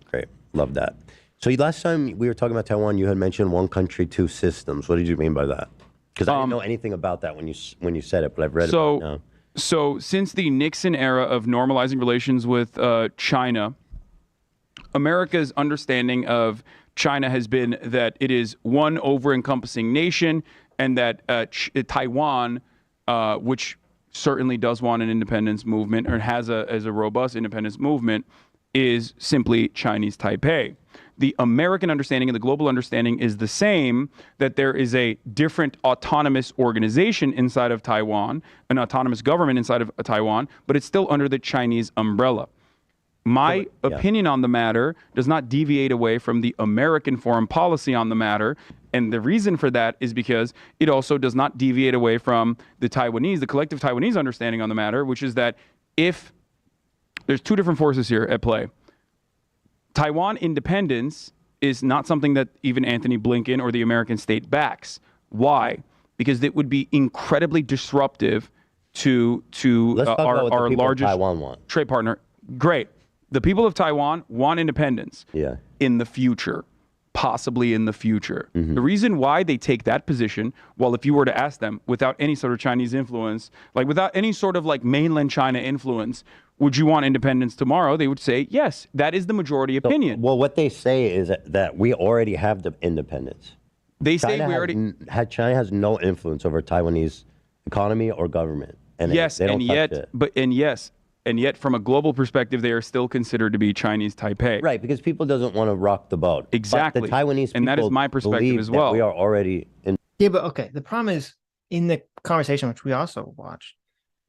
F: great. Love that. So last time we were talking about Taiwan, you had mentioned one country, two systems. What did you mean by that? Because I didn't know anything about that when you said it, but I've read about it now.
E: So since the Nixon era of normalizing relations with China, America's understanding of China has been that it is one over-encompassing nation, and that Taiwan, which certainly does want an independence movement or has a robust independence movement, is simply Chinese Taipei. The American understanding and the global understanding is the same, that there is a different autonomous organization inside of Taiwan, an autonomous government inside of Taiwan, but it's still under the Chinese umbrella. My opinion on the matter does not deviate away from the American foreign policy on the matter. And the reason for that is because it also does not deviate away from the collective Taiwanese understanding on the matter, which is that if there's two different forces here at play. Taiwan independence is not something that even Anthony Blinken or the American state backs. Why? Because it would be incredibly disruptive to our largest trade partner. Great. The people of Taiwan want independence in the future, possibly in the future. The reason why they take that position, well, if you were to ask them without any sort of Chinese influence, like without any sort of like mainland China influence, would you want independence tomorrow? They would say, yes, that is the majority opinion.
F: Well, what they say is that we already have the independence.
E: They say we already...
F: China has no influence over Taiwanese economy or government. And
E: yes,
F: they don't
E: and yet,
F: it.
E: but and yes, And yet, from a global perspective, they are still considered to be Chinese Taipei.
F: Right, because people doesn't want to rock the boat.
E: Exactly.
F: But the Taiwanese
E: and that is
F: people
E: my perspective
F: believe
E: as well.
F: that we are already in.
A: Yeah, but okay. The problem is in the conversation, which we also watched,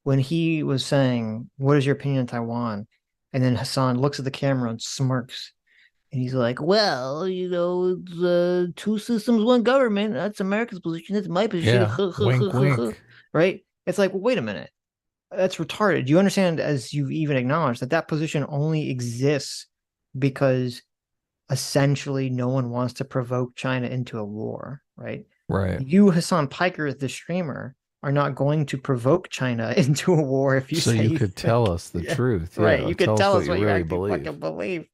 A: when he was saying, "What is your opinion on Taiwan?" and then Hasan looks at the camera and smirks, and he's like, "Well, you know, it's, two systems, one government. That's America's position. That's my position."
B: Yeah. Wink, wink.
A: Right? It's like, well, wait a minute. That's retarded. You understand, as you've even acknowledged, that that position only exists because essentially no one wants to provoke China into a war, right?
B: Right.
A: You, Hasan PIKER, the streamer, are not going to provoke China into a war if you
B: so
A: say
B: you could tell us the truth. Yeah,
A: right. You could tell us what you
B: really
A: actually fucking believe.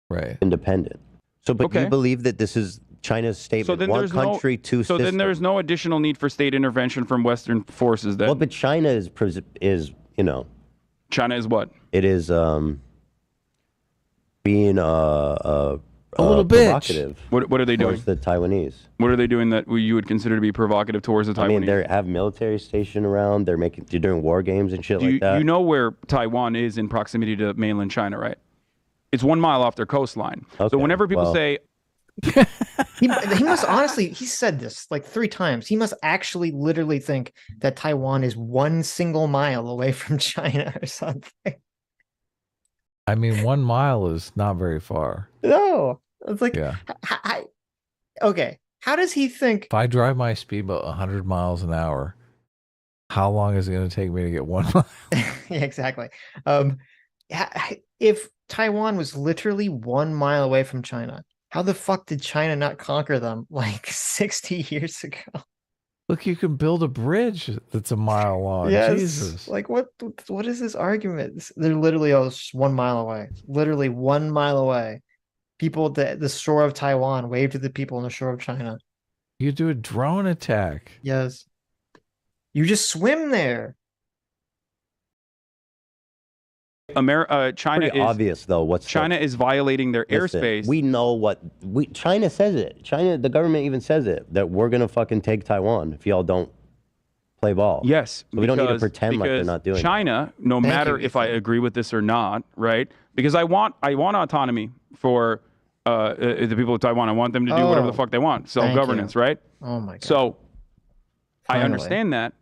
B: Right.
F: Independent. So, but
E: Okay.
F: you believe that this is China's statement?
E: So then
F: one
E: there's
F: country, two
E: So
F: systems.
E: then there's no additional need for state intervention from Western forces. Then
F: Well, but China is you know,
E: China is what?
F: it is being
B: a little bitch.
F: provocative
E: What are they doing?
F: towards the Taiwanese.
E: What are they doing that you would consider to be provocative towards the Taiwanese?
F: I mean, they have military stationed around. They're doing war games and shit
E: Do
F: like that.
E: you know where Taiwan is in proximity to mainland China, right? It's 1 mile off their coastline.
F: Okay,
E: So whenever people
F: well-
E: say,
A: He must honestly, he said this like 3 times. He must actually literally think that Taiwan is 1 single mile away from China or something.
B: I mean, 1 mile is not very far.
A: No, it's like,
B: Yeah.
A: Okay, how does he think?
B: If I drive my speedboat 100 miles an hour, how long is it going to take me to get 1 mile?
A: Yeah, exactly. If Taiwan was literally 1 mile away from China, how the fuck did China not conquer them like 60 years ago?
B: Look, you can build a bridge that's a mile long.
A: Yes.
B: Jesus.
A: Like what is this argument? They're literally it's just 1 mile away. Literally 1 mile away. People at the shore of Taiwan wave to the people on the shore of China.
B: You do a drone attack.
A: Yes. You just swim there.
E: China
F: Pretty
E: is
F: obvious though.
E: China is violating their
F: Listen,
E: airspace.
F: We know what China says it. China, the government even says it, that we're gonna fucking take Taiwan if y'all don't play ball.
E: Yes,
F: So we don't need to
E: because-
F: pretend like they're
E: because
F: not doing it.
E: China, no
A: Thank
E: matter
A: you,
E: if I agree with this or not, right? Because I want autonomy for the people of Taiwan. I want them to do whatever the
A: Oh,
E: fuck they want, self-governance, right?
A: Oh my god.
E: So I
A: Finally.
E: understand that.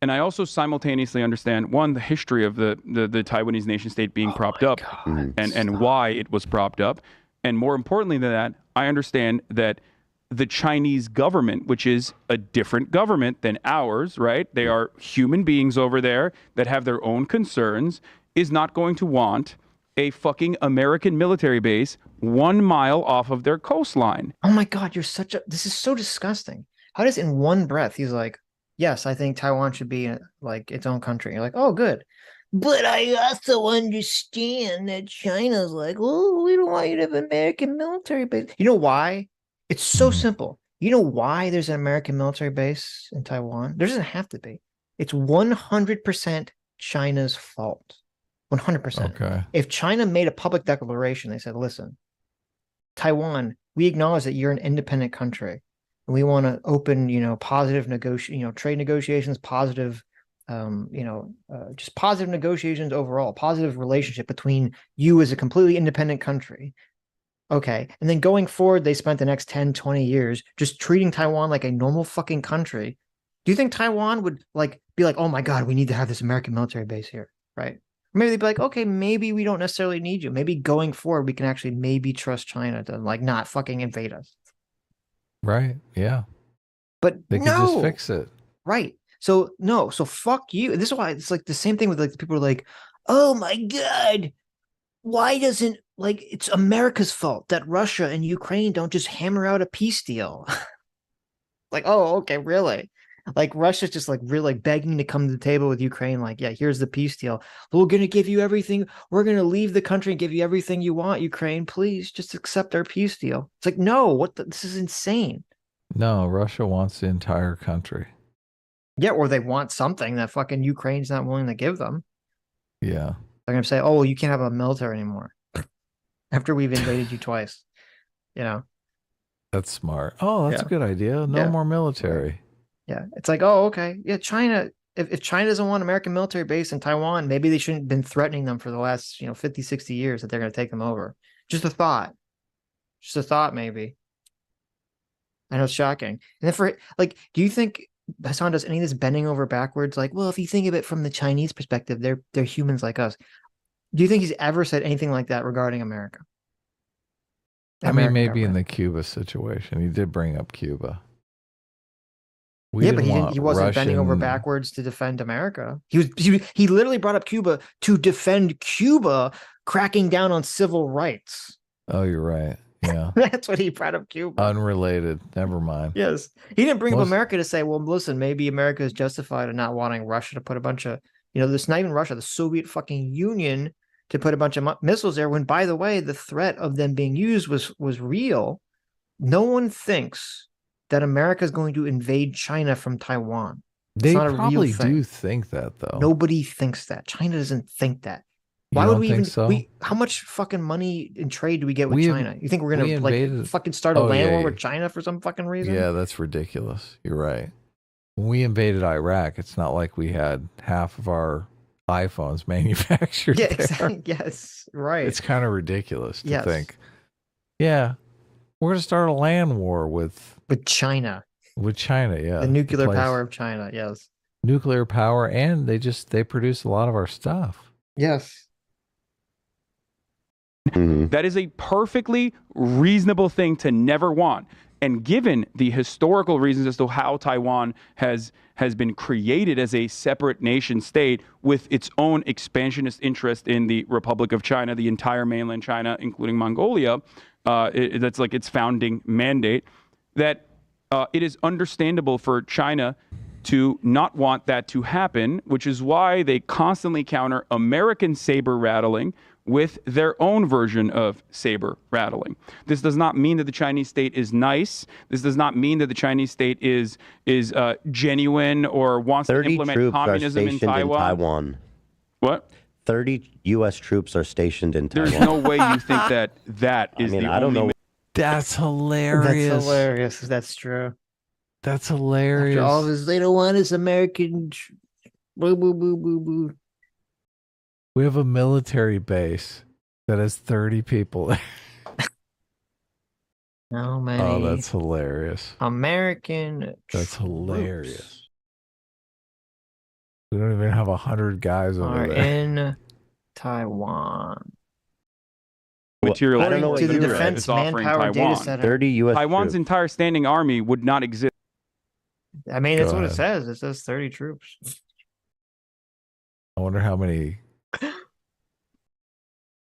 E: And I also simultaneously understand, one, the history of the Taiwanese nation state being propped up and why it was propped up. And more importantly than that, I understand that the Chinese government, which is a different government than ours, right? They are human beings over there that have their own concerns, is not going to want a fucking American military base 1 mile off of their coastline.
A: Oh my god, this is so disgusting. How does in one breath he's like, yes, I think Taiwan should be like its own country. You're like, oh, good. But I also understand that China's like, oh, we don't want you to have an American military base. You know why? It's so simple. You know why there's an American military base in Taiwan? There doesn't have to be. It's 100% China's fault. 100%.
B: Okay.
A: If China made a public declaration, they said, listen, Taiwan, we acknowledge that you're an independent country. We want to open, positive trade negotiations, positive, just positive negotiations overall, positive relationship between you as a completely independent country. Okay. And then going forward, they spent the next 10, 20 years just treating Taiwan like a normal fucking country. Do you think Taiwan would be like, oh my God, we need to have this American military base here, right? Maybe they'd be like, okay, maybe we don't necessarily need you. Maybe going forward, we can actually maybe trust China to not fucking invade us.
B: Right. Yeah.
A: But
B: They could just fix it.
A: Right. So no. So fuck you. This is why it's like the same thing with the people are like, oh my God, why doesn't it's America's fault that Russia and Ukraine don't just hammer out a peace deal? Oh, okay, really? Russia's just really begging to come to the table with Ukraine. Yeah, here's the peace deal. We're going to give you everything. We're going to leave the country and give you everything you want, Ukraine. Please just accept our peace deal. It's no, this is insane.
B: No, Russia wants the entire country.
A: Yeah, or they want something that fucking Ukraine's not willing to give them.
B: Yeah.
A: They're going to say, oh, well, you can't have a military anymore after we've invaded you twice.
B: That's smart. Oh, that's
A: Yeah.
B: a good idea. No
A: Yeah.
B: more military.
A: Yeah. It's oh, okay. Yeah, China, if China doesn't want American military base in Taiwan, maybe they shouldn't have been threatening them for the last 50, 60 years that they're going to take them over. Just a thought. Just a thought, maybe. I know it's shocking. And then for like, do you think Hasan does any of this bending over backwards? Like, well, if you think of it from the Chinese perspective, they're humans like us. Do you think he's ever said anything like that regarding America?
B: I mean, maybe in the Cuba situation, he did bring up Cuba.
A: Yeah, but he wasn't bending over backwards to defend America. He literally brought up Cuba to defend Cuba cracking down on civil rights.
B: Oh, you're right. Yeah.
A: That's what he brought up Cuba.
B: Unrelated. Never mind.
A: Yes. He didn't bring up America to say, well, listen, maybe America is justified in not wanting Russia to put a bunch of, this not even Russia, the Soviet fucking Union to put a bunch of missiles there when, by the way, the threat of them being used was real. No one thinks that America is going to invade China from Taiwan.
B: They probably do think that, though.
A: Nobody thinks that. China doesn't think that. Why would we even? How much fucking money in trade do we get with China? You think we're gonna like fucking start a land war with China for some fucking reason?
B: Yeah, that's ridiculous. You're right. When we invaded Iraq, it's not like we had half of our iPhones manufactured there.
A: Exactly. Yes, right.
B: It's kind of ridiculous to think. Yeah, we're gonna start a land war with
A: China.
B: With China, yeah.
A: The nuclear power of China, yes.
B: Nuclear power, and they produce a lot of our stuff.
A: Yes.
E: That is a perfectly reasonable thing to never want. And given the historical reasons as to how Taiwan has been created as a separate nation state with its own expansionist interest in the Republic of China, the entire mainland China, including Mongolia, that's like its founding mandate, that it is understandable for China to not want that to happen, which is why they constantly counter American saber rattling with their own version of saber rattling. This does not mean that the Chinese state is nice. This does not mean that the Chinese state is genuine or wants to implement communism in Taiwan. What?
F: 30 U.S. troops are stationed in Taiwan.
E: There's no way you think that is the
F: I don't know.
B: That's hilarious.
A: That's hilarious. That's true.
B: That's hilarious.
A: After all of this, they don't want us American. Boo, boo, boo, boo, boo.
B: We have a military base that has 30 people.
A: How many?
B: Oh, that's hilarious.
A: American.
B: That's hilarious. We don't even have 100 guys over there.
A: In Taiwan.
E: Material
F: I don't know
A: to the
F: what you
A: Defense Manpower Data Center.
F: 30 U.S.
E: Taiwan's
F: troops.
E: entire standing army would not exist.
A: I mean, that's what it says. It says 30 troops.
B: I wonder how many.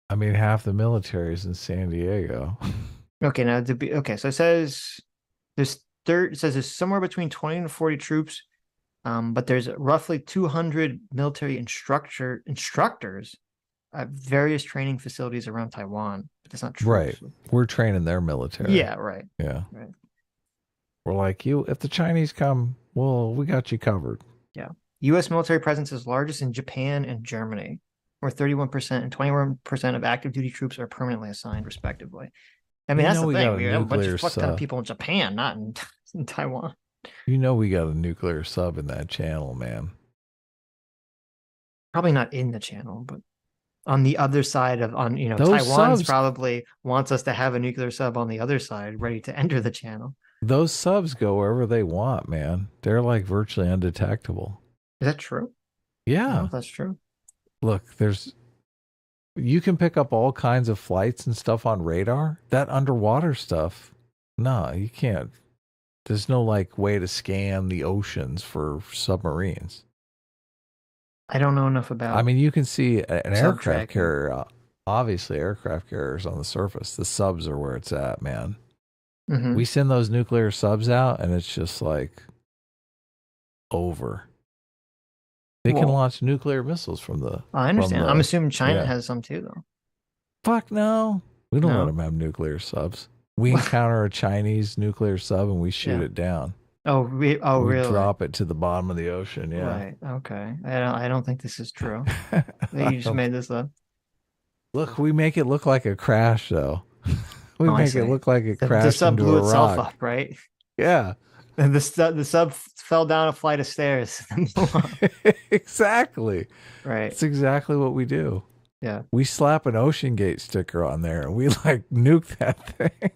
B: I mean, half the military is in San Diego.
A: Okay, now so it says there's somewhere between 20 and 40 troops, but there's roughly 200 military instructors at various training facilities around Taiwan. But that's not true.
B: Right, we're training their military.
A: Yeah, right.
B: Yeah,
A: right.
B: We're like, if the Chinese come, well, we got you covered.
A: Yeah. U.S. military presence is largest in Japan and Germany, where 31% and 21% of active duty troops are permanently assigned, respectively. I mean, that's the thing. We have a bunch of fuck ton of people in Japan, not in Taiwan.
B: You know, we got a nuclear sub in that channel, man.
A: Probably not in the channel, but on the other side
B: Those
A: Taiwan
B: subs
A: probably wants us to have a nuclear sub on the other side, ready to enter the channel.
B: Those subs go wherever they want, man. They're like virtually undetectable.
A: Is that true?
B: Yeah,
A: that's true.
B: Look, you can pick up all kinds of flights and stuff on radar. That underwater stuff, no, you can't. There's no like way to scan the oceans for submarines.
A: I don't know enough about.
B: I mean, you can see an aircraft carrier. Obviously, aircraft carriers on the surface. The subs are where it's at, man.
A: Mm-hmm.
B: We send those nuclear subs out, and it's just like over. They can launch nuclear missiles from the.
A: I understand. I'm assuming China has some too, though.
B: Fuck no. We don't let them have nuclear subs. We encounter a Chinese nuclear sub and we shoot it down. We
A: really?
B: Drop it to the bottom of the ocean. Yeah.
A: Right. Okay. I don't think this is true. You just made this up.
B: Look, we make it look like a crash, though. We make it look like it crashed
A: the sub
B: into
A: blew
B: a
A: itself
B: rock.
A: up, right?
B: Yeah.
A: And the sub fell down a flight of stairs.
B: Exactly.
A: Right.
B: That's exactly what we do.
A: Yeah.
B: We slap an Ocean Gate sticker on there and we like nuke that thing.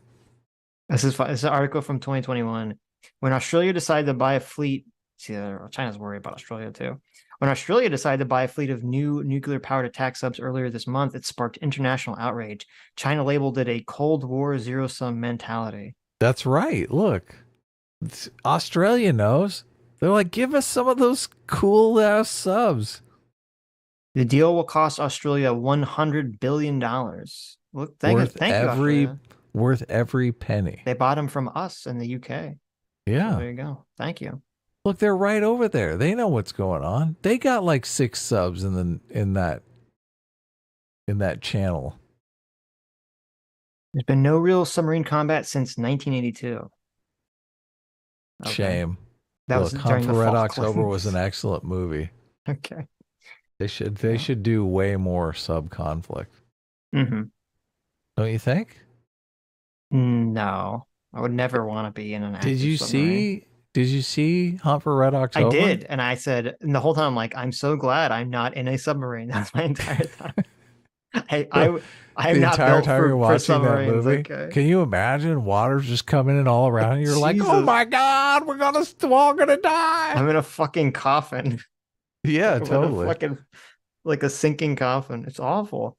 A: This is an article from 2021. When Australia decided to buy a fleet, see, China's worried about Australia too. When Australia decided to buy a fleet of new nuclear-powered attack subs earlier this month, it sparked international outrage. China labeled it a Cold War zero-sum mentality.
B: That's right. Look, Australia knows. They're like, give us some of those cool-ass subs.
A: The deal will cost Australia $100 billion. Look, thank you, Australia.
B: Worth every penny.
A: They bought them from us in the UK.
B: Yeah.
A: So there you go. Thank you.
B: Look, they're right over there. They know what's going on. They got like 6 subs in that channel.
A: There's been no real submarine combat since 1982. Okay.
B: Shame.
A: That was
B: Hunt
A: during
B: for
A: the
B: Red
A: Falklands.
B: October was an excellent movie.
A: Okay.
B: They should do way more sub conflict.
A: Mm-hmm.
B: Don't you think?
A: No, I would never want to be in an active submarine.
B: Did you see Hunt for Red October?
A: I did, and I said, and the whole time I'm like, I'm so glad I'm not in a submarine. That's my entire time. I'm
B: the
A: not
B: entire
A: built
B: time
A: for,
B: you're watching that
A: submarines.
B: movie.
A: Okay.
B: Can you imagine water's just coming in all around you? You're like, oh my God, we're all gonna die.
A: I'm in a fucking coffin.
B: Yeah, totally.
A: Like a sinking coffin. It's awful.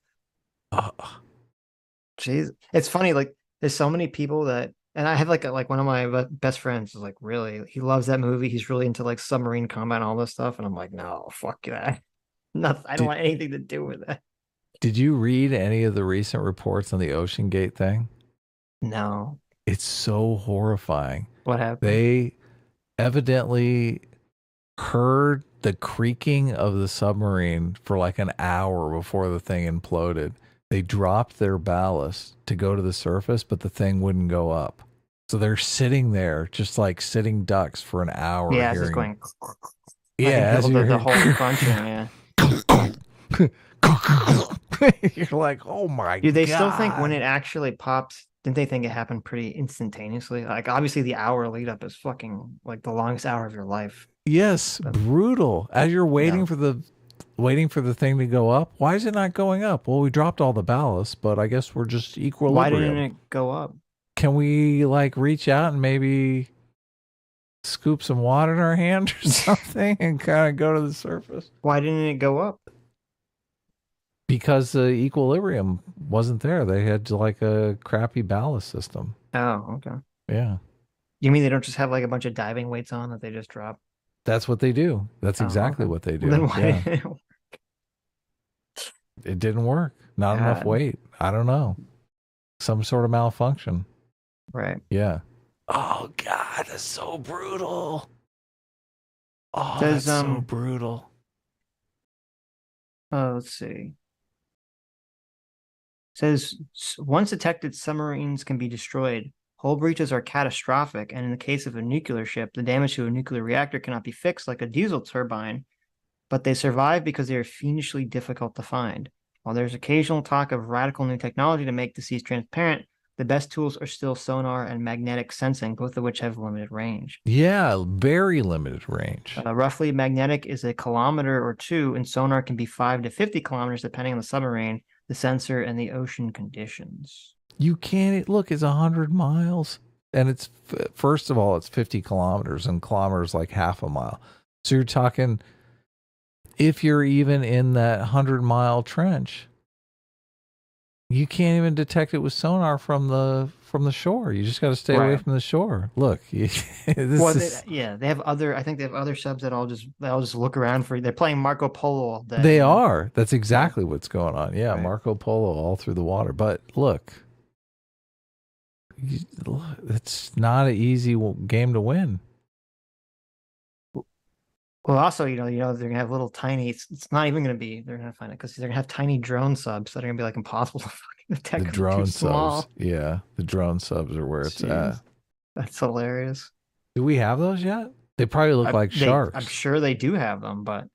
A: Jeez, it's funny. Like, there's so many people that, and I have like one of my best friends is like, really, he loves that movie. He's really into like submarine combat and all this stuff. And I'm like, no, fuck that. Nothing. I don't want anything to do with that.
B: Did you read any of the recent reports on the Ocean Gate thing?
A: No.
B: It's so horrifying.
A: What happened?
B: They evidently heard the creaking of the submarine for like an hour before the thing imploded. They dropped their ballast to go to the surface, but the thing wouldn't go up. So they're sitting there, just like sitting ducks for an hour.
A: Yeah, it's just going.
B: Yeah, as you're
A: the whole crunching. Yeah.
B: You're like, oh my God.
A: Do they still think when it actually pops? Didn't they think it happened pretty instantaneously? Like, obviously, the hour lead up is fucking like the longest hour of your life.
B: Yes, brutal. As you're waiting for the thing to go up, why is it not going up? Well, we dropped all the ballast, but I guess we're just equilibrium.
A: Why didn't it go up?
B: Can we like reach out and maybe scoop some water in our hand or something and kind of go to the surface?
A: Why didn't it go up?
B: Because the equilibrium wasn't there. They had like a crappy ballast system.
A: Oh, okay.
B: Yeah.
A: You mean they don't just have like a bunch of diving weights on that they just drop?
B: That's what they do. That's exactly what they do.
A: Then why
B: Yeah.
A: didn't it work?
B: It didn't work. Not enough weight. I don't know. Some sort of malfunction.
A: Right.
B: Yeah. Oh God, that's so brutal. Oh,
A: Does,
B: that's so brutal.
A: Let's see. Says once detected, submarines can be destroyed. Hull breaches are catastrophic, and in the case of a nuclear ship, the damage to a nuclear reactor cannot be fixed like a diesel turbine, but they survive because they are fiendishly difficult to find. While there's occasional talk of radical new technology to make the seas transparent, the best tools are still sonar and magnetic sensing, both of which have limited range.
B: Yeah, very limited range.
A: Roughly, magnetic is 1 kilometer or 2, and sonar can be 5 to 50 kilometers depending on the submarine, the sensor, and the ocean conditions.
B: You can't look. It's 100 miles, and it's first of all, it's 50 kilometers, and kilometers like half a mile. So you're talking, if you're even in that 100-mile trench, you can't even detect it with sonar from the shore. You just got to stay away from the shore. Look, they
A: have other. I think they have other subs that all just look around for. They're playing Marco Polo all day.
B: They are. That's exactly what's going on. Yeah, right. Marco Polo all through the water. But look, it's not an easy game to win.
A: Well, also, they're gonna have little tiny. It's not even gonna be. They're gonna find it because they're gonna have tiny drone subs that are gonna be like impossible to fucking detect.
B: The drone subs, yeah, the drone subs are where it's at.
A: That's hilarious.
B: Do we have those yet? They probably look like sharks.
A: I'm sure they do have them, but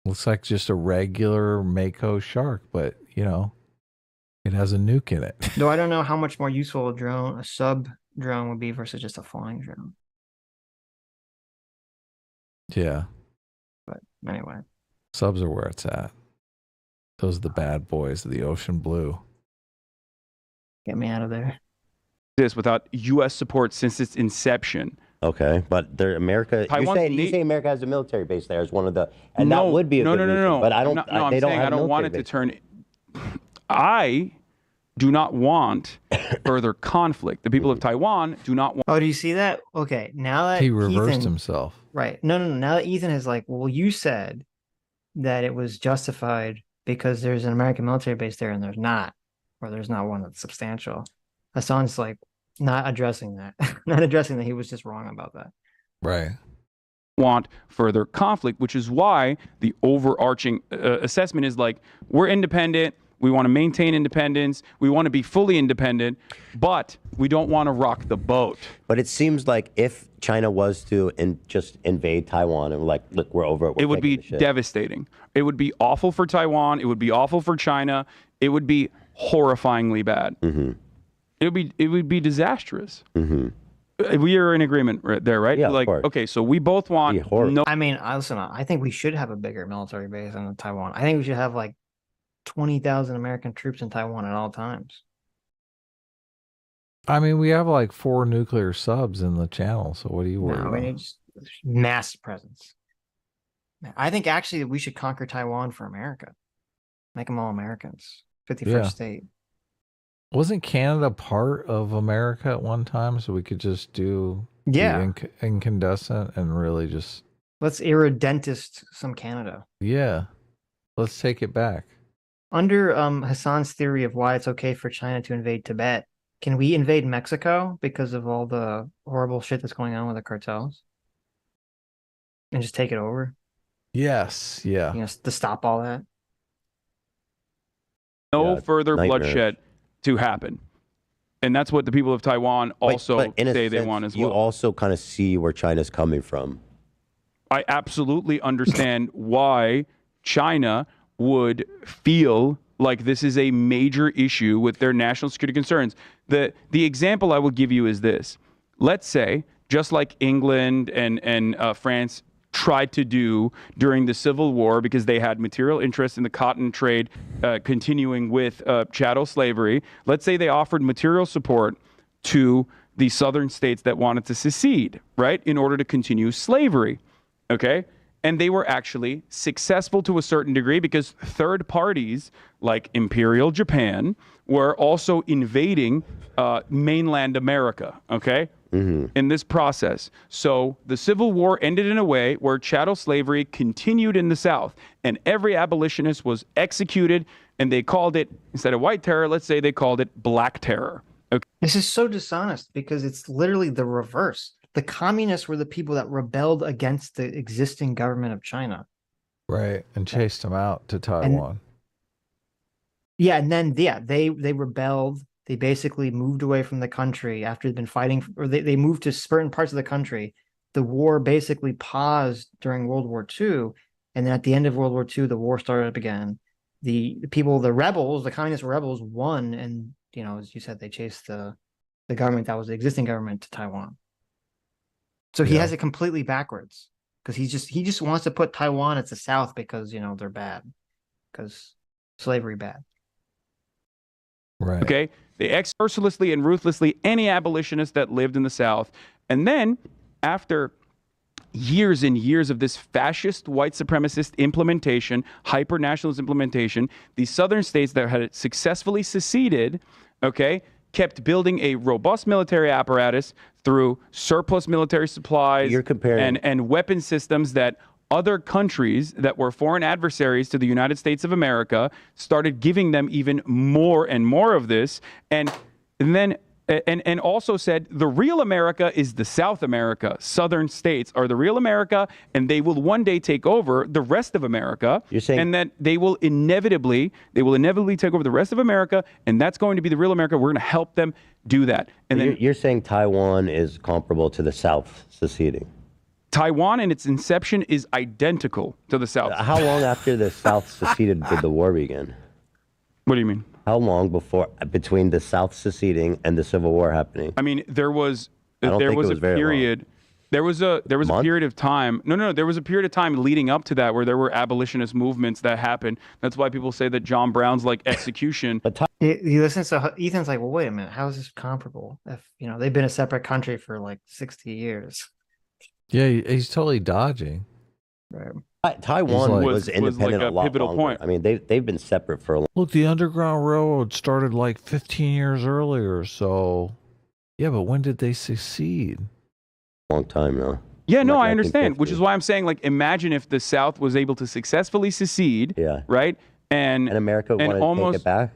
B: looks like just a regular Mako shark, but it has a nuke in it.
A: Though I don't know how much more useful a sub drone would be versus just a flying drone.
B: Yeah.
A: But anyway.
B: Subs are where it's at. Those are the bad boys of the ocean blue.
A: Get me out of there.
E: This without U.S. support since its inception.
F: Okay, but they're America. You say America has a military base there as one of the, and that would be a good reason, but I don't. They don't have
E: I don't want it to turn. I do not want further conflict. The people of Taiwan do not want.
A: Oh, do you see that? Okay, now that
B: he reversed
A: Ethan,
B: himself.
A: Right. No. Now that Ethan is like, well, you said that it was justified because there's an American military base there, and there's not, or there's not one that's substantial. Hasan's like not addressing that, not addressing that he was just wrong about that.
B: Right.
E: Want further conflict, which is why the overarching assessment is like, we're independent. We want to maintain independence. We want to be fully independent, but we don't want to rock the boat.
F: But it seems like if China was to just invade Taiwan and like, look, we're over it.
E: It would be devastating. It would be awful for Taiwan. It would be awful for China. It would be horrifyingly bad.
F: Mm-hmm.
E: It would be disastrous.
F: Mm-hmm.
E: We are in agreement right there, right?
F: Yeah,
E: like, okay, so we both want no.
A: I mean, listen, I think we should have a bigger military base in Taiwan. I think we should have like 20,000 American troops in Taiwan at all times.
B: I mean, we have like 4 nuclear subs in the channel, so what do you worry about?
A: We need just mass presence. I think actually we should conquer Taiwan for America. Make them all Americans. 51st state.
B: Wasn't Canada part of America at one time, so we could just do incandescent and really just...
A: Let's irredentist some Canada.
B: Yeah. Let's take it back.
A: Under Hasan's theory of why it's okay for China to invade Tibet, can we invade Mexico because of all the horrible shit that's going on with the cartels? And just take it over?
B: Yes, yeah.
A: You know, to stop all that?
E: No further bloodshed to happen. And that's what the people of Taiwan also say they want as well.
F: You also kind of see where China's coming from.
E: I absolutely understand why China would feel like this is a major issue with their national security concerns. The example I will give you is this. Let's say, just like England and France tried to do during the Civil War because they had material interest in the cotton trade continuing with chattel slavery. Let's say they offered material support to the southern states that wanted to secede, right, in order to continue slavery, okay? And they were actually successful to a certain degree because third parties like Imperial Japan were also invading mainland America, okay? In this process. So the Civil War ended in a way where chattel slavery continued in the South, and every abolitionist was executed, and they called it, instead of white terror, let's say they called it black terror. Okay.
A: This is so dishonest because it's literally the reverse. The communists were the people that rebelled against the existing government of China.
B: Right, and chased them out to Taiwan.
A: And then they rebelled. They basically moved away from the country after they'd been fighting, or they moved to certain parts of the country. The war basically paused during World War II. And then at the end of World War II, the war started up again. The people, the rebels, the communist rebels won. And, you know, as you said, they chased the government that was the existing government to Taiwan. So he has it completely backwards because he just wants to put Taiwan at the South because, you know, they're bad, because slavery bad.
B: Right.
E: Okay. They mercilessly and ruthlessly any abolitionist that lived in the South. And then after years and years of this fascist white supremacist implementation, hyper-nationalist implementation, the southern states that had successfully seceded, okay, kept building a robust military apparatus through surplus military supplies and weapon systems that other countries that were foreign adversaries to the United States of America started giving them even more and more of this, and then also said the real America is the South America. Southern states are the real America, and they will one day take over the rest of America.
F: You're saying,
E: and that they will inevitably take over the rest of America, and that's going to be the real America. We're going to help them do that. And then
F: you're saying Taiwan is comparable to the South seceding.
E: Taiwan in its inception is identical to the South.
F: How long after the South seceded did the war begin?
E: What do you mean?
F: How long between the South seceding and the Civil War happening?
E: I mean, there was
F: I don't think
E: a
F: it was very
E: period. There was a period of time. No, there was a period of time leading up to that where there were abolitionist movements that happened. That's why people say that John Brown's like execution.
A: He listens to Ethan's like, well, wait a minute, how is this comparable? If they've been a separate country for like 60 years.
B: Yeah, he's totally dodging.
A: Right.
F: Taiwan was independent
E: like
F: a lot
E: pivotal
F: longer.
E: point.
F: I mean, they've been separate for a long.
B: Look, the Underground Railroad started like 15 years earlier. So, yeah, but when did they secede?
F: Long time now.
E: Yeah, no,
F: Like
E: I understand.
F: 1950.
E: Which is why I'm saying, like, imagine if the South was able to successfully secede.
F: Yeah.
E: Right. And
F: America wanted to take it back.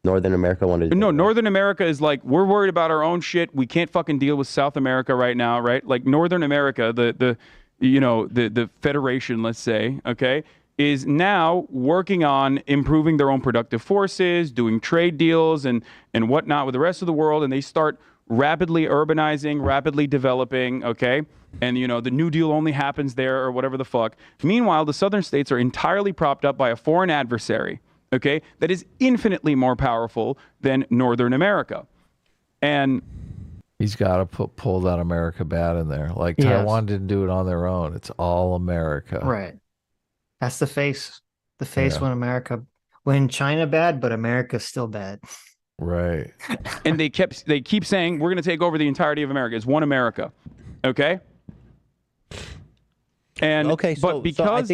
F: Northern America wanted to.
E: No, Northern America is like, we're worried about our own shit. We can't fucking deal with South America right now, right? Like Northern America, the Federation, let's say, okay, is now working on improving their own productive forces, doing trade deals and whatnot with the rest of the world, and they start rapidly urbanizing, rapidly developing, okay? And, the New Deal only happens there or whatever the fuck. Meanwhile, the southern states are entirely propped up by a foreign adversary, okay, that is infinitely more powerful than Northern America. And
B: he's got to pull that America bad in there. Like
A: Yes.
B: Taiwan didn't do it on their own. It's all America.
A: Right. That's the face. The face
B: Yeah.
A: when China bad, but America's still bad.
B: Right.
E: and they keep saying, we're going to take over the entirety of America. It's one America, okay? And
F: Okay,
E: but because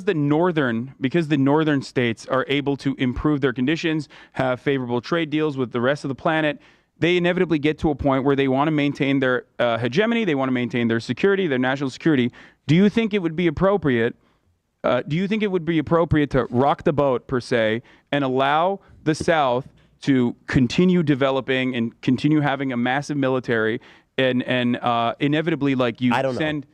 E: the northern states are able to improve their conditions, have favorable trade deals with the rest of the planet, they inevitably get to a point where they want to maintain their hegemony, they want to maintain their security, their national security. Do you think it would be appropriate? To rock the boat per se and allow the South to continue developing and continue having a massive military? And inevitably, like you send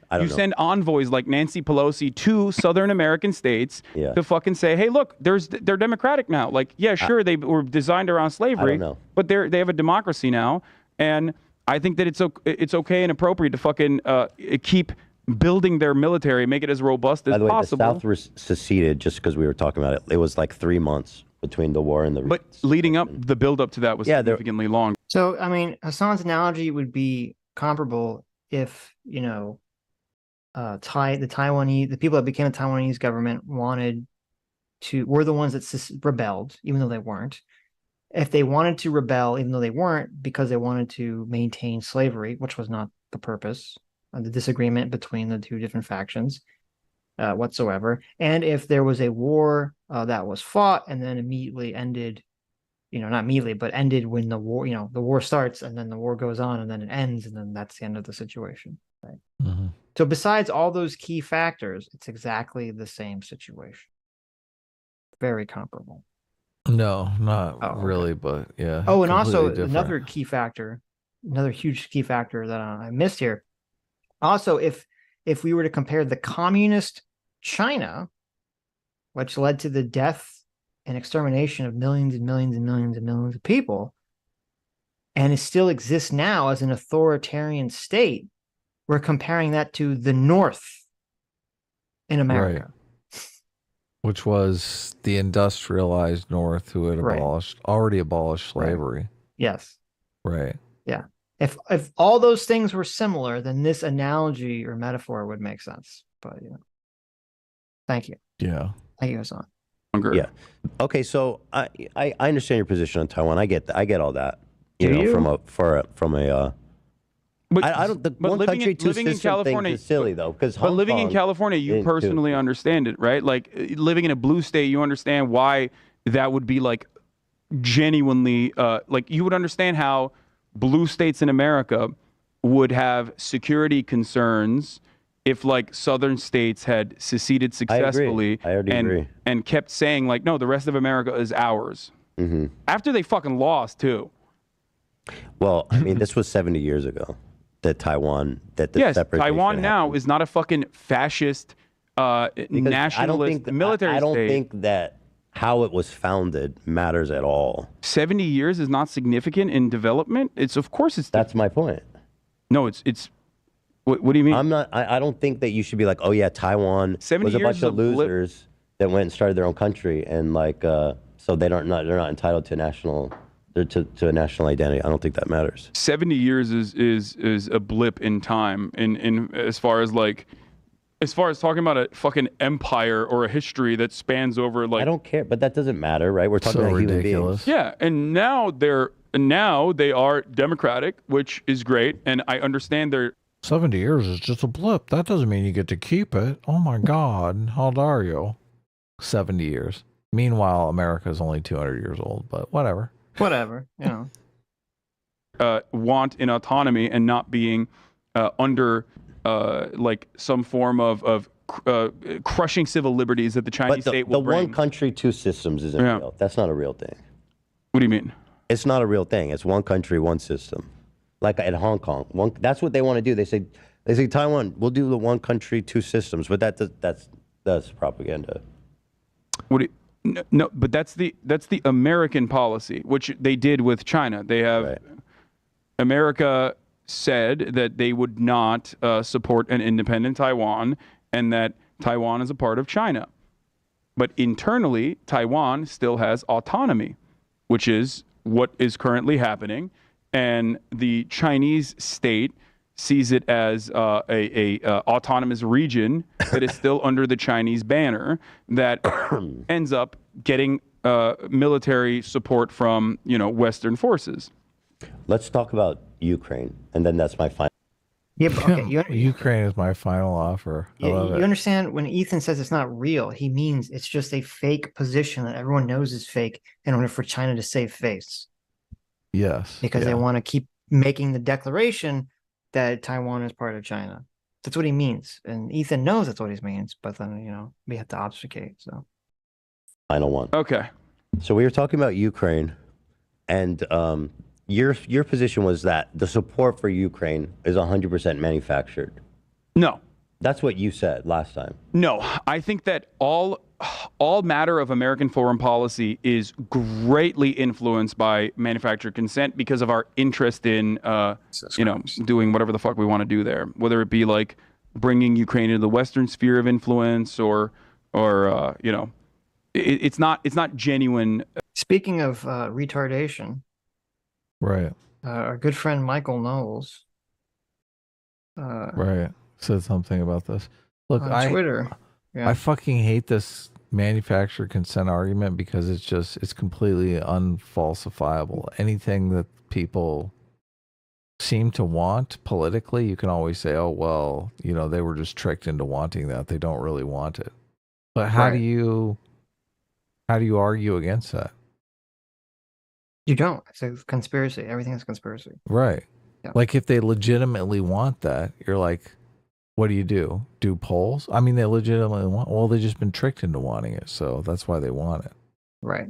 E: envoys like Nancy Pelosi to Southern American states to fucking say, hey, look, they're democratic now. Like, yeah, sure, they were designed around slavery, but they have a democracy now, and I think that it's okay and appropriate to fucking keep building their military, make it as robust as possible.
F: The South seceded just because we were talking about it. It was like 3 months between the war and the.
E: But leading up, the build up to that was significantly long.
A: So, I mean, Hasan's analogy would be comparable if, the people that became the Taiwanese government were the ones that rebelled, even though they weren't. If they wanted to rebel, even though they weren't, because they wanted to maintain slavery, which was not the purpose, the disagreement between the two different factions whatsoever. And if there was a war that was fought and then immediately ended, not immediately, but ended when the war, the war starts and then the war goes on and then it ends and then that's the end of the situation. Right.
B: Mm-hmm.
A: So besides all those key factors, it's exactly the same situation. Very comparable.
B: No, not really, but yeah.
A: Oh, and also
B: different.
A: another huge key factor that I missed here. Also, if we were to compare the communist China, which led to the death and extermination of millions and millions and millions and millions of people, and it still exists now as an authoritarian state, we're comparing that to the North in America.
B: Right. Which was the industrialized North who had already abolished slavery.
A: Right. Yes.
B: Right.
A: Yeah. If all those things were similar, then this analogy or metaphor would make sense. But thank you.
B: Yeah.
A: Thank you, Hasan.
F: Yeah. Okay. So I understand your position on Taiwan. I get all that.
E: But
F: I don't. The one
E: living
F: country, two
E: in
F: system
E: California
F: thing is silly though, because
E: but living in California, you personally understand it, right? Like living in a blue state, you understand why that would be like genuinely like you would understand how blue states in America would have security concerns if like southern states had seceded successfully
F: I agree.
E: And kept saying like, no, the rest of America is ours.
F: Mm-hmm.
E: After they fucking lost too.
F: Well, I mean, this was 70 years ago that Taiwan,
E: Taiwan now is not a fucking fascist nationalist military state.
F: I don't think that how it was founded matters at all.
E: 70 years is not significant in development.
F: That's my point.
E: No, it's. What do you mean?
F: I don't think that you should be like, oh yeah, Taiwan was a bunch of losers that went and started their own country, and like So they're not entitled to to a national identity. I don't think that matters.
E: 70 years is a blip in time in as far as talking about a fucking empire or a history that spans over like.
F: I don't care, but that doesn't matter, right? We're talking about human beings.
E: Yeah, and now they are democratic, which is great, and I understand they're
B: 70 years is just a blip. That doesn't mean you get to keep it. Oh my God, how dare you? 70 years. Meanwhile, America is only 200 years old, but whatever.
A: Whatever, you know.
E: Want in autonomy and not being under like some form of crushing civil liberties that the Chinese state will bring.
F: The one country, two systems isn't real. That's not a real thing.
E: What do you mean?
F: It's not a real thing. It's one country, one system. Like at Hong Kong, that's what they want to do. They say Taiwan, we'll do the one country, two systems, but that's propaganda.
E: No, but that's the American policy, which they did with China. They have America said that they would not support an independent Taiwan and that Taiwan is a part of China. But internally, Taiwan still has autonomy, which is what is currently happening. And the Chinese state sees it as a autonomous region that is still under the Chinese banner that ends up getting military support from, Western forces.
F: Let's talk about Ukraine, and then that's my final.
A: Yeah, but okay,
B: Ukraine is my final offer. I love it.
A: You understand when Ethan says it's not real, he means it's just a fake position that everyone knows is fake in order for China to save face.
B: Yes.
A: Because they want to keep making the declaration that Taiwan is part of China. That's what he means. And Ethan knows that's what he means, but then, we have to obfuscate. So
F: final one.
E: Okay.
F: So we were talking about Ukraine, and your position was that the support for Ukraine is 100% manufactured.
E: No.
F: That's what you said last time.
E: No, I think that all matter of American foreign policy is greatly influenced by manufactured consent because of our interest in, doing whatever the fuck we want to do there, whether it be like bringing Ukraine into the Western sphere of influence or it's not genuine.
A: Speaking of retardation,
B: right?
A: Our good friend Michael Knowles,
B: right, said something about this. Look,
A: on Twitter. Yeah.
B: I fucking hate this manufactured consent argument because it's completely unfalsifiable. Anything that people seem to want politically, you can always say, oh, well, they were just tricked into wanting that. They don't really want it. But how do you argue against that?
A: You don't. It's a conspiracy. Everything is a conspiracy.
B: Right.
A: Yeah.
B: Like if they legitimately want that, you're like, what do you do? Do polls? I mean, they legitimately want. Well, they've just been tricked into wanting it, so that's why they want it.
A: Right.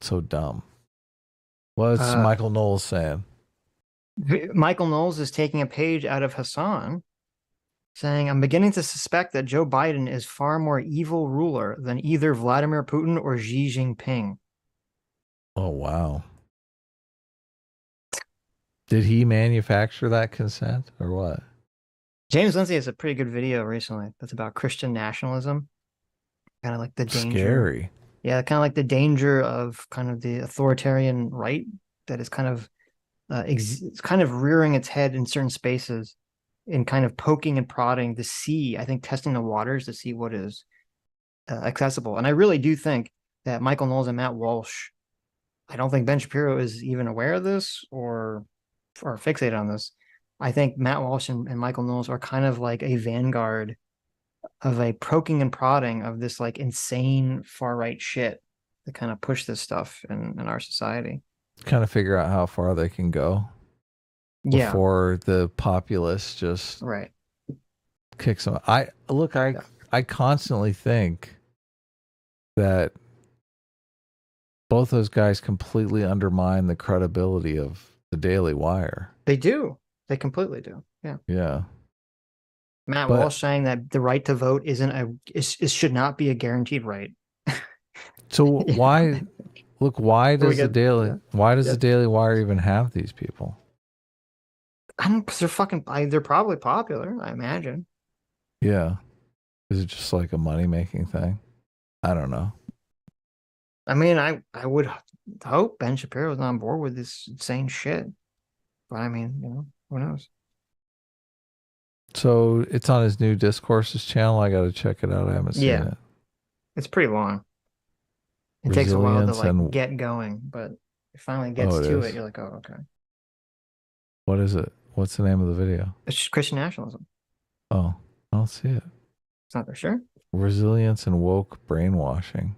B: So dumb. What's Michael Knowles saying?
A: Michael Knowles is taking a page out of Hasan, saying, "I'm beginning to suspect that Joe Biden is far more evil ruler than either Vladimir Putin or Xi Jinping."
B: Oh wow! Did he manufacture that consent or what?
A: James Lindsay has a pretty good video recently that's about Christian nationalism. Kind of like the danger.
B: Scary.
A: Yeah, kind of like the danger of kind of the authoritarian right that is kind of it's kind of rearing its head in certain spaces and kind of poking and prodding to see, I think, testing the waters to see what is accessible. And I really do think that Michael Knowles and Matt Walsh, I don't think Ben Shapiro is even aware of this or fixated on this. I think Matt Walsh and Michael Knowles are kind of like a vanguard of a poking and prodding of this like insane far right shit that kind of push this stuff in our society.
B: Kind of figure out how far they can go before the populace just kicks them. I constantly think that both those guys completely undermine the credibility of the Daily Wire.
A: They do. They completely do. Yeah.
B: Yeah.
A: Matt Walsh saying that the right to vote should not be a guaranteed right.
B: So why does the Daily Wire even have these people?
A: I don't, because they're probably popular, I imagine.
B: Yeah. Is it just like a money making thing? I don't know.
A: I mean, I would hope Ben Shapiro's on board with this insane shit. But I mean, who knows?
B: So it's on his new Discourses channel. I got to check it out. I haven't seen it.
A: It's pretty long. It takes a while to
B: Resilience and
A: get going, but it finally gets to it. You're like, oh, okay.
B: What is it? What's the name of the video?
A: It's just Christian nationalism.
B: Oh, I don't see it.
A: It's not for sure.
B: Resilience and woke brainwashing.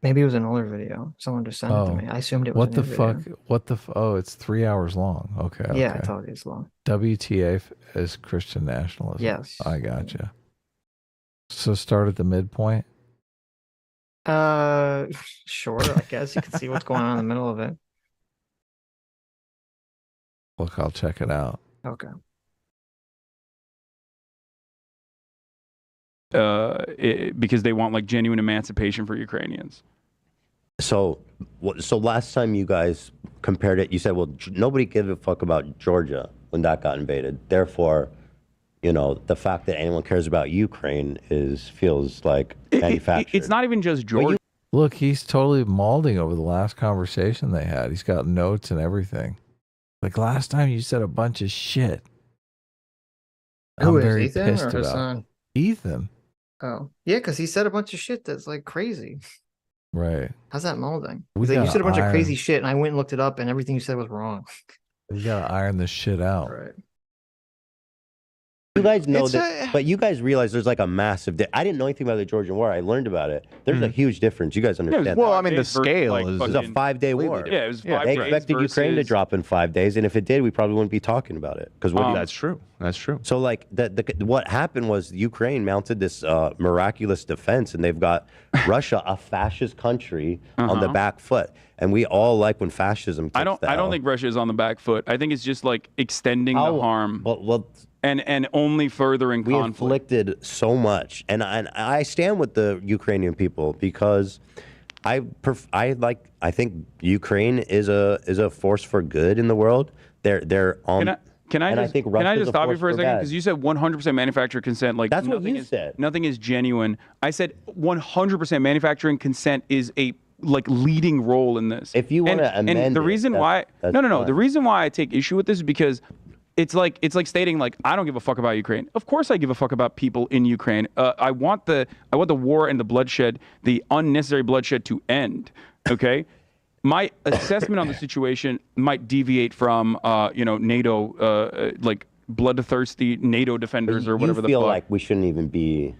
A: Maybe it was an older video. Someone just sent it to me. I assumed it was.
B: What the fuck? What the? Oh, it's 3 hours long. Okay.
A: Yeah, I told you it's long.
B: WTA is Christian nationalism.
A: Yes.
B: I gotcha. So start at the midpoint.
A: Sure. I guess you can see what's going on in the middle of it.
B: Look, I'll check it out.
A: Okay.
E: Because they want like genuine emancipation for Ukrainians.
F: So last time you guys compared it, you said, well, nobody gives a fuck about Georgia when that got invaded. Therefore, the fact that anyone cares about Ukraine feels like manufactured.
E: It's not even just Georgia.
B: Look, he's totally malding over the last conversation they had. He's got notes and everything. Like last time you said a bunch of shit.
A: Who
B: I'm
A: is
B: very
A: Ethan
B: pissed
A: or
B: about
A: Hasan?
B: Ethan.
A: Oh, yeah, because he said a bunch of shit that's like crazy.
B: Right.
A: How's that molding?
B: We
A: Like, you
B: gotta
A: said a bunch of
B: iron-
A: crazy shit, and I went and looked it up, and everything you said was wrong.
B: We gotta iron this shit out.
A: Right.
F: You guys know
B: It's
F: that, but you guys realize there's like a massive. I didn't know anything about the Georgian War. I learned about it. There's a huge difference. You guys understand?
G: Well,
F: that.
G: I mean, the scale
F: it was a 5-day war.
E: Yeah, it was 5
F: They
E: days
F: expected Ukraine to
E: versus-
F: drop in 5 days, and if it did, we probably wouldn't be talking about it. Because
G: that's true. That's true.
F: So, like, what happened was Ukraine mounted this miraculous defense, and they've got Russia, a fascist country, on the back foot. And we all like when fascism.
E: I don't think Russia is on the back foot. I think it's just like extending the harm. And only furthering
F: we
E: conflict.
F: inflicted so much, and I stand with the Ukrainian people because I think Ukraine is a force for good in the world. They're on.
E: Can I just stop you for a second? Because you said 100% manufacturer consent. Like
F: that's what you said.
E: Nothing is genuine. I said 100% manufacturing consent is a leading role in this.
F: If you want to amend
E: and the reason why the reason why I take issue with this is because it's like stating like I don't give a fuck about Ukraine. Of course I give a fuck about people in Ukraine. I want the war and the bloodshed, the unnecessary bloodshed to end. Okay. My assessment on the situation might deviate from NATO like bloodthirsty NATO defenders or whatever the fuck.
F: You feel like we shouldn't even be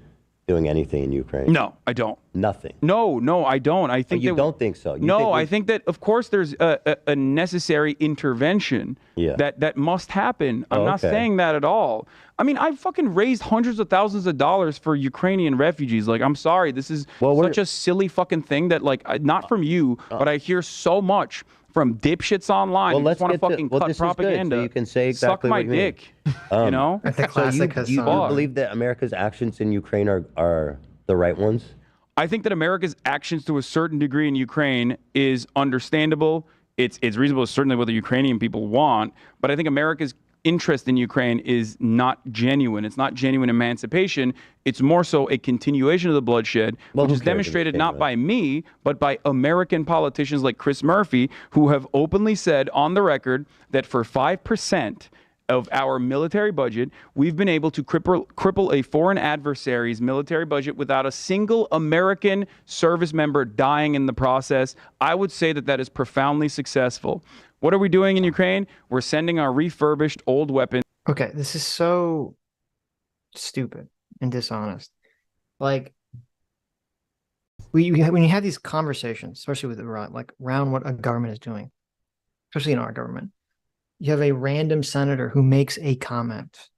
F: doing anything in Ukraine?
E: No, I don't.
F: Nothing.
E: No, I don't. I think
F: you don't think so.
E: I think that of course there's a necessary intervention that must happen. I'm not saying that at all. I mean, I fucking raised hundreds of thousands of dollars for Ukrainian refugees. Like, I'm sorry, this is such a silly fucking thing that not from you, but I hear so much from dipshits online who just want to fucking cut propaganda.
F: So you can say exactly
E: suck my
F: what you mean.
E: dick. You know?
F: So you believe that America's actions in Ukraine are the right ones?
E: I think that America's actions to a certain degree in Ukraine is understandable. It's reasonable, certainly what the Ukrainian people want. But I think America's interest in Ukraine is not genuine. It's not genuine emancipation. It's more so a continuation of the bloodshed, which is demonstrated not by me, but by American politicians like Chris Murphy, who have openly said on the record that for 5% of our military budget, we've been able to cripple a foreign adversary's military budget without a single American service member dying in the process. I would say that that is profoundly successful. What are we doing in Ukraine? We're sending our refurbished old weapons.
A: Okay, this is so stupid and dishonest. Like, when you have these conversations, especially with around what a government is doing, especially in our government, you have a random senator who makes a comment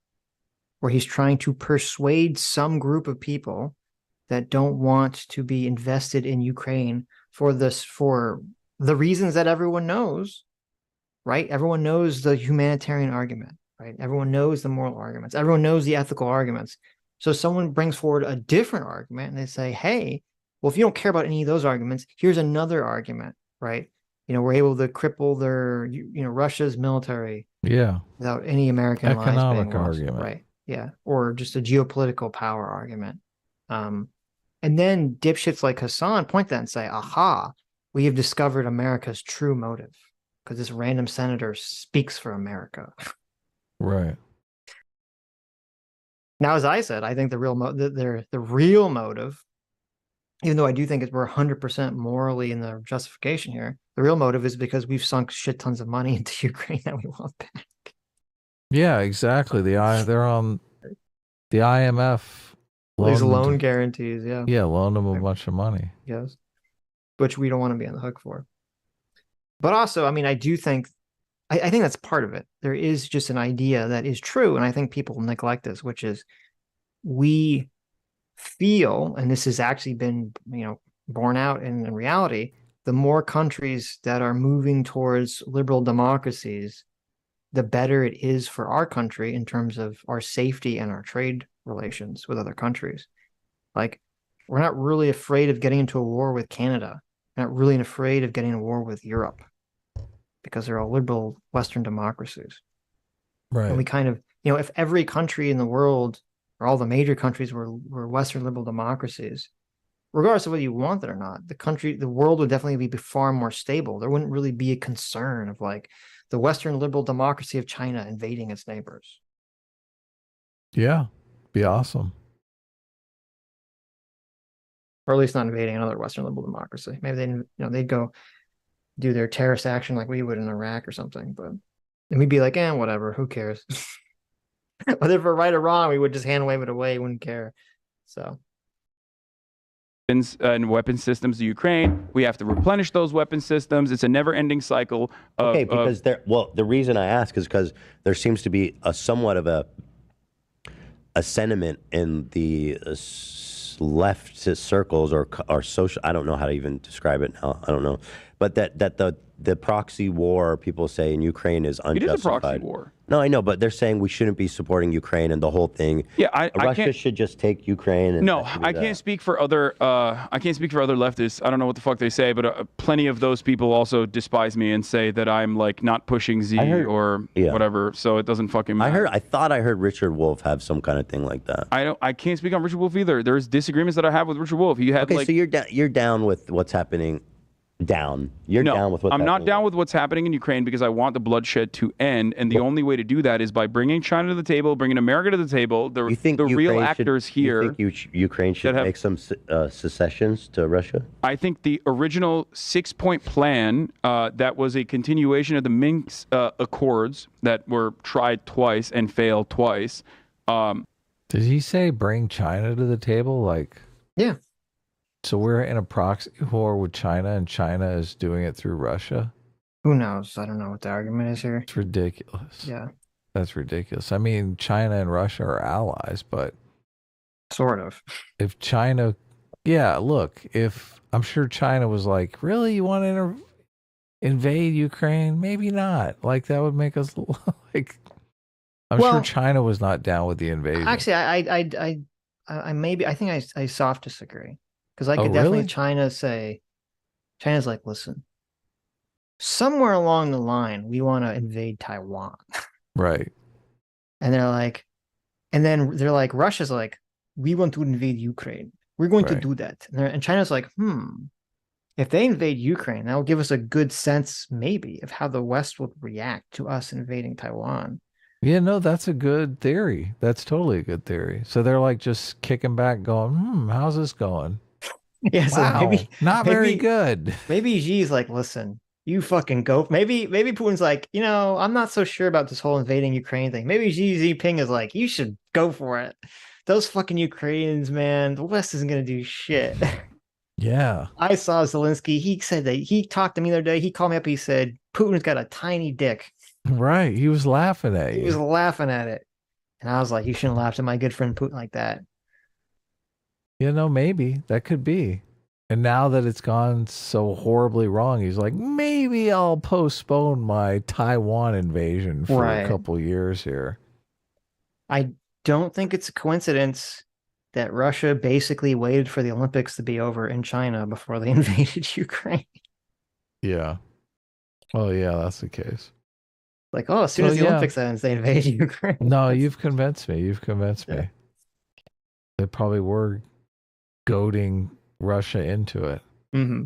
A: where he's trying to persuade some group of people that don't want to be invested in Ukraine for the reasons that everyone knows. Right? Everyone knows the humanitarian argument, right? Everyone knows the moral arguments. Everyone knows the ethical arguments. So someone brings forward a different argument and they say, hey, well, if you don't care about any of those arguments, here's another argument, right? We're able to cripple their, Russia's military.
B: Yeah.
A: Without any American lives being
B: economic
A: lost,
B: argument.
A: right? Yeah. Or just a geopolitical power argument. And then dipshits like Hasan point that and say, aha, we have discovered America's true motive because this random senator speaks for America.
B: Right.
A: Now, as I said, I think the real motive, even though I do think we're 100% morally in the justification here, the real motive is because we've sunk shit tons of money into Ukraine that we want back.
B: Yeah, exactly. They're on the IMF.
A: These loan guarantees, yeah.
B: Yeah, loan them a bunch of money.
A: Yes. Which we don't want to be on the hook for. But also, I mean, I do think, I think that's part of it. There is just an idea that is true, and I think people neglect this, which is we feel, and this has actually been, borne out in reality, the more countries that are moving towards liberal democracies, the better it is for our country in terms of our safety and our trade relations with other countries. Like, we're not really afraid of getting into a war with Canada. We're not really afraid of getting a war with Europe because they're all liberal Western democracies.
B: Right.
A: And we kind of, if every country in the world or all the major countries were Western liberal democracies, regardless of whether you want it or not, the world would definitely be far more stable. There wouldn't really be a concern of like the Western liberal democracy of China invading its neighbors.
B: Yeah, be awesome.
A: Or at least not invading another Western liberal democracy. Maybe they'd go do their terrorist action like we would in Iraq or something, but and we'd be like, whatever, who cares? Whether we're right or wrong, we would just hand wave it away, wouldn't care. So
E: and weapon systems to Ukraine. We have to replenish those weapon systems. It's a never-ending cycle.
F: Okay, because the reason I ask is because there seems to be a somewhat of a sentiment in the left circles or social. I don't know how to even describe it now. I don't know, but that the proxy war people say in Ukraine is unjustified.
E: It is a proxy war.
F: No, I know, but they're saying we shouldn't be supporting Ukraine and the whole thing.
E: Yeah,
F: Russia should just take Ukraine. And
E: no, I can't speak for other. I can't speak for other leftists. I don't know what the fuck they say, but plenty of those people also despise me and say that I'm like not pushing Z or whatever. So it doesn't fucking matter.
F: I thought I heard Richard Wolff have some kind of thing like that.
E: I can't speak on Richard Wolff either. There's disagreements that I have with Richard Wolff. He had
F: so you're down with what's happening. Down with what's happening.
E: I'm not down with what's happening in Ukraine because I want the bloodshed to end, and the only way to do that is by bringing China to the table, bringing America to the table. The real actors here.
F: You think Ukraine should make some secessions to Russia?
E: I think the original 6-point plan that was a continuation of the Minsk Accords that were tried twice and failed twice.
B: Did he say bring China to the table? Like,
A: yeah.
B: So we're in a proxy war with China, and China is doing it through Russia?
A: Who knows? I don't know what the argument is here.
B: It's ridiculous.
A: Yeah.
B: That's ridiculous. I mean, China and Russia are allies, but...
A: Sort of.
B: If China... Yeah, look, I'm sure China was like, really? You want to invade Ukraine? Maybe not. Like, that would make us... like, I'm sure China was not down with the invasion.
A: Actually, I think I soft disagree. Because I could definitely China's like, listen, somewhere along the line, we want to invade Taiwan.
B: Right.
A: And they're like, Russia's like, we want to invade Ukraine. We're going to do that. And China's like, if they invade Ukraine, that will give us a good sense, maybe, of how the West would react to us invading Taiwan.
B: Yeah, no, that's a good theory. That's totally a good theory. So they're like just kicking back going, how's this going?
A: Yeah, so maybe
B: not very good.
A: Maybe Xi's like, listen, you fucking go. Maybe Putin's like, I'm not so sure about this whole invading Ukraine thing. Maybe Xi Jinping is like, you should go for it. Those fucking Ukrainians, man, the West isn't gonna do shit.
B: Yeah.
A: I saw Zelensky. He said that he talked to me the other day. He called me up. He said, Putin's got a tiny dick.
B: Right. He was laughing at you.
A: He was laughing at it. And I was like, you shouldn't laugh at my good friend Putin like that.
B: Maybe that could be. And now that it's gone so horribly wrong, he's like, maybe I'll postpone my Taiwan invasion for a couple years here.
A: I don't think it's a coincidence that Russia basically waited for the Olympics to be over in China before they invaded Ukraine.
B: Yeah. Oh, yeah, that's the case.
A: Like, as soon as the Olympics ends, they invade Ukraine.
B: No, you've convinced me. You've convinced me. They probably were goading Russia into it.
A: Mm-hmm.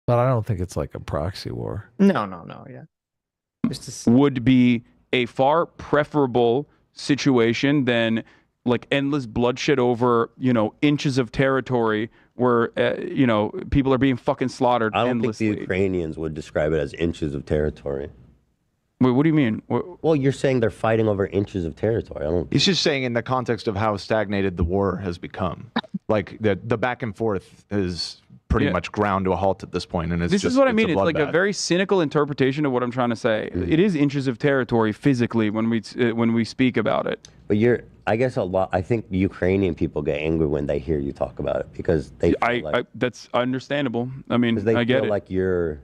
B: But I don't think it's like a proxy war.
A: No. Yeah.
E: Would be a far preferable situation than like endless bloodshed over, inches of territory where, people are being fucking slaughtered
F: I don't
E: endlessly.
F: think the Ukrainians would describe it as inches of territory.
E: Wait, what do you mean?
F: Well, you're saying they're fighting over inches of territory. I don't.
G: He's just saying in the context of how stagnated the war has become, like the back and forth is pretty much ground to a halt at this point, and
E: this is what I mean. It's like a very cynical interpretation of what I'm trying to say. It is inches of territory physically when we speak about it.
F: But I guess I think Ukrainian people get angry when they hear you talk about it because they.
E: That's understandable. I mean,
F: they
E: I get
F: feel
E: it.
F: like you're.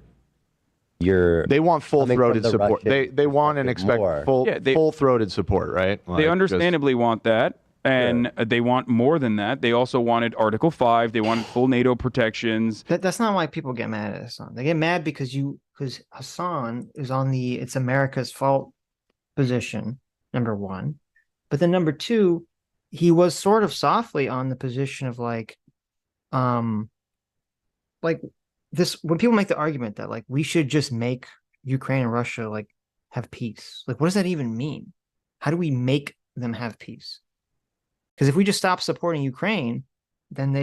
G: They want full-throated support.
F: Russian
G: They want and expect full-throated support, right?
E: They understandably want that. And they want more than that. They also wanted Article 5. They wanted full NATO protections.
A: That's not why people get mad at Hasan. They get mad because Hasan is on it's America's fault position, number one. But then number two, he was sort of softly on the position of like this, when people make the argument that like we should just make Ukraine and Russia like have peace. Like, what does that even mean? How do we make them have peace? Because if we just stop supporting Ukraine, then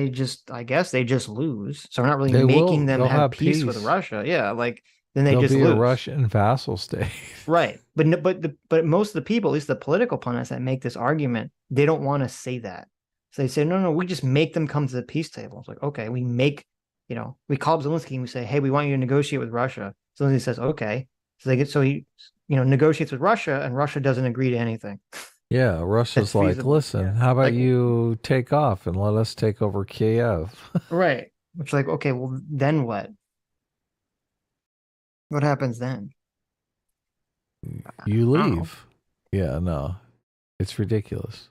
A: I guess they just lose. So we're not really making them have peace with Russia. Yeah, like then they'll just lose.
B: A Russian vassal state.
A: Right. But most of the people, at least the political pundits that make this argument, they don't want to say that. So they say, no, we just make them come to the peace table. It's like, okay, we call up Zelensky and we say, hey, we want you to negotiate with Russia. Zelensky says, okay. So he negotiates with Russia, and Russia doesn't agree to anything.
B: Yeah, Russia's like, listen, how about you take off and let us take over Kiev?
A: Right. It's like, okay, well, then what? What happens then?
B: You leave. Yeah, no, it's ridiculous.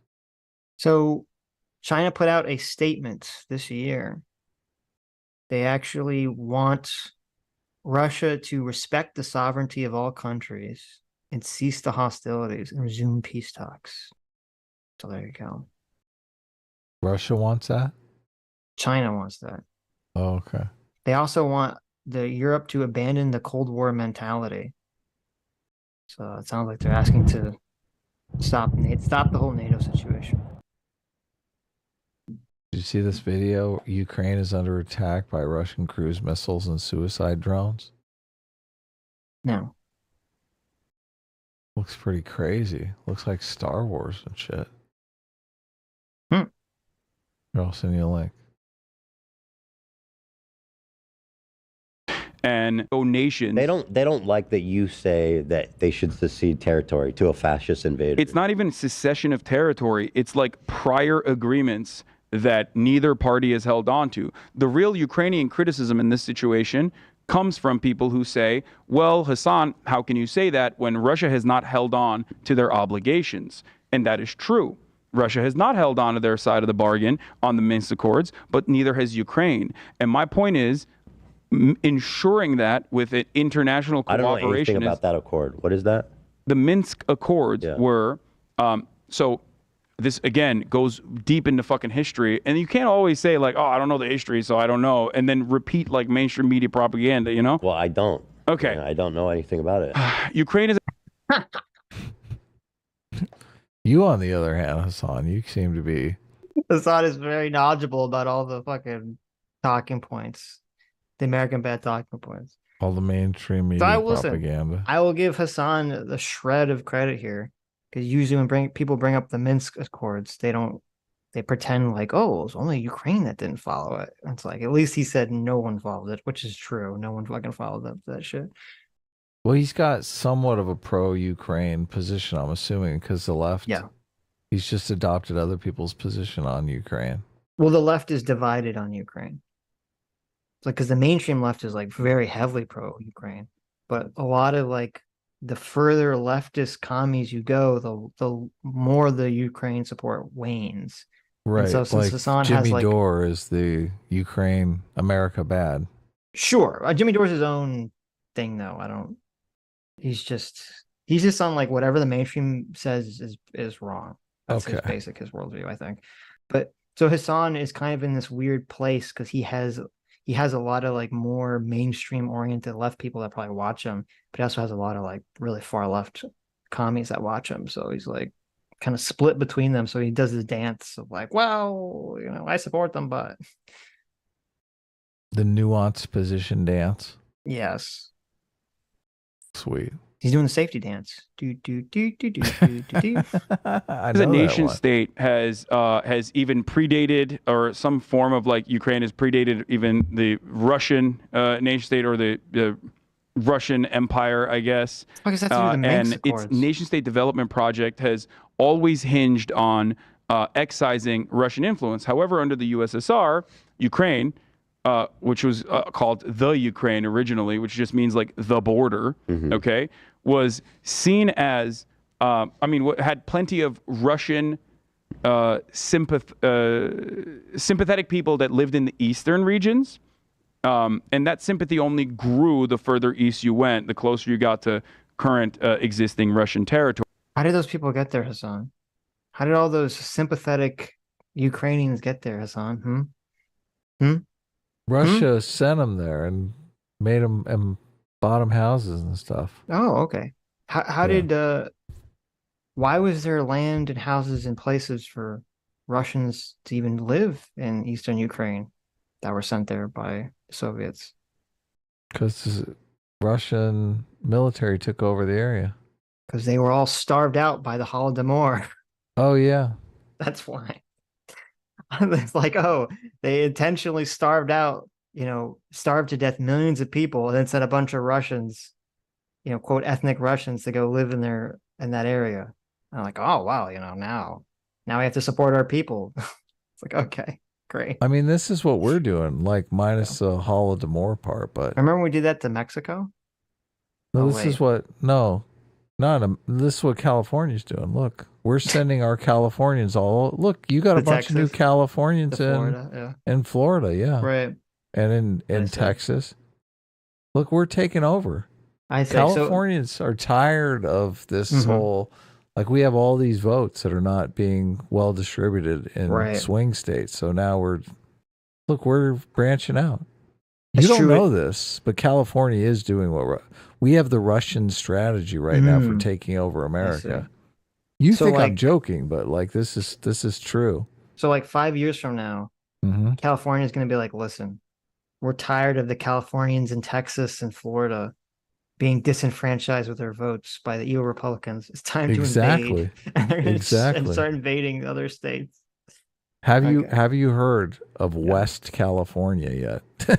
A: So China put out a statement this year. They actually want Russia to respect the sovereignty of all countries and cease the hostilities and resume peace talks. So there you go.
B: Russia wants that?
A: China wants that.
B: Oh, okay.
A: They also want Europe to abandon the Cold War mentality. So it sounds like they're asking to stop the whole NATO situation.
B: Did you see this video? Ukraine is under attack by Russian cruise missiles and suicide drones.
A: No.
B: Looks pretty crazy. Looks like Star Wars and shit. I'll send you a link.
E: And nations.
F: They don't like that you say that they should secede territory to a fascist invader.
E: It's not even secession of territory. It's like prior agreements that neither party has held on to. The real Ukrainian criticism in this situation comes from people who say, well, Hasan, how can you say that when Russia has not held on to their obligations? And that is true. Russia has not held on to their side of the bargain on the Minsk Accords, but neither has Ukraine. And my point is, ensuring that with an international cooperation.
F: I don't know anything about that accord. What is that?
E: The Minsk Accords were, so this again goes deep into fucking history, and you can't always say like, oh, I don't know the history, so I don't know, and then repeat like mainstream media propaganda, you know?
F: Well, I don't.
E: Okay.
F: I don't know anything about it.
E: Ukraine is.
B: You, on the other hand, Hasan, you seem to be.
A: Hasan is very knowledgeable about all the fucking talking points, the American bad talking points.
B: All the mainstream media propaganda.
A: I will give Hasan the shred of credit here, because usually when people bring up the Minsk Accords, they pretend like, oh, it was only Ukraine that didn't follow it. It's like, at least he said no one followed it, which is true. No one fucking followed that shit.
B: Well, he's got somewhat of a pro-Ukraine position, I'm assuming, because the left, he's just adopted other people's position on Ukraine.
A: Well, the left is divided on Ukraine. It's like, because the mainstream left is like very heavily pro-Ukraine, but a lot of like the further leftist commies you go, the more the Ukraine support wanes.
B: Right.
A: And so since
B: like
A: Hasan
B: Jimmy
A: has like
B: Dore is the Ukraine America bad.
A: Sure, Jimmy Dore's his own thing though. He's just on like whatever the mainstream says is wrong. That's his worldview, I think. But So Hasan is kind of in this weird place because he has a lot of like more mainstream oriented left people that probably watch him, but he also has a lot of like really far left commies that watch him. So he's like kind of split between them. So he does this dance of like, well, I support them, but
B: The nuanced position dance.
A: yes,
B: Sweet.
A: he's doing the safety dance. Do do do do do do do do.
B: I
E: The
B: know that
E: nation
B: one.
E: state has even predated, or some form of like Ukraine has predated even the Russian nation state, or the Russian Empire, I guess.
A: I guess that's through the Minsk
E: And its
A: Accords.
E: nation state development project has always hinged on excising Russian influence. However, under the USSR, Ukraine, which was called the Ukraine originally, which just means like the border, okay, was seen as, had plenty of Russian sympathetic people that lived in the eastern regions. And that sympathy only grew the further east you went, the closer you got to current existing Russian territory.
A: How did those people get there, Hasan? How did all those sympathetic Ukrainians get there, Hasan?
B: Russia sent them there and made them and bought them houses and stuff.
A: Oh, okay. How
B: Yeah.
A: did why was there land and houses and places for Russians to even live in eastern Ukraine that were sent there by the Soviets?
B: Because Russian military took over the area.
A: Because they were all starved out by the Holodomor.
B: Oh, yeah.
A: That's why. It's like, oh, they intentionally starved out, starved to death millions of people, and then sent a bunch of Russians, quote, ethnic Russians to go live in that area. I'm like, oh wow, now we have to support our people. It's like, okay, great.
B: I mean, this is what we're doing, like minus the Holodomor part, but
A: Remember when we did that to Mexico?
B: no,
A: Oh,
B: this is
A: wait.
B: this is what California's doing. Look, we're sending our Californians look, you got a
A: To
B: bunch of new
A: Texas,
B: Californians
A: To Florida,
B: in Florida, yeah.
A: right.
B: And in
A: I see.
B: Texas. Look, we're taking over.
A: I say
B: Californians are tired of this
A: Mhm.
B: whole, like, we have all these votes that are not being well distributed in
A: Right.
B: swing states. So now we're branching out.
A: It's
B: You don't
A: true.
B: know this, but California is doing we have the Russian strategy right now for taking over America. You
A: So,
B: think I'm
A: like-
B: joking, but like this is true.
A: So like 5 years from now, California is going to be like, listen, we're tired of the Californians in Texas and Florida being disenfranchised with their votes by the evil Republicans. It's time to
B: Exactly.
A: invade. And they're gonna
B: Exactly.
A: start invading other states.
B: Have
A: Okay.
B: you heard of West California yet?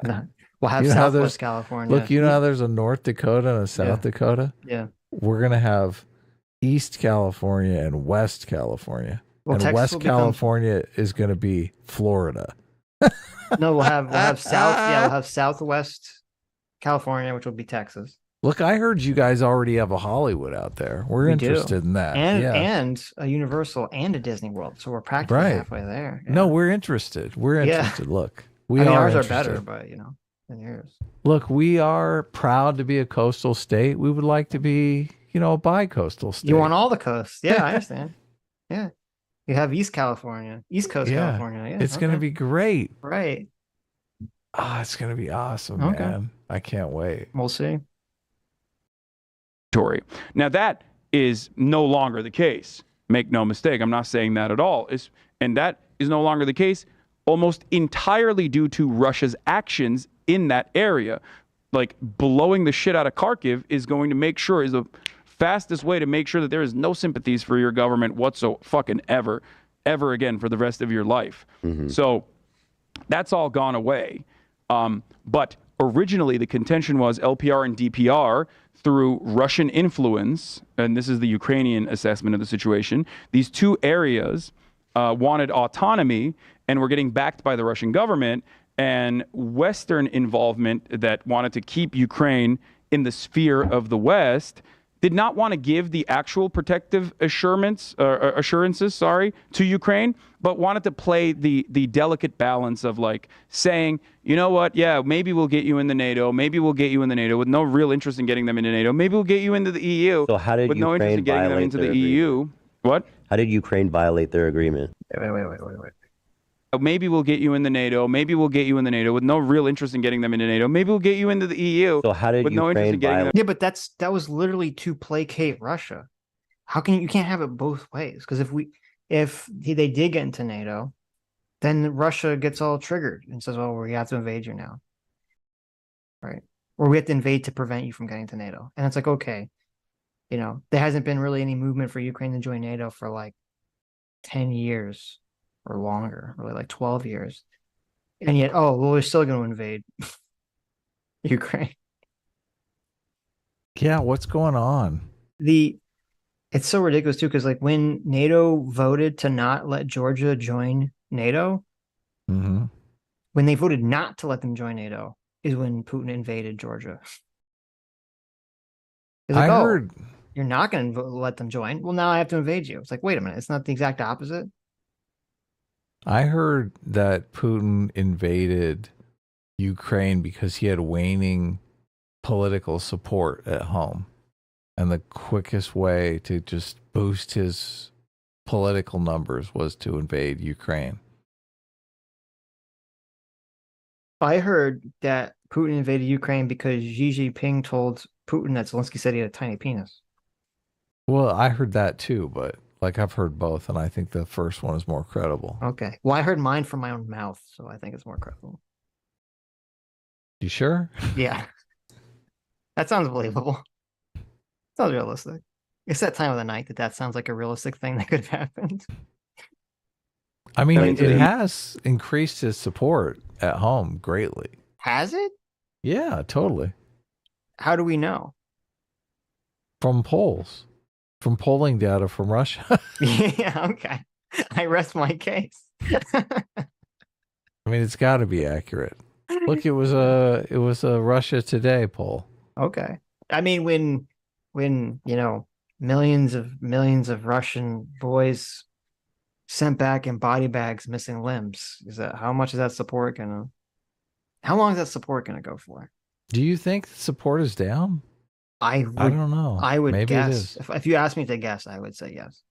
A: No. We'll have
B: You know how
A: Southwest
B: there's-
A: California.
B: Look, you know how there's a North Dakota and a South Dakota?
A: Yeah.
B: We're going to have East California and West California.
A: Well,
B: and
A: Texas
B: West
A: will become-
B: California is going to be Florida.
A: No, we'll have South. Yeah, we'll have Southwest California, which will be Texas.
B: Look, I heard you guys already have a Hollywood out there. We're
A: We do.
B: interested in that.
A: And a Universal and a Disney World. So we're practically
B: Right.
A: halfway there.
B: No, we're interested. We're
A: Yeah.
B: interested. Look,
A: I mean, ours
B: interested.
A: are better, but than yours.
B: Look, we are proud to be a coastal state. We would like to be, a bi-coastal state.
A: You want all the coasts. Yeah, I understand. Yeah. You have East California, East Coast
B: Yeah.
A: California. Yeah,
B: It's going to
A: okay.
B: be great.
A: Right.
B: It's going to be awesome,
A: Okay.
B: man. I can't wait.
A: We'll see.
E: Now that is no longer the case. Make no mistake. I'm not saying that at all. And that is no longer the case almost entirely due to Russia's actions in that area. Like blowing the shit out of Kharkiv is going to make sure is the fastest way to make sure that there is no sympathies for your government whatsoever ever again for the rest of your life. So that's all gone away. But originally the contention was LPR and DPR through Russian influence, and this is the Ukrainian assessment of the situation, these two areas wanted autonomy and were getting backed by the Russian government, and Western involvement that wanted to keep Ukraine in the sphere of the West did not want to give the actual protective assurances to Ukraine, but wanted to play the delicate balance of like saying, you know what, yeah, maybe we'll get you into NATO, with no real interest in getting them into NATO, maybe we'll get you into the EU,
F: So how did
E: with no interest in
F: Ukraine
E: getting them
F: violate
E: into
F: their
E: the EU. What?
F: How did Ukraine violate their agreement?
A: Wait.
E: Maybe we'll get you in the NATO. Maybe we'll get you in the NATO with no real interest in getting them into NATO. Maybe we'll get you into the EU.
F: So how did
E: with no interest in
F: Ukraine
E: getting them.
F: violate?
A: Yeah, but that was literally to placate Russia. How can you can't have it both ways? Because if they did get into NATO, then Russia gets all triggered and says, "Oh, we have to invade you now," right? Or we have to invade to prevent you from getting to NATO. And it's like, okay, there hasn't been really any movement for Ukraine to join NATO for like 10 years or longer, really like 12 years. And yet, oh, well, we're still going to invade Ukraine.
B: Yeah, what's going on?
A: It's so ridiculous too, because like when NATO voted to not let Georgia join NATO,
B: Mm-hmm.
A: when they voted not to let them join NATO is when Putin invaded Georgia. It's like,
B: I
A: oh,
B: heard
A: you're not going to let them join. Well, now I have to invade you. It's like, wait a minute, it's not the exact opposite.
B: I heard that Putin invaded Ukraine because he had waning political support at home. And the quickest way to just boost his political numbers was to invade Ukraine.
A: I heard that Putin invaded Ukraine because Xi Jinping told Putin that Zelensky said he had a tiny penis.
B: Well, I heard that too, but like I've heard both, and I think the first one is more credible.
A: Okay. Well, I heard mine from my own mouth, so I think it's more credible.
B: You sure?
A: Yeah. That sounds believable. Sounds realistic. It's that time of the night that sounds like a realistic thing that could have happened.
B: I mean, it has increased his support at home greatly.
A: Has it?
B: Yeah, totally.
A: How do we know?
B: From polls, from polling data from Russia.
A: Yeah, okay. I rest my case.
B: I mean, it's got to be accurate. Look, it was a Russia Today poll.
A: Okay. I mean, when millions of Russian boys sent back in body bags missing limbs, how much is that support how long is that support gonna go for?
B: Do you think support is down?
A: I
B: don't know.
A: I would
B: Maybe
A: guess.
B: it is.
A: If you asked me to guess, I would say yes.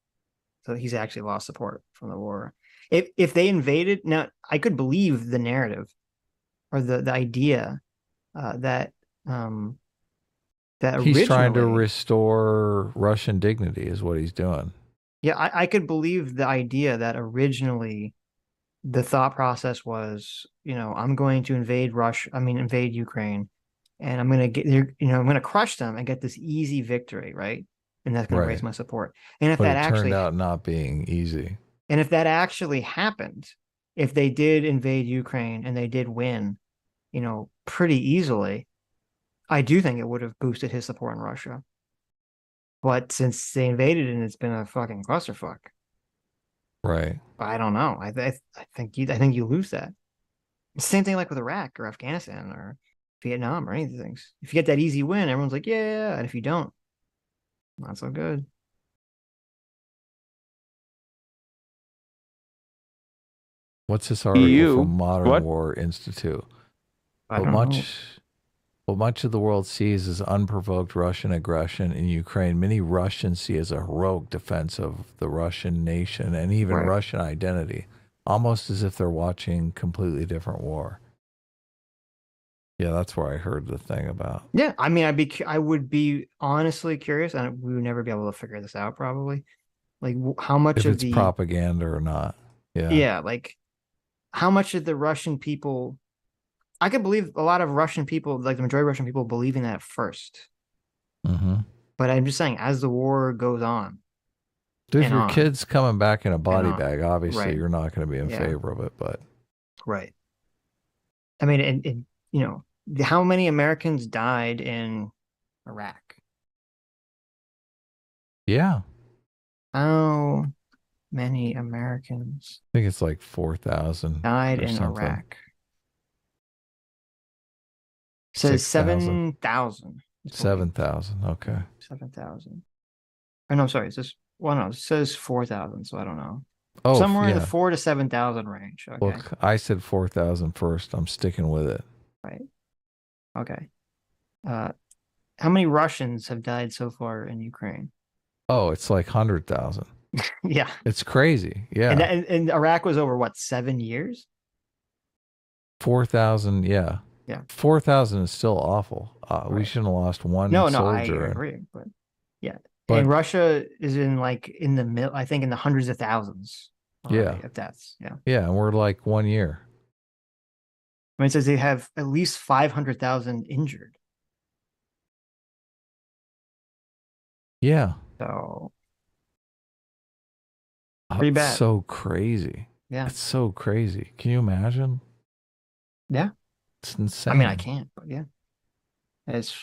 A: So he's actually lost support from the war. If they invaded, now I could believe the narrative or the idea that
B: he's trying to restore Russian dignity is what he's doing.
A: Yeah, I could believe the idea that originally the thought process was, I'm going to invade Ukraine, and I'm going to I'm going to crush them and get this easy victory, right? And that's going to raise my support. And if
B: but
A: that
B: it
A: actually
B: turned out not being easy.
A: And if that actually happened, if they did invade Ukraine and they did win, pretty easily, I do think it would have boosted his support in Russia. But since they invaded and it's been a fucking clusterfuck,
B: right?
A: I don't know. I think you lose that. Same thing like with Iraq or Afghanistan or Vietnam or any of these things. If you get that easy win, everyone's like, yeah, and if you don't, not so good.
B: What's this article from Modern War Institute? What much of the world sees as unprovoked Russian aggression in Ukraine, many Russians see as a heroic defense of the Russian nation and even Russian identity, almost as if they're watching completely different war. Yeah, that's where I heard the thing about.
A: Yeah, I mean, I would be honestly curious, and we would never be able to figure this out probably. Like how much
B: if
A: of
B: it's propaganda or not. Yeah.
A: Yeah, like how much of the Russian people, I could believe a lot of Russian people, like the majority of Russian people, believing that first.
B: Mm-hmm.
A: But I'm just saying, as the war goes on,
B: if your kid's coming back in a body bag, obviously you're not going to be in favor of it. But
A: I mean, and how many Americans died in Iraq?
B: Yeah.
A: How many Americans?
B: I think it's like 4,000
A: died in Iraq. It says 7,000.
B: 7,000. Okay.
A: 7,000. Oh, no, sorry. It's just, well, no, it says 4,000. So I don't know.
B: Oh,
A: somewhere in the 4,000 to 7,000 range. Okay.
B: Look, I said 4,000 first. I'm sticking with it.
A: Right. Okay. How many Russians have died so far in Ukraine?
B: Oh, it's like 100,000.
A: Yeah.
B: It's crazy. Yeah.
A: And Iraq was over what, 7 years?
B: 4,000. Yeah.
A: Yeah.
B: 4,000 is still awful. We
A: Right.
B: shouldn't have lost one
A: No, I
B: soldier.
A: agree, but yeah.
B: But-
A: and Russia is in the I think in the hundreds of thousands.
B: Yeah.
A: Of deaths. Yeah.
B: Yeah, and we're like 1 year.
A: I mean, it says they have at least 500,000 injured.
B: Yeah.
A: So pretty
B: It's
A: bad.
B: so crazy.
A: Yeah.
B: It's so crazy. Can you imagine?
A: Yeah.
B: It's insane.
A: I mean, I can't, but yeah. It's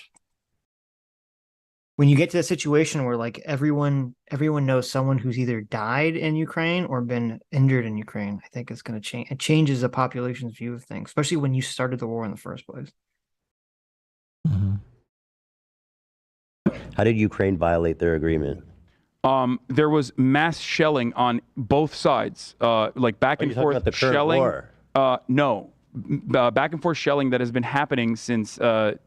A: when you get to a situation where like everyone knows someone who's either died in Ukraine or been injured in Ukraine, I think it's going to change. It changes the population's view of things, especially when you started the war in the first place.
B: Mhm.
F: How did Ukraine violate their agreement?
E: There was mass shelling on both sides, like back
F: Are
E: and
F: you talking
E: forth
F: about the current
E: shelling.
F: war?
E: No, back and forth shelling that has been happening since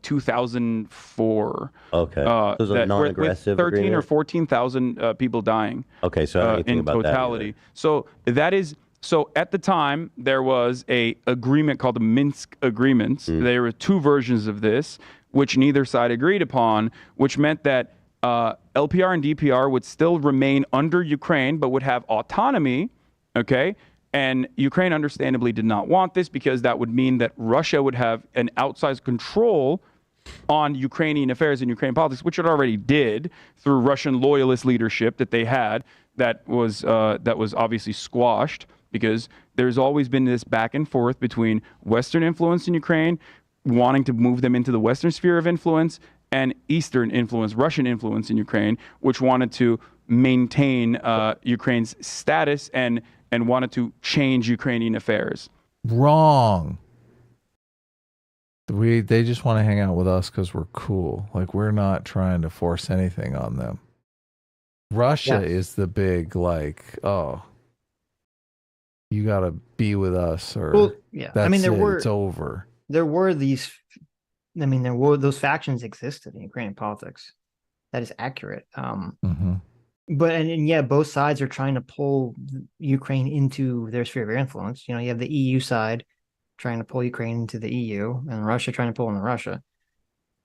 E: 2004.
F: Okay. So it was a
E: with
F: non-aggressive
E: 13 or
F: agreement?
E: 14,000 people dying.
F: Okay, so I don't know anything
E: in
F: about that
E: totality.
F: either.
E: So that is so at the time there was a agreement called the Minsk agreements. There were two versions of this, which neither side agreed upon, which meant that LPR and DPR would still remain under Ukraine, but would have autonomy. Okay. And Ukraine understandably did not want this because that would mean that Russia would have an outsized control on Ukrainian affairs and Ukraine politics, which it already did through Russian loyalist leadership that they had. That was obviously squashed because there's always been this back and forth between Western influence in Ukraine, wanting to move them into the Western sphere of influence, and Eastern influence, Russian influence in Ukraine, which wanted to maintain Ukraine's status and wanted to change Ukrainian affairs.
B: Wrong. They just want to hang out with us because we're cool. Like, we're not trying to force anything on them. Russia is the big, like, oh, you got to be with us, or
A: Well, yeah. I mean,
B: it's over.
A: There were these. I mean, those factions existed in Ukrainian politics. That is accurate. But and yeah, both sides are trying to pull Ukraine into their sphere of influence. You know, you have the EU side trying to pull Ukraine into the EU, and Russia trying to pull into Russia.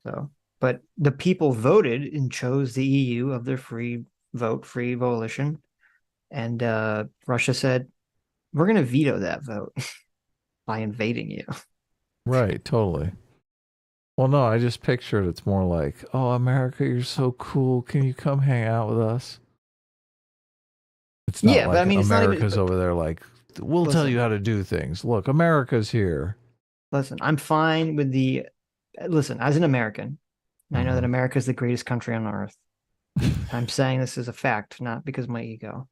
A: So, but the people voted and chose the EU of their free volition, and Russia said, "We're going to veto that vote by invading you."
B: Right, totally. Well, no, I just pictured it's more like, oh, America, you're so cool. Can you come hang out with us? It's not like
A: but I mean, it's
B: America's
A: not even,
B: over there like, we'll tell you how to do things. Look, America's here.
A: Listen, I'm fine with listen, as an American, I know that America is the greatest country on earth. I'm saying this as a fact, not because of my ego.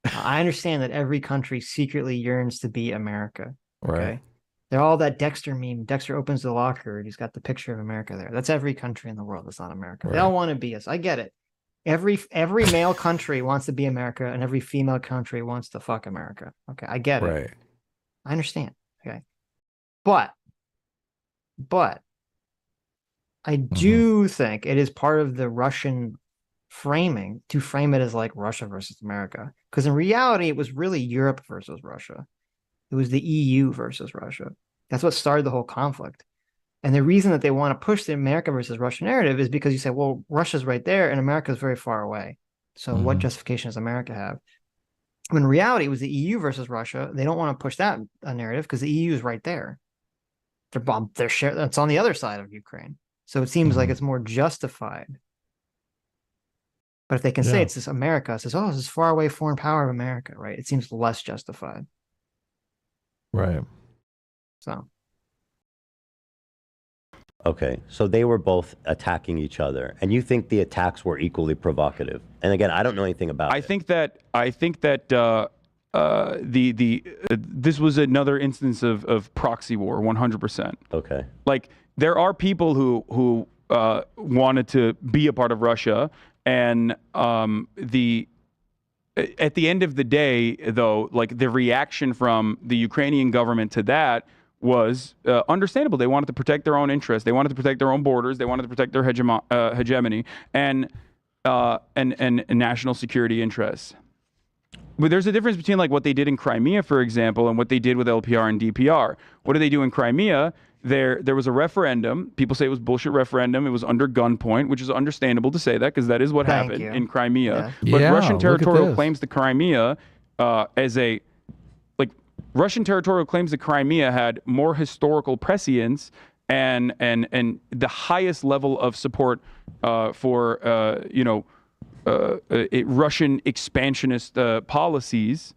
A: I understand that every country secretly yearns to be America. Okay.
B: Right.
A: They're all that Dexter meme. Dexter opens the locker and he's got the picture of America there. That's every country in the world that's not America. They all want to be us. I get it. Every male country wants to be America, and every female country wants to fuck America. Okay, I get it.
B: Right.
A: I understand. Okay. But I do think it is part of the Russian framing to frame it as like Russia versus America. Because in reality, it was really Europe versus Russia. It was the EU versus Russia. That's what started the whole conflict. And the reason that they want to push the America versus Russia narrative is because you say, well, Russia's right there and America's very far away. So what justification does America have? When in reality, it was the EU versus Russia. They don't want to push that narrative because the EU is right there. They're shared. That's on the other side of Ukraine. So it seems like it's more justified. But if they can say it's this America, it says, oh, it's this far away foreign power of America, right? It seems less justified.
B: Right.
A: So.
F: Okay, so they were both attacking each other, and you think the attacks were equally provocative? And again, I don't know anything about it.
E: I think that this was another instance of proxy war, 100%.
F: Okay.
E: Like, there are people who wanted to be a part of Russia, and at the end of the day, though, like, the reaction from the Ukrainian government to that was understandable. They wanted to protect their own interests. They wanted to protect their own borders. They wanted to protect their hegemony and national security interests. But there's a difference between like what they did in Crimea, for example, and what they did with LPR and DPR. What did they do in Crimea? There was a referendum. People say it was bullshit referendum. It was under gunpoint, which is understandable to say that because that is what happened in Crimea.
A: Yeah.
E: But
B: Yeah,
E: Russian
B: look at
E: territorial
B: this.
E: claims to Crimea Russian territorial claims that Crimea had more historical prescience and the highest level of support for Russian expansionist policies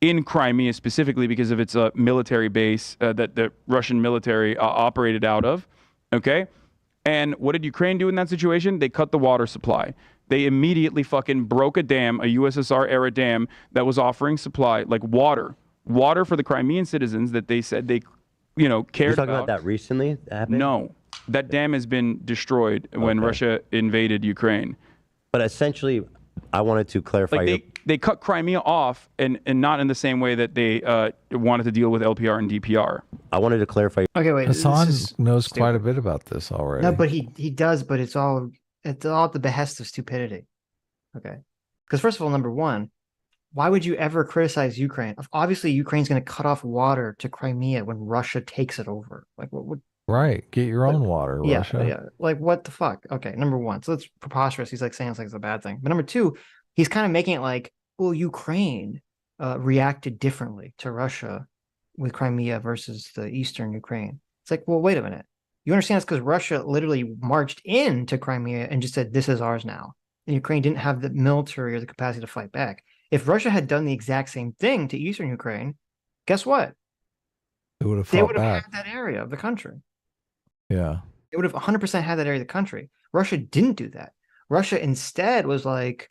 E: in Crimea specifically because of its military base that the Russian military operated out of. Okay, and what did Ukraine do in that situation? They cut the water supply. They immediately fucking broke a dam, a USSR era dam that was offering supply like water for the Crimean citizens that they said they, cared about.
F: You're talking about that recently? That happened?
E: No, that dam has been destroyed when Russia invaded Ukraine.
F: But essentially, I wanted to clarify.
E: Like they cut Crimea off and not in the same way that they wanted to deal with LPR and DPR.
F: I wanted to clarify.
A: Okay, wait.
B: Hasan
A: this is
B: knows
A: stupid.
B: quite a bit about this already.
A: No, but he does, but it's all at the behest of stupidity. Okay. Because first of all, number one, why would you ever criticize Ukraine? Obviously, Ukraine's going to cut off water to Crimea when Russia takes it over. Like, what
B: Right. Get your own water,
A: yeah,
B: Russia.
A: yeah. Like, what the fuck? Okay, number one. So it's preposterous. He's like saying it's like it's a bad thing. But number two, he's kind of making it like, well, Ukraine reacted differently to Russia with Crimea versus the eastern Ukraine. It's like, well, wait a minute. You understand it's because Russia literally marched into Crimea and just said, this is ours now. And Ukraine didn't have the military or the capacity to fight back. If Russia had done the exact same thing to eastern Ukraine, guess what?
B: They would have
A: They
B: fought
A: would have
B: back.
A: had that area of the country.
B: Yeah.
A: They would have 100% had that area of the country. Russia didn't do that. Russia instead was like,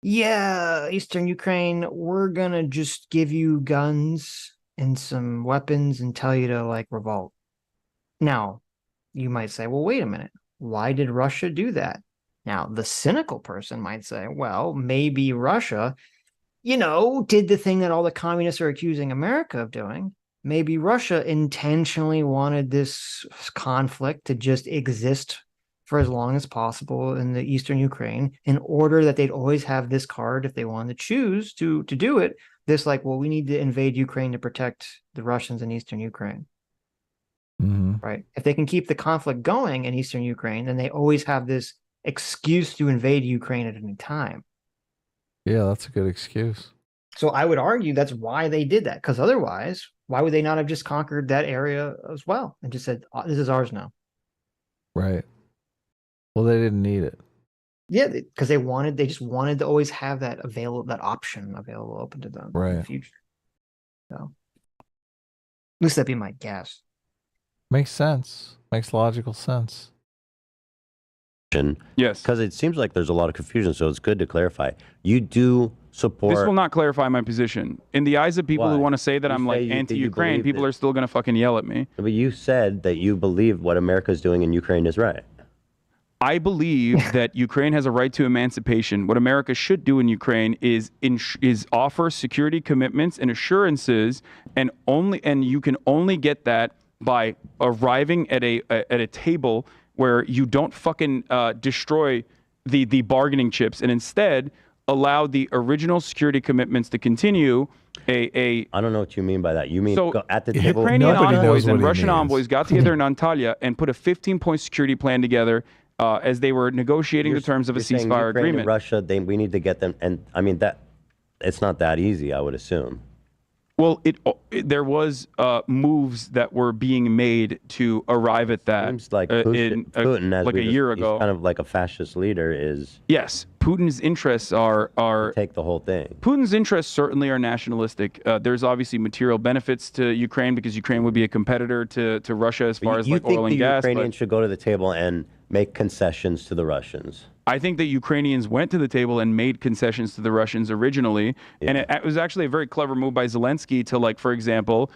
A: yeah, eastern Ukraine, we're going to just give you guns and some weapons and tell you to like revolt. Now, you might say, well, wait a minute. Why did Russia do that? Now, the cynical person might say, well, maybe Russia, did the thing that all the communists are accusing America of doing. Maybe Russia intentionally wanted this conflict to just exist for as long as possible in the eastern Ukraine in order that they'd always have this card if they wanted to choose to do it. This like, well, we need to invade Ukraine to protect the Russians in eastern Ukraine.
B: Mm-hmm.
A: Right? If they can keep the conflict going in eastern Ukraine, then they always have this excuse to invade Ukraine at any time.
B: Yeah, that's a good excuse.
A: So I would argue that's why they did that, because otherwise, why would they not have just conquered that area as well and just said, this is ours now?
B: Right. Well, they didn't need it.
A: Yeah, because they just wanted to always have that option available open to them in the future. So at least that'd be my guess.
B: Makes sense. Makes logical sense.
E: Yes.
F: Because it seems like there's a lot of confusion, so it's good to clarify. You do support...
E: This will not clarify my position. In the eyes of people who want to say that I'm like anti-Ukraine, people are still going to fucking yell at me.
F: But you said that you believe what America's doing in Ukraine is right.
E: I believe that Ukraine has a right to emancipation. What America should do in Ukraine is offer security commitments and assurances, and you can only get that by arriving at a table where you don't fucking destroy the bargaining chips and instead allow the original security commitments to continue. I
F: don't know what you mean by that. You mean
E: so
F: at the table?
E: Ukrainian envoys and Russian envoys got together in Antalya and put a 15-point security plan together as they were negotiating the terms of a ceasefire agreement.
F: And Russia, we need to get them, and I mean that it's not that easy, I would assume.
E: Well, there was moves that were being made to arrive at that.
F: Seems like Putin, as
E: like a year ago,
F: he's kind of like a fascist leader. Is
E: yes, Putin's interests are
F: take the whole thing.
E: Putin's interests certainly are nationalistic. There's obviously material benefits to Ukraine because Ukraine would be a competitor to Russia as far as like oil and gas.
F: You think the Ukrainians should go to the table and make concessions to the Russians?
E: I think that Ukrainians went to the table and made concessions to the Russians originally. Yeah. And it was actually a very clever move by Zelensky to, like, for example,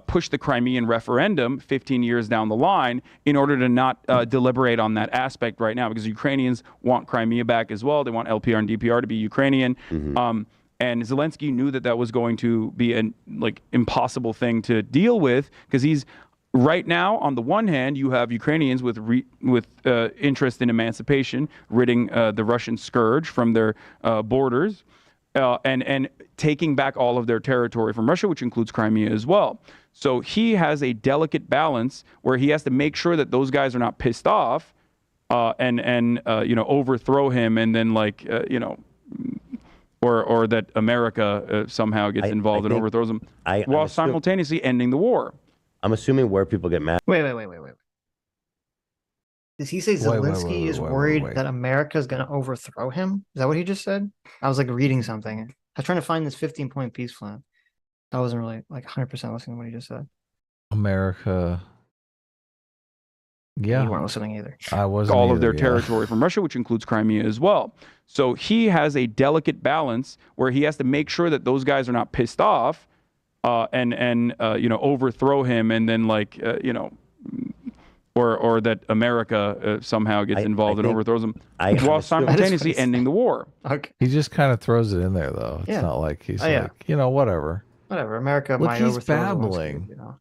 E: push the Crimean referendum 15 years down the line in order to not deliberate on that aspect right now, because Ukrainians want Crimea back as well. They want LPR and DPR to be Ukrainian. Mm-hmm. And Zelensky knew that that was going to be an impossible thing to deal with, because he's right now, on the one hand, you have Ukrainians with interest in emancipation, ridding the Russian scourge from their borders. and taking back all of their territory from Russia, which includes Crimea as well. So he has a delicate balance where he has to make sure that those guys are not pissed off and overthrow him, and then or that America somehow gets involved and overthrows him, while simultaneously ending the war.
F: I'm assuming where people get mad.
A: Wait. Does he say Zelensky is worried that America is going to overthrow him? Is that what he just said? I was like reading something. I was trying to find this 15-point peace plan. I wasn't really like 100% listening to what he just said.
B: America. Yeah.
A: You weren't listening either.
B: I wasn't.
E: All of their territory from Russia, which includes Crimea as well. So he has a delicate balance where he has to make sure that those guys are not pissed off and overthrow him, and then or that America somehow gets involved and overthrows him, while simultaneously ending the war.
A: Okay.
B: He just kind of throws it in there, though. It's not like he's whatever.
A: Whatever. America might
B: he's
A: overthrow
B: babbling.
A: Zelensky,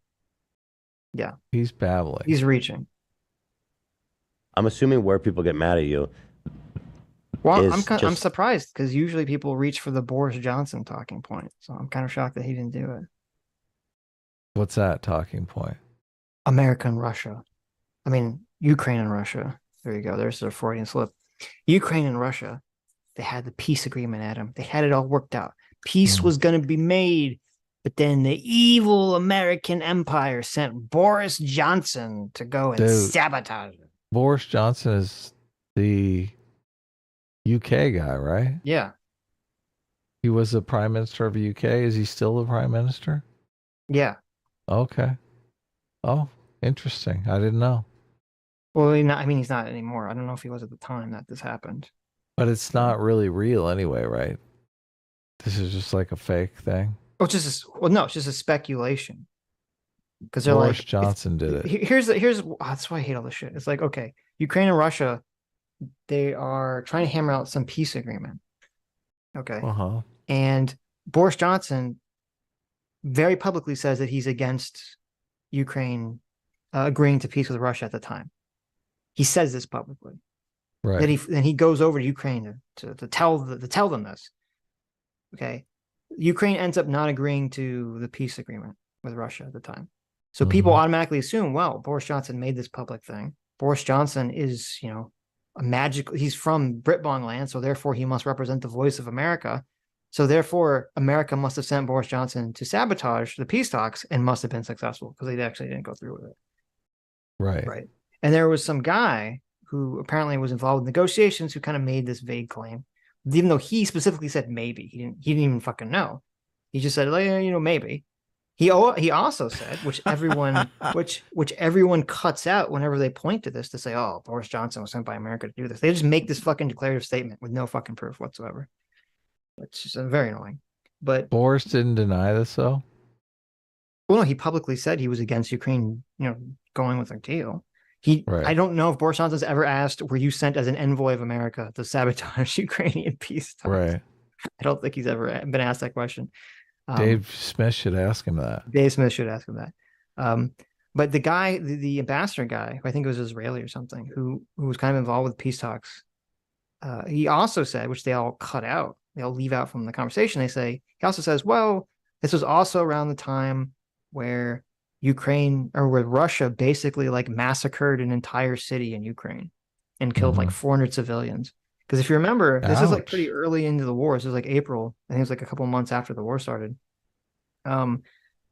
A: Yeah.
B: He's babbling.
A: He's reaching.
F: I'm assuming where people get mad at you.
A: Well, I'm surprised, because usually people reach for the Boris Johnson talking point. So I'm kind of shocked that he didn't do it.
B: What's that talking point?
A: America and Russia. I mean, Ukraine and Russia. There you go. There's a Freudian slip. Ukraine and Russia, they had the peace agreement, Adam. They had it all worked out. Peace was going to be made. But then the evil American empire sent Boris Johnson to go and sabotage it.
B: Boris Johnson is the UK guy, right?
A: Yeah.
B: He was the prime minister of the UK. Is he still the prime minister?
A: Yeah.
B: Okay. Oh, interesting. I didn't know.
A: Well, he's not anymore. I don't know if he was at the time that this happened.
B: But it's not really real anyway, right? This is just like a fake thing.
A: Oh, it's just a speculation. Because they're
B: Boris
A: like,
B: Johnson did it.
A: Here's that's why I hate all this shit. It's like, okay, Ukraine and Russia, they are trying to hammer out some peace agreement. Okay. And Boris Johnson very publicly says that he's against Ukraine agreeing to peace with Russia at the time. He says this publicly.
B: Right.
A: Then he goes over to Ukraine to tell them this. Okay. Ukraine ends up not agreeing to the peace agreement with Russia at the time. So people automatically assume, well, Boris Johnson made this public thing. Boris Johnson is, he's from Britbong land, so therefore he must represent the voice of America. So therefore, America must have sent Boris Johnson to sabotage the peace talks and must have been successful, because they actually didn't go through with it. Right. And there was some guy who apparently was involved in negotiations who kind of made this vague claim, even though he specifically said maybe. He didn't even fucking know. He just said, maybe. He also said, which everyone cuts out whenever they point to this, to say, oh, Boris Johnson was sent by America to do this. They just make this fucking declarative statement with no fucking proof whatsoever. It's just very annoying. But
B: Boris didn't deny this, though?
A: Well, no, he publicly said he was against Ukraine, going with a deal. I don't know if Boris Johnson's ever asked, were you sent as an envoy of America to sabotage Ukrainian peace talks?
B: Right.
A: I don't think he's ever been asked that question.
B: Dave Smith should ask him that.
A: But the guy, the ambassador guy, who I think was Israeli or something, who was kind of involved with peace talks, he also said, which they all cut out, they all leave out from the conversation. He also says, well, this was also around the time where Russia basically massacred an entire city in Ukraine and killed 400 civilians. Because if you remember, this is pretty early into the war. This is April. I think it was a couple months after the war started.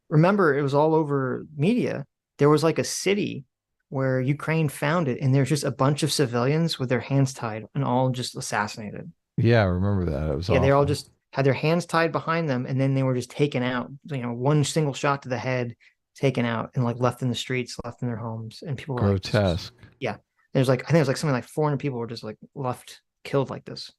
A: Remember, it was all over media. There was a city where Ukraine found it, and there's just a bunch of civilians with their hands tied and all just assassinated.
B: Yeah, I remember that. It was awful.
A: They all just had their hands tied behind them, and then they were just taken out. One single shot to the head, taken out, and left in the streets, left in their homes, and people were
B: grotesque.
A: Yeah, there's I think it was something 400 people were just left killed like this.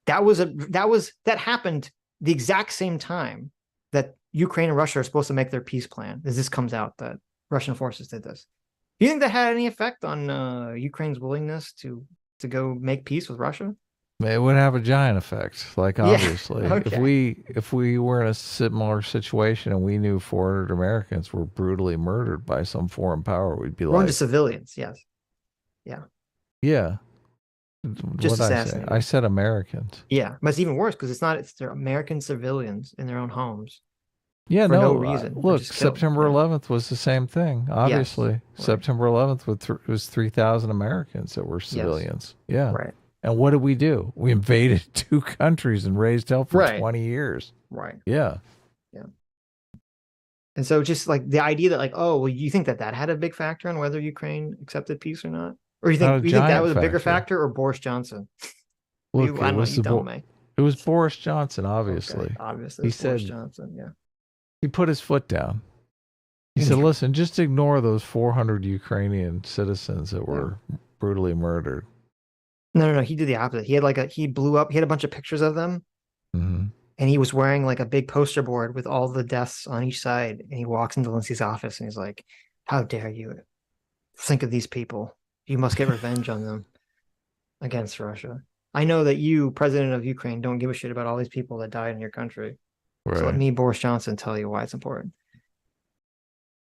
A: That happened the exact same time that Ukraine and Russia are supposed to make their peace plan. As this comes out that Russian forces did this. Do you think that had any effect on Ukraine's willingness to go make peace with Russia?
B: It would have a giant effect. Obviously,
A: okay.
B: if we were in a similar situation and we knew 400 Americans were brutally murdered by some foreign power, we'd be
A: to civilians. Yes. Yeah.
B: Yeah.
A: Just
B: What'd I say?
A: assassinated.
B: I said Americans.
A: Yeah, but it's even worse because it's they're American civilians in their own homes.
B: Yeah,
A: For
B: no,
A: no reason. They're
B: look,
A: just killed.
B: September
A: Yeah.
B: 11th was the same thing. Obviously,
A: right.
B: September 11th was 3,000 Americans that were civilians. Yeah.
A: Right.
B: And what did we do? We invaded 2 countries and raised hell for
A: Right.
B: 20 years.
A: Right.
B: Yeah.
A: And so just like the idea that like, oh, well, you think that had a big factor on whether Ukraine accepted peace or not? Or you think
B: Not a
A: that
B: giant
A: was a bigger
B: factor.
A: factor or Boris Johnson?
B: Look,
A: I don't know, you tell me.
B: it was Boris Johnson, obviously.
A: Okay, obviously.
B: He
A: It's Boris
B: said-
A: Johnson, yeah.
B: He put his foot down. He said, listen, just ignore those 400 Ukrainian citizens that were brutally murdered.
A: No. He did the opposite. He had he blew up. He had a bunch of pictures of them,
B: Hmm.
A: and he was wearing like a big poster board with all the deaths on each side. And he walks into Zelensky's office and he's like, "How dare you think of these people? You must get revenge on them against Russia. I know that you, president of Ukraine, don't give a shit about all these people that died in your country.
B: Right.
A: So let me, Boris Johnson, tell you why it's important."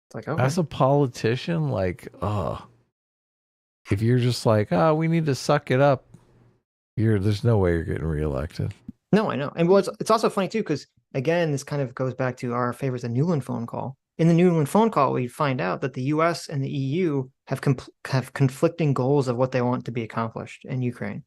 A: It's like, okay.
B: As a politician, like, if you're just like, we need to suck it up, there's no way you're getting reelected.
A: No, I know. And well, it's also funny too, because again, this kind of goes back to our favorites, the Newland phone call. In the Newland phone call, we find out that the US and the EU have conflicting goals of what they want to be accomplished in Ukraine.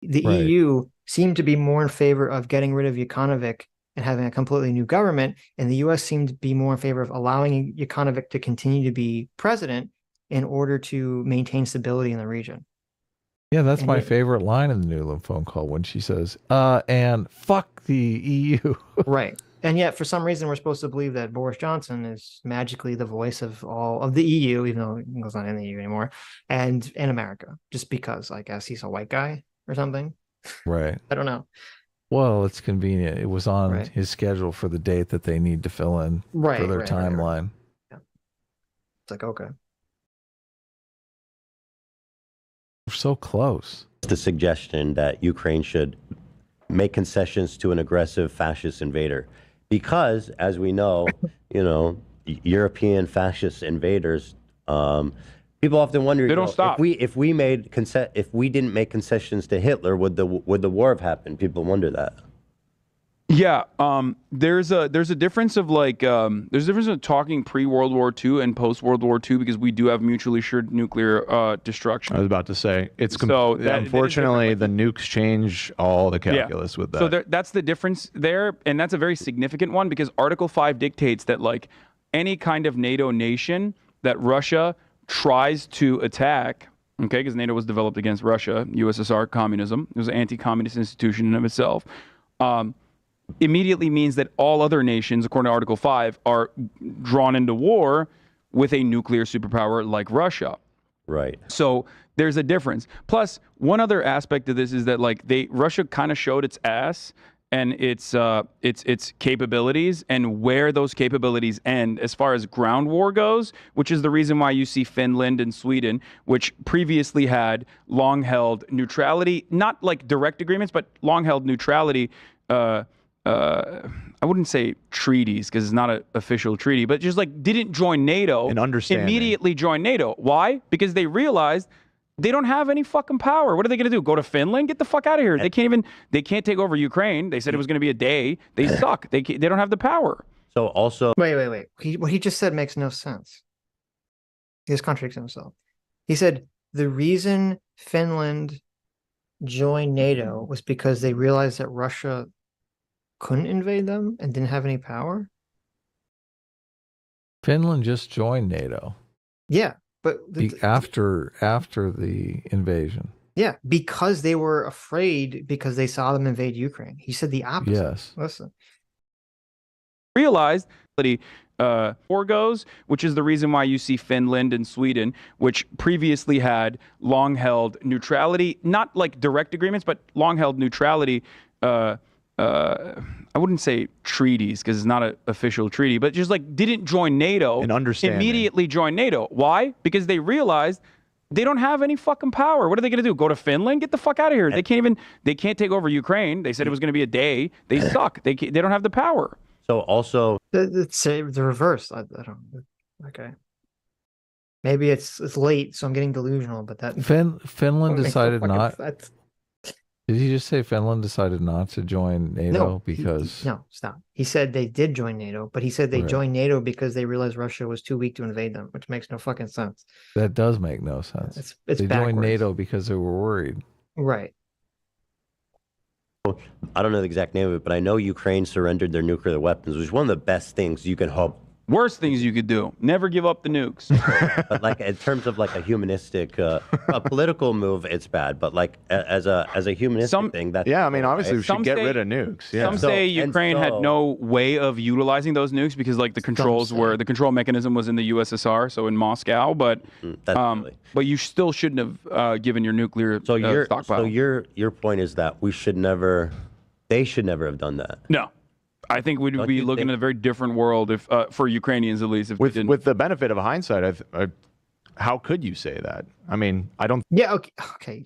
A: The
B: Right.
A: EU seemed to be more in favor of getting rid of Yukanovic and having a completely new government, and the US seemed to be more in favor of allowing Yukanovic to continue to be president in order to maintain stability in the region.
B: Yeah, that's
A: And
B: my
A: it-
B: favorite line in the Newland phone call when she says, and fuck the EU.
A: Right. And yet, for some reason, we're supposed to believe that Boris Johnson is magically the voice of all of the EU, even though he's not in the EU anymore, and in America, just because I guess he's a white guy or something.
B: Right.
A: I don't know.
B: Well, it's convenient. It was on
A: Right.
B: his schedule for the date that they need to fill in
A: Right.
B: for their
A: right.
B: timeline.
A: It's like, okay.
B: We're so close.
F: The suggestion that Ukraine should make concessions to an aggressive fascist invader. Because, as we know, European fascist invaders, people often wonder,
E: They don't stop.
F: if we didn't make concessions to Hitler, would the war have happened? People wonder that.
E: Yeah, there's a difference of there's a difference of talking pre-World War II and post-World War II because we do have mutually assured nuclear destruction.
G: I was about to say it's
E: So that is
G: unfortunately
E: different.
G: the nukes change all the calculus with that.
E: So that's the difference there, and that's a very significant one because Article 5 dictates that any kind of NATO nation that Russia tries to attack, okay, because NATO was developed against Russia, USSR, communism, it was an anti-communist institution in of itself, immediately means that all other nations, according to Article 5, are drawn into war with a nuclear superpower like Russia.
F: Right.
E: So there's a difference. Plus, one other aspect of this is that Russia kind of showed its ass and its capabilities and where those capabilities end as far as ground war goes, which is the reason why you see Finland and Sweden, which previously had long-held neutrality, not like direct agreements, but long-held neutrality. I wouldn't say treaties because it's not an official treaty, but just didn't join NATO
G: An understanding.
E: immediately join NATO. Why? Because they realized they don't have any fucking power. What are they going to do? Go to Finland? Get the fuck out of here. They can't take over Ukraine. They said it was going to be a day. They suck. They don't have the power.
F: So also,
A: Wait. What he just said makes no sense. He just contradicts himself. He said the reason Finland joined NATO was because they realized that Russia couldn't invade them and didn't have any power.
B: Finland just joined NATO
A: Yeah, but
B: after the invasion.
A: yeah, because they were afraid because they saw them invade Ukraine. He said the opposite.
B: Yes.
A: Listen.
E: Realized war goes, which is the reason why you see Finland and Sweden, which previously had long-held neutrality, not like direct agreements, but long-held neutrality. I wouldn't say treaties because it's not an official treaty, but just didn't join NATO.
G: An understanding.
E: Immediately join NATO. Why? Because they realized they don't have any fucking power. What are they going to do? Go to Finland? Get the fuck out of here. They can't take over Ukraine. They said it was going to be a day. They suck. They don't have the power.
F: so also,
A: It's the reverse. I don't. Okay. Maybe it's late, so I'm getting delusional. But that
B: Finland
A: makes no
B: decided
A: fucking
B: not.
A: sense.
B: Did he just say Finland decided not to join NATO
A: No,
B: because?
A: no, stop. He said they did join NATO, but he said they
B: Right.
A: joined NATO because they realized Russia was too weak to invade them, which makes no fucking sense.
B: That does make no sense.
A: It's
B: They
A: backwards.
B: joined NATO because they were worried.
A: Right.
F: I don't know the exact name of it, but I know Ukraine surrendered their nuclear weapons, which is one of the best things you can hope.
E: Worst things you could do. Never give up the nukes.
F: But like in terms of like a humanistic, a political move, it's bad. But like as a humanistic thing, that's
G: Yeah, I mean, obviously, we
E: Some
G: should get
E: say-
G: rid of nukes. Yeah.
E: Some say Ukraine had no way of utilizing those nukes because like the control mechanism was in the USSR, so in Moscow. But but you still shouldn't have given your nuclear stockpile.
F: So your point is that they should never have done that.
E: No. I think we'd be looking at a very different world if, for Ukrainians at least, if we didn't.
G: With the benefit of hindsight, how could you say that? I mean, I don't.
A: Yeah. Okay.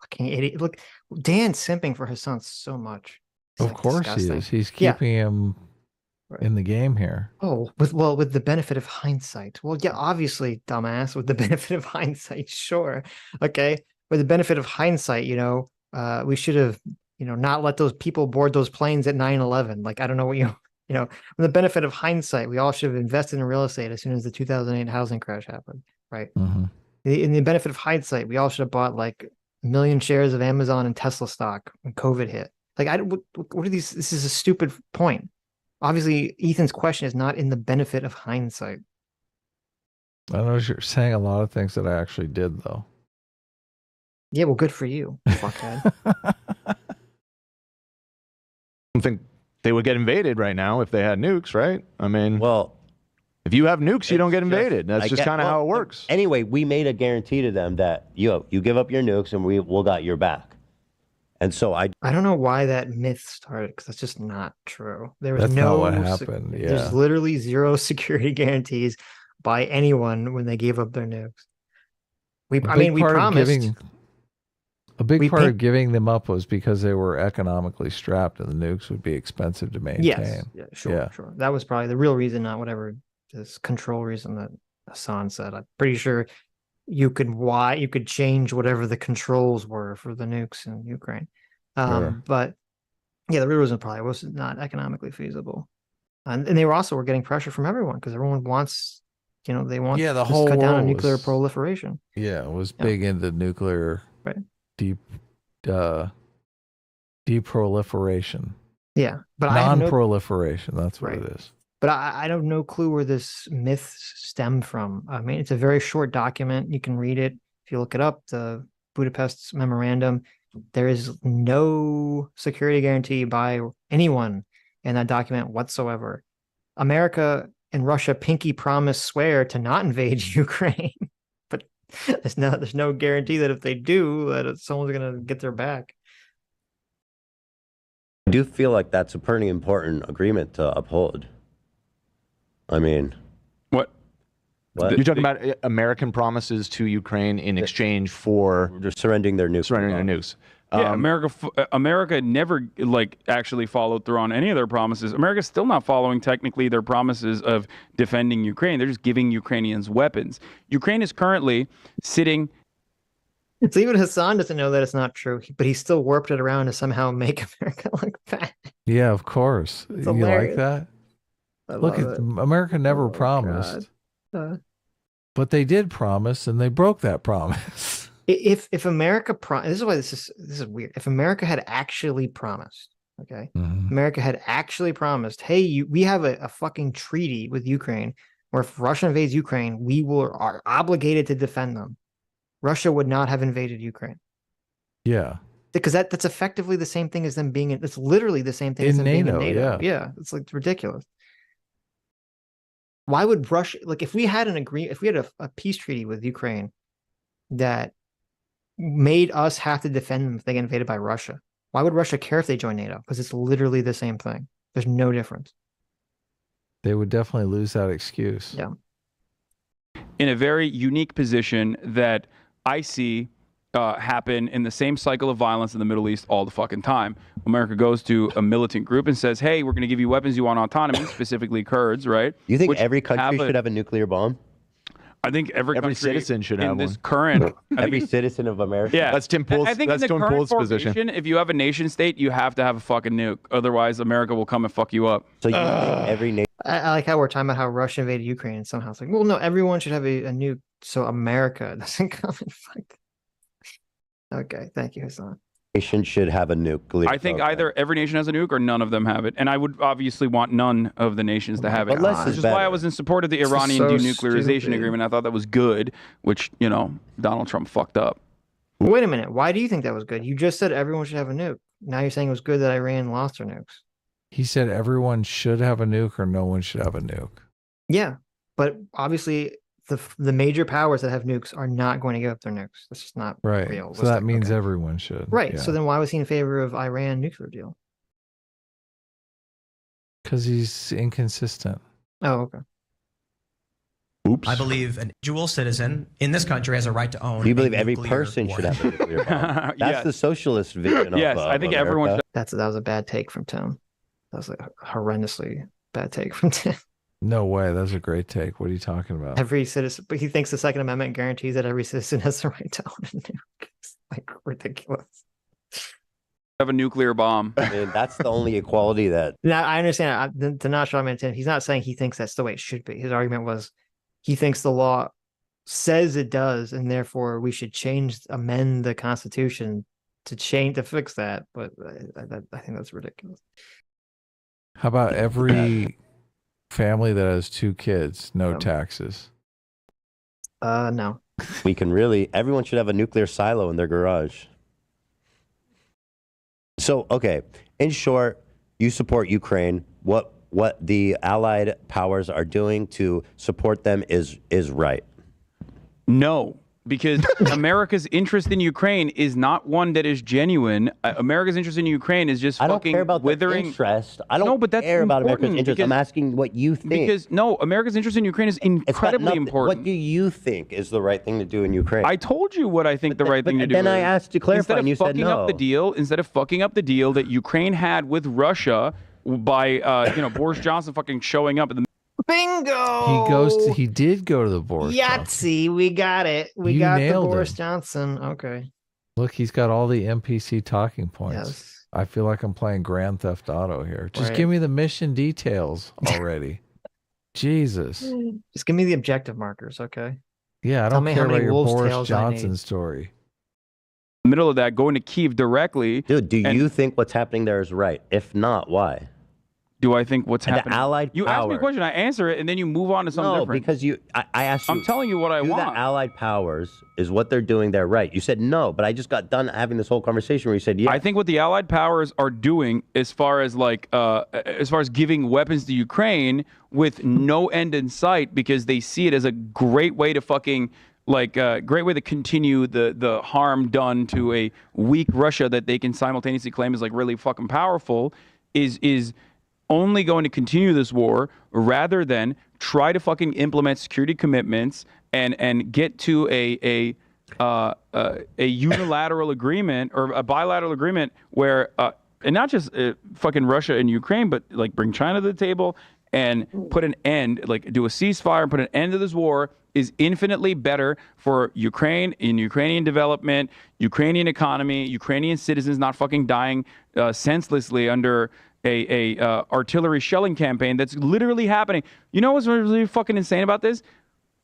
A: Fucking idiot. Look, Dan's simping for his son so much. It's
B: Of course
A: disgusting.
B: he is. He's keeping him in the game here.
A: Oh, with the benefit of hindsight. Well, yeah, obviously, dumbass. With the benefit of hindsight, sure. Okay. With the benefit of hindsight, we should have, not let those people board those planes at 9/11. Like, I don't know what with the benefit of hindsight, we all should have invested in real estate as soon as the 2008 housing crash happened, right?
B: Mm-hmm.
A: In the benefit of hindsight, we all should have bought like 1 million shares of Amazon and Tesla stock when COVID hit. Like, what are these? This is a stupid point. Obviously, Ethan's question is not in the benefit of hindsight.
B: I know you're saying a lot of things that I actually did, though.
A: Yeah, well, good for you, fuckhead.
G: I don't think they would get invaded right now if they had nukes, right? I mean,
F: well,
G: if you have nukes, you don't get invaded. That's just kind of how it works.
F: Anyway, we made a guarantee to them that you give up your nukes and we'll got your back. And so I
A: don't know why that myth started, because that's just not true. There was
B: That's
A: no
B: not what happened. Yeah.
A: There's literally zero security guarantees by anyone when they gave up their nukes. We promised.
B: A big part of giving them up was because they were economically strapped and the nukes would be expensive to maintain.
A: Yes, yeah, sure. That was probably the real reason, not whatever this control reason that Hasan said. I'm pretty sure you could change whatever the controls were for the nukes in Ukraine.
B: Sure.
A: But yeah, the real reason probably was not economically feasible. And they were getting pressure from everyone because everyone wants, they want
B: the
A: to
B: whole
A: cut down on
B: world
A: nuclear
B: was-
A: proliferation.
B: Yeah, it was big into nuclear deproliferation.
A: Yeah, but I have
B: non-proliferation. That's what it is.
A: But I have no clue where this myth stemmed from. I mean, it's a very short document. You can read it if you look it up. The Budapest Memorandum. There is no security guarantee by anyone in that document whatsoever. America and Russia pinky promise swear to not invade Ukraine, but there's no guarantee that if they do, that someone's gonna get their back.
F: I do feel like that's a pretty important agreement to uphold. I mean,
E: what?
G: You're talking about American promises to Ukraine in exchange for
F: surrendering their nukes.
E: Yeah, America never actually followed through on any of their promises. America's still not following technically their promises of defending Ukraine. They're just giving Ukrainians weapons. Ukraine is currently sitting.
A: It's even Hasan doesn't know that it's not true, but he still warped it around to somehow make America look bad.
B: Yeah, of course.
A: It's
B: You
A: hilarious.
B: like that?
A: I
B: Look,
A: love it.
B: America never promised, but they did promise, and they broke that promise.
A: If America this is why this is weird. If America had actually promised, okay, America had actually promised, hey, we have a fucking treaty with Ukraine, where if Russia invades Ukraine, we are obligated to defend them. Russia would not have invaded Ukraine.
B: Yeah,
A: because that's effectively the same thing as them being it's literally the same thing as them being in NATO. Yeah, it's like ridiculous. Why would Russia, if we had if we had a peace treaty with Ukraine that made us have to defend them if they get invaded by Russia, why would Russia care if they join NATO? Because it's literally the same thing. There's no difference.
B: They would definitely lose that excuse.
A: Yeah.
E: In a very unique position that I see happen in the same cycle of violence in the Middle East all the fucking time. America goes to a militant group and says, hey, we're going to give you weapons, you want autonomy, specifically Kurds, right?
F: You think every country should have a nuclear bomb?
E: I think every country
G: citizen should
E: in
G: have
E: this
G: one.
E: current
F: Every citizen of America.
E: Yeah,
G: That's Tim Pool's.
E: I think
G: That's
E: in the
G: Tim
E: current
G: Pool's position.
E: formation, if you have a nation state, you have to have a fucking nuke. Otherwise, America will come and fuck you up.
F: So you think every nation.
A: I like how we're talking about how Russia invaded Ukraine and somehow it's like, well, no, everyone should have a nuke so America doesn't come and fuck. Okay, thank you, Hasan.
F: Nation should have a nuclear.
E: I think
F: program.
E: either every nation has a nuke or none of them have it. And I would obviously want none of the nations to have it.
F: But less
E: Which
F: is
E: is why I
F: better.
E: was in support of the
A: This is
E: Iranian
A: so
E: denuclearization
A: stupid.
E: agreement. I thought that was good, which, you know, Donald Trump fucked up.
A: Wait a minute. Why do you think that was good? You just said everyone should have a nuke. Now you're saying it was good that Iran lost their nukes.
B: He said everyone should have a nuke or no one should have a nuke.
A: Yeah, but obviously the major powers that have nukes are not going to give up their nukes. That's just not
B: Right.
A: realistic.
B: So that means
A: Okay.
B: everyone should.
A: Right.
B: Yeah.
A: So then why was he in favor of Iran nuclear deal?
B: Because he's inconsistent.
A: Oh, okay.
G: Oops.
J: I believe an individual citizen in this country has a right to own.
F: You
J: a
F: believe every
J: nuclear
F: person should
J: weapon.
F: have a nuclear bomb. That's
E: Yes.
F: the socialist vision.
E: Yes,
F: of,
E: I think everyone
F: America.
E: should.
A: That was a bad take from Tim. That was a horrendously bad take from Tim.
B: No way. That's a great take. What are you talking about?
A: Every citizen, but he thinks the Second Amendment guarantees that every citizen has the right to own a nuke. It's like ridiculous.
E: Have a nuclear bomb.
F: I mean, that's the only equality that.
A: Now I understand. To not show him Tim, he's not saying he thinks that's the way it should be. His argument was he thinks the law says it does, and therefore we should amend the Constitution to fix that. But I think that's ridiculous.
B: How about every family that has 2 kids, no
A: Yep.
B: taxes?
A: No.
F: We can really. Everyone should have a nuclear silo in their garage. So, okay. In short, you support Ukraine. What the Allied powers are doing to support them is right.
E: No, because America's interest in Ukraine is not one that is genuine. America's interest in Ukraine is just
F: I don't
E: fucking
F: care about
E: withering.
F: the interest. I don't
E: No, but that's
F: care about America's
E: important
F: interest. I'm
E: because-
F: asking what you think.
E: Because no, America's interest in Ukraine is
F: It's got
E: incredibly
F: nothing-
E: important.
F: What do you think is the right thing to do in Ukraine?
E: I told you what I think the right
F: But
E: thing to do.
F: then I
E: is.
F: asked to clarify,
E: Instead of
F: and you said
E: fucking up the
F: no.
E: deal, instead of fucking up the deal that Ukraine had with Russia by Boris Johnson fucking showing up at the
A: Bingo.
B: He did go to the Boris Johnson.
A: Yahtzee. We got it. We
B: You
A: got the
B: nailed
A: Boris
B: it.
A: Johnson. Okay.
B: Look, he's got all the NPC talking points.
A: Yes.
B: I feel like I'm playing Grand Theft Auto here. Just
A: Right.
B: give me the mission details already. Jesus.
A: Just give me the objective markers, okay?
B: Yeah, I
A: Tell
B: don't
A: me
B: care
A: how
B: about
A: many
B: your
A: wolves'
B: Boris
A: tails I need.
B: Johnson story.
E: middle of that, going to Kyiv directly.
F: Dude, do
E: and-
F: you think what's happening there is right? If not, why?
E: Do I think what's
F: And the
E: happening?
F: Allied
E: You ask me a
F: power-
E: question, I answer it, and then you move on to something
F: No,
E: different.
F: because I asked you.
E: I'm telling you what I
F: do
E: want.
F: the Allied powers is what they're doing there right? You said no, but I just got done having this whole conversation where you said yeah.
E: I think what the Allied powers are doing, as far as giving weapons to Ukraine with no end in sight, because they see it as a great way to great way to continue the harm done to a weak Russia that they can simultaneously claim is like really fucking powerful, is only going to continue this war rather than try to fucking implement security commitments and get to a unilateral agreement or a bilateral agreement where and not just fucking Russia and Ukraine, but like bring China to the table and put an end, like do a ceasefire and put an end to this war is infinitely better for Ukraine, in Ukrainian development, Ukrainian economy, Ukrainian citizens not fucking dying senselessly under a artillery shelling campaign that's literally happening. You know what's really fucking insane about this?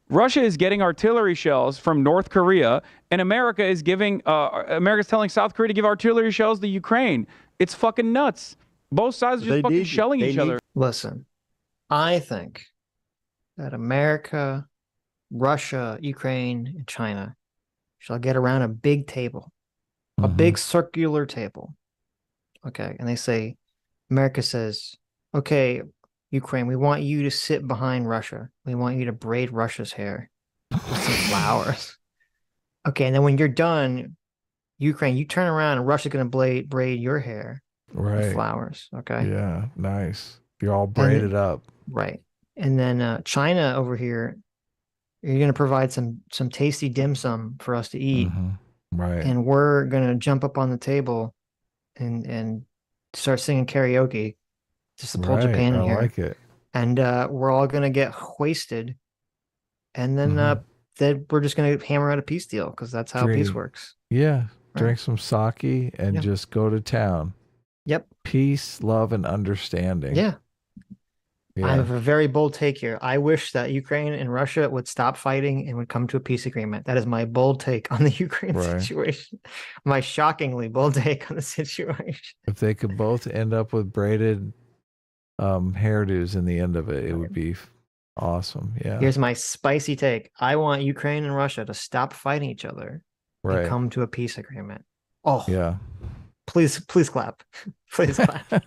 E: Russia is getting artillery shells from North Korea, and America's telling South Korea to give artillery shells to Ukraine. It's fucking nuts. Both sides are just fucking shelling each other.
A: Listen, I think that America, Russia, Ukraine, and China shall get around a big table, a big circular table. Okay. And they say, America says, okay, Ukraine, we want you to sit behind Russia. We want you to braid Russia's hair with some flowers. Okay. And then when you're done, Ukraine, you turn around and Russia's going to braid your hair with
B: Right.
A: flowers. Okay.
B: Yeah, nice. You're all braided up.
A: Right. And then China over here, you're going to provide some tasty dim sum for us to eat.
B: Right.
A: And we're going to jump up on the table and start singing karaoke to support
B: Right,
A: Japan in
B: I
A: here.
B: like it.
A: And we're all going to get wasted and then then we're just going to hammer out a peace deal because that's how peace works.
B: Yeah,
A: Right.
B: drink some sake and just go to town.
A: Yep.
B: Peace, love, and understanding.
A: Yeah.
B: Yeah.
A: I have a very bold take here. I wish that Ukraine and Russia would stop fighting and would come to a peace agreement. That is my bold take on the Ukraine situation. My shockingly bold take on the situation.
B: If they could both end up with braided hairdos in the end of it, it would be awesome. Yeah.
A: Here's my spicy take. I want Ukraine and Russia to stop fighting each other and come to a peace agreement. Oh,
B: yeah.
A: Please clap. Please clap.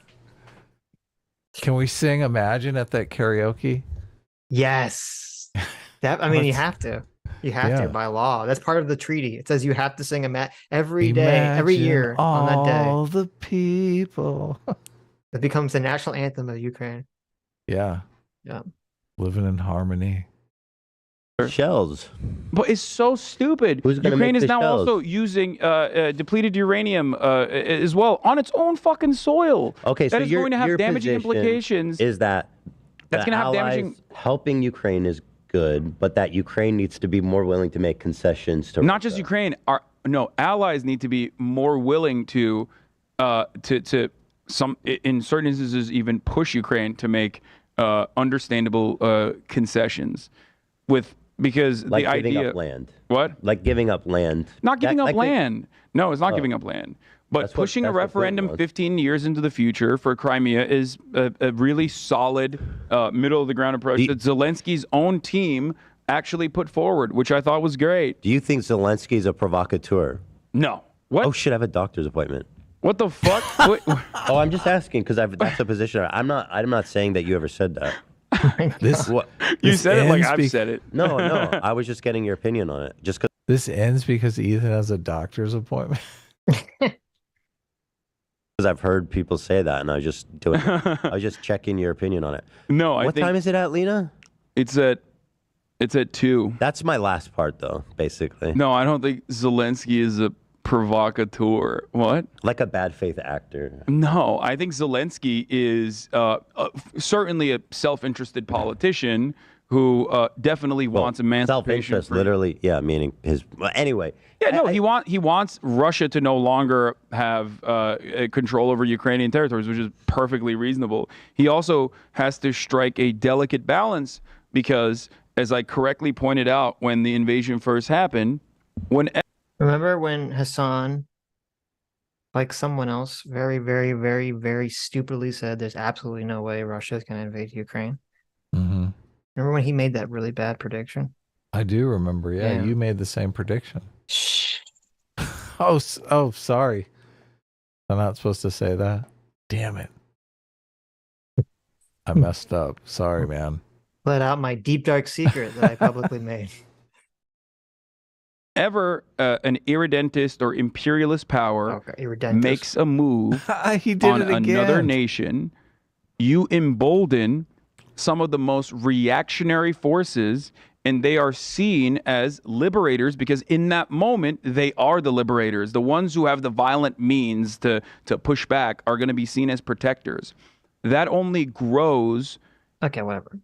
B: Can we sing Imagine at that karaoke?
A: Yes. That, I mean, you have to. You have to by law. That's part of the treaty. It says you have to sing every day, every year on that day.
B: All the people.
A: It becomes the national anthem of Ukraine.
B: Yeah.
A: Yeah.
B: Living in harmony.
F: Shells.
E: But it's so stupid.
F: Who's gonna
E: Ukraine
F: make
E: is
F: the
E: now
F: shells?
E: also using depleted uranium as well on its own fucking soil.
F: Okay, so
E: that is
F: your,
E: going to have
F: your
E: damaging
F: position
E: implications.
F: is that
E: That's
F: the
E: going to have
F: Allies
E: damaging.
F: helping Ukraine is good, but that Ukraine needs to be more willing to make concessions to
E: Not just
F: Russia.
E: Ukraine. Allies need to be more willing to some in certain instances even push Ukraine to make understandable concessions because
F: like
E: the
F: giving
E: idea
F: up land.
E: What?
F: Like giving up land.
E: Not giving
F: That-
E: up
F: like
E: land. No, it's not giving up land. But
F: That's what-
E: pushing a
F: that's what Putin
E: referendum
F: wants.
E: 15 years into the future for Crimea is a really solid middle of the ground approach that Zelensky's own team actually put forward, which I thought was great.
F: Do you think Zelensky's a provocateur?
E: No. What?
F: Oh shit! I have a doctor's appointment.
E: What the fuck?
F: Oh, I'm just asking because that's a position. I'm not saying that you ever said that. What?
E: You
B: This
E: said it like
B: ends
E: I've said it.
F: No. I was just getting your opinion on it. Just because.
B: This ends because Ethan has a doctor's appointment.
F: Because I've heard people say that, and I was just doing. I was just checking your opinion on it.
E: No, I
F: What
E: think
F: time is it at, Lena?
E: it's at 2.
F: That's my last part, though. Basically,
E: No, I don't think Zelensky is a provocateur. What?
F: like a bad faith actor.
E: No, I think Zelensky is certainly a self-interested politician who definitely wants emancipation.
F: Self-interest, literally. Yeah, meaning his. Well, anyway.
E: Yeah, no, he wants Russia to no longer have control over Ukrainian territories, which is perfectly reasonable. He also has to strike a delicate balance because, as I correctly pointed out when the invasion first happened,
A: Remember when Hasan, like someone else, very, very, very, very stupidly said there's absolutely no way Russia is going to invade Ukraine?
B: Mm-hmm.
A: Remember when he made that really bad prediction?
B: I do remember. Yeah,
A: Yeah.
B: you made the same prediction.
A: Shh.
B: Oh, sorry. I'm not supposed to say that. Damn it. I messed up. Sorry, man.
A: Let out my deep, dark secret that I publicly made.
E: Ever an irredentist or imperialist power
A: Okay, irredentist.
E: makes a move
B: He did
E: on
B: it again.
E: another nation, you embolden some of the most reactionary forces, and they are seen as liberators because in that moment they are the liberators. The ones who have the violent means to push back are going to be seen as protectors. That only grows.
A: Okay, whatever.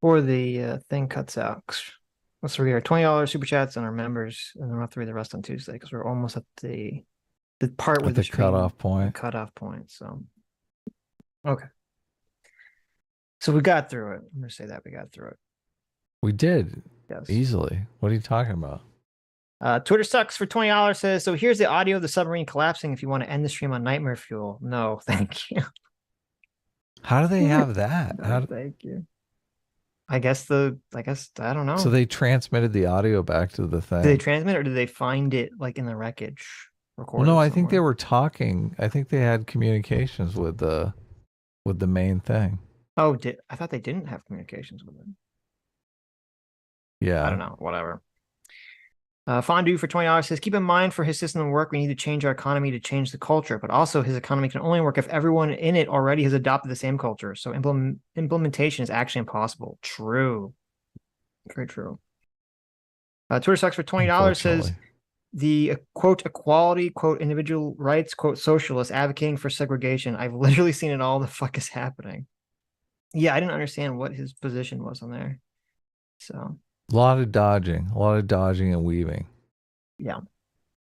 A: Or the thing cuts out. Let's read our $20 super chats and our members, and then we'll have to read the rest on Tuesday because we're almost at the part where
B: At the
A: stream-
B: cutoff point.
A: the cutoff point. So, okay. So we got through it. I'm gonna say that we got through it.
B: We did
A: Yes.
B: easily. What are you talking about?
A: Twitter sucks for $20 says, so here's the audio of the submarine collapsing if you want to end the stream on nightmare fuel. No, thank you.
B: How do they have that?
A: No, thank you. I guess I don't know.
B: So they transmitted the audio back to the thing.
A: Did they transmit or did they find it like in the wreckage?
B: Well,
A: Recorded
B: no, I think they
A: somewhere?
B: were talking. I think they had communications with the main thing.
A: Oh, I thought they didn't have communications with it.
B: Yeah.
A: I don't know. Whatever. Fondue for $20 says, keep in mind for his system to work, we need to change our economy to change the culture, but also his economy can only work if everyone in it already has adopted the same culture. So implementation is actually impossible. True. Very true. Twitter sucks for $20 says,
B: Unfortunately.
A: the quote equality, quote individual rights, quote socialist advocating for segregation. I've literally seen it all. The fuck is happening? Yeah, I didn't understand what his position was on there. So
B: A lot of dodging and weaving.
A: yeah.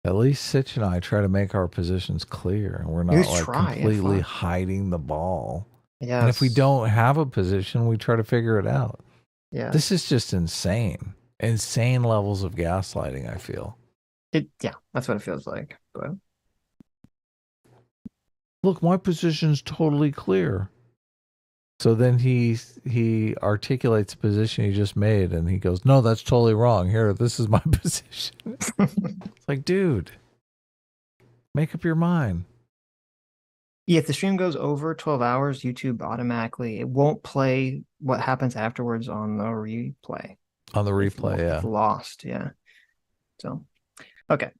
B: At least Sitch and I try to make our positions clear, and we're
A: You
B: not
A: just
B: like
A: try, yeah,
B: completely
A: fuck.
B: hiding the ball.
A: Yes.
B: And if we don't have a position, we try to figure it out.
A: Yeah.
B: This is just insane. Insane levels of gaslighting, I feel.
A: Yeah, that's what it feels like. But
B: Look, my position's totally clear. So then he articulates a position he just made, and he goes, "No, that's totally wrong. Here, this is my position." It's like, dude, make up your mind.
A: yeah, if the stream goes over 12 hours, YouTube automatically, it won't play what happens afterwards on the replay.
B: On the
A: It's
B: replay, yeah.
A: lost, yeah. So, okay.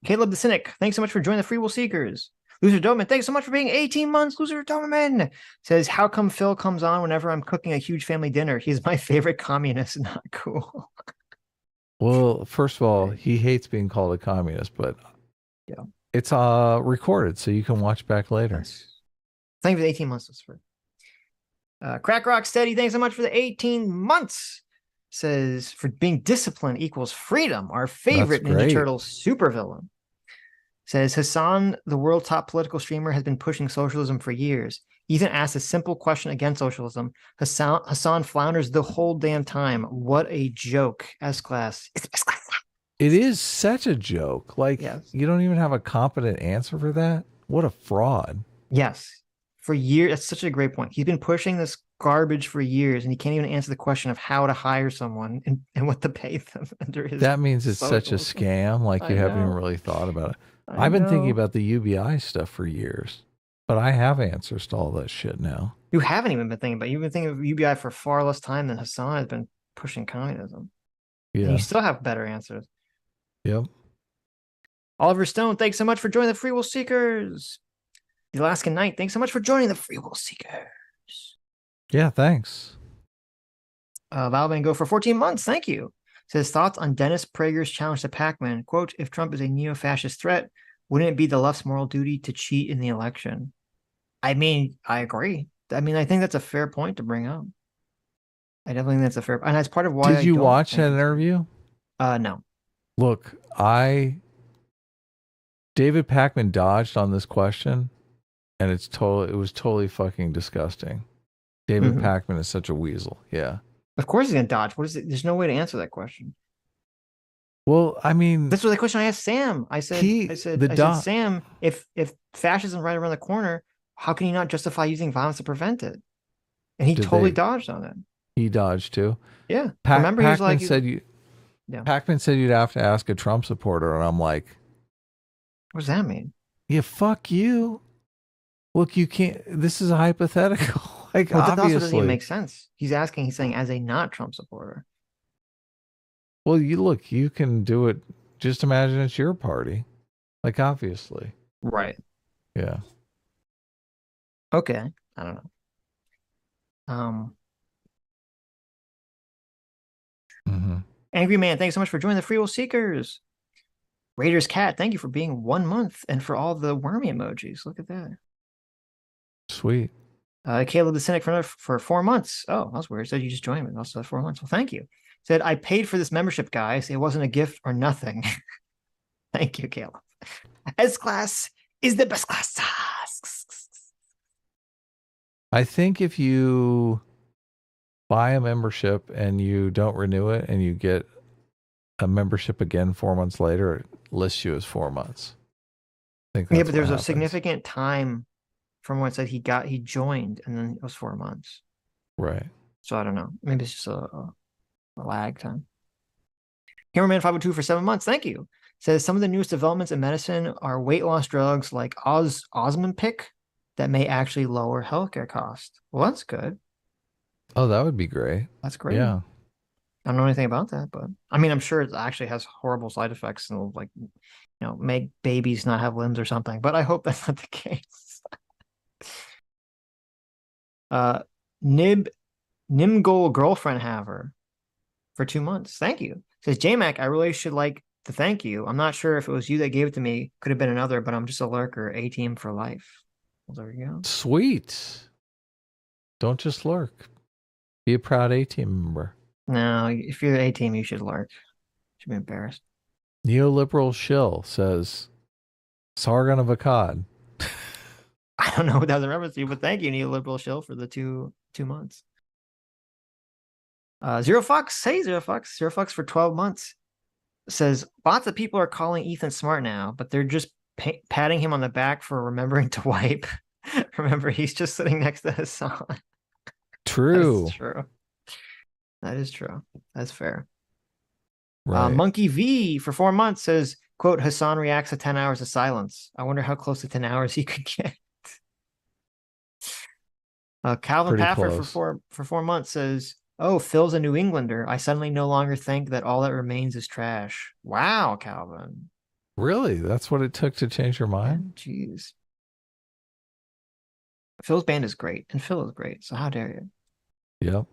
A: Caleb the Cynic, thanks so much for joining the Free Will Seekers. Loser Doberman, thanks so much for being 18 months. Loser Doberman says, how come Phil comes on whenever I'm cooking a huge family dinner? He's my favorite communist. Not cool.
B: Well, first of all, he hates being called a communist, but
A: yeah,
B: it's recorded, so you can watch back later.
A: Yes. Thank you for the 18 months. That's for Crack Rock Steady, thanks so much for the 18 months. Says, for being disciplined equals freedom. Our favorite Ninja Turtle supervillain. Says, Hasan, the world top political streamer, has been pushing socialism for years. Ethan asks a simple question against socialism. Hasan flounders the whole damn time. What a joke. S-Class. It's S-Class.
B: It is such a joke. Like, yes. You don't even have a competent answer for that? What a fraud.
A: Yes. For years, that's such a great point. He's been pushing this garbage for years, and he can't even answer the question of how to hire someone and what to pay them under his.
B: That means it's such a scam. Like, you haven't even really thought about it. I've been thinking about the UBI stuff for years, but I have answers to all that shit now.
A: You haven't even been thinking about it. You've been thinking of UBI for far less time than Hasan has been pushing communism. Yeah. And you still have better answers.
B: Yep.
A: Oliver Stone, thanks so much for joining the Free Will Seekers. The Alaskan Knight, thanks so much for joining the Free Will Seekers.
B: Yeah, thanks.
A: Val Van Gogh for 14 months, thank you. Says, thoughts on Dennis Prager's challenge to Pac-Man. Quote, if Trump is a neo-fascist threat, wouldn't it be the left's moral duty to cheat in the election? I mean, I agree. I mean, I think that's a fair point to bring up. I definitely think that's a fair, and that's part of why.
B: Did you watch that interview?
A: No.
B: Look, David Pac-Man dodged on this question, and it was totally fucking disgusting. David Pac-Man is such a weasel. Yeah.
A: Of course he's gonna dodge. What is it? There's no way to answer that question.
B: Well, I mean,
A: this was the question I asked Sam. I said, Sam, if fascism right around the corner, how can you not justify using violence to prevent it? And he totally dodged on it.
B: He dodged too.
A: Yeah.
B: Remember, he was like, Pac-Man said you'd have to ask a Trump supporter, and I'm like,
A: what does that mean?
B: Yeah, fuck you. Look, you can't. This is a hypothetical. Like,
A: well,
B: obviously,
A: that also doesn't even make sense. He's saying as a not Trump supporter.
B: Well, you can do it. Just imagine it's your party. Like, obviously.
A: Right.
B: Yeah.
A: Okay. I don't know. Angry Man, thanks so much for joining the Free Will Seekers. Raiders Cat, thank you for being 1 month and for all the wormy emojis. Look at that.
B: Sweet.
A: Caleb the Cynic for 4 months. Oh, that's weird. Said you just joined me. Also 4 months. Well, thank you. Said, I paid for this membership, guys. It wasn't a gift or nothing. Thank you, Caleb. S-Class is the best class.
B: I think if you buy a membership and you don't renew it and you get a membership again 4 months later, it lists you as 4 months. I think that's
A: but there's a significant time from when it said he joined, and then it was 4 months.
B: Right.
A: So I don't know. Maybe it's just a lag time. Cameraman 502 for 7 months. Thank you. Says some of the newest developments in medicine are weight loss drugs like Osmanpic that may actually lower healthcare costs. Well, that's good.
B: Oh, that would be great.
A: That's great.
B: Yeah.
A: I don't know anything about that, but I mean, I'm sure it actually has horrible side effects and will, like, make babies not have limbs or something, but I hope that's not the case. Nimgol girlfriend haver for 2 months. Thank you. Says JMac, I really should like to thank you. I'm not sure if it was you that gave it to me. Could have been another, but I'm just a lurker. A-team for life. Well, there you go.
B: Sweet. Don't just lurk. Be a proud A-team member.
A: No, if you're the A team, you should lurk. Should be embarrassed.
B: Neoliberal shill says, Sargon of Akkad.
A: I don't know what that was a reference to, but thank you, neoliberal shill, for the two months. Zero Fox, hey Zero Fox for 12 months says lots of people are calling Ethan smart now, but they're just patting him on the back for remembering to wipe. Remember, he's just sitting next to Hasan.
B: True.
A: That's true. That is true. That's fair.
B: Right.
A: Monkey V for 4 months says, quote, Hasan reacts to 10 hours of silence. I wonder how close to 10 hours he could get. Calvin
B: Pretty
A: Paffer
B: close.
A: for 4 months says, oh, Phil's a New Englander. I suddenly no longer think that all that remains is trash. Wow, Calvin.
B: Really? That's what it took to change your mind?
A: Jeez. Phil's band is great, and Phil is great, so how dare you?
B: Yep.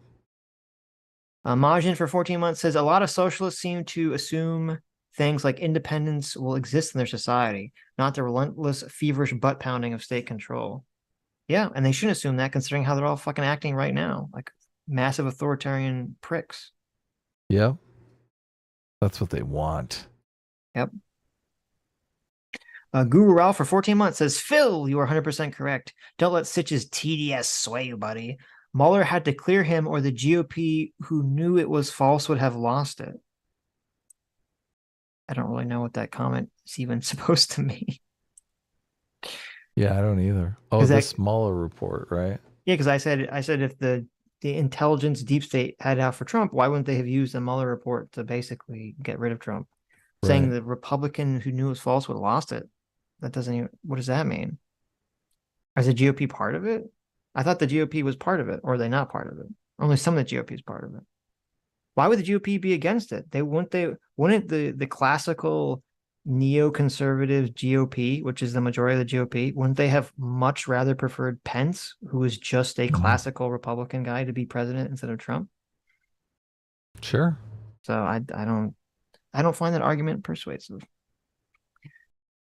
A: Majin for 14 months says, a lot of socialists seem to assume things like independence will exist in their society, not the relentless, feverish butt pounding of state control. Yeah, and they shouldn't assume that, considering how they're all fucking acting right now, like massive authoritarian pricks.
B: Yep. That's what they want.
A: Yep. Guru Ralph for 14 months says, Phil, you are 100% correct. Don't let Sitch's TDS sway you, buddy. Mueller had to clear him, or the GOP who knew it was false would have lost it. I don't really know what that comment is even supposed to mean.
B: Yeah, I don't either. Oh, the Mueller report, right?
A: Yeah, because I said if the intelligence deep state had it out for Trump, why wouldn't they have used the Mueller report to basically get rid of Trump? Right. Saying the Republican who knew it was false would have lost it. That doesn't even, what does that mean? Is the GOP part of it? I thought the GOP was part of it, or are they not part of it? Only some of the GOP is part of it. Why would the GOP be against it? Wouldn't the classical neoconservative GOP, which is the majority of the GOP, wouldn't they have much rather preferred Pence, who is just a classical Republican guy, to be president instead of Trump?
B: Sure.
A: So I don't find that argument persuasive.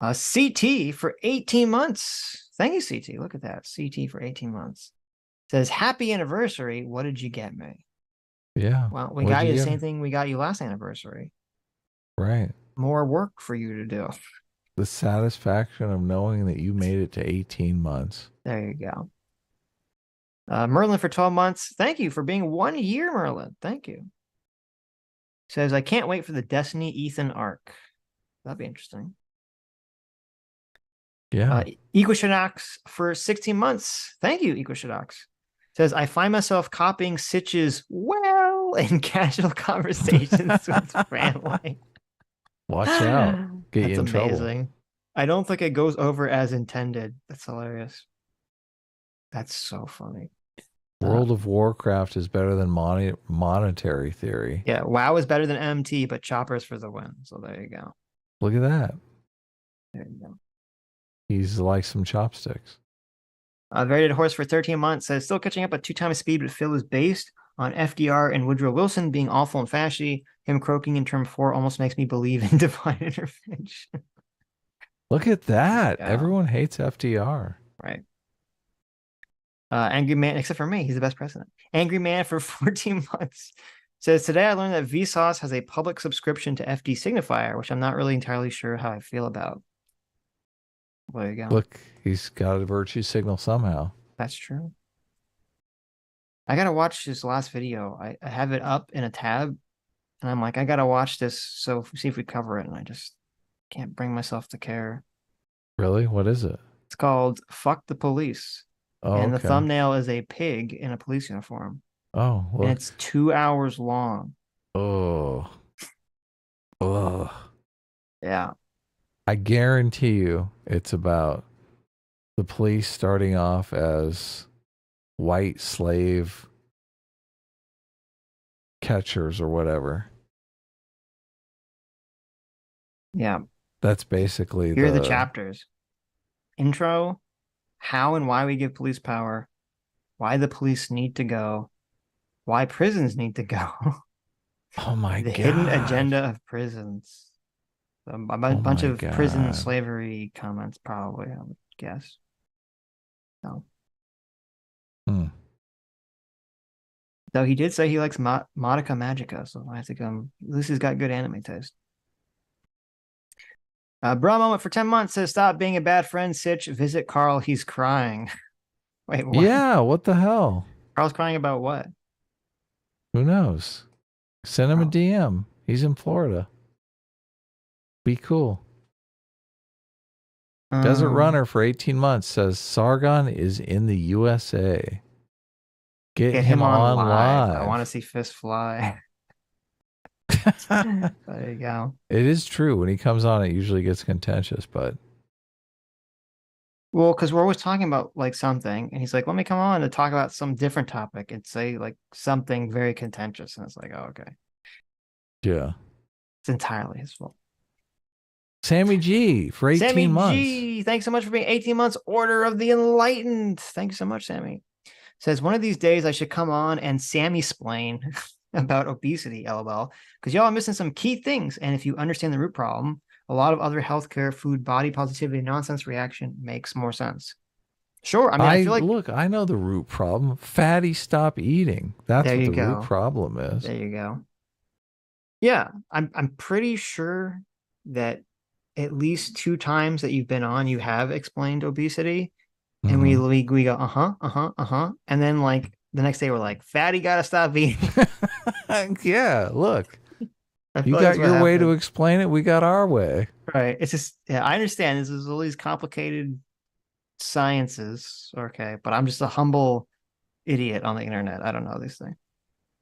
A: CT for 18 months. Thank you, CT. Look at that. CT for 18 months. Says, happy anniversary. What did you get me?
B: Yeah.
A: Well, we got you the same thing we got you last anniversary.
B: Right.
A: More work for you to do.
B: The satisfaction of knowing that you made it to 18 months.
A: There you go. Merlin for 12 months. Thank you for being 1 year, Merlin. Thank you. Says, I can't wait for the Destiny Ethan arc. That'd be interesting.
B: Yeah.
A: Equishinox for 16 months. Thank you, Equishinox. Says, I find myself copying Sitch's well in casual conversations with family.
B: Watch out. Get
A: That's
B: you in
A: amazing.
B: trouble.
A: I don't think it goes over as intended. That's hilarious. That's so funny.
B: World of Warcraft is better than monetary theory.
A: Yeah, WoW is better than MT, but Chopper's for the win. So there you go.
B: Look at that.
A: There you go.
B: He's like some chopsticks.
A: Very Dead Horse for 13 months says, still catching up at 2 times speed, but Phil is based on FDR and Woodrow Wilson being awful and fashy. Him croaking in term 4 almost makes me believe in divine intervention.
B: Look at that.
A: Yeah.
B: Everyone hates FDR.
A: Right. Angry Man, except for me, he's the best president. Angry Man for 14 months says, today I learned that Vsauce has a public subscription to FD Signifier, which I'm not really entirely sure how I feel about. There you go.
B: Look, he's got a virtue signal somehow.
A: That's true. I gotta watch his last video. I have it up in a tab, and I'm like, I gotta watch this, so see if we cover it, and I just can't bring myself to care.
B: Really? What is it?
A: It's called Fuck the Police.
B: Oh,
A: and
B: okay.
A: the thumbnail is a pig in a police uniform.
B: Oh, look.
A: And it's 2 hours long.
B: Oh. Ugh.
A: Yeah.
B: I guarantee you it's about the police starting off as white slave catchers or whatever.
A: Yeah.
B: That's basically
A: Here are the chapters. Intro, how and why we give police power, why the police need to go, why prisons need to go.
B: Oh my
A: the
B: God.
A: hidden agenda of prisons. A bunch of prison slavery comments, probably, I would guess. No. Though he did say he likes Madoka Magica, so I think Lucy's got good anime taste. Bra moment for 10 months says, stop being a bad friend, Sitch. Visit Carl. He's crying. Wait, what?
B: Yeah, what the hell?
A: Carl's crying about what?
B: Who knows? Send him a DM. He's in Florida. Be cool. Desert Runner for 18 months says Sargon is in the USA. Get him on live.
A: I want to see Fist fly. There you go.
B: It is true. When he comes on, it usually gets contentious, but.
A: Well, because we're always talking about like something, and he's like, let me come on to talk about some different topic and say like something very contentious. And it's like, oh, okay.
B: Yeah.
A: It's entirely his fault.
B: Sammy G for 18 months.
A: Sammy G, thanks so much for being 18 months. Order of the Enlightened. Thanks so much, Sammy. Says, one of these days I should come on and Sammy-splain about obesity, LOL, because y'all are missing some key things. And if you understand the root problem, a lot of other healthcare, food, body positivity, nonsense reaction makes more sense. Sure. I mean, I feel like,
B: look, I know the root problem. Fatty, stop eating. That's what the root problem is.
A: There you go. Yeah, I'm pretty sure that at least 2 times that you've been on, you have explained obesity. And we go, and then like the next day we're like, fatty gotta stop eating.
B: Yeah, look. You got your way to explain it, we got our way.
A: Right. It's just, yeah, I understand this is all these complicated sciences. Okay, but I'm just a humble idiot on the internet. I don't know these things.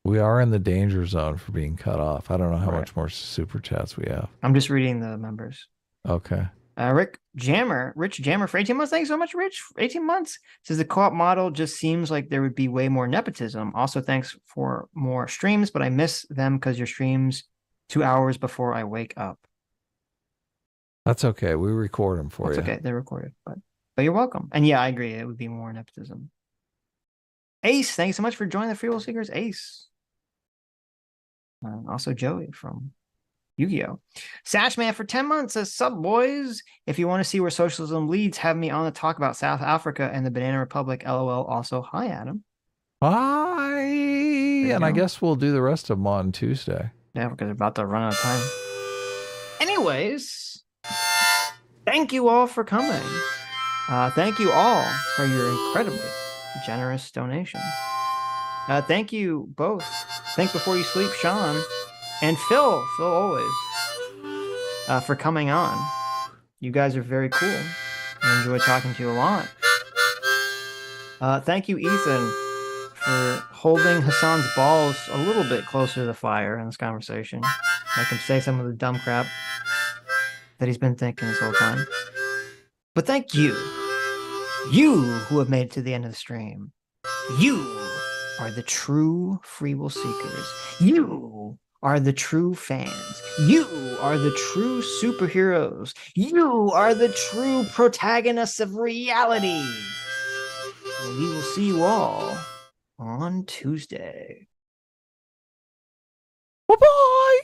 B: We are in the danger zone for being cut off. I don't know how much more super chats we have.
A: I'm just reading the members.
B: Okay.
A: Rich Jammer for 18 months. Thanks so much, Rich. 18 months. Says the co-op model just seems like there would be way more nepotism. Also, thanks for more streams, but I miss them because your streams 2 hours before I wake up.
B: That's okay. We record them for you.
A: Okay, they're recorded, but you're welcome. And yeah, I agree. It would be more nepotism. Ace, thanks so much for joining the Free Will Seekers. Ace. Also Joey from Yu-Gi-Oh! Sashman for 10 months says, sup boys, if you want to see where socialism leads, have me on to talk about South Africa and the Banana Republic. LOL. Also, hi Adam.
B: Hi. And I guess we'll do the rest of them on Tuesday.
A: Yeah, because we're about to run out of time. Anyways, thank you all for coming. Thank you all for your incredibly generous donations. Thank you both. Think Before You Sleep, Sean, and Phil always, for coming on. You guys are very cool. I enjoy talking to you a lot. Thank you, Ethan, for holding Hasan's balls a little bit closer to the fire in this conversation. Make him say some of the dumb crap that he's been thinking this whole time. But thank you. You who have made it to the end of the stream. You are the true Free Will Seekers. You are the true fans. You are the true superheroes. You are the true protagonists of reality. And we will see you all on Tuesday.
B: Bye-bye.